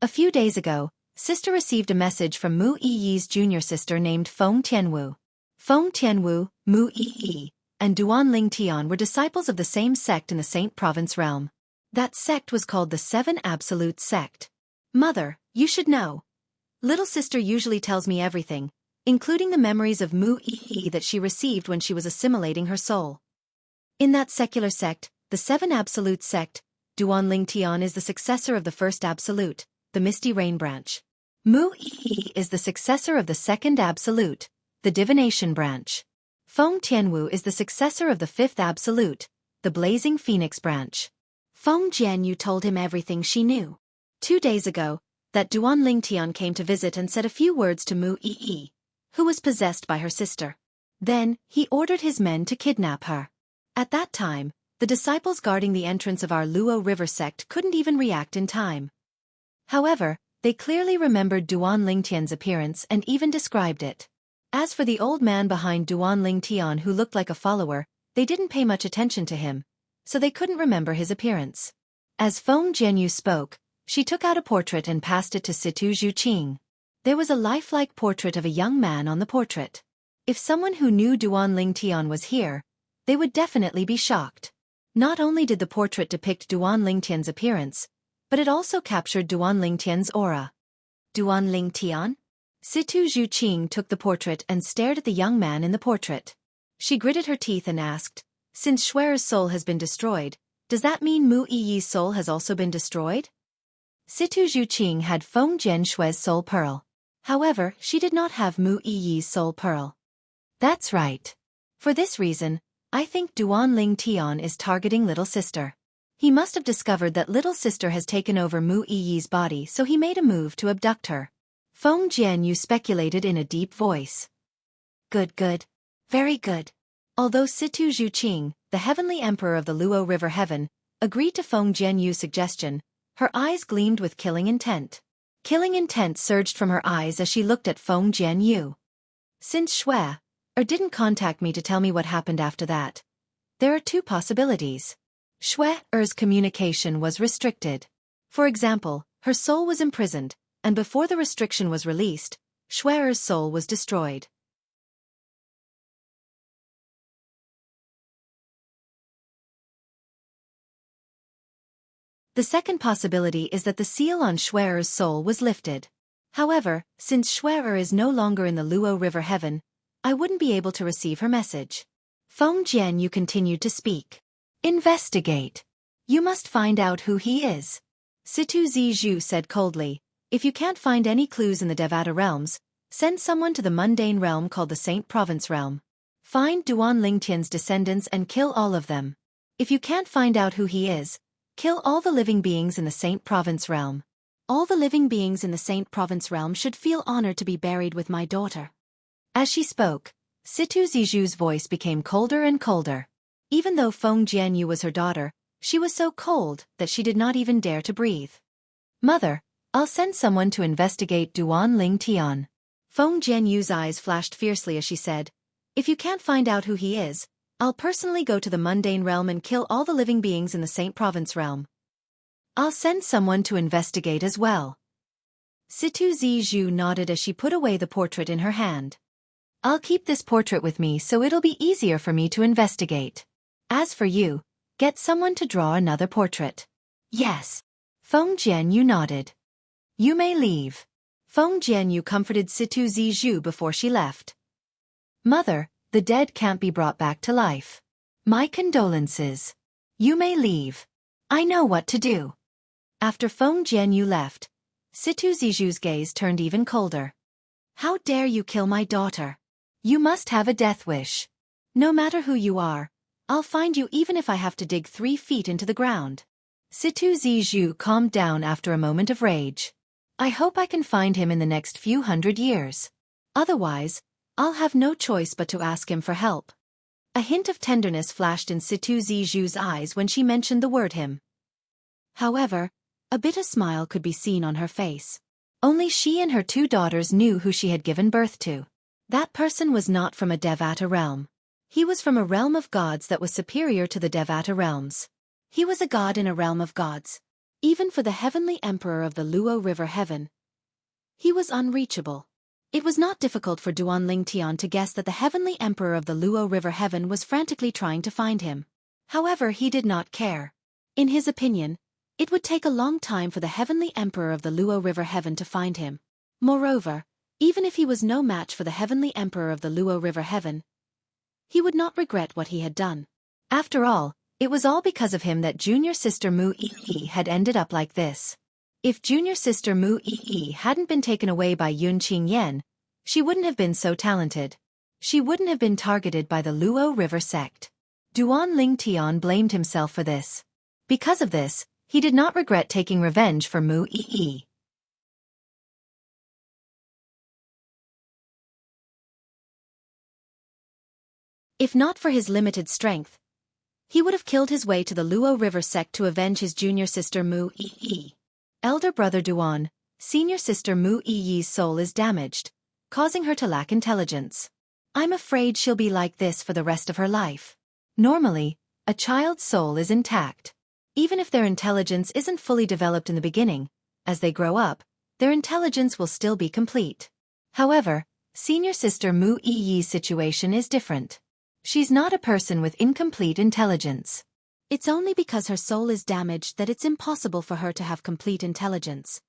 A few days ago, Sister received a message from Mu Yi's junior sister named Feng Tianwu. Feng Tianwu, Mu Yi, and Duan Lingtian were disciples of the same sect in the Saint Province realm. That sect was called the Seven Absolute Sect. Mother, you should know. Little sister usually tells me everything, including the memories of Mu Yi that she received when she was assimilating her soul. In that secular sect, the Seven Absolute Sect, Duan Lingtian is the successor of the First Absolute, the Misty Rain Branch. Mu Yi is the successor of the Second Absolute, the Divination Branch. Feng Tianwu is the successor of the Fifth Absolute, the Blazing Phoenix Branch. Feng Jianyu told him everything she knew. 2 days ago, that Duan Lingtian came to visit and said a few words to Mu Yi, who was possessed by her sister. Then, he ordered his men to kidnap her. At that time, the disciples guarding the entrance of our Luo River sect couldn't even react in time. However, they clearly remembered Duan Lingtian's appearance and even described it. As for the old man behind Duan Lingtian who looked like a follower, they didn't pay much attention to him, so they couldn't remember his appearance. As Feng Jianyu spoke, she took out a portrait and passed it to Situ Zhuqing. There was a lifelike portrait of a young man on the portrait. If someone who knew Duan Lingtian was here, they would definitely be shocked. Not only did the portrait depict Duan Lingtian's appearance, but it also captured Duan Lingtian's aura. Duan Lingtian? Situ Zhuqing took the portrait and stared at the young man in the portrait. She gritted her teeth and asked, since Shuer's soul has been destroyed, does that mean Mu Yi's soul has also been destroyed? Situ Zhuqing had Feng Jianshui's soul pearl. However, she did not have Mu Yi's soul pearl. That's right. For this reason, I think Duan Lingtian is targeting little sister. He must have discovered that little sister has taken over Mu Yi's body, so he made a move to abduct her. Feng Jianyu speculated in a deep voice. Good. Very good. Although Situ Zhuqing, the heavenly emperor of the Luo River Heaven, agreed to Feng Jianyu's suggestion, her eyes gleamed with killing intent. Killing intent surged from her eyes as she looked at Feng Jianyu. Since didn't contact me to tell me what happened after that, there are two possibilities. Er's communication was restricted. For example, her soul was imprisoned, and before the restriction was released, Er's soul was destroyed. The second possibility is that the seal on Er's soul was lifted. However, since Er is no longer in the Luo River heaven, I wouldn't be able to receive her message. Feng Jianyu continued to speak. Investigate. You must find out who he is. Situ Zizhu said coldly, if you can't find any clues in the Devata realms, send someone to the mundane realm called the Saint Province realm. Find Duan Lingtian's descendants and kill all of them. If you can't find out who he is, kill all the living beings in the Saint Province realm. All the living beings in the Saint Province realm should feel honored to be buried with my daughter. As she spoke, Situ Zizhu's voice became colder and colder. Even though Feng Jianyu was her daughter, she was so cold that she did not even dare to breathe. Mother, I'll send someone to investigate Duan Lingtian. Feng Jianyu's eyes flashed fiercely as she said, if you can't find out who he is, I'll personally go to the mundane realm and kill all the living beings in the Saint Province realm. I'll send someone to investigate as well. Situ Zizhu nodded as she put away the portrait in her hand. I'll keep this portrait with me so it'll be easier for me to investigate. As for you, get someone to draw another portrait. Yes. Feng Jianyu nodded. You may leave. Feng Jianyu comforted Situ Zizhu before she left. Mother, the dead can't be brought back to life. My condolences. You may leave. I know what to do. After Feng Jianyu left, Situ Zizhu's gaze turned even colder. How dare you kill my daughter? You must have a death wish. No matter who you are, I'll find you even if I have to dig 3 feet into the ground. Situ Zizhu calmed down after a moment of rage. I hope I can find him in the next few hundred years. Otherwise, I'll have no choice but to ask him for help. A hint of tenderness flashed in Situ Zizhu's eyes when she mentioned the word him. However, a bitter smile could be seen on her face. Only she and her 2 daughters knew who she had given birth to. That person was not from a Devata realm. He was from a realm of gods that was superior to the Devata realms. He was a god in a realm of gods. Even for the heavenly emperor of the Luo River heaven, he was unreachable. It was not difficult for Duan Lingtian to guess that the heavenly emperor of the Luo River heaven was frantically trying to find him. However, he did not care. In his opinion, it would take a long time for the heavenly emperor of the Luo River heaven to find him. Moreover, even if he was no match for the heavenly emperor of the Luo River heaven, he would not regret what he had done. After all, it was all because of him that junior sister Mu Yi had ended up like this. If junior sister Mu Yi hadn't been taken away by Yun Qingyan, she wouldn't have been so talented. She wouldn't have been targeted by the Luo River sect. Duan Lingtian blamed himself for this. Because of this, he did not regret taking revenge for Mu Yi. If not for his limited strength, he would have killed his way to the Luo River sect to avenge his junior sister Mu Yi. Elder brother Duan, senior sister Mu Yi's soul is damaged, causing her to lack intelligence. I'm afraid she'll be like this for the rest of her life. Normally, a child's soul is intact. Even if their intelligence isn't fully developed in the beginning, as they grow up, their intelligence will still be complete. However, senior sister Mu Yi's situation is different. She's not a person with incomplete intelligence. It's only because her soul is damaged that it's impossible for her to have complete intelligence.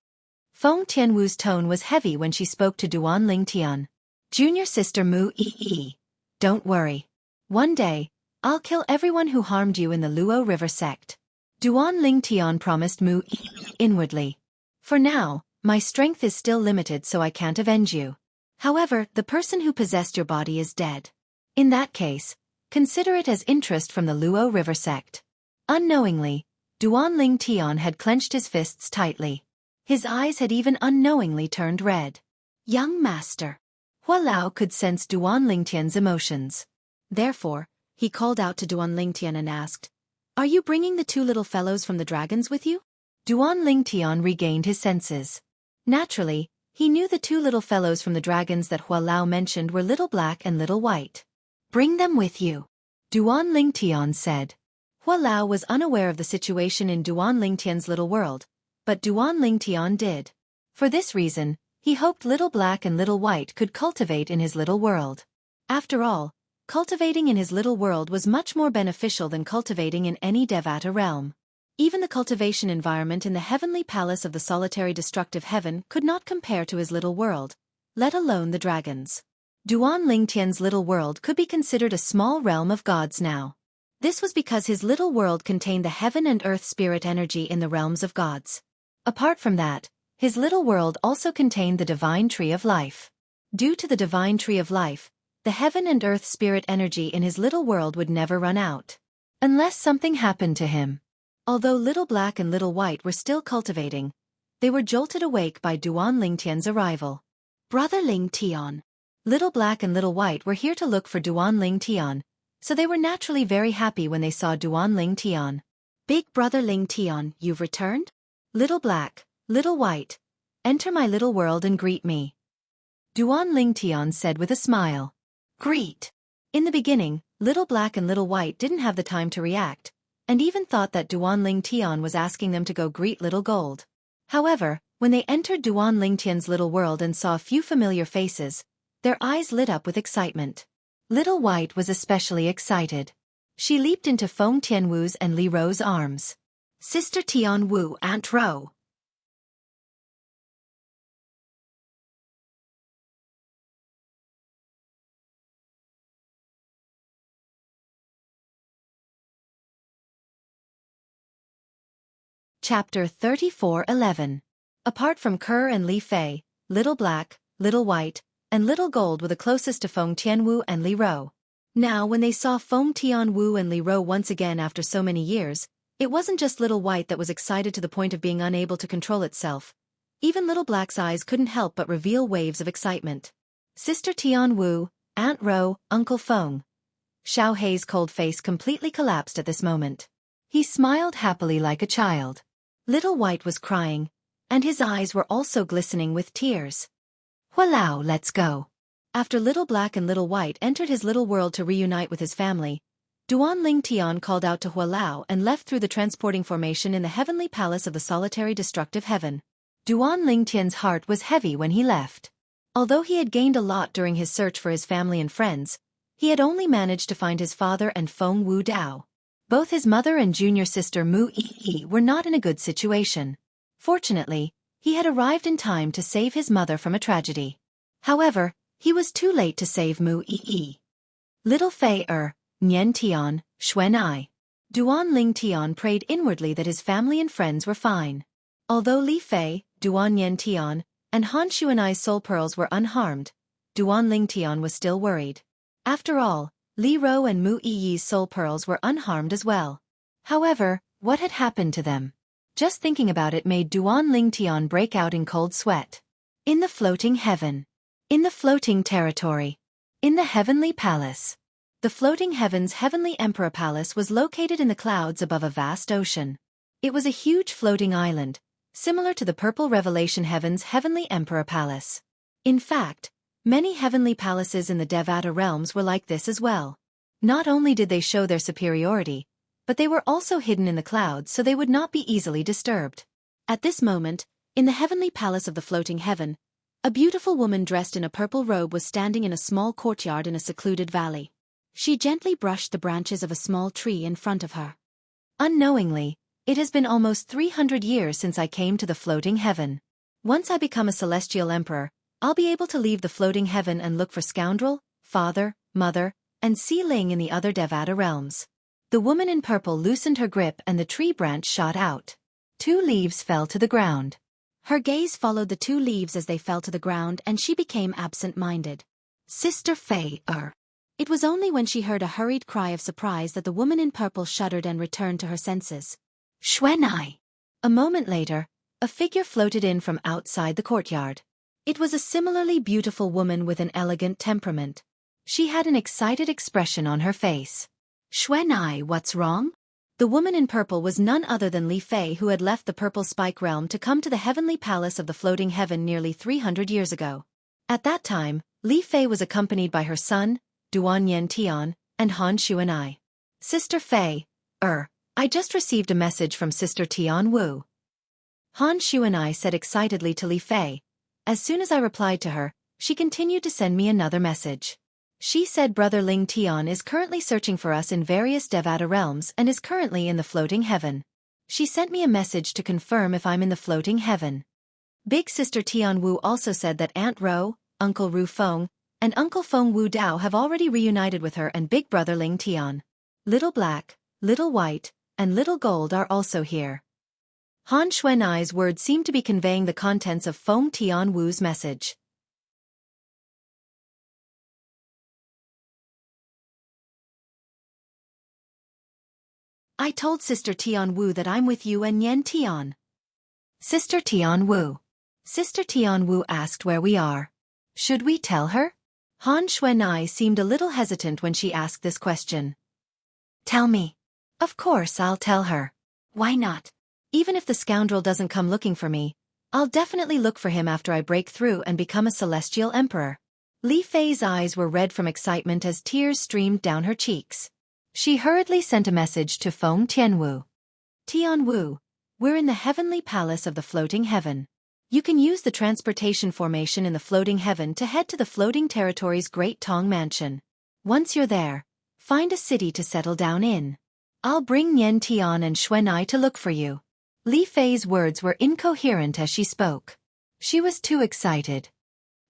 Feng Tianwu's tone was heavy when she spoke to Duan Lingtian. Junior sister Mu Yi, don't worry. One day, I'll kill everyone who harmed you in the Luo River sect. Duan Lingtian promised Mu Yi inwardly. For now, my strength is still limited so I can't avenge you. However, the person who possessed your body is dead. In that case, consider it as interest from the Luo River sect. Unknowingly, Duan Lingtian had clenched his fists tightly. His eyes had even unknowingly turned red. Young master. Hua Lao could sense Duan Lingtian's emotions. Therefore, he called out to Duan Lingtian and asked, Are you bringing the 2 little fellows from the dragons with you? Duan Lingtian regained his senses. Naturally, he knew the two little fellows from the dragons that Hua Lao mentioned were Little Black and Little White. Bring them with you, Duan Lingtian said. Hua Lao was unaware of the situation in Duan Lingtian's little world, but Duan Lingtian did. For this reason, he hoped Little Black and Little White could cultivate in his little world. After all, cultivating in his little world was much more beneficial than cultivating in any Devata realm. Even the cultivation environment in the heavenly palace of the solitary destructive heaven could not compare to his little world, let alone the dragons. Duan Lingtian's little world could be considered a small realm of gods now. This was because his little world contained the heaven and earth spirit energy in the realms of gods. Apart from that, his little world also contained the divine tree of life. Due to the divine tree of life, the heaven and earth spirit energy in his little world would never run out. Unless something happened to him. Although Little Black and Little White were still cultivating, they were jolted awake by Duan Lingtian's arrival. Brother Lingtian. Little Black and Little White were here to look for Duan Lingtian, so they were naturally very happy when they saw Duan Lingtian. Big Brother Lingtian, you've returned? Little Black, Little White, enter my little world and greet me. Duan Lingtian said with a smile. Greet. In the beginning, Little Black and Little White didn't have the time to react, and even thought that Duan Lingtian was asking them to go greet Little Gold. However, when they entered Duan Lingtian's little world and saw a few familiar faces, their eyes lit up with excitement. Little White was especially excited. She leaped into Feng Tianwu's and Li Rou's arms. Sister Tianwu, Aunt Rou. Chapter 34:11. Apart from Ker and Li Fei, Little Black, Little White, and Little Gold were the closest to Feng Tianwu and Li Rou. Now when they saw Feng Tianwu and Li Rou once again after so many years, it wasn't just Little White that was excited to the point of being unable to control itself. Even Little Black's eyes couldn't help but reveal waves of excitement. Sister Tianwu, Aunt Rou, Uncle Feng. Xiao Hei's cold face completely collapsed at this moment. He smiled happily like a child. Little White was crying, and his eyes were also glistening with tears. Hua Lao, let's go. After Little Black and Little White entered his little world to reunite with his family, Duan Lingtian called out to Hua Lao and left through the transporting formation in the heavenly palace of the solitary destructive heaven. Duan Lingtian's heart was heavy when he left. Although he had gained a lot during his search for his family and friends, he had only managed to find his father and Feng Wu Dao. Both his mother and junior sister Mu Yi were not in a good situation. Fortunately, he had arrived in time to save his mother from a tragedy. However, he was too late to save Mu Yi. Little Fei Nian Tian, Xuan Ai. Duan Lingtian prayed inwardly that his family and friends were fine. Although Li Fei, Duan Nian Tian, and Han Xuanai's soul pearls were unharmed, Duan Lingtian was still worried. After all, Li Rou and Mu Yi's soul pearls were unharmed as well. However, what had happened to them? Just thinking about it made Duan Lingtian break out in cold sweat. In the floating heaven. In the floating territory. In the heavenly palace. The floating heaven's heavenly emperor palace was located in the clouds above a vast ocean. It was a huge floating island, similar to the purple revelation heaven's heavenly emperor palace. In fact, many heavenly palaces in the Devata realms were like this as well. Not only did they show their superiority, but they were also hidden in the clouds so they would not be easily disturbed. At this moment, in the heavenly palace of the floating heaven, a beautiful woman dressed in a purple robe was standing in a small courtyard in a secluded valley. She gently brushed the branches of a small tree in front of her. Unknowingly, it has been almost 300 years since I came to the floating heaven. Once I become a celestial emperor, I'll be able to leave the floating heaven and look for scoundrel, father, mother, and Si Ling in the other Devata realms. The woman in purple loosened her grip and the tree branch shot out. 2 leaves fell to the ground. Her gaze followed the 2 leaves as they fell to the ground and she became absent-minded. Sister Fei It was only when she heard a hurried cry of surprise that the woman in purple shuddered and returned to her senses. Xuan Ai. A moment later, a figure floated in from outside the courtyard. It was a similarly beautiful woman with an elegant temperament. She had an excited expression on her face. Xuan Ai, what's wrong? The woman in purple was none other than Li Fei, who had left the Purple Spike realm to come to the heavenly palace of the floating heaven nearly 300 years ago. At that time, Li Fei was accompanied by her son, Duan Yen Tian, and Han Shu and I. Sister Fei, I just received a message from Sister Tian Wu. Han Shu and I said excitedly to Li Fei. As soon as I replied to her, she continued to send me another message. She said Brother Ling Tian is currently searching for us in various Devata realms and is currently in the floating heaven. She sent me a message to confirm if I'm in the floating heaven. Big Sister Tian Wu also said that Aunt Ro, Uncle Ru Feng, and Uncle Feng Wu Dao have already reunited with her, and Big Brother Ling Tian. Little Black, Little White, and Little Gold are also here. Han Xuanai's words seemed to be conveying the contents of Feng Tian Wu's message. I told Sister Tian Wu that I'm with you and Yen Tian. Sister Tian Wu. Sister Tian Wu asked where we are. Should we tell her? Han Xuanai seemed a little hesitant when she asked this question. Tell me. Of course I'll tell her. Why not? Even if the scoundrel doesn't come looking for me, I'll definitely look for him after I break through and become a celestial emperor. Li Fei's eyes were red from excitement as tears streamed down her cheeks. She hurriedly sent a message to Feng Tianwu. Tianwu, we're in the heavenly palace of the floating heaven. You can use the transportation formation in the floating heaven to head to the floating territory's Great Tong Mansion. Once you're there, find a city to settle down in. I'll bring Yen Tian and Xuanai to look for you. Li Fei's words were incoherent as she spoke. She was too excited.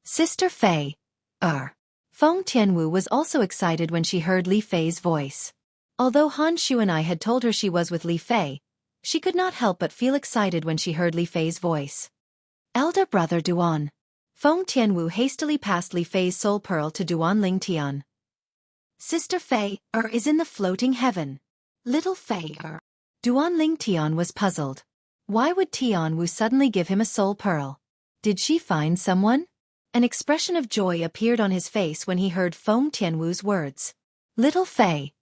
Sister Fei, Feng Tianwu was also excited when she heard Li Fei's voice. Although Han Shu and I had told her she was with Li Fei, she could not help but feel excited when she heard Li Fei's voice. Elder brother Duan. Feng Tianwu hastily passed Li Fei's soul pearl to Duan Ling Tian. Sister Fei, is in the floating heaven. Little Fei, Duan Ling Tian was puzzled. Why would Tian Wu suddenly give him a soul pearl? Did she find someone? An expression of joy appeared on his face when he heard Feng Tianwu's words. Little Fei,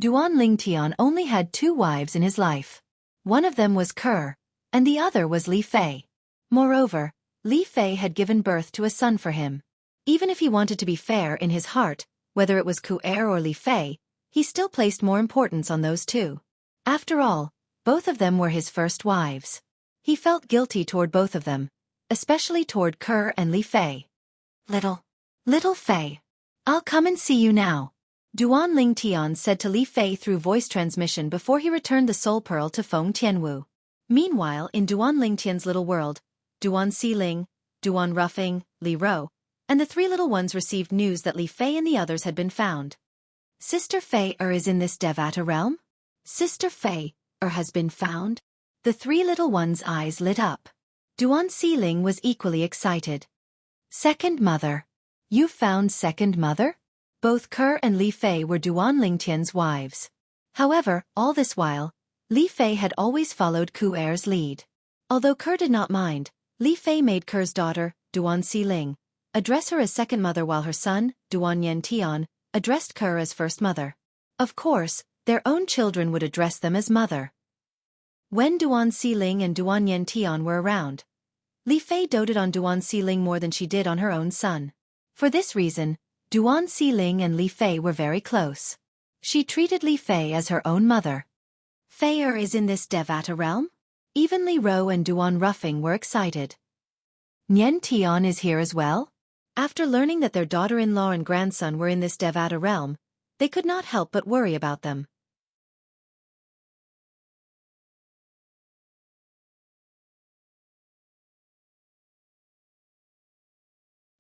Duan Ling Tian only had 2 wives in his life. One of them was Ker, and the other was Li Fei. Moreover, Li Fei had given birth to a son for him. Even if he wanted to be fair in his heart, whether it was Conqueror or Li Fei, he still placed more importance on those 2. After all, both of them were his first wives. He felt guilty toward both of them, especially toward Ker and Li Fei. Little Fei, I'll come and see you now. Duan Ling Tian said to Li Fei through voice transmission before he returned the soul pearl to Feng Tianwu. Meanwhile, in Duan Ling Tian's little world, Duan Xiling, Duan Ruffing, Li Ro, and the 3 little ones received news that Li Fei and the others had been found. Sister Fei is in this Devata realm? Sister Fei has been found? The 3 little ones' eyes lit up. Duan Xiling was equally excited. Second mother. You found second mother? Both Ker and Li Fei were Duan Lingtian's wives. However, all this while, Li Fei had always followed Kuer's lead. Although Ker did not mind, Li Fei made Ker's daughter, Duan Xiling, address her as second mother, while her son, Duan Yen Tian, addressed Ker as first mother. Of course, their own children would address them as mother. When Duan Xiling and Duan Yen Tian were around, Li Fei doted on Duan Xiling more than she did on her own son. For this reason, Duan Xiling and Li Fei were very close. She treated Li Fei as her own mother. Fei is in this Devata realm? Even Li Ro and Duan Ruffing were excited. Yen Tian is here as well? After learning that their daughter-in-law and grandson were in this Devata realm, they could not help but worry about them.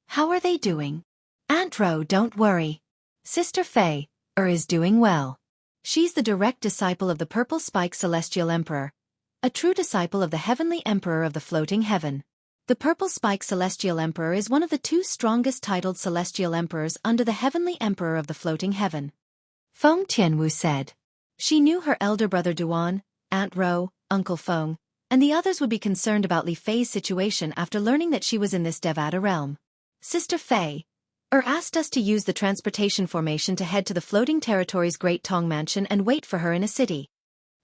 How are they doing? Aunt Ro, don't worry. Sister Fei is doing well. She's the direct disciple of the Purple Spike Celestial Emperor, a true disciple of the Heavenly Emperor of the Floating Heaven. The Purple Spike Celestial Emperor is one of the 2 strongest titled Celestial Emperors under the Heavenly Emperor of the Floating Heaven. Feng Tianwu said. She knew her elder brother Duan, Aunt Ro, Uncle Feng, and the others would be concerned about Li Fei's situation after learning that she was in this Devata realm. Sister Fei Asked us to use the transportation formation to head to the floating territory's Great Tong Mansion and wait for her in a city.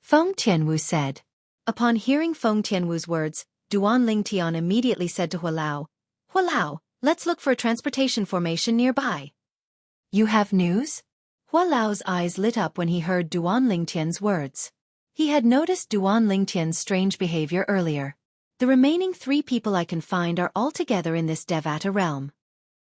Feng Tianwu said. Upon hearing Feng Tianwu's words, Duan Lingtian immediately said to Hualao, Hualao, let's look for a transportation formation nearby. You have news? Hualao's eyes lit up when he heard Duan Lingtian's words. He had noticed Duan Lingtian's strange behavior earlier. The remaining 3 people I can find are all together in this Devata realm.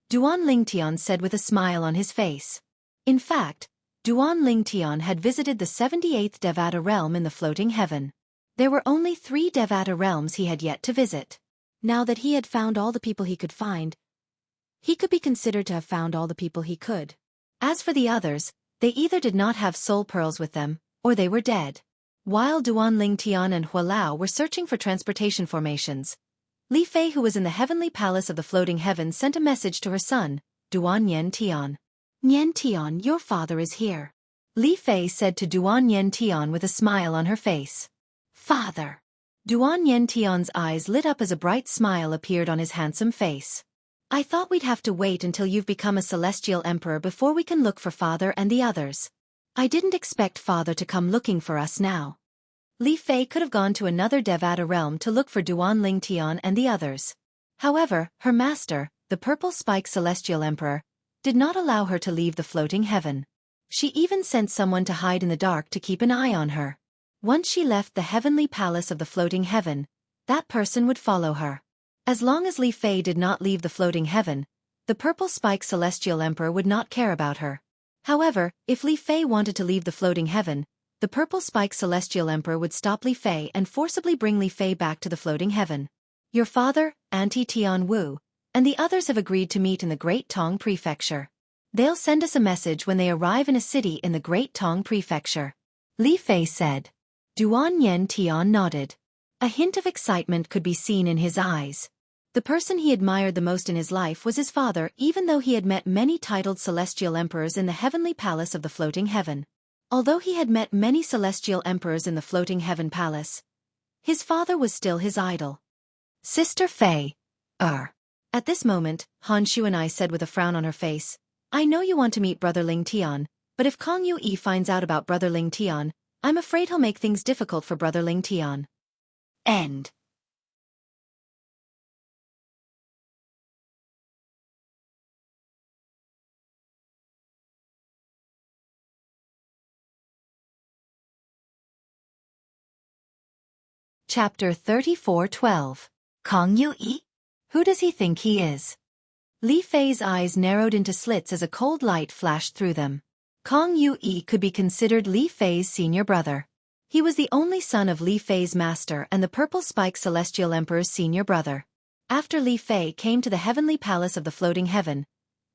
Duan Lingtian said with a smile on his face. In fact, Duan Lingtian had visited the 78th Devata realm in the floating heaven. There were only 3 Devata realms he had yet to visit. Now that he had found all the people he could find, he could be considered to have found all the people he could. As for the others, they either did not have soul pearls with them, or they were dead. While Duan Lingtian and Hualao were searching for transportation formations, Li Fei, who was in the heavenly palace of the floating heaven, sent a message to her son, Duan Yen Tian. Nian Tian, your father is here. Li Fei said to Duan Yen Tian with a smile on her face. Father. Duan Yen Tian's eyes lit up as a bright smile appeared on his handsome face. I thought we'd have to wait until you've become a celestial emperor before we can look for father and the others. I didn't expect father to come looking for us now. Li Fei could have gone to another Devata realm to look for Duan Lingtian and the others. However, her master, the Purple Spike Celestial Emperor, did not allow her to leave the floating heaven. She even sent someone to hide in the dark to keep an eye on her. Once she left the heavenly palace of the floating heaven, that person would follow her. As long as Li Fei did not leave the floating heaven, the Purple Spike Celestial Emperor would not care about her. However, if Li Fei wanted to leave the floating heaven, the Purple Spike Celestial Emperor would stop Li Fei and forcibly bring Li Fei back to the floating heaven. Your father, Auntie Tian Wu, and the others have agreed to meet in the Great Tong Prefecture. They'll send us a message when they arrive in a city in the Great Tong Prefecture. Li Fei said. Duan Yen Tian nodded. A hint of excitement could be seen in his eyes. The person he admired the most in his life was his father, even though he had met many titled celestial emperors in the heavenly palace of the floating heaven. Although he had met many celestial emperors in the floating heaven palace, his father was still his idol. Sister Fei. At this moment, Han Shuanai said with a frown on her face, I know you want to meet Brother Ling Tian, but if Kong Yu finds out about Brother Ling Tian, I'm afraid he'll make things difficult for Brother Ling Tian. End. Chapter 34:12. Kong Yu? Who does he think he is? Li Fei's eyes narrowed into slits as a cold light flashed through them. Kong Yu could be considered Li Fei's senior brother. He was the only son of Li Fei's master and the Purple Spike Celestial Emperor's senior brother. After Li Fei came to the heavenly palace of the floating heaven,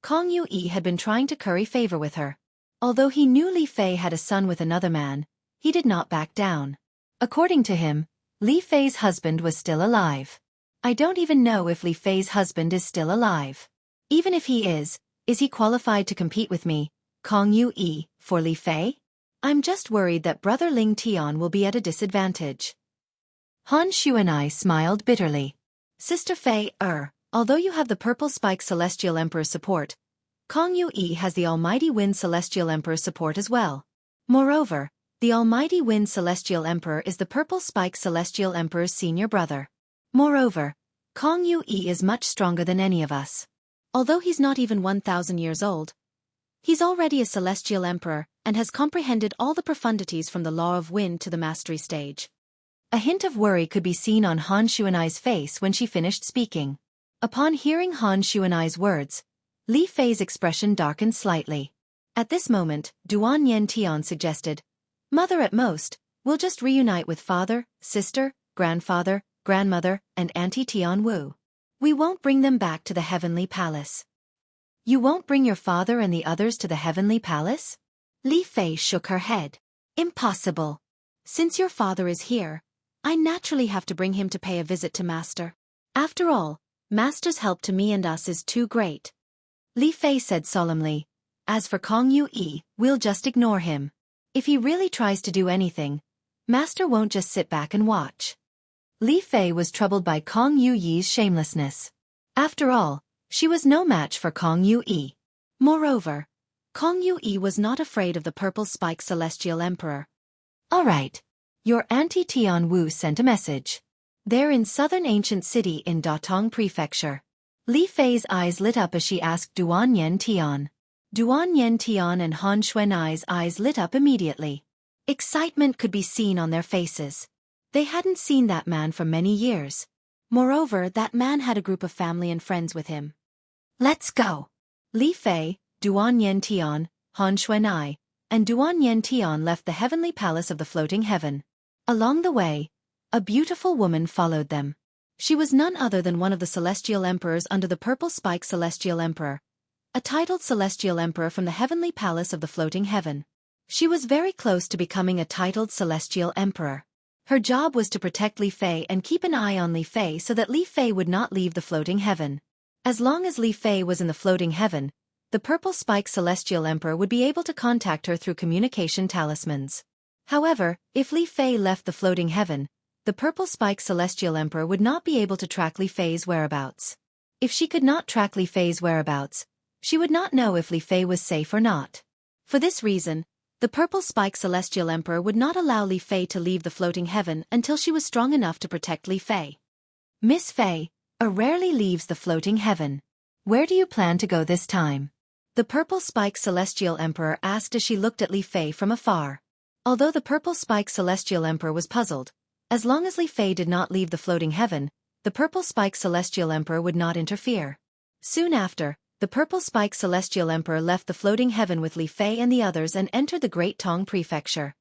Kong Yu had been trying to curry favor with her. Although he knew Li Fei had a son with another man, he did not back down. According to him, Li Fei's husband was still alive. I don't even know if Li Fei's husband is still alive. Even if he is he qualified to compete with me, Kong Yu for Li Fei? I'm just worried that Brother Ling Tian will be at a disadvantage. Han Shuanai smiled bitterly. Sister Fei, although you have the Purple Spike Celestial Emperor's support, Kong Yu has the Almighty Wind Celestial Emperor's support as well. Moreover, the Almighty Wind Celestial Emperor is the Purple Spike Celestial Emperor's senior brother. Moreover, Kong Yu is much stronger than any of us. Although he's not even 1,000 years old, he's already a celestial emperor and has comprehended all the profundities from the law of wind to the mastery stage. A hint of worry could be seen on Han Shuanai's face when she finished speaking. Upon hearing Han Shuanai's words, Li Fei's expression darkened slightly. At this moment, Duan Yen Tian suggested, Mother, at most, we'll just reunite with father, sister, grandfather, grandmother, and Auntie Tian Wu. We won't bring them back to the heavenly palace. You won't bring your father and the others to the heavenly palace? Li Fei shook her head. Impossible. Since your father is here, I naturally have to bring him to pay a visit to Master. After all, Master's help to me and us is too great. Li Fei said solemnly. As for Kong Yu, we'll just ignore him. If he really tries to do anything, Master won't just sit back and watch. Li Fei was troubled by Kong Yu's shamelessness. After all, She was no match for Kong Yue. Moreover, Kong Yue was not afraid of the purple spike celestial emperor. All right. Your Auntie Tian Wu sent a message. They're in southern ancient city in Datong Prefecture. Li Fei's eyes lit up as she asked Duan Yen Tian. Duan Yen Tian and Han Xuanai's eyes lit up immediately. Excitement could be seen on their faces. They hadn't seen that man for many years. Moreover, that man had a group of family and friends with him. Let's go. Li Fei, Duan Yen Tian, Han Xuanai, and Duan Yen Tian left the heavenly palace of the floating heaven. Along the way, a beautiful woman followed them. She was none other than one of the celestial emperors under the purple spike celestial emperor, a titled celestial emperor from the heavenly palace of the floating heaven. She was very close to becoming a titled celestial emperor. Her job was to protect Li Fei and keep an eye on Li Fei so that Li Fei would not leave the floating heaven. As long as Li Fei was in the floating heaven, the purple spike celestial emperor would be able to contact her through communication talismans. However, if Li Fei left the floating heaven, the purple spike celestial emperor would not be able to track Li Fei's whereabouts. If she could not track Li Fei's whereabouts, she would not know if Li Fei was safe or not. For this reason, the purple spike celestial emperor would not allow Li Fei to leave the floating heaven until she was strong enough to protect Li Fei. Miss Fei, rarely leaves the floating heaven. Where do you plan to go this time? The purple spike celestial emperor asked as she looked at Li Fei from afar. Although the purple spike celestial emperor was puzzled, as long as Li Fei did not leave the floating heaven, the purple spike celestial emperor would not interfere. Soon after, the purple spike celestial emperor left the floating heaven with Li Fei and the others and entered the Great Tong Prefecture.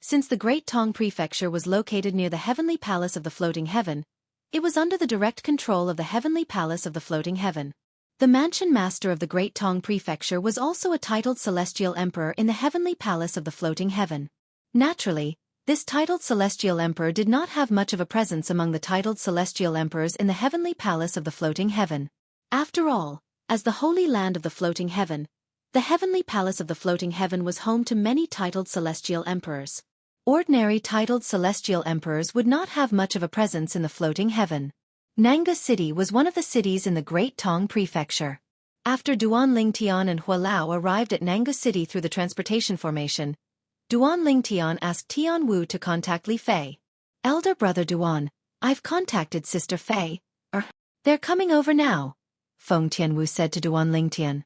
Since the Great Tong Prefecture was located near the heavenly palace of the floating heaven, it was under the direct control of the heavenly palace of the floating heaven. The mansion master of the Great Tong Prefecture was also a titled celestial emperor in the heavenly palace of the floating heaven. Naturally, this titled celestial emperor did not have much of a presence among the titled celestial emperors in the heavenly palace of the floating heaven. After all, as the holy land of the floating heaven, the heavenly palace of the floating heaven was home to many titled celestial emperors. Ordinary titled celestial emperors would not have much of a presence in the floating heaven. Nanga City was one of the cities in the Great Tong Prefecture. After Duan Lingtian and Hua Lao arrived at Nanga City through the transportation formation, Duan Lingtian asked Tian Wu to contact Li Fei. Elder brother Duan, I've contacted Sister Fei. They're coming over now, Feng Tianwu said to Duan Lingtian.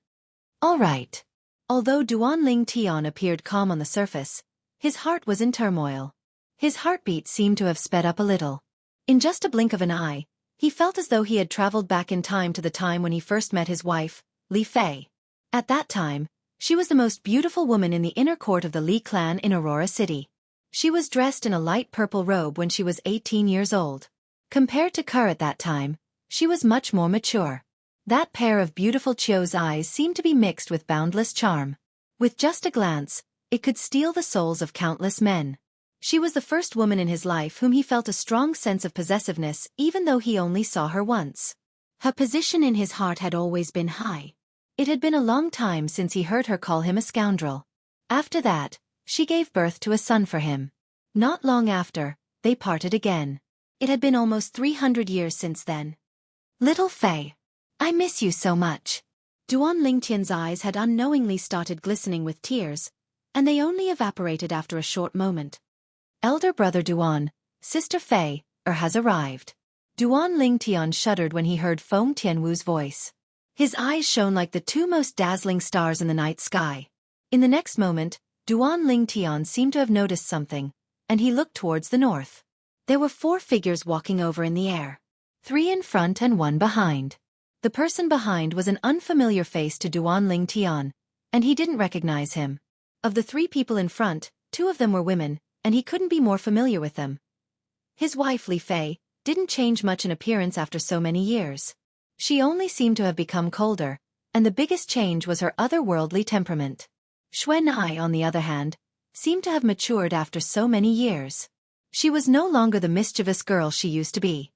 All right. Although Duan Lingtian appeared calm on the surface, his heart was in turmoil. His heartbeat seemed to have sped up a little. In just a blink of an eye, he felt as though he had traveled back in time to the time when he first met his wife, Li Fei. At that time, she was the most beautiful woman in the inner court of the Li clan in Aurora City. She was dressed in a light purple robe when she was 18 years old. Compared to Kerr at that time, she was much more mature. That pair of beautiful Chio's eyes seemed to be mixed with boundless charm. With just a glance, it could steal the souls of countless men. She was the first woman in his life whom he felt a strong sense of possessiveness even though he only saw her once. Her position in his heart had always been high. It had been a long time since he heard her call him a scoundrel. After that, she gave birth to a son for him. Not long after, they parted again. It had been almost 300 years since then. Little Fei, I miss you so much. Duan Lingtian's eyes had unknowingly started glistening with tears, and they only evaporated after a short moment. Elder brother Duan, Sister Fei, has arrived. Duan Lingtian shuddered when he heard Feng Tianwu's voice. His eyes shone like the two most dazzling stars in the night sky. In the next moment, Duan Lingtian seemed to have noticed something, and he looked towards the north. There were 4 figures walking over in the air. 3 in front and 1 behind. The person behind was an unfamiliar face to Duan Lingtian, and he didn't recognize him. Of the 3 people in front, 2 of them were women, and he couldn't be more familiar with them. His wife Li Fei didn't change much in appearance after so many years. She only seemed to have become colder, and the biggest change was her otherworldly temperament. Xuanai, on the other hand, seemed to have matured after so many years. She was no longer the mischievous girl she used to be.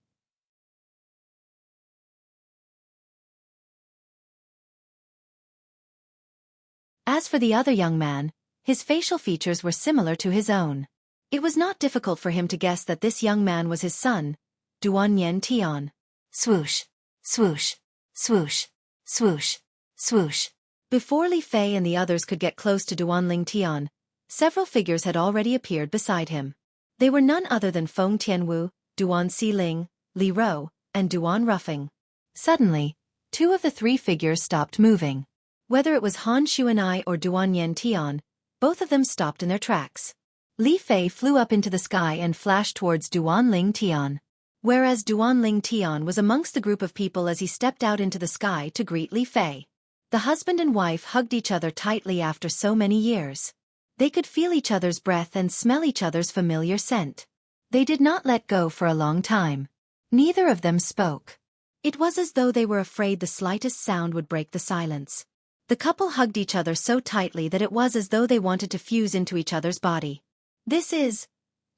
As for the other young man, his facial features were similar to his own. It was not difficult for him to guess that this young man was his son, Duan Tian. Swoosh, swoosh, swoosh, swoosh, swoosh. Before Li Fei and the others could get close to Duan Tian, several figures had already appeared beside him. They were none other than Feng Tianwu, Duan Xiling, Li Rou, and Duan Ruffing. Suddenly, two of the three figures stopped moving. Whether it was Han Xuanai or Duan Tian, both of them stopped in their tracks. Li Fei flew up into the sky and flashed towards Duan Tian. Whereas Duan Tian was amongst the group of people as he stepped out into the sky to greet Li Fei. The husband and wife hugged each other tightly after so many years. They could feel each other's breath and smell each other's familiar scent. They did not let go for a long time. Neither of them spoke. It was as though they were afraid the slightest sound would break the silence. The couple hugged each other so tightly that it was as though they wanted to fuse into each other's body. This is...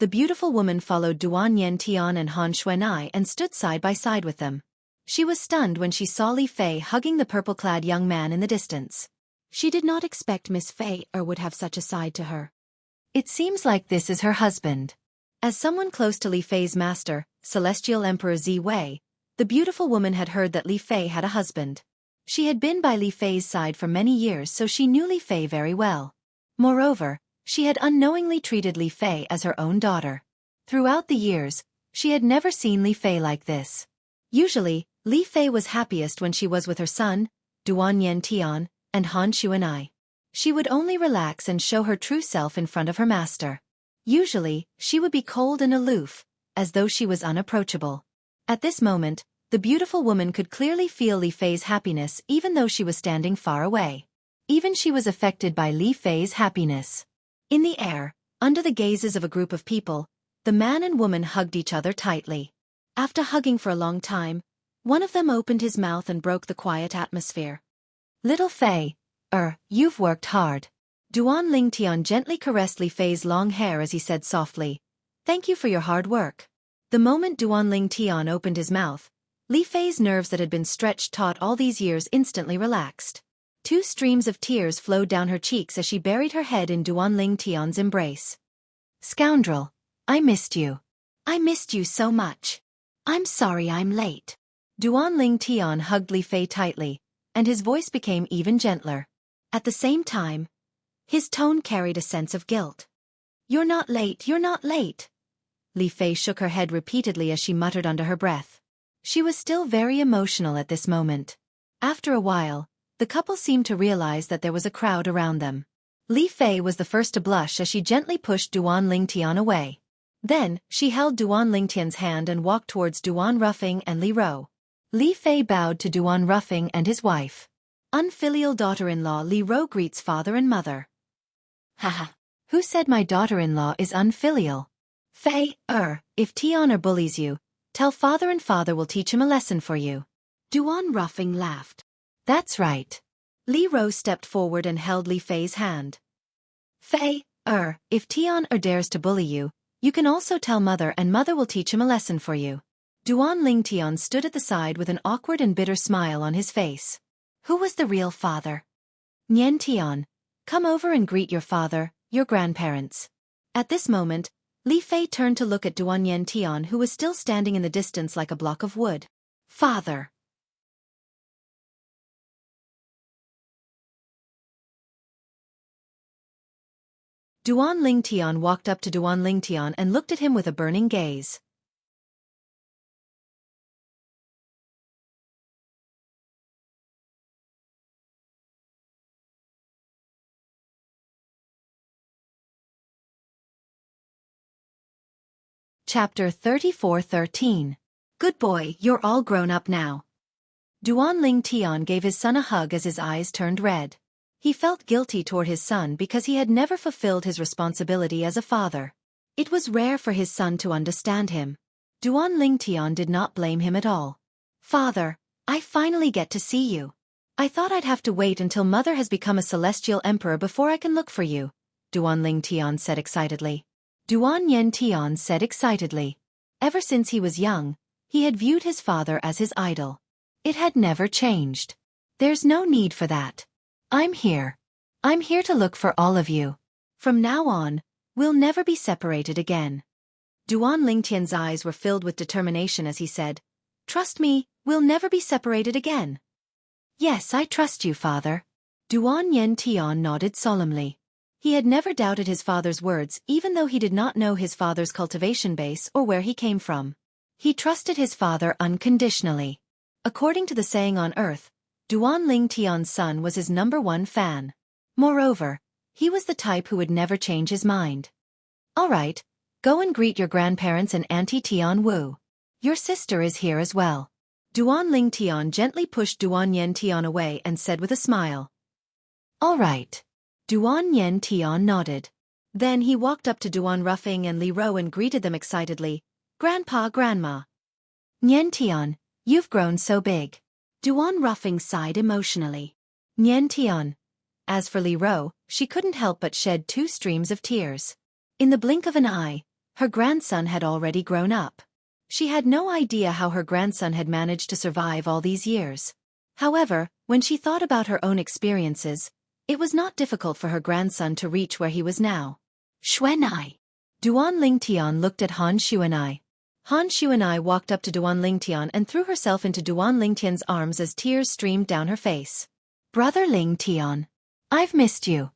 The beautiful woman followed Duan Tian and Han Xuanai and stood side by side with them. She was stunned when she saw Li Fei hugging the purple-clad young man in the distance. She did not expect Miss Fei would have such a side to her. It seems like this is her husband. As someone close to Li Fei's master, Celestial Emperor Zi Wei, the beautiful woman had heard that Li Fei had a husband. She had been by Li Fei's side for many years, so she knew Li Fei very well. Moreover, she had unknowingly treated Li Fei as her own daughter. Throughout the years, she had never seen Li Fei like this. Usually, Li Fei was happiest when she was with her son, Duan Tian, and Han Xuanai. She would only relax and show her true self in front of her master. Usually, she would be cold and aloof, as though she was unapproachable. At this moment, the beautiful woman could clearly feel Li Fei's happiness even though she was standing far away. Even she was affected by Li Fei's happiness. In the air, under the gazes of a group of people, the man and woman hugged each other tightly. After hugging for a long time, one of them opened his mouth and broke the quiet atmosphere. Little Fei, you've worked hard. Duan Tian gently caressed Li Fei's long hair as he said softly, "Thank you for your hard work." The moment Duan Tian opened his mouth, Li Fei's nerves that had been stretched taut all these years instantly relaxed. Two streams of tears flowed down her cheeks as she buried her head in Duan Tian's embrace. "Scoundrel, I missed you. I missed you so much. I'm sorry I'm late." Duan Tian hugged Li Fei tightly, and his voice became even gentler. At the same time, his tone carried a sense of guilt. "You're not late, you're not late." Li Fei shook her head repeatedly as she muttered under her breath. She was still very emotional at this moment. After a while, the couple seemed to realize that there was a crowd around them. Li Fei was the first to blush as she gently pushed Duan Tian away. Then, she held Duan Tian's hand and walked towards Duan Ruffing and Li Rou. Li Fei bowed to Duan Ruffing and his wife. Unfilial daughter-in-law Li Rou greets father and mother. Haha. Who said my daughter-in-law is unfilial? Fei, if Tian bullies you, tell father and father will teach him a lesson for you. Duan Ruffing laughed. That's right. Li Rou stepped forward and held Li Fei's hand. Fei, if Tian dares to bully you, you can also tell mother and mother will teach him a lesson for you. Duan Tian stood at the side with an awkward and bitter smile on his face. Who was the real father? Nian Tian, come over and greet your father, your grandparents. At this moment, Li Fei turned to look at Duan Tian, who was still standing in the distance like a block of wood. Father. Duan Tian walked up to Duan Tian and looked at him with a burning gaze. Chapter 34:13. Good boy, you're all grown up now. Duan Tian gave his son a hug as his eyes turned red. He felt guilty toward his son because he had never fulfilled his responsibility as a father. It was rare for his son to understand him. Duan Tian did not blame him at all. Father, I finally get to see you. I thought I'd have to wait until mother has become a celestial emperor before I can look for you, Duan Tian said excitedly. Duan Tian said excitedly. Ever since he was young, he had viewed his father as his idol. It had never changed. There's no need for that. I'm here. I'm here to look for all of you. From now on, We'll never be separated again. Duan Lingtian's eyes were filled with determination as he said, Trust me, we'll never be separated again. Yes, I trust you, father. Duan Yen Tian nodded solemnly. He had never doubted his father's words even though he did not know his father's cultivation base or where he came from. He trusted his father unconditionally. According to the saying on earth, Duan Lingtian's son was his #1 fan. Moreover, he was the type who would never change his mind. All right, go and greet your grandparents and Auntie Tian Wu. Your sister is here as well. Duan Lingtian gently pushed Duan Yen Tian away and said with a smile. All right. Duan Yen Tian nodded. Then he walked up to Duan Ruffing and Li Ro and greeted them excitedly. Grandpa, Grandma. Yen Tian, you've grown so big. Duan Ruffing sighed emotionally. Yen Tian. As for Li Ro, she couldn't help but shed 2 streams of tears. In the blink of an eye, her grandson had already grown up. She had no idea how her grandson had managed to survive all these years. However, when she thought about her own experiences, it was not difficult for her grandson to reach where he was now. Xuanai. Duan Lingtian looked at Han Xuanai. Han Xuanai walked up to Duan Lingtian and threw herself into Duan Lingtian's arms as tears streamed down her face. Brother Lingtian. I've missed you.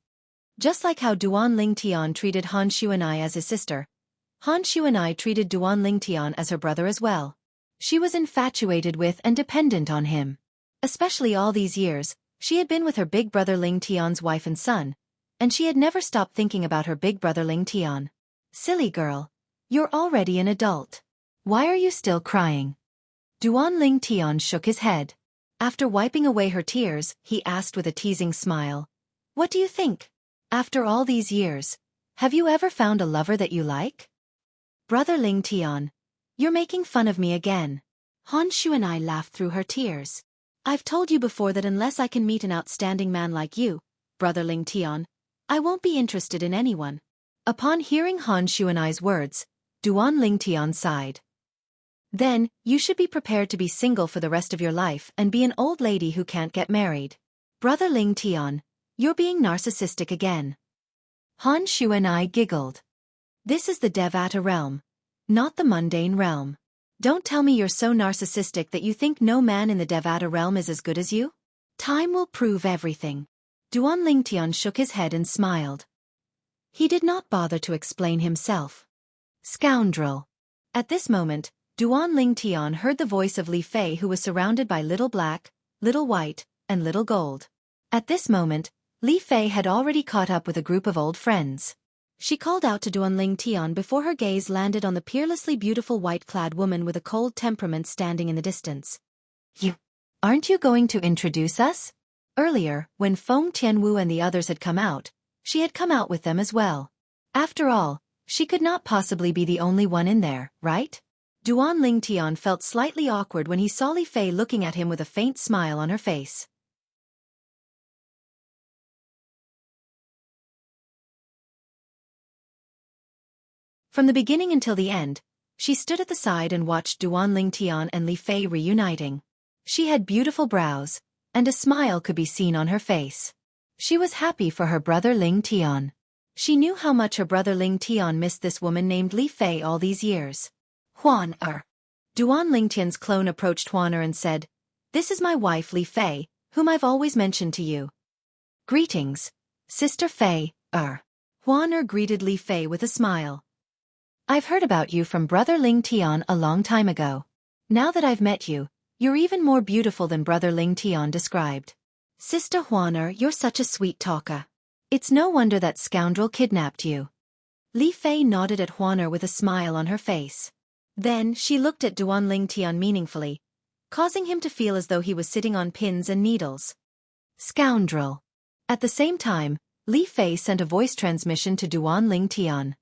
Just like how Duan Lingtian treated Han Xuanai as his sister, Han Xuanai treated Duan Lingtian as her brother as well. She was infatuated with and dependent on him. Especially all these years, she had been with her big brother Lingtian's wife and son, and she had never stopped thinking about her big brother Lingtian. Silly girl. You're already an adult. Why are you still crying? Duan Lingtian shook his head. After wiping away her tears, he asked with a teasing smile. What do you think? After all these years, have you ever found a lover that you like? Brother Lingtian, you're making fun of me again. Han Xuanai laughed through her tears. I've told you before that unless I can meet an outstanding man like you, Brother Lingtian, I won't be interested in anyone. Upon hearing Han Xuanai's words, Duan Lingtian sighed. Then, you should be prepared to be single for the rest of your life and be an old lady who can't get married. Brother Lingtian, you're being narcissistic again. Han Xuanai giggled. This is the At realm, not the mundane realm. Don't tell me you're so narcissistic that you think no man in the At realm is as good as you? Time will prove everything. Duan Lingtian shook his head and smiled. He did not bother to explain himself. Scoundrel. At this moment, Duan Lingtian heard the voice of Li Fei, who was surrounded by Little Black, Little White, and Little Gold. At this moment, Li Fei had already caught up with a group of old friends. She called out to Duan Lingtian before her gaze landed on the peerlessly beautiful white-clad woman with a cold temperament standing in the distance. Aren't you going to introduce us? Earlier, when Feng Tianwu and the others had come out, she had come out with them as well. After all, she could not possibly be the only one in there, right? Duan Lingtian felt slightly awkward when he saw Li Fei looking at him with a faint smile on her face. From the beginning until the end, she stood at the side and watched Duan Lingtian and Li Fei reuniting. She had beautiful brows, and a smile could be seen on her face. She was happy for her brother Lingtian. She knew how much her brother Lingtian missed this woman named Li Fei all these years. Huan-er. Duan Lingtian's clone approached Huan-er and said, This is my wife Li Fei, whom I've always mentioned to you. Greetings, Sister Fei-er. Huan-er greeted Li Fei with a smile. I've heard about you from Brother Lingtian a long time ago. Now that I've met you, you're even more beautiful than Brother Lingtian described. Sister Huan-er, you're such a sweet talker. It's no wonder that scoundrel kidnapped you. Li Fei nodded at Huan-er with a smile on her face. Then she looked at Duan Lingtian meaningfully, causing him to feel as though he was sitting on pins and needles. Scoundrel. At the same time, Li Fei sent a voice transmission to Duan Lingtian.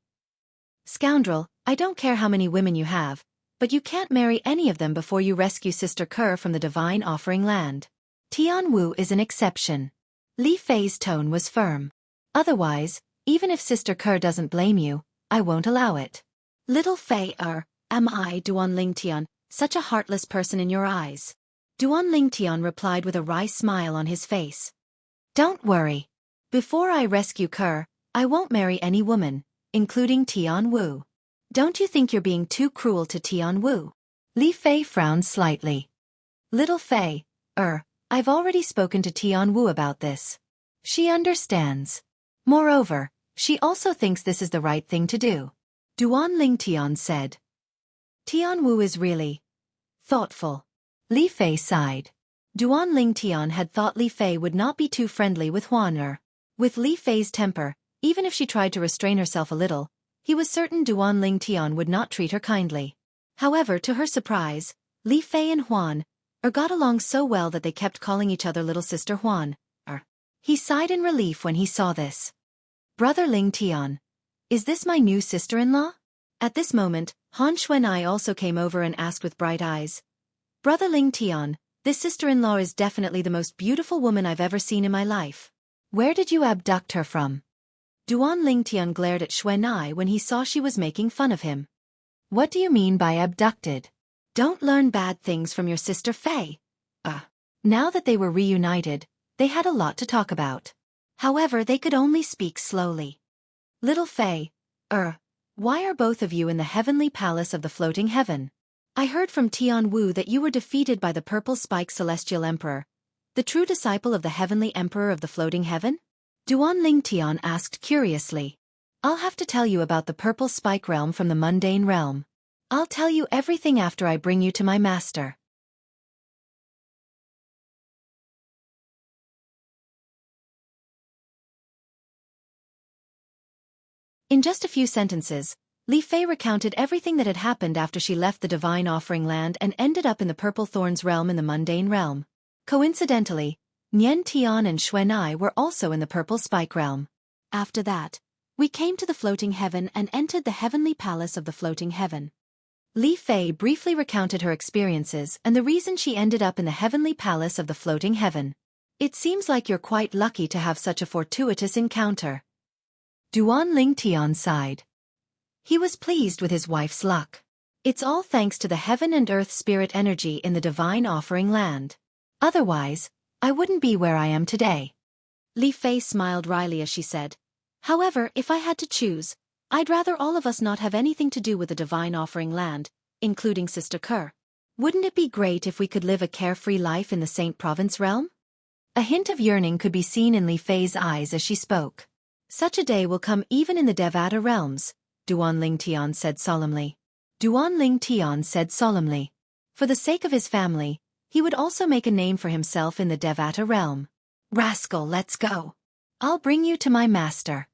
Scoundrel, I don't care how many women you have, but you can't marry any of them before you rescue Sister Kerr from the divine offering land. Tian Wu is an exception. Li Fei's tone was firm. Otherwise, even if Sister Kerr doesn't blame you, I won't allow it. Little Fei-er, am I, Duan Lingtian, such a heartless person in your eyes? Duan Lingtian replied with a wry smile on his face. Don't worry. Before I rescue Kerr, I won't marry any woman, including Tian Wu. Don't you think you're being too cruel to Tian Wu? Li Fei frowned slightly. Little Fei, I've already spoken to Tian Wu about this. She understands. Moreover, she also thinks this is the right thing to do. Duan Lingtian said. Tian Wu is really thoughtful. Li Fei sighed. Duan Lingtian had thought Li Fei would not be too friendly with Huan Er. With Li Fei's temper, even if she tried to restrain herself a little, he was certain Duan Lingtian would not treat her kindly. However, to her surprise, Li Fei and Huan Er got along so well that they kept calling each other Little Sister Huan Er. He sighed in relief when he saw this. Brother Lingtian, is this my new sister-in-law? At this moment, Han Xuanai also came over and asked with bright eyes. Brother Lingtian, this sister-in-law is definitely the most beautiful woman I've ever seen in my life. Where did you abduct her from? Duan Lingtian glared at Xuanai when he saw she was making fun of him. What do you mean by abducted? Don't learn bad things from your sister Fei. Now that they were reunited, they had a lot to talk about. However, they could only speak slowly. Little Fei, why are both of you in the heavenly palace of the floating heaven? I heard from Tian Wu that you were defeated by the Purple Spike Celestial Emperor, the true disciple of the heavenly emperor of the floating heaven? Duan Lingtian asked curiously. I'll have to tell you about the Purple Spike realm from the mundane realm. I'll tell you everything after I bring you to my master. In just a few sentences, Li Fei recounted everything that had happened after she left the Divine Offering Land and ended up in the Purple Thorns realm in the mundane realm. Coincidentally, Nian Tian and Xuanai were also in the Purple Spike realm. After that, we came to the floating heaven and entered the heavenly palace of the floating heaven. Li Fei briefly recounted her experiences and the reason she ended up in the heavenly palace of the floating heaven. It seems like you're quite lucky to have such a fortuitous encounter. Duan Lingtian sighed. He was pleased with his wife's luck. It's all thanks to the heaven and earth spirit energy in the Divine Offering Land. Otherwise, I wouldn't be where I am today. Li Fei smiled wryly as she said. However, if I had to choose, I'd rather all of us not have anything to do with the Divine Offering Land, including Sister Kerr. Wouldn't it be great if we could live a carefree life in the Saint Province realm? A hint of yearning could be seen in Li Fei's eyes as she spoke. Such a day will come even in the Devata realms, Duan Lingtian said solemnly. Duan Lingtian said solemnly. For the sake of his family, he would also make a name for himself in the Devata realm. Rascal, let's go. I'll bring you to my master.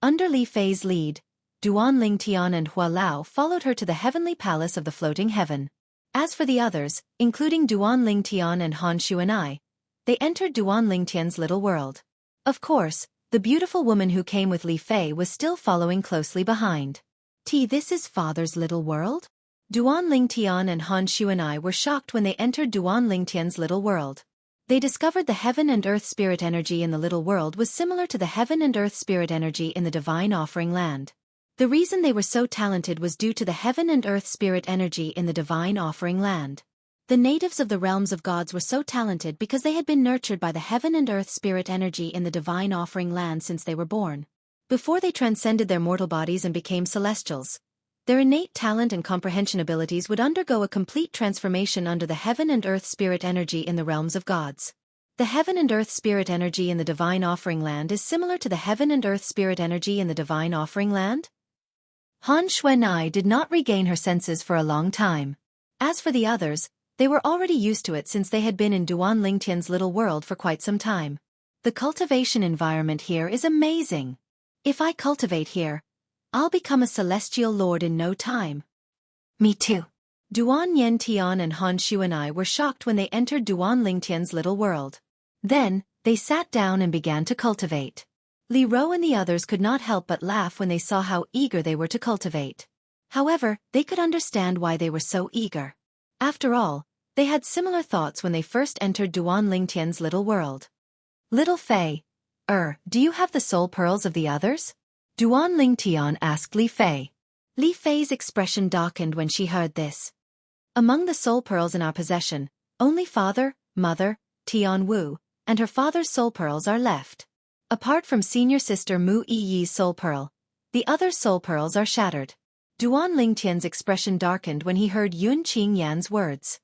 Under Li Fei's lead, Duan Lingtian and Hua Lao followed her to the heavenly palace of the floating heaven. As for the others, including Duan Lingtian and Han Xuanai, they entered Duan Lingtian's little world. Of course, the beautiful woman who came with Li Fei was still following closely behind. This is father's little world? Duan Lingtian and Han Xuanai were shocked when they entered Duan Lingtian's little world. They discovered the heaven and earth spirit energy in the little world was similar to the heaven and earth spirit energy in the Divine Offering Land. The reason they were so talented was due to the heaven and earth spirit energy in the Divine Offering Land. The natives of the realms of gods were so talented because they had been nurtured by the heaven and earth spirit energy in the Divine Offering Land since they were born. Before they transcended their mortal bodies and became celestials, their innate talent and comprehension abilities would undergo a complete transformation under the heaven and earth spirit energy in the realms of gods. The heaven and earth spirit energy in the Divine Offering Land is similar to the heaven and earth spirit energy in the Divine Offering Land? Han Xuanai did not regain her senses for a long time. As for the others, they were already used to it since they had been in Duan Lingtian's little world for quite some time. The cultivation environment here is amazing. If I cultivate here, I'll become a celestial lord in no time. Me too. Duan Yentian and Han Xuanai were shocked when they entered Duan Lingtian's little world. Then, they sat down and began to cultivate. Li Ro and the others could not help but laugh when they saw how eager they were to cultivate. However, they could understand why they were so eager. After all, they had similar thoughts when they first entered Duan Lingtian's little world. Little Fei, do you have the soul pearls of the others? Duan Lingtian asked Li Fei. Li Fei's expression darkened when she heard this. Among the soul pearls in our possession, only father, mother, Tian Wu, and her father's soul pearls are left. Apart from senior sister Mu Yi's soul pearl, The other's soul pearls are shattered. Duan Lingtian's expression darkened when he heard Yun Qingyan's words.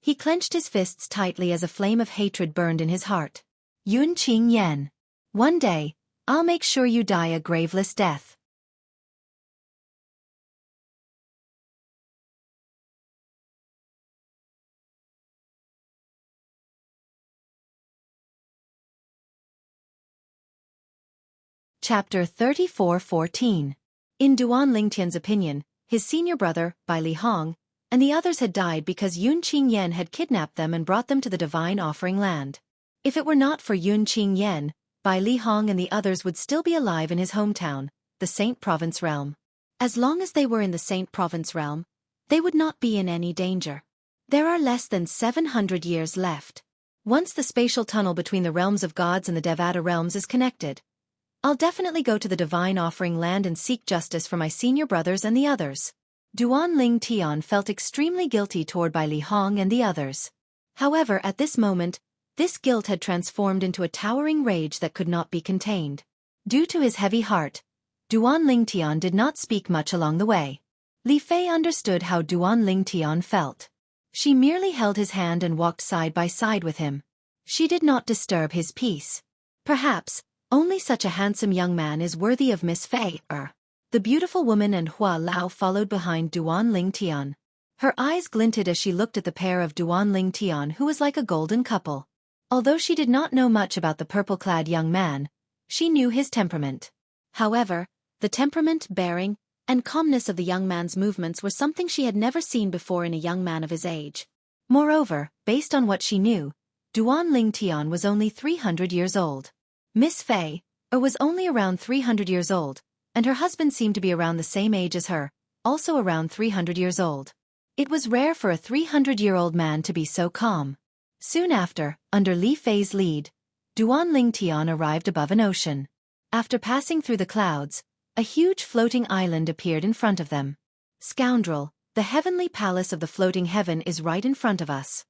He clenched his fists tightly as a flame of hatred burned in his heart. Yun Qingyan. One day, I'll make sure you die a graveless death. Chapter 34:14. In Duan Lingtian's opinion, his senior brother, Bai Li Hong, and the others had died because Yun Qingyan had kidnapped them and brought them to the divine offering land. If it were not for Yun Qingyan, Bai Li Hong and the others would still be alive in his hometown, the Saint Province realm. As long as they were in the Saint Province realm, they would not be in any danger. There are less than 700 years left. Once the spatial tunnel between the realms of gods and the Devata realms is connected, I'll definitely go to the divine offering land and seek justice for my senior brothers and the others. Duan Lingtian felt extremely guilty toward Bai Li Hong and the others. However, at this moment, this guilt had transformed into a towering rage that could not be contained. Due to his heavy heart, Duan Lingtian did not speak much along the way. Li Fei understood how Duan Lingtian felt. She merely held his hand and walked side by side with him. She did not disturb his peace. Perhaps, only such a handsome young man is worthy of Miss Fei. The beautiful woman and Hua Lao followed behind Duan Lingtian. Her eyes glinted as she looked at the pair of Duan Lingtian who was like a golden couple. Although she did not know much about the purple-clad young man, she knew his temperament. However, the temperament, bearing, and calmness of the young man's movements were something she had never seen before in a young man of his age. Moreover, based on what she knew, Duan Lingtian was only 300 years old. Miss Fei was only around 300 years old, and her husband seemed to be around the same age as her, also around 300 years old. It was rare for a 300-year-old man to be so calm. Soon after, under Li Fei's lead, Duan Lingtian arrived above an ocean. After passing through the clouds, a huge floating island appeared in front of them. Scoundrel, the heavenly palace of the floating heaven is right in front of us,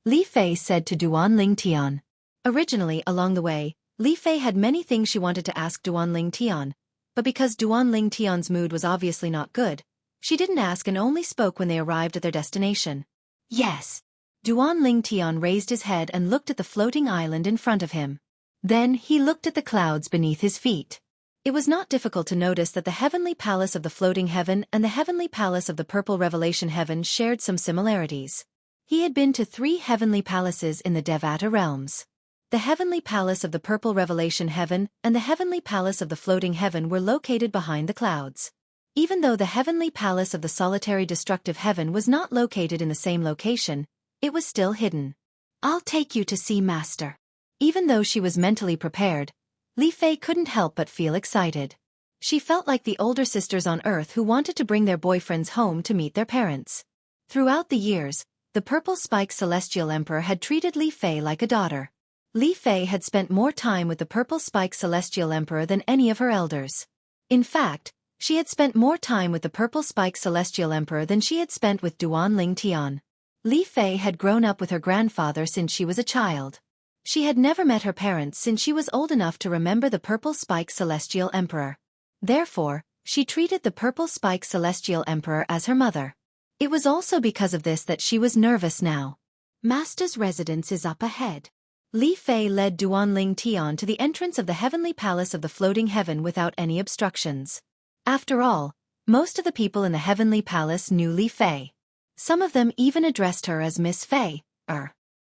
Li Fei said to Duan Lingtian. Originally, along the way, Li Fei had many things she wanted to ask Duan Lingtian, but because Duan Lingtian's mood was obviously not good, she didn't ask and only spoke when they arrived at their destination. Yes. Duan Lingtian raised his head and looked at the floating island in front of him. Then he looked at the clouds beneath his feet. It was not difficult to notice that the heavenly palace of the floating heaven and the heavenly palace of the purple revelation heaven shared some similarities. He had been to 3 heavenly palaces in the Devata realms. The heavenly palace of the purple revelation heaven and the heavenly palace of the floating heaven were located behind the clouds. Even though the heavenly palace of the solitary destructive heaven was not located in the same location, it was still hidden. I'll take you to see Master. Even though she was mentally prepared, Li Fei couldn't help but feel excited. She felt like the older sisters on Earth who wanted to bring their boyfriends home to meet their parents. Throughout the years, the Purple Spike Celestial Emperor had treated Li Fei like a daughter. Li Fei had spent more time with the Purple Spike Celestial Emperor than any of her elders. In fact, she had spent more time with the Purple Spike Celestial Emperor than she had spent with Duan Lingtian. Li Fei had grown up with her grandfather since she was a child. She had never met her parents since she was old enough to remember the Purple Spike Celestial Emperor. Therefore, she treated the Purple Spike Celestial Emperor as her mother. It was also because of this that she was nervous now. Master's residence is up ahead. Li Fei led Duan Lingtian to the entrance of the heavenly palace of the floating heaven without any obstructions. After all, most of the people in the heavenly palace knew Li Fei. Some of them even addressed her as Miss Fei.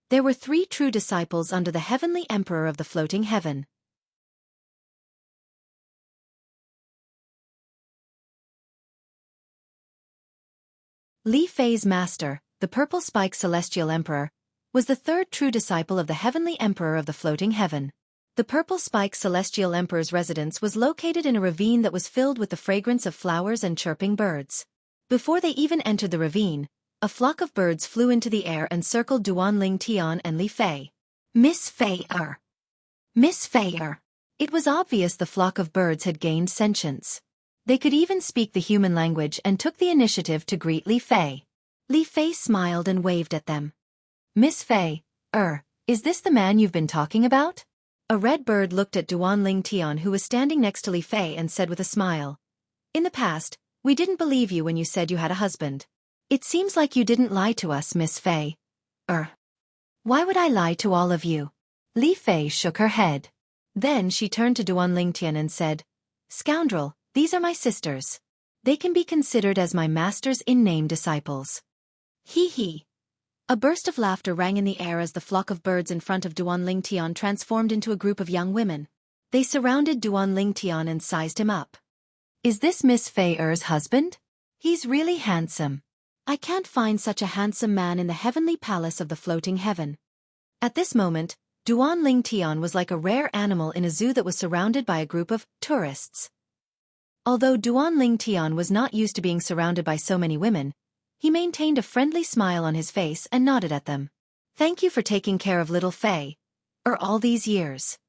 There were 3 true disciples under the heavenly emperor of the floating heaven. Li Fei's master, the Purple Spike Celestial Emperor, was the 3rd true disciple of the heavenly emperor of the floating heaven. The Purple Spike Celestial Emperor's residence was located in a ravine that was filled with the fragrance of flowers and chirping birds. Before they even entered the ravine, a flock of birds flew into the air and circled Duan Lingtian and Li Fei. Miss Fei. Miss Fei. It was obvious the flock of birds had gained sentience. They could even speak the human language and took the initiative to greet Li Fei. Li Fei smiled and waved at them. Miss Fei, is this the man you've been talking about? A red bird looked at Duan Ling Tian, who was standing next to Li Fei, and said with a smile, "In the past, we didn't believe you when you said you had a husband. It seems like you didn't lie to us, Miss Fei." Why would I lie to all of you?" Li Fei shook her head. Then she turned to Duan Ling Tian and said, "Scoundrel, these are my sisters. They can be considered as my master's in-name disciples." Hee hee. A burst of laughter rang in the air as the flock of birds in front of Duan Ling Tian transformed into a group of young women. They surrounded Duan Ling Tian and sized him up. "Is this Miss Fei Er's husband? He's really handsome. I can't find such a handsome man in the heavenly palace of the floating heaven." At this moment, Duan Ling Tian was like a rare animal in a zoo that was surrounded by a group of tourists. Although Duan Ling Tian was not used to being surrounded by so many women, he maintained a friendly smile on his face and nodded at them. "Thank you for taking care of little Fei all these years.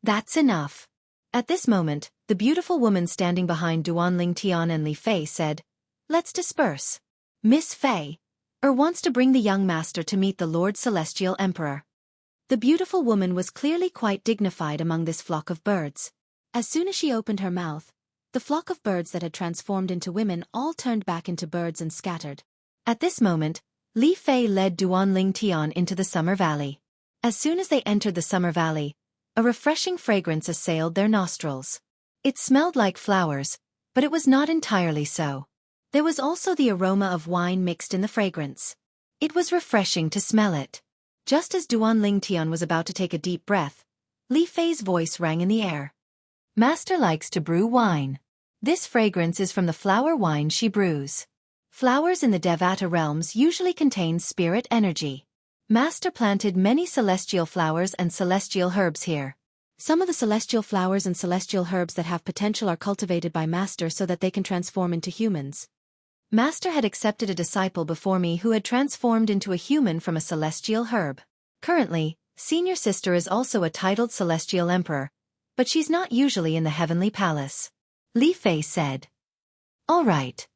That's enough." At this moment, the beautiful woman standing behind Duan Ling Tian and Li Fei said, "Let's disperse. Miss Fei wants to bring the young master to meet the Lord Celestial Emperor." The beautiful woman was clearly quite dignified among this flock of birds. As soon as she opened her mouth, the flock of birds that had transformed into women all turned back into birds and scattered. At this moment, Li Fei led Duan Ling Tian into the Summer Valley. As soon as they entered the Summer Valley, a refreshing fragrance assailed their nostrils. It smelled like flowers, but it was not entirely so. There was also the aroma of wine mixed in the fragrance. It was refreshing to smell it. Just as Duan Ling Tian was about to take a deep breath, Li Fei's voice rang in the air. "Master likes to brew wine. This fragrance is from the flower wine she brews. Flowers in the Devata realms usually contain spirit energy. Master planted many celestial flowers and celestial herbs here. Some of the celestial flowers and celestial herbs that have potential are cultivated by Master so that they can transform into humans. Master had accepted a disciple before me who had transformed into a human from a celestial herb. Currently, senior sister is also a titled celestial emperor, but she's not usually in the heavenly palace," Li Fei said. "All right."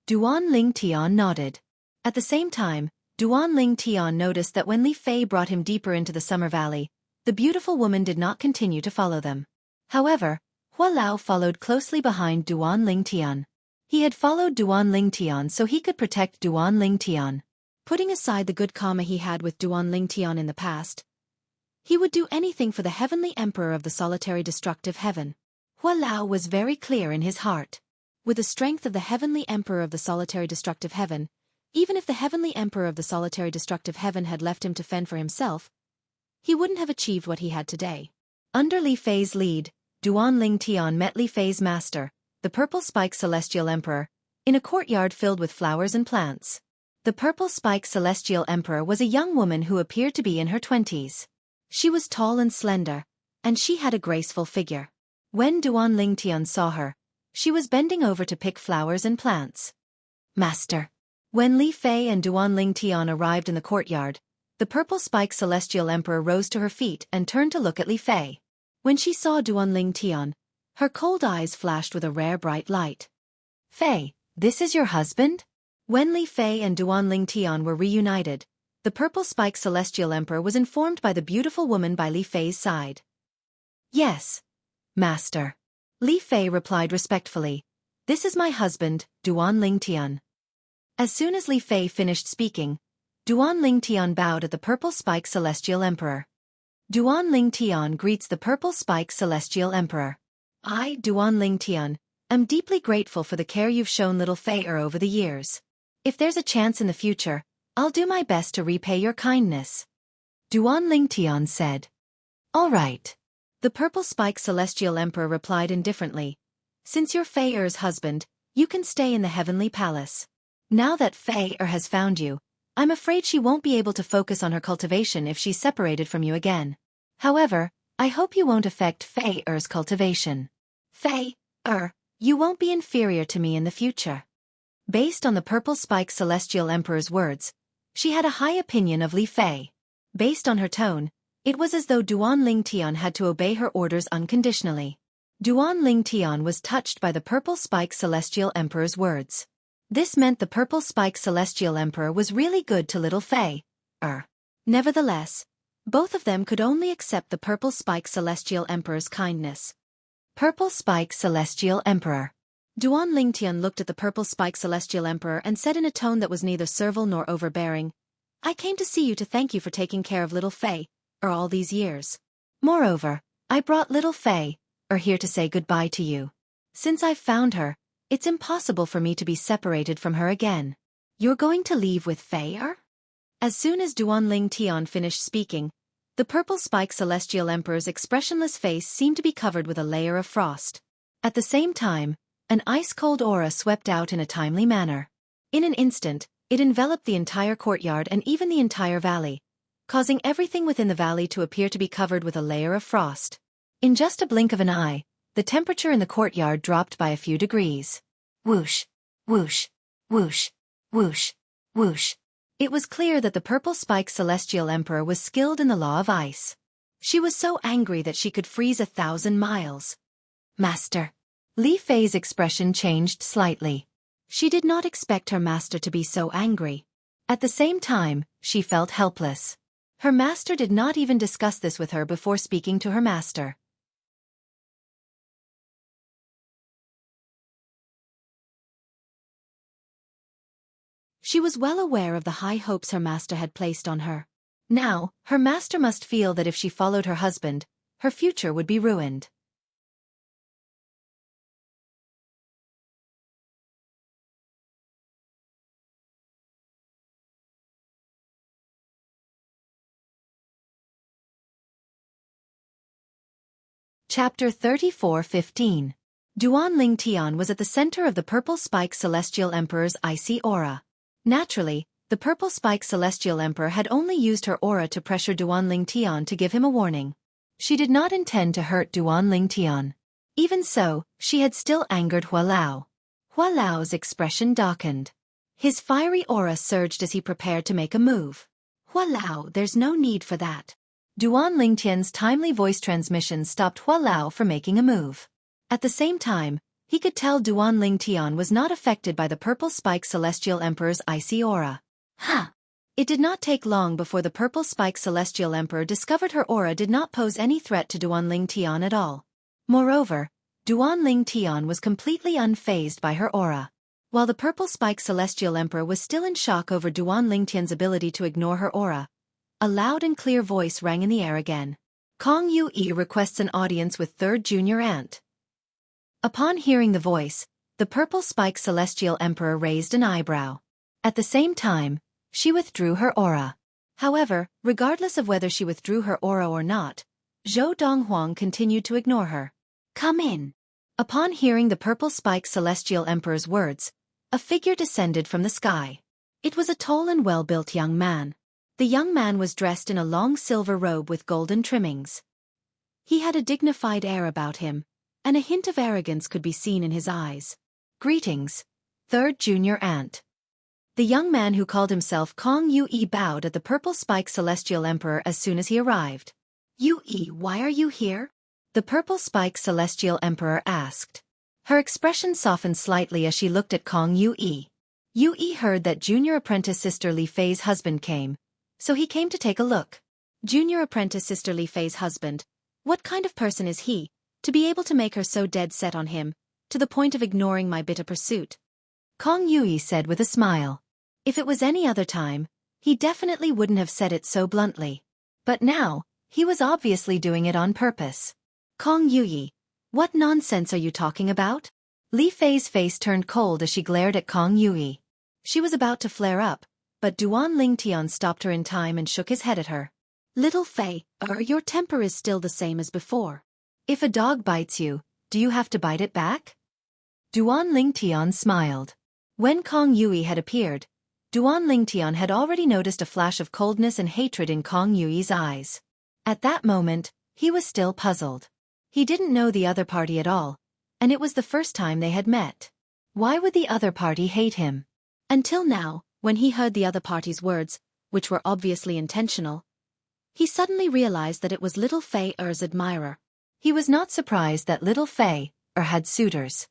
Duan Ling Tian nodded. At the same time, Duan Ling Tian noticed that when Li Fei brought him deeper into the Summer Valley, the beautiful woman did not continue to follow them. However, Hua Lao followed closely behind Duan Ling Tian. He had followed Duan Ling Tian so he could protect Duan Ling Tian. Putting aside the good karma he had with Duan Ling Tian in the past, he would do anything for the heavenly emperor of the solitary destructive heaven. Hua Lao was very clear in his heart. With the strength of the heavenly emperor of the solitary destructive heaven, even if the heavenly emperor of the solitary destructive heaven had left him to fend for himself, he wouldn't have achieved what he had today. Under Li Fei's lead, Duan Ling Tian met Li Fei's master, the Purple Spike Celestial Emperor, in a courtyard filled with flowers and plants. The Purple Spike Celestial Emperor was a young woman who appeared to be in her 20s. She was tall and slender, and she had a graceful figure. When Duan Ling Tian saw her, she was bending over to pick flowers and plants. "Master." When Li Fei and Duan Ling Tian arrived in the courtyard, the Purple Spike Celestial Emperor rose to her feet and turned to look at Li Fei. When she saw Duan Ling Tian, her cold eyes flashed with a rare bright light. "Fei, this is your husband?" When Li Fei and Duan Ling Tian were reunited, the Purple Spike Celestial Emperor was informed by the beautiful woman by Li Fei's side. "Yes, Master." Li Fei replied respectfully, "This is my husband, Duan Ling Tian." As soon as Li Fei finished speaking, Duan Ling Tian bowed at the Purple Spike Celestial Emperor. Duan Ling Tian greets the Purple Spike Celestial Emperor. "I, Duan Ling Tian, am deeply grateful for the care you've shown little Fei over the years. If there's a chance in the future, I'll do my best to repay your kindness," Duan Ling Tian said. "All right." The Purple Spike Celestial Emperor replied indifferently, "Since you're Fei Er's husband, you can stay in the heavenly palace. Now that Fei Er has found you, I'm afraid she won't be able to focus on her cultivation if she's separated from you again. However, I hope you won't affect Fei Er's cultivation. Fei Er, you won't be inferior to me in the future." Based on the Purple Spike Celestial Emperor's words, she had a high opinion of Li Fei. Based on her tone, it was as though Duan Ling Tian had to obey her orders unconditionally. Duan Ling Tian was touched by the Purple Spike Celestial Emperor's words. This meant the purple-spiked celestial emperor was really good to little Fei. Nevertheless, both of them could only accept the purple-spiked celestial emperor's kindness. Purple-spiked celestial emperor. Duan Lingtian looked at the purple-spiked celestial emperor and said in a tone that was neither servile nor overbearing, "I came to see you to thank you for taking care of little Fei, all these years. Moreover, I brought little Fei, here to say goodbye to you. Since I've found her, it's impossible for me to be separated from her again. You're going to leave with Fei, As soon as Duan Lingtian finished speaking, the purple-spiked celestial emperor's expressionless face seemed to be covered with a layer of frost. At the same time, an ice-cold aura swept out in a timely manner. In an instant, it enveloped the entire courtyard and even the entire valley, causing everything within the valley to appear to be covered with a layer of frost. In just a blink of an eye, the temperature in the courtyard dropped by a few degrees. Whoosh, whoosh, whoosh, whoosh, whoosh. It was clear that the purple-spiked celestial emperor was skilled in the law of ice. She was so angry that she could freeze 1,000 miles. Master. Li Fei's expression changed slightly. She did not expect her master to be so angry. At the same time, she felt helpless. Her master did not even discuss this with her before speaking to her master. She was well aware of the high hopes her master had placed on her. Now, her master must feel that if she followed her husband, her future would be ruined. Chapter 34:15. Duan Lingtian was at the center of the purple-spiked celestial emperor's icy aura. Naturally, the purple-spiked celestial emperor had only used her aura to pressure Duan Lingtian to give him a warning. She did not intend to hurt Duan Lingtian. Even so, she had still angered Hua Lao. Hua Lao's expression darkened. His fiery aura surged as he prepared to make a move. Hua Lao, there's no need for that. Duan Lingtian's timely voice transmission stopped Hua Lao from making a move. At the same time, he could tell Duan Lingtian was not affected by the purple-spiked celestial emperor's icy aura. It did not take long before the purple-spiked celestial emperor discovered her aura did not pose any threat to Duan Lingtian at all. Moreover, Duan Lingtian was completely unfazed by her aura. While the purple-spiked celestial emperor was still in shock over Duan Lingtian's ability to ignore her aura, a loud and clear voice rang in the air again. Kong Yue requests an audience with third junior aunt. Upon hearing the voice, the purple-spiked celestial emperor raised an eyebrow. At the same time, she withdrew her aura. However, regardless of whether she withdrew her aura or not, Zhou Donghuang continued to ignore her. Come in. Upon hearing the purple-spiked celestial emperor's words, a figure descended from the sky. It was a tall and well-built young man. The young man was dressed in a long silver robe with golden trimmings. He had a dignified air about him, and a hint of arrogance could be seen in his eyes. Greetings, third junior aunt. The young man who called himself Kong Yue bowed at the purple-spiked celestial emperor as soon as he arrived. Yue, why are you here? The purple-spiked celestial emperor asked. Her expression softened slightly as she looked at Kong Yue. Yue heard that junior apprentice sister Li Fei's husband came, so he came to take a look. Junior apprentice sister Li Fei's husband, what kind of person is he, to be able to make her so dead set on him, to the point of ignoring my bitter pursuit? Kong Yue said with a smile. If it was any other time, he definitely wouldn't have said it so bluntly. But now, he was obviously doing it on purpose. Kong Yue, what nonsense are you talking about? Li Fei's face turned cold as she glared at Kong Yue. She was about to flare up, but Duan Lingtian stopped her in time and shook his head at her. Little Fei, your temper is still the same as before. If a dog bites you, do you have to bite it back? Duan Lingtian smiled. When Kong Yue had appeared, Duan Lingtian had already noticed a flash of coldness and hatred in Kong Yue's eyes. At that moment, he was still puzzled. He didn't know the other party at all, and it was the first time they had met. Why would the other party hate him? Until now, when he heard the other party's words, which were obviously intentional, he suddenly realized that it was little Fei's admirer. He was not surprised that little Fei had suitors.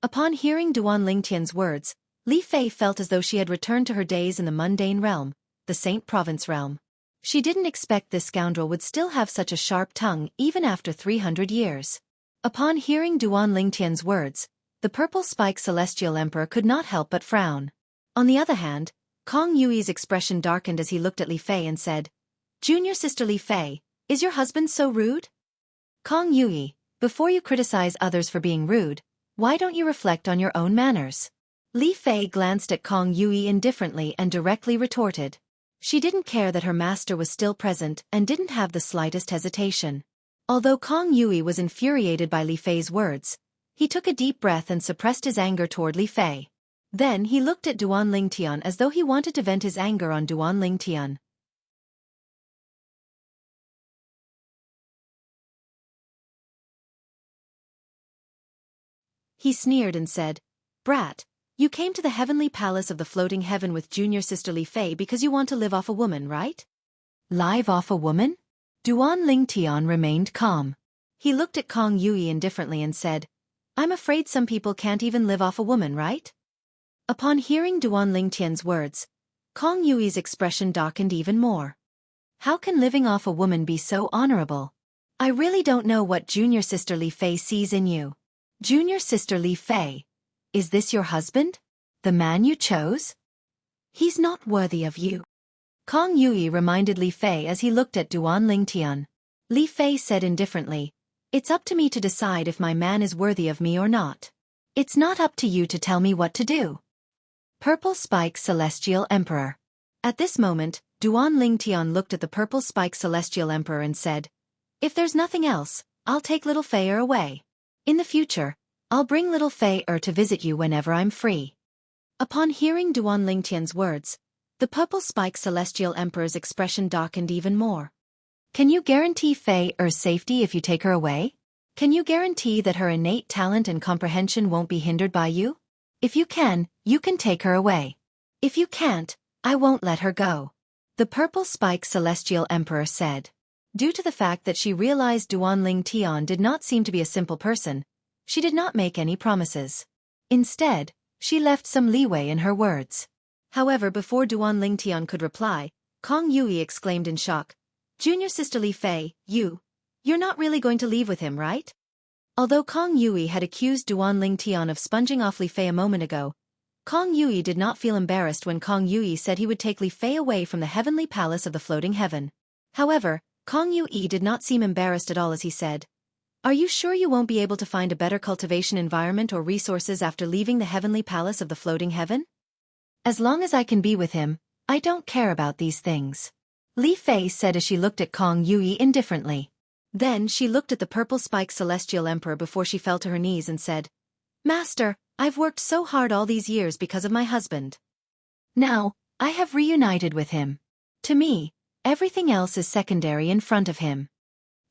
Upon hearing Duan Lingtian's words, Li Fei felt as though she had returned to her days in the mundane realm, the Saint Province realm. She didn't expect this scoundrel would still have such a sharp tongue even after 300 years. Upon hearing Duan Lingtian's words, the purple-spiked celestial emperor could not help but frown. On the other hand, Kong Yui's expression darkened as he looked at Li Fei and said, "Junior sister Li Fei, is your husband so rude?" "Kong Yui, before you criticize others for being rude, why don't you reflect on your own manners?" Li Fei glanced at Kong Yui indifferently and directly retorted. She didn't care that her master was still present and didn't have the slightest hesitation. Although Kong Yui was infuriated by Li Fei's words, he took a deep breath and suppressed his anger toward Li Fei. Then he looked at Duan Lingtian as though he wanted to vent his anger on Duan Lingtian. He sneered and said, "Brat, you came to the heavenly palace of the floating heaven with junior sister Li Fei because you want to live off a woman, right?" "Live off a woman?" Duan Lingtian remained calm. He looked at Kong Yui indifferently and said, "I'm afraid some people can't even live off a woman, right?" Upon hearing Duan Lingtian's words, Kong Yui's expression darkened even more. "How can living off a woman be so honorable? I really don't know what junior sister Li Fei sees in you." "Junior sister Li Fei, is this your husband? The man you chose?" "He's not worthy of you," Kong Yui reminded Li Fei as he looked at Duan Lingtian. Li Fei said indifferently, "It's up to me to decide if my man is worthy of me or not. It's not up to you to tell me what to do." Purple Spike Celestial Emperor. At this moment, Duan Lingtian looked at the Purple Spike Celestial Emperor and said, "If there's nothing else, I'll take little Fei away. In the future, I'll bring little Fei to visit you whenever I'm free." Upon hearing Duan Lingtian's words, the Purple Spike Celestial Emperor's expression darkened even more. "Can you guarantee Fei's safety if you take her away? Can you guarantee that her innate talent and comprehension won't be hindered by you? If you can take her away. If you can't, I won't let her go," the Purple Spike Celestial Emperor said. Due to the fact that she realized Duan Lingtian did not seem to be a simple person, she did not make any promises. Instead, she left some leeway in her words. However, before Duan Lingtian could reply, Kong Yui exclaimed in shock, "Junior sister Li Fei, you're not really going to leave with him, right?" Although Kong Yui had accused Duan Lingtian of sponging off Li Fei a moment ago, Kong Yui did not feel embarrassed when Kong Yui said he would take Li Fei away from the heavenly palace of the floating heaven. However, Kong Yui did not seem embarrassed at all as he said, "Are you sure you won't be able to find a better cultivation environment or resources after leaving the heavenly palace of the floating heaven?" "As long as I can be with him, I don't care about these things," Li Fei said as she looked at Kong Yui indifferently. Then she looked at the Purple Spike Celestial Emperor before she fell to her knees and said, "Master, I've worked so hard all these years because of my husband. Now, I have reunited with him. To me, everything else is secondary in front of him.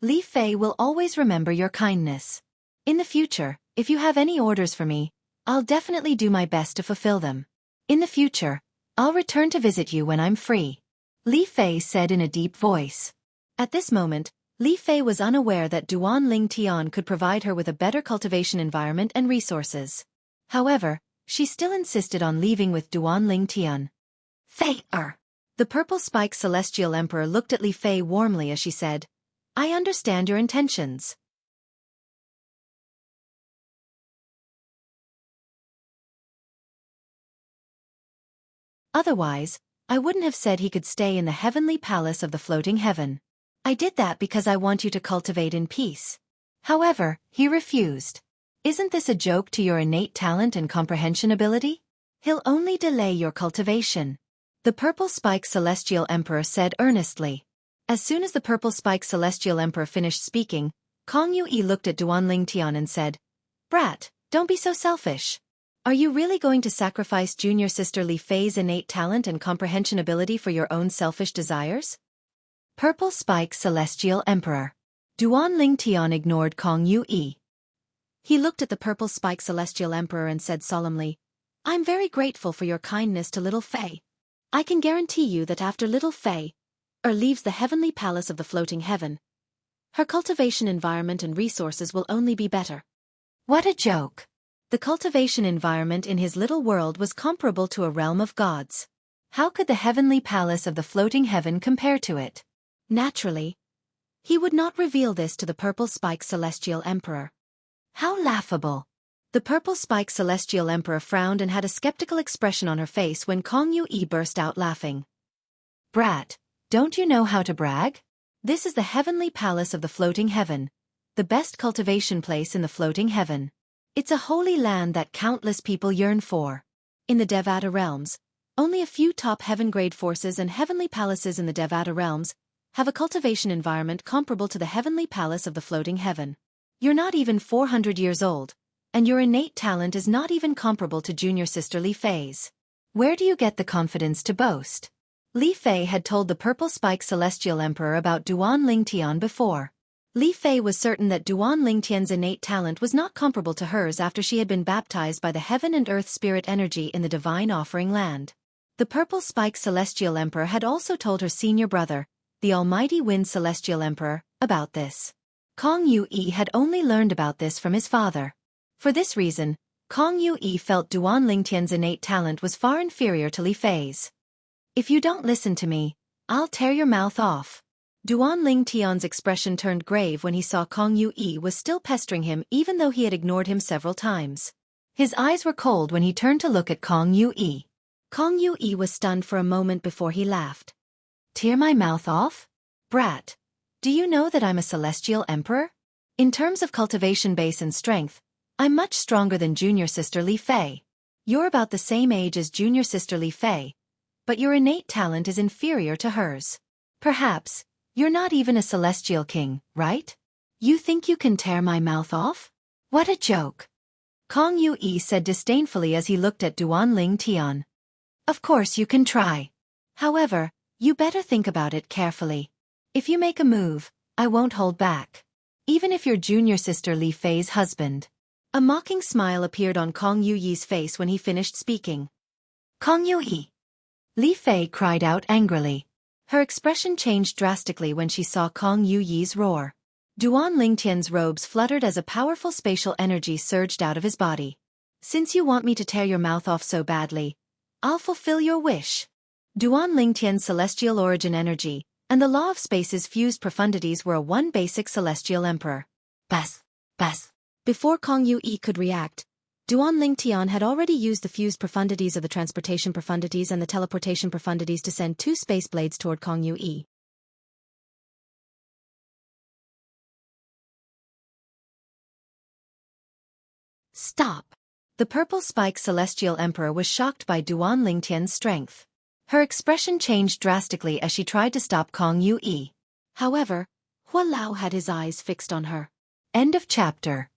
Li Fei will always remember your kindness. In the future, if you have any orders for me, I'll definitely do my best to fulfill them. In the future, I'll return to visit you when I'm free," Li Fei said in a deep voice. At this moment, Li Fei was unaware that Duan Lingtian could provide her with a better cultivation environment and resources. However, she still insisted on leaving with Duan Lingtian. "Fei, the Purple Spike Celestial Emperor looked at Li Fei warmly as she said, "I understand your intentions. Otherwise, I wouldn't have said he could stay in the heavenly palace of the floating heaven. I did that because I want you to cultivate in peace." However, he refused. "Isn't this a joke to your innate talent and comprehension ability? He'll only delay your cultivation," the Purple Spike Celestial Emperor said earnestly. As soon as the Purple Spike Celestial Emperor finished speaking, Kong Yui looked at Duan Lingtian and said, "Brat, don't be so selfish. Are you really going to sacrifice junior sister Li Fei's innate talent and comprehension ability for your own selfish desires?" Purple Spike Celestial Emperor. Duan Lingtian ignored Kong Yui. He looked at the Purple Spike Celestial Emperor and said solemnly, "I'm very grateful for your kindness to little Fei. I can guarantee you that after little Fei leaves the heavenly palace of the floating heaven, her cultivation environment and resources will only be better." "What a joke!" The cultivation environment in his little world was comparable to a realm of gods. How could the heavenly palace of the floating heaven compare to it? Naturally, he would not reveal this to the purple-spiked celestial emperor. How laughable! The purple-spiked celestial emperor frowned and had a skeptical expression on her face when Kong Yu burst out laughing. Brat, don't you know how to brag? This is the heavenly palace of the floating heaven, the best cultivation place in the floating heaven. It's a holy land that countless people yearn for. In the Devata realms, only a few top heaven-grade forces and heavenly palaces in the Devata realms have a cultivation environment comparable to the heavenly palace of the floating heaven. You're not even 400 years old, and your innate talent is not even comparable to junior sister Li Fei's. Where do you get the confidence to boast? Li Fei had told the purple-spiked celestial emperor about Duan Lingtian before. Li Fei was certain that Duan Lingtian's innate talent was not comparable to hers after she had been baptized by the heaven and earth spirit energy in the divine offering land. The purple-spiked celestial emperor had also told her senior brother, the almighty wind celestial emperor, about this. Kong Yu had only learned about this from his father. For this reason, Kong Yu felt Duan Lingtian's innate talent was far inferior to Li Fei's. If you don't listen to me, I'll tear your mouth off. Duan Lingtian's expression turned grave when he saw Kong Yu was still pestering him even though he had ignored him several times. His eyes were cold when he turned to look at Kong Yu. Kong Yu was stunned for a moment before he laughed. Tear my mouth off? Brat, do you know that I'm a celestial emperor? In terms of cultivation base and strength, I'm much stronger than junior sister Li Fei. You're about the same age as junior sister Li Fei, but your innate talent is inferior to hers. Perhaps, you're not even a celestial king, right? You think you can tear my mouth off? What a joke! Kong Yu said disdainfully as he looked at Duan Lingtian. Of course you can try. However, you better think about it carefully. If you make a move, I won't hold back. Even if you're junior sister Li Fei's husband. A mocking smile appeared on Kong Yu's face when he finished speaking. Kong Yu! Li Fei cried out angrily. Her expression changed drastically when she saw Kong Yu's roar. Duan Lingtian's robes fluttered as a powerful spatial energy surged out of his body. Since you want me to tear your mouth off so badly, I'll fulfill your wish. Duan Lingtian's celestial origin energy and the law of space's fused profundities were a one basic celestial emperor. Bas. Before Kong Yu could react, Duan Lingtian had already used the fused profundities of the transportation profundities and the teleportation profundities to send two space blades toward Kong Yu. Stop! The purple-spiked celestial emperor was shocked by Duan Lingtian's strength. Her expression changed drastically as she tried to stop Kong Yu. However, Hua Lao had his eyes fixed on her. End of chapter.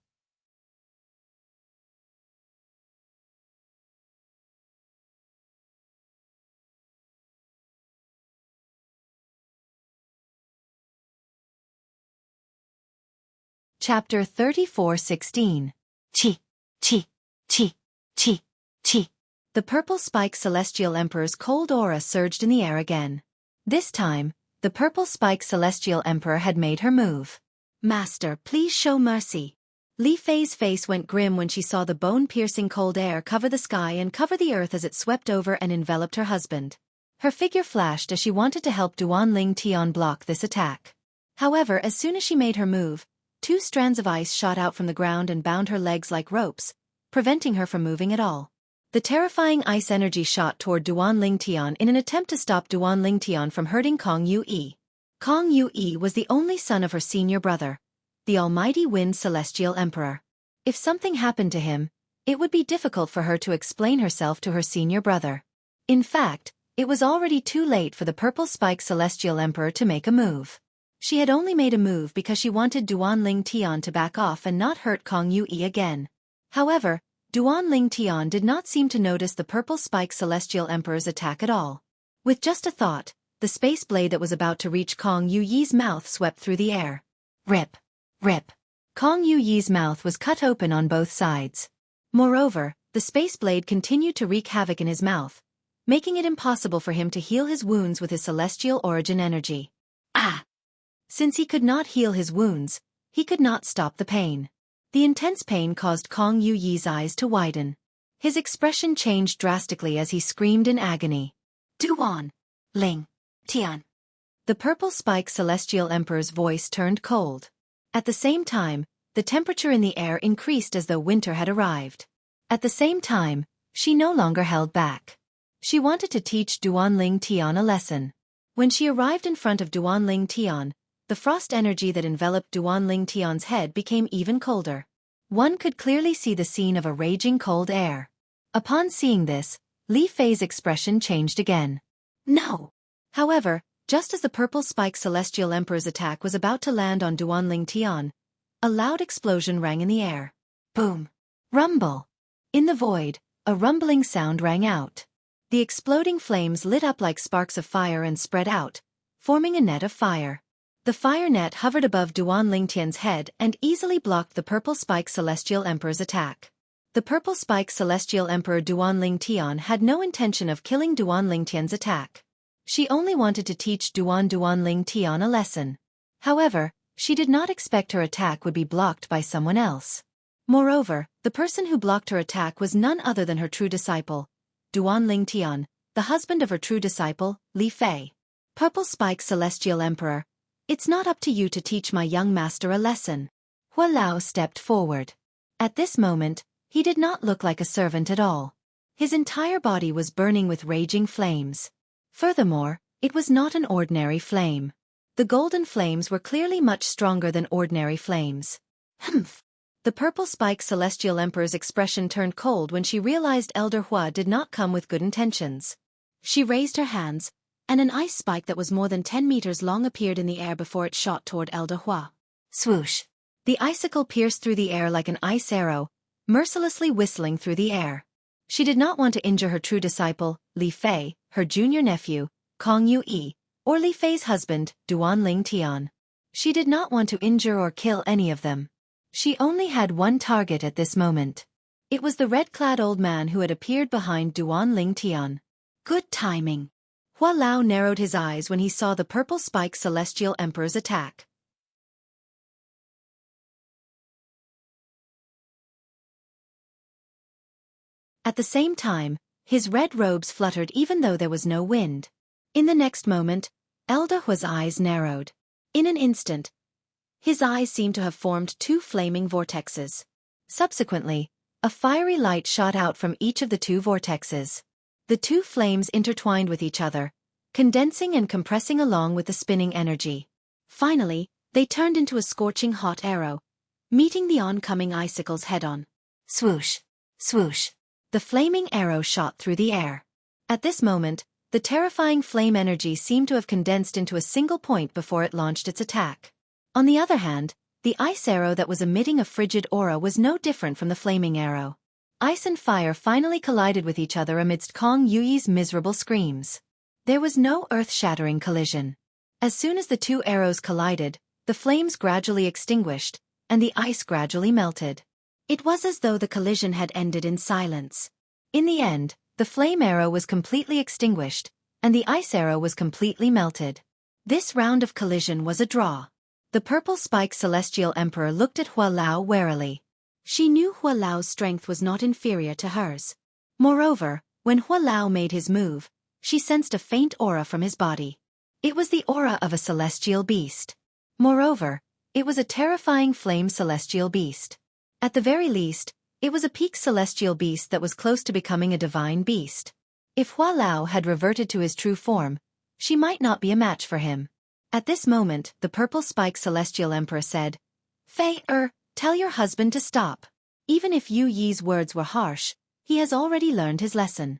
Chapter 34:16. Chi. The purple-spiked celestial emperor's cold aura surged in the air again. This time, the purple-spiked celestial emperor had made her move. Master, please show mercy. Li Fei's face went grim when she saw the bone-piercing cold air cover the sky and cover the earth as it swept over and enveloped her husband. Her figure flashed as she wanted to help Duan Lingtian block this attack. However, as soon as she made her move, two strands of ice shot out from the ground and bound her legs like ropes, preventing her from moving at all. The terrifying ice energy shot toward Duan Lingtian in an attempt to stop Duan Lingtian from hurting Kong Yu. Kong Yu was the only son of her senior brother, the almighty wind celestial emperor. If something happened to him, it would be difficult for her to explain herself to her senior brother. In fact, it was already too late for the purple-spiked celestial emperor to make a move. She had only made a move because she wanted Duan Lingtian to back off and not hurt Kong Yu again. However, Duan Lingtian did not seem to notice the purple-spiked celestial emperor's attack at all. With just a thought, the space blade that was about to reach Kong Yu's mouth swept through the air. Rip. Kong Yu's mouth was cut open on both sides. Moreover, the space blade continued to wreak havoc in his mouth, making it impossible for him to heal his wounds with his celestial origin energy. Since he could not heal his wounds, he could not stop the pain. The intense pain caused Kong Yuyi's eyes to widen. His expression changed drastically as he screamed in agony. Duan Ling Tian. The purple-spiked Celestial Emperor's voice turned cold. At the same time, the temperature in the air increased as though winter had arrived. At the same time, she no longer held back. She wanted to teach Duan Ling Tian a lesson. When she arrived in front of Duan Ling Tian, the frost energy that enveloped Duan Ling Tian's head became even colder. One could clearly see the scene of a raging cold air. Upon seeing this, Li Fei's expression changed again. No! However, just as the purple-spiked Celestial Emperor's attack was about to land on Duan Ling Tian, a loud explosion rang in the air. Boom! Rumble! In the void, a rumbling sound rang out. The exploding flames lit up like sparks of fire and spread out, forming a net of fire. The fire net hovered above Duan Ling Tian's head and easily blocked the purple-spiked Celestial Emperor's attack. The purple-spiked Celestial Emperor Duan Ling Tian had no intention of killing Duan Ling Tian's attack. She only wanted to teach Duan Ling Tian a lesson. However, she did not expect her attack would be blocked by someone else. Moreover, the person who blocked her attack was none other than her true disciple, Duan Ling Tian, the husband of her true disciple, Li Fei. Purple-spiked Celestial Emperor, it's not up to you to teach my young master a lesson. Hua Lao stepped forward. At this moment, he did not look like a servant at all. His entire body was burning with raging flames. Furthermore, it was not an ordinary flame. The golden flames were clearly much stronger than ordinary flames. Humph! The purple-spiked Celestial Emperor's expression turned cold when she realized Elder Hua did not come with good intentions. She raised her hands, and an ice spike that was more than 10 meters long appeared in the air before it shot toward Elder Hua. Swoosh! The icicle pierced through the air like an ice arrow, mercilessly whistling through the air. She did not want to injure her true disciple, Li Fei, her junior nephew, Kong Yu, or Li Fei's husband, Duan Ling Tian. She did not want to injure or kill any of them. She only had one target at this moment. It was the red-clad old man who had appeared behind Duan Ling Tian. Good timing. Hua Lao narrowed his eyes when he saw the purple-spiked Celestial Emperor's attack. At the same time, his red robes fluttered even though there was no wind. In the next moment, Elder Hua's eyes narrowed. In an instant, his eyes seemed to have formed two flaming vortexes. Subsequently, a fiery light shot out from each of the two vortexes. The two flames intertwined with each other, condensing and compressing along with the spinning energy. Finally, they turned into a scorching hot arrow, meeting the oncoming icicles head-on. Swoosh! Swoosh! The flaming arrow shot through the air. At this moment, the terrifying flame energy seemed to have condensed into a single point before it launched its attack. On the other hand, the ice arrow that was emitting a frigid aura was no different from the flaming arrow. Ice and fire finally collided with each other amidst Kong Yuyi's miserable screams. There was no earth-shattering collision. As soon as the two arrows collided, the flames gradually extinguished, and the ice gradually melted. It was as though the collision had ended in silence. In the end, the flame arrow was completely extinguished, and the ice arrow was completely melted. This round of collision was a draw. The purple-spiked Celestial Emperor looked at Hua Lao warily. She knew Hua Lao's strength was not inferior to hers. Moreover, when Hua Lao made his move, she sensed a faint aura from his body. It was the aura of a celestial beast. Moreover, it was a terrifying flame celestial beast. At the very least, it was a peak celestial beast that was close to becoming a divine beast. If Hua Lao had reverted to his true form, she might not be a match for him. At this moment, the purple-spiked Celestial Emperor said, Fei, tell your husband to stop. Even if Yu Yi's words were harsh, he has already learned his lesson.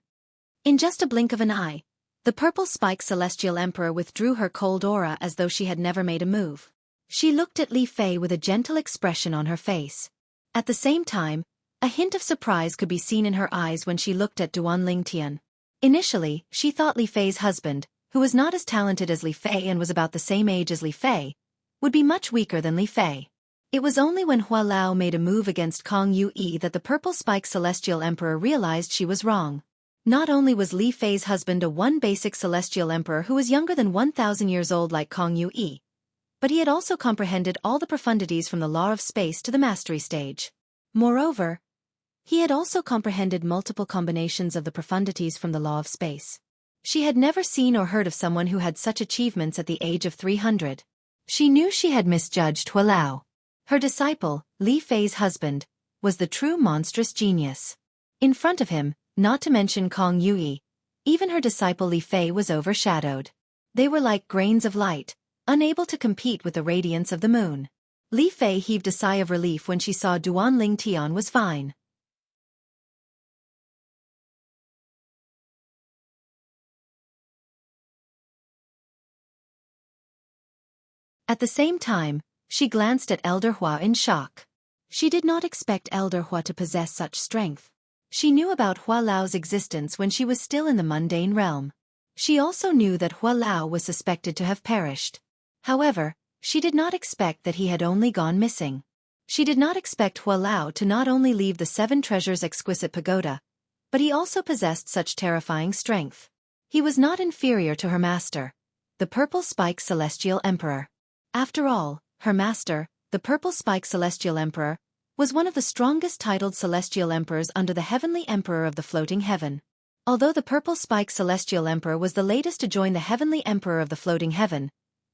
In just a blink of an eye, the purple-spiked Celestial Emperor withdrew her cold aura as though she had never made a move. She looked at Li Fei with a gentle expression on her face. At the same time, a hint of surprise could be seen in her eyes when she looked at Duan Ling Tian. Initially, she thought Li Fei's husband, who was not as talented as Li Fei and was about the same age as Li Fei, would be much weaker than Li Fei. It was only when Hua Lao made a move against Kong Yu that the purple-spiked Celestial Emperor realized she was wrong. Not only was Li Fei's husband a one basic Celestial Emperor who was younger than 1,000 years old like Kong Yu, but he had also comprehended all the profundities from the law of space to the mastery stage. Moreover, he had also comprehended multiple combinations of the profundities from the law of space. She had never seen or heard of someone who had such achievements at the age of 300. She knew she had misjudged Hua Lao. Her disciple, Li Fei's husband, was the true monstrous genius. In front of him, not to mention Kong Yui, even her disciple Li Fei was overshadowed. They were like grains of light, unable to compete with the radiance of the moon. Li Fei heaved a sigh of relief when she saw Duanling Tian was fine. At the same time, she glanced at Elder Hua in shock. She did not expect Elder Hua to possess such strength. She knew about Hua Lao's existence when she was still in the mundane realm. She also knew that Hua Lao was suspected to have perished. However, she did not expect that he had only gone missing. She did not expect Hua Lao to not only leave the Seven Treasures exquisite pagoda, but he also possessed such terrifying strength. He was not inferior to her master, the Purple Spike Celestial Emperor. After all, her master, the Purple Spike Celestial Emperor, was one of the strongest titled Celestial Emperors under the Heavenly Emperor of the Floating Heaven. Although the Purple Spike Celestial Emperor was the latest to join the Heavenly Emperor of the Floating Heaven,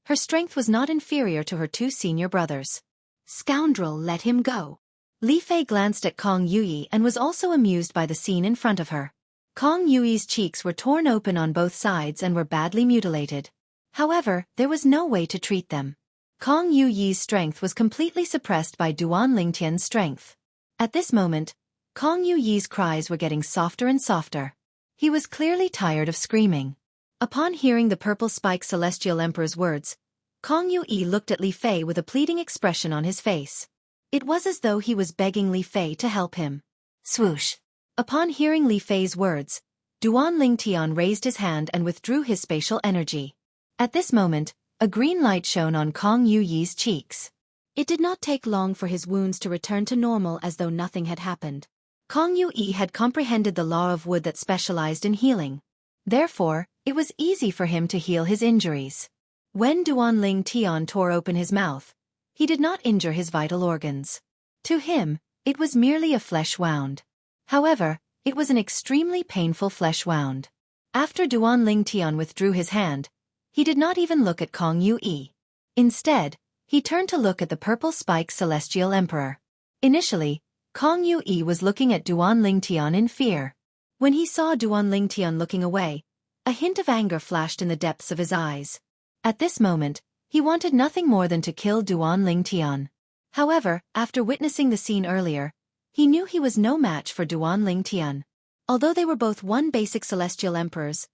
her strength was not inferior to her two senior brothers. Scoundrel, let him go. Li Fei glanced at Kong Yui and was also amused by the scene in front of her. Kong Yui's cheeks were torn open on both sides and were badly mutilated. However, there was no way to treat them. Kong Yuyi's strength was completely suppressed by Duan Lingtian's strength. At this moment, Kong Yuyi's cries were getting softer and softer. He was clearly tired of screaming. Upon hearing the Purple Spike Celestial Emperor's words, Kong Yui looked at Li Fei with a pleading expression on his face. It was as though he was begging Li Fei to help him. Swoosh! Upon hearing Li Fei's words, Duan Lingtian raised his hand and withdrew his spatial energy. At this moment, a green light shone on Kong Yuyi's cheeks. It did not take long for his wounds to return to normal as though nothing had happened. Kong Yui had comprehended the law of wood that specialized in healing. Therefore, it was easy for him to heal his injuries. When Duan Lingtian tore open his mouth, he did not injure his vital organs. To him, it was merely a flesh wound. However, it was an extremely painful flesh wound. After Duan Lingtian withdrew his hand, he did not even look at Kong Yui. Instead, he turned to look at the Purple Spike Celestial Emperor. Initially, Kong Yui was looking at Duan Lingtian in fear. When he saw Duan Lingtian looking away, a hint of anger flashed in the depths of his eyes. At this moment, he wanted nothing more than to kill Duan Lingtian. However, after witnessing the scene earlier, he knew he was no match for Duan Lingtian. Although they were both one basic celestial emperors,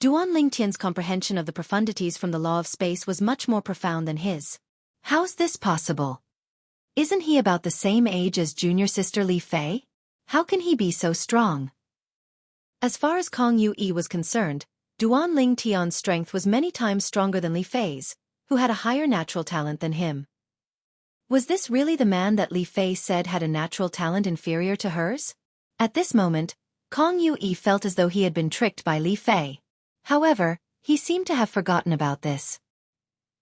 Duan Lingtian's comprehension of the profundities from the law of space was much more profound than his. How's this possible? Isn't he about the same age as junior sister Li Fei? How can he be so strong? As far as Kong Yui was concerned, Duan Lingtian's strength was many times stronger than Li Fei's, who had a higher natural talent than him. Was this really the man that Li Fei said had a natural talent inferior to hers? At this moment, Kong Yui felt as though he had been tricked by Li Fei. However, he seemed to have forgotten about this.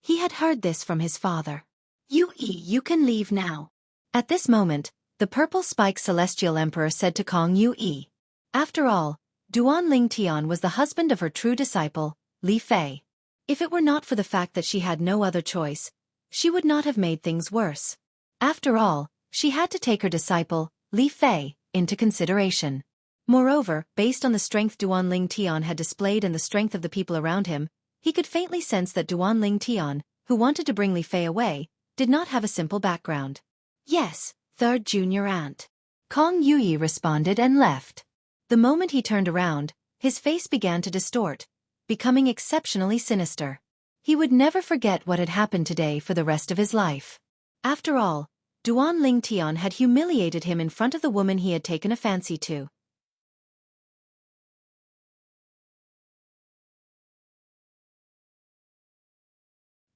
He had heard this from his father. Yui, you can leave now. At this moment, the Purple Spike Celestial Emperor said to Kong Yui. After all, Duan Lingtian was the husband of her true disciple, Li Fei. If it were not for the fact that she had no other choice, she would not have made things worse. After all, she had to take her disciple, Li Fei, into consideration. Moreover, based on the strength Duan Lingtian had displayed and the strength of the people around him, he could faintly sense that Duan Lingtian, who wanted to bring Li Fei away, did not have a simple background. Yes, third junior aunt. Kong Yui responded and left. The moment he turned around, his face began to distort, becoming exceptionally sinister. He would never forget what had happened today for the rest of his life. After all, Duan Lingtian had humiliated him in front of the woman he had taken a fancy to.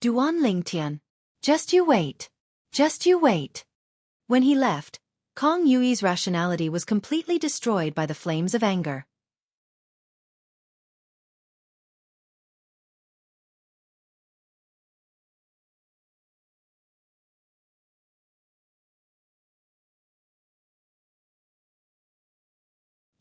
Duan Lingtian. Just you wait. Just you wait. When he left, Kong Yui's rationality was completely destroyed by the flames of anger.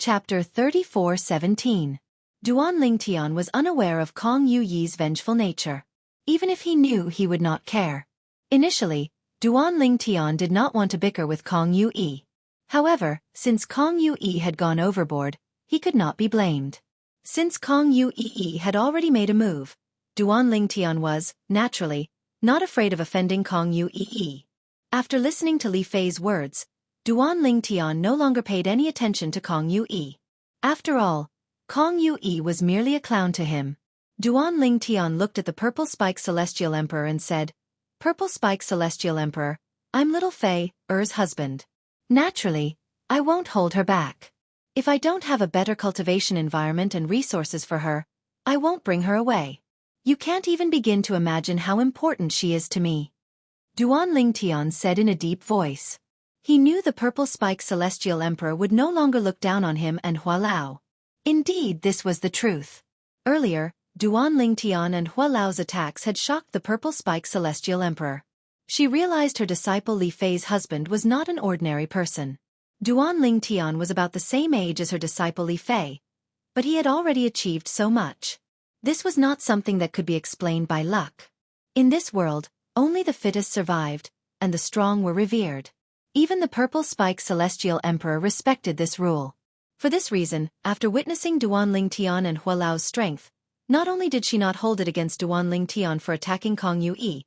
Chapter 34:17. Duan Lingtian was unaware of Kong Yuyi's vengeful nature. Even if he knew, he would not care. Initially, Duan Lingtian did not want to bicker with Kong Yuyi. However, since Kong Yuyi had gone overboard, he could not be blamed. Since Kong Yuyi had already made a move, Duan Lingtian was, naturally, not afraid of offending Kong Yuyi. After listening to Li Fei's words, Duan Lingtian no longer paid any attention to Kong Yuyi. After all, Kong Yuyi was merely a clown to him. Duan Lingtian looked at the Purple Spike Celestial Emperor and said, "Purple Spike Celestial Emperor, I'm little Fei, Er's husband. Naturally, I won't hold her back. If I don't have a better cultivation environment and resources for her, I won't bring her away. You can't even begin to imagine how important she is to me," Duan Lingtian said in a deep voice. He knew the Purple Spike Celestial Emperor would no longer look down on him and Hua Lao. Indeed, this was the truth. Earlier, Duan Lingtian and Hua Lao's attacks had shocked the Purple Spike Celestial Emperor. She realized her disciple Li Fei's husband was not an ordinary person. Duan Lingtian was about the same age as her disciple Li Fei, but he had already achieved so much. This was not something that could be explained by luck. In this world, only the fittest survived, and the strong were revered. Even the Purple Spike Celestial Emperor respected this rule. For this reason, after witnessing Duan Lingtian and Hua Lao's strength, not only did she not hold it against Duan Lingtian for attacking Kong Yuyi,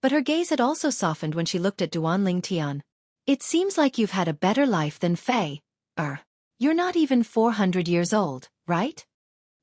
but her gaze had also softened when she looked at Duan Lingtian. "It seems like you've had a better life than Fei. You're not even 400 years old, right?"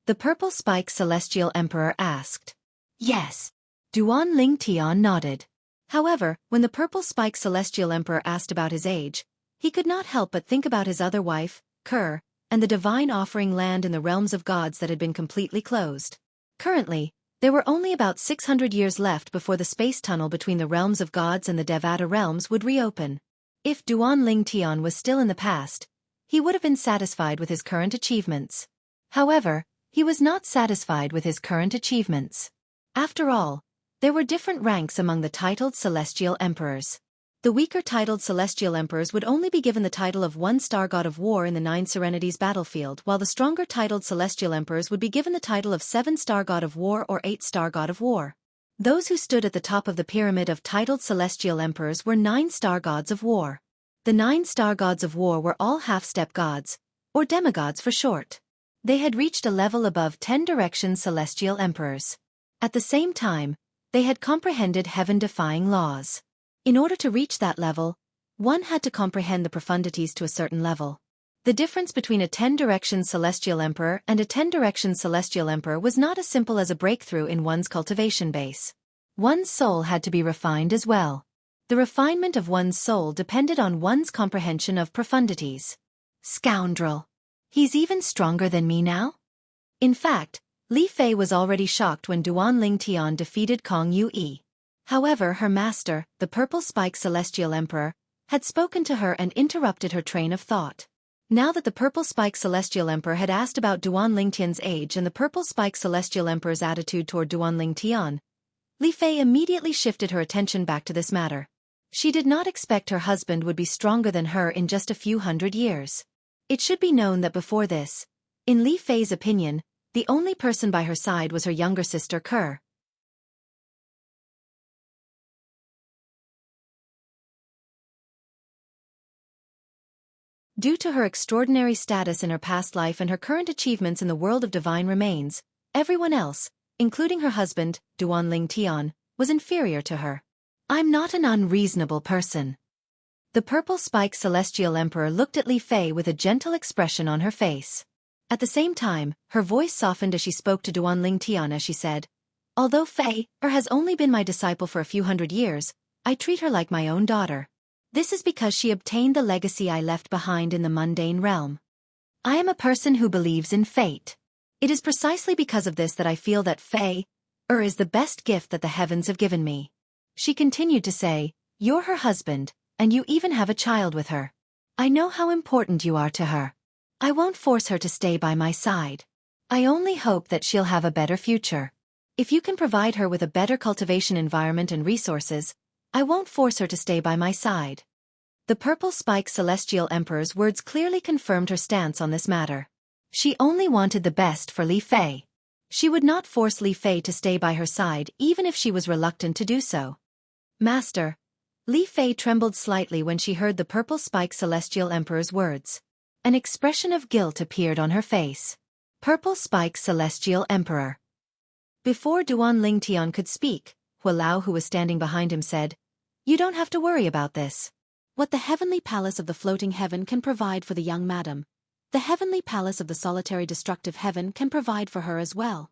the Purple Spike Celestial Emperor asked. "Yes." Duan Lingtian nodded. However, when the Purple Spike Celestial Emperor asked about his age, he could not help but think about his other wife, Ker, and the divine offering land in the realms of gods that had been completely closed. Currently, there were only about 600 years left before the space tunnel between the realms of gods and the Devata realms would reopen. If Duan Lingtian was still in the past, he would have been satisfied with his current achievements. However, he was not satisfied with his current achievements. After all, there were different ranks among the titled Celestial Emperors. The weaker titled Celestial Emperors would only be given the title of 1-star God of War in the 9 Serenities battlefield, while the stronger titled Celestial Emperors would be given the title of 7-star God of War or 8-star God of War. Those who stood at the top of the pyramid of titled Celestial Emperors were 9-star Gods of War. The 9-star Gods of War were all half-step gods, or demigods for short. They had reached a level above 10 direction Celestial Emperors. At the same time, they had comprehended heaven-defying laws. In order to reach that level, one had to comprehend the profundities to a certain level. The difference between a 10-direction Celestial Emperor and a 10-direction Celestial Emperor was not as simple as a breakthrough in one's cultivation base. One's soul had to be refined as well. The refinement of one's soul depended on one's comprehension of profundities. Scoundrel! He's even stronger than me now? In fact, Li Fei was already shocked when Duan Lingtian defeated Kong Yuyi. However, her master, the Purple Spike Celestial Emperor, had spoken to her and interrupted her train of thought. Now that the Purple Spike Celestial Emperor had asked about Duan Lingtian's age and the Purple Spike Celestial Emperor's attitude toward Duan Lingtian, Li Fei immediately shifted her attention back to this matter. She did not expect her husband would be stronger than her in just a few hundred years. It should be known that before this, in Li Fei's opinion, the only person by her side was her younger sister Ker. Due to her extraordinary status in her past life and her current achievements in the world of divine remains, everyone else, including her husband, Duan Lingtian, was inferior to her. "I'm not an unreasonable person." The Purple Spike Celestial Emperor looked at Li Fei with a gentle expression on her face. At the same time, her voice softened as she spoke to Duan Lingtian as she said, "Although Fei has only been my disciple for a few hundred years, I treat her like my own daughter. This is because she obtained the legacy I left behind in the mundane realm. I am a person who believes in fate. It is precisely because of this that I feel that Fei is the best gift that the heavens have given me." She continued to say, "You're her husband, and you even have a child with her. I know how important you are to her. I won't force her to stay by my side. I only hope that she'll have a better future. If you can provide her with a better cultivation environment and resources, I won't force her to stay by my side." The purple spike celestial emperor's words clearly confirmed her stance on this matter. She only wanted the best for Li Fei. She would not force Li Fei to stay by her side even if she was reluctant to do so. Master. Li Fei trembled slightly when she heard the purple spike celestial emperor's words. An expression of guilt appeared on her face. Purple spike celestial emperor. Before Duan Lingtian could speak, Hualao, who was standing behind him, said, "You don't have to worry about this. What the heavenly palace of the floating heaven can provide for the young madam, the heavenly palace of the solitary destructive heaven can provide for her as well."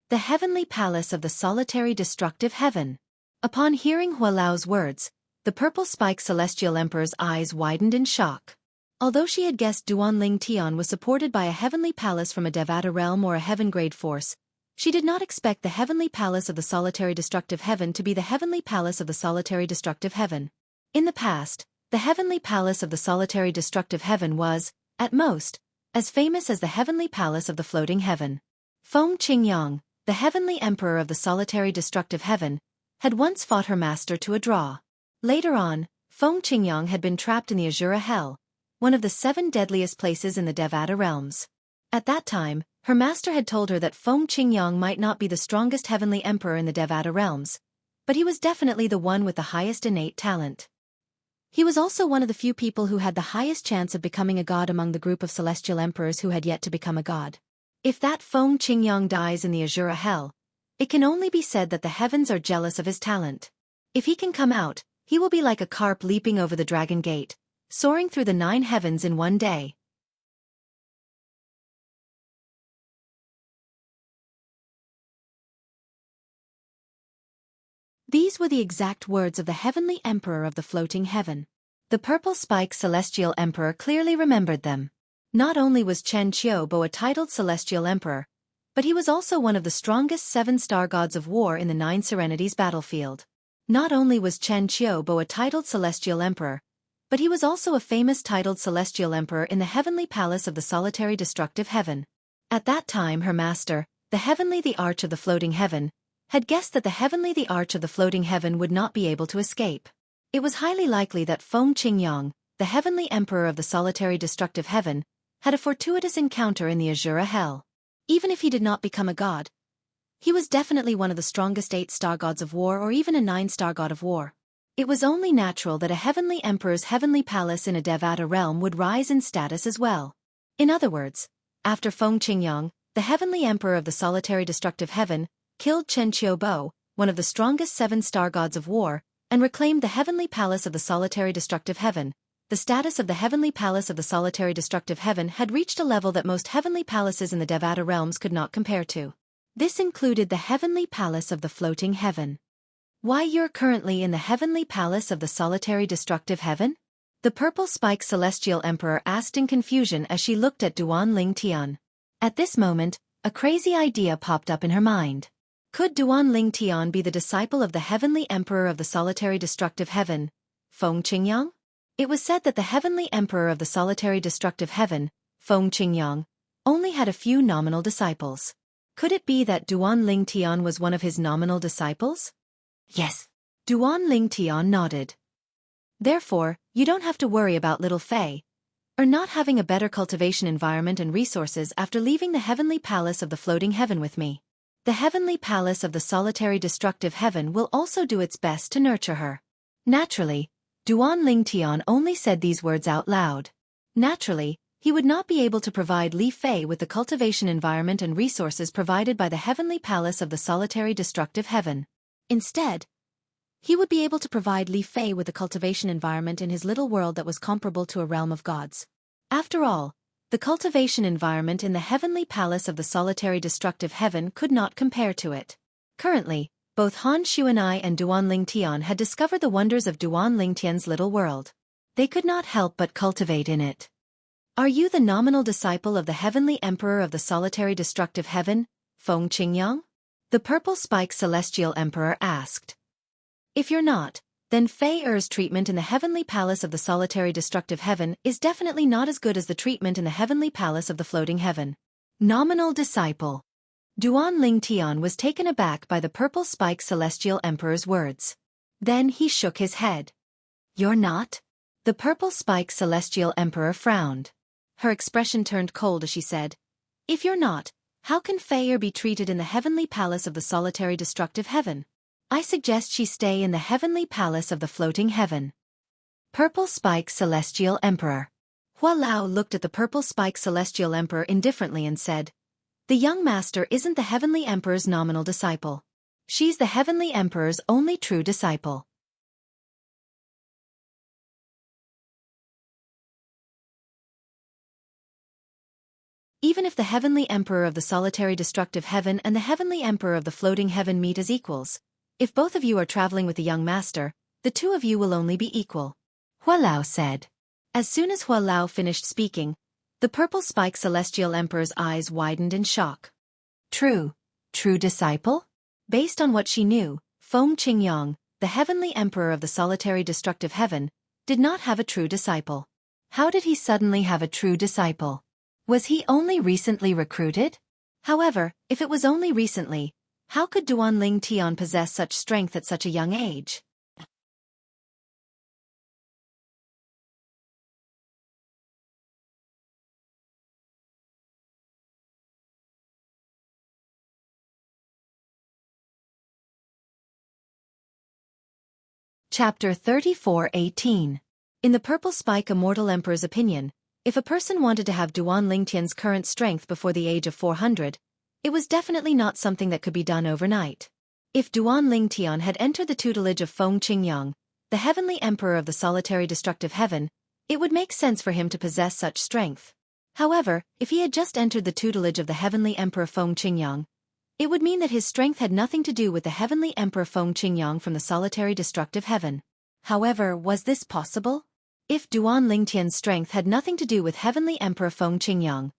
The heavenly palace of the solitary destructive heaven. Upon hearing Hualao's words, the purple spike celestial emperor's eyes widened in shock. Although she had guessed Duan Lingtian was supported by a heavenly palace from a Devata realm or a heaven-grade force, she did not expect the heavenly palace of the solitary destructive heaven to be the heavenly palace of the solitary destructive heaven. In the past, the heavenly palace of the solitary destructive heaven was, at most, as famous as the heavenly palace of the floating heaven. Feng Qingyang, the heavenly emperor of the solitary destructive heaven, had once fought her master to a draw. Later on, Feng Qingyang had been trapped in the Azura Hell, one of the 7 deadliest places in the Devata realms. At that time, her master had told her that Feng Qingyang might not be the strongest heavenly emperor in the Devata realms, but he was definitely the one with the highest innate talent. He was also one of the few people who had the highest chance of becoming a god among the group of celestial emperors who had yet to become a god. If that Feng Qingyang dies in the Azura Hell, it can only be said that the heavens are jealous of his talent. If he can come out, he will be like a carp leaping over the dragon gate, soaring through the 9 heavens in one day. These were the exact words of the heavenly emperor of the floating heaven. The purple spike celestial emperor clearly remembered them. Not only was Chen Qiubo a titled celestial emperor, but he was also one of the strongest 7 star gods of war in the 9 Serenities battlefield. Not only was Chen Qiubo a titled celestial emperor, but he was also a famous titled celestial emperor in the heavenly palace of the solitary destructive heaven. At that time her master, the arch of the floating heaven, had guessed that the arch of the floating heaven would not be able to escape. It was highly likely that Feng Qingyang, the heavenly emperor of the solitary destructive heaven, had a fortuitous encounter in the Azura Hell. Even if he did not become a god, he was definitely one of the strongest 8-star gods of war or even a 9-star god of war. It was only natural that a heavenly emperor's heavenly palace in a Devata realm would rise in status as well. In other words, after Feng Qingyang, the heavenly emperor of the solitary destructive heaven, killed Chen Qiubo, one of the strongest 7-star gods of war, and reclaimed the heavenly palace of the solitary destructive heaven, the status of the heavenly palace of the solitary destructive heaven had reached a level that most heavenly palaces in the Devata realms could not compare to. This included the heavenly palace of the floating heaven. Why you're currently in the heavenly palace of the solitary destructive heaven? The purple spike celestial emperor asked in confusion as she looked at Duan Lingtian. At this moment, a crazy idea popped up in her mind. Could Duan Lingtian be the disciple of the heavenly emperor of the solitary destructive heaven, Feng Qingyang? It was said that the heavenly emperor of the solitary destructive heaven, Feng Qingyang, only had a few nominal disciples. Could it be that Duan Lingtian was one of his nominal disciples? Yes. Duan Lingtian nodded. Therefore, you don't have to worry about little Fei, or not having a better cultivation environment and resources after leaving the heavenly palace of the floating heaven with me. The heavenly palace of the solitary destructive heaven will also do its best to nurture her. Naturally, Duan Lingtian only said these words out loud. Naturally, he would not be able to provide Li Fei with the cultivation environment and resources provided by the heavenly palace of the solitary destructive heaven. Instead, he would be able to provide Li Fei with a cultivation environment in his little world that was comparable to a realm of gods. After all, the cultivation environment in the heavenly palace of the solitary destructive heaven could not compare to it. Currently, both Han Xuanai and Duan Lingtian had discovered the wonders of Duan Lingtian's little world. They could not help but cultivate in it. Are you the nominal disciple of the heavenly emperor of the solitary destructive heaven, Feng Qingyang? The purple spike celestial emperor asked. If you're not, then Fei Er's treatment in the heavenly palace of the solitary destructive heaven is definitely not as good as the treatment in the heavenly palace of the floating heaven. Nominal disciple. Duan Lingtian was taken aback by the purple spike celestial emperor's words. Then he shook his head. You're not? The purple spike celestial emperor frowned. Her expression turned cold as she said, "If you're not, how can Fei be treated in the heavenly palace of the solitary destructive heaven? I suggest she stay in the heavenly palace of the floating heaven." Purple spike celestial emperor. Hua Lao looked at the purple spike celestial emperor indifferently and said, "The young master isn't the heavenly emperor's nominal disciple. She's the heavenly emperor's only true disciple." Even if the heavenly emperor of the solitary destructive heaven and the heavenly emperor of the floating heaven meet as equals, if both of you are traveling with the young master, the two of you will only be equal," Hua Lao said. As soon as Hua Lao finished speaking, the purple spike celestial emperor's eyes widened in shock. True disciple? Based on what she knew, Feng Qingyang, the heavenly emperor of the solitary destructive heaven, did not have a true disciple. How did he suddenly have a true disciple? Was he only recently recruited? However, if it was only recently, how could Duanling Tian possess such strength at such a young age? Chapter 34:18. In the Purple Spike Immortal Emperor's opinion, if a person wanted to have Duanling Tian's current strength before the age of 400, it was definitely not something that could be done overnight. If Duanling Tian had entered the tutelage of Feng Qingyang, the heavenly emperor of the solitary destructive heaven, it would make sense for him to possess such strength. However, if he had just entered the tutelage of the heavenly emperor Feng Qingyang, it would mean that his strength had nothing to do with the heavenly emperor Feng Qingyang from the solitary destructive heaven. However, was this possible? If Duanling Tian's strength had nothing to do with heavenly emperor Feng Qingyang,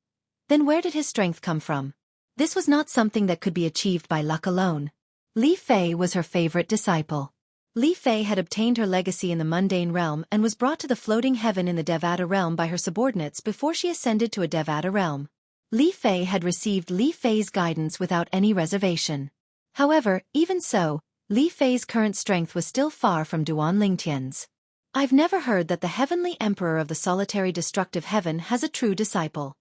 then where did his strength come from? This was not something that could be achieved by luck alone. Li Fei was her favorite disciple. Li Fei had obtained her legacy in the mundane realm and was brought to the floating heaven in the Devata realm by her subordinates before she ascended to a Devata realm. Li Fei had received Li Fei's guidance without any reservation. However, even so, Li Fei's current strength was still far from Duanling Tian's. I've never heard that the heavenly emperor of the solitary destructive heaven has a true disciple.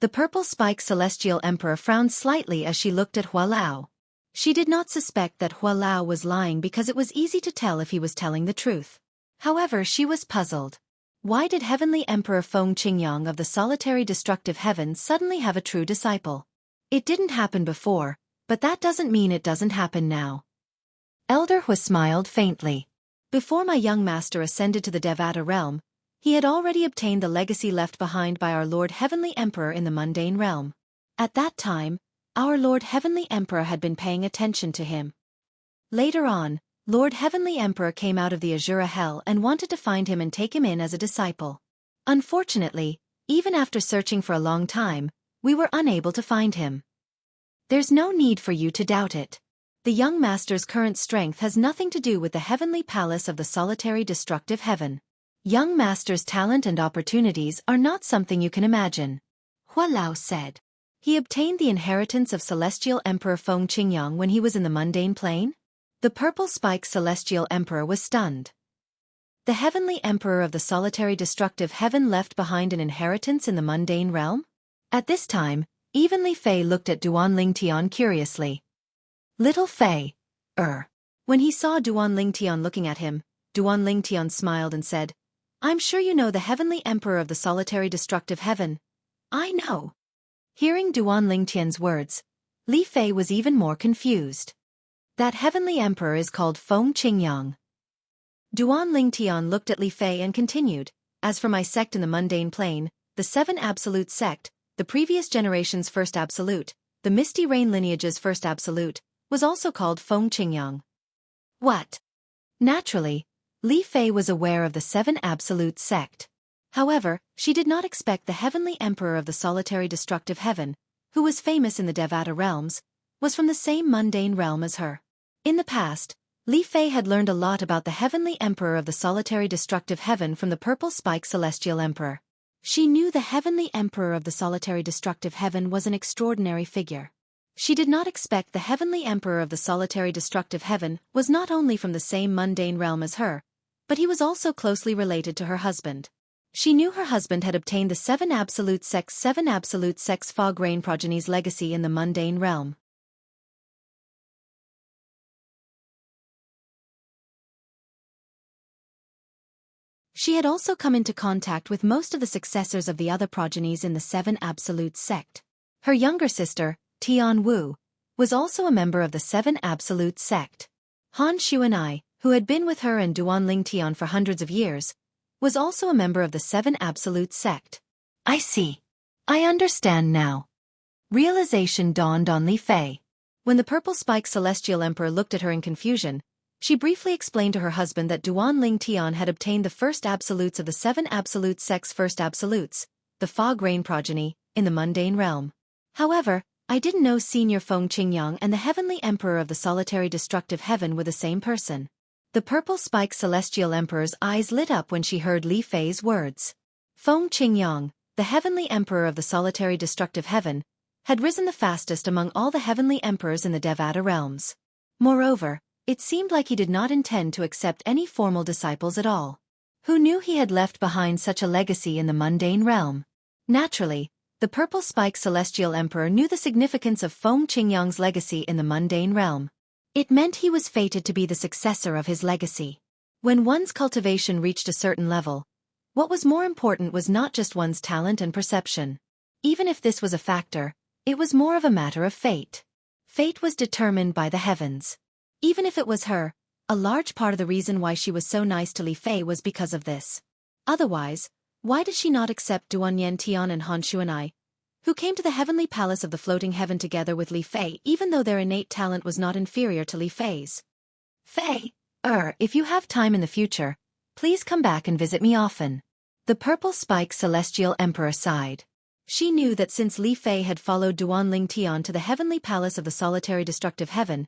The purple spike celestial emperor frowned slightly as she looked at Hua Lao. She did not suspect that Hua Lao was lying because it was easy to tell if he was telling the truth. However, she was puzzled. Why did heavenly emperor Feng Qingyang of the solitary destructive heaven suddenly have a true disciple? It didn't happen before, but that doesn't mean it doesn't happen now. Elder Hua smiled faintly. Before my young master ascended to the Devata realm, he had already obtained the legacy left behind by our Lord Heavenly Emperor in the mundane realm. At that time, our Lord Heavenly Emperor had been paying attention to him. Later on, Lord Heavenly Emperor came out of the Azura Hell and wanted to find him and take him in as a disciple. Unfortunately, even after searching for a long time, we were unable to find him. There's no need for you to doubt it. The young master's current strength has nothing to do with the heavenly palace of the solitary destructive heaven. Young master's talent and opportunities are not something you can imagine. Hua Lao said. He obtained the inheritance of Celestial Emperor Feng Qingyang when he was in the mundane plane? The purple spike Celestial Emperor was stunned. The heavenly emperor of the solitary destructive heaven left behind an inheritance in the mundane realm? At this time, even Li Fei looked at Duanling Tian curiously. Little Fei. When he saw Duanling Tian looking at him, Duanling Tian smiled and said, I'm sure you know the heavenly emperor of the solitary destructive heaven. I know. Hearing Duanling Tian's words, Li Fei was even more confused. That heavenly emperor is called Feng Qingyang. Duanling Tian looked at Li Fei and continued, as for my sect in the mundane plane, the Seven Absolute sect, the previous generation's first absolute, the Misty Rain lineage's first absolute, was also called Feng Qingyang. What? Naturally, Li Fei was aware of the Seven Absolute sect. However, she did not expect the heavenly emperor of the solitary destructive heaven, who was famous in the Devata realms, was from the same mundane realm as her. In the past, Li Fei had learned a lot about the heavenly emperor of the solitary destructive heaven from the purple spike celestial emperor. She knew the heavenly emperor of the solitary destructive heaven was an extraordinary figure. She did not expect the heavenly emperor of the solitary destructive heaven was not only from the same mundane realm as her, but he was also closely related to her husband. She knew her husband had obtained the seven absolute sex fog rain progeny's legacy in the mundane realm. She had also come into contact with most of the successors of the other progenies in the Seven Absolute sect. Her younger sister, Tian Wu, was also a member of the Seven Absolute sect. Han Xuanai, who had been with her and Duanling Tian for hundreds of years, was also a member of the Seven Absolute sect. I see. I understand now. Realization dawned on Li Fei. When the purple-spiked celestial emperor looked at her in confusion, she briefly explained to her husband that Duanling Tian had obtained the first absolutes of the Seven Absolute sect's first absolutes, the fog rain progeny, in the mundane realm. However, I didn't know Senior Feng Qingyang and the Heavenly Emperor of the Solitary Destructive Heaven were the same person. The purple-spiked celestial emperor's eyes lit up when she heard Li Fei's words. Feng Qingyang, the Heavenly Emperor of the Solitary Destructive Heaven, had risen the fastest among all the heavenly emperors in the Devata realms. Moreover, it seemed like he did not intend to accept any formal disciples at all. Who knew he had left behind such a legacy in the mundane realm? Naturally, the purple-spiked celestial emperor knew the significance of Feng Qingyang's legacy in the mundane realm. It meant he was fated to be the successor of his legacy. When one's cultivation reached a certain level, what was more important was not just one's talent and perception. Even if this was a factor, it was more of a matter of fate. Fate was determined by the heavens. Even if it was her, a large part of the reason why she was so nice to Li Fei was because of this. Otherwise, why did she not accept Duanyen Tian and Han Xuanai, who came to the heavenly palace of the floating heaven together with Li Fei even though their innate talent was not inferior to Li Fei's? Fei, if you have time in the future, please come back and visit me often. The purple-spiked celestial emperor sighed. She knew that since Li Fei had followed Duanling Tian to the heavenly palace of the solitary destructive heaven,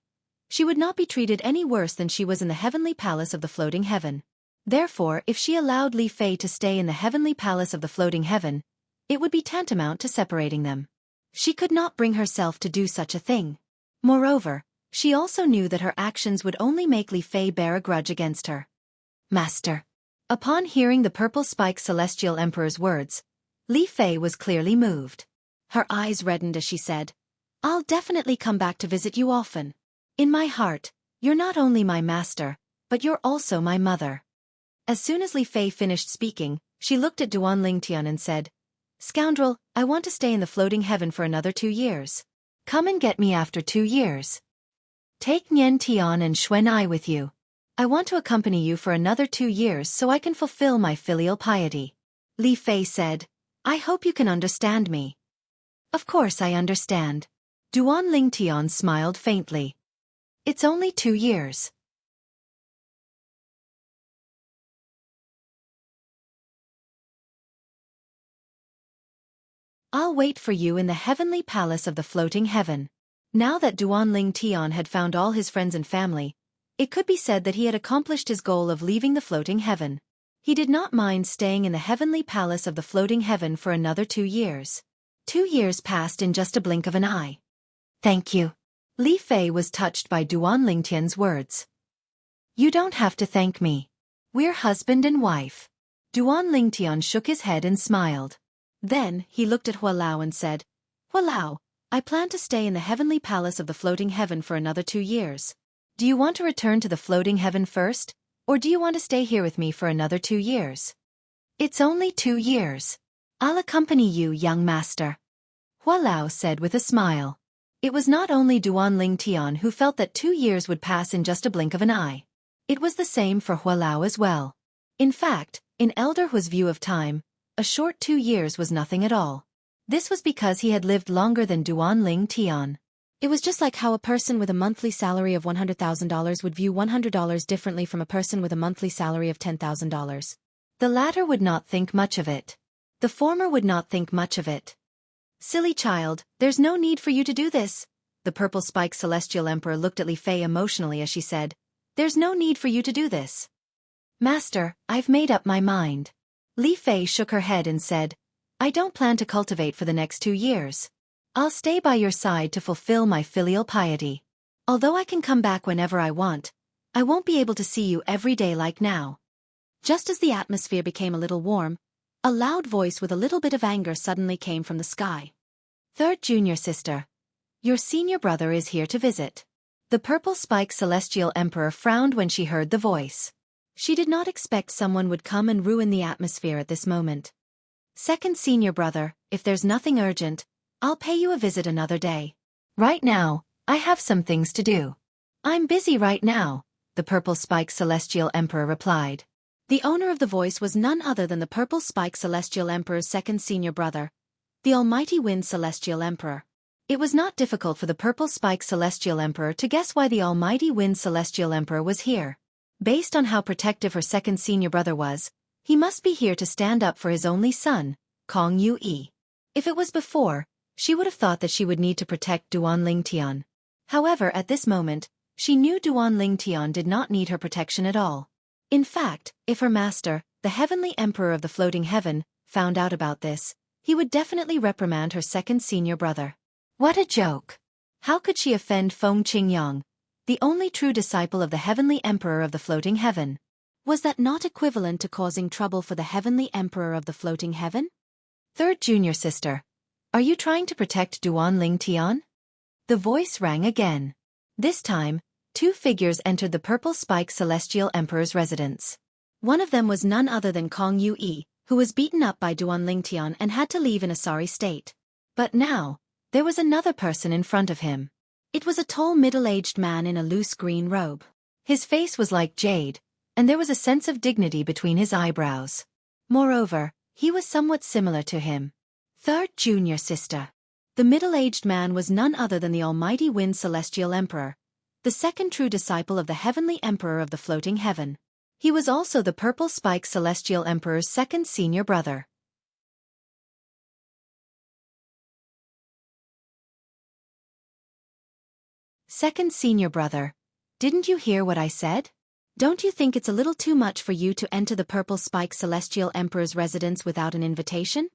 she would not be treated any worse than she was in the heavenly palace of the floating heaven. Therefore, if she allowed Li Fei to stay in the heavenly palace of the floating heaven, it would be tantamount to separating them. She could not bring herself to do such a thing. Moreover, she also knew that her actions would only make Li Fei bear a grudge against her. Master. Upon hearing the purple-spiked celestial emperor's words, Li Fei was clearly moved. Her eyes reddened as she said, "I'll definitely come back to visit you often. In my heart, you're not only my master, but you're also my mother." As soon as Li Fei finished speaking, she looked at Duanling Tian and said, "Scoundrel, I want to stay in the floating heaven for another 2 years. Come and get me after 2 years. Take Nian Tian and Xuanai with you. I want to accompany you for another 2 years so I can fulfill my filial piety." Li Fei said, "I hope you can understand me." Of course I understand. Duanling Tian smiled faintly. It's only 2 years. I'll wait for you in the heavenly palace of the floating heaven. Now that Duanling Tian had found all his friends and family, it could be said that he had accomplished his goal of leaving the floating heaven. He did not mind staying in the heavenly palace of the floating heaven for another 2 years. 2 years passed in just a blink of an eye. Thank you. Li Fei was touched by Duanling Tian's words. You don't have to thank me. We're husband and wife. Duanling Tian shook his head and smiled. Then, he looked at Hua Lao and said, "Hua Lao, I plan to stay in the heavenly palace of the floating heaven for another 2 years. Do you want to return to the floating heaven first, or do you want to stay here with me for another 2 years?" It's only 2 years. I'll accompany you, young master. Hua Lao said with a smile. It was not only Duanling Tian who felt that 2 years would pass in just a blink of an eye. It was the same for Hua Lao as well. In fact, in Elder Hua's view of time, a short 2 years was nothing at all. This was because he had lived longer than Duanling Tian. It was just like how a person with a monthly salary of $100,000 would view $100 differently from a person with a monthly salary of $10,000. The latter would not think much of it. The former would not think much of it. "Silly child, there's no need for you to do this." The purple-spiked celestial emperor looked at Li Fei emotionally as she said, "There's no need for you to do this." "Master, I've made up my mind." Li Fei shook her head and said, "I don't plan to cultivate for the next 2 years. I'll stay by your side to fulfill my filial piety. Although I can come back whenever I want, I won't be able to see you every day like now. Just as the atmosphere became a little warm, a loud voice with a little bit of anger suddenly came from the sky. Third junior sister. Your senior brother is here to visit. The purple-spiked celestial emperor frowned when she heard the voice. She did not expect someone would come and ruin the atmosphere at this moment. Second senior brother, if there's nothing urgent, I'll pay you a visit another day. Right now, I have some things to do. I'm busy right now, the purple-spiked celestial emperor replied. The owner of the voice was none other than the purple-spiked celestial emperor's second senior brother, the almighty wind celestial emperor. It was not difficult for the purple-spiked celestial emperor to guess why the almighty wind celestial emperor was here. Based on how protective her second senior brother was, he must be here to stand up for his only son, Kong Yu. If it was before, she would have thought that she would need to protect Duan Lingtian. However, at this moment, she knew Duan Lingtian did not need her protection at all. In fact, if her master, the heavenly emperor of the floating heaven, found out about this, he would definitely reprimand her second senior brother. What a joke! How could she offend Feng Qingyang, the only true disciple of the heavenly emperor of the floating heaven? Was that not equivalent to causing trouble for the heavenly emperor of the floating heaven? Third junior sister. Are you trying to protect Duan Lingtian? The voice rang again. This time, two figures entered the purple-spiked celestial emperor's residence. One of them was none other than Kong Yu, who was beaten up by Duan Lingtian and had to leave in a sorry state. But now, there was another person in front of him. It was a tall middle-aged man in a loose green robe. His face was like jade, and there was a sense of dignity between his eyebrows. Moreover, he was somewhat similar to him. Third junior sister. The middle-aged man was none other than the almighty wind celestial emperor, the second true disciple of the heavenly emperor of the floating heaven. He was also the purple-spiked celestial emperor's second senior brother. Second senior brother. Didn't you hear what I said? Don't you think it's a little too much for you to enter the purple-spiked celestial emperor's residence without an invitation?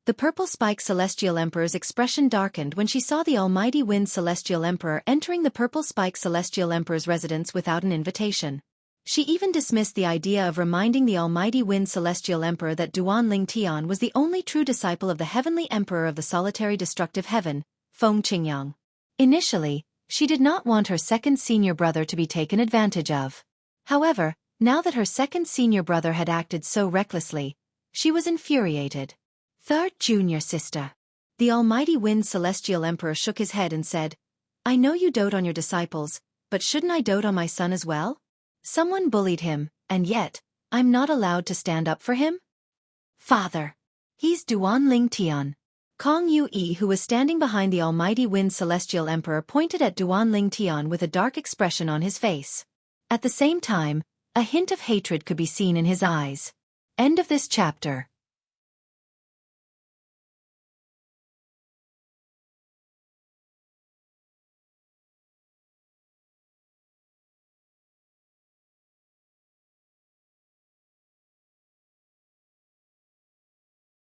The purple-spiked celestial emperor's expression darkened when she saw the almighty wind celestial emperor entering the purple-spiked celestial emperor's residence without an invitation. She even dismissed the idea of reminding the almighty wind celestial emperor that Duan Lingtian was the only true disciple of the heavenly emperor of the solitary destructive heaven, Feng Qingyang. Initially, she did not want her second senior brother to be taken advantage of. However, now that her second senior brother had acted so recklessly, she was infuriated. Third junior sister. The almighty wind celestial emperor shook his head and said, I know you dote on your disciples, but shouldn't I dote on my son as well? Someone bullied him, and yet, I'm not allowed to stand up for him? Father. He's Duan Lingtian. Kong Yu, who was standing behind the almighty wind celestial emperor, pointed at Duan Lingtian with a dark expression on his face. At the same time, a hint of hatred could be seen in his eyes. End of this chapter.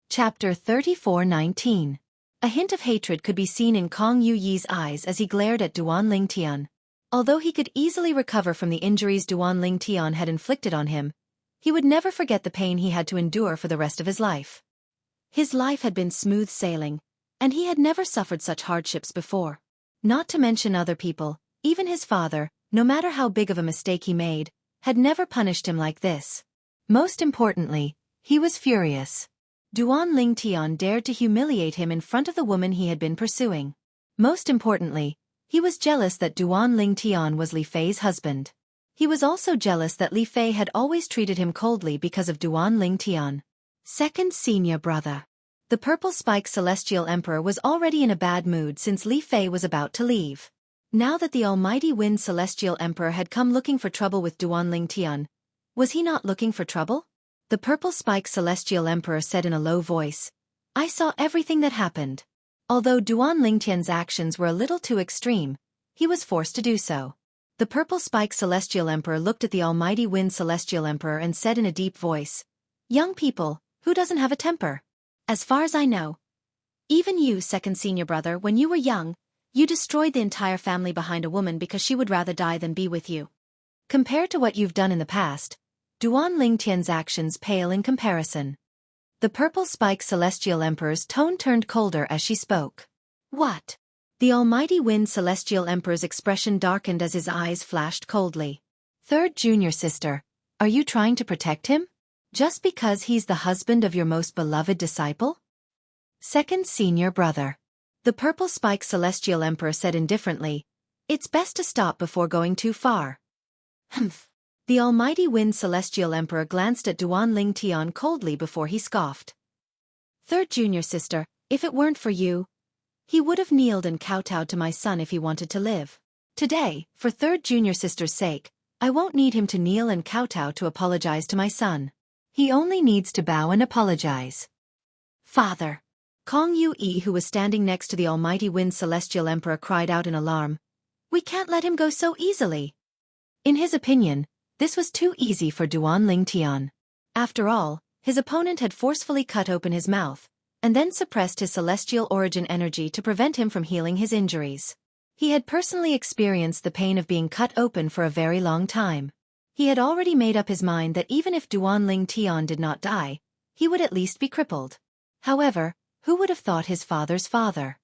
Chapter 34:19. A hint of hatred could be seen in Kong Yu's eyes as he glared at Duan Lingtian. Although he could easily recover from the injuries Duan Lingtian had inflicted on him, he would never forget the pain he had to endure for the rest of his life. His life had been smooth sailing, and he had never suffered such hardships before. Not to mention other people, even his father, no matter how big of a mistake he made, had never punished him like this. Most importantly, he was furious. Duan Lingtian dared to humiliate him in front of the woman he had been pursuing. Most importantly, he was jealous that Duan Lingtian was Li Fei's husband. He was also jealous that Li Fei had always treated him coldly because of Duan Lingtian. Second senior brother. The purple-spiked celestial emperor was already in a bad mood since Li Fei was about to leave. Now that the almighty wind celestial emperor had come looking for trouble with Duan Lingtian, was he not looking for trouble? The purple-spiked celestial emperor said in a low voice, I saw everything that happened. Although Duan Lingtian's actions were a little too extreme, he was forced to do so. The purple-spiked celestial emperor looked at the almighty wind celestial emperor and said in a deep voice, Young people, who doesn't have a temper? As far as I know, even you, second senior brother, when you were young, you destroyed the entire family behind a woman because she would rather die than be with you. Compared to what you've done in the past, Duan Lingtian's actions pale in comparison. The purple-spiked Celestial Emperor's tone turned colder as she spoke. What? The Almighty Wind Celestial Emperor's expression darkened as his eyes flashed coldly. Third junior sister, are you trying to protect him? Just because he's the husband of your most beloved disciple? Second senior brother. The purple-spiked Celestial Emperor said indifferently, it's best to stop before going too far. Humph. The Almighty Wind Celestial Emperor glanced at Duan Lingtian coldly before he scoffed. Third junior sister, if it weren't for you, he would have kneeled and kowtowed to my son if he wanted to live. Today, for third junior sister's sake, I won't need him to kneel and kowtow to apologize to my son. He only needs to bow and apologize. Father. Kong Yu-yi, who was standing next to the Almighty Wind Celestial Emperor, cried out in alarm. We can't let him go so easily. In his opinion, this was too easy for Duan Lingtian. After all, his opponent had forcefully cut open his mouth, and then suppressed his celestial origin energy to prevent him from healing his injuries. He had personally experienced the pain of being cut open for a very long time. He had already made up his mind that even if Duan Lingtian did not die, he would at least be crippled. However, who would have thought his father's father?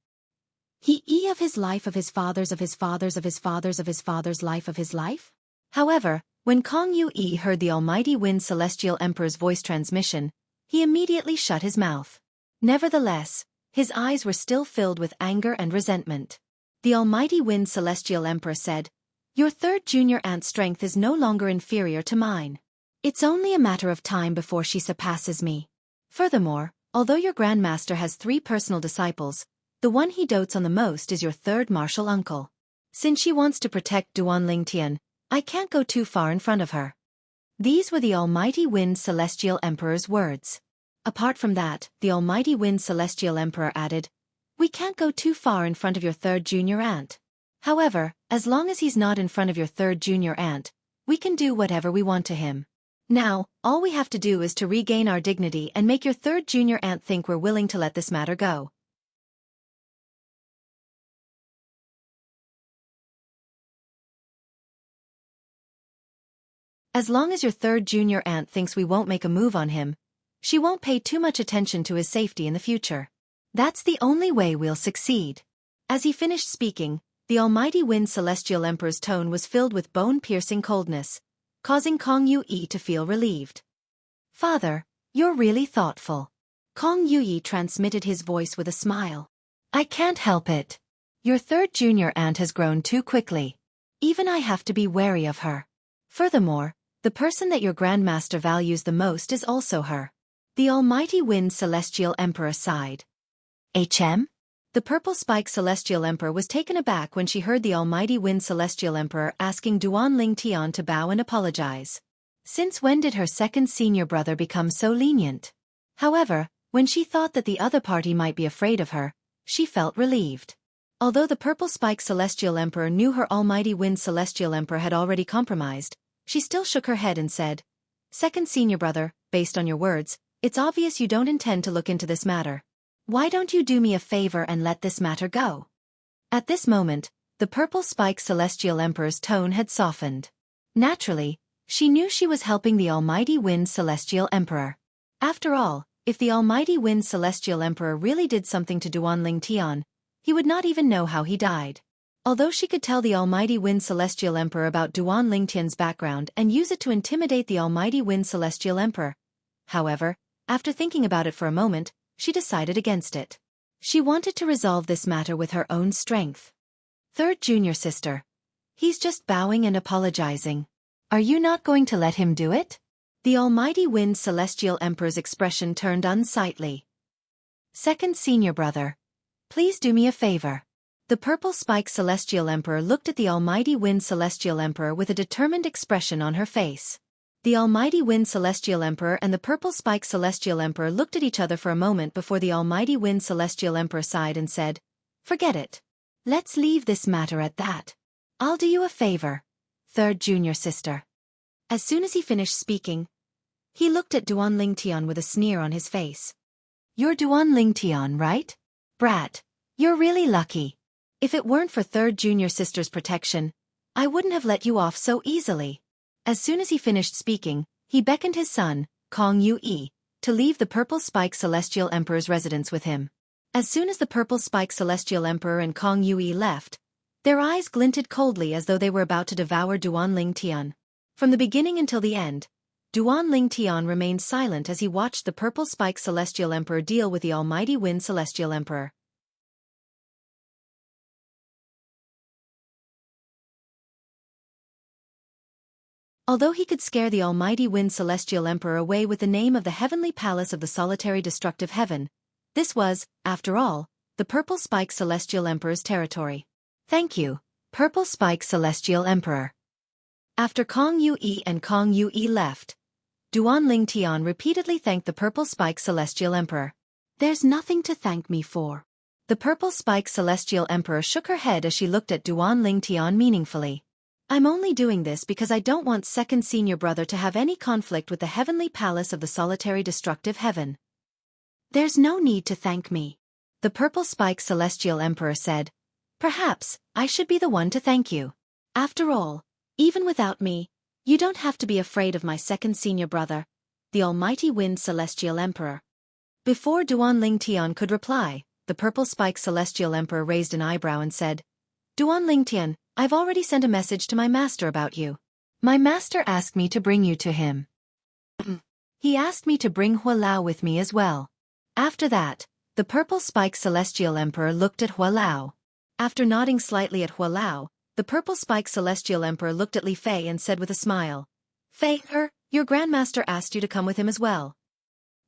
He of his life, of his father's, of his father's, of his father's, of his father's life, of his life? However, when Kong Yu-yi heard the Almighty Wind Celestial Emperor's voice transmission, he immediately shut his mouth. Nevertheless, his eyes were still filled with anger and resentment. The Almighty Wind Celestial Emperor said, Your third junior aunt's strength is no longer inferior to mine. It's only a matter of time before she surpasses me. Furthermore, although your grandmaster has 3 personal disciples, the one he dotes on the most is your third martial uncle. Since she wants to protect Duan Lingtian, I can't go too far in front of her. These were the Almighty Wind Celestial Emperor's words. Apart from that, the Almighty Wind Celestial Emperor added, We can't go too far in front of your third junior aunt. However, as long as he's not in front of your third junior aunt, we can do whatever we want to him. Now, all we have to do is to regain our dignity and make your third junior aunt think we're willing to let this matter go. As long as your third junior aunt thinks we won't make a move on him, she won't pay too much attention to his safety in the future. That's the only way we'll succeed. As he finished speaking, the Almighty Wind Celestial Emperor's tone was filled with bone-piercing coldness, causing Kong Yu-yi to feel relieved. Father, you're really thoughtful. Kong Yu-yi transmitted his voice with a smile. I can't help it. Your third junior aunt has grown too quickly. Even I have to be wary of her. Furthermore, the person that your grandmaster values the most is also her. The Almighty Wind Celestial Emperor sighed. The purple-spiked Celestial Emperor was taken aback when she heard the Almighty Wind Celestial Emperor asking Duan Lingtian to bow and apologize. Since when did her second senior brother become so lenient? However, when she thought that the other party might be afraid of her, she felt relieved. Although the purple-spiked Celestial Emperor knew her Almighty Wind Celestial Emperor had already compromised, she still shook her head and said, Second senior brother, based on your words, it's obvious you don't intend to look into this matter. Why don't you do me a favor and let this matter go? At this moment, the purple-spiked Celestial Emperor's tone had softened. Naturally, she knew she was helping the Almighty Wind Celestial Emperor. After all, if the Almighty Wind Celestial Emperor really did something to Duan Lingtian, he would not even know how he died. Although she could tell the Almighty Wind Celestial Emperor about Duan Lingtian's background and use it to intimidate the Almighty Wind Celestial Emperor. However, after thinking about it for a moment, she decided against it. She wanted to resolve this matter with her own strength. Third junior sister. He's just bowing and apologizing. Are you not going to let him do it? The Almighty Wind Celestial Emperor's expression turned unsightly. Second senior brother. Please do me a favor. The purple-spiked Celestial Emperor looked at the Almighty Wind Celestial Emperor with a determined expression on her face. The Almighty Wind Celestial Emperor and the purple-spiked Celestial Emperor looked at each other for a moment before the Almighty Wind Celestial Emperor sighed and said, Forget it. Let's leave this matter at that. I'll do you a favor. Third junior sister. As soon as he finished speaking, he looked at Duan Lingtian with a sneer on his face. You're Duan Lingtian, right? Brat, you're really lucky. If it weren't for third junior sister's protection, I wouldn't have let you off so easily. As soon as he finished speaking, He beckoned his son, Kong Yue, to leave the Purple Spike Celestial Emperor's residence with him. As soon as the Purple Spike Celestial Emperor and Kong Yue left, their eyes glinted coldly as though they were about to devour Duan Tian. From the beginning until the end, Duan Tian remained silent as he watched the Purple Spike Celestial Emperor deal with the Almighty Wind Celestial Emperor. Although he could scare the Almighty Wind Celestial Emperor away with the name of the Heavenly Palace of the Solitary Destructive Heaven, this was, after all, the Purple Spike Celestial Emperor's territory. Thank you, Purple Spike Celestial Emperor. After Kong Yue and Kong Yue left, Duan Tian repeatedly thanked the Purple Spike Celestial Emperor. There's nothing to thank me for. The Purple Spike Celestial Emperor shook her head as she looked at Duan Tian meaningfully. I'm only doing this because I don't want second senior brother to have any conflict with the Heavenly Palace of the Solitary Destructive Heaven. There's no need to thank me, the Purple Spike Celestial Emperor said. Perhaps I should be the one to thank you. After all, even without me, you don't have to be afraid of my second senior brother, the Almighty Wind Celestial Emperor. Before Duan Tian could reply, the Purple Spike Celestial Emperor raised an eyebrow and said, Duan Tian, I've already sent a message to my master about you. My master asked me to bring you to him. He asked me to bring Hua Lao with me as well. After that, the Purple Spike Celestial Emperor looked at Hua Lao. After nodding slightly at Hua Lao, the Purple Spike Celestial Emperor looked at Li Fei and said with a smile, Fei, your Grandmaster asked you to come with him as well.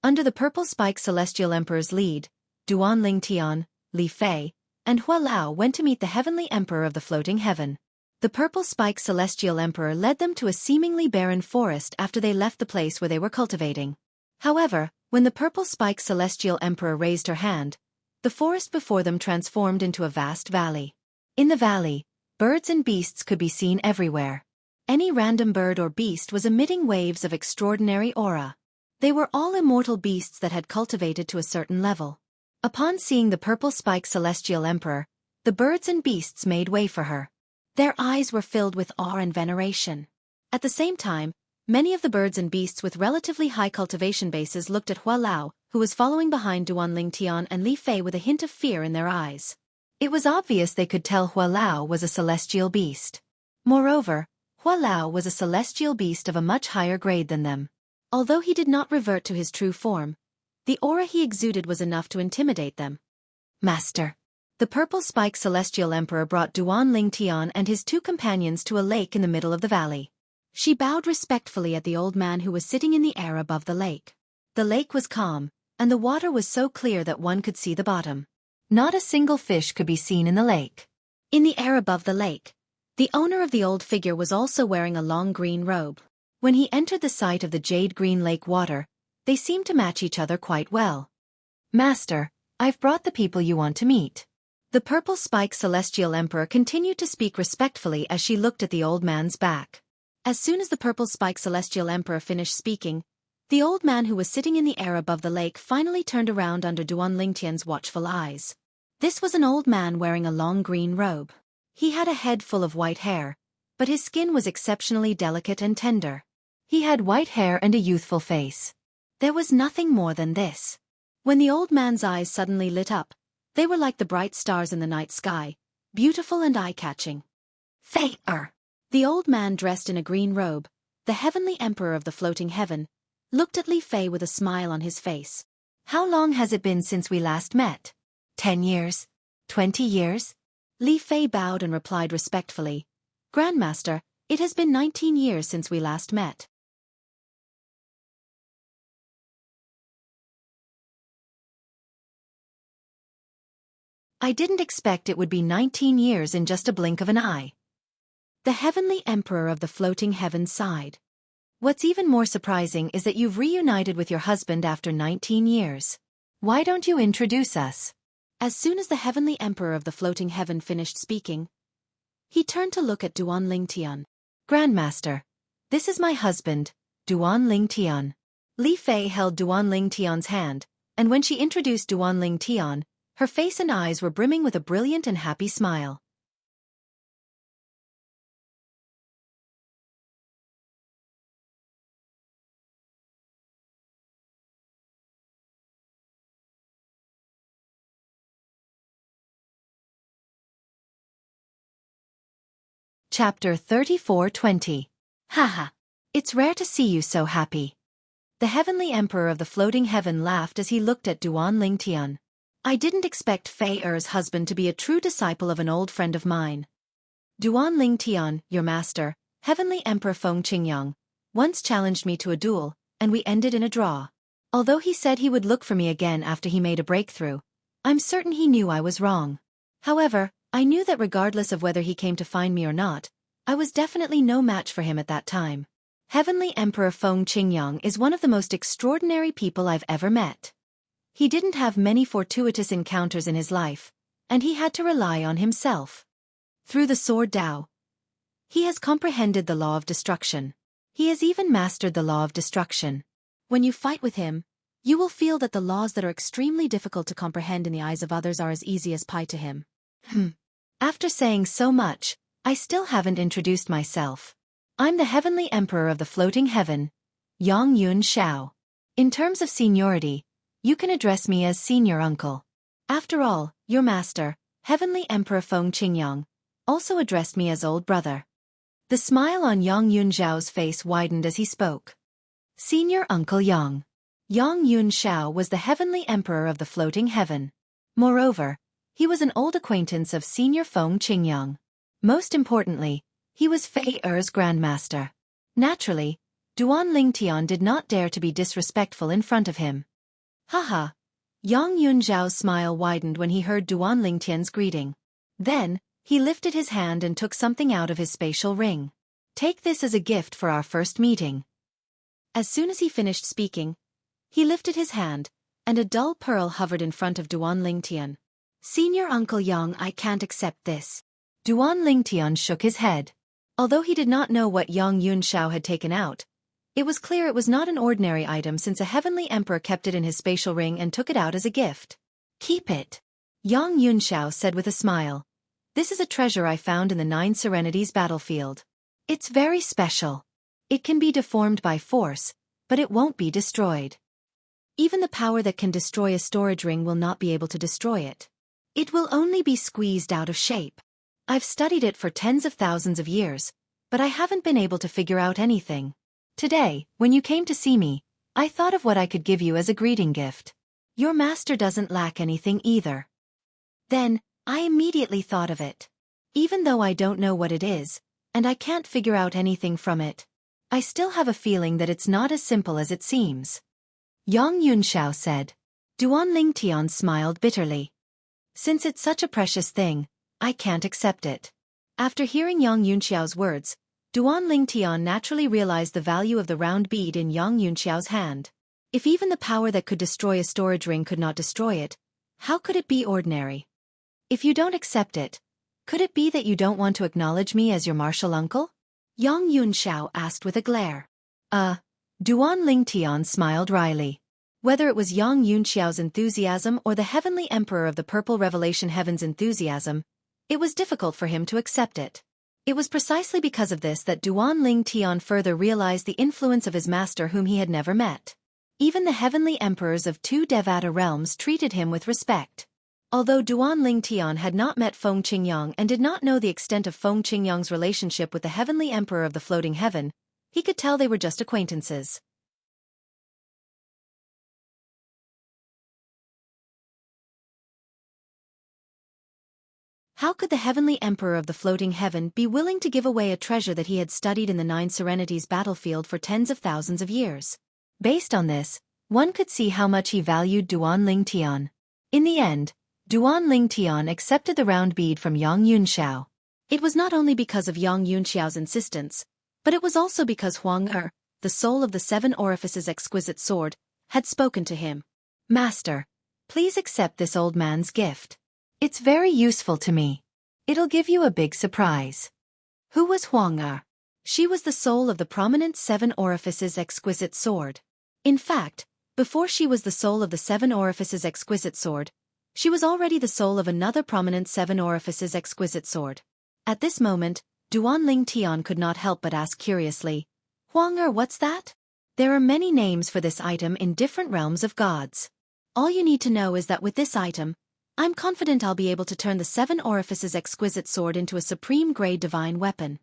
Under the Purple Spike Celestial Emperor's lead, Duan Tian, Li Fei, and Hua Lao went to meet the Heavenly Emperor of the Floating Heaven. The Purple Spike Celestial Emperor led them to a seemingly barren forest after they left the place where they were cultivating. However, when the Purple Spike Celestial Emperor raised her hand, the forest before them transformed into a vast valley. In the valley, birds and beasts could be seen everywhere. Any random bird or beast was emitting waves of extraordinary aura. They were all immortal beasts that had cultivated to a certain level. Upon seeing the Purple Spike Celestial Emperor, the birds and beasts made way for her. Their eyes were filled with awe and veneration. At the same time, many of the birds and beasts with relatively high cultivation bases looked at Hua Lao, who was following behind Duan Tian and Li Fei with a hint of fear in their eyes. It was obvious they could tell Hua Lao was a celestial beast. Moreover, Hua Lao was a celestial beast of a much higher grade than them. Although he did not revert to his true form, the aura he exuded was enough to intimidate them. Master. The Purple Spike Celestial Emperor brought Duan Tian and his two companions to a lake in the middle of the valley. She bowed respectfully at the old man who was sitting in the air above the lake. The lake was calm, and the water was so clear that one could see the bottom. Not a single fish could be seen in the lake. In the air above the lake, the owner of the old figure was also wearing a long green robe. When he entered the sight of the jade-green lake water, they seemed to match each other quite well. Master, I've brought the people you want to meet. The Purple Spike Celestial Emperor continued to speak respectfully as she looked at the old man's back. As soon as the Purple Spike Celestial Emperor finished speaking, the old man who was sitting in the air above the lake finally turned around under Duan Tian's watchful eyes. This was an old man wearing a long green robe. He had a head full of white hair, but his skin was exceptionally delicate and tender. He had white hair and a youthful face. There was nothing more than this. When the old man's eyes suddenly lit up, they were like the bright stars in the night sky, beautiful and eye-catching. Fei. The old man dressed in a green robe, the Heavenly Emperor of the Floating Heaven, looked at Li Fei with a smile on his face. How long has it been since we last met? 10 years? 20 years? Li Fei bowed and replied respectfully, Grandmaster, it has been 19 years since we last met. I didn't expect it would be 19 years in just a blink of an eye. The Heavenly Emperor of the Floating Heaven sighed. What's even more surprising is that you've reunited with your husband after 19 years. Why don't you introduce us? As soon as the Heavenly Emperor of the Floating Heaven finished speaking, he turned to look at Duan Tian. Grandmaster, this is my husband, Duan Tian. Li Fei held Duan Tian's hand, and when she introduced Duan Tian, her face and eyes were brimming with a brilliant and happy smile. Chapter 34:20. Haha. It's rare to see you so happy. The Heavenly Emperor of the Floating Heaven laughed as he looked at Duan Lingtian. I didn't expect Fei Er's husband to be a true disciple of an old friend of mine. Duan Lingtian, your master, Heavenly Emperor Feng Qingyang, once challenged me to a duel, and we ended in a draw. Although he said he would look for me again after he made a breakthrough, I'm certain he knew I was wrong. However, I knew that regardless of whether he came to find me or not, I was definitely no match for him at that time. Heavenly Emperor Feng Qingyang is one of the most extraordinary people I've ever met. He didn't have many fortuitous encounters in his life, and he had to rely on himself. Through the sword Tao, he has comprehended the law of destruction. He has even mastered the law of destruction. When you fight with him, you will feel that the laws that are extremely difficult to comprehend in the eyes of others are as easy as pie to him. After saying so much, I still haven't introduced myself. I'm the Heavenly Emperor of the Floating Heaven, Yang Yun Shao. In terms of seniority, you can address me as Senior Uncle. After all, your master, Heavenly Emperor Feng Qingyang, also addressed me as Old Brother. The smile on Yang Yun Zhao's face widened as he spoke. Senior Uncle Yang. Yang Yun Shao was the Heavenly Emperor of the Floating Heaven. Moreover, he was an old acquaintance of Senior Feng Qingyang. Most importantly, he was Fei Er's Grandmaster. Naturally, Duan Lingtian did not dare to be disrespectful in front of him. Haha. Yang Yun Zhao's smile widened when he heard Duan Lingtian's greeting. Then, he lifted his hand and took something out of his spatial ring. Take this as a gift for our first meeting. As soon as he finished speaking, he lifted his hand, and a dull pearl hovered in front of Duan Lingtian. Senior Uncle Yang, I can't accept this. Duan Lingtian shook his head. Although he did not know what Yang Yun Shao had taken out, it was clear it was not an ordinary item since a Heavenly Emperor kept it in his spatial ring and took it out as a gift. Keep it. Yang Yun Shao said with a smile. This is a treasure I found in the Nine Serenities battlefield. It's very special. It can be deformed by force, but it won't be destroyed. Even the power that can destroy a storage ring will not be able to destroy it. It will only be squeezed out of shape. I've studied it for tens of thousands of years, but I haven't been able to figure out anything. Today, when you came to see me, I thought of what I could give you as a greeting gift. Your master doesn't lack anything either. Then, I immediately thought of it. Even though I don't know what it is, and I can't figure out anything from it, I still have a feeling that it's not as simple as it seems. Yang Yunshao said. Duan Lingtian smiled bitterly. Since it's such a precious thing, I can't accept it. After hearing Yang Yunxiao's words, Duan Lingtian naturally realized the value of the round bead in Yang Yunxiao's hand. If even the power that could destroy a storage ring could not destroy it, how could it be ordinary? If you don't accept it, could it be that you don't want to acknowledge me as your martial uncle? Yang Yunxiao asked with a glare. Duan Lingtian smiled wryly. Whether it was Yang Yunxiao's enthusiasm or the Heavenly Emperor of the Purple Revelation Heaven's enthusiasm, it was difficult for him to accept it. It was precisely because of this that Duan Lingtian further realized the influence of his master whom he had never met. Even the Heavenly Emperors of two Devata realms treated him with respect. Although Duan Lingtian had not met Feng Qingyang and did not know the extent of Feng Qingyang's relationship with the Heavenly Emperor of the Floating Heaven, he could tell they were just acquaintances. How could the Heavenly Emperor of the Floating Heaven be willing to give away a treasure that he had studied in the Nine Serenities battlefield for tens of thousands of years? Based on this, one could see how much he valued Duan Lingtian. In the end, Duan Lingtian accepted the round bead from Yang Yunxiao. It was not only because of Yang Yunxiao's insistence, but it was also because Huang the soul of the Seven Orifices exquisite sword, had spoken to him. Master, please accept this old man's gift. It's very useful to me. It'll give you a big surprise. Who was Huang? She was the soul of the prominent Seven Orifices exquisite sword. In fact, before she was the soul of the Seven Orifices exquisite sword, she was already the soul of another prominent Seven Orifices exquisite sword. At this moment, Duan Lingtian could not help but ask curiously, Huang, what's that? There are many names for this item in different realms of gods. All you need to know is that with this item, I'm confident I'll be able to turn the Seven Orifices exquisite sword into a supreme grade divine weapon.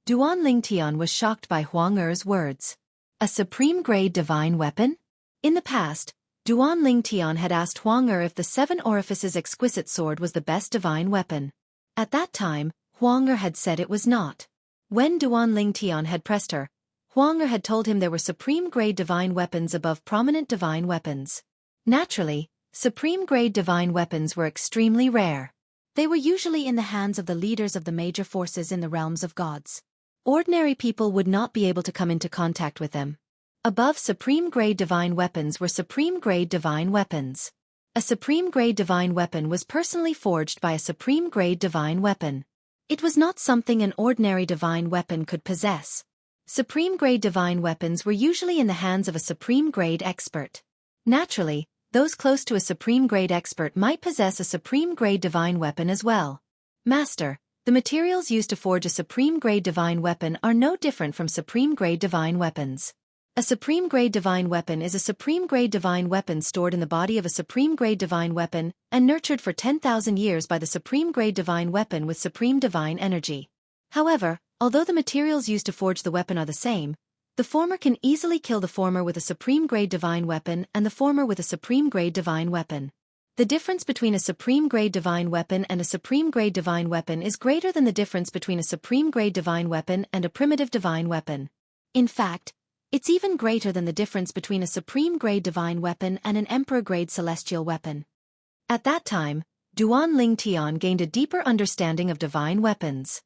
Duan Lingtian was shocked by Huang Er's words. A supreme-grade divine weapon? In the past, Duan Lingtian had asked Huang Er if the Seven Orifices exquisite sword was the best divine weapon. At that time, Huang Er had said it was not. When Duan Lingtian had pressed her, Huang Er had told him there were supreme-grade divine weapons above prominent divine weapons. Naturally, supreme-grade divine weapons were extremely rare. They were usually in the hands of the leaders of the major forces in the realms of gods. Ordinary people would not be able to come into contact with them. Above supreme-grade divine weapons were supreme-grade divine weapons. A supreme-grade divine weapon was personally forged by a supreme-grade divine weapon. It was not something an ordinary divine weapon could possess. Supreme-grade divine weapons were usually in the hands of a supreme-grade expert. Naturally, those close to a supreme-grade expert might possess a supreme-grade divine weapon as well. Master, the materials used to forge a supreme-grade divine weapon are no different from supreme-grade divine weapons. A supreme-grade divine weapon is a supreme-grade divine weapon stored in the body of a supreme-grade divine weapon and nurtured for 10,000 years by the supreme-grade divine weapon with supreme divine energy. However, although the materials used to forge the weapon are the same, the former can easily kill the former with a supreme-grade divine weapon and the former with a supreme-grade divine weapon. The difference between a supreme-grade divine weapon and a supreme-grade divine weapon is greater than the difference between a supreme-grade divine weapon and a primitive divine weapon. In fact, it's even greater than the difference between a supreme-grade divine weapon and an emperor-grade celestial weapon. At that time, Duan Lingtian gained a deeper understanding of divine weapons.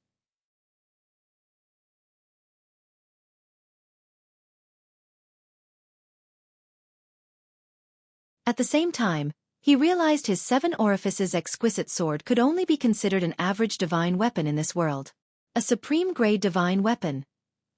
At the same time, he realized his Seven Orifices exquisite sword could only be considered an average divine weapon in this world. A supreme-grade divine weapon.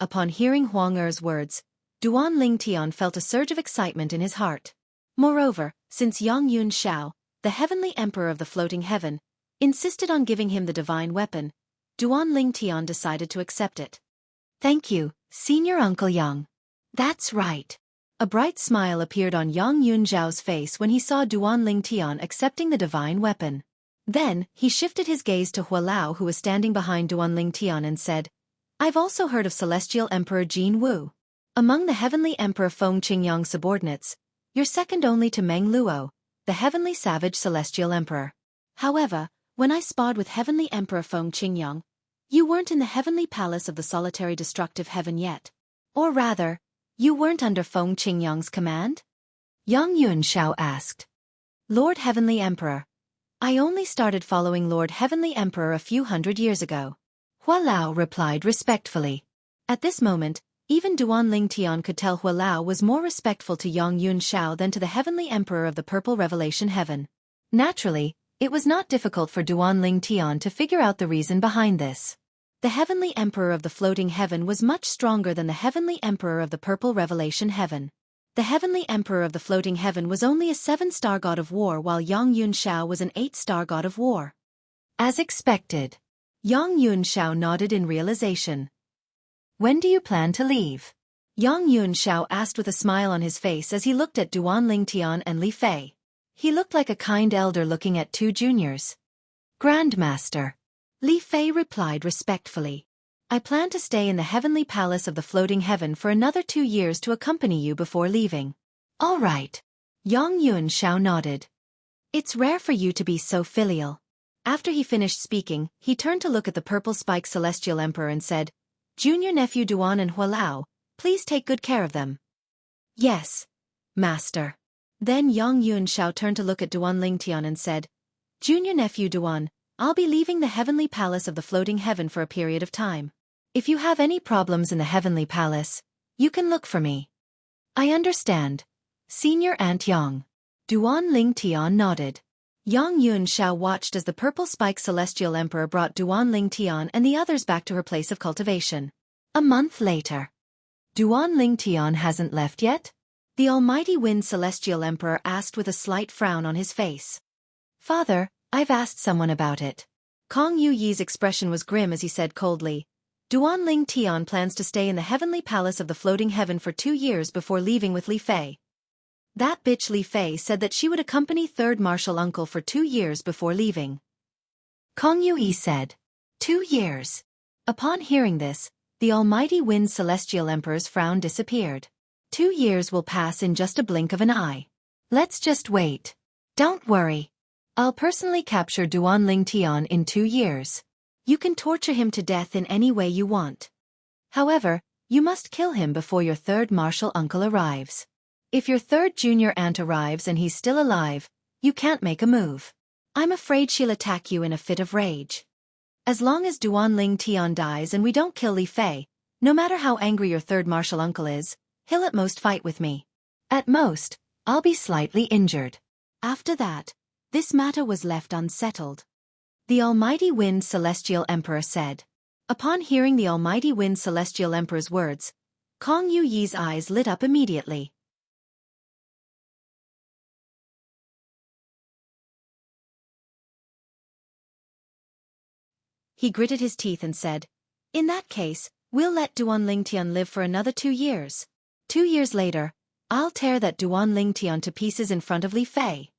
Upon hearing Huang Er's words, Duan Lingtian felt a surge of excitement in his heart. Moreover, since Xianxia, the heavenly emperor of the floating heaven, insisted on giving him the divine weapon, Duan Lingtian decided to accept it. Thank you, Senior Uncle Yang. That's right. A bright smile appeared on Yang Yunzhao's face when he saw Duan Lingtian accepting the divine weapon. Then, he shifted his gaze to Hualao who was standing behind Duan Lingtian and said, I've also heard of Celestial Emperor Jianghu. Among the Heavenly Emperor Feng Qingyang's subordinates, you're second only to Meng Luo, the Heavenly Savage Celestial Emperor. However, when I sparred with Heavenly Emperor Feng Qingyang, you weren't in the Heavenly Palace of the Solitary Destructive Heaven yet. Or rather, you weren't under Feng Qingyang's command? Yang Yunxiao asked. Lord Heavenly Emperor. I only started following Lord Heavenly Emperor a few hundred years ago. Hualao replied respectfully. At this moment, even Duan Lingtian could tell Hualao was more respectful to Yang Yunxiao than to the Heavenly Emperor of the Purple Revelation Heaven. Naturally, it was not difficult for Duan Lingtian to figure out the reason behind this. The Heavenly Emperor of the Floating Heaven was much stronger than the Heavenly Emperor of the Purple Revelation Heaven. The Heavenly Emperor of the Floating Heaven was only a 7-star god of war while Yang Yunxiao was an 8-star god of war. As expected. Yang Yunxiao nodded in realization. When do you plan to leave? Yang Yunxiao asked with a smile on his face as he looked at Duan Lingtian and Li Fei. He looked like a kind elder looking at two juniors. Grandmaster. Li Fei replied respectfully. I plan to stay in the Heavenly Palace of the Floating Heaven for another 2 years to accompany you before leaving. All right. Yang Yunxiao nodded. It's rare for you to be so filial. After he finished speaking, he turned to look at the Purple Spike Celestial Emperor and said, Junior nephew Duan and Hualao, please take good care of them. Yes, Master. Then Yang Yunxiao turned to look at Duan Lingtian and said, Junior nephew Duan, I'll be leaving the Heavenly Palace of the Floating Heaven for a period of time. If you have any problems in the Heavenly Palace, you can look for me. I understand. Senior Aunt Yang. Duan Lingtian nodded. Yang Yunxiao watched as the Purple Spike Celestial Emperor brought Duan Lingtian and the others back to her place of cultivation. A month later. Duan Lingtian hasn't left yet? The Almighty Wind Celestial Emperor asked with a slight frown on his face. Father, I've asked someone about it. Kong Yuyi's expression was grim as he said coldly, Duan Lingtian plans to stay in the Heavenly Palace of the Floating Heaven for 2 years before leaving with Li Fei. That bitch Li Fei said that she would accompany Third Martial Uncle for 2 years before leaving. Kong Yuyi said. 2 years. Upon hearing this, The almighty Wind's celestial emperor's frown disappeared. 2 years will pass in just a blink of an eye. Let's just wait. Don't worry. I'll personally capture Duanling Tian in 2 years. You can torture him to death in any way you want. However, you must kill him before your third martial uncle arrives. If your third junior aunt arrives and he's still alive, you can't make a move. I'm afraid she'll attack you in a fit of rage. As long as Duanling Tian dies and we don't kill Li Fei, no matter how angry your third martial uncle is, he'll at most fight with me. At most, I'll be slightly injured. After that, this matter was left unsettled. The Almighty Wind Celestial Emperor said. Upon hearing the Almighty Wind Celestial Emperor's words, Kong Yu Yi's eyes lit up immediately. He gritted his teeth and said, "In that case, we'll let Duanling Tian live for another 2 years. 2 years later, I'll tear that Duanling Tian to pieces in front of Li Fei.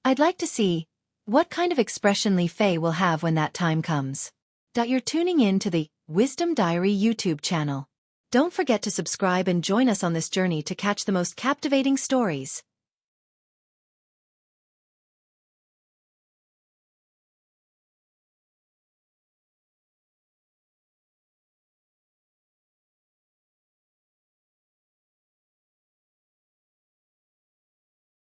I'd like to see what kind of expression Li Fei will have when that time comes." You're tuning in to the Wisdom Diary YouTube channel. Don't forget to subscribe and join us on this journey to catch the most captivating stories.